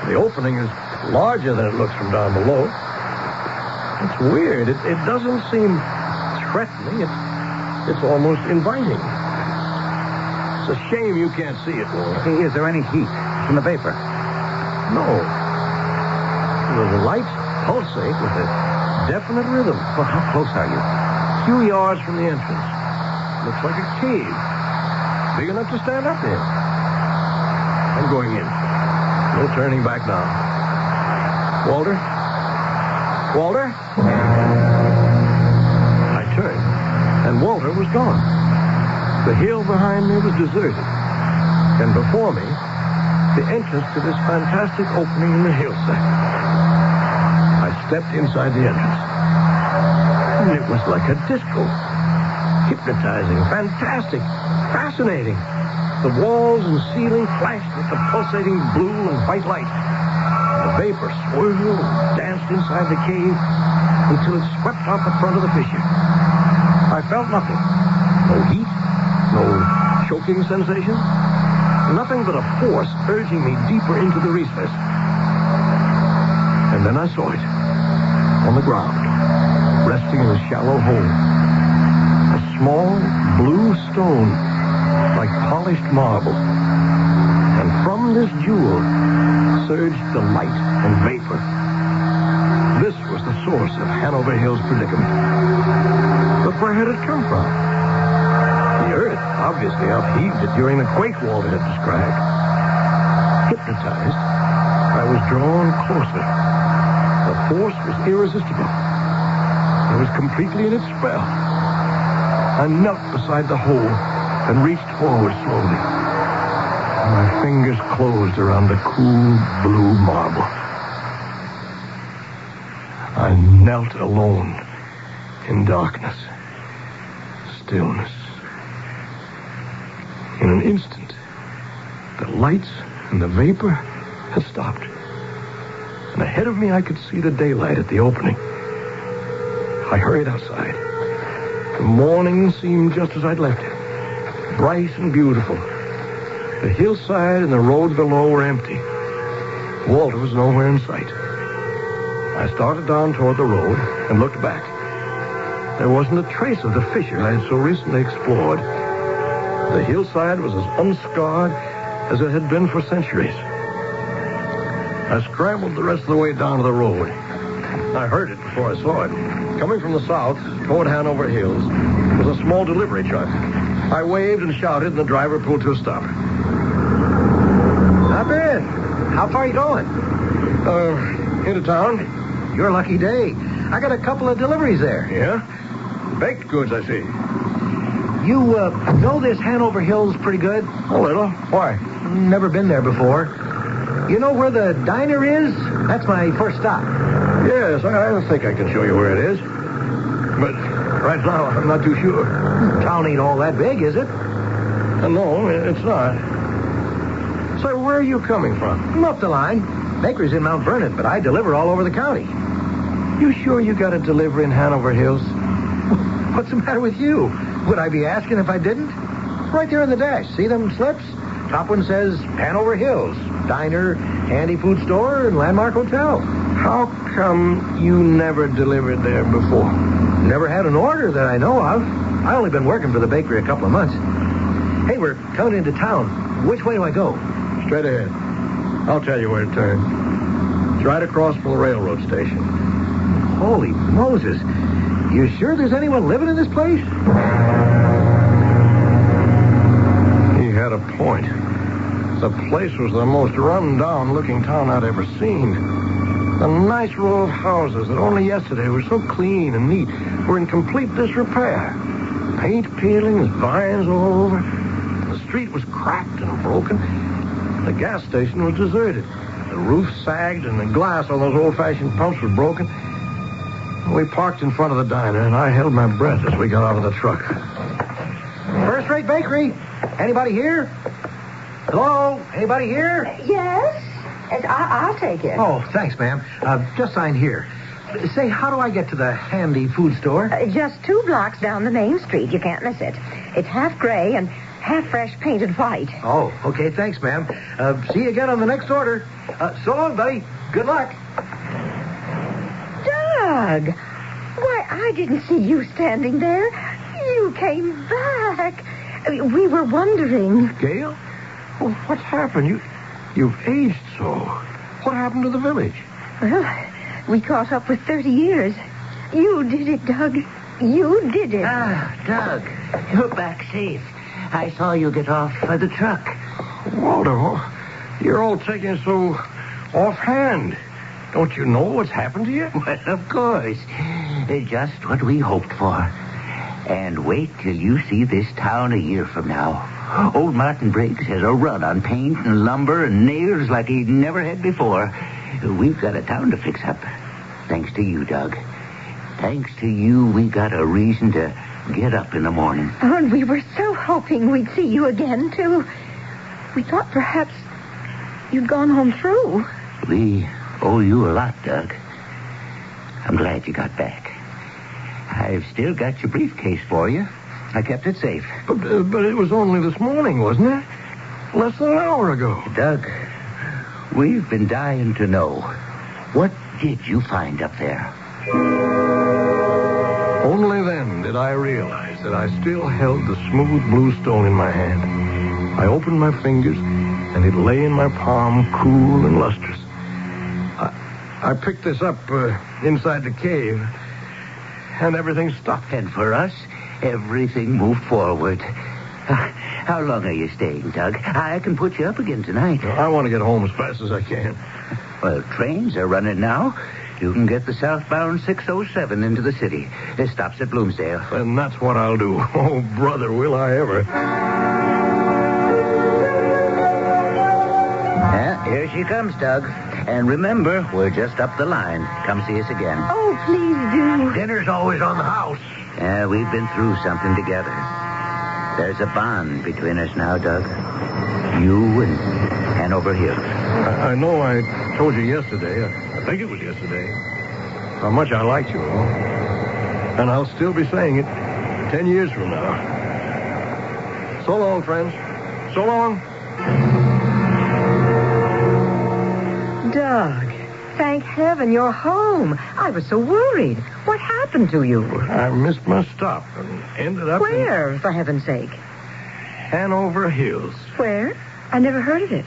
The opening is larger than it looks from down below. It's weird. It doesn't seem threatening. It's almost inviting. It's a shame you can't see it, Walter. Is there any heat from the vapor? No. The lights pulsate with a definite rhythm. Well, how close are you? A few yards from the entrance. Looks like a cave. Big enough to stand up in. I'm going in. No turning back now. Walter? Walter? I turned, and Walter was gone. The hill behind me was deserted. And before me, the entrance to this fantastic opening in the hillside. I stepped inside the entrance. And it was like a disco. Hypnotizing, fantastic, fascinating. The walls and ceiling flashed with the pulsating blue and white light. The vapor swirled and danced inside the cave until it swept out the front of the fissure. I felt nothing. No heat, no choking sensation. Nothing but a force urging me deeper into the recess. And then I saw it. On the ground, resting in a shallow hole. A small blue stone, like polished marble. And from this jewel surged the light and vapor. This was the source of Hanover Hill's predicament. But where had it come from? The earth obviously upheaved it during the quake Walter had described. Hypnotized, I was drawn closer. The force was irresistible. I was completely in its spell. I knelt beside the hole and reached forward slowly. My fingers closed around the cool blue marble. I knelt alone in darkness, stillness. In an instant, the lights and the vapor had stopped. And ahead of me, I could see the daylight at the opening. I hurried outside. The morning seemed just as I'd left it, bright and beautiful. The hillside and the road below were empty. Walter was nowhere in sight. I started down toward the road and looked back. There wasn't a trace of the fissure I had so recently explored. The hillside was as unscarred as it had been for centuries. I scrambled the rest of the way down to the road. I heard it before I saw it. Coming from the south toward Hanover Hills was a small delivery truck. I waved and shouted, and the driver pulled to a stop. Hop in. How far are you going? Into town. Your lucky day. I got a couple of deliveries there. Yeah? Baked goods, I see. You know this Hanover Hills pretty good? A little. Why? Never been there before. You know where the diner is? That's my first stop. Yes, I think I can show you where it is. But right now, I'm not too sure. Town ain't all that big, is it? No, it's not. So where are you coming from? I'm up the line. Bakery's in Mount Vernon, but I deliver all over the county. You sure you got a delivery in Hanover Hills? What's the matter with you? Would I be asking if I didn't? Right there in the dash. See them slips? Top one says Hanover Hills, diner, handy food store, and landmark hotel. How come you never delivered there before? Never had an order that I know of. I only been working for the bakery a couple of months. Hey, we're coming into town. Which way do I go? Straight ahead. I'll tell you where to turn. It's right across from the railroad station. Holy Moses. You sure there's anyone living in this place? He had a point. The place was the most run-down-looking town I'd ever seen. The nice row of houses that only yesterday were so clean and neat were in complete disrepair. Paint peelings, vines all over. The street was cracked and broken. The gas station was deserted. The roof sagged and the glass on those old-fashioned pumps was broken. We parked in front of the diner, and I held my breath as we got out of the truck. First-rate bakery. Anybody here? Hello? Anybody here? Yes? I'll take it. Oh, thanks, ma'am. Just sign here. Say, how do I get to the handy food store? Just 2 blocks down the main street. You can't miss it. It's half gray and half fresh painted white. Oh, okay. Thanks, ma'am. See you again on the next order. So long, buddy. Good luck. Doug! Why, I didn't see you standing there. You came back. We were wondering. Gail? Oh, what's happened? You've aged so. What happened to the village? Well, we caught up with 30 years. You did it, Doug. You did it. Doug, you're back safe. I saw you get off the truck. Waldo, you're all taking so offhand. Don't you know what's happened to you? Well, of course. Just what we hoped for. And wait till you see this town a year from now. Old Martin Briggs has a run on paint and lumber and nails like he'd never had before. We've got a town to fix up. Thanks to you, Doug. Thanks to you, we got a reason to get up in the morning. Oh, and we were so hoping we'd see you again, too. We thought perhaps you'd gone home through. We owe you a lot, Doug. I'm glad you got back. I've still got your briefcase for you. I kept it safe. But it was only this morning, wasn't it? Less than an hour ago. Doug, we've been dying to know. What did you find up there? Only then did I realize that I still held the smooth blue stone in my hand. I opened my fingers, and it lay in my palm, cool and lustrous. I picked this up inside the cave, and everything stopped. And for us, everything moved forward. How long are you staying, Doug? I can put you up again tonight. I want to get home as fast as I can. Well, trains are running now. You can get the southbound 607 into the city. It stops at Bloomsdale. And that's what I'll do. Oh, brother, will I ever. Here she comes, Doug. And remember, we're just up the line. Come see us again. Oh, please do. Dinner's always on the house. We've been through something together. There's a bond between us now, Doug. You and Hanover Hills. I know I told you yesterday, I think it was yesterday, how much I liked you all. And I'll still be saying it 10 years from now. So long, friends. So long. Doug, thank heaven you're home. I was so worried. What happened to you? I missed my stop and ended up Where, for heaven's sake? Hanover Hills. Where? I never heard of it.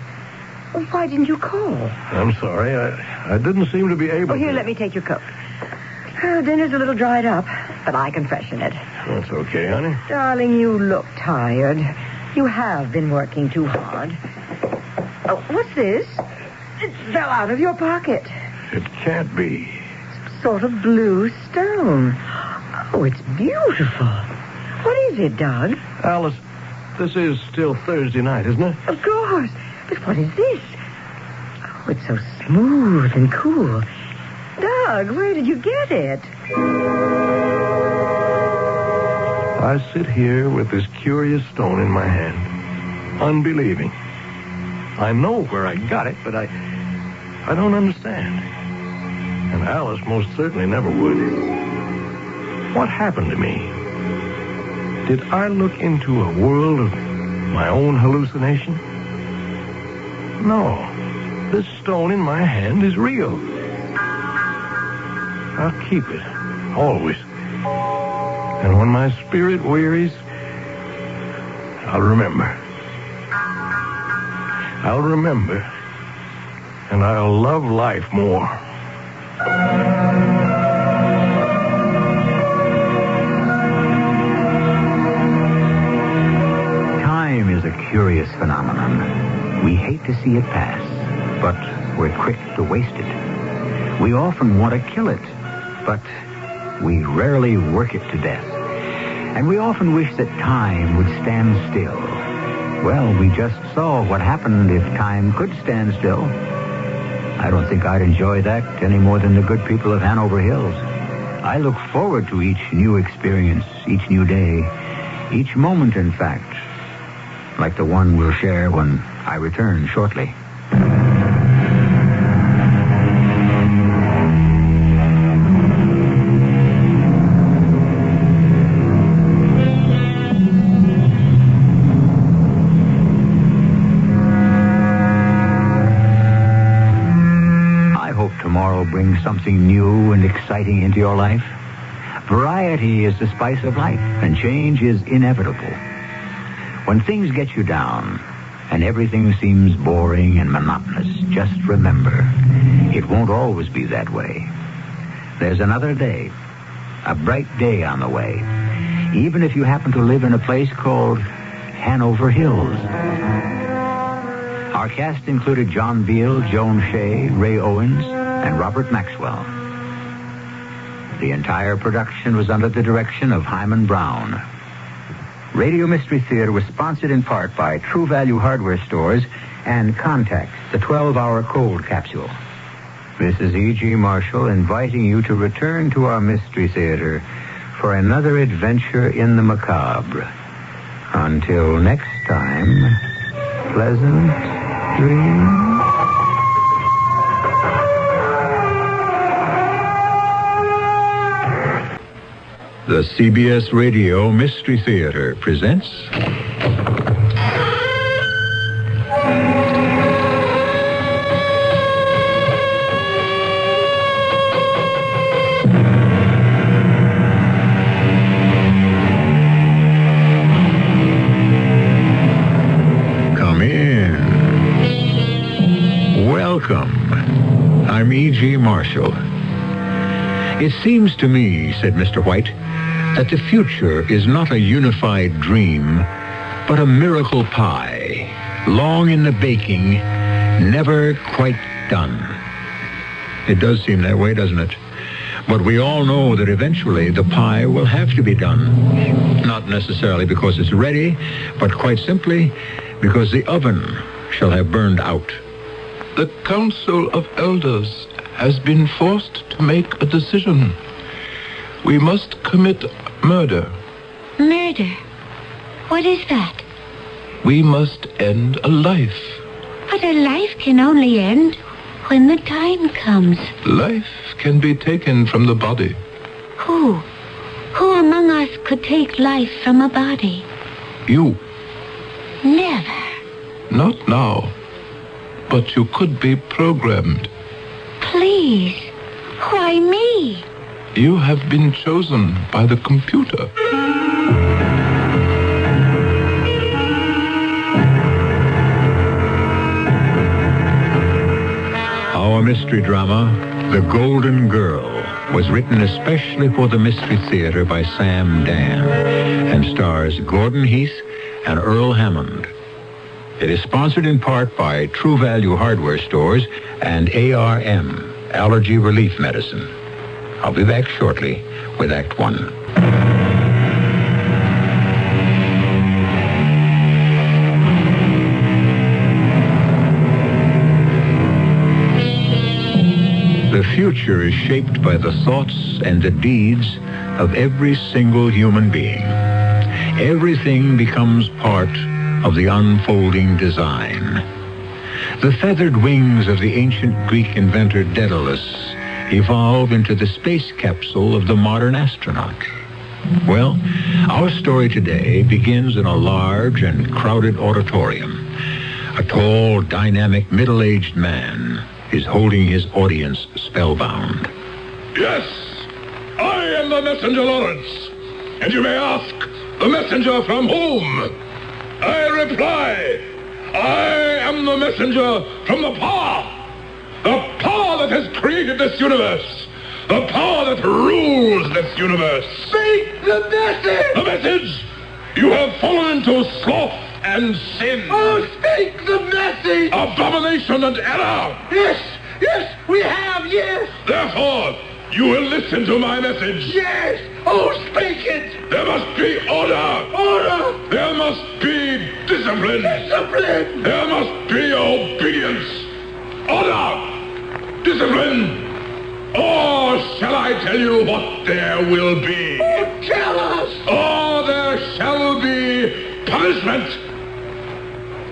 Well, why didn't you call? I'm sorry. I didn't seem to be able to. Here, let me take your coat. Oh, dinner's a little dried up, but I can freshen it. That's okay, honey. Darling, you look tired. You have been working too hard. Oh, what's this? It fell out of your pocket. It can't be. Some sort of blue stone. Oh, it's beautiful. What is it, Doug? Alice, this is still Thursday night, isn't it? Of course. But what is this? Oh, it's so smooth and cool. Doug, where did you get it? I sit here with this curious stone in my hand, unbelieving. I know where I got it, but I don't understand. And Alice most certainly never would. What happened to me? Did I look into a world of my own hallucination? No. This stone in my hand is real. I'll keep it. Always. And when my spirit wearies, I'll remember. I'll remember. And I'll love life more. Time is a curious phenomenon. We hate to see it pass, but we're quick to waste it. We often want to kill it, but we rarely work it to death. And we often wish that time would stand still. Well, we just saw what happened if time could stand still. I don't think I'd enjoy that any more than the good people of Hanover Hills. I look forward to each new experience, each new day, each moment, in fact, like the one we'll share when I return shortly. Tomorrow brings something new and exciting into your life. Variety is the spice of life, and change is inevitable. When things get you down and everything seems boring and monotonous, just remember, it won't always be that way. There's another day, a bright day on the way, even if you happen to live in a place called Hanover Hills. Our cast included John Beal, Joan Shea, Ray Owens, and Robert Maxwell. The entire production was under the direction of Hyman Brown. Radio Mystery Theater was sponsored in part by True Value Hardware Stores and Contact, the 12-hour cold capsule. This is E.G. Marshall inviting you to return to our Mystery Theater for another adventure in the macabre. Until next time, pleasant dreams. The CBS Radio Mystery Theater presents... Come in. Welcome. I'm E.G. Marshall. It seems to me, said Mr. White, that the future is not a unified dream, but a miracle pie, long in the baking, never quite done. It does seem that way, doesn't it? But we all know that eventually the pie will have to be done. Not necessarily because it's ready, but quite simply because the oven shall have burned out. The Council of Elders has been forced to make a decision. We must commit murder. Murder? What is that? We must end a life. But a life can only end when the time comes. Life can be taken from the body. Who? Who among us could take life from a body? You. Never. Not now. But you could be programmed. Please. Why me? You have been chosen by the computer. Our mystery drama, The Golden Girl, was written especially for the Mystery Theater by Sam Dan and stars Gordon Heath and Earl Hammond. It is sponsored in part by True Value Hardware Stores and ARM, Allergy Relief Medicine. I'll be back shortly with Act One. The future is shaped by the thoughts and the deeds of every single human being. Everything becomes part of the unfolding design. The feathered wings of the ancient Greek inventor Daedalus evolve into the space capsule of the modern astronaut. Well, our story today begins in a large and crowded auditorium. A tall, dynamic, middle-aged man is holding his audience spellbound. Yes, I am the messenger Lawrence. And you may ask, the messenger from whom? I reply, I am the messenger from the power. The power that has created this universe. The power that rules this universe. Speak the message! The message! You have fallen into sloth and sin. Oh, speak the message! Abomination and error. Yes, we have, yes. Therefore, you will listen to my message. Yes. Oh, speak it. There must be order. Order. There must be discipline. Discipline. There must be obedience. Order. Discipline. Or shall I tell you what there will be? Oh, tell us. Or there shall be punishment.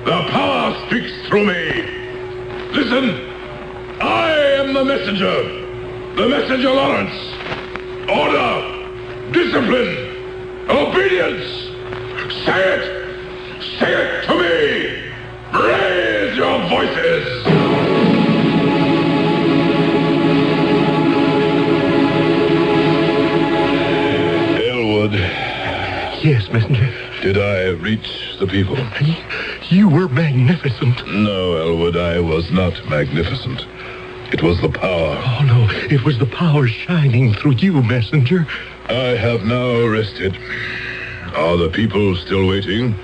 The power speaks through me. Listen, I am the messenger Lawrence. Order, discipline, obedience. Say it to me. Raise your voices. Yes, messenger. Did I reach the people? You were magnificent. No, Elwood, I was not magnificent. It was the power. Oh, no, it was the power shining through you, messenger. I have now rested. Are the people still waiting?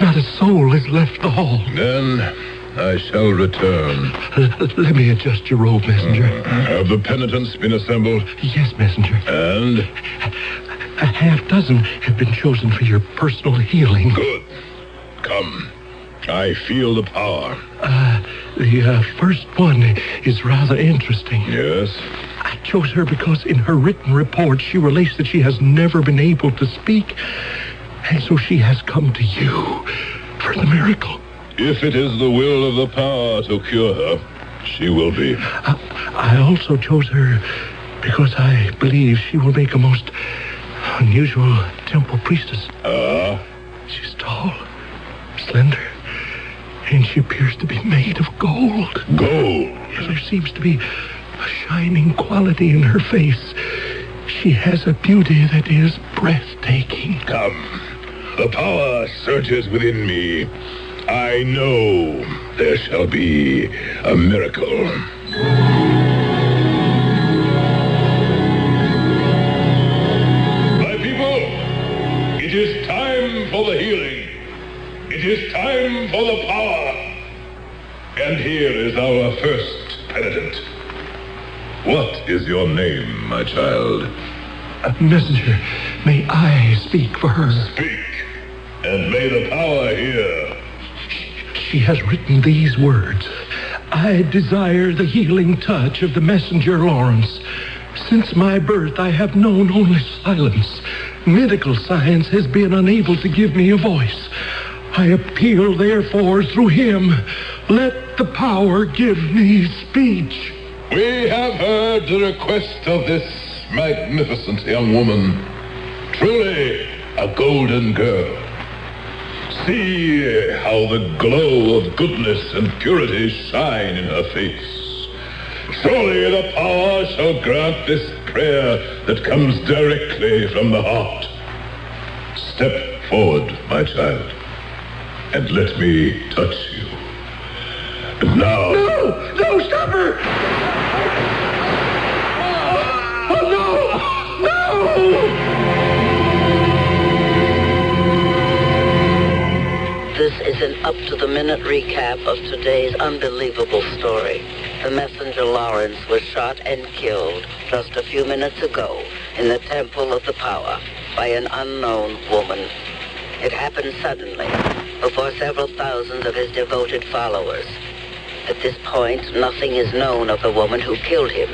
Not a soul has left the hall. Then I shall return. Let me adjust your robe, messenger. Have the penitents been assembled? Yes, messenger. And? A half dozen have been chosen for your personal healing. Good. Come. I feel the power. The first one is rather interesting. Yes? I chose her because in her written report she relates that she has never been able to speak, and so she has come to you for the miracle. If it is the will of the power to cure her, she will be. I also chose her because I believe she will make a most unusual temple priestess. She's tall, slender, and she appears to be made of gold. Gold? There seems to be a shining quality in her face. She has a beauty that is breathtaking. Come. The power surges within me. I know there shall be a miracle. My people, it is time for the healing. It is time for the power. And here is our first penitent. What is your name, my child? Messenger, may I speak for her? Speak, and may the power hear. She has written these words. I desire the healing touch of the messenger Lawrence. Since my birth, I have known only silence. Medical science has been unable to give me a voice. I appeal, therefore, through him. Let the power give me speech. We have heard the request of this magnificent young woman. Truly a golden girl. See how the glow of goodness and purity shine in her face. Surely the power shall grant this prayer that comes directly from the heart. Step forward, my child, and let me touch you. And now... No, stop her! Oh, no! This is an up-to-the-minute recap of today's unbelievable story. The messenger Lawrence was shot and killed just a few minutes ago in the Temple of the Power by an unknown woman. It happened suddenly, before several thousands of his devoted followers. At this point, nothing is known of the woman who killed him,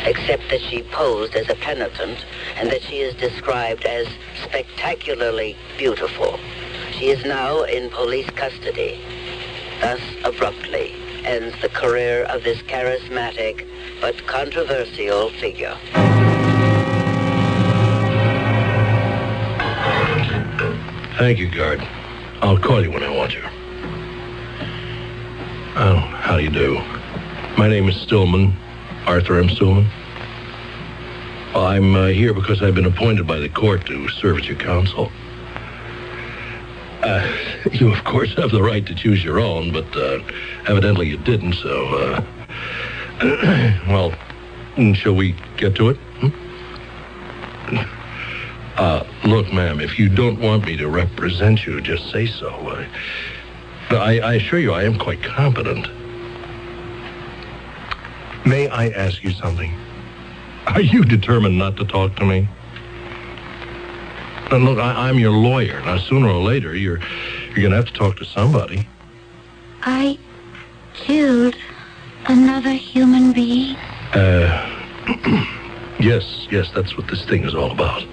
except that she posed as a penitent and that she is described as spectacularly beautiful. She is now in police custody. Thus, abruptly, ends the career of this charismatic but controversial figure. Thank you, guard. I'll call you when I want you. Oh, how do you do? My name is Stillman, Arthur M. Stillman. Well, I'm here because I've been appointed by the court to serve as your counsel. You, of course, have the right to choose your own, but evidently you didn't, so, well, shall we get to it? Look, ma'am, if you don't want me to represent you, just say so. I assure you I am quite competent. May I ask you something? Are you determined not to talk to me? Now, look, I'm your lawyer. Now, sooner or later, you're going to have to talk to somebody. I killed another human being. Yes, that's what this thing is all about.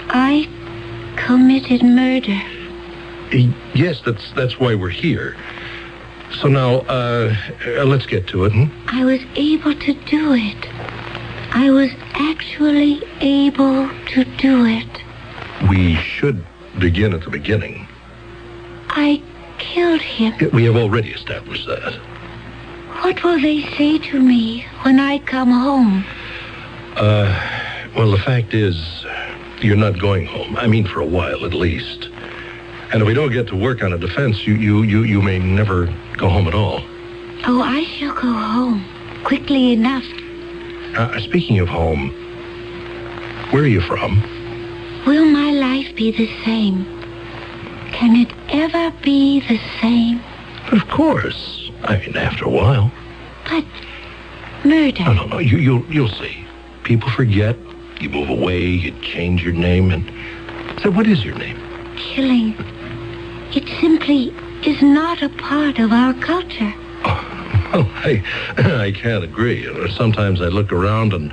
I committed murder. Yes, that's why we're here. So now, let's get to it. I was able to do it. I was actually able to do it. We should begin at the beginning. I killed him. We have already established that. What will they say to me when I come home? Well, the fact is, you're not going home. I mean, for a while, at least. And if we don't get to work on a defense, you may never go home at all. Oh, I shall go home. Quickly enough. Speaking of home, where are you from? Will my life be the same? Can it ever be the same? Of course. I mean, after a while. But murder... No. You'll see. People forget. You move away. You change your name. And so what is your name? Killing. It simply is not a part of our culture. Well, I can't agree. Sometimes I look around and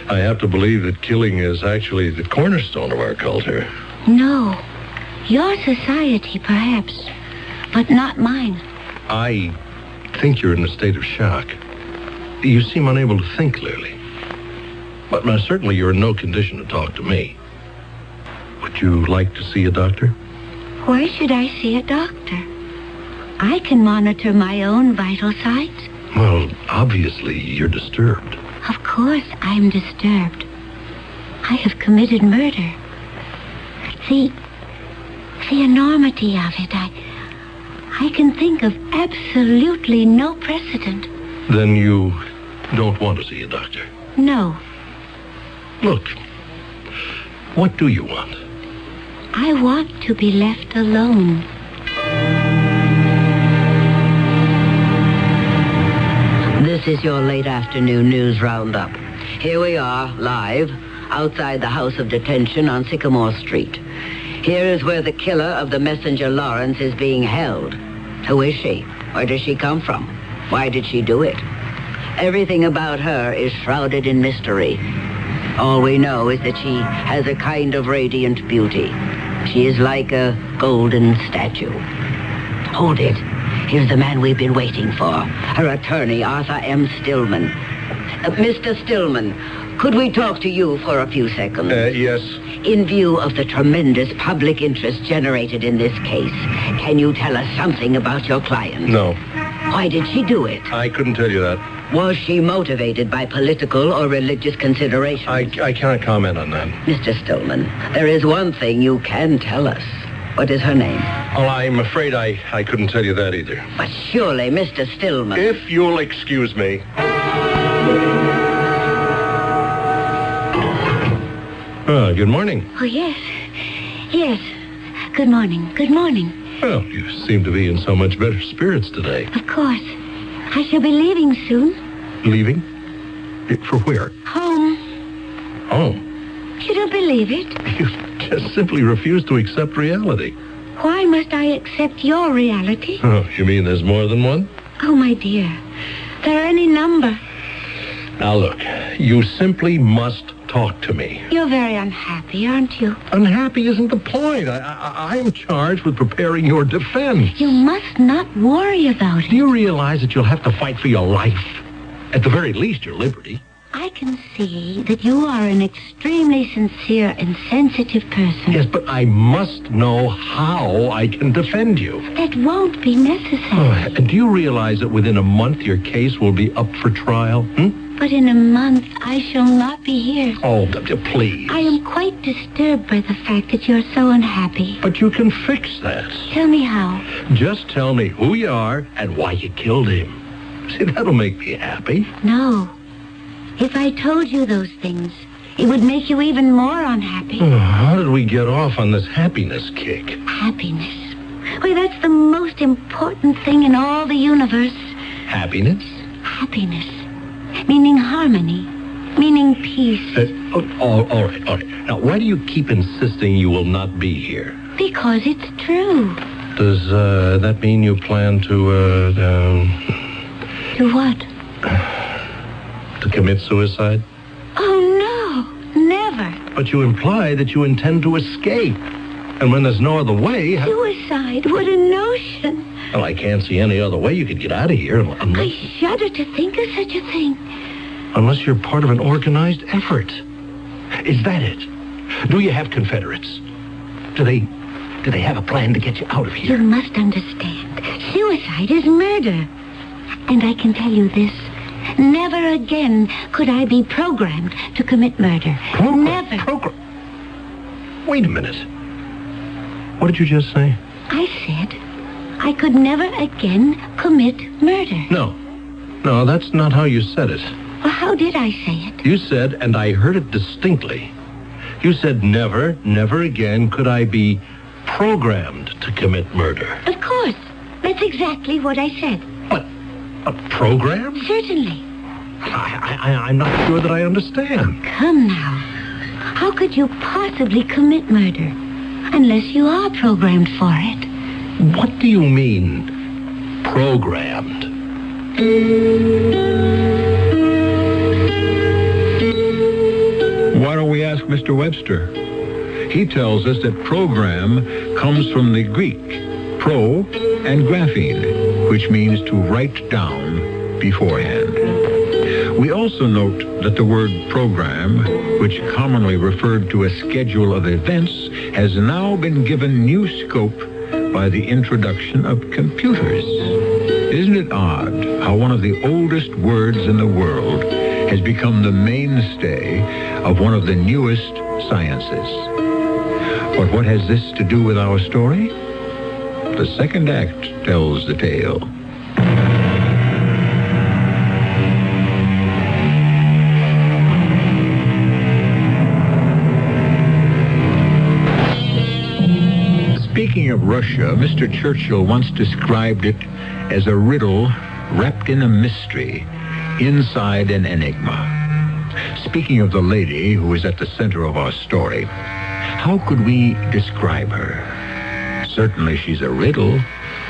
I have to believe that killing is actually the cornerstone of our culture. No. Your society, perhaps, but not mine. I think you're in a state of shock. You seem unable to think clearly. But certainly you're in no condition to talk to me. Would you like to see a doctor? Why should I see a doctor? I can monitor my own vital signs. Well, obviously you're disturbed. Of course I'm disturbed. I have committed murder. The enormity of it, I can think of absolutely no precedent. Then you don't want to see a doctor? No. Look, what do you want? I want to be left alone. This is your late afternoon news roundup. Here we are, live, outside the House of Detention on Sycamore Street. Here is where the killer of the messenger Lawrence is being held. Who is she? Where does she come from? Why did she do it? Everything about her is shrouded in mystery. All we know is that she has a kind of radiant beauty. She is like a golden statue. Hold it. Here's the man we've been waiting for. Her attorney, Arthur M. Stillman. Mr. Stillman, could we talk to you for a few seconds? Yes. In view of the tremendous public interest generated in this case, can you tell us something about your client? No. Why did she do it? I couldn't tell you that. Was she motivated by political or religious considerations? I can't comment on that. Mr. Stillman, there is one thing you can tell us. What is her name? Well, I'm afraid I couldn't tell you that either. But surely, Mr. Stillman... If you'll excuse me. Good morning. Oh, yes. Yes. Good morning. Good morning. Well, you seem to be in so much better spirits today. Of course. I shall be leaving soon. Leaving? For where? Home. Home? You don't believe it? You just simply refuse to accept reality. Why must I accept your reality? Oh, you mean there's more than one? Oh, my dear. There are any number. Now, look, you simply must talk to me. You're very unhappy, aren't you? Unhappy isn't the point. I'm charged with preparing your defense. You must not worry about it. Do you realize that you'll have to fight for your life? At the very least, your liberty. I can see that you are an extremely sincere and sensitive person. Yes, but I must know how I can defend you. That won't be necessary. And do you realize that within a month your case will be up for trial? But in a month, I shall not be here. Oh, please. I am quite disturbed by the fact that you're so unhappy. But you can fix that. Tell me how. Just tell me who you are and why you killed him. See, that'll make me happy. No. If I told you those things, it would make you even more unhappy. How did we get off on this happiness kick? Happiness. Why, that's the most important thing in all the universe. Happiness? Happiness. Meaning harmony. Meaning peace. All right. Now, why do you keep insisting you will not be here? Because it's true. Does that mean you plan to, To what? To commit suicide? Oh, no. Never. But you imply that you intend to escape. And when there's no other way... Suicide? What a notion. Well, I can't see any other way you could get out of here unless... I shudder to think of such a thing. Unless you're part of an organized effort. Is that it? Do you have Confederates? Do they have a plan to get you out of here? You must understand. Suicide is murder. And I can tell you this. Never again could I be programmed to commit murder. Never. Wait a minute. What did you just say? I said I could never again commit murder. No, that's not how you said it. Well, how did I say it? You said, and I heard it distinctly, you said never again could I be programmed to commit murder. Of course. That's exactly what I said. But programmed? Certainly. I'm not sure that I understand. Come now. How could you possibly commit murder unless you are programmed for it? What do you mean, programmed? Why don't we ask Mr. Webster? He tells us that program comes from the Greek, pro and graphene, which means to write down beforehand. We also note that the word program, which commonly referred to a schedule of events, has now been given new scope by the introduction of computers. Isn't it odd how one of the oldest words in the world has become the mainstay of one of the newest sciences? But what has this to do with our story? The second act tells the tale. Speaking of Russia, Mr. Churchill once described it as a riddle wrapped in a mystery, inside an enigma. Speaking of the lady who is at the center of our story, how could we describe her? Certainly she's a riddle,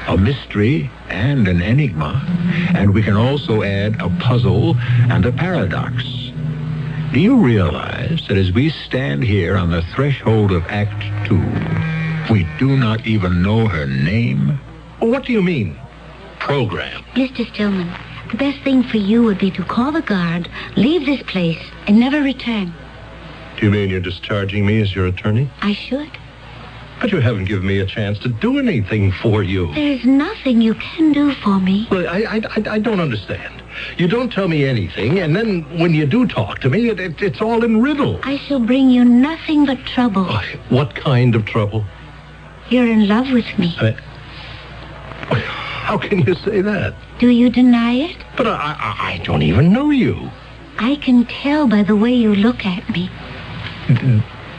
a mystery, and an enigma, and we can also add a puzzle and a paradox. Do you realize that as we stand here on the threshold of Act 2, we do not even know her name? What do you mean, program? Mr. Stillman, the best thing for you would be to call the guard, leave this place, and never return. Do you mean you're discharging me as your attorney? I should. But you haven't given me a chance to do anything for you. There's nothing you can do for me. Well, I don't understand. You don't tell me anything, and then when you do talk to me, it's all in riddle. I shall bring you nothing but trouble. Oh, what kind of trouble? You're in love with me. How can you say that? Do you deny it? But I don't even know you. I can tell by the way you look at me.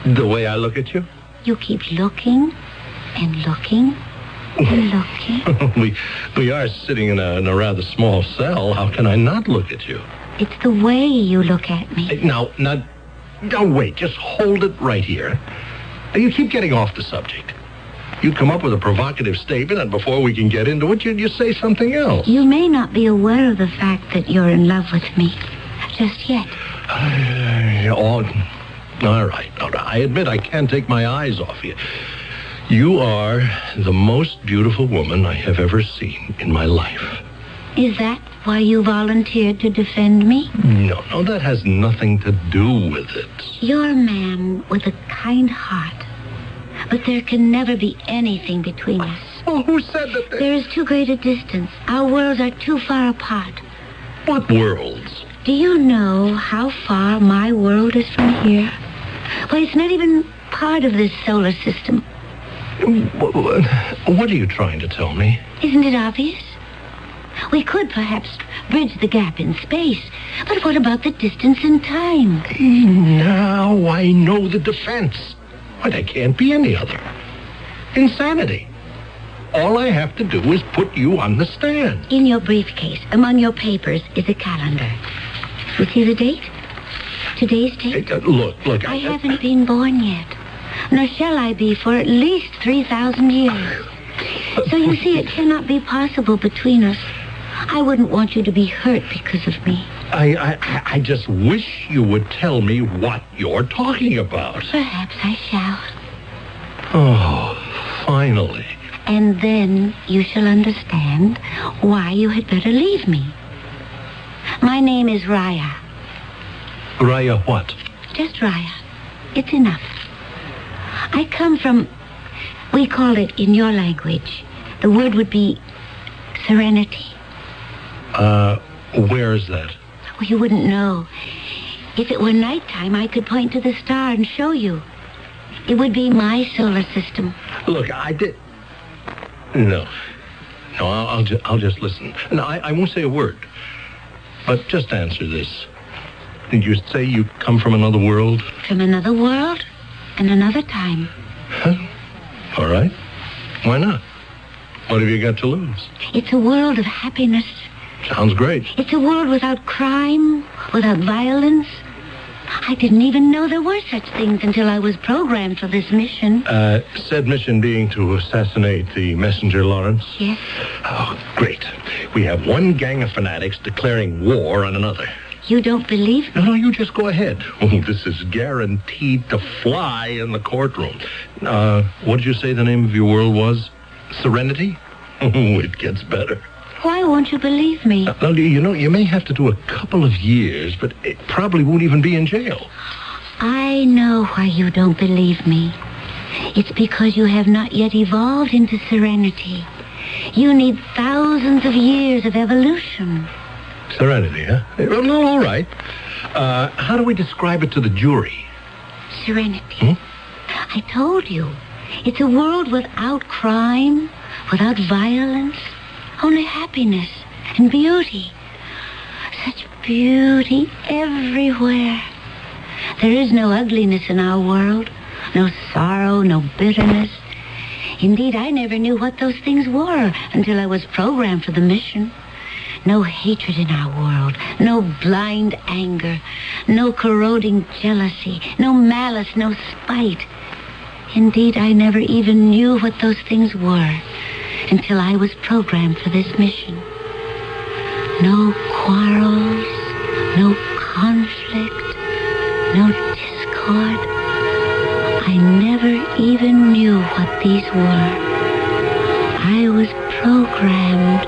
The way I look at you? You keep looking and looking and looking. We are sitting in a rather small cell. How can I not look at you? It's the way you look at me. Now, wait. Just hold it right here. You keep getting off the subject. You come up with a provocative statement, and before we can get into it, you say something else. You may not be aware of the fact that you're in love with me. Just yet. All right. I admit I can't take my eyes off you. You are the most beautiful woman I have ever seen in my life. Is that why you volunteered to defend me? No, that has nothing to do with it. You're a man with a kind heart. But there can never be anything between us. Well, who said that? There is too great a distance. Our worlds are too far apart. What worlds? Do you know how far my world is from here? Well, it's not even part of this solar system. What are you trying to tell me? Isn't it obvious? We could perhaps bridge the gap in space, but what about the distance in time? Now I know the defense. Why, there can't be any other. Insanity. All I have to do is put you on the stand. In your briefcase, among your papers, is a calendar. You see the date? Today's date? Look. I haven't been born yet. Nor shall I be for at least 3,000 years. So you see, it cannot be possible between us. I wouldn't want you to be hurt because of me. I just wish you would tell me what you're talking about. Perhaps I shall. Oh, finally. And then you shall understand why you had better leave me. My name is Raya. Raya what? Just Raya. It's enough. I come from, we call it in your language, the word would be serenity. Where is that? Well, you wouldn't know. If it were nighttime, I could point to the star and show you. It would be my solar system. Look, I did... No, I'll just listen. No, I won't say a word. But just answer this. Did you say you come from another world? From another world and another time. Huh? All right. Why not? What have you got to lose? It's a world of happiness. Sounds great. It's a world without crime, without violence. I didn't even know there were such things until I was programmed for this mission. Said mission being to assassinate the messenger Lawrence? Yes. Oh, great. We have one gang of fanatics declaring war on another. You don't believe me? No, you just go ahead. Oh, this is guaranteed to fly in the courtroom. What did you say the name of your world was? Serenity? Oh, it gets better. Why won't you believe me? You know, you may have to do a couple of years, but it probably won't even be in jail. I know why you don't believe me. It's because you have not yet evolved into serenity. You need thousands of years of evolution. Serenity, huh? Well, all right. How do we describe it to the jury? Serenity. I told you. It's a world without crime, without violence, only happiness and beauty. Such beauty everywhere. There is no ugliness in our world, no sorrow, no bitterness. Indeed, I never knew what those things were until I was programmed for the mission. No hatred in our world, no blind anger, no corroding jealousy, no malice, no spite. Indeed, I never even knew what those things were until I was programmed for this mission. No quarrels, no conflict, no discord. I never even knew what these were. I was programmed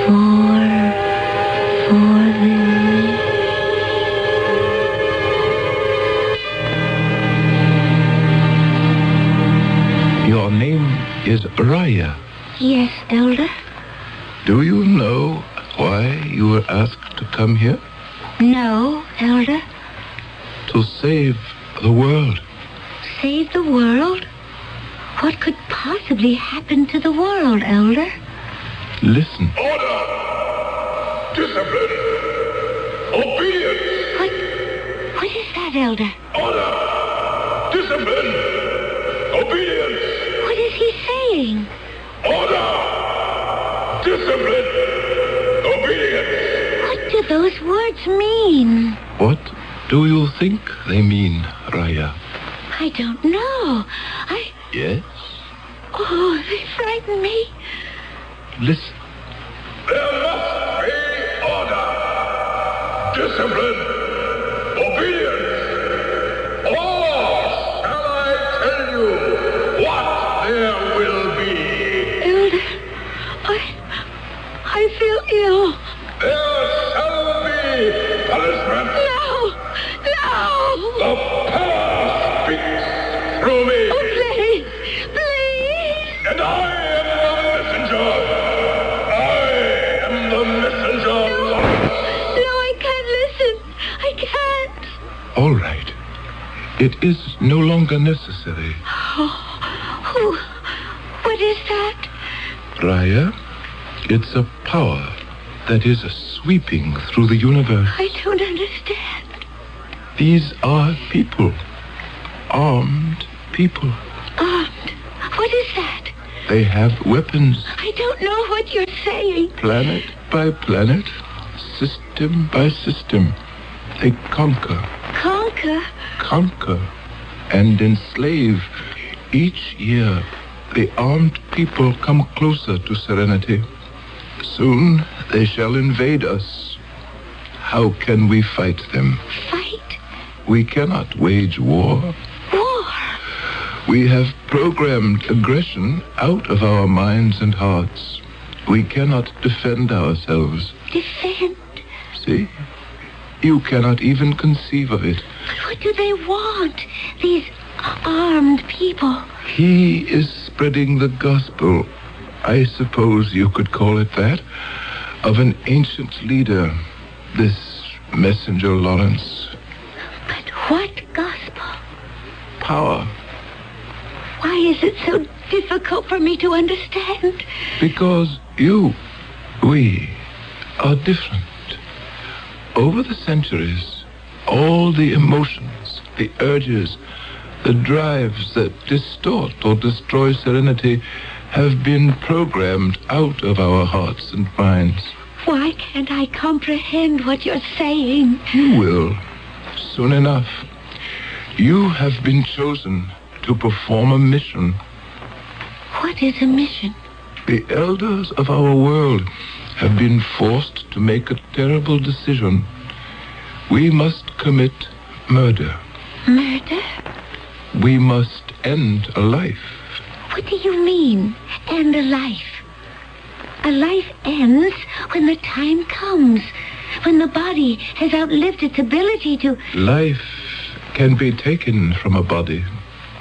for them. Your name is Raya. Yes, Elder? Do you know why you were asked to come here? No, Elder. To save the world. Save the world? What could possibly happen to the world, Elder? Listen. Order! Discipline! Obedience! What is that, Elder? Order! Discipline! Obedience! What is he saying? Order! Discipline! Obedience! What do those words mean? What do you think they mean, Raya? I don't know. Yes? Oh, they frighten me. Listen. There must be order, discipline, obedience. Or shall I tell you what there will be? Elder, I feel ill. The power speaks through me. Oh, please, please. And I am the messenger. I am the messenger. No, I can't listen. I can't. All right. It is no longer necessary. Oh, what is that? Raya, it's a power that is sweeping through the universe. I don't understand. These are people. Armed people. Armed? What is that? They have weapons. I don't know what you're saying. Planet by planet, system by system, they conquer. Conquer? Conquer and enslave. Each year, the armed people come closer to Serenity. Soon, they shall invade us. How can we fight them? Fight? We cannot wage war. War? We have programmed aggression out of our minds and hearts. We cannot defend ourselves. Defend? See? You cannot even conceive of it. But what do they want? These armed people. He is spreading the gospel, I suppose you could call it that, of an ancient leader, this messenger Lawrence. But what gospel? Power. Why is it so difficult for me to understand? Because we are different. Over the centuries, all the emotions, the urges, the drives that distort or destroy Serenity have been programmed out of our hearts and minds. Why can't I comprehend what you're saying? You will, soon enough. You have been chosen to perform a mission. What is a mission? The elders of our world have been forced to make a terrible decision. We must commit murder. Murder? We must end a life. What do you mean, end a life? A life ends when the time comes, when the body has outlived its ability to... Life can be taken from a body.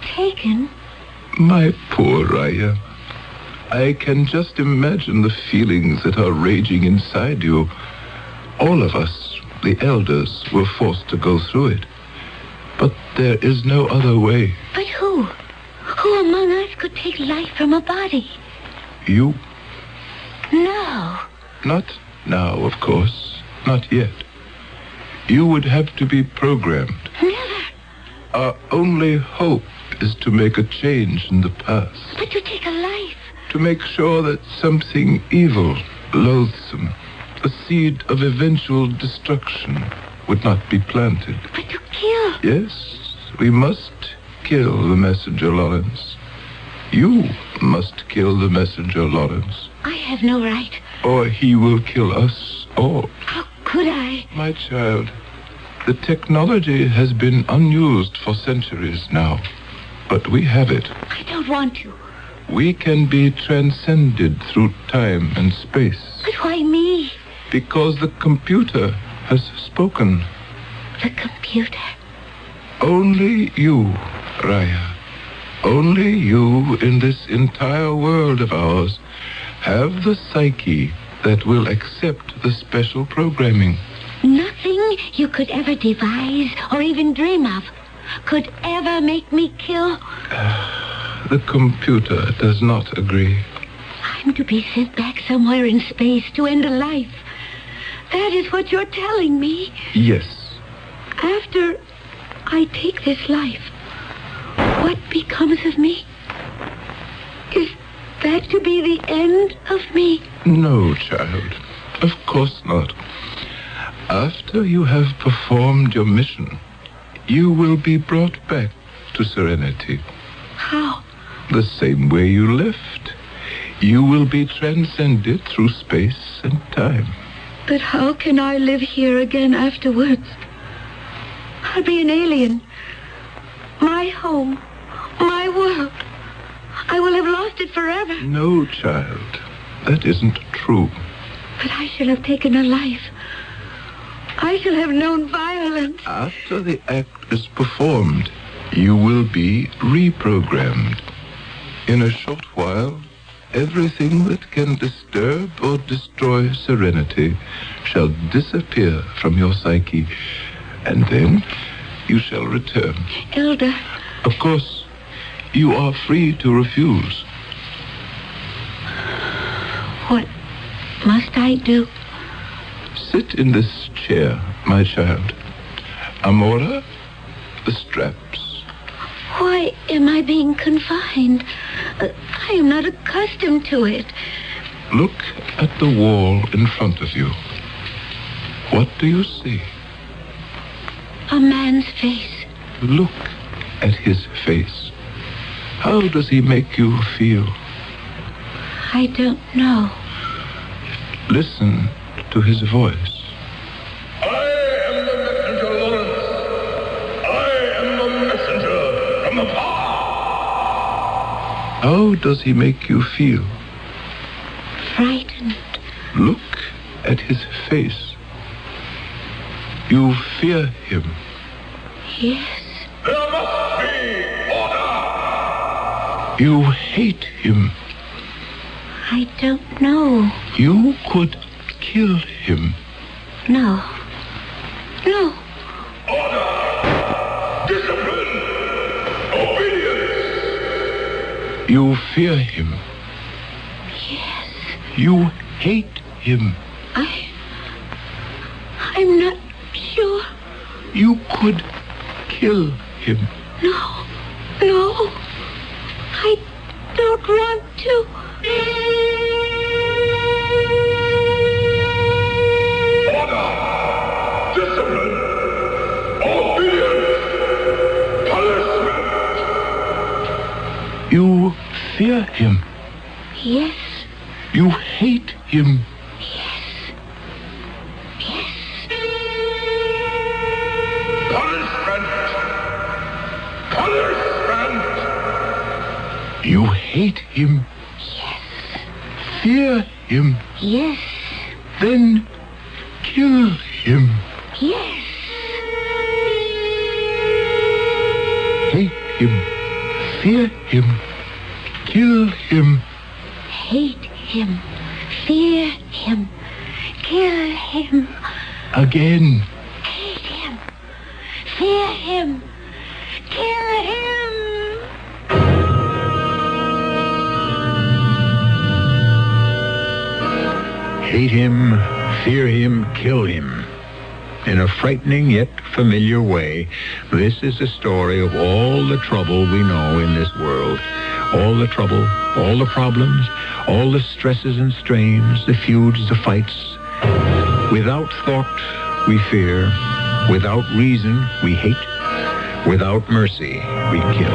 Taken? My poor Raya. I can just imagine the feelings that are raging inside you. All of us, the elders, were forced to go through it. But there is no other way. But who? Who among us could take life from a body? You. No. Not now, of course. Not yet. You would have to be programmed. Never. Our only hope is to make a change in the past. But to take a life. To make sure that something evil, loathsome, a seed of eventual destruction would not be planted. But to kill. Yes, we must kill the messenger Lawrence. You must kill the messenger Lawrence. I have no right. Or he will kill us all. How could I? My child, the technology has been unused for centuries now. But we have it. I don't want to. We can be transcended through time and space. But why me? Because the computer has spoken. The computer? Only you, Raya. Only you in this entire world of ours have the psyche that will accept the special programming. Nothing you could ever devise or even dream of could ever make me kill. The computer does not agree. I'm to be sent back somewhere in space to end a life. That is what you're telling me. Yes. After I take this life, what becomes of me? Is that to be the end of me? No, child. Of course not. After you have performed your mission, you will be brought back to Serenity. How? The same way you left. You will be transcended through space and time. But how can I live here again afterwards? I'll be an alien. My home, my world. I will have lost it forever. No, child. That isn't true. But I shall have taken a life. I shall have known violence. After the act is performed, you will be reprogrammed. In a short while, everything that can disturb or destroy serenity shall disappear from your psyche, and then you shall return. Elder. Of course, you are free to refuse. What must I do? Sit in this chair, my child. Amora, the straps. Why am I being confined? I am not accustomed to it. Look at the wall in front of you. What do you see? A man's face. Look at his face. How does he make you feel? I don't know. Listen to his voice. I am the messenger, Lawrence. I am the messenger from the past. How does he make you feel? Frightened. Look at his face. You fear him. Yes. There must be order. You hate him. I don't know. You could kill him. No. No. Order. Discipline. Obedience. You fear him. Yes. You hate him. I'm not sure. You could kill him. No. No. I don't want to. Order. Discipline. Obedience. Punishment. You fear him. Yes. You hate him. You hate him. Yes. Fear him. Yes. Then kill him. Yes. Hate him. Fear him. Kill him. Hate him. Fear him. Kill him. Again. Hate him. Fear him. Kill him. Hate him, fear him, kill him. In a frightening yet familiar way, this is the story of all the trouble we know in this world. All the trouble, all the problems, all the stresses and strains, the feuds, the fights. Without thought, we fear. Without reason, we hate. Without mercy, we kill.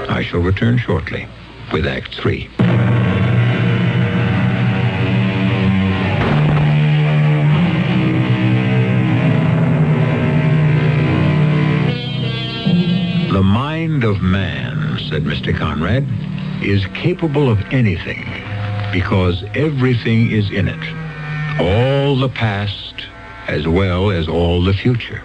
I shall return shortly with Act 3. The mind of man, said Mr. Conrad, is capable of anything because everything is in it. All the past as well as all the future.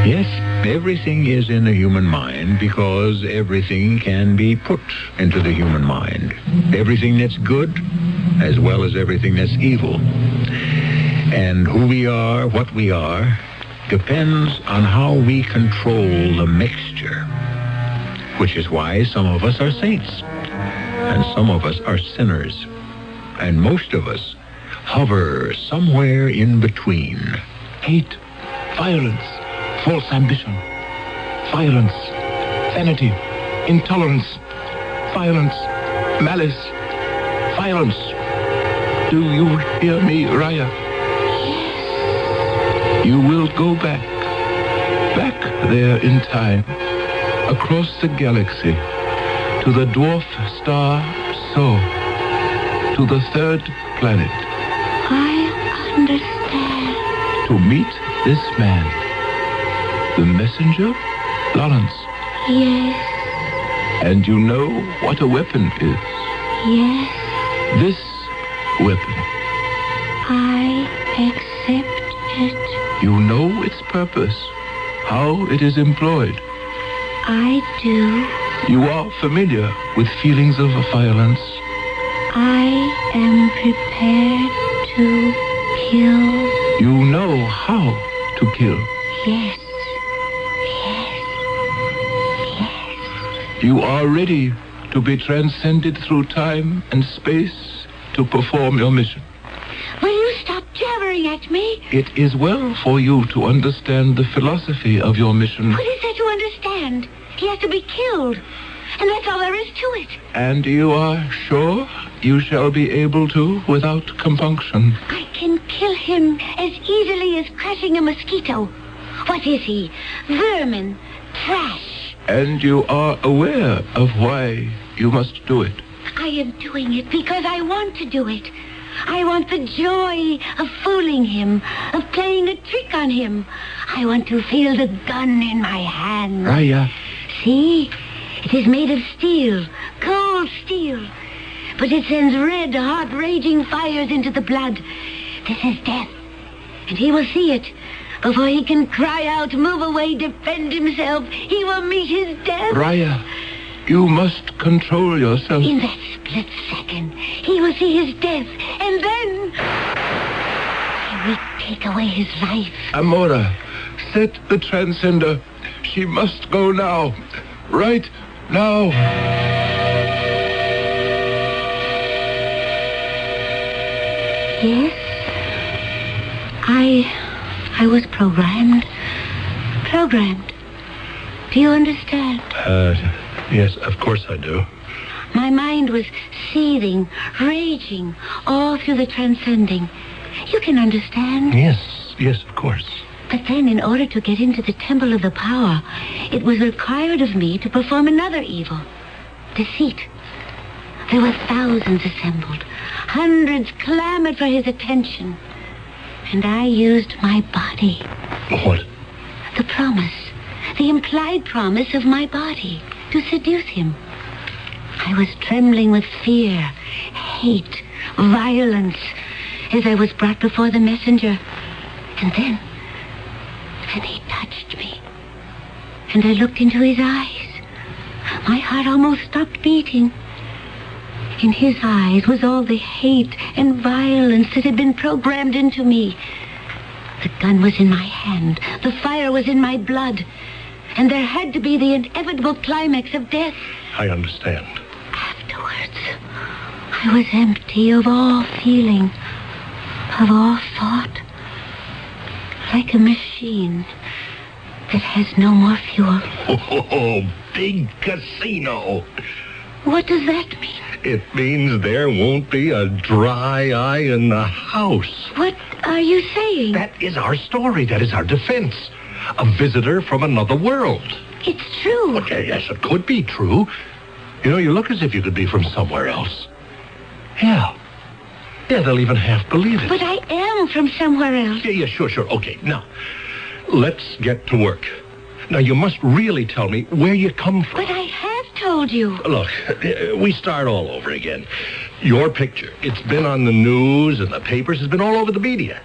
Yes, everything is in the human mind because everything can be put into the human mind. Everything that's good as well as everything that's evil. And who we are, what we are, depends on how we control the mixture. Which is why some of us are saints and some of us are sinners. And most of us hover somewhere in between. Hate, violence, false ambition, violence, vanity, intolerance, violence, malice, violence. Do you hear me, Raya? You will go back there in time, across the galaxy, to the dwarf star So, to the third planet. I understand. To meet this man, the messenger, Lawrence. Yes. And you know what a weapon is. Yes. This weapon. I accept it. You know its purpose, how it is employed. I do. You are familiar with feelings of violence. I am prepared to kill. You know how to kill. Yes. You are ready to be transcended through time and space to perform your mission. Will you stop jabbering at me? It is well for you to understand the philosophy of your mission. What is there to understand? He has to be killed. And that's all there is to it. And you are sure you shall be able to without compunction? I can kill him as easily as crushing a mosquito. What is he? Vermin. Trash. And you are aware of why you must do it. I am doing it because I want to do it. I want the joy of fooling him, of playing a trick on him. I want to feel the gun in my hand. Raya. See? It is made of steel, cold steel. But it sends red, hot, raging fires into the blood. This is death. And he will see it. Before he can cry out, move away, defend himself, he will meet his death. Raya, you must control yourself. In that split second, he will see his death. And then I will take away his life. Amora, set the transcender. She must go now. Right now. Yes. I was programmed. Do you understand? Yes, of course I do. My mind was seething, raging, all through the transcending. You can understand. Yes, of course. But then, in order to get into the temple of the power, it was required of me to perform another evil. Deceit. There were thousands assembled. Hundreds clamored for his attention. And I used my body. What? The promise. The implied promise of my body to seduce him. I was trembling with fear, hate, violence, as I was brought before the messenger. And then he touched me. And I looked into his eyes. My heart almost stopped beating. In his eyes was all the hate and violence that had been programmed into me. The gun was in my hand. The fire was in my blood. And there had to be the inevitable climax of death. I understand. Afterwards, I was empty of all feeling, of all thought. Like a machine that has no more fuel. Oh, big casino. What does that mean? It means there won't be a dry eye in the house. What are you saying? That is our story. That is our defense. A visitor from another world. It's true. Okay, yes, it could be true. You know, you look as if you could be from somewhere else. Yeah, they'll even half believe it. But I am from somewhere else. Yeah, sure. Okay, now, let's get to work. Now, you must really tell me where you come from. But I have told you. Look, we start all over again. Your picture, it's been on the news and the papers. It's been all over the media.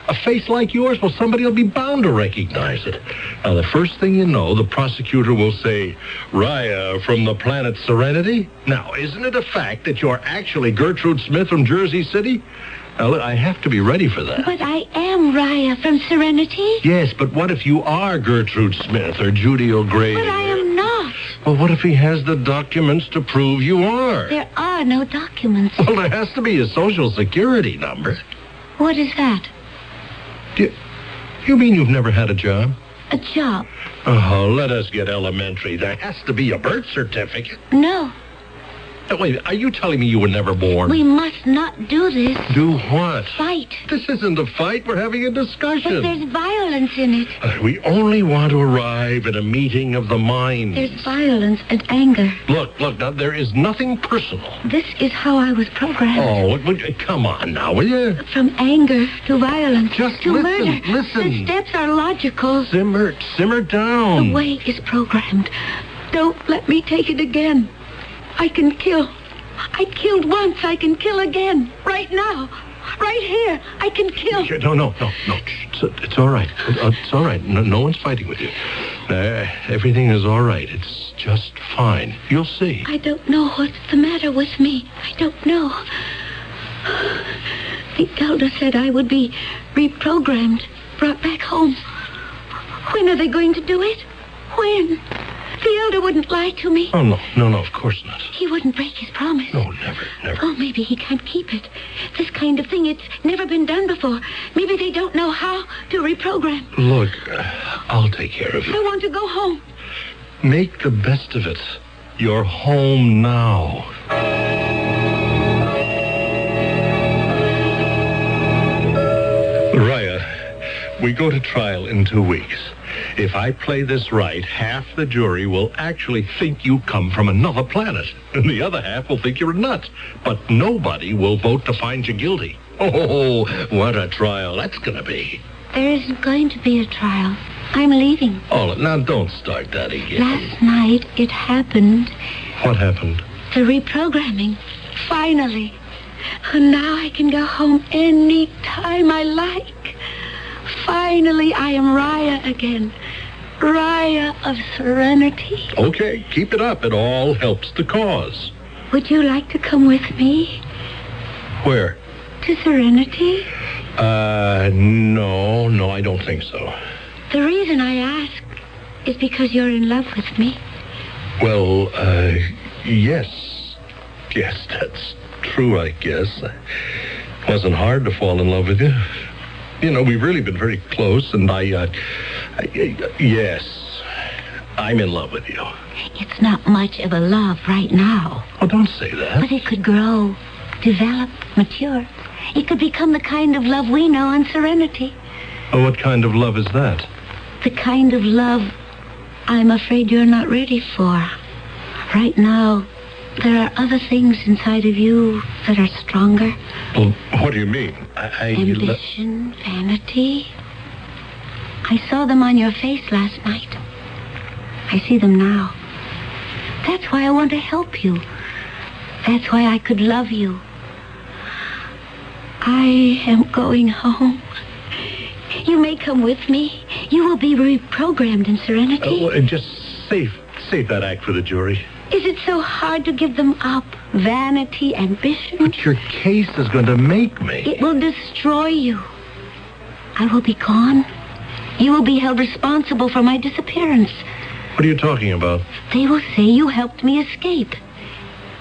A face like yours, well, somebody will be bound to recognize it. Now, the first thing you know, the prosecutor will say, Raya from the planet Serenity? Now, isn't it a fact that you're actually Gertrude Smith from Jersey City? Now, look, I have to be ready for that. But I am Raya from Serenity. Yes, but what if you are Gertrude Smith or Judy O'Grady? But I am not. Well, what if he has the documents to prove you are? There are no documents. Well, there has to be a social security number. What is that? You mean you've never had a job? A job? Oh, let us get elementary. There has to be a birth certificate. No. Wait, are you telling me you were never born? We must not do this. Do what? Fight. This isn't a fight. We're having a discussion. But there's violence in it. We only want to arrive at a meeting of the mind. There's violence and anger. Look, now, there is nothing personal. This is how I was programmed. Oh, come on now, will you? From anger to violence to murder. Listen. The steps are logical. Simmer down. The way is programmed. Don't let me take it again. I can kill. I killed once. I can kill again. Right now. Right here. I can kill. No. It's all right. It's all right. No one's fighting with you. Everything is all right. It's just fine. You'll see. I don't know what's the matter with me. I don't know. The elder said I would be reprogrammed, brought back home. When are they going to do it? When? The elder wouldn't lie to me. Oh, no, of course not. He wouldn't break his promise. No, never. Oh, maybe he can't keep it. This kind of thing, it's never been done before. Maybe they don't know how to reprogram. Look, I'll take care of you. I want to go home. Make the best of it. You're home now. Raya, we go to trial in 2 weeks. If I play this right, half the jury will actually think you come from another planet, and the other half will think you're a nut. But nobody will vote to find you guilty. Oh, what a trial that's going to be. There isn't going to be a trial. I'm leaving. Oh, now don't start that again. Last night, it happened. What happened? The reprogramming. Finally. And now I can go home any time I like. Finally, I am Raya again. Raya of Serenity. Okay, keep it up. It all helps the cause. Would you like to come with me? Where? To Serenity. No, I don't think so. The reason I ask is because you're in love with me. Well, yes. Yes, that's true, I guess. It wasn't hard to fall in love with you. You know, we've really been very close, and yes, I'm in love with you. It's not much of a love right now. Oh, don't say that. But it could grow, develop, mature. It could become the kind of love we know on Serenity. Oh, what kind of love is that? The kind of love I'm afraid you're not ready for. Right now, there are other things inside of you that are stronger. Well, what do you mean? Ambition, vanity. I saw them on your face last night. I see them now. That's why I want to help you. That's why I could love you. I am going home. You may come with me. You will be reprogrammed in Serenity. Just save that act for the jury. Is it so hard to give them up? Vanity, ambition? But your case is going to make me. It will destroy you. I will be gone. You will be held responsible for my disappearance. What are you talking about? They will say you helped me escape.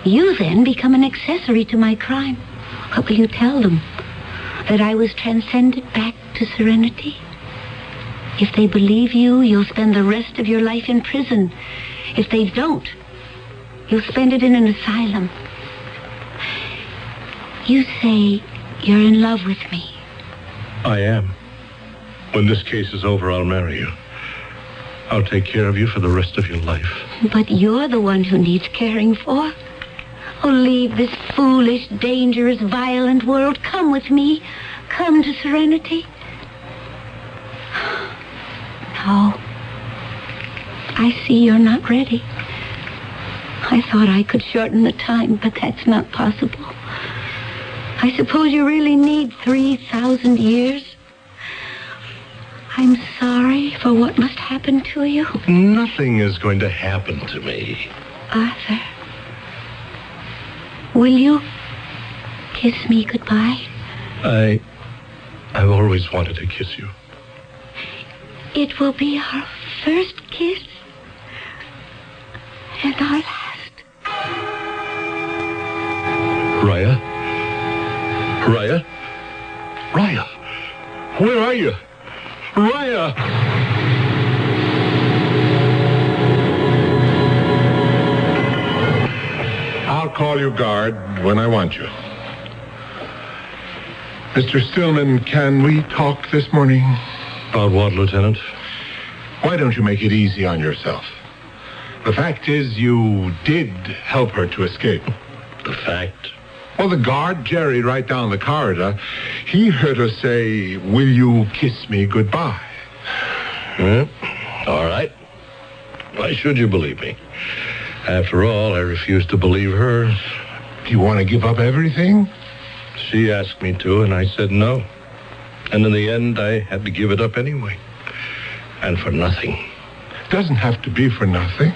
You then become an accessory to my crime. What will you tell them? That I was transcended back to Serenity? If they believe you, you'll spend the rest of your life in prison. If they don't, you'll spend it in an asylum. You say you're in love with me. I am. When this case is over, I'll marry you. I'll take care of you for the rest of your life. But you're the one who needs caring for. Oh, leave this foolish, dangerous, violent world. Come with me. Come to Serenity. No. I see you're not ready. I thought I could shorten the time, but that's not possible. I suppose you really need 3,000 years. I'm sorry for what must happen to you. Nothing is going to happen to me. Arthur, will you kiss me goodbye? I've always wanted to kiss you. It will be our first kiss and our last. Raya? Raya? Raya? Where are you? Raya! I'll call you, guard, when I want you. Mr. Stillman, can we talk this morning? About what, Lieutenant? Why don't you make it easy on yourself? The fact is, you did help her to escape. The fact? Well, the guard, Jerry, right down the corridor, he heard her say, "Will you kiss me goodbye?" Well, all right. Why should you believe me? After all, I refuse to believe her. Do you want to give up everything? She asked me to, and I said no. And in the end, I had to give it up anyway. And for nothing. Doesn't have to be for nothing.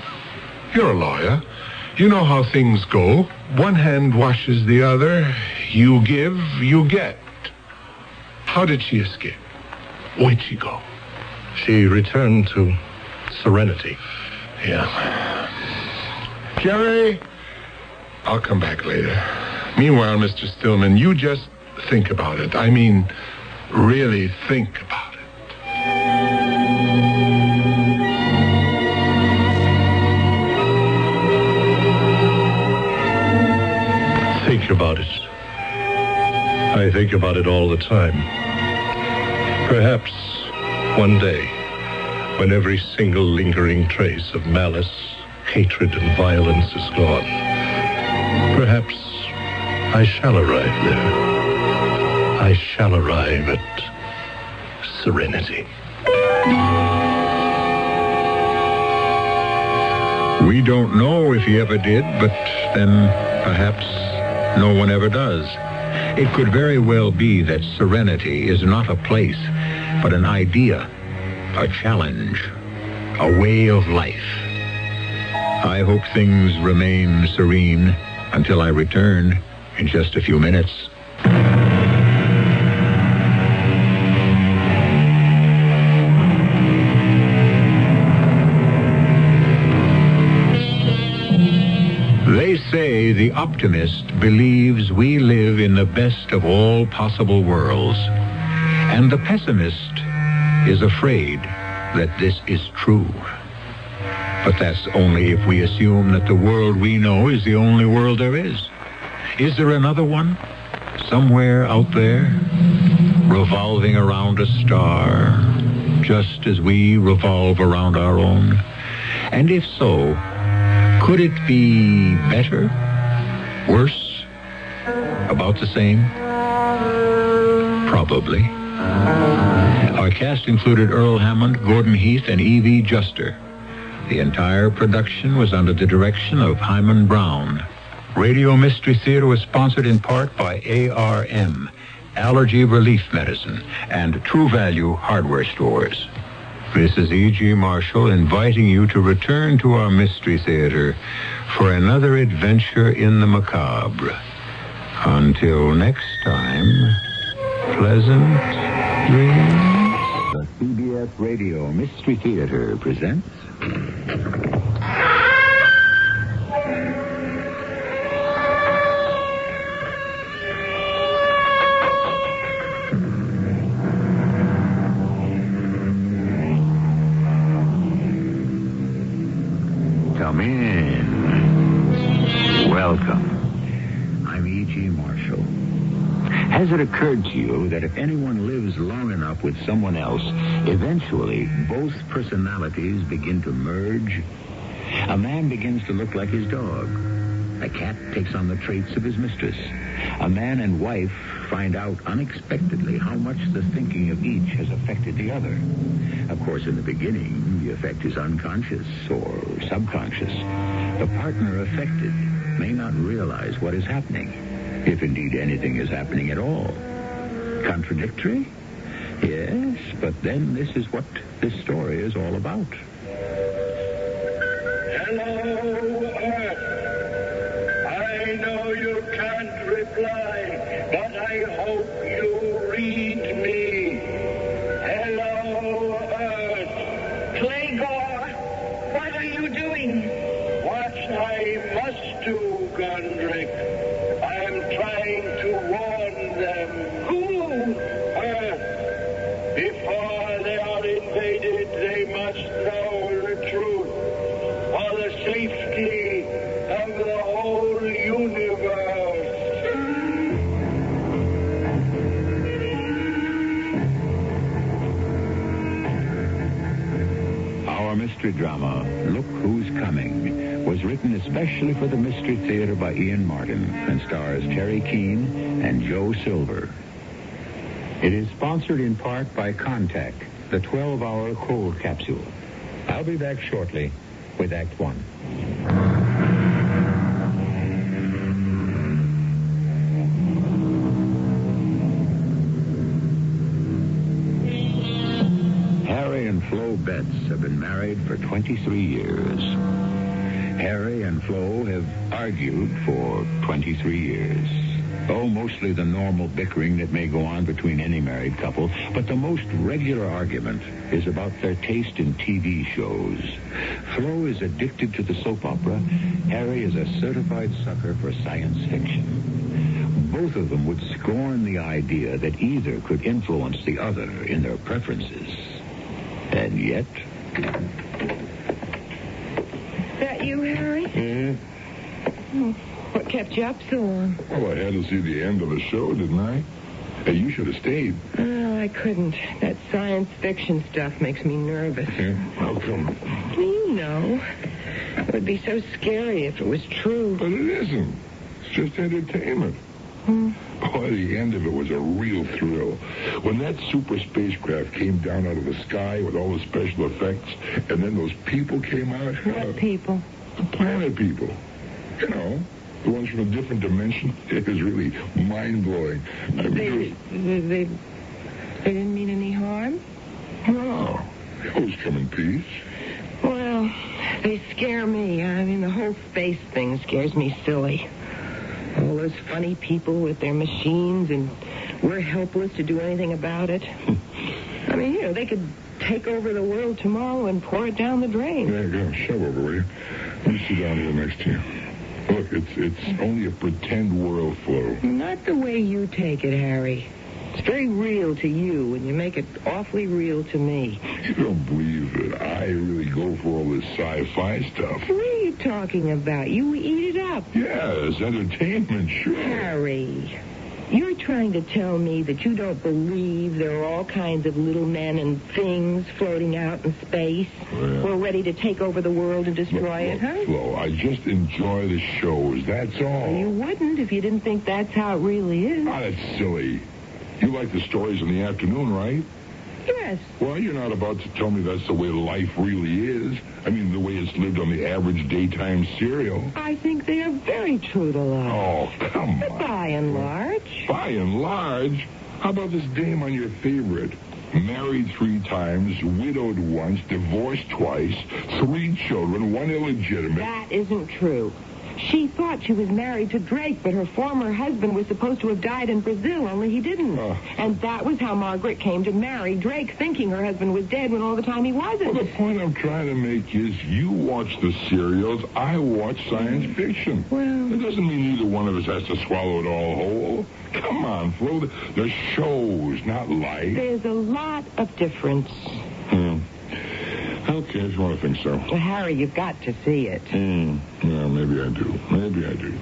You're a lawyer. You know how things go. One hand washes the other. You give, you get. How did she escape? Where'd she go? She returned to serenity. Yeah. Jerry, I'll come back later. Meanwhile, Mr. Stillman, you just think about it. I mean, really think about it. Think about it. I think about it all the time. Perhaps one day, when every single lingering trace of malice, hatred, and violence is gone, perhaps I shall arrive there. I shall arrive at serenity. We don't know if he ever did, but then perhaps no one ever does. It could very well be that serenity is not a place, but an idea, a challenge, a way of life. I hope things remain serene until I return in just a few minutes. They say the optimist believes we live in the best of all possible worlds, and the pessimist is afraid that this is true. But that's only if we assume that the world we know is the only world there is. Is there another one? Somewhere out there? Revolving around a star, just as we revolve around our own? And if so, could it be better? Worse? About the same? Probably. Our cast included Earl Hammond, Gordon Heath, and E.V. Juster. The entire production was under the direction of Hyman Brown. Radio Mystery Theater was sponsored in part by ARM, Allergy Relief Medicine, and True Value Hardware Stores. This is E.G. Marshall inviting you to return to our Mystery Theater for another adventure in the macabre. Until next time, pleasant dreams. The CBS Radio Mystery Theater presents... Come in. Welcome. I'm E.G. Marshall. Has it occurred to you that if anyone lives long enough with someone else, eventually both personalities begin to merge? A man begins to look like his dog. A cat takes on the traits of his mistress. A man and wife find out unexpectedly how much the thinking of each has affected the other. Of course, in the beginning, the effect is unconscious or subconscious. The partner affected may not realize what is happening, if indeed anything is happening at all. Contradictory? Yes, but then this is what this story is all about. Hello, Earth. I know you can't reply, but I hope you read me. Hello, Earth. Playgor, what are you doing? What I must do, Gundrick. I'm trying to warn them. Who? Earth. Before they are invaded, they must know the truth. For the safety of the whole universe. Our mystery drama, Look Who's Coming, was written especially for the Mystery Theater by Ian Martin and stars Terry Keane and Joe Silver. It is sponsored in part by Contact, the 12-hour cold capsule. I'll be back shortly with Act One. Flo Betts have been married for 23 years. Harry and Flo have argued for 23 years. Oh, mostly the normal bickering that may go on between any married couple, but the most regular argument is about their taste in TV shows. Flo is addicted to the soap opera. Harry is a certified sucker for science fiction. Both of them would scorn the idea that either could influence the other in their preferences. And yet... Is that you, Harry? Mm-hmm. What kept you up so long? Well, I had to see the end of the show, didn't I? Hey, you should have stayed. Oh, I couldn't. That science fiction stuff makes me nervous. Yeah, how come? You know. It would be so scary if it was true. But it isn't. It's just entertainment. Boy, the end of it was a real thrill. When that super spacecraft came down out of the sky with all the special effects, and then those people came out. What people? The planet people. You know, the ones from a different dimension. It was really mind-blowing. They didn't mean any harm? No. They always come in peace. Well, they scare me. I mean, the whole space thing scares me silly. All those funny people with their machines, and we're helpless to do anything about it. I mean, you know, they could take over the world tomorrow and pour it down the drain. Yeah, go. Shove over, will you? Let me sit down here next to you. Look, it's only a pretend world, Flo. Not the way you take it, Harry. It's very real to you, and you make it awfully real to me. You don't believe that I really go for all this sci-fi stuff. What are you talking about? You eat it up. Yes, entertainment, sure. Harry, you're trying to tell me that you don't believe there are all kinds of little men and things floating out in space who are ready to take over the world and destroy it, huh? Flo, I just enjoy the shows, that's all. Well, you wouldn't if you didn't think that's how it really is. Ah, that's silly. You like the stories in the afternoon, right? Yes. Well, you're not about to tell me that's the way life really is. I mean, the way it's lived on the average daytime serial. I think they are very true to life. Oh, come on. By and large. By and large? How about this dame on your favorite? Married 3 times, widowed once, divorced twice, 3 children, 1 illegitimate. That isn't true. She thought she was married to Drake, but her former husband was supposed to have died in Brazil, only he didn't. And that was how Margaret came to marry Drake, thinking her husband was dead when all the time he wasn't. Well, the point I'm trying to make is you watch the serials, I watch science fiction. Well... It doesn't mean either one of us has to swallow it all whole. Come on, Flo. They're shows, not life. There's a lot of difference. Okay, if you want to think so. Well, Harry, you've got to see it. Yeah, maybe I do. Maybe I do.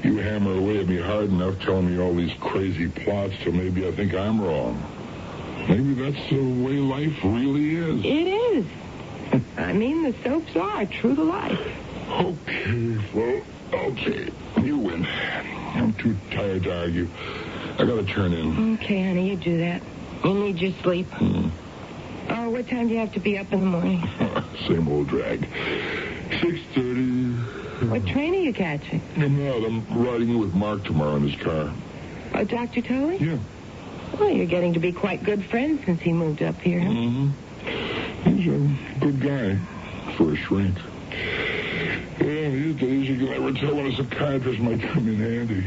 You hammer away at me hard enough telling me all these crazy plots till maybe I think I'm wrong. Maybe that's the way life really is. It is. I mean, the soaps are true to life. Okay, Flo. Okay. You win. I'm too tired to argue. I gotta turn in. Okay, honey, you do that. You need your sleep. Oh, what time do you have to be up in the morning? Same old drag. 6:30. What train are you catching? I'm out. I'm riding with Mark tomorrow in his car. Oh, Dr. Tolley? Yeah. Well, you're getting to be quite good friends since he moved up here. He's a good guy for a shrink. Well, these days you can never tell when a psychiatrist might come in handy.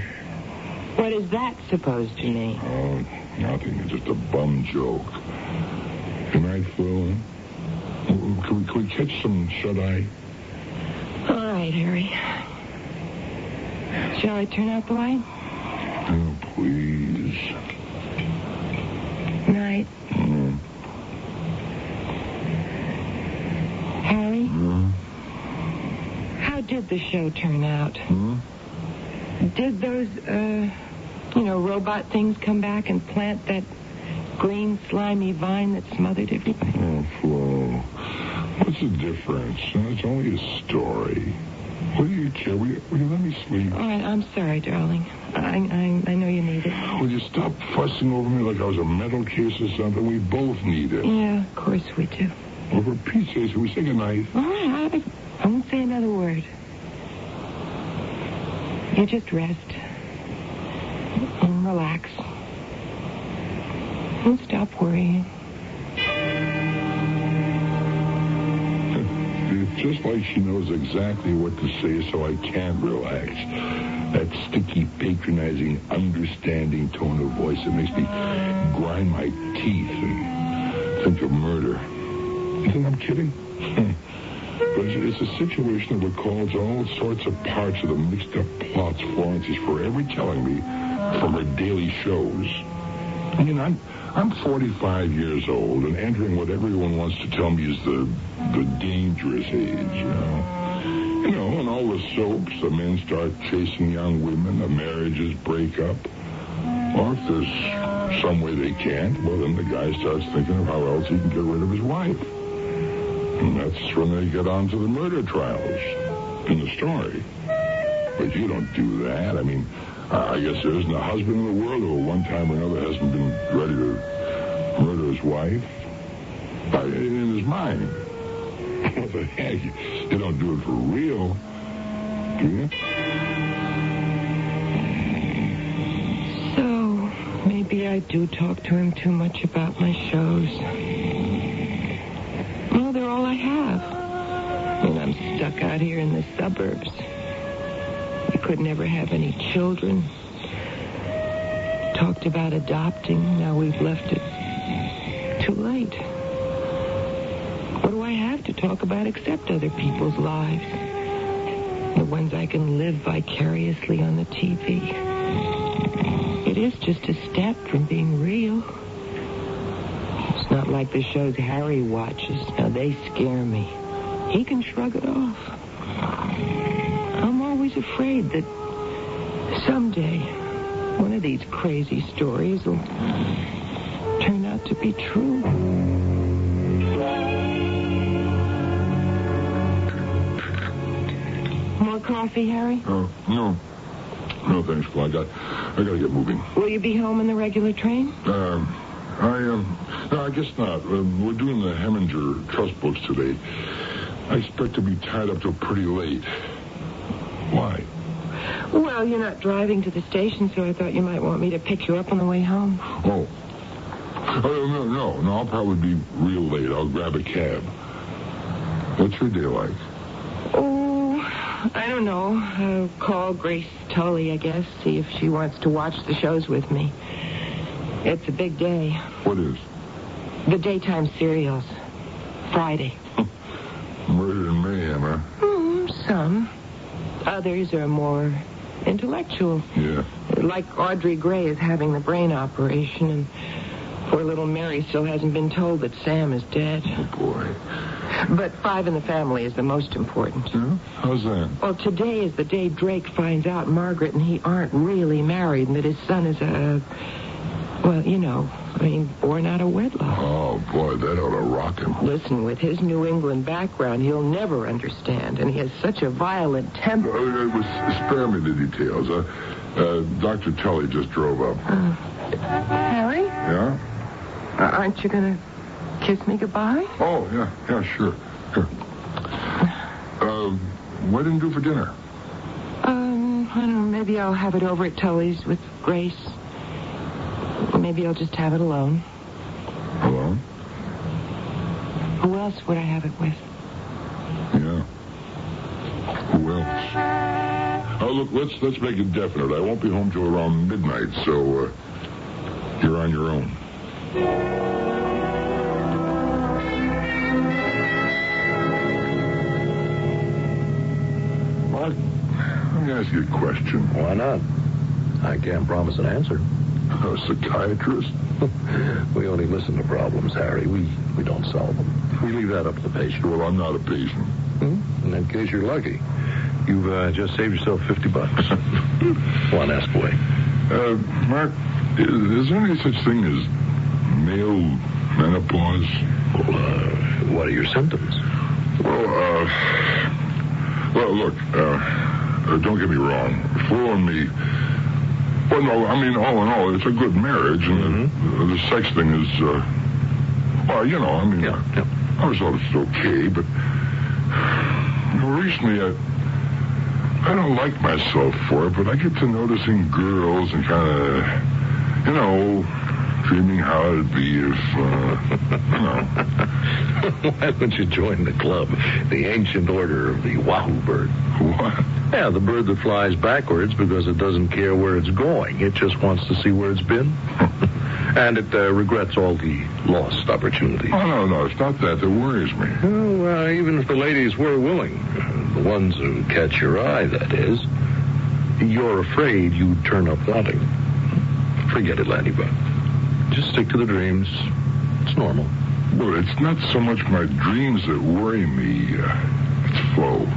What is that supposed to mean? Oh, nothing. It's just a bum joke. Good night, Phil. Can we catch some shut-eye? All right, Harry. Shall I turn out the light? Oh, please. Night. Harry? How did the show turn out? Did those, robot things come back and plant that green, slimy vine that smothered everybody? Oh, Flo. What's the difference? It's only a story. What do you care? Will you let me sleep? All right, I'm sorry, darling. I know you need it. Will you stop fussing over me like I was a mental case or something? We both need it. Yeah, of course we do. Well, for Pete's sake, we say goodnight. All right, I won't say another word. You just rest. And relax. And stop worrying. Just like she knows exactly what to say so I can't relax. That sticky, patronizing, understanding tone of voice that makes me grind my teeth and think of murder. You think I'm kidding? But it's a situation that recalls all sorts of parts of the mixed-up plots Florence is forever telling me from her daily shows. I mean, I'm 45 years old and entering what everyone wants to tell me is the dangerous age, you know. You know, in all the soaps, the men start chasing young women, the marriages break up. Or if there's some way they can't, well, then the guy starts thinking of how else he can get rid of his wife. And that's when they get on to the murder trials in the story. But you don't do that. I mean, I guess there isn't a husband in the world who at one time or another hasn't been ready to murder his wife. In his mind. What the heck? You don't do it for real, do you? So, maybe I do talk to him too much about my shows. Well, they're all I have. And I'm stuck out here in the suburbs. We could never have any children. Talked about adopting. Now we've left it too late. What do I have to talk about except other people's lives? The ones I can live vicariously on the TV. It is just a step from being real. It's not like the shows Harry watches. Now, they scare me. He can shrug it off. I'm always afraid that someday one of these crazy stories will turn out to be true. More coffee, Harry? No, thanks, Flo. I gotta get moving. Will you be home on the regular train? No, I guess not. We're doing the Heminger trust books today. I expect to be tied up till pretty late. Why? Well, you're not driving to the station, so I thought you might want me to pick you up on the way home. Oh. No, I'll probably be real late. I'll grab a cab. What's your day like? Oh, I don't know. I'll call Grace Tully, I guess, see if she wants to watch the shows with me. It's a big day. What is? The daytime serials. Friday. Murder and mayhem, huh? Some. Others are more intellectual. Yeah. Like Audrey Gray is having the brain operation, and poor little Mary still hasn't been told that Sam is dead. Oh, boy. But 5 in the family is the most important. Yeah? How's that? Well, today is the day Drake finds out Margaret and he aren't really married and that his son is born out of wedlock. Oh, boy, that ought to rock him. Listen, with his New England background, he'll never understand, and he has such a violent temper. Spare me the details. Dr. Tully just drove up. Harry? Yeah? Aren't you going to kiss me goodbye? Oh, yeah, sure. What did you do for dinner? I don't know, maybe I'll have it over at Tully's with Grace. Maybe I'll just have it alone. Alone? Who else would I have it with? Yeah. Who else? Oh, look, let's make it definite. I won't be home till around midnight, so you're on your own. What? Let me ask you a question. Why not? I can't promise an answer. A psychiatrist? We only listen to problems, Harry. We don't solve them. We leave that up to the patient. Well, I'm not a patient. In that case, you're lucky. You've just saved yourself $50. Go on, ask away. Mark, is there any such thing as male menopause? Well, what are your symptoms? Well, look, don't get me wrong. Flo and me... Well, no, I mean, all in all, it's a good marriage, and the sex thing is, I was always okay, but recently I don't like myself for it, but I get to noticing girls and kind of, dreaming how it'd be if, Why don't you join the club? The ancient order of the wahoo bird. What? Yeah, the bird that flies backwards because it doesn't care where it's going. It just wants to see where it's been. And it regrets all the lost opportunities. Oh, no, it's not that worries me. Oh, even if the ladies were willing, the ones who catch your eye, that is, you're afraid you'd turn up wanting. Forget it, Ladybug. Just stick to the dreams. It's normal. Well, it's not so much my dreams that worry me. It's Flo.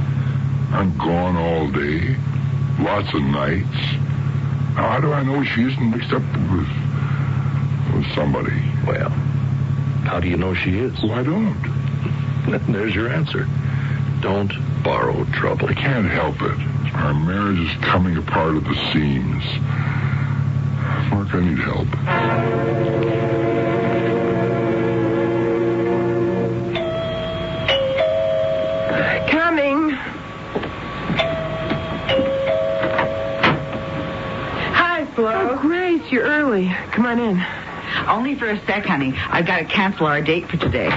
I'm gone all day. Lots of nights. Now, how do I know she isn't mixed up with somebody? Well, how do you know she is? Well, I don't. There's your answer. Don't borrow trouble. I can't help it. Our marriage is coming apart at the seams. Mark, I need help. Coming. Hi, Flo. Oh, Grace, you're early. Come on in. Only for a sec, honey. I've got to cancel our date for today.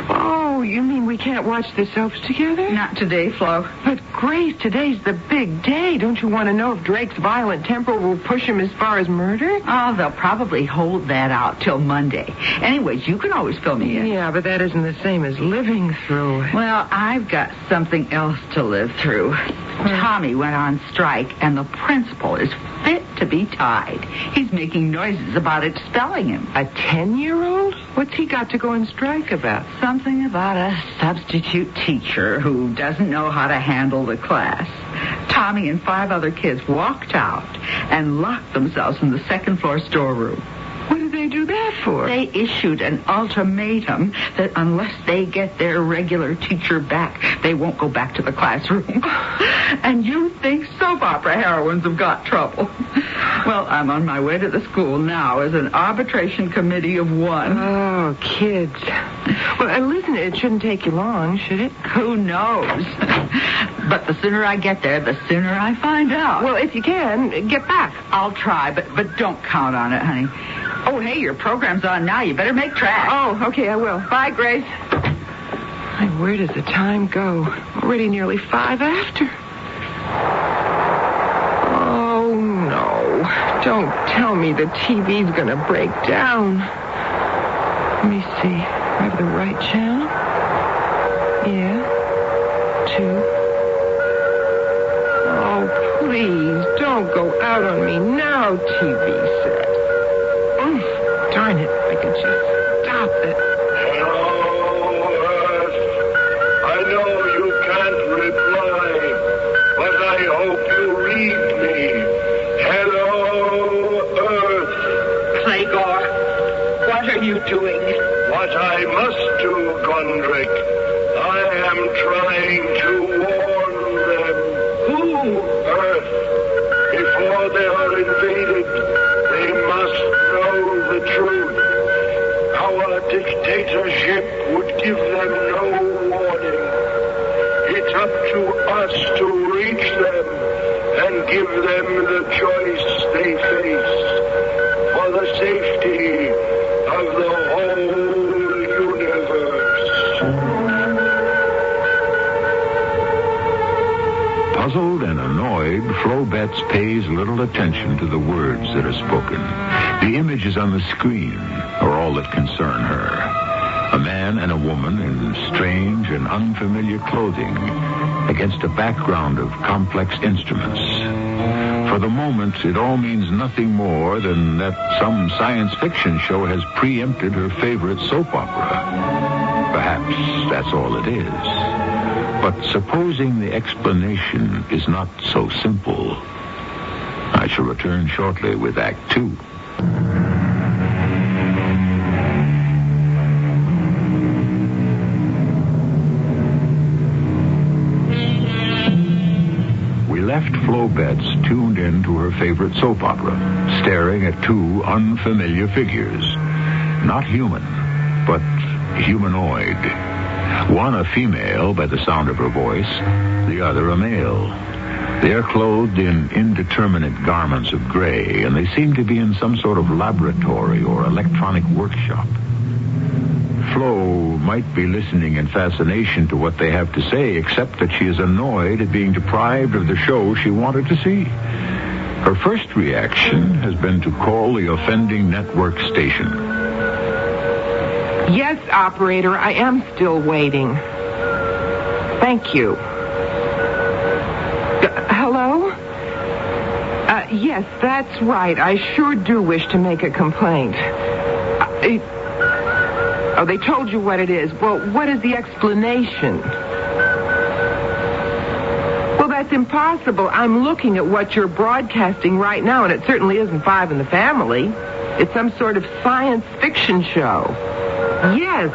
Oh, you mean we can't watch the soaps together? Not today, Flo. But, Grace, today's the big day. Don't you want to know if Drake's violent temper will push him as far as murder? Oh, they'll probably hold that out till Monday. Anyways, you can always fill me in. Yeah, but that isn't the same as living through it. Well, I've got something else to live through. Tommy went on strike, and the principal is fit to be tied. He's making noises about expelling him. A 10-year-old? What's he got to go on strike about? Something about a substitute teacher who doesn't know how to handle the class. Tommy and 5 other kids walked out and locked themselves in the second-floor storeroom. What did they do that for? They issued an ultimatum that unless they get their regular teacher back, they won't go back to the classroom. And you think soap opera heroines have got trouble. Well, I'm on my way to the school now as an arbitration committee of 1. Oh, kids. Well, listen, it shouldn't take you long, should it? Who knows? But the sooner I get there, the sooner I find out. Well, if you can, get back. I'll try, but don't count on it, honey. Oh, hey, your program's on now. You better make tracks. Oh, okay, I will. Bye, Grace. Where does the time go? Already nearly 5 after. Oh, no. Don't tell me the TV's going to break down. Let me see. I have the right channel? Yeah. 2. Oh, please, don't go out on me now, TV set. Darn it, I could just stop it. Hello, Earth. I know you can't reply, but I hope you read me. Hello, Earth. Playgor, what are you doing? What I must do, Gondrick. I am trying to warn them. Who? Earth. Before they are invaded, they must know the truth. Our dictatorship would give them no warning. It's up to us to reach them and give them the choice they face for the safety of the whole universe. Puzzled and annoyed, Flo Betts pays little attention to the words that are spoken. The images on the screen are all that concern her. A man and a woman in strange and unfamiliar clothing against a background of complex instruments. For the moment, it all means nothing more than that some science fiction show has preempted her favorite soap opera. Perhaps that's all it is. But supposing the explanation is not so simple, I shall return shortly with Act 2. We left Flo Betts tuned in to her favorite soap opera, staring at 2 unfamiliar figures. Not human, but humanoid. One a female by the sound of her voice, the other a male. They are clothed in indeterminate garments of gray, and they seem to be in some sort of laboratory or electronic workshop. Flo might be listening in fascination to what they have to say, except that she is annoyed at being deprived of the show she wanted to see. Her first reaction has been to call the offending network station. Yes, operator, I am still waiting. Thank you. Hello? Yes, that's right. I sure do wish to make a complaint. Oh, they told you what it is. Well, what is the explanation? Well, that's impossible. I'm looking at what you're broadcasting right now, and it certainly isn't Five in the Family. It's some sort of science fiction show. Yes,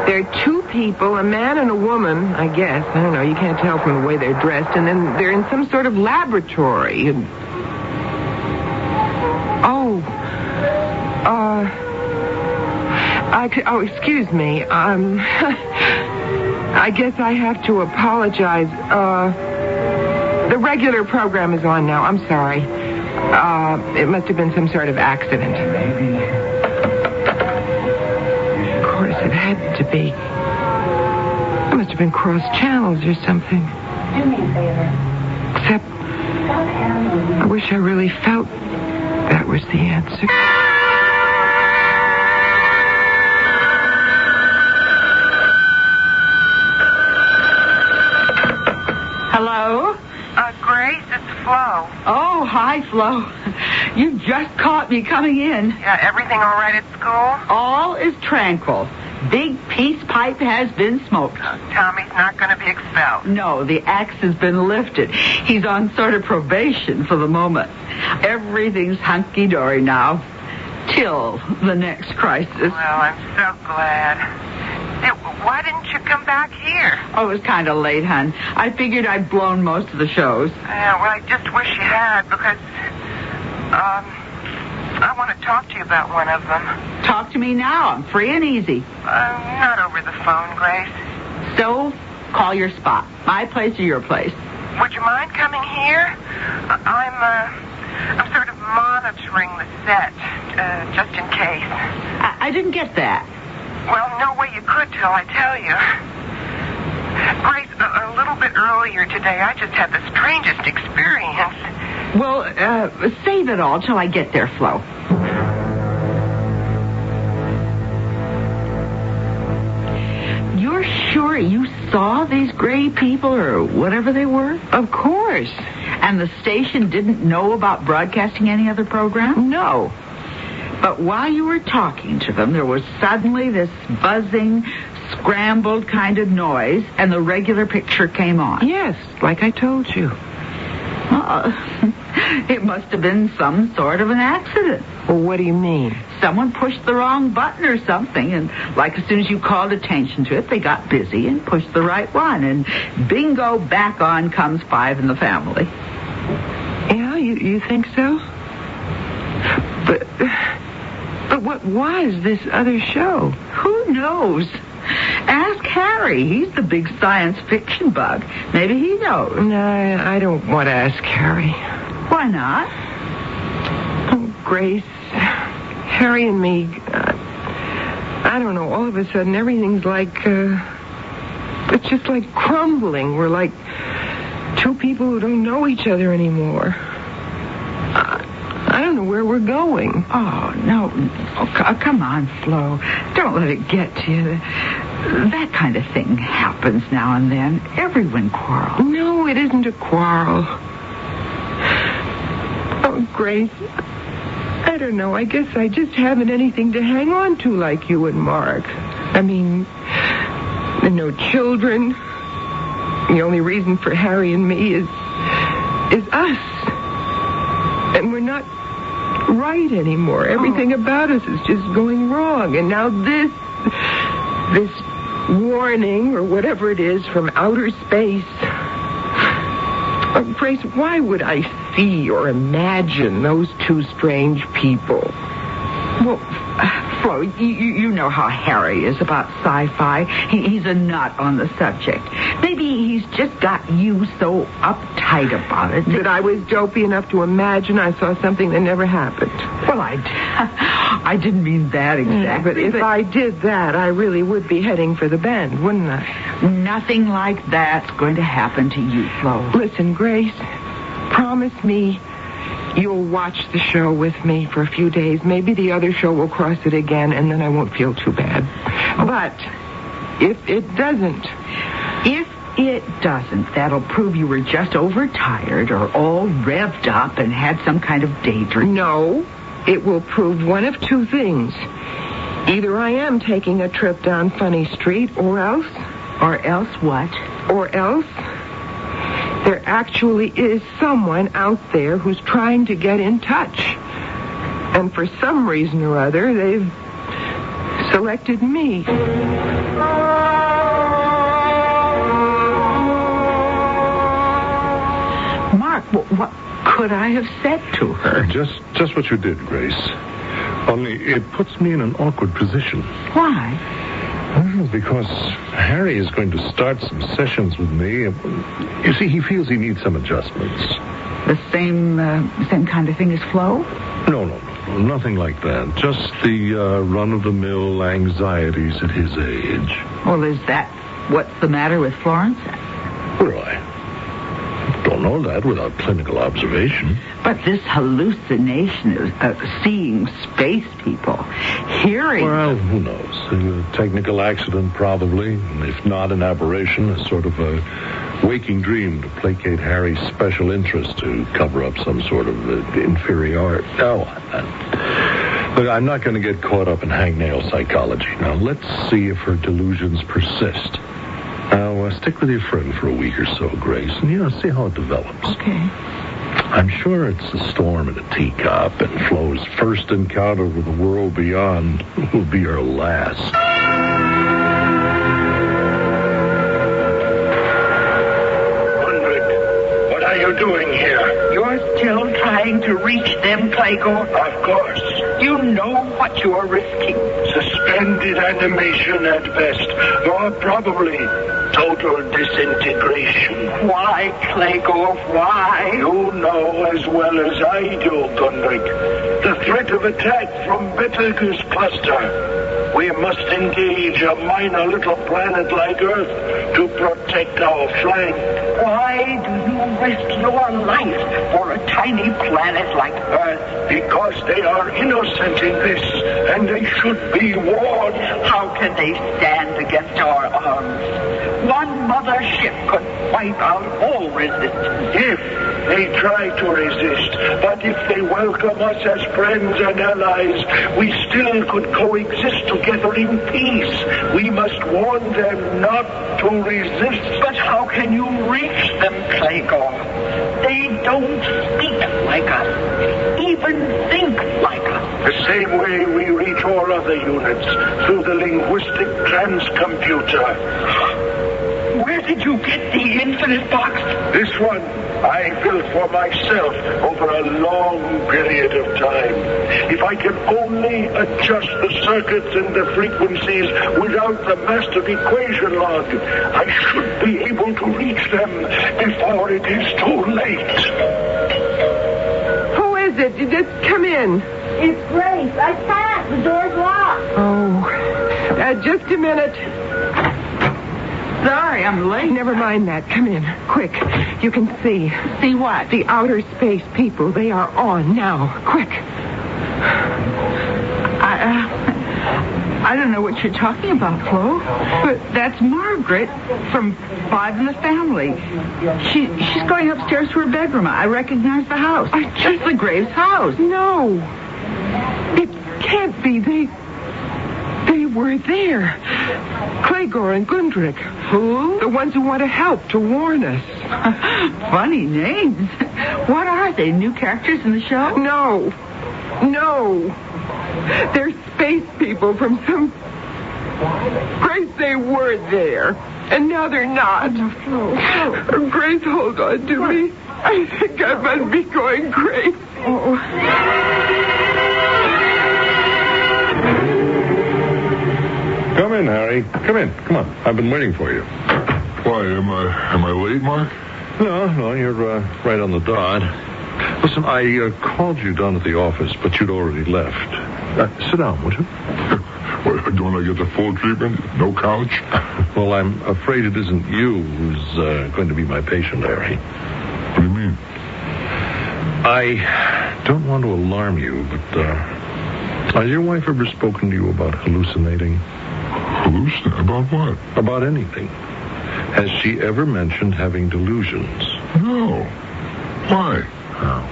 there are two people, a man and a woman, I guess. I don't know, you can't tell from the way they're dressed. And then they're in some sort of laboratory. And... Oh, excuse me. I guess I have to apologize. The regular program is on now. I'm sorry. It must have been some sort of accident. Of course, it had to be. I must have been cross channels or something. Do me a favor. Except, I wish I really felt that was the answer. Hello? Grace, it's Flo. Oh, hi, Flo. You just caught me coming in. Yeah, everything all right at school? All is tranquil. Big peace pipe has been smoked. Tommy's not going to be expelled. No, the axe has been lifted. He's on sort of probation for the moment. Everything's hunky-dory now. Till the next crisis. Well, I'm so glad. Hey, why didn't you come back here? Oh, it was kind of late, hon. I figured I'd blown most of the shows. Yeah, well, I just wish you had, because, I want to talk to you about one of them. Talk to me now. I'm free and easy. Not over the phone, Grace. So, call your spot. My place or your place? Would you mind coming here? I'm sort of monitoring the set, just in case. I didn't get that. Well, no way you could till I tell you. Grace, a little bit earlier today, I just had the strangest experience. Well, save it all till I get there, Flo. You're sure you saw these gray people or whatever they were? Of course. And the station didn't know about broadcasting any other program? No. But while you were talking to them, there was suddenly this buzzing, scrambled kind of noise, and the regular picture came on. Yes, like I told you. It must have been some sort of an accident. Well, what do you mean? Someone pushed the wrong button or something, and like as soon as you called attention to it, they got busy and pushed the right one, and bingo, back on comes Five in the Family. Yeah, you think so? But what was this other show? Who knows? Ask Harry. He's the big science fiction bug. Maybe he knows. No, I don't want to ask Harry. Why not? Oh, Grace, Harry and me, I don't know, all of a sudden everything's like, it's just like crumbling. We're like two people who don't know each other anymore. I don't know where we're going. Oh, no. Oh, come on, Flo. Don't let it get to you. That kind of thing happens now and then. Everyone quarrels. No, it isn't a quarrel. Oh, Grace, I don't know. I guess I just haven't anything to hang on to like you and Mark. I mean, there are no children. The only reason for Harry and me is us. And we're not right anymore. Everything about us is just going wrong. And now this warning or whatever it is from outer space. Oh, Grace, why would I see or imagine those two strange people? Well, Flo, you know how Harry is about sci-fi. He's a nut on the subject. Maybe he's just got you so uptight about it. That I was dopey enough to imagine I saw something that never happened. Well, I didn't mean that exactly. But if I did that, I really would be heading for the bend, wouldn't I? Nothing like that's going to happen to you, Flo. Listen, Grace, promise me you'll watch the show with me for a few days. Maybe the other show will cross it again, and then I won't feel too bad. But if it doesn't... If it doesn't, that'll prove you were just overtired or all revved up and had some kind of daydream. No, it will prove one of two things. Either I am taking a trip down Funny Street, or else... Or else what? Or else... there actually is someone out there who's trying to get in touch. And for some reason or other, they've selected me. Mark, what could I have said to her? Just what you did, Grace. Only it puts me in an awkward position. Why? Well, because Harry is going to start some sessions with me. You see, he feels he needs some adjustments. The same kind of thing as Flo? No, nothing like that. Just the run-of-the-mill anxieties at his age. Well, is that what's the matter with Florence? Well, I don't know that without clinical observation. But this hallucination of seeing space people, hearing... Well, who knows? A technical accident, probably. If not an aberration, a sort of a waking dream to placate Harry's special interest, to cover up some sort of inferiority. Look, I'm not going to get caught up in hangnail psychology. Now, let's see if her delusions persist. Now, stick with your friend for a week or so, Grace, and, see how it develops. Okay. I'm sure it's a storm in a teacup, and Flo's first encounter with the world beyond will be her last. What are you doing here? You're still trying to reach them, Claygo? Of course. You know what you're risking. Suspended animation at best, or probably total disintegration. Why, Claygo, why? You know as well as I do, Gundrick. The threat of attack from Betelgeuse cluster. We must engage a minor little planet like Earth to protect our flank. Why do you risk your life for a tiny planet like Earth? Because they are innocent in this, and they should be warned. How can they stand against our arms? One mother ship could wipe out all resistance. If they try to resist, but if they welcome us as friends and allies, we still could coexist together in peace. We must warn them not to resist. But how can you reach them, Claygo? They don't speak like us, even think like us. The same way we reach all other units, through the linguistic transcomputer. Where did you get the infinite box? This one I built for myself over a long period of time. If I can only adjust the circuits and the frequencies without the master equation log, I should be able to reach them before it is too late. Who is it? You just come in. It's Grace. I can't. The door's locked. Oh, just a minute. Sorry, I'm late. Never mind that. Come in. Quick. You can see. See what? The outer space people. They are on now. Quick. I don't know what you're talking about, Flo. But that's Margaret from Five in the Family. She's going upstairs to her bedroom. I recognize the house. It's the Graves' house. No. It can't be. They were there. Clegor and Gundrick. Who? The ones who want to help, to warn us. Funny names. What are they? New characters in the show? No. They're space people from some... Grace, they were there. And now they're not. No. Grace, hold on to me. I think I must be going crazy. Oh. Come in, Harry. Come in. Come on. I've been waiting for you. Why, am I late, Mark? No, you're right on the dot. Listen, I called you down at the office, but you'd already left. Sit down, would you? Well, don't I get the full treatment? No couch? Well, I'm afraid it isn't you who's going to be my patient, Harry. What do you mean? I don't want to alarm you, but has your wife ever spoken to you about hallucinating? Hallucinate? About what? About anything. Has she ever mentioned having delusions? No. Why? Oh.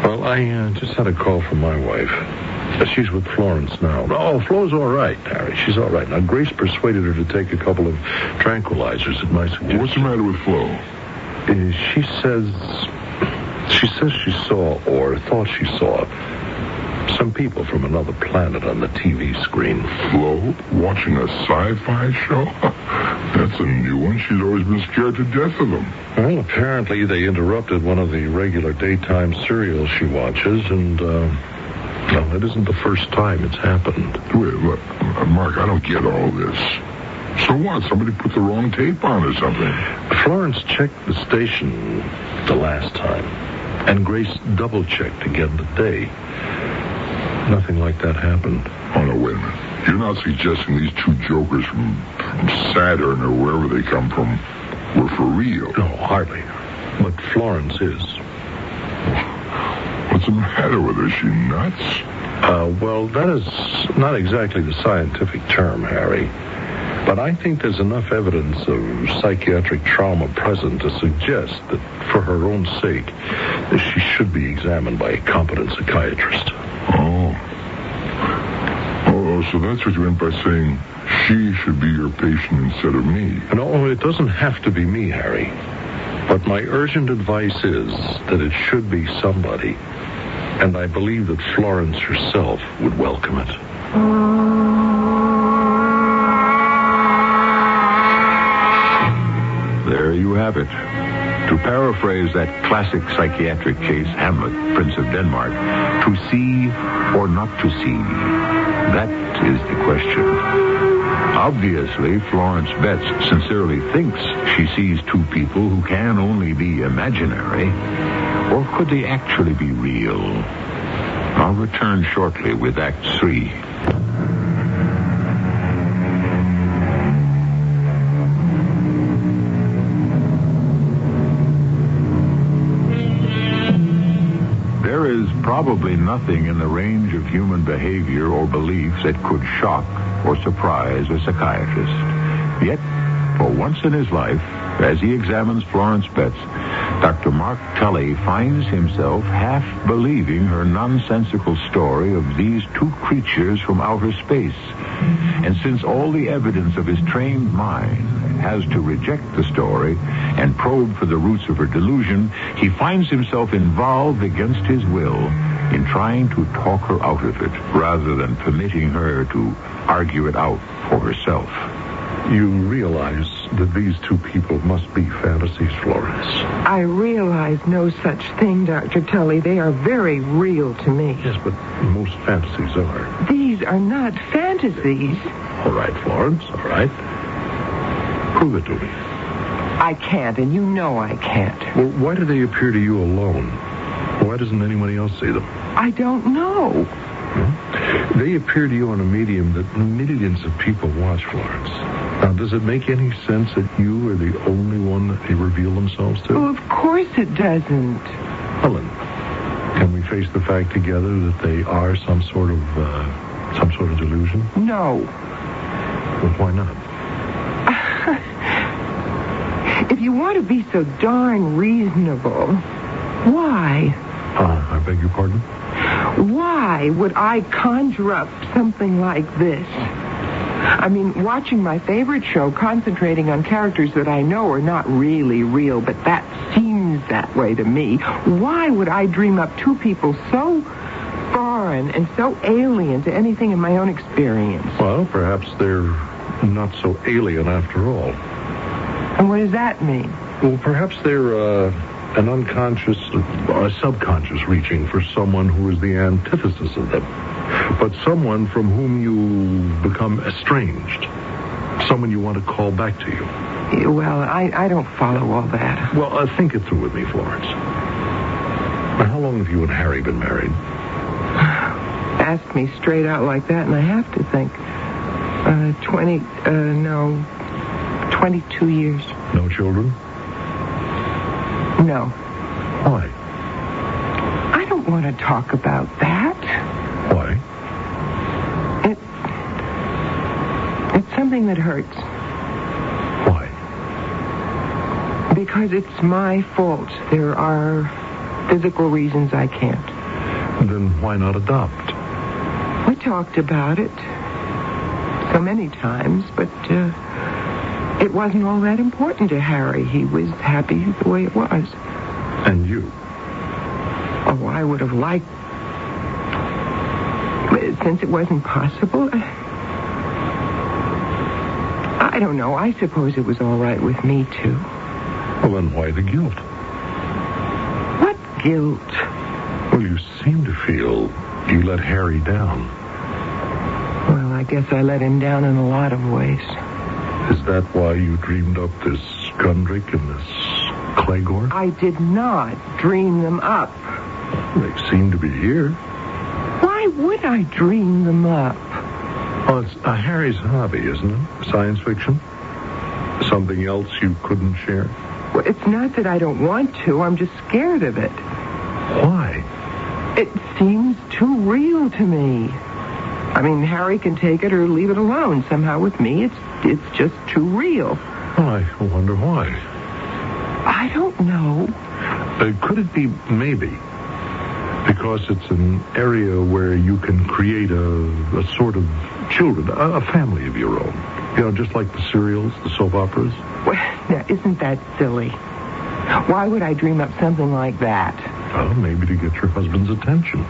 Well, I just had a call from my wife. She's with Florence now. Oh, Flo's all right, Harry. She's all right. Now, Grace persuaded her to take a couple of tranquilizers at my suggestion. What's the matter with Flo? She says she saw, or thought she saw, some people from another planet on the TV screen. Flo? Watching a sci-fi show? That's a new one. She's always been scared to death of them. Well, apparently they interrupted one of the regular daytime serials she watches, and, well, it isn't the first time it's happened. Wait, look, Mark, I don't get all this. So what? Somebody put the wrong tape on or something? Florence checked the station the last time, and Grace double-checked again today. Nothing like that happened. Oh, no, wait a minute. You're not suggesting these two jokers from Saturn or wherever they come from were for real? No, hardly. But Florence is. What's the matter with her? Is she nuts? Well, that is not exactly the scientific term, Harry. But I think there's enough evidence of psychiatric trauma present to suggest that for her own sake, she should be examined by a competent psychiatrist. Oh, so that's what you meant by saying she should be your patient instead of me. No, it doesn't have to be me, Harry. But my urgent advice is that it should be somebody. And I believe that Florence herself would welcome it. There you have it. To paraphrase that classic psychiatric case, Hamlet, Prince of Denmark, to see or not to see, that is the question. Obviously, Florence Betts sincerely thinks she sees two people who can only be imaginary. Or could they actually be real? I'll return shortly with Act 3. There is probably nothing in the range of human behavior or beliefs that could shock or surprise a psychiatrist. Yet, for once in his life, as he examines Florence Betts, Dr. Mark Tully finds himself half believing her nonsensical story of these two creatures from outer space. And since all the evidence of his trained mind has to reject the story and probe for the roots of her delusion, he finds himself involved against his will in trying to talk her out of it, rather than permitting her to argue it out for herself. You realize that these two people must be fantasies, Florence. I realize no such thing, Dr. Tully. They are very real to me. Yes, but most fantasies are. These are not fantasies. All right, Florence, all right. Prove it to me. I can't, and you know I can't. Well, why do they appear to you alone? Why doesn't anybody else see them? I don't know. They appear to you on a medium that millions of people watch, Florence. Now, does it make any sense that you are the only one that they reveal themselves to? Well, of course it doesn't. Helen, can we face the fact together that they are some sort of delusion? No. Well, why not? If you want to be so darn reasonable, why? I beg your pardon? Why would I conjure up something like this? I mean, watching my favorite show, concentrating on characters that I know are not really real, but that seems that way to me. Why would I dream up two people so foreign and so alien to anything in my own experience? Well, perhaps they're not so alien after all. And what does that mean? Well, perhaps they're an unconscious, a subconscious reaching for someone who is the antithesis of them, but someone from whom you become estranged. Someone you want to call back to you? Well, I don't follow all that. Well, think it through with me, Florence. Now, how long have you and Harry been married? Ask me straight out like that, and I have to think. 22 years. No children? No. Why? I don't want to talk about that. Why? It's something that hurts. Why? Because it's my fault. There are physical reasons I can't. Then why not adopt? We talked about it so many times, but it wasn't all that important to Harry. He was happy the way it was. And you? Oh, I would have liked... Since it wasn't possible... I don't know. I suppose it was all right with me, too. Well, then why the guilt? What guilt? Well, you seem to feel you let Harry down. Well, I guess I let him down in a lot of ways. Is that why you dreamed up this Gundrick and this Claygore? I did not dream them up. They seem to be here. Why would I dream them up? Well, it's Harry's hobby, isn't it? Science fiction? Something else you couldn't share? Well, it's not that I don't want to. I'm just scared of it. Why? It seems too real to me. I mean, Harry can take it or leave it alone. Somehow with me, it's just too real. Well, I wonder why. I don't know. Could it be maybe because it's an area where you can create a sort of children, a family of your own? You know, just like the serials, the soap operas? Well, now, isn't that silly? Why would I dream up something like that? Well, maybe to get your husband's attention.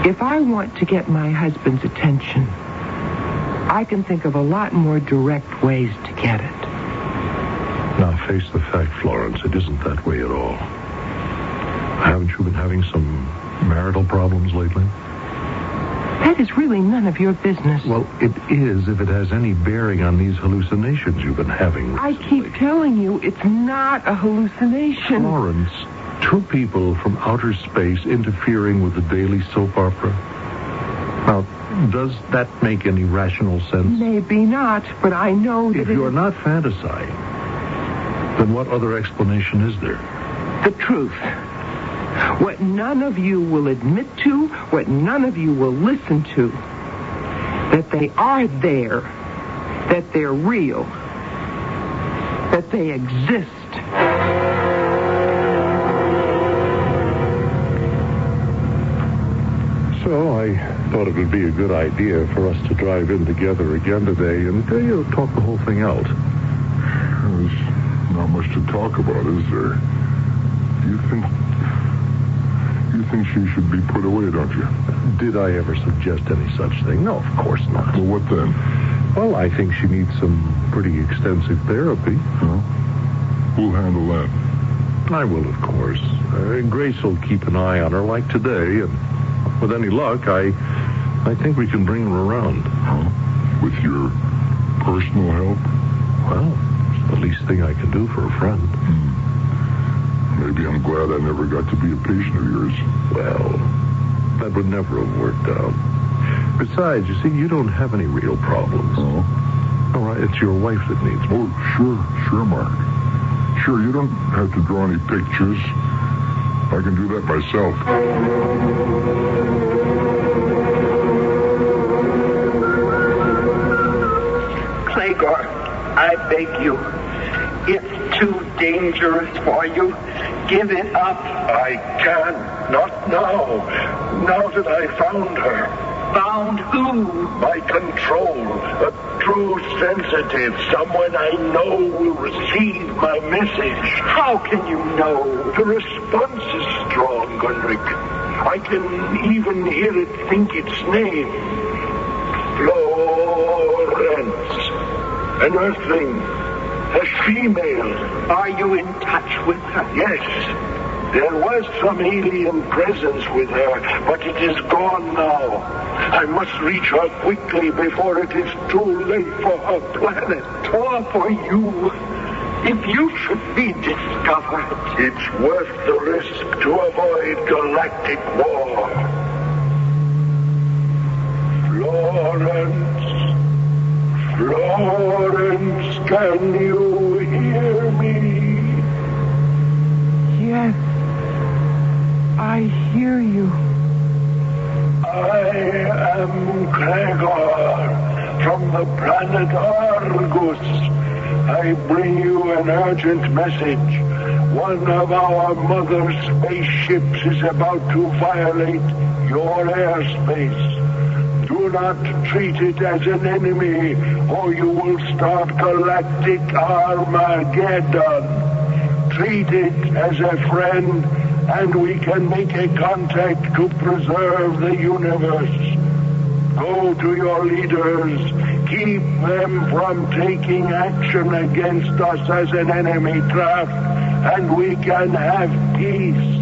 If I want to get my husband's attention, I can think of a lot more direct ways to get it. Now, face the fact, Florence, it isn't that way at all. Haven't you been having some marital problems lately? That is really none of your business. Well, it is if it has any bearing on these hallucinations you've been having recently. I keep telling you, it's not a hallucination. Florence, two people from outer space interfering with the daily soap opera. Now, does that make any rational sense? Maybe not, but I know that if you're not fantasizing, then what other explanation is there? The truth. What none of you will admit to, what none of you will listen to. That they are there. That they're real. That they exist. So I thought it would be a good idea for us to drive in together again today and talk the whole thing out. There's not much to talk about, is there? You think she should be put away, don't you? Did I ever suggest any such thing? No, of course not. Well, what then? Well, I think she needs some pretty extensive therapy. Huh? Who'll handle that? I will, of course. Grace will keep an eye on her like today, and with any luck, I think we can bring her around. Huh? With your personal help? Well, it's the least thing I can do for a friend. Maybe I'm glad I never got to be a patient of yours. Well, that would never have worked out. Besides, you see, you don't have any real problems. Oh? All right, it's your wife that needs me. Oh, sure, Mark. Sure, you don't have to draw any pictures. I can do that myself. Claygore, I beg you. It's too dangerous for you. Give it up. I can't. Not now. Now that I found her. Found who? My control. A true sensitive. Someone I know will receive my message. How can you know? The response is strong, Gundrick. I can even hear it think its name. Florence. An earthling. A female. Are you in touch with her? Yes. There was some alien presence with her, but it is gone now. I must reach her quickly before it is too late for her planet. Or for you. If you should be discovered. It's worth the risk to avoid galactic war. Florence, can you hear me? Yes, I hear you. I am Gregor from the planet Argus. I bring you an urgent message. One of our mother spaceships is about to violate your airspace. Do not treat it as an enemy, or you will start galactic Armageddon. Treat it as a friend, and we can make a contact to preserve the universe. Go to your leaders. Keep them from taking action against us as an enemy craft, and we can have peace.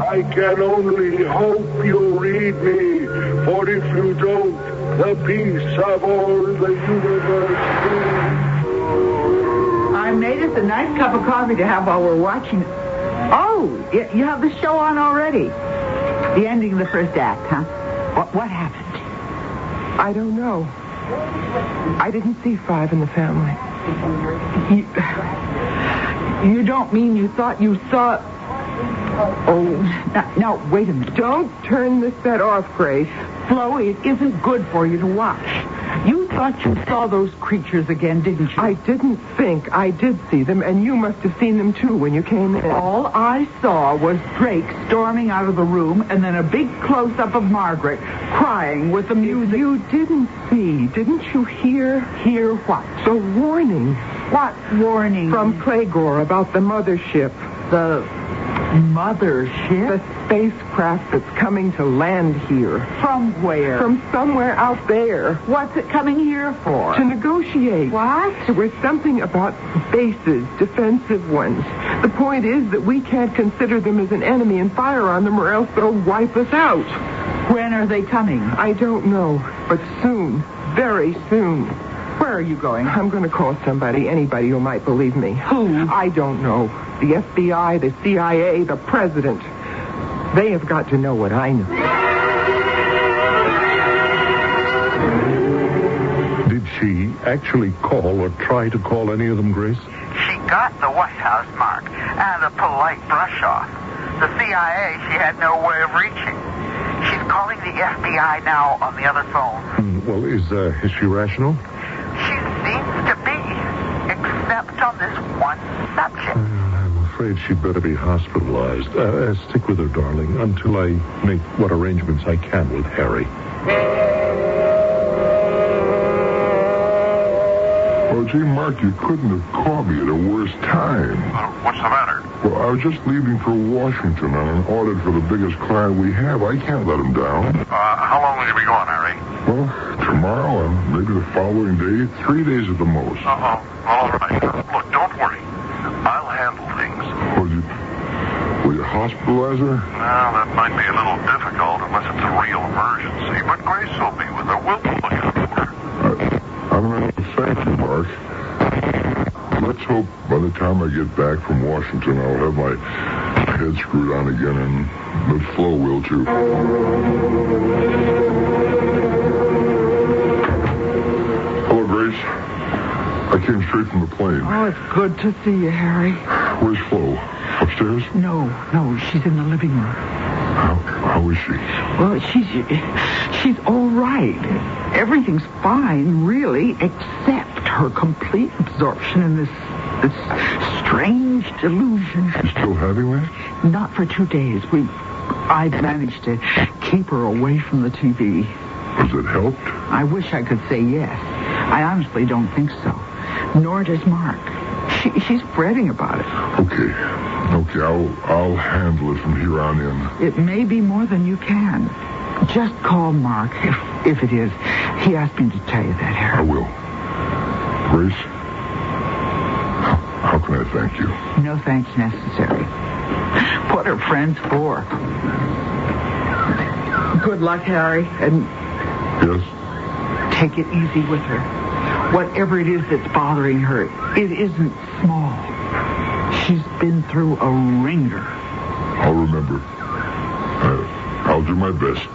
I can only hope you read me, for if you don't, the peace of all the universe I made us a nice cup of coffee to have while we're watching. Oh, you have the show on already. The ending of the first act, huh? What happened? I don't know. I didn't see 5 in the family. You don't mean you thought you saw... Oh, now, wait a minute. Don't turn the set off, Grace. Flo, it isn't good for you to watch. You thought you saw those creatures again, didn't you? I didn't think I did see them, and you must have seen them, too, when you came in. All I saw was Drake storming out of the room, and then a big close-up of Margaret crying with the music. You didn't see, didn't you hear? Hear what? The warning. What warning? From Playgore about the mothership. The mothership? The spacecraft that's coming to land here. From where? From somewhere out there. What's it coming here for? To negotiate. What? It was something about bases, defensive ones. The point is that we can't consider them as an enemy and fire on them, or else they'll wipe us out. When are they coming? I don't know, but soon. Very soon. Where are you going? I'm going to call somebody, anybody who might believe me. Who? I don't know. The FBI, the CIA, the president. They have got to know what I know. Did she actually call or try to call any of them, Grace? She got the White House, Mark, and a polite brush-off. The CIA she had no way of reaching. She's calling the FBI now on the other phone. Well, is she rational? She seems to be, except on this one subject. I'm afraid she'd better be hospitalized. Stick with her, darling, until I make what arrangements I can with Harry. Well, gee, Mark, you couldn't have caught me at a worse time. What's the matter? Well, I was just leaving for Washington on an audit for the biggest client we have. I can't let him down. How long will you be gone, Harry? Well, tomorrow and maybe the following day. 3 days at the most. Well, all right. Look, don't worry. I'll handle things. Will you hospitalize her? Well, that might be a little difficult unless it's a real emergency. But Grace will be with her. We'll look out for her. I'm going to thank you, Mark. Let's hope by the time I get back from Washington, I'll have my head screwed on again, and that Flo will, too. Hello, Grace. I came straight from the plane. Oh, it's good to see you, Harry. Where's Flo? Upstairs? No, she's in the living room. How is she? Well, she's all right. Everything's fine, really, except her complete absorption in this strange delusion. She's still having that? Not for 2 days. I've managed to keep her away from the TV. Has it helped? I wish I could say yes. I honestly don't think so. Nor does Mark. She's fretting about it. Okay, I'll handle it from here on in. It may be more than you can. Just call Mark, if it is. He asked me to tell you that, Harry. I will. Grace, how can I thank you? No thanks necessary. what are friends for? Good luck, Harry, and Yes? take it easy with her. Whatever it is that's bothering her, it isn't small. She's been through a ringer. I'll remember. I'll do my best.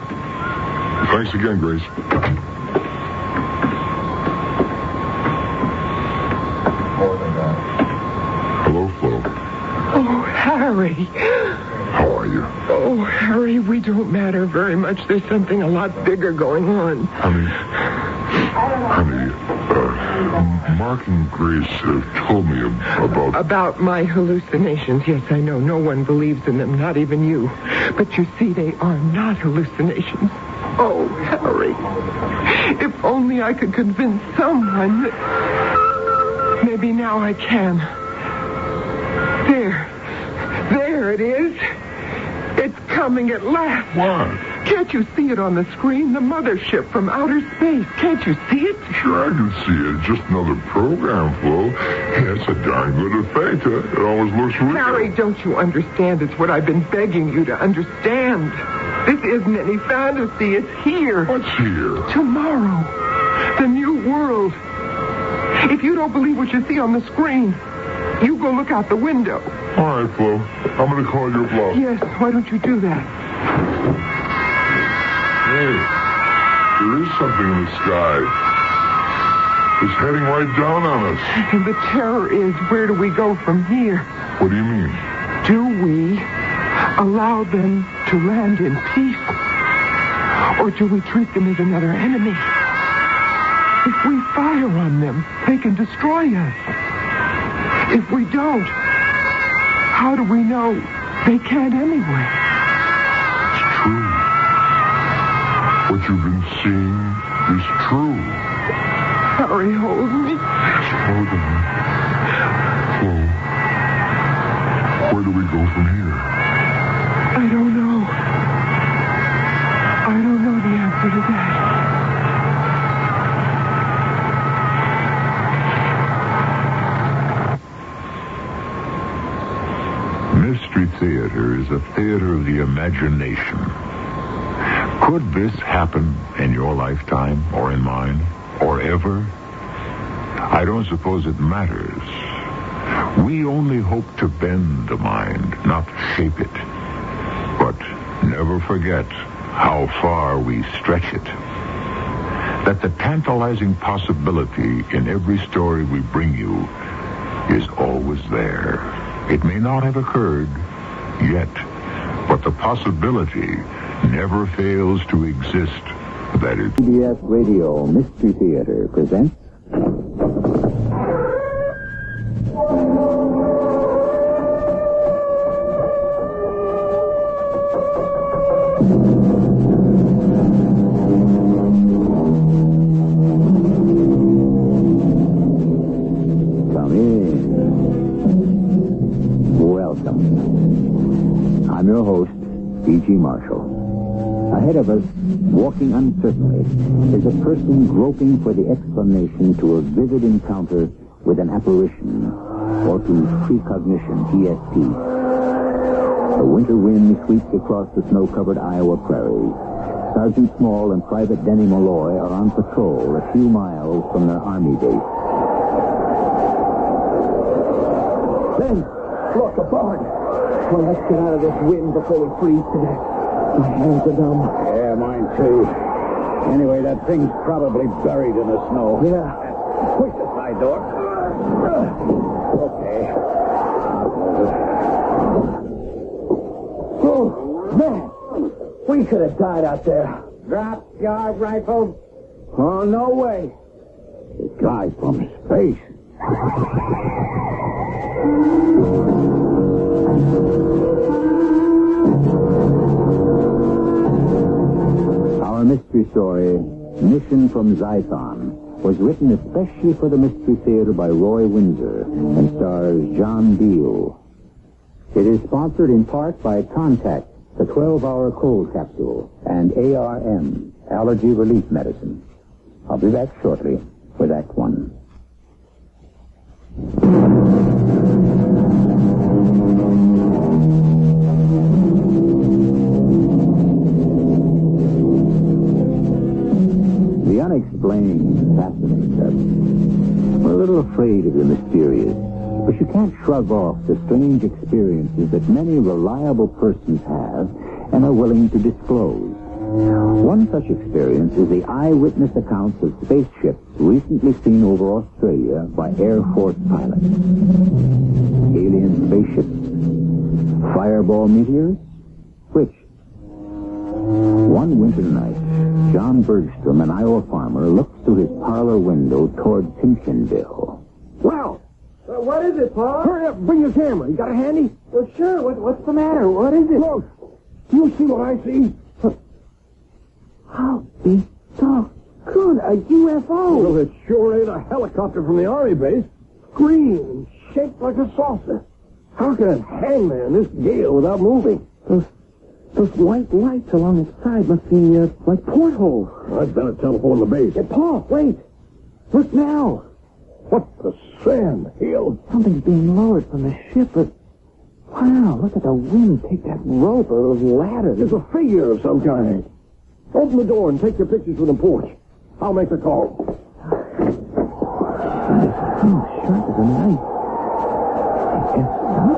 Thanks again, Grace. Hello, Flo. Oh, Harry. How are you? Oh, Harry, we don't matter very much. There's something a lot bigger going on. Honey, Mark and Grace told me about... About my hallucinations. Yes, I know. No one believes in them, not even you. But you see, they are not hallucinations. Oh, Harry. If only I could convince someone that... Maybe now I can. There it is. It's coming at last. What? Can't you see it on the screen? The mothership from outer space. Can't you see it? Sure, I can see it. Just another program, Flo. Yeah, it's a darn good effect. It always looks real. Harry, don't you understand? It's what I've been begging you to understand. This isn't any fantasy. It's here. What's here? Tomorrow. The new world. If you don't believe what you see on the screen, you go look out the window. All right, Flo. I'm going to call your bluff. Yes, why don't you do that? Hey, there is something in the sky. It's heading right down on us. And the terror is, where do we go from here? What do you mean? Do we allow them to land in peace? Or do we treat them as another enemy? If we fire on them, they can destroy us. If we don't, how do we know they can't anyway? It's true. What you've been seeing is true. Harry, hold me. Hold on. Flo, where do we go from here? I don't know. I don't know the answer to that. Mystery Theater is a theater of the imagination. Could this happen in your lifetime, or in mine, or ever? I don't suppose it matters. We only hope to bend the mind, not shape it. But never forget how far we stretch it. That the tantalizing possibility in every story we bring you is always there. It may not have occurred yet, but the possibility never fails to exist. That is... CBS Radio Mystery Theater presents... Come in. Welcome. I'm your host, E.G. Marshall. Ahead of us, walking uncertainly, is a person groping for the explanation to a vivid encounter with an apparition, or to precognition, ESP. The winter wind sweeps across the snow-covered Iowa prairies. Sergeant Small and Private Denny Malloy are on patrol a few miles from their Army base. Ben, look, a barn. Well, let's get out of this wind before we freeze to death. My hands are numb. Yeah, mine too. Anyway, that thing's probably buried in the snow. Yeah. Push the side door. Okay. Oh, man. We could have died out there. Drop your rifle. Oh, no way. The guy from space. Our mystery story, Mission from Zython, was written especially for the Mystery Theater by Roy Windsor and stars John Beal. It is sponsored in part by Contact, the 12-hour cold capsule, and ARM, allergy relief medicine. I'll be back shortly with Act One. afraid of the mysterious, but you can't shrug off the strange experiences that many reliable persons have and are willing to disclose. One such experience is the eyewitness accounts of spaceships recently seen over Australia by Air Force pilots. Alien spaceships? Fireball meteors? Which? One winter night, John Bergstrom, an Iowa farmer, looks through his parlor window toward Timpkinville. Well, what is it, Pa? Hurry up, bring your camera. You got it handy? Well, sure. What's the matter? What is it? Look, do you see what I see? How big, doggone, a UFO. Well, it sure ain't a helicopter from the Army base. Green and shaped like a saucer. How can it hang there in this gale without moving? Those white lights along its side must be, like portholes. I'd better telephone the base. Hey, Pa, wait. Look now. What the sand hill? Something's being lowered from the ship, but... Wow, look at the wind take that rope or those ladders. It's a figure of some kind. Open the door and take your pictures from the porch. I'll make the call. Sharp as a knife. And stop.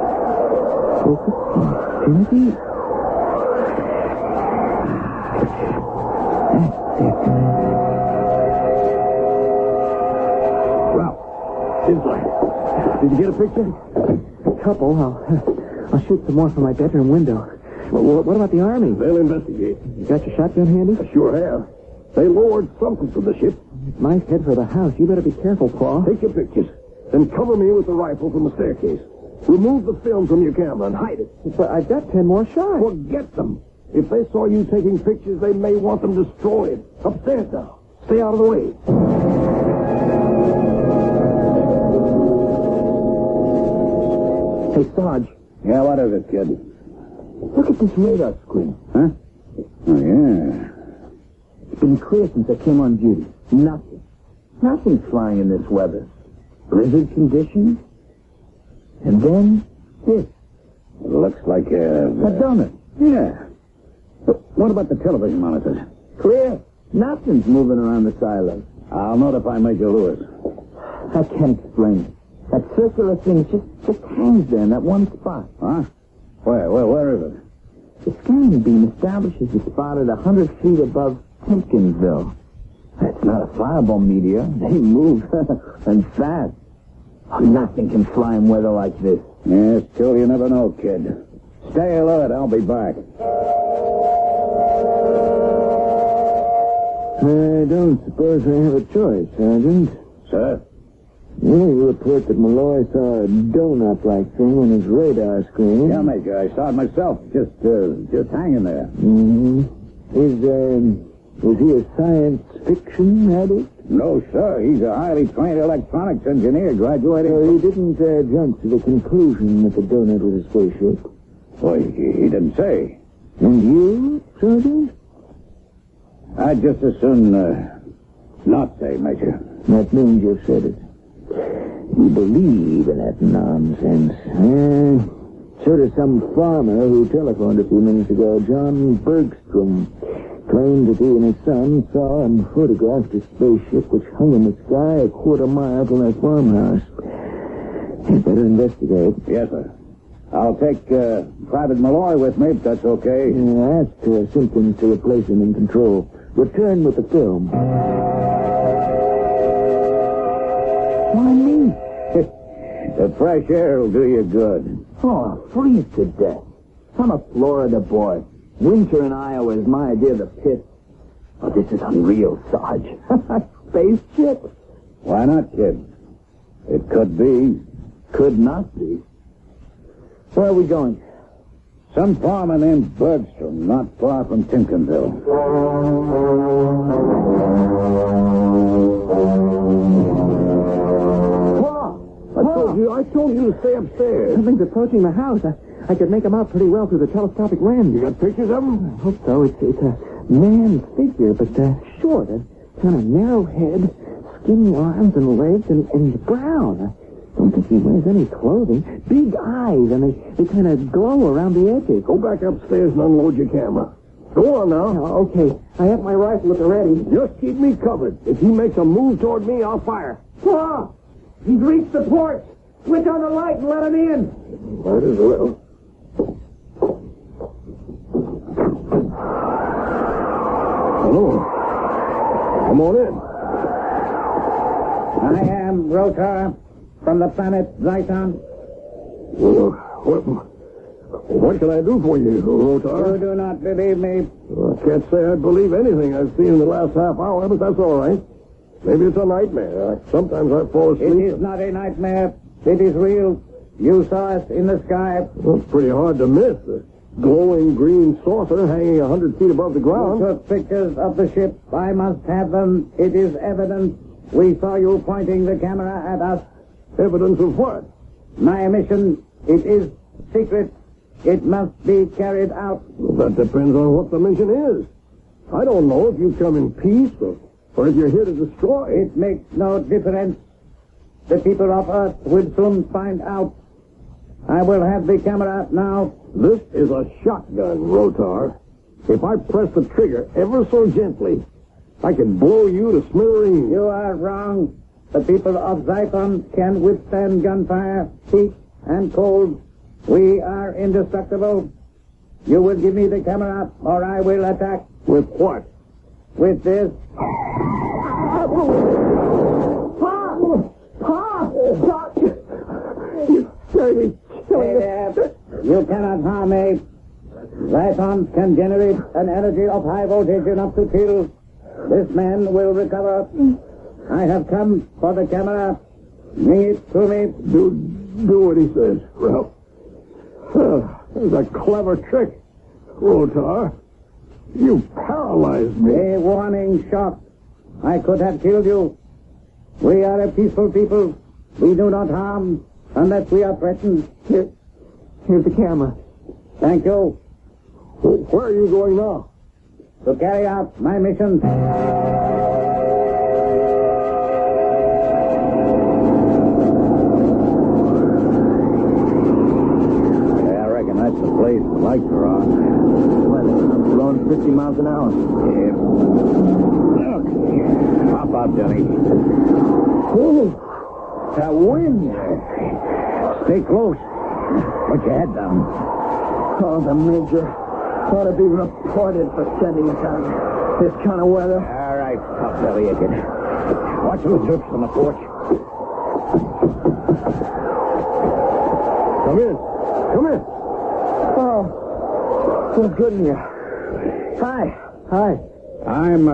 Focus. Infinity. Well, seems like it. Did you get a picture? A couple. I'll shoot some more from my bedroom window. What about the Army? They'll investigate. You got your shotgun handy? I sure have. They lowered something from the ship. It might head for the house. You better be careful, Pa. Take your pictures. Then cover me with the rifle from the staircase. Remove the film from your camera and hide it. But I've got 10 more shots. Forget them. If they saw you taking pictures, they may want them destroyed. Upstairs now. Stay out of the way. Hey, Sarge. Yeah, what is it, kid? Look at this radar screen. Huh? Oh, yeah. It's been clear since I came on duty. Nothing. Nothing's flying in this weather. Blizzard conditions. And then this. It looks like a donut. Yeah. But what about the television monitors? Clear. Nothing's moving around the silos. I'll notify Major Lewis. I can't explain it. That circular thing just hangs there in that one spot. Huh? Where is it? The scanning beam establishes the spot at 100 feet above Timpkinville. That's not a fireball meteor. They move, and fast. Oh, nothing can fly in weather like this. Yeah, still you never know, kid. Stay alert, I'll be back. I don't suppose I have a choice, Sergeant. Sir? You report that Malloy saw a donut-like thing on his radar screen. Yeah, Major, I saw it myself. Just hanging there. Mm-hmm. Was he a science fiction addict? No, sir. He's a highly trained electronics engineer graduating... So he didn't jump to the conclusion that the donut was a spaceship? Well, he didn't say. And you, Sergeant? I'd just as soon not say, Major. That means you've said it. You believe in that nonsense. So does some farmer who telephoned a few minutes ago, John Bergstrom. Claimed that he and his son saw and photographed a spaceship which hung in the sky a quarter-mile from that farmhouse. You better investigate. Yes, sir. I'll take Private Malloy with me, if that's okay. Yeah, ask Simpkins to replace him in control. Return with the film. Why me? The fresh air will do you good. Oh, I'll freeze to death. I'm a Florida boy. Winter in Iowa is my idea of the pit. Oh, this is unreal, Sarge. Spaceship? Why not, kid? It could be. Could not be. Where are we going? Some farmer named Bergstrom, not far from Timpkinville. I told you to stay upstairs. Something's approaching the house. I could make them out pretty well through the telescopic lens. You got pictures of him? I hope so. It's a man figure, but short. A kind of narrow head, skinny arms and legs, and brown. I don't think he wears any clothing. Big eyes, and they kind of glow around the edges. Go back upstairs and unload your camera. Go on now. Okay. I have my rifle at the ready. Just keep me covered. If he makes a move toward me, I'll fire. Ah! He's reached the porch. Switch on the light and let him in. Might as well. Hello. Come on in. I am Rotar from the planet Zyton. What can I do for you, Rotar? You do not believe me. I can't say I believe anything I've seen in the last half hour, but that's all right. Maybe it's a nightmare. Sometimes I fall asleep. It is not a nightmare. It is real. You saw us in the sky. Well, it's pretty hard to miss. A glowing green saucer hanging 100 feet above the ground. You took pictures of the ship. I must have them. It is evident. We saw you pointing the camera at us. Evidence of what? My mission, it is secret. It must be carried out. Well, that depends on what the mission is. I don't know if you come in peace or if you're here to destroy. It makes no difference. The people of Earth will soon find out. I will have the camera now. This is a shotgun, Rotar. If I press the trigger ever so gently, I can blow you to smithereens. You are wrong. The people of Zyton can withstand gunfire, heat, and cold. We are indestructible. You will give me the camera, or I will attack. With what? With this. You scared me. Hey there. You cannot harm me. Zyton can generate an energy of high voltage enough to kill. This man will recover. I have come for the camera. Bring it to me. Do what he says, Ralph. That's a clever trick, Rotar. You paralyzed me. A warning shot. I could have killed you. We are a peaceful people. We do not harm unless we are threatened. Here's the camera. Thank you. Where are you going now? To carry out my mission. That's the place the lights are on. I'm blowing 50 miles an hour. Yeah. Okay. Hop out, Johnny. Ooh, that wind. Stay close. Put your head down. Oh, the Major ought to be reported for sending us out this kind of weather. All right, top belly again. Watch those hooks on the porch. Come in. Come in. Oh, feels good in here. Hi. I'm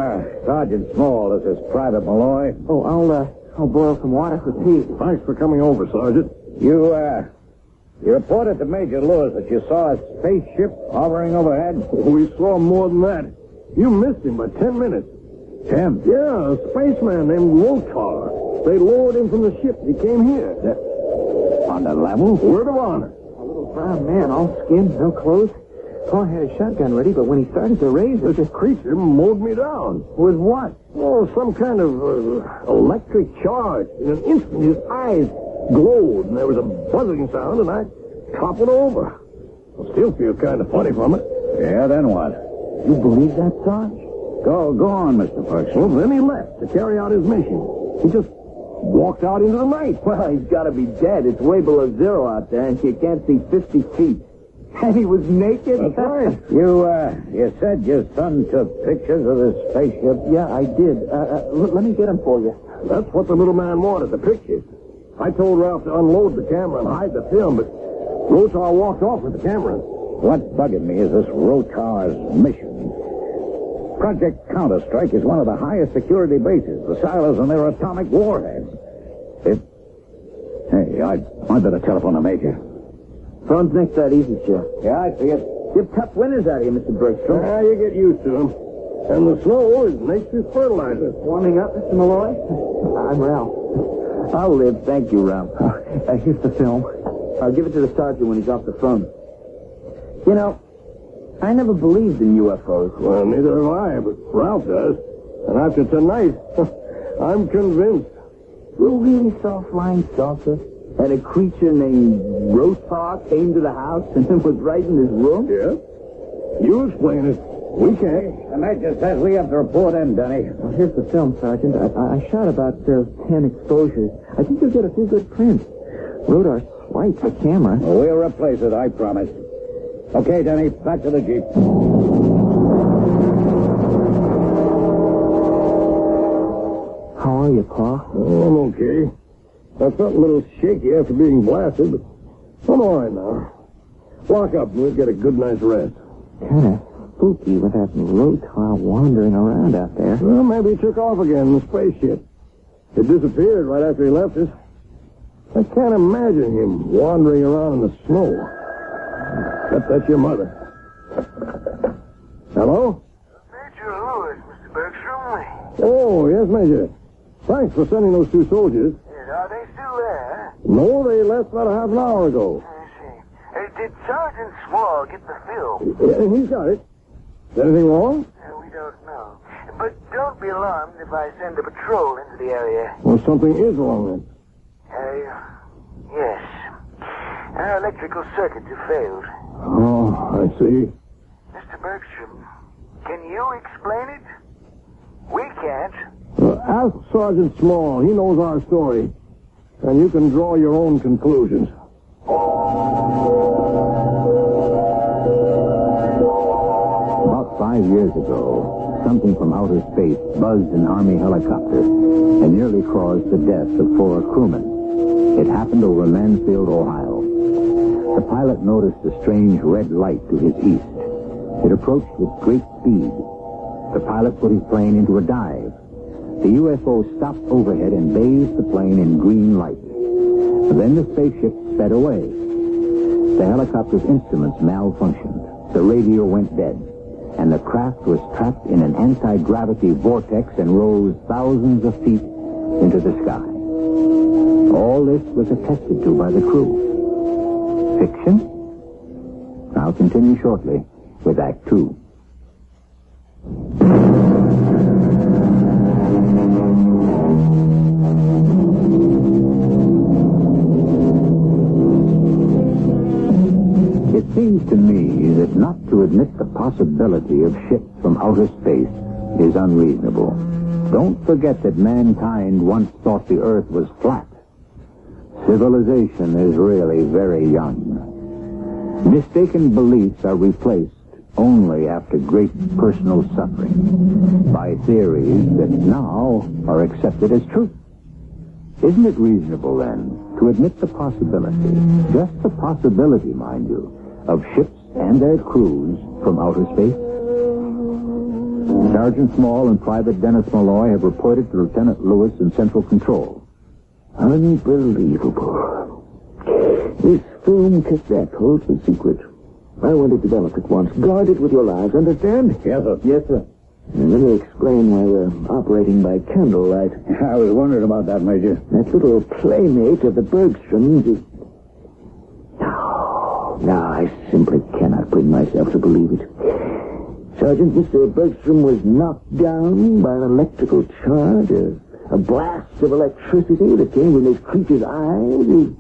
Sergeant Small. This is Private Malloy. Oh, I'll boil some water for tea. Thanks for coming over, Sergeant. You reported to Major Lewis that you saw a spaceship hovering overhead? We saw more than that. You missed him by 10 minutes. Him? Yeah, a spaceman named Rotar. They lowered him from the ship. He came here. On the level? Word of honor. Brown man, all skin, no clothes. Paul had a shotgun ready, but when he started to raise it... This creature mowed me down. With what? Oh, some kind of electric charge. In an instant, his eyes glowed, and there was a buzzing sound, and I toppled over. I still feel kind of funny from it. Yeah, then what? You believe that, Sarge? Go on, Mr. Perks. Well, then he left to carry out his mission. He just walked out into the night. Well, he's got to be dead. It's way below zero out there, and you can't see 50 feet. And he was naked? That's right. You said your son took pictures of this spaceship? Yeah, I did. Let me get them for you. That's what the little man wanted, the pictures. I told Ralph to unload the camera and hide the film, but Rotar walked off with the camera. What's bugging me is this Rotar's mission. Project Counter-Strike is one of the highest security bases, the silos and their atomic warheads. Hey, I'd better telephone the Major. Phone's next to that easy chair. Yeah, I see it. Give tough winters out of you, Mr. Bergstrom. You get used to them. And the snow is nature's fertilizer. Warming up, Mr. Malloy? I'm Ralph. I'll live. Thank you, Ralph. Here's the film. I'll give it to the sergeant when he's off the phone. You know, I never believed in UFOs. Well, neither have I, but Ralph does. And after tonight, I'm convinced. You really saw a flying saucer? And a creature named Rotar came to the house and was right in his room? Yeah. You explain it. We can't. The major says we have to report in, Denny. Well, here's the film, Sergeant. I shot about 10 exposures. I think you'll get a few good prints. Rodar swiped the camera. Well, we'll replace it, I promise. Okay, Denny, back to the Jeep. How are you, Pa? Oh, I'm okay. I felt a little shaky after being blasted, but I'm all right now. Lock up and we'll get a good night's rest. Kind of spooky with that Rotar wandering around out there. Well, maybe he took off again in the spaceship. It disappeared right after he left us. I can't imagine him wandering around in the snow. Bet that's your mother. Hello? Major Lewis, Mr. Bergstrom. Oh, yes, Major. Thanks for sending those 2 soldiers. Yes, are they still there? No, they left about a half an hour ago. I see. Did Sergeant Swall get the film? Yeah, he's got it. Is anything wrong? We don't know. But don't be alarmed if I send a patrol into the area. Well, something is wrong then. Yes. Our electrical circuits have failed. Oh, I see. Mr. Bergstrom, can you explain it? We can't. Ask Sergeant Small. He knows our story. And you can draw your own conclusions. About 5 years ago, something from outer space buzzed an Army helicopter and nearly caused the death of 4 crewmen. It happened over Mansfield, Ohio. The pilot noticed a strange red light to his east. It approached with great speed. The pilot put his plane into a dive. The UFO stopped overhead and bathed the plane in green light. Then the spaceship sped away. The helicopter's instruments malfunctioned. The radio went dead. And the craft was trapped in an anti-gravity vortex and rose thousands of feet into the sky. All this was attested to by the crew. Fiction? I'll continue shortly with Act 2. It seems to me that not to admit the possibility of ships from outer space is unreasonable. Don't forget that mankind once thought the Earth was flat. Civilization is really very young. Mistaken beliefs are replaced only after great personal suffering by theories that now are accepted as truth. Isn't it reasonable, then, to admit the possibility, just the possibility, mind you, of ships and their crews from outer space? Sergeant Small and Private Dennis Malloy have reported to Lieutenant Lewis in Central Control. Unbelievable. This film cassette holds the secret. I want it developed at once. Guard it with your lives, understand? Yes, sir. Yes, sir. And let me explain why we're operating by candlelight. I was wondering about that, Major. That little playmate of the Bergstroms is... No, I simply cannot bring myself to believe it. Sergeant, Mr. Bergstrom was knocked down by an electrical charge, a blast of electricity that came from this creature's eyes.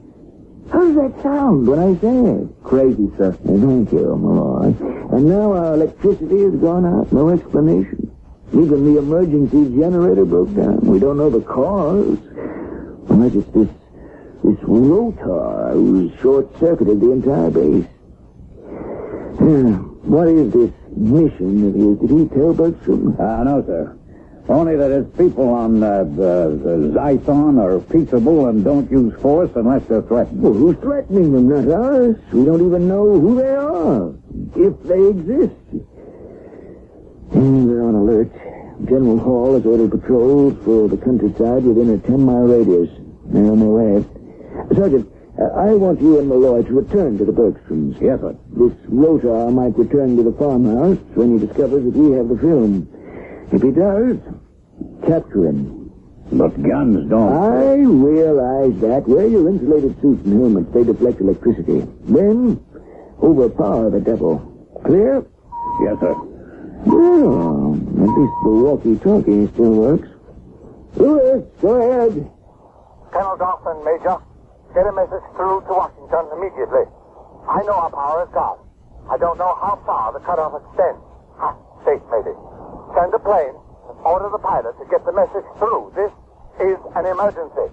How does that sound when I say it? Crazy, sir. Thank you, Malloy. And now our electricity has gone out. No explanation. Even the emergency generator broke down. We don't know the cause. Unless it's this rotor who's short-circuited the entire base. What is this mission of his? Did he tell Bergstrom? No, sir. Only that his people on the Zython are peaceable and don't use force unless they're threatened. Well, who's threatening them? Not us. We don't even know who they are, if they exist. And they're on alert. General Hall has ordered patrols for the countryside within a 10-mile radius. They're on their way. Sergeant, I want you and Malloy to return to the Bergstroms. Yes, sir. This Rotar might return to the farmhouse when he discovers that we have the film. If he does, capture him. But guns don't. I realize that. Wear your insulated suits and helmets. They deflect electricity. Then, overpower the devil. Clear? Yes, sir. Well, at least the walkie-talkie still works. Lewis, go ahead. Colonel Dawson, Major. Get a message through to Washington immediately. I know our power is gone. I don't know how far the cutoff extends. Stay case, matey. Send a plane and order the pilot to get the message through. This is an emergency.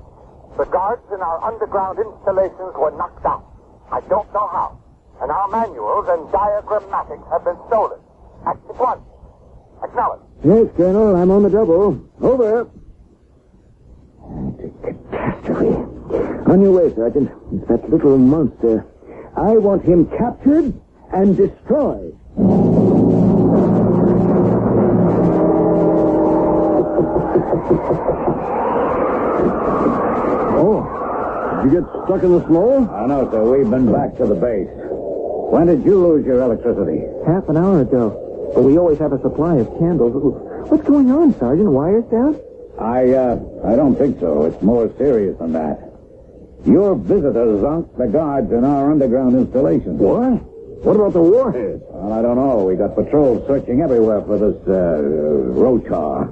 The guards in our underground installations were knocked out. I don't know how. And our manuals and diagrammatics have been stolen. Act at once. Acknowledge. Yes, Colonel, I'm on the double. Over. Catastrophe. On your way, Sergeant. It's that little monster. I want him captured and destroyed. Oh, did you get stuck in the snow? I know, sir. We've been back to the base. When did you lose your electricity? Half an hour ago. But we always have a supply of candles. What's going on, Sergeant? Wires down? I don't think so. It's more serious than that. Your visitors zonked the guards in our underground installation. What? What about the warhead? Well, I don't know. We got patrols searching everywhere for this, Rotar.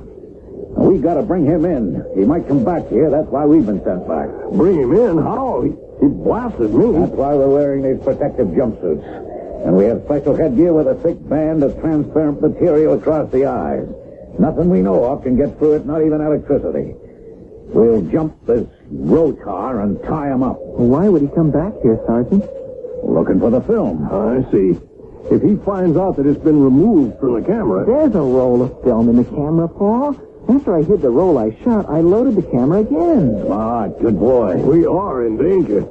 We gotta bring him in. He might come back here. That's why we've been sent back. Bring him in? How? He blasted me. That's why we're wearing these protective jumpsuits. And we have special headgear with a thick band of transparent material across the eyes. Nothing we know of can get through it, not even electricity. We'll jump this Rotar and tie him up. Why would he come back here, Sergeant? Looking for the film. I see. If he finds out that it's been removed from the camera... There's a roll of film in the camera, Paul. After I hid the roll I shot, I loaded the camera again. Smart, good boy. We are in danger.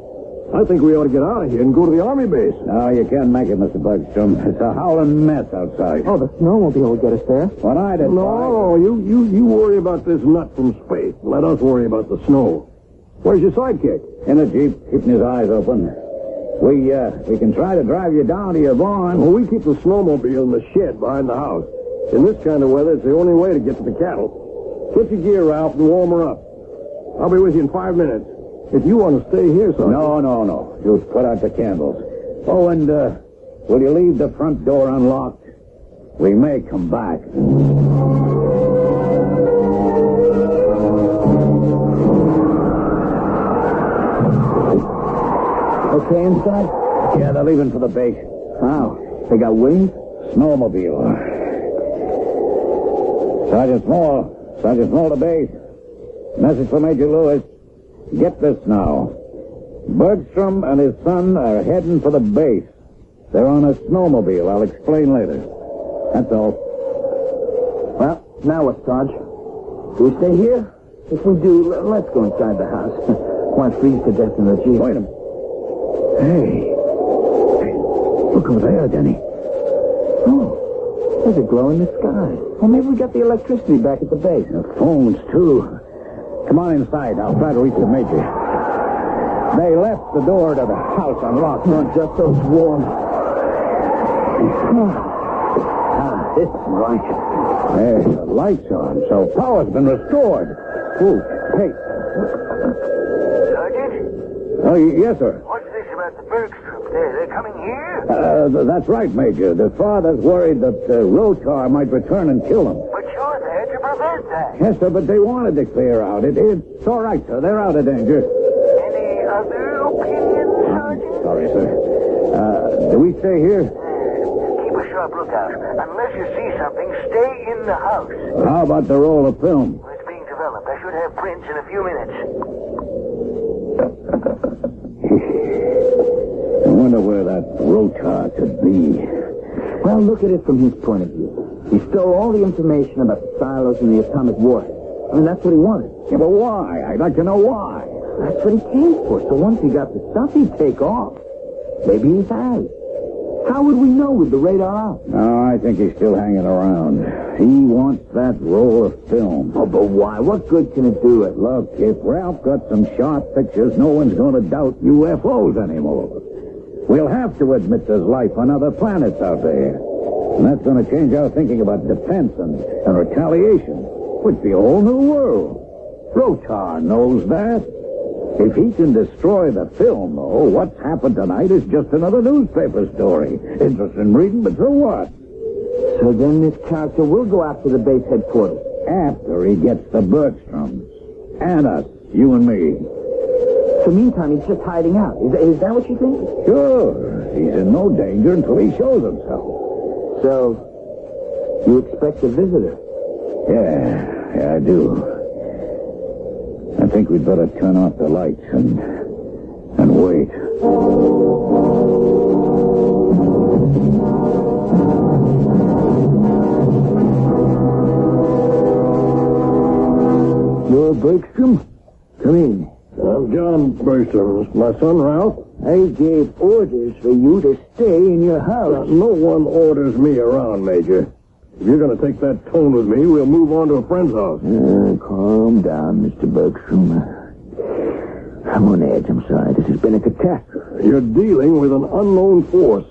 I think we ought to get out of here and go to the Army base. No, you can't make it, Mr. Bergstrom. It's a howling mess outside. Oh, the snowmobile will get us there. When I did... No, you worry about this nut from space. Let us worry about the snow. Where's your sidekick? In the Jeep, keeping his eyes open. We can try to drive you down to your barn. Well, we keep the snowmobile in the shed behind the house. In this kind of weather, it's the only way to get to the cattle. Put your gear, Ralph, and warm her up. I'll be with you in 5 minutes. If you want to stay here, son. No. You put out the candles. Oh, and, will you leave the front door unlocked? We may come back. Okay inside? Yeah, they're leaving for the base. How? They got wings? Snowmobile. Sergeant Small to base. Message for Major Lewis. Get this now. Bergstrom and his son are heading for the base. They're on a snowmobile. I'll explain later. That's all. Well, now what, Sarge? Do we stay here? If we do, let's go inside the house. Why freeze to death in the Jeep? Wait a minute. Hey, look over there, Denny. Oh, there's a glow in the sky. Well, maybe we got the electricity back at the base. The phones, too. Come on inside. I'll try to reach the major. They left the door to the house unlocked. Not just so warm. This is right. There's the lights on, so power's been restored. Ooh, hey. Sergeant? Oh, yes, sir. What's this about the Bergstroms? They're coming here? That's right, Major. The father's worried that Rotar might return and kill him. But you're there to prevent that. Yes, sir, but they wanted to clear out. It's all right, sir. They're out of danger. Any other opinions, Sergeant? Sorry, sir. Do we stay here? Keep a sharp lookout. Unless you see something, stay in the house. How about the roll of film? It's being developed. I should have prints in a few minutes. I wonder where that Rotar could be. Well, look at it from his point of view. He stole all the information about the silos and the atomic warhead. I mean, that's what he wanted. Yeah, but why? I'd like to know why. That's what he came for. So once he got the stuff, he'd take off. Maybe he has. How would we know with the radar out? No, I think he's still hanging around. He wants that roll of film. Oh, but why? What good can it do it? Look, if Ralph got some sharp pictures, no one's going to doubt UFOs anymore. We'll have to admit there's life on other planets out there. And that's going to change our thinking about defense and retaliation. Would be a whole new world. Rotar knows that. If he can destroy the film, though, what's happened tonight is just another newspaper story. Interesting reading, but so what? So then this character will go after the base headquarters. After he gets the Bergstroms. And us, you and me. So meantime, he's just hiding out. Is that what you think? Sure. He's in no danger until he shows himself. So, You expect a visitor? Yeah, I do. I think we'd better turn off the lights and wait. You're Bergstrom? Come in. I'm John Bergstrom. My son, Ralph. I gave orders for you to stay in your house. No one orders me around, Major. If you're going to take that tone with me, we'll move on to a friend's house. Calm down, Mr. Bergstrom. I'm on edge. I'm sorry. This has been a catastrophe. You're dealing with an unknown force.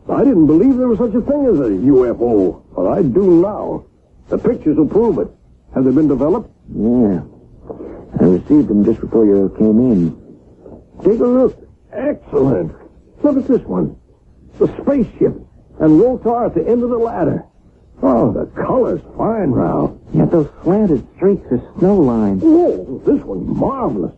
I didn't believe there was such a thing as a UFO, but I do now. The pictures will prove it. Have they been developed? Yeah. I received them just before you came in. Take a look. Excellent. Look at this one. The spaceship and Rotar at the end of the ladder. Oh, the color's fine, Ralph. Yeah, those slanted streaks are snow lines. Oh, this one's marvelous.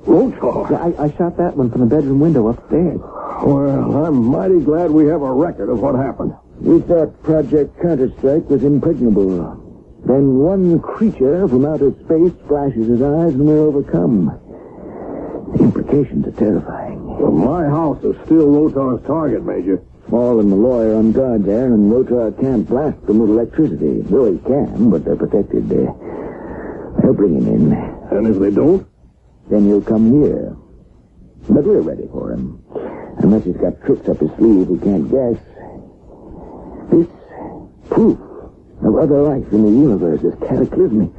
Rotar. Yeah, I shot that one from the bedroom window upstairs. Well, I'm mighty glad we have a record of what happened. We thought Project Counterstrike was impregnable. Then one creature from outer space flashes his eyes and we're overcome. The implications are terrifying. Well, my house is still Rotar's target, Major. Small and Malloy are on guard there, and Rotar can't blast them with electricity. Though he can, but they're protected. They'll bring him in. And if they don't? Then he'll come here. But we're ready for him. Unless he's got tricks up his sleeve we can't guess. This proof of other life in the universe is cataclysmic.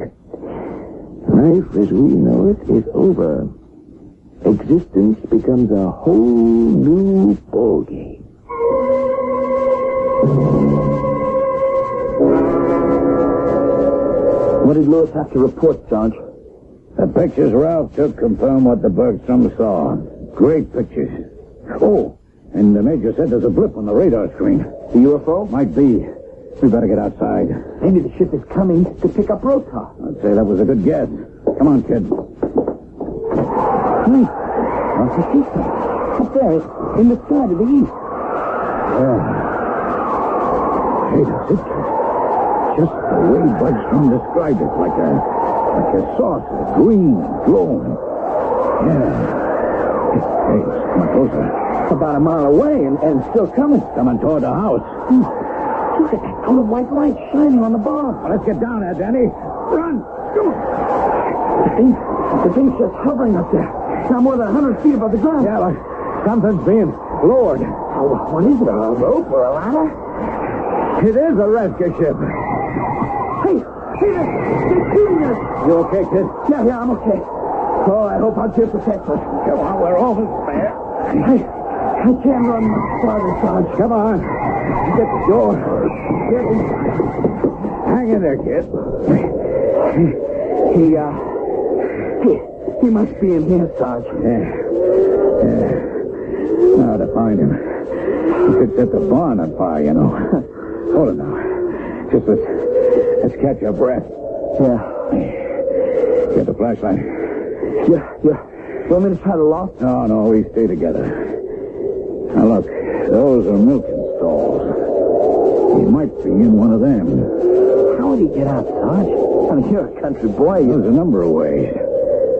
Life as we know it is over. Existence becomes a whole new ballgame. What did Lewis have to report, Sarge? The pictures Ralph took confirm what the Bergstrom saw. Great pictures. Oh, and the Major said there's a blip on the radar screen. The UFO? Might be. We better get outside. Maybe the ship is coming to pick up Rotar. I'd say that was a good guess. Come on, kid. Hey, what's the ship? Up there, in the sky to the east. Yeah. Hey, that's it, kid. Just the way Bergstrom described it, like a saucer, green and glowing. Yeah. Hey, it's coming closer. About a mile away and still coming. Coming toward the house. Look at that cone of white light shining on the bar. Well, let's get down there, Danny. Run! Come on. The thing's just hovering up there. Not more than 100 feet above the ground. Yeah, like something's being lowered. Oh, what is it, a rope or a ladder? It is a rescue ship. Hey, they're shooting us. You okay, kid? Yeah, I'm okay. Oh, I hope our ship protects us. Come on, we're almost there. I can't run much farther, Sarge. Come on. Get the door. Hang in there, kid. He must be in here, Sarge. Yeah. Now to find him. He could set the barn on fire, you know. Hold it now. Just let's catch our breath. Yeah. Get the flashlight. Yeah. You want me to try the loft? No, we stay together. Now look, those are milking stalls. He might be in one of them. How would he get out, Sarge? I mean, you're a country boy. There's a number of ways.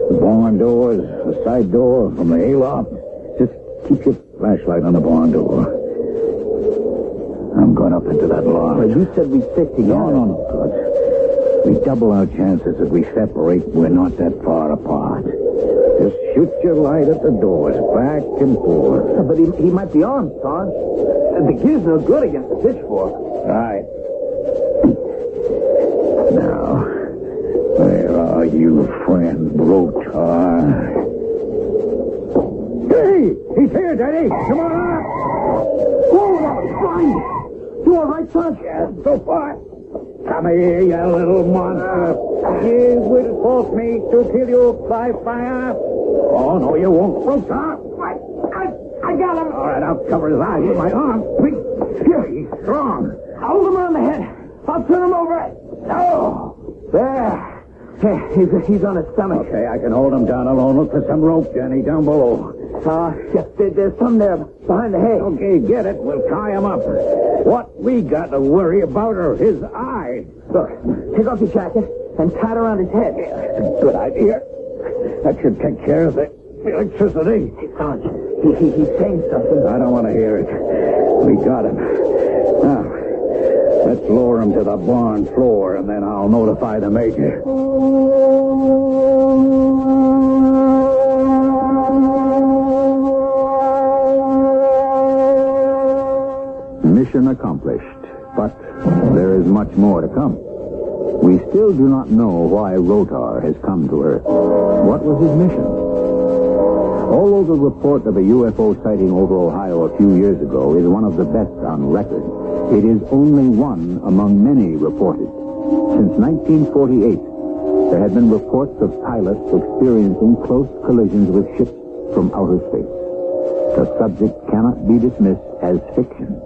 The barn doors, the side door, from the hayloft. Just keep your flashlight on the barn door. I'm going up into that loft. Well, you said we stick together. No, good. We double our chances if we separate. We're not that far apart. Just shoot your light at the doors, back and forth. But he might be armed, Sarge. The gear's no good against the pitchfork. Right. Now, where are you, friend Rotar? Hey! He's here, Daddy! Come on up! Oh, fine! You all right, Sarge? Yeah, so far. Come here, you little monster. You will force me to kill you by fire. Oh, no, you won't. Rotar! I got him! All right, I'll cover his eyes with my arm. Here, he's strong. Hold him on the head. I'll turn him over. Oh, there. He's on his stomach. Okay, I can hold him down alone. Look for some rope, Jenny, down below. There's some there behind the hay. Okay, get it. We'll tie him up. What we got to worry about are his eyes. Look, take off your jacket and tie it around his head. Good idea. That should take care of the electricity. Hey, Sarge, he's saying something. I don't want to hear it. We got him. Now, let's lower him to the barn floor, and then I'll notify the major. Mission accomplished, but there is much more to come. We still do not know why Rotar has come to Earth. What was his mission? Although the report of a UFO sighting over Ohio a few years ago is one of the best on record, it is only one among many reported. Since 1948, there had been reports of pilots experiencing close collisions with ships from outer space. The subject cannot be dismissed as fiction.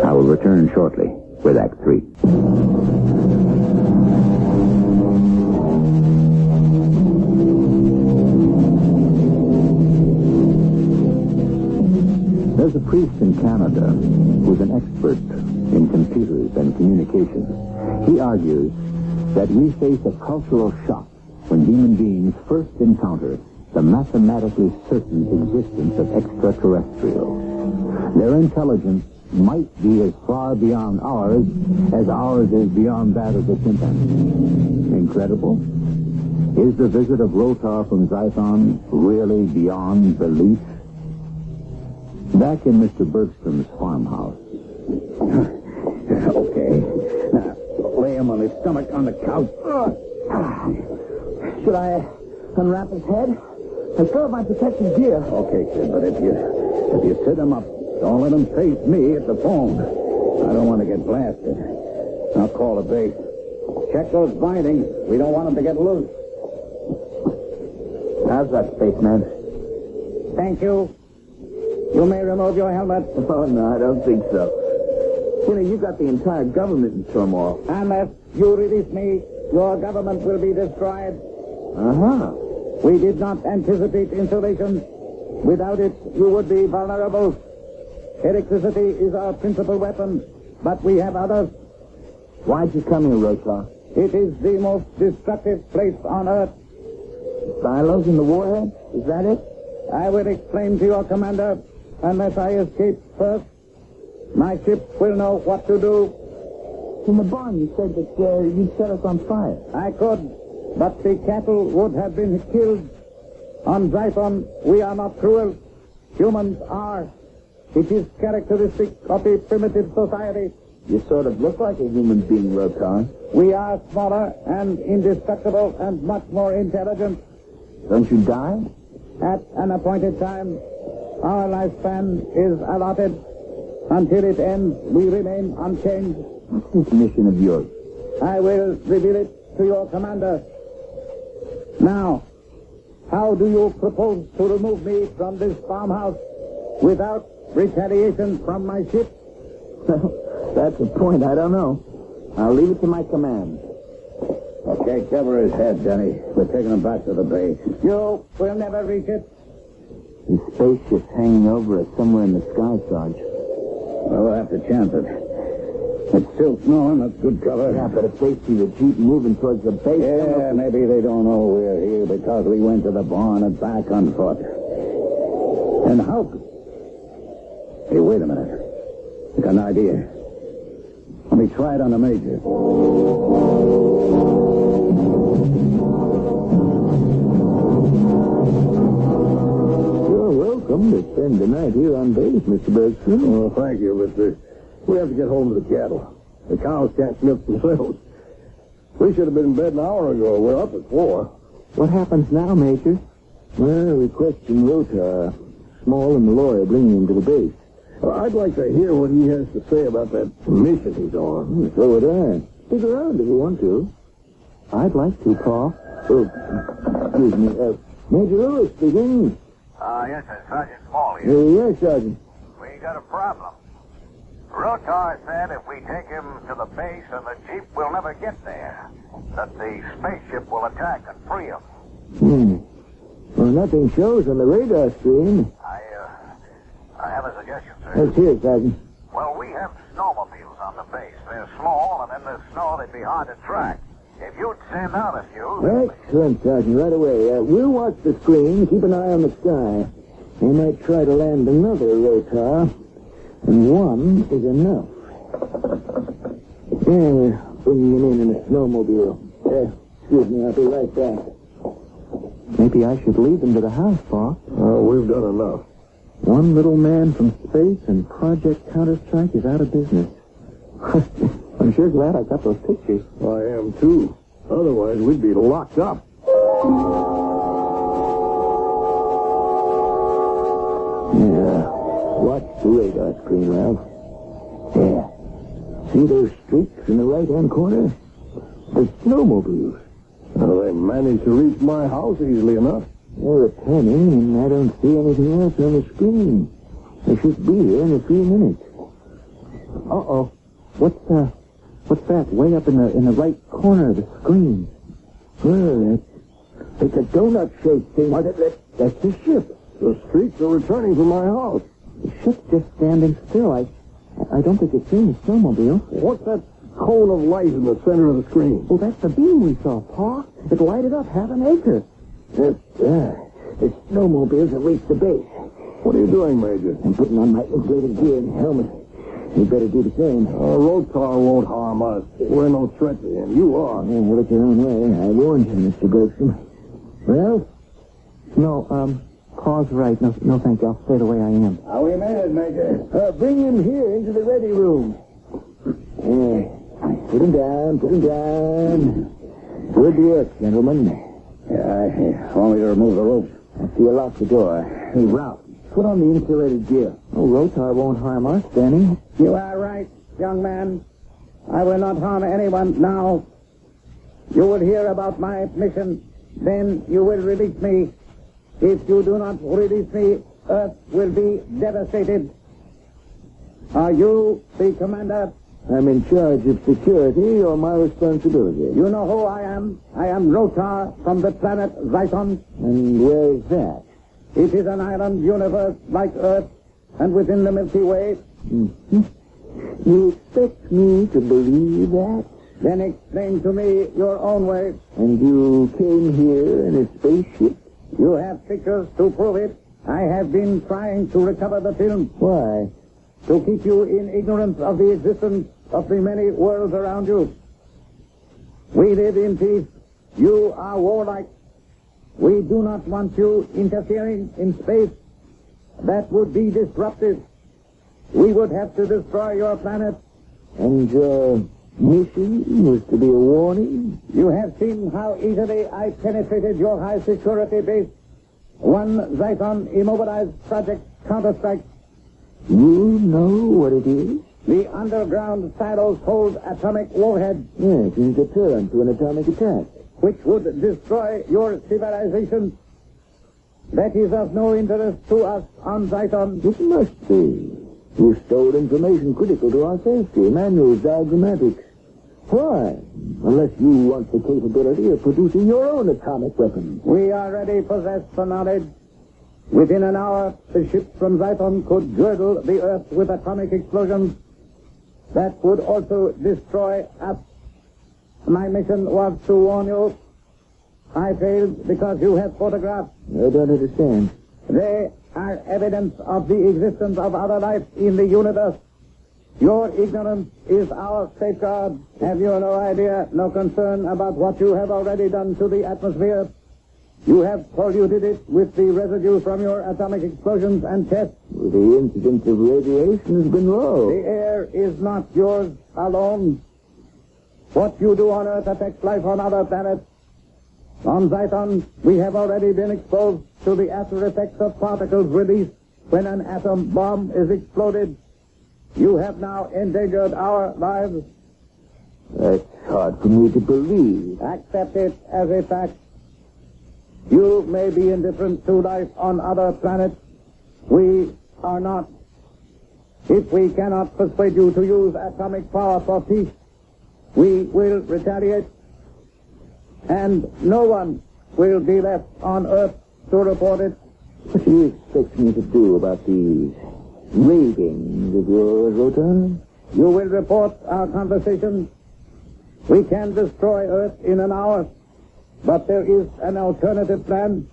I will return shortly with Act 3. There's a priest in Canada who's an expert in computers and communications. He argues that we face a cultural shock when human beings first encounter the mathematically certain existence of extraterrestrials. Their intelligence might be as far beyond ours as ours is beyond that of the chimpanzee. Incredible? Is the visit of Rotar from Zython really beyond belief? Back in Mr. Bergstrom's farmhouse. Okay. Now, lay him on his stomach on the couch. Should I unwrap his head? I still have my protective gear. Okay, kid, but if you sit him up, don't let him face me at the phone. I don't want to get blasted. I'll call a base. Check those bindings. We don't want him to get loose. How's that, spaceman? Thank you. You may remove your helmet. Oh, no, I don't think so. You know, you got the entire government in turmoil. Unless you release me, your government will be destroyed. Uh-huh. We did not anticipate insulation. Without it, you would be vulnerable. Electricity is our principal weapon, but we have others. Why'd you come here, Rotar? It is the most destructive place on Earth. Silos in the warhead? Is that it? I will explain to your commander. Unless I escape first, my ship will know what to do. In the barn, you said that you'd set us on fire. I could, but the cattle would have been killed. On Zython, we are not cruel. Humans are. It is characteristic of a primitive society. You sort of look like a human being, Rotar. We are smaller and indestructible and much more intelligent. Don't you die? At an appointed time, our lifespan is allotted. Until it ends, we remain unchanged. What's this mission of yours? I will reveal it to your commander. Now, how do you propose to remove me from this farmhouse without retaliation from my ship? That's a point. I don't know. I'll leave it to my command. Okay, cover his head, Denny. We're taking him back to the base. You will never reach it. His spaceship's hanging over us somewhere in the sky, Sarge. Well, we'll have to chance it. It's still snowing. That's good cover. Yeah, but if they see the Jeep moving towards the base... Yeah, maybe they don't know we're here because we went to the barn and back on foot. And how... Hey, wait a minute. I got an idea. Let me try it on the major. You're welcome to spend the night here on base, Mr. Bergstrom. Oh, thank you, mister. We have to get home to the cattle. The cows can't milk themselves. We should have been in bed an hour ago. We're up at 4. What happens now, Major? Well, we question Rotar. Small and the lawyer bringing him to the base. Well, I'd like to hear what he has to say about that mission he's on. So would I. Stick around if you want to. I'd like to, Paul. Oh, excuse me. Major Lewis speaking. Yes, sir. Sergeant Small here. Yes, Sergeant. We got a problem. Rotar said if we take him to the base and the Jeep, we'll never get there. That the spaceship will attack and free him. Well, nothing shows on the radar screen. I have a suggestion, sir. Let's hear it, Sergeant. Well, we have snowmobiles on the base. They're small, and in the snow, they'd be hard to track. If you'd send out a few... Excellent, Sergeant. Right away. We'll watch the screen. Keep an eye on the sky. They might try to land another rotar, and one is enough. Yeah, we're bringing him in a snowmobile. Excuse me, I'll be right back. Maybe I should lead them to the house, boss. Oh, we've done enough. One little man from space and Project Counter-Strike is out of business. I'm sure glad I got those pictures. I am, too. Otherwise, we'd be locked up. Yeah. Watch the radar screen, Ralph. Yeah. See those streaks in the right-hand corner? The snowmobiles. Well, they managed to reach my house easily enough. They're turning, and I don't see anything else on the screen. They should be here in a few minutes. Uh-oh. What's that way up in the right corner of the screen? Well, it's a donut-shaped thing. That's the ship. The streaks are returning from my house. The ship's just standing still. I don't think it's seen the snowmobile. What's that cone of light in the center of the screen? Well, that's the beam we saw, Pa. It lighted up half an acre. The snowmobiles have reached the base. What are you doing, Major? I'm putting on my inflated gear and helmet. You better do the same. Rotar won't harm us. We're no threat to him. You are. Yeah, have it your own way. I warned you, Mr. Bergstrom. Well? No, Pa's right. No, thank you. I'll stay the way I am. How we made it, Major? Bring him here into the ready room. Yeah. Put him down. Good work, gentlemen. Yeah, want me to remove the ropes? I see you lock the door. Hey, Ralph, put on the insulated gear. Oh, Rotar won't harm us, Danny. You are right, young man. I will not harm anyone now. You will hear about my mission. Then you will release me. If you do not release me, Earth will be devastated. Are you the commander? I'm in charge of security, or my responsibility. You know who I am. I am Rotar from the planet Zyton. And where is that? It is an island universe like Earth, and within the Milky Way. Mm-hmm. You expect me to believe that? Then explain to me your own way. And you came here in a spaceship? You have pictures to prove it. I have been trying to recover the film. Why? To keep you in ignorance of the existence of the many worlds around you. We live in peace. You are warlike. We do not want you interfering in space. That would be disruptive. We would have to destroy your planet. And your mission was to be a warning? You have seen how easily I penetrated your high security base. One Zyton immobilized Project Counter-Strike. You know what it is? The underground silos hold atomic warheads. Yes, it's a deterrent to an atomic attack. Which would destroy your civilization. That is of no interest to us on Zyton. It must be. You stole information critical to our safety, manuals, diagrammatics. Why? Unless you want the capability of producing your own atomic weapon. We already possess the knowledge. Within an hour, the ships from Zyton could girdle the Earth with atomic explosions. That would also destroy us. My mission was to warn you. I failed because you have photographs. I don't understand. They are evidence of the existence of other life in the universe. Your ignorance is our safeguard. Have you no idea, no concern about what you have already done to the atmosphere? You have polluted it with the residue from your atomic explosions and tests. Well, the incidence of radiation has been low. The air is not yours alone. What you do on Earth affects life on other planets. On Zyton, we have already been exposed to the after effects of particles released when an atom bomb is exploded. You have now endangered our lives. That's hard for me to believe. Accept it as a fact. You may be indifferent to life on other planets. We are not. If we cannot persuade you to use atomic power for peace, we will retaliate. And no one will be left on Earth to report it. What do you expect me to do about these ravings of yours, Rotan? You will report our conversation. We can destroy Earth in an hour, but there is an alternative plan.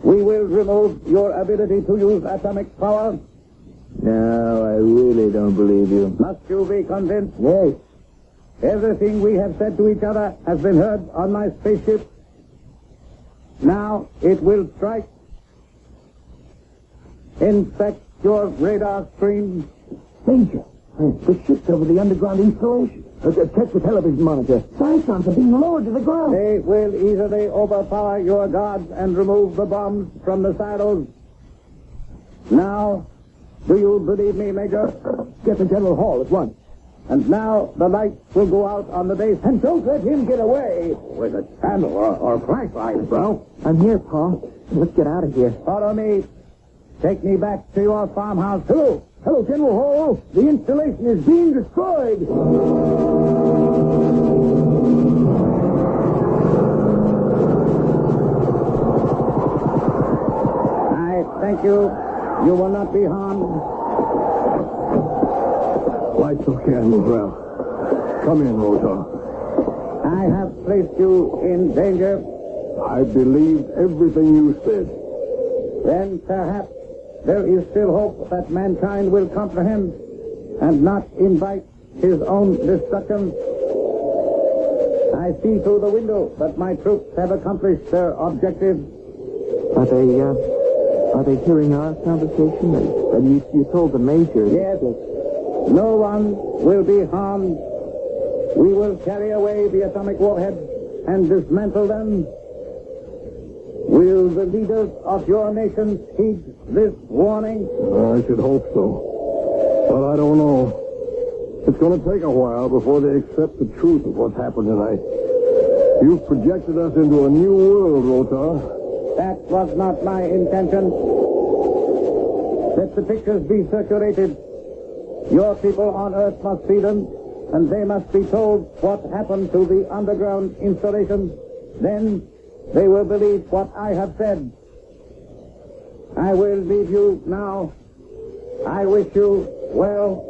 We will remove your ability to use atomic power. No, I really don't believe you. Must you be convinced? Yes. Everything we have said to each other has been heard on my spaceship. Now it will strike. Inspect your radar screen. Major, the ship's over the underground installation. Check the television monitor. Cyclones are being lowered to the ground. They will easily overpower your guards and remove the bombs from the silos. Now, do you believe me, Major? Get to General Hall at once. And now the lights will go out on the base. And don't let him get away. With a candle or flashlight, bro. I'm here, Pa. Let's get out of here. Follow me. Take me back to your farmhouse. Hello. Hello, General Hall. The installation is being destroyed. I thank you. You will not be harmed. Light the candles, Ralph. Come in, Rosa. I have placed you in danger. I believed everything you said. Then perhaps there is still hope that mankind will comprehend and not invite his own destruction. I see through the window that my troops have accomplished their objective. Are they hearing our conversation? You told the Major. Yes. No one will be harmed. We will carry away the atomic warheads and dismantle them. Will the leaders of your nation heed this warning? I should hope so. But I don't know. It's going to take a while before they accept the truth of what's happened tonight. You've projected us into a new world, Rotar. That was not my intention. Let the pictures be circulated. Your people on Earth must see them, and they must be told what happened to the underground installation. Then they will believe what I have said. I will leave you now. I wish you well.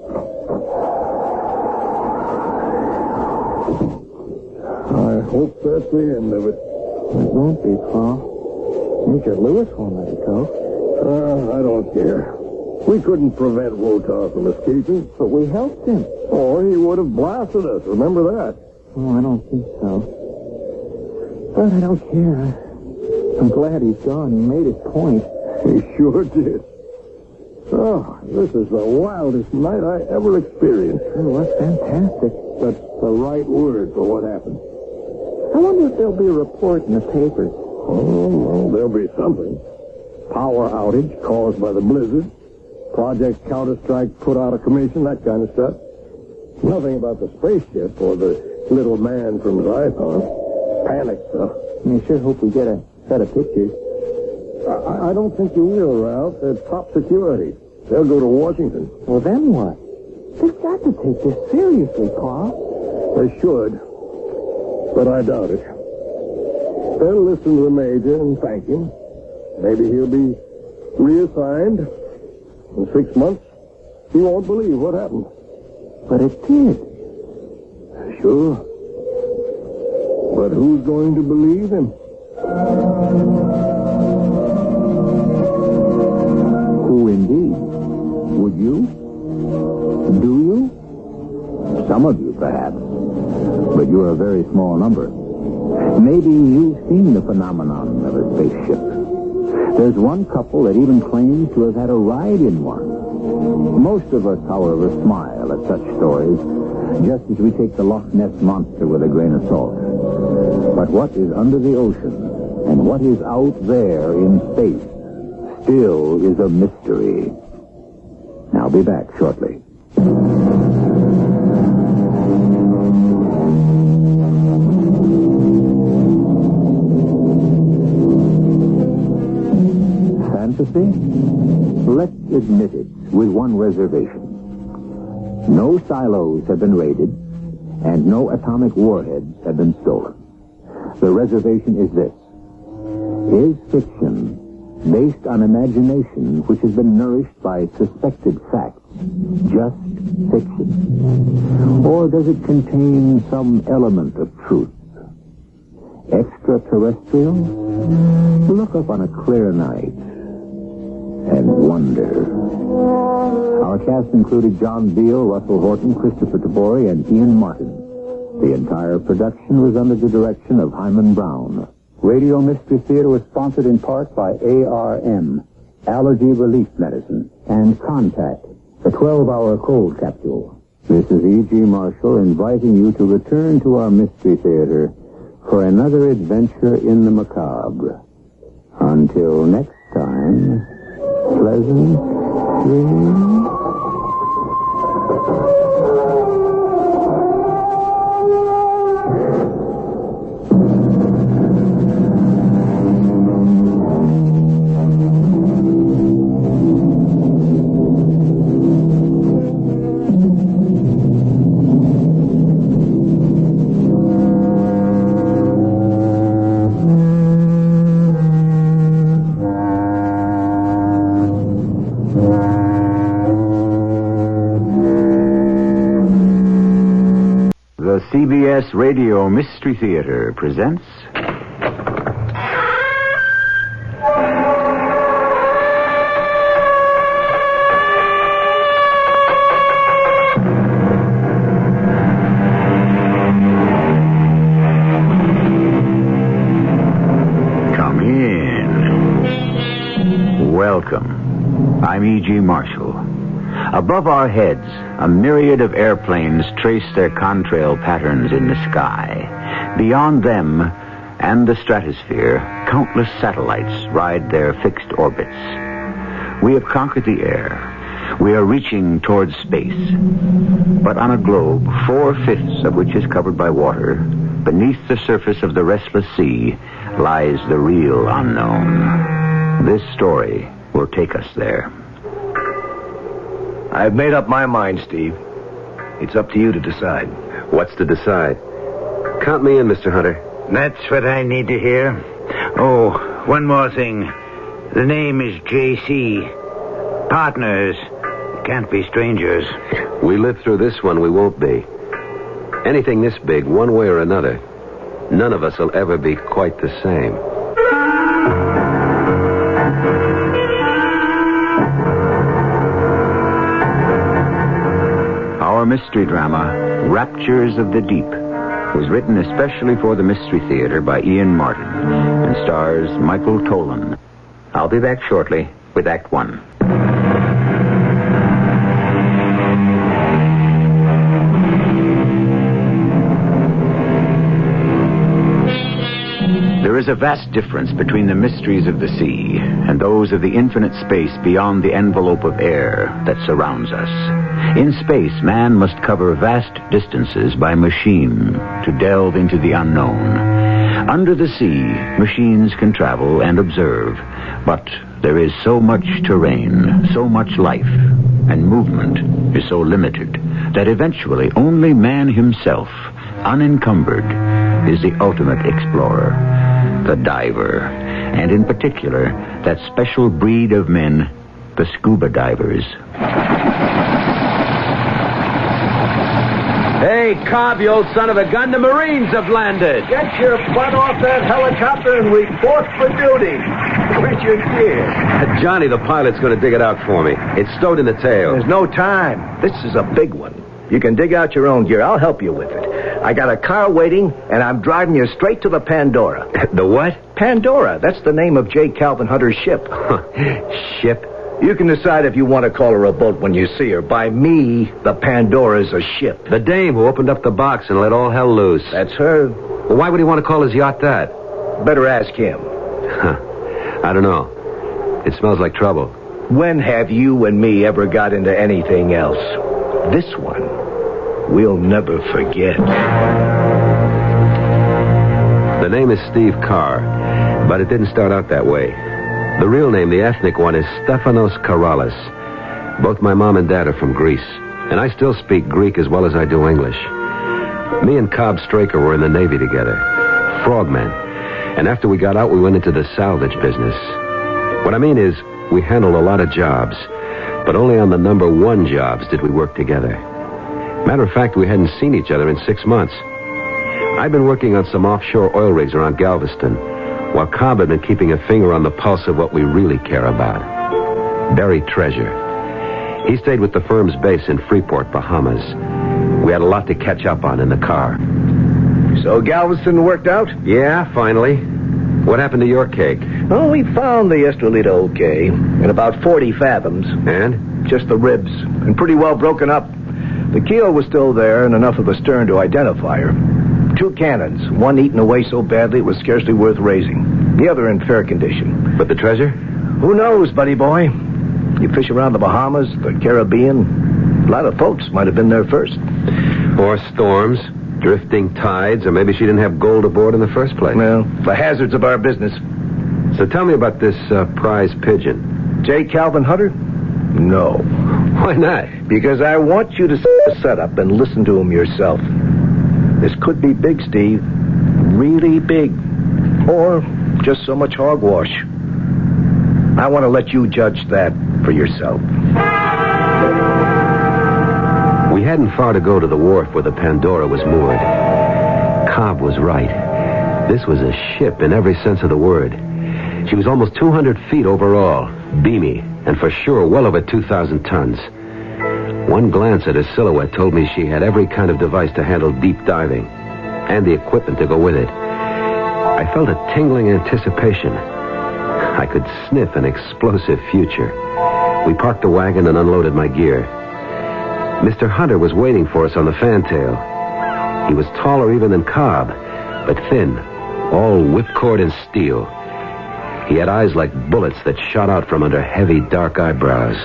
I hope that's the end of it. It won't be, Pa. Major Lewis won't let it go. I don't care. We couldn't prevent Wotar from escaping. But we helped him. Or he would have blasted us. Remember that? Oh, I don't think so. But I don't care. I'm glad he's gone. He made his point. He sure did. Oh, this is the wildest night I ever experienced. It was fantastic. That's the right word for what happened. I wonder if there'll be a report in the papers. Oh, well, there'll be something. Power outage caused by the blizzard. Project Counter-Strike put out of commission, that kind of stuff. Nothing about the spaceship or the little man from Zython. Panic stuff. I sure hope we get a set of pictures. I don't think you will, Ralph. They're top security. They'll go to Washington. Well, then what? They've got to take this seriously, Pa. They should. But I doubt it. They'll listen to the Major and thank him. Maybe he'll be reassigned. In 6 months, he won't believe what happened. But it did. Sure. But who's going to believe him? Who indeed? Would you? Do you? Some of you, perhaps. But you're a very small number. Maybe you've seen the phenomenon of a spaceship. There's one couple that even claims to have had a ride in one. Most of us, however, smile at such stories, just as we take the Loch Ness Monster with a grain of salt. But what is under the ocean, and what is out there in space, still is a mystery. I'll be back shortly. Fantasy? Let's admit it, with one reservation. No silos have been raided, and no atomic warheads have been stolen. The reservation is this. is fiction based on imagination which has been nourished by suspected facts just fiction? Or does it contain some element of truth? Extraterrestrial? Look up on a clear night and wonder. Our cast included John Beale, Russell Horton, Christopher Tabori, and Ian Martin. The entire production was under the direction of Hyman Brown. Radio Mystery Theater was sponsored in part by ARM, Allergy Relief Medicine, and Contact, the 12-hour cold capsule. This is E.G. Marshall inviting you to return to our Mystery Theater for another adventure in the macabre. Until next time, pleasant dreams. CBS Radio Mystery Theater presents... Come in. Welcome. I'm E.G. Marshall. Above our heads, a myriad of airplanes trace their contrail patterns in the sky. Beyond them and the stratosphere, countless satellites ride their fixed orbits. We have conquered the air. We are reaching towards space. But on a globe, 4/5 of which is covered by water, beneath the surface of the restless sea lies the real unknown. This story will take us there. I've made up my mind, Steve. It's up to you to decide. What's to decide? Count me in, Mr. Hunter. That's what I need to hear. Oh, one more thing. The name is J.C. Partners. Can't be strangers. We live through this one, we won't be. Anything this big, one way or another, none of us will ever be quite the same. Our mystery drama, Raptures of the Deep, was written especially for the Mystery Theater by Ian Martin and stars Michael Tolan. I'll be back shortly with Act One. There is a vast difference between the mysteries of the sea and those of the infinite space beyond the envelope of air that surrounds us. In space, man must cover vast distances by machine to delve into the unknown. Under the sea, machines can travel and observe, but there is so much terrain, so much life, and movement is so limited that eventually only man himself, unencumbered, is the ultimate explorer, the diver, and in particular, that special breed of men, the scuba divers. Hey, Cobb, you old son of a gun, the Marines have landed. Get your butt off that helicopter and report for duty. Where's your gear? Johnny, the pilot's going to dig it out for me. It's stowed in the tail. There's no time. This is a big one. You can dig out your own gear. I'll help you with it. I got a car waiting, and I'm driving you straight to the Pandora. The what? Pandora. That's the name of J. Calvin Hunter's ship. Ship? You can decide if you want to call her a boat when you see her. By me, the Pandora's a ship. The dame who opened up the box and let all hell loose. That's her. Well, why would he want to call his yacht that? Better ask him. I don't know. It smells like trouble. When have you and me ever got into anything else? This one, we'll never forget. The name is Steve Carr, but it didn't start out that way. The real name, the ethnic one, is Stefanos Karalis. Both my mom and dad are from Greece, and I still speak Greek as well as I do English. Me and Cobb Straker were in the Navy together. Frogmen. And after we got out, we went into the salvage business. What I mean is, we handled a lot of jobs, but only on the number one jobs did we work together. Matter of fact, we hadn't seen each other in 6 months. I'd been working on some offshore oil rigs around Galveston, while Cobb had been keeping a finger on the pulse of what we really care about. Buried treasure. He stayed with the firm's base in Freeport, Bahamas. We had a lot to catch up on in the car. So Galveston worked out? Yeah, finally. What happened to your cake? Oh, we found the Estrelita okay, in about 40 fathoms. And? Just the ribs, and pretty well broken up. The keel was still there, and enough of the stern to identify her. 2 cannons, one eaten away so badly it was scarcely worth raising. The other in fair condition. But the treasure? Who knows, buddy boy? You fish around the Bahamas, the Caribbean. A lot of folks might have been there first. Or storms, drifting tides, or maybe she didn't have gold aboard in the first place. Well, the hazards of our business. So tell me about this prize pigeon. J. Calvin Hunter? No. Why not? Because I want you to see the setup and listen to him yourself. This could be big, Steve. Really big. Or just so much hogwash. I want to let you judge that for yourself. We hadn't far to go to the wharf where the Pandora was moored. Cobb was right. This was a ship in every sense of the word. She was almost 200 feet overall, beamy, and for sure well over 2,000 tons. One glance at her silhouette told me she had every kind of device to handle deep diving, and the equipment to go with it. I felt a tingling anticipation. I could sniff an explosive future. We parked the wagon and unloaded my gear. Mr. Hunter was waiting for us on the fantail. He was taller even than Cobb, but thin, all whipcord and steel. He had eyes like bullets that shot out from under heavy, dark eyebrows.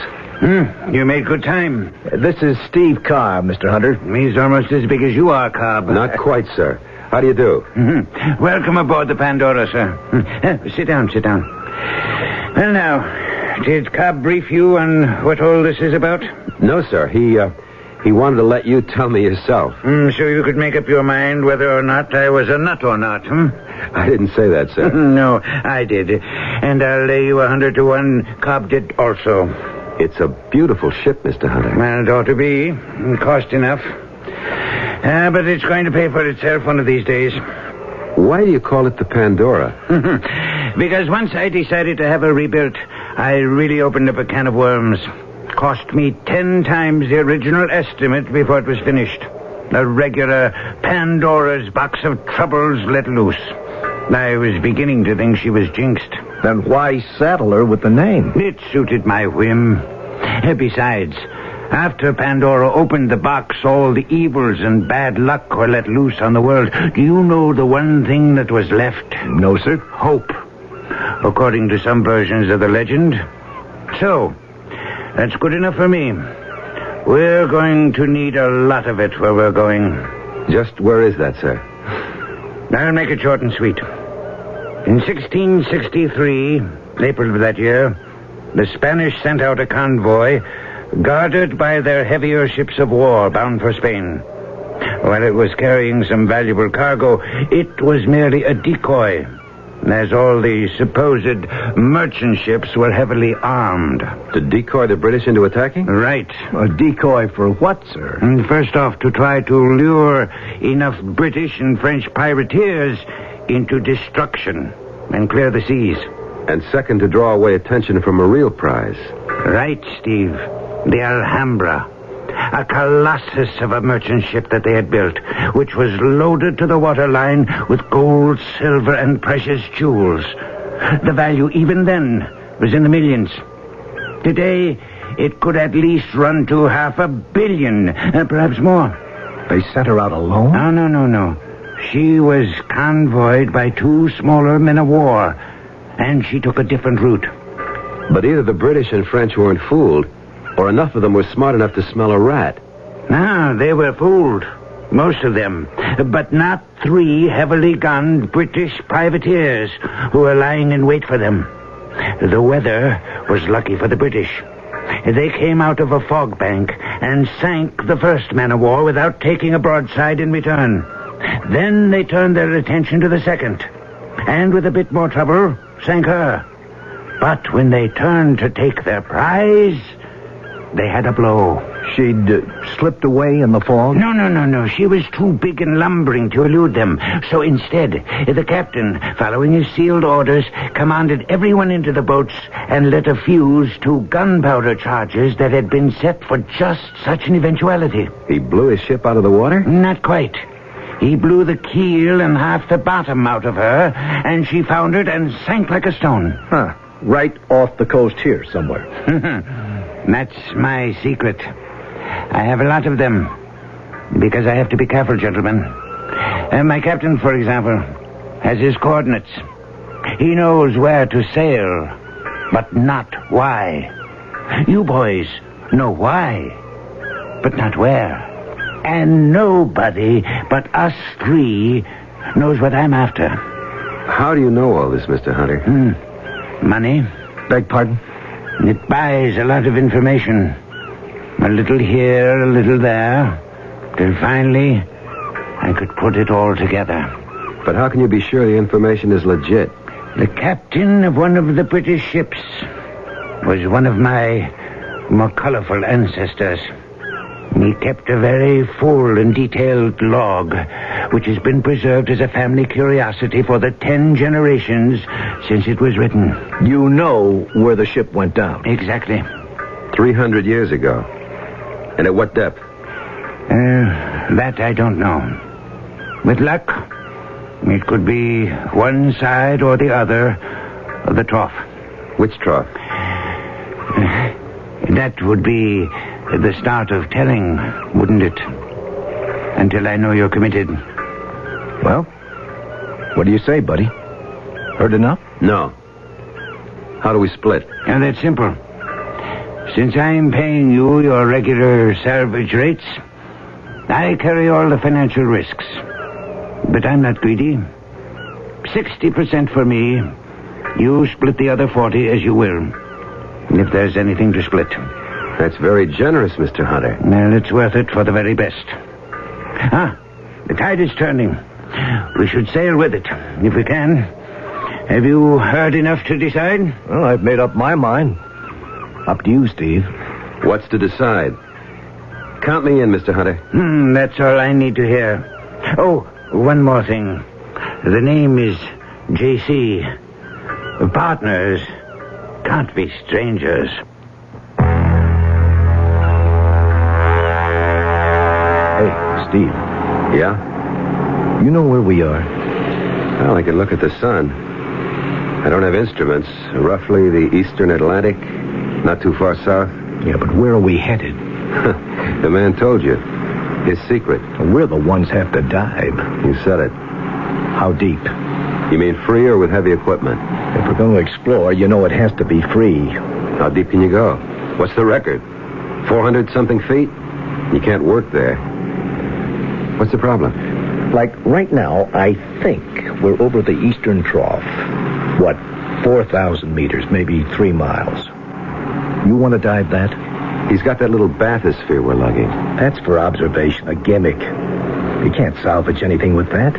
You made good time. This is Steve Carr, Mr. Hunter. He's almost as big as you are, Cobb. Not quite, sir. How do you do? Welcome aboard the Pandora, sir. Sit down. Well, now, did Cobb brief you on what all this is about? No, sir. He wanted to let you tell me yourself. So you could make up your mind whether or not I was a nut or not, I didn't say that, sir. No, I did. And I'll lay you 100 to 1. Cobb did also. It's a beautiful ship, Mr. Hunter. Well, it ought to be. It cost enough. But it's going to pay for itself one of these days. Why do you call it the Pandora? Because once I decided to have her rebuilt, I really opened up a can of worms. Cost me 10 times the original estimate before it was finished. A regular Pandora's box of troubles let loose. I was beginning to think she was jinxed. Then why saddle her with the name? It suited my whim. Besides, after Pandora opened the box, all the evils and bad luck were let loose on the world. Do you know the one thing that was left? No, sir. Hope, according to some versions of the legend. So, that's good enough for me. We're going to need a lot of it where we're going. Just where is that, sir? I'll make it short and sweet. In 1663, April of that year, the Spanish sent out a convoy guarded by their heavier ships of war bound for Spain. While it was carrying some valuable cargo, it was merely a decoy, as all the supposed merchant ships were heavily armed. To decoy the British into attacking? Right. A decoy for what, sir? First off, to try to lure enough British and French privateers into destruction and clear the seas. And second, to draw away attention from a real prize. Right, Steve. The Alhambra. A colossus of a merchant ship that they had built, which was loaded to the waterline with gold, silver, and precious jewels. The value, even then, was in the millions. Today, it could at least run to $500 million, perhaps more. They sent her out alone? No. She was convoyed by 2 smaller men of war, and she took a different route. But either the British and French weren't fooled, or enough of them were smart enough to smell a rat. No, they were fooled. Most of them. But not 3 heavily gunned British privateers who were lying in wait for them. The weather was lucky for the British. They came out of a fog bank and sank the first man of war without taking a broadside in return. Then they turned their attention to the second. and with a bit more trouble, sank her. But when they turned to take their prize, they had a blow. She'd slipped away in the fog? No. She was too big and lumbering to elude them. So instead, the captain, following his sealed orders, commanded everyone into the boats and lit a fuse to gunpowder charges that had been set for just such an eventuality. He blew his ship out of the water? Not quite. He blew the keel and half the bottom out of her, and she foundered and sank like a stone. Huh. Right off the coast here somewhere. That's my secret. I have a lot of them, because I have to be careful, gentlemen. My captain, for example, has his coordinates. He knows where to sail, but not why. You boys know why, but not where. And nobody but us three knows what I'm after. How do you know all this, Mr. Hunter? Money. Beg pardon? It buys a lot of information. A little here, a little there, till finally I could put it all together. But how can you be sure the information is legit? The captain of one of the British ships was one of my more colorful ancestors. He kept a very full and detailed log, which has been preserved as a family curiosity for the 10 generations since it was written. You know where the ship went down? Exactly. 300 years ago. And at what depth? That I don't know. With luck, it could be one side or the other of the trough. Which trough? That would be the start of telling, wouldn't it? Until I know you're committed. Well, what do you say, buddy? Heard enough? No. How do we split? And that's simple. Since I'm paying you your regular salvage rates, I carry all the financial risks. But I'm not greedy. 60% for me. You split the other 40 as you will. If there's anything to split. That's very generous, Mr. Hunter. Well, it's worth it for the very best. The tide is turning. We should sail with it, if we can. Have you heard enough to decide? Well, I've made up my mind. Up to you, Steve. What's to decide? Count me in, Mr. Hunter. That's all I need to hear. Oh, one more thing. The name is J.C. Partners can't be strangers. Hey, Steve. Yeah? You know where we are? Well, I can look at the sun. I don't have instruments. Roughly the eastern Atlantic, not too far south. Yeah, but where are we headed? The man told you. His secret. We're the ones have to dive. You said it. How deep? You mean free or with heavy equipment? If we're going to explore, you know it has to be free. How deep can you go? What's the record? 400-something feet? You can't work there. What's the problem? Like right now, I think we're over the eastern trough. What, 4,000 meters, maybe 3 miles. You want to dive that? He's got that little bathysphere we're lugging. That's for observation, a gimmick. You can't salvage anything with that.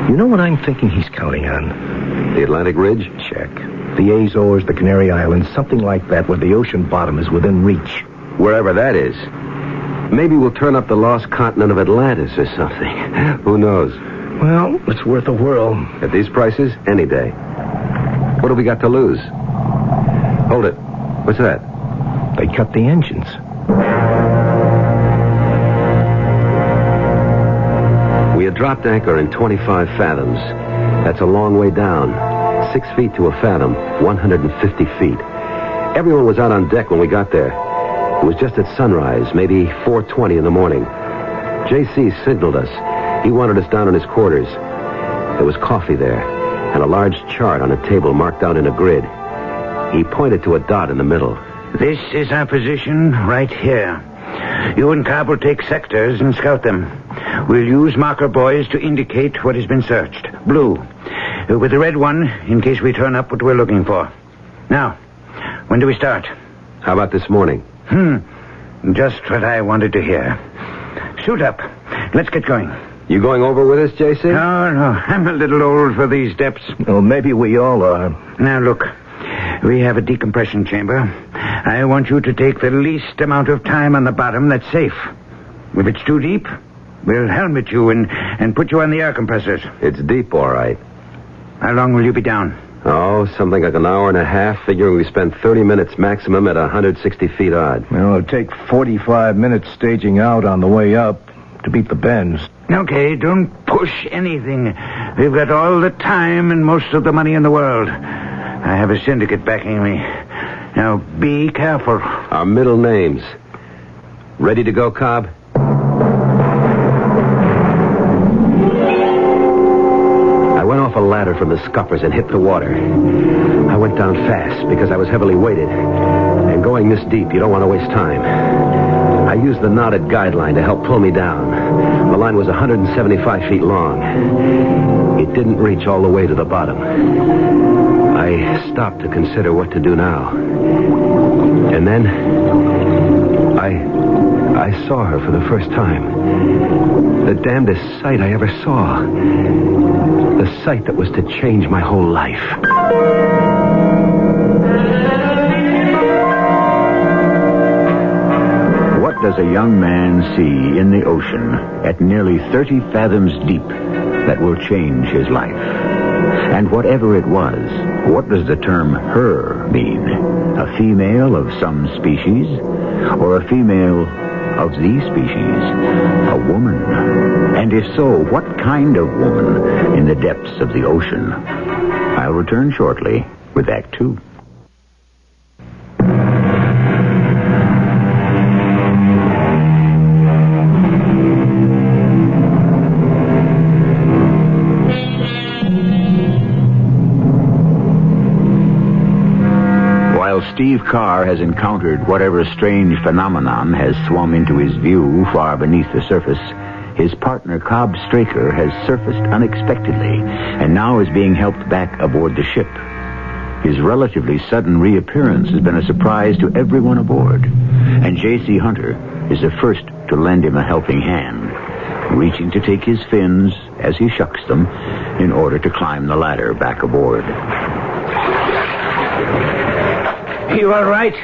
You know what I'm thinking he's counting on? The Atlantic Ridge? Check. The Azores, the Canary Islands, something like that where the ocean bottom is within reach. Wherever that is. Maybe we'll turn up the lost continent of Atlantis or something. Who knows? Well, it's worth a whirl. At these prices, any day. What have we got to lose? Hold it. What's that? They cut the engines. We had dropped anchor in 25 fathoms. That's a long way down. 6 feet to a fathom, 150 feet. Everyone was out on deck when we got there. It was just at sunrise, maybe 4:20 in the morning. J.C. signaled us. He wanted us down in his quarters. There was coffee there, and a large chart on a table marked out in a grid. He pointed to a dot in the middle. This is our position right here. You and Cobb will take sectors and scout them. We'll use marker buoys to indicate what has been searched. Blue. With the red one, in case we turn up what we're looking for. Now, when do we start? How about this morning? Just what I wanted to hear. Suit up. Let's get going. You going over with us, JC? No. I'm a little old for these depths. Well, maybe we all are. Now, look. We have a decompression chamber. I want you to take the least amount of time on the bottom that's safe. If it's too deep, we'll helmet you and put you on the air compressors. It's deep, all right. How long will you be down? Oh, something like an hour and a half, figuring we spend 30 minutes maximum at 160 feet odd. Well, it'll take 45 minutes staging out on the way up to beat the bends. Okay, don't push anything. We've got all the time and most of the money in the world. I have a syndicate backing me. Now, be careful. Our middle names. Ready to go, Cobb? I went off a ladder from the scuppers and hit the water. I went down fast because I was heavily weighted. And going this deep, you don't want to waste time. I used the knotted guideline to help pull me down. The line was 175 feet long. It didn't reach all the way to the bottom. I stopped to consider what to do now. And then I saw her for the first time. The damnedest sight I ever saw. The sight that was to change my whole life. What does a young man see in the ocean at nearly 30 fathoms deep that will change his life? And whatever it was, what does the term her mean? A female of some species? Or a female of the species? A woman? And if so, what kind of woman in the depths of the ocean? I'll return shortly with Act 2. Steve Carr has encountered whatever strange phenomenon has swum into his view far beneath the surface. His partner, Cobb Straker, has surfaced unexpectedly and now is being helped back aboard the ship. His relatively sudden reappearance has been a surprise to everyone aboard, and J.C. Hunter is the first to lend him a helping hand, reaching to take his fins as he shucks them in order to climb the ladder back aboard. You all right?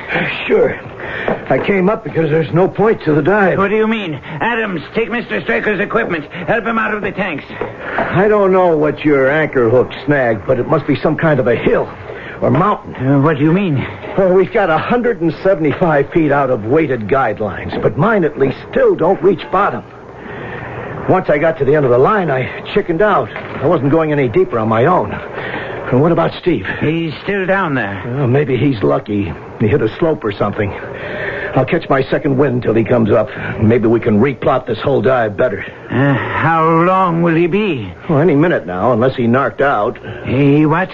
Sure. I came up because there's no point to the dive. What do you mean? Adams, take Mr. Straker's equipment. Help him out of the tanks. I don't know what your anchor hook snagged, but it must be some kind of a hill or mountain. What do you mean? Well, we've got 175 feet out of weighted guidelines, but mine at least still don't reach bottom. Once I got to the end of the line, I chickened out. I wasn't going any deeper on my own. And what about Steve? He's still down there. Well, maybe he's lucky. He hit a slope or something. I'll catch my second wind till he comes up. Maybe we can replot this whole dive better. How long will he be? Well, any minute now, unless he narked out. He what?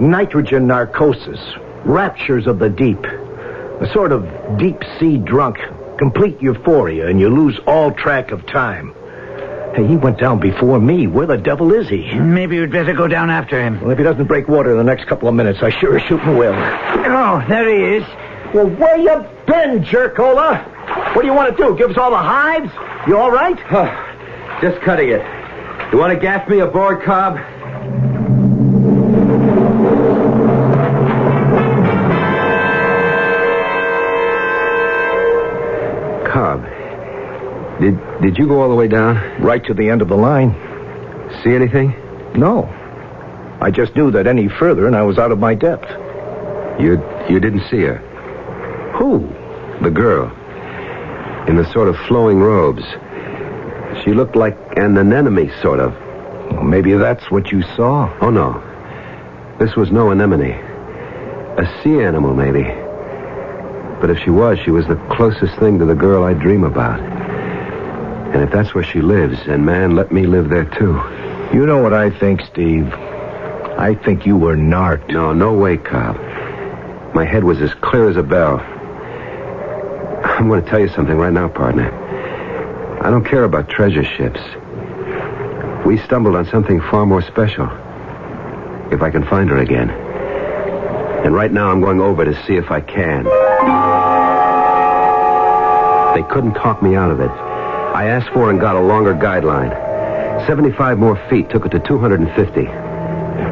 Nitrogen narcosis. Raptures of the deep. A sort of deep-sea drunk. Complete euphoria, and you lose all track of time. Hey, he went down before me. Where the devil is he? Maybe you'd better go down after him. Well, if he doesn't break water in the next couple of minutes, I sure as shooting will. Oh, there he is. Well, where you been, jerkola? What do you want to do? Give us all the hives? You all right? Just cutting it. You want to gas me aboard, Cobb? Cobb, did you go all the way down? Right to the end of the line. See anything? No. I just knew that any further and I was out of my depth. You didn't see her? Who? The girl. In the sort of flowing robes. She looked like an anemone, sort of. Well, maybe that's what you saw. Oh, no. This was no anemone. A sea animal, maybe. But if she was the closest thing to the girl I dream about. And if that's where she lives, and man, let me live there, too. You know what I think, Steve? I think you were narked. No way, Cobb. My head was as clear as a bell. I'm going to tell you something right now, partner. I don't care about treasure ships. We stumbled on something far more special. If I can find her again. And right now I'm going over to see if I can. They couldn't talk me out of it. I asked for and got a longer guideline. 75 more feet took it to 250.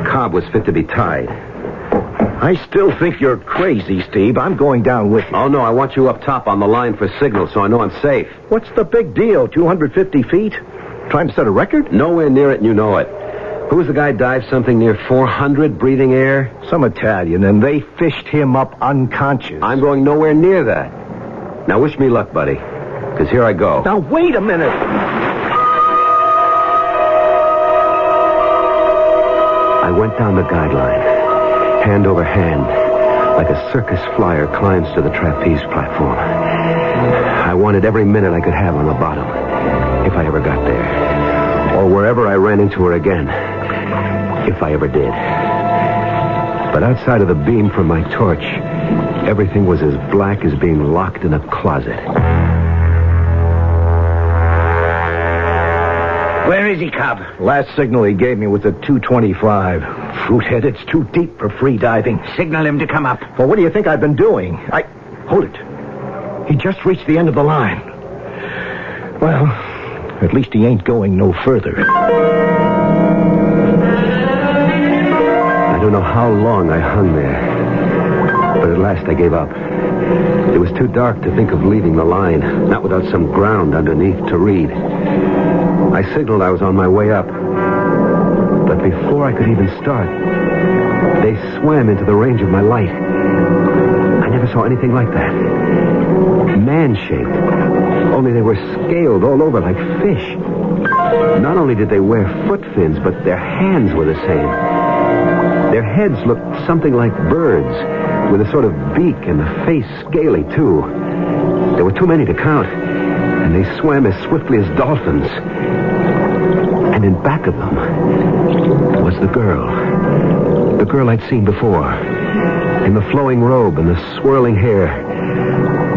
Cobb was fit to be tied. I still think you're crazy, Steve. I'm going down with you. Oh, no, I want you up top on the line for signal so I know I'm safe. What's the big deal? 250 feet? Trying to set a record? Nowhere near it, and you know it. Who was the guy dive something near 400 breathing air? Some Italian, and they fished him up unconscious. I'm going nowhere near that. Now wish me luck, buddy, because here I go. Now, wait a minute. I went down the guideline, hand over hand, like a circus flyer climbs to the trapeze platform. I wanted every minute I could have on the bottom, if I ever got there, or wherever I ran into her again, if I ever did. But outside of the beam from my torch, everything was as black as being locked in a closet. Where is he, Cobb? Last signal he gave me was at 225. Fruithead, it's too deep for free diving. Signal him to come up. Well, what do you think I've been doing? Hold it. He just reached the end of the line. Well, at least he ain't going no further. I don't know how long I hung there, but at last I gave up. It was too dark to think of leaving the line, not without some ground underneath to read. I signaled I was on my way up. But before I could even start, they swam into the range of my light. I never saw anything like that. Man-shaped. Only they were scaled all over like fish. Not only did they wear foot fins, but their hands were the same. Their heads looked something like birds, with a sort of beak and the face scaly, too. There were too many to count, and they swam as swiftly as dolphins. And in back of them was the girl I'd seen before, in the flowing robe and the swirling hair.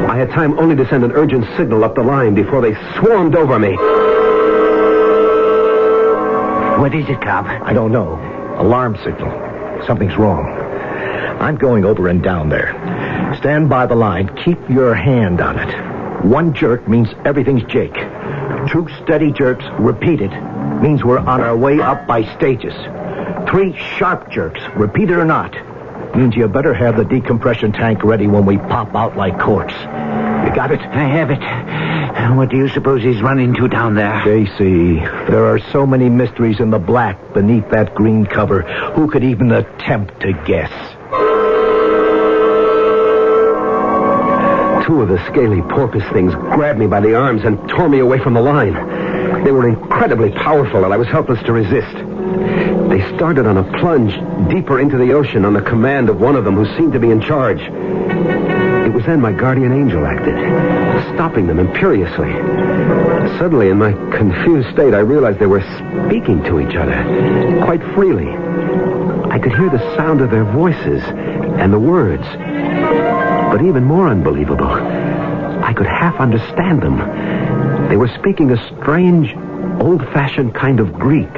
I had time only to send an urgent signal up the line before they swarmed over me. What is it, Cobb? I don't know. Alarm signal. Something's wrong. I'm going over and down there. Stand by the line. Keep your hand on it. One jerk means everything's Jake. 2 steady jerks, repeated, means we're on our way up by stages. 3 sharp jerks, repeat it or not, means you better have the decompression tank ready when we pop out like corks. You got it? I have it. What do you suppose he's run into down there? JC, there are so many mysteries in the black beneath that green cover. Who could even attempt to guess? 2 of the scaly porpoise things grabbed me by the arms and tore me away from the line. They were incredibly powerful, and I was helpless to resist. They started on a plunge deeper into the ocean on the command of one of them who seemed to be in charge. It was then my guardian angel acted, stopping them imperiously. Suddenly, in my confused state, I realized they were speaking to each other, quite freely. I could hear the sound of their voices and the words. But even more unbelievable, I could half understand them. They were speaking a strange, old-fashioned kind of Greek.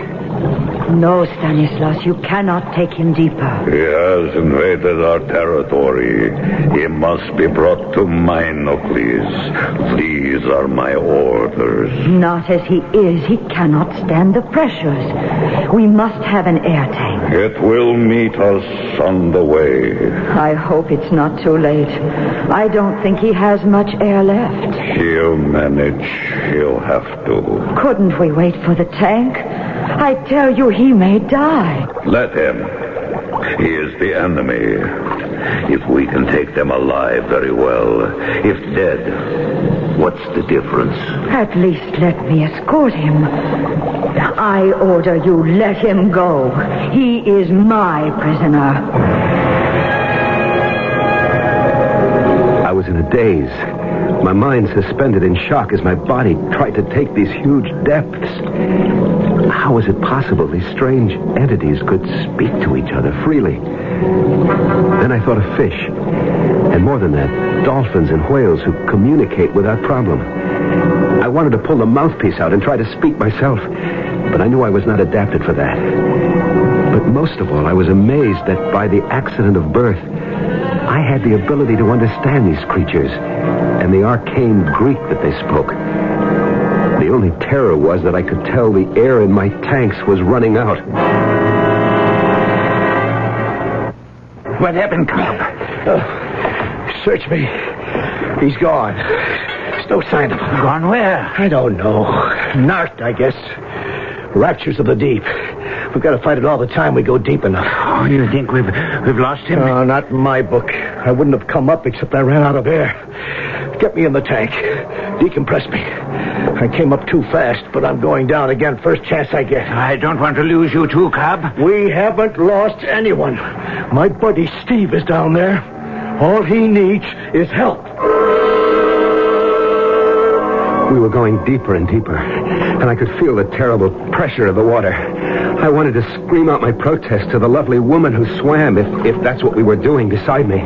No, Stanislas, you cannot take him deeper. He has invaded our territory. He must be brought to mine, Nucleus. These are my orders. Not as he is. He cannot stand the pressures. We must have an air tank. It will meet us on the way. I hope it's not too late. I don't think he has much air left. He'll manage. He'll have to. Couldn't we wait for the tank? I tell you, he may die. Let him. He is the enemy. If we can take them alive, very well. If dead, what's the difference? At least let me escort him. I order you, let him go. He is my prisoner. I was in a daze. My mind suspended in shock as my body tried to take these huge depths. How was it possible these strange entities could speak to each other freely? Then I thought of fish. And more than that, dolphins and whales who communicate without problem. I wanted to pull the mouthpiece out and try to speak myself, but I knew I was not adapted for that. But most of all, I was amazed that by the accident of birth, I had the ability to understand these creatures and the arcane Greek that they spoke. The only terror was that I could tell the air in my tanks was running out. What happened, Cobb? Search me. He's gone. There's no sign of him. Gone where? I don't know. Narked, I guess. Raptures of the deep. We've got to fight it all the time we go deep enough. Oh, you think we've lost him? No, not in my book. I wouldn't have come up except I ran out of air. Get me in the tank. Decompress me. I came up too fast, but I'm going down again first chance I get. I don't want to lose you too, Cobb. We haven't lost anyone. My buddy Steve is down there. All he needs is help. We were going deeper and deeper, and I could feel the terrible pressure of the water. I wanted to scream out my protest to the lovely woman who swam, if that's what we were doing beside me.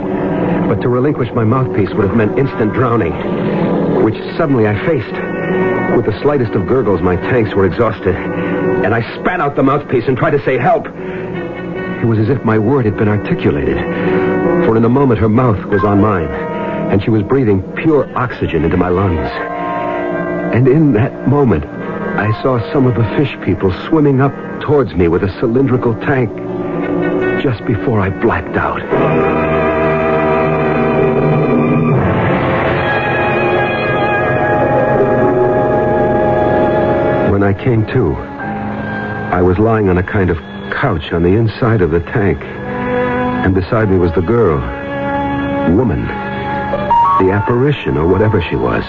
But to relinquish my mouthpiece would have meant instant drowning, which suddenly I faced. With the slightest of gurgles, my tanks were exhausted, and I spat out the mouthpiece and tried to say help. It was as if my word had been articulated, for in a moment her mouth was on mine, and she was breathing pure oxygen into my lungs. And in that moment, I saw some of the fish people swimming up towards me with a cylindrical tank just before I blacked out. When I came to, I was lying on a kind of couch on the inside of the tank, and beside me was the girl, woman, the apparition or whatever she was.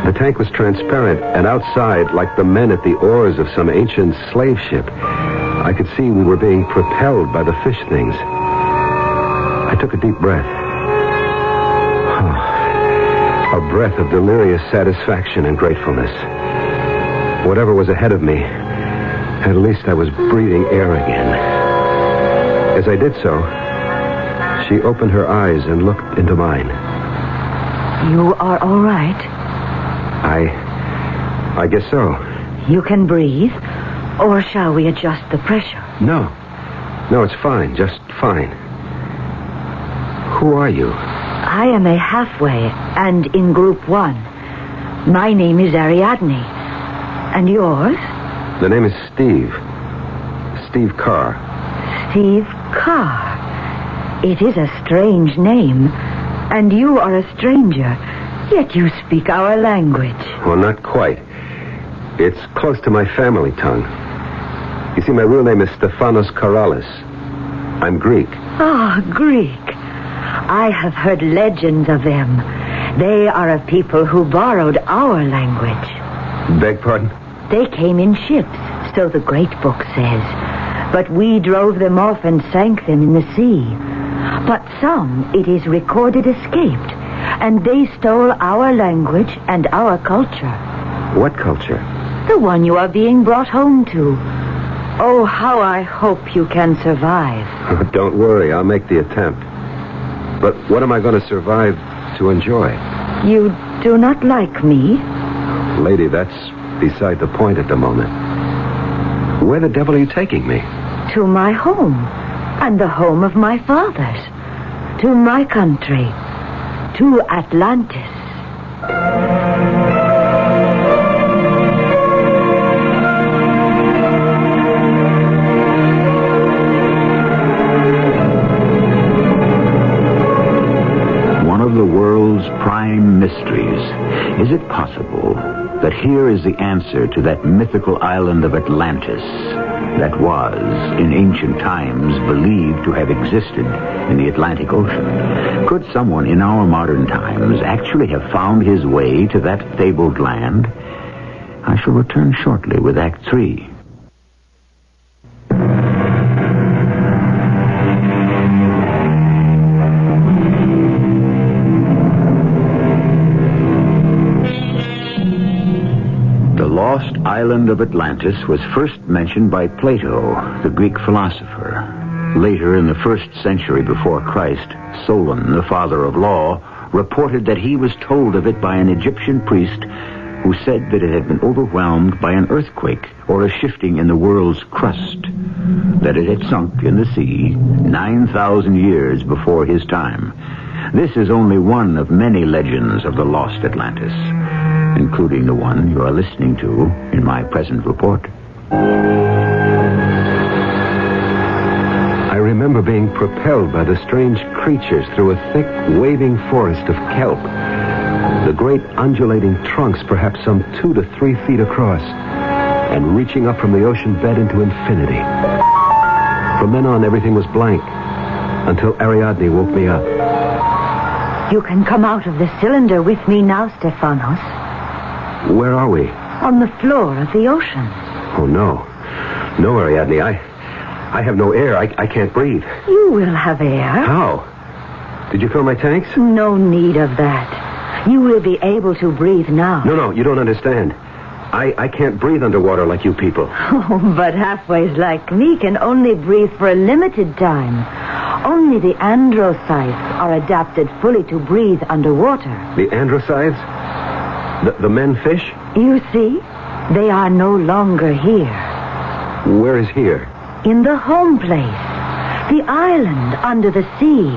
The tank was transparent, and outside, like the men at the oars of some ancient slave ship, I could see we were being propelled by the fish things. I took a deep breath. A breath of delirious satisfaction and gratefulness. Whatever was ahead of me, at least I was breathing air again. As I did so, she opened her eyes and looked into mine. You are all right? I guess so. You can breathe? Or shall we adjust the pressure? No, it's fine, just fine. Who are you? I am a halfway, and in Group 1. My name is Ariadne. And yours? The name is Steve. Steve Carr. Steve Carr. It is a strange name. And you are a stranger. Yet you speak our language. Well, not quite. It's close to my family tongue. You see, my real name is Stephanos Karalis. I'm Greek. Ah, Greek. I have heard legends of them. They are a people who borrowed our language. Beg pardon? They came in ships, so the great book says. But we drove them off and sank them in the sea. But some, it is recorded, escaped. And they stole our language and our culture. What culture? The one you are being brought home to. Oh, how I hope you can survive. Don't worry, I'll make the attempt. But what am I going to survive to enjoy? You do not like me? Lady, that's beside the point at the moment. Where the devil are you taking me? To my home. And the home of my fathers. To my country. To Atlantis. One of the world's prime mysteries. Is it possible that here is the answer to that mythical island of Atlantis that was, in ancient times, believed to have existed in the Atlantic Ocean? Could someone in our modern times actually have found his way to that fabled land? I shall return shortly with Act 3. The lost island of Atlantis was first mentioned by Plato, the Greek philosopher. Later, in the 1st century before Christ, Solon, the father of law, reported that he was told of it by an Egyptian priest who said that it had been overwhelmed by an earthquake or a shifting in the world's crust, that it had sunk in the sea 9,000 years before his time. This is only one of many legends of the lost Atlantis. including the one you are listening to in my present report. I remember being propelled by the strange creatures through a thick, waving forest of kelp. The great undulating trunks perhaps some 2 to 3 feet across, and reaching up from the ocean bed into infinity. From then on, everything was blank, until Ariadne woke me up. You can come out of the cylinder with me now, Stephanos. Where are we? On the floor of the ocean. Oh, no. No, Ariadne, I have no air. I can't breathe. You will have air. How? Did you fill my tanks? No need of that. You will be able to breathe now. No, you don't understand. I can't breathe underwater like you people. Oh, but halfways like me can only breathe for a limited time. Only the androcytes are adapted fully to breathe underwater. The androcytes? The men fish? You see, they are no longer here. Where is here? In the home place. The island under the sea.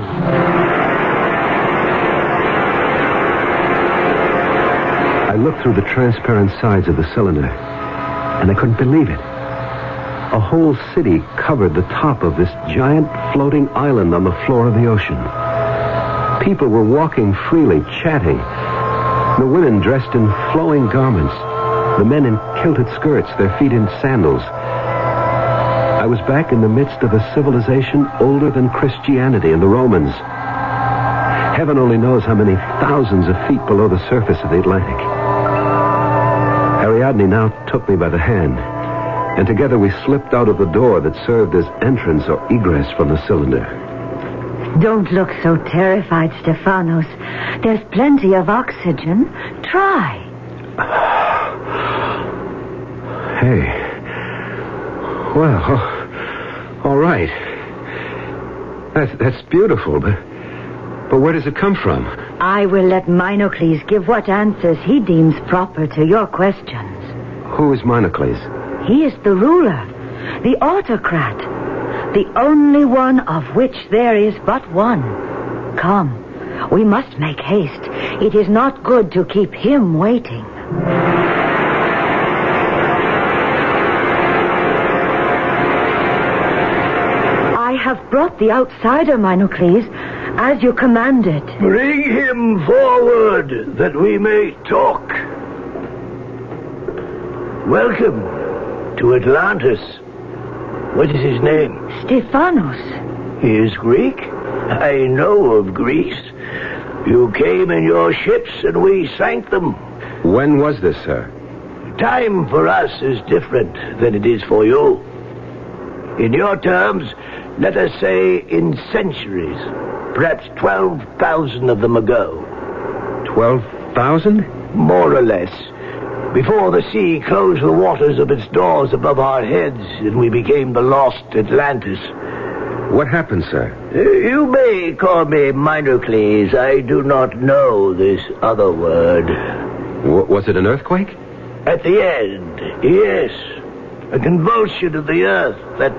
I looked through the transparent sides of the cylinder, and I couldn't believe it. A whole city covered the top of this giant floating island on the floor of the ocean. People were walking freely, chatting. The women dressed in flowing garments. The men in kilted skirts, their feet in sandals. I was back in the midst of a civilization older than Christianity and the Romans. Heaven only knows how many thousands of feet below the surface of the Atlantic. Ariadne now took me by the hand, and together we slipped out of the door that served as entrance or egress from the cylinder. Don't look so terrified, Stephanos. There's plenty of oxygen. Try. Hey. Well, all right. That's beautiful, but where does it come from? I will let Minocles give what answers he deems proper to your questions. Who is Minocles? He is the ruler, the autocrat, the only one of which there is but one. Come, we must make haste. It is not good to keep him waiting. I have brought the outsider, Minocles, as you commanded. Bring him forward, that we may talk. Welcome to Atlantis. What is his name? Stephanos. He is Greek? I know of Greece. You came in your ships and we sank them. When was this, sir? Time for us is different than it is for you. In your terms, let us say in centuries. Perhaps 12,000 of them ago. 12,000? More or less. Before the sea closed the waters of its doors above our heads and we became the lost Atlantis. What happened, sir? You may call me Minocles. I do not know this other word. Was it an earthquake? At the end, yes. A convulsion of the earth that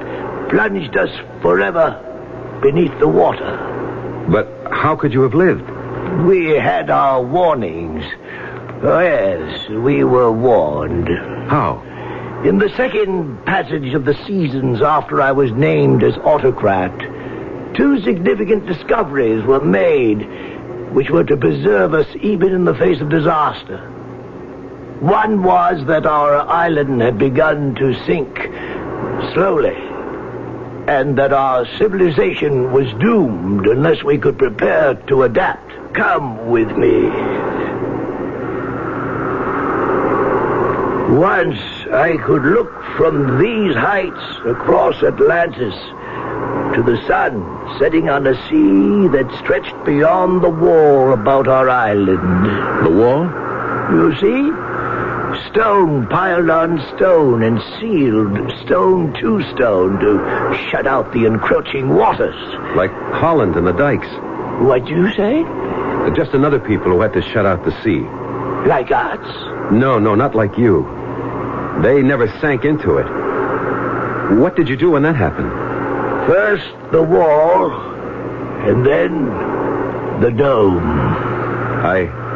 plunged us forever beneath the water. But how could you have lived? We had our warnings. Oh, yes, we were warned. How? In the second passage of the seasons after I was named as autocrat, 2 significant discoveries were made which were to preserve us even in the face of disaster. One was that our island had begun to sink slowly, and that our civilization was doomed unless we could prepare to adapt. Come with me. Once I could look from these heights across Atlantis to the sun setting on a sea that stretched beyond the wall about our island. The wall? You see? Stone piled on stone and sealed stone to stone to shut out the encroaching waters. Like Holland and the dikes. What'd you say? Just another people who had to shut out the sea. Like us? No, not like you. They never sank into it. What did you do when that happened? First the wall, and then the dome.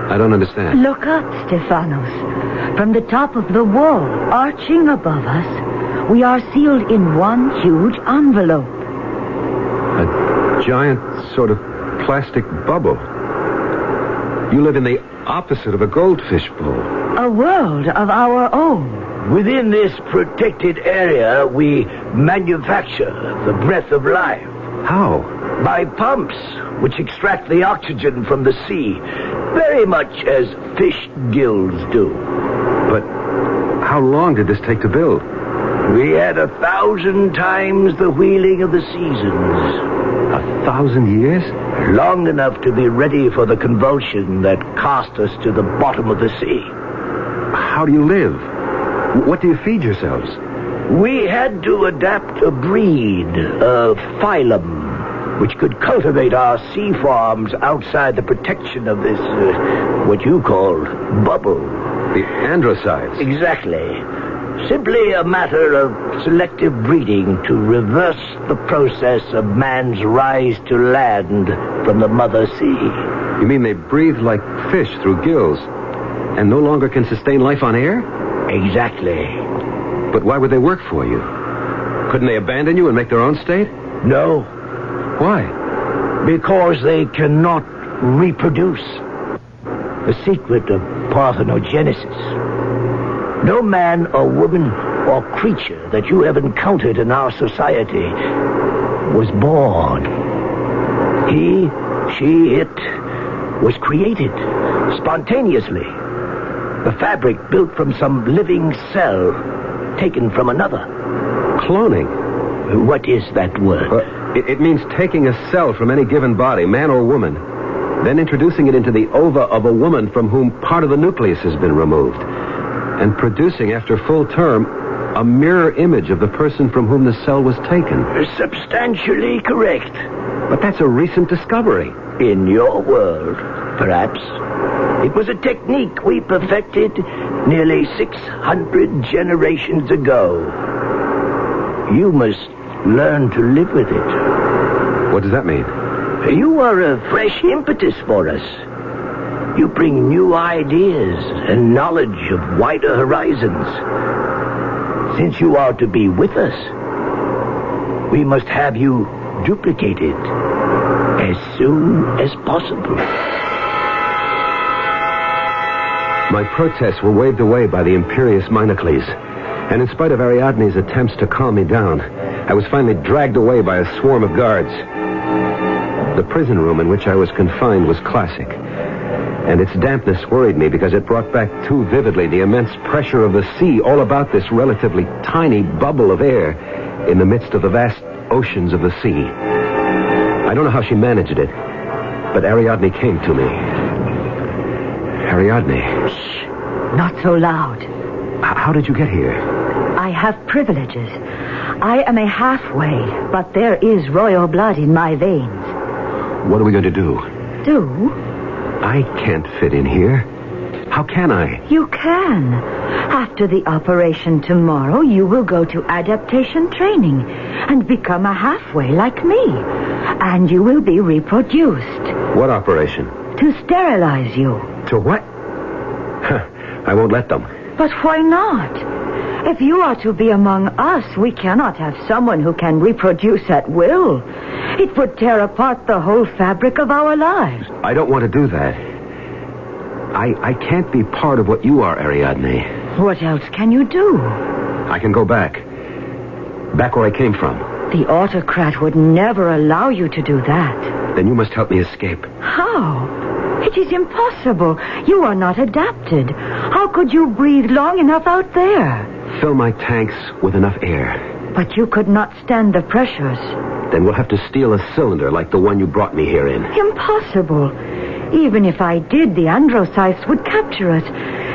I don't understand. Look up, Stephanos. From the top of the wall, arching above us, we are sealed in one huge envelope. A giant sort of plastic bubble. You live in the opposite of a goldfish bowl. A world of our own. Within this protected area, we manufacture the breath of life. How? By pumps, which extract the oxygen from the sea, very much as fish gills do. But how long did this take to build? We had 1,000 times the wheeling of the seasons. 1,000 years? Long enough to be ready for the convulsion that cast us to the bottom of the sea. How do you live? What do you feed yourselves? We had to adapt a breed, a phylum, which could cultivate our sea farms outside the protection of this, what you call, bubble. The androcides? Exactly. Simply a matter of selective breeding to reverse the process of man's rise to land from the mother sea. You mean they breathe like fish through gills and no longer can sustain life on air? Exactly. But why would they work for you? Couldn't they abandon you and make their own state? No. Why? Because they cannot reproduce. The secret of parthenogenesis. No man or woman or creature that you have encountered in our society was born. He, she, it was created spontaneously. The fabric built from some living cell taken from another. Cloning? What is that word? It means taking a cell from any given body, man or woman, then introducing it into the ova of a woman from whom part of the nucleus has been removed, and producing, after full term, a mirror image of the person from whom the cell was taken. Substantially correct. But that's a recent discovery. In your world, perhaps. It was a technique we perfected nearly 600 generations ago. You must learn to live with it. What does that mean? You are a fresh impetus for us. You bring new ideas and knowledge of wider horizons. Since you are to be with us, we must have you duplicated as soon as possible. My protests were waved away by the imperious Minocles, and in spite of Ariadne's attempts to calm me down, I was finally dragged away by a swarm of guards. The prison room in which I was confined was classic, and its dampness worried me because it brought back too vividly the immense pressure of the sea all about this relatively tiny bubble of air in the midst of the vast oceans of the sea. I don't know how she managed it, but Ariadne came to me. Ariadne. Shh. Not so loud. How did you get here? I have privileges. I am a halfway, but there is royal blood in my veins. What are we going to do? Do? I can't fit in here. How can I? You can. After the operation tomorrow, you will go to adaptation training and become a halfway like me. And you will be reproduced. What operation? To sterilize you. To what? I won't let them. But why not? If you are to be among us, we cannot have someone who can reproduce at will. It would tear apart the whole fabric of our lives. I don't want to do that. I can't be part of what you are, Ariadne. What else can you do? I can go back. Back where I came from. The autocrat would never allow you to do that. Then you must help me escape. How? It is impossible. You are not adapted. How could you breathe long enough out there? Fill my tanks with enough air. But you could not stand the pressures. Then we'll have to steal a cylinder like the one you brought me here in. Impossible. Even if I did, the androcytes would capture us,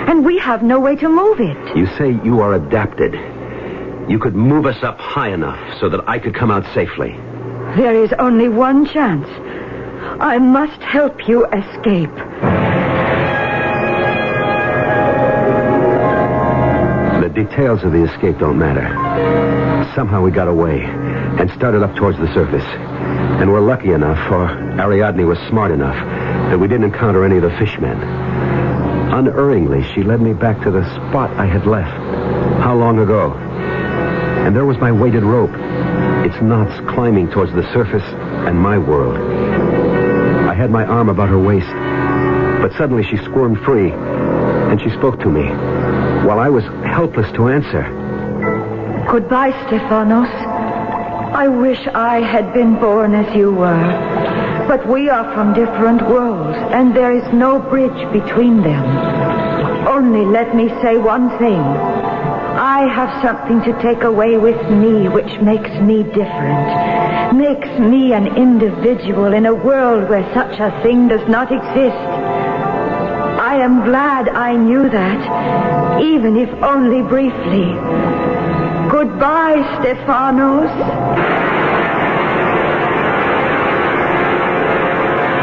and we have no way to move it. You say you are adapted. You could move us up high enough so that I could come out safely. There is only one chance. I must help you escape. The details of the escape don't matter. Somehow we got away and started up towards the surface. And we're lucky enough, or Ariadne was smart enough, that we didn't encounter any of the fishmen. Unerringly, she led me back to the spot I had left. How long ago? And there was my weighted rope, its knots climbing towards the surface and my world. I had my arm about her waist, but suddenly she squirmed free, and she spoke to me, while I was helpless to answer. Goodbye, Stephanos. I wish I had been born as you were. But we are from different worlds, and there is no bridge between them. Only let me say one thing. I have something to take away with me which makes me different. Makes me an individual in a world where such a thing does not exist. I am glad I knew that, even if only briefly. Goodbye, Stephanos.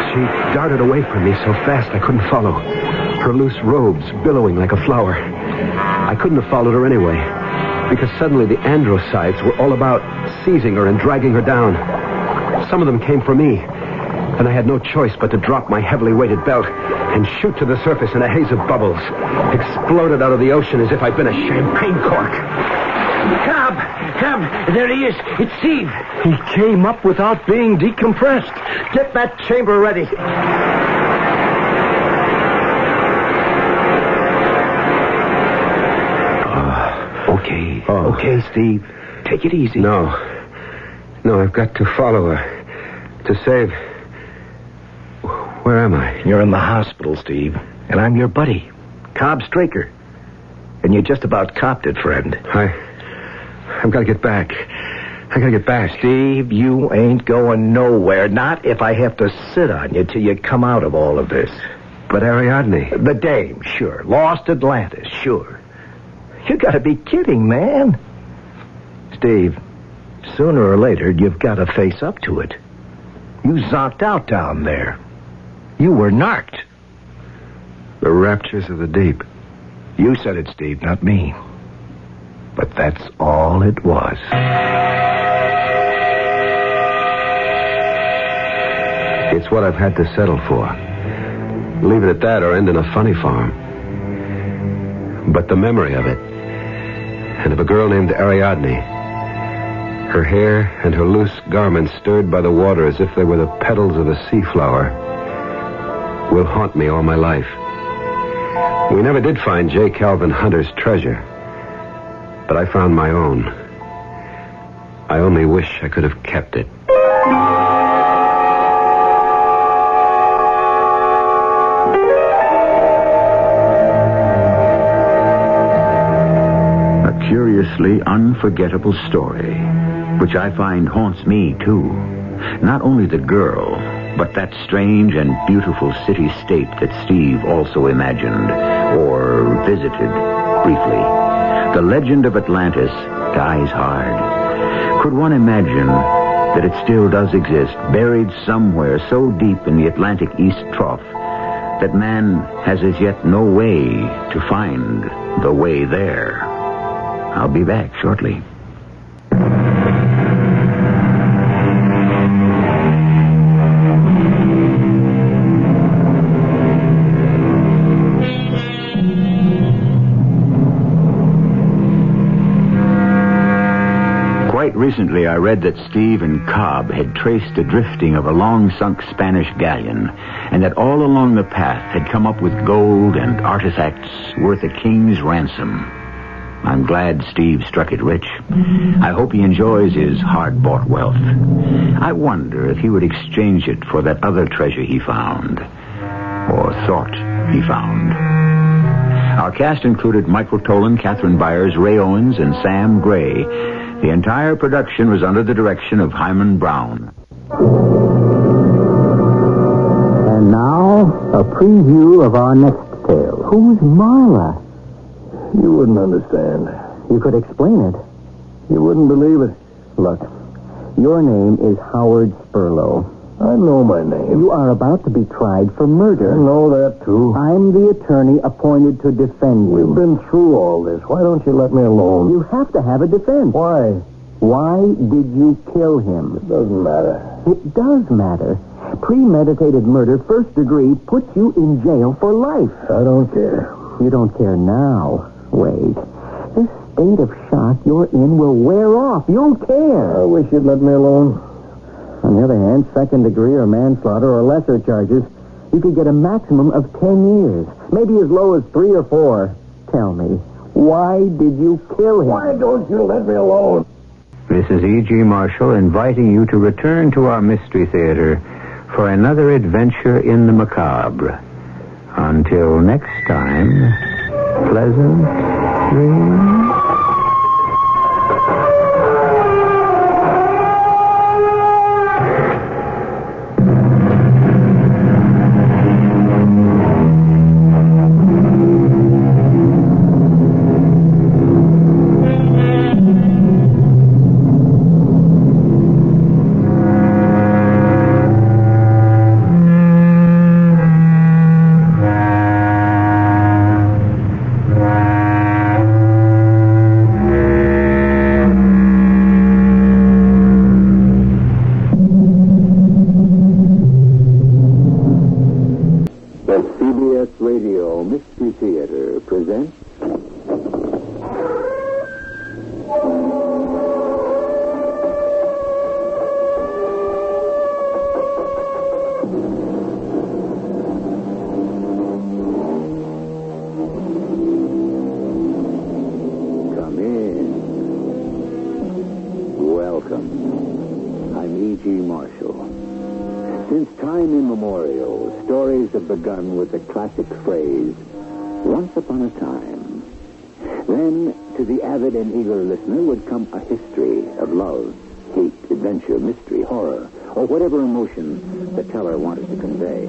She darted away from me so fast I couldn't follow, her loose robes billowing like a flower. I couldn't have followed her anyway, because suddenly the androcytes were all about seizing her and dragging her down. Some of them came for me, and I had no choice but to drop my heavily weighted belt and shoot to the surface in a haze of bubbles, exploded out of the ocean as if I'd been a champagne cork. Cobb, there he is. It's Steve. He came up without being decompressed. Get that chamber ready. Okay. Okay, Steve. Take it easy. No, I've got to follow her. To save... Where am I? You're in the hospital, Steve. And I'm your buddy, Cobb Straker. And you just about copped it, friend. I've got to get back. I got to get back. Steve, you ain't going nowhere. Not if I have to sit on you till you come out of all of this. But Ariadne... The dame, sure. Lost Atlantis, sure. You got to be kidding, man. Steve, sooner or later, you've got to face up to it. You zonked out down there. You were narked. The raptures of the deep. You said it, Steve, not me. But that's all it was. It's what I've had to settle for. Leave it at that or end in a funny farm. But the memory of it, and of a girl named Ariadne, her hair and her loose garments stirred by the water as if they were the petals of a sea flower, will haunt me all my life. We never did find J. Calvin Hunter's treasure, but I found my own. I only wish I could have kept it. A curiously unforgettable story, which I find haunts me, too. Not only the girl, but that strange and beautiful city-state that Steve also imagined, or visited, briefly. The legend of Atlantis dies hard. Could one imagine that it still does exist, buried somewhere so deep in the Atlantic East Trough that man has as yet no way to find the way there? I'll be back shortly. Recently, I read that Steve and Cobb had traced the drifting of a long-sunk Spanish galleon, and that all along the path had come up with gold and artifacts worth a king's ransom. I'm glad Steve struck it rich. I hope he enjoys his hard-bought wealth. I wonder if he would exchange it for that other treasure he found, or thought he found. Our cast included Michael Tolan, Catherine Byers, Ray Owens, and Sam Gray. The entire production was under the direction of Hyman Brown. And now, a preview of our next tale. Who's Marla? You wouldn't understand. You could explain it. You wouldn't believe it. Look, your name is Howard Spurlow. I know my name. You are about to be tried for murder. I know that, too. I'm the attorney appointed to defend you. We've been through all this. Why don't you let me alone? You have to have a defense. Why? Why did you kill him? It doesn't matter. It does matter. Premeditated murder, first degree, puts you in jail for life. I don't care. You don't care now. Wait. This state of shock you're in will wear off. You'll care. I wish you'd let me alone. On the other hand, second degree or manslaughter or lesser charges, you could get a maximum of 10 years. Maybe as low as 3 or 4. Tell me, why did you kill him? Why don't you let me alone? This is E.G. Marshall inviting you to return to our Mystery Theater for another adventure in the macabre. Until next time, pleasant dreams. CBS Radio Mystery Theater presents... Come in. Welcome. I'm E.G. Marshall. Since time immemorial, stories have begun with the classic phrase, once upon a time. Then, to the avid and eager listener would come a history of love, hate, adventure, mystery, horror, or whatever emotion the teller wanted to convey.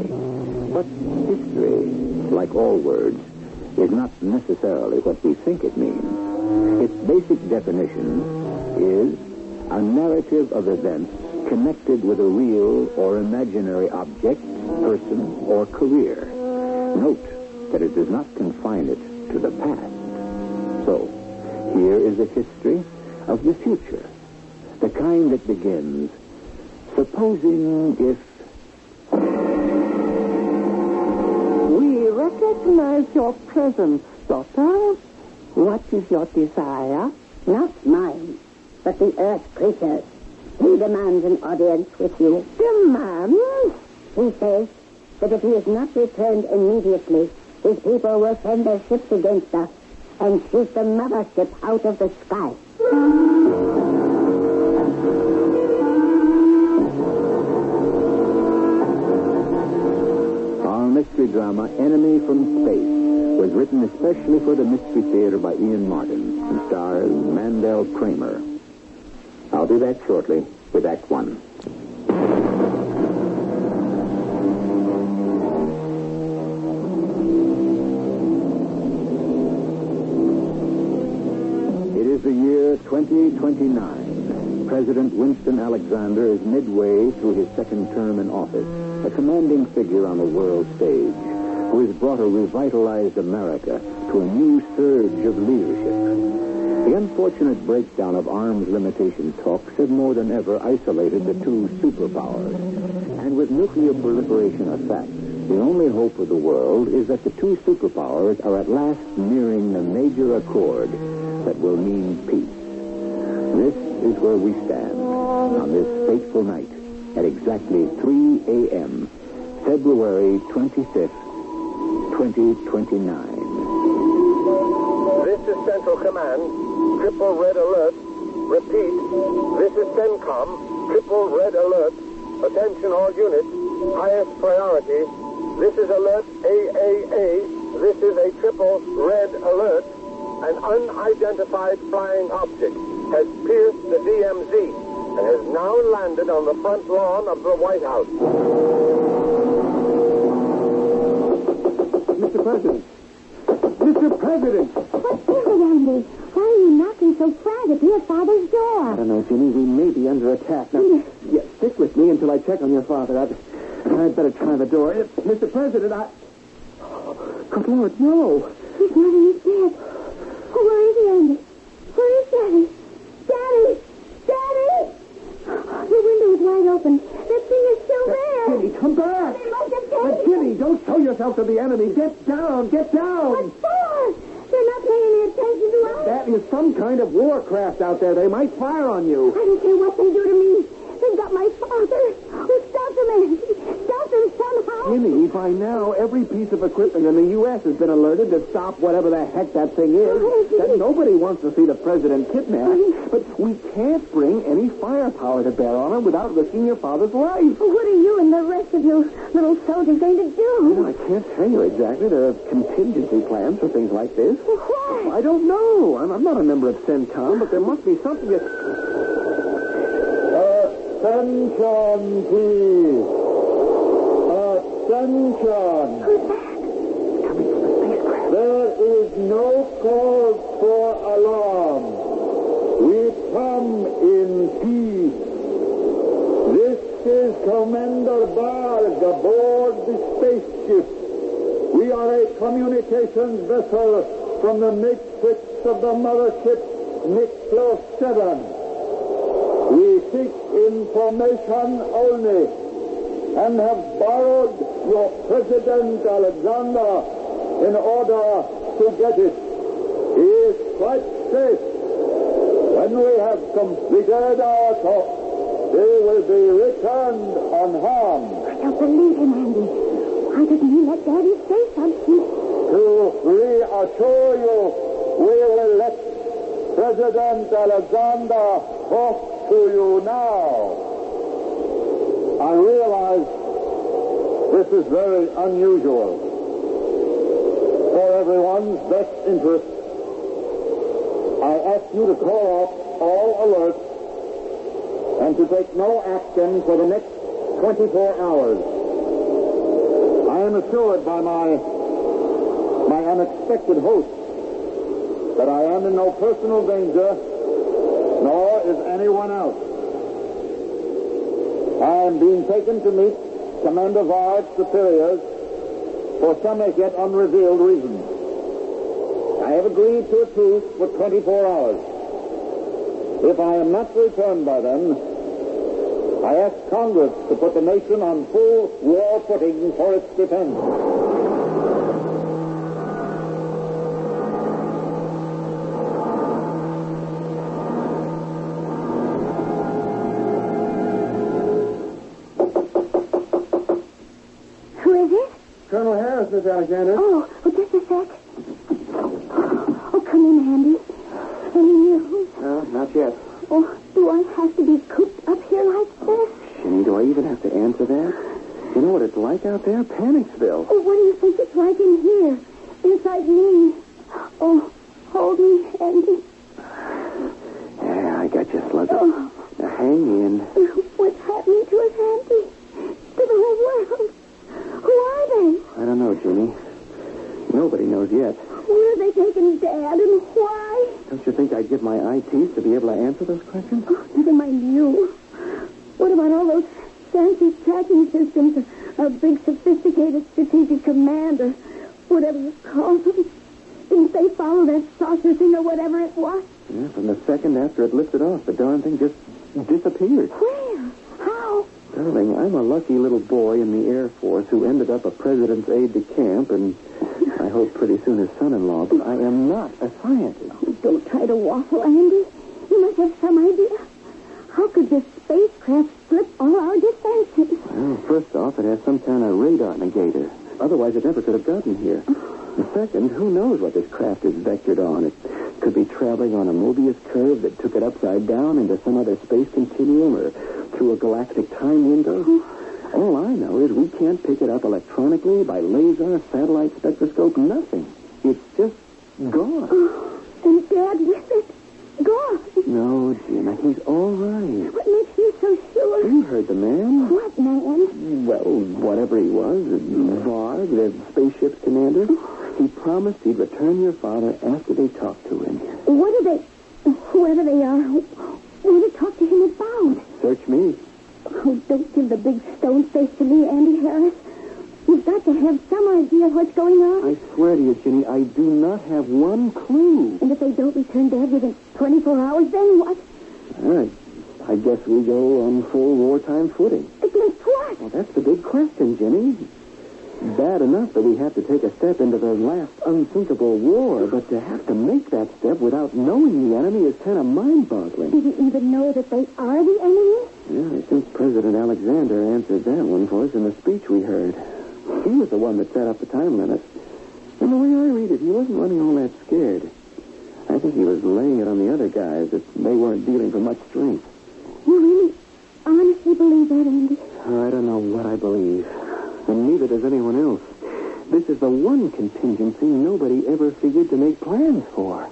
But history, like all words, is not necessarily what we think it means. Its basic definition is a narrative of events connected with a real or imaginary object, person, or career. Note that it does not confine it to the past. So, here is a history of the future, the kind that begins, supposing if... We recognize your presence, daughter. What is your desire? Not mine, but the Earth creatures. He demands an audience with you. Demands? He says that if he is not returned immediately, his people will send their ships against us and shoot the mothership out of the sky. Our mystery drama, Enemy from Space, was written especially for the Mystery Theater by Ian Martin and stars Mandel Kramer. I'll be back shortly with Act One. It is the year 2029. President Winston Alexander is midway through his second term in office, a commanding figure on the world stage, who has brought a revitalized America to a new surge of leadership. The unfortunate breakdown of arms limitation talks have more than ever isolated the two superpowers. And with nuclear proliferation a fact, the only hope of the world is that the two superpowers are at last nearing a major accord that will mean peace. This is where we stand on this fateful night at exactly 3 a.m., February 25th, 2029. This is Central Command. Triple red alert. Repeat. This is CENTCOM. Triple red alert. Attention all units. Highest priority. This is alert AAA. This is a triple red alert. An unidentified flying object has pierced the DMZ and has now landed on the front lawn of the White House. Mr. President. Mr. President. What's wrong, Andy? Why are you knocking so frantically at Father's door? I don't know, Ginny. We may be under attack. Now, stick with me until I check on your father. I'd better try the door. Mr. President, Good Lord, no. His mother is dead. Oh, where is he, Andy? Where is Daddy? Daddy! Daddy! The window is wide open. That thing is still there. Ginny, yourself to the enemy. Get down! Get down! What for? They're not paying any attention to us. That is some kind of warcraft out there. They might fire on you. I don't care what they do to me. They've got my father. Oh, stop them, Andy. Stop them somehow. Jimmy, by now, every piece of equipment in the U.S. has been alerted to stop whatever the heck that thing is. That nobody wants to see the president kidnapped. But we can't bring any firepower to bear on him without risking your father's life. What are you and the rest of you little soldiers going to do? Well, I can't tell you exactly. There are contingency plans for things like this. Why? I don't know. I'm not a member of CENTCOM, but there must be something that... Attention, please. Attention. There is no cause for alarm. We come in peace. This is Commander Barg aboard the spaceship. We are a communications vessel from the matrix of the mothership Nicholas 7. We seek information only and have borrowed your President Alexander in order to get it. He is quite safe. When we have completed our talk, he will be returned unharmed. I don't believe him, Andy. Why doesn't he let Daddy say something? To reassure you, we will let President Alexander talk to you now. I realize this is very unusual. For everyone's best interest, I ask you to call off all alerts and to take no action for the next 24 hours. I am assured by my unexpected host that I am in no personal danger, nor is anyone else. I am being taken to meet Commander Varg's superiors for some as yet unrevealed reasons. I have agreed to a truce for 24 hours. If I am not returned by then, I ask Congress to put the nation on full war footing for its defense. Colonel Harris, Miss Alexander. Oh, just a sec. Oh, come in, Andy. Any news? No, not yet. Oh, do I have to be cooped up here like this? Jenny, do I even have to answer that? You know what it's like out there? Panicsville. Oh, what do you think it's like in here? Inside me? Oh, hold me, Andy. Yeah, I got you, Slugger. Oh. Now, hang in. What's happening to us, Andy? To the whole world? Who are they? I don't know, Jenny. Nobody knows yet. Where are they taking Dad and why? Don't you think I'd give my eye teeth to be able to answer those questions? Oh, never mind you. What about all those fancy tracking systems? A big, sophisticated strategic command or whatever you call them? Didn't they follow that saucer thing or whatever it was? Yeah, from the second after it lifted off, the darn thing just disappeared. Where? How? Darling, I'm a lucky little boy in the Air Force who ended up a president's aide-de-camp and I hope pretty soon his son-in-law, but I am not a scientist. Oh, don't try to waffle, Andy. You must have some idea. How could this spacecraft slip all our defenses? Well, first off, it has some kind of radar negator. Otherwise, it never could have gotten here. And second, who knows what this craft is vectored on? It could be traveling on a Mobius curve that took it upside down into some other space continuum or through a galactic time window. All I know is we can't pick it up electronically, by laser, satellite spectroscope, nothing. It's just gone. Oh, and Dad with it? Gone? No, Gina, he's all right. What makes you so sure? You heard the man. What man? Well, whatever he was, Varg, the spaceship's commander. He promised he'd return your father after they talked to him. What are they... Whoever they are, what did they talk to him about? Search me. Oh, don't give the big stone face to me, Andy Harris. You've got to have some idea of what's going on. I swear to you, Ginny, I do not have one clue. And if they don't return Dad within 24 hours, then what? All right. I guess we go on full wartime footing. Against what? Well, that's the big question, Ginny. bad enough that we have to take a step into the last unthinkable war, but to have to make that step without knowing the enemy is kind of mind-boggling. Did you even know that they are the enemy? Yeah, I think President Alexander answered that one for us in the speech we heard. He was the one that set up the time limit. And the way I read it, he wasn't running all that scared. I think he was laying it on the other guys that they weren't dealing for much strength. You really honestly believe that, Andy? I don't know what I believe. And neither does anyone else. This is the one contingency nobody ever figured to make plans for.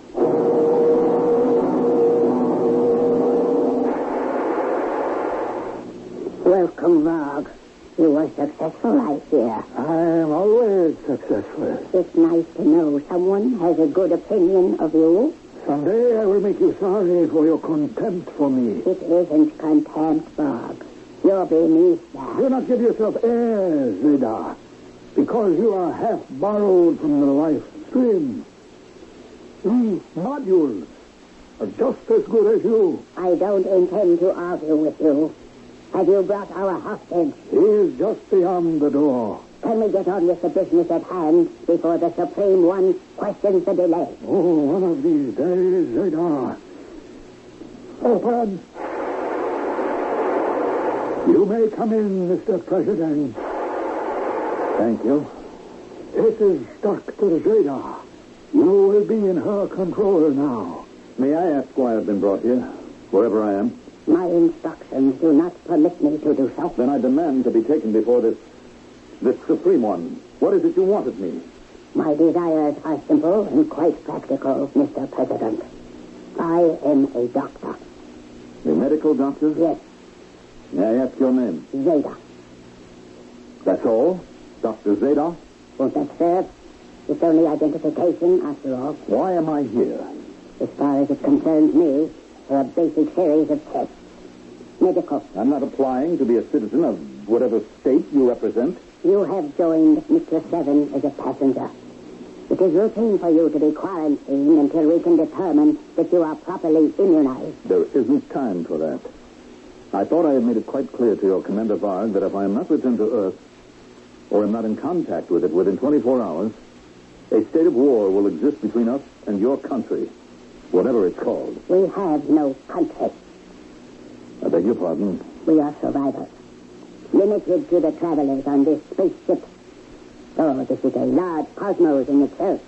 Welcome, Varg. You were successful, I fear. I am always successful. It's nice to know someone has a good opinion of you. Someday I will make you sorry for your contempt for me. It isn't contempt, Varg. You're beneath that. Do not give yourself airs, Zeta, because you are half borrowed from the life stream. These modules are just as good as you. I don't intend to argue with you. Have you brought our hostage? He is just beyond the door. Can we get on with the business at hand before the Supreme One questions the delay? Oh, one of these days, Zeta. Open. You may come in, Mr. President. Thank you. This is Dr. Zeta. You will be in her control now. May I ask why I've been brought here, wherever I am? My instructions do not permit me to do so. Then I demand to be taken before this Supreme One. What is it you want of me? My desires are simple and quite practical, Mr. President. I am a doctor. A medical doctor? Yes. May I ask your name? Zeta. That's all? Dr. Zeta? Won't that serve? It's only identification, after all. Why am I here? As far as it concerns me, for a basic series of tests. Medical. I'm not applying to be a citizen of whatever state you represent. You have joined Mr. 7 as a passenger. It is routine for you to be quarantined until we can determine that you are properly immunized. There isn't time for that. I thought I had made it quite clear to your Commander Varg that if I am not returned to Earth, or am not in contact with it within 24 hours, a state of war will exist between us and your country, whatever it's called. We have no country. I beg your pardon? We are survivors, limited to the travelers on this spaceship. Oh, this is a large cosmos in itself.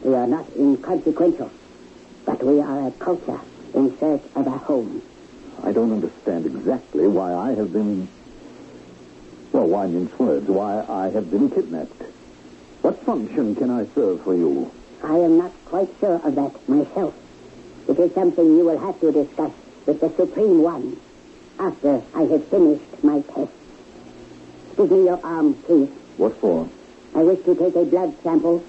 We are not inconsequential, but we are a culture in search of a home. I don't understand exactly why I have been... Well, why mince words? Why I have been kidnapped. What function can I serve for you? I am not quite sure of that myself. It is something you will have to discuss with the Supreme One after I have finished my test. Give me your arm, please. What for? I wish to take a blood sample.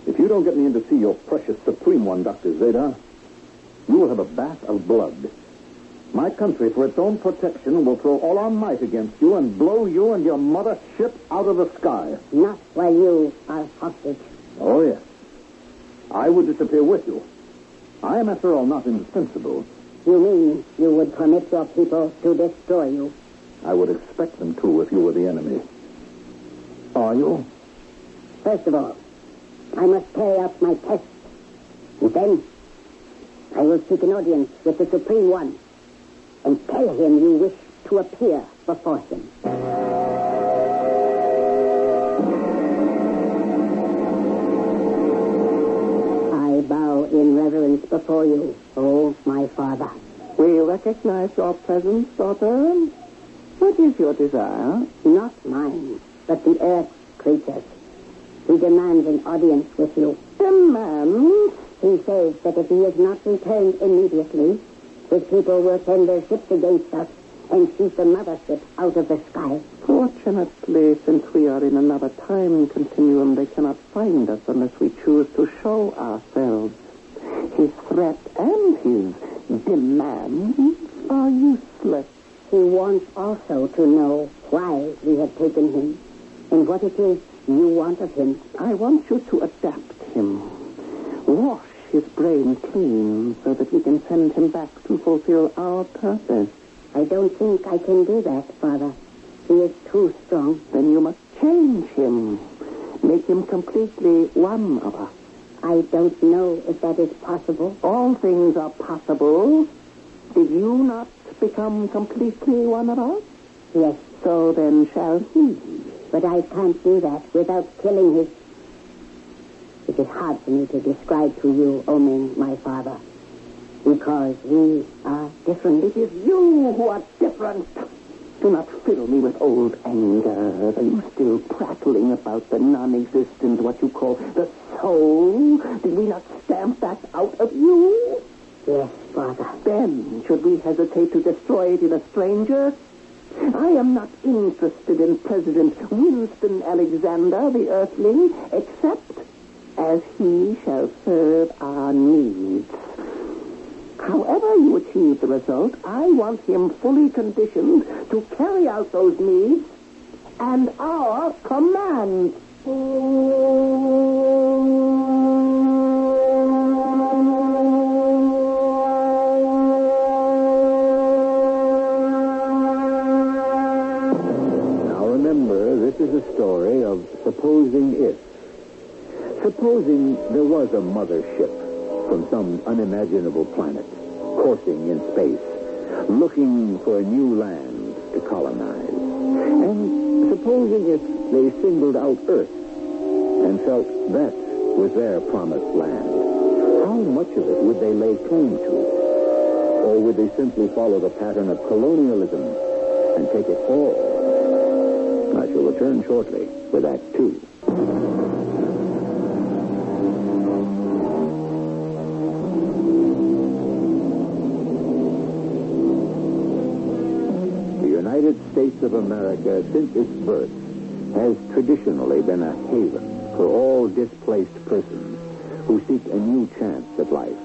If you don't get me in to see your precious Supreme One, Dr. Zeta, you will have a bath of blood. My country, for its own protection, will throw all our might against you and blow you and your mother ship out of the sky. Not while you are hostage. Oh, yes. I would disappear with you. I am, after all, not indispensable. You mean you would permit your people to destroy you? I would expect them to if you were the enemy. Are you? First of all, I must carry out my test. And then I will seek an audience with the Supreme One and tell him you wish to appear before him. I bow in reverence before you, oh, my father. We recognize your presence, daughter. What is your desire? Not mine, but the Earth's creatures. He demands an audience with you. Demands? He says that if he is not returned immediately, his people will send their ships against us and shoot the mothership out of the sky. Fortunately, since we are in another time continuum, they cannot find us unless we choose to show ourselves. His threat and his demands are useless. He wants also to know why we have taken him and what it is you want of him. I want you to adapt him. Wash his brain clean so that we can send him back to fulfill our purpose. I don't think I can do that, Father. He is too strong. Then you must change him, make him completely one of us. I don't know if that is possible. All things are possible. Did you not become completely one of us? Yes. So then shall he. But I can't do that without killing his... It is hard for me to describe to you, Omen, my father, because we are different. It is you who are different. Do not fill me with old anger. Are you still prattling about the non-existent, what you call the soul? Did we not stamp that out of you? Yes, Father. Then, should we hesitate to destroy it in a stranger? I am not interested in President Winston Alexander, the Earthling, except as he shall serve our needs. However you achieve the result, I want him fully conditioned to carry out those needs and our commands. Now remember, this is a story of supposing if. Supposing there was a mothership from some unimaginable planet, coursing in space, looking for a new land to colonize. And supposing if they singled out Earth and felt that was their promised land, how much of it would they lay claim to? Or would they simply follow the pattern of colonialism and take it all? I shall return shortly with Act 2. The United States of America, since its birth, has traditionally been a haven for all displaced persons who seek a new chance at life.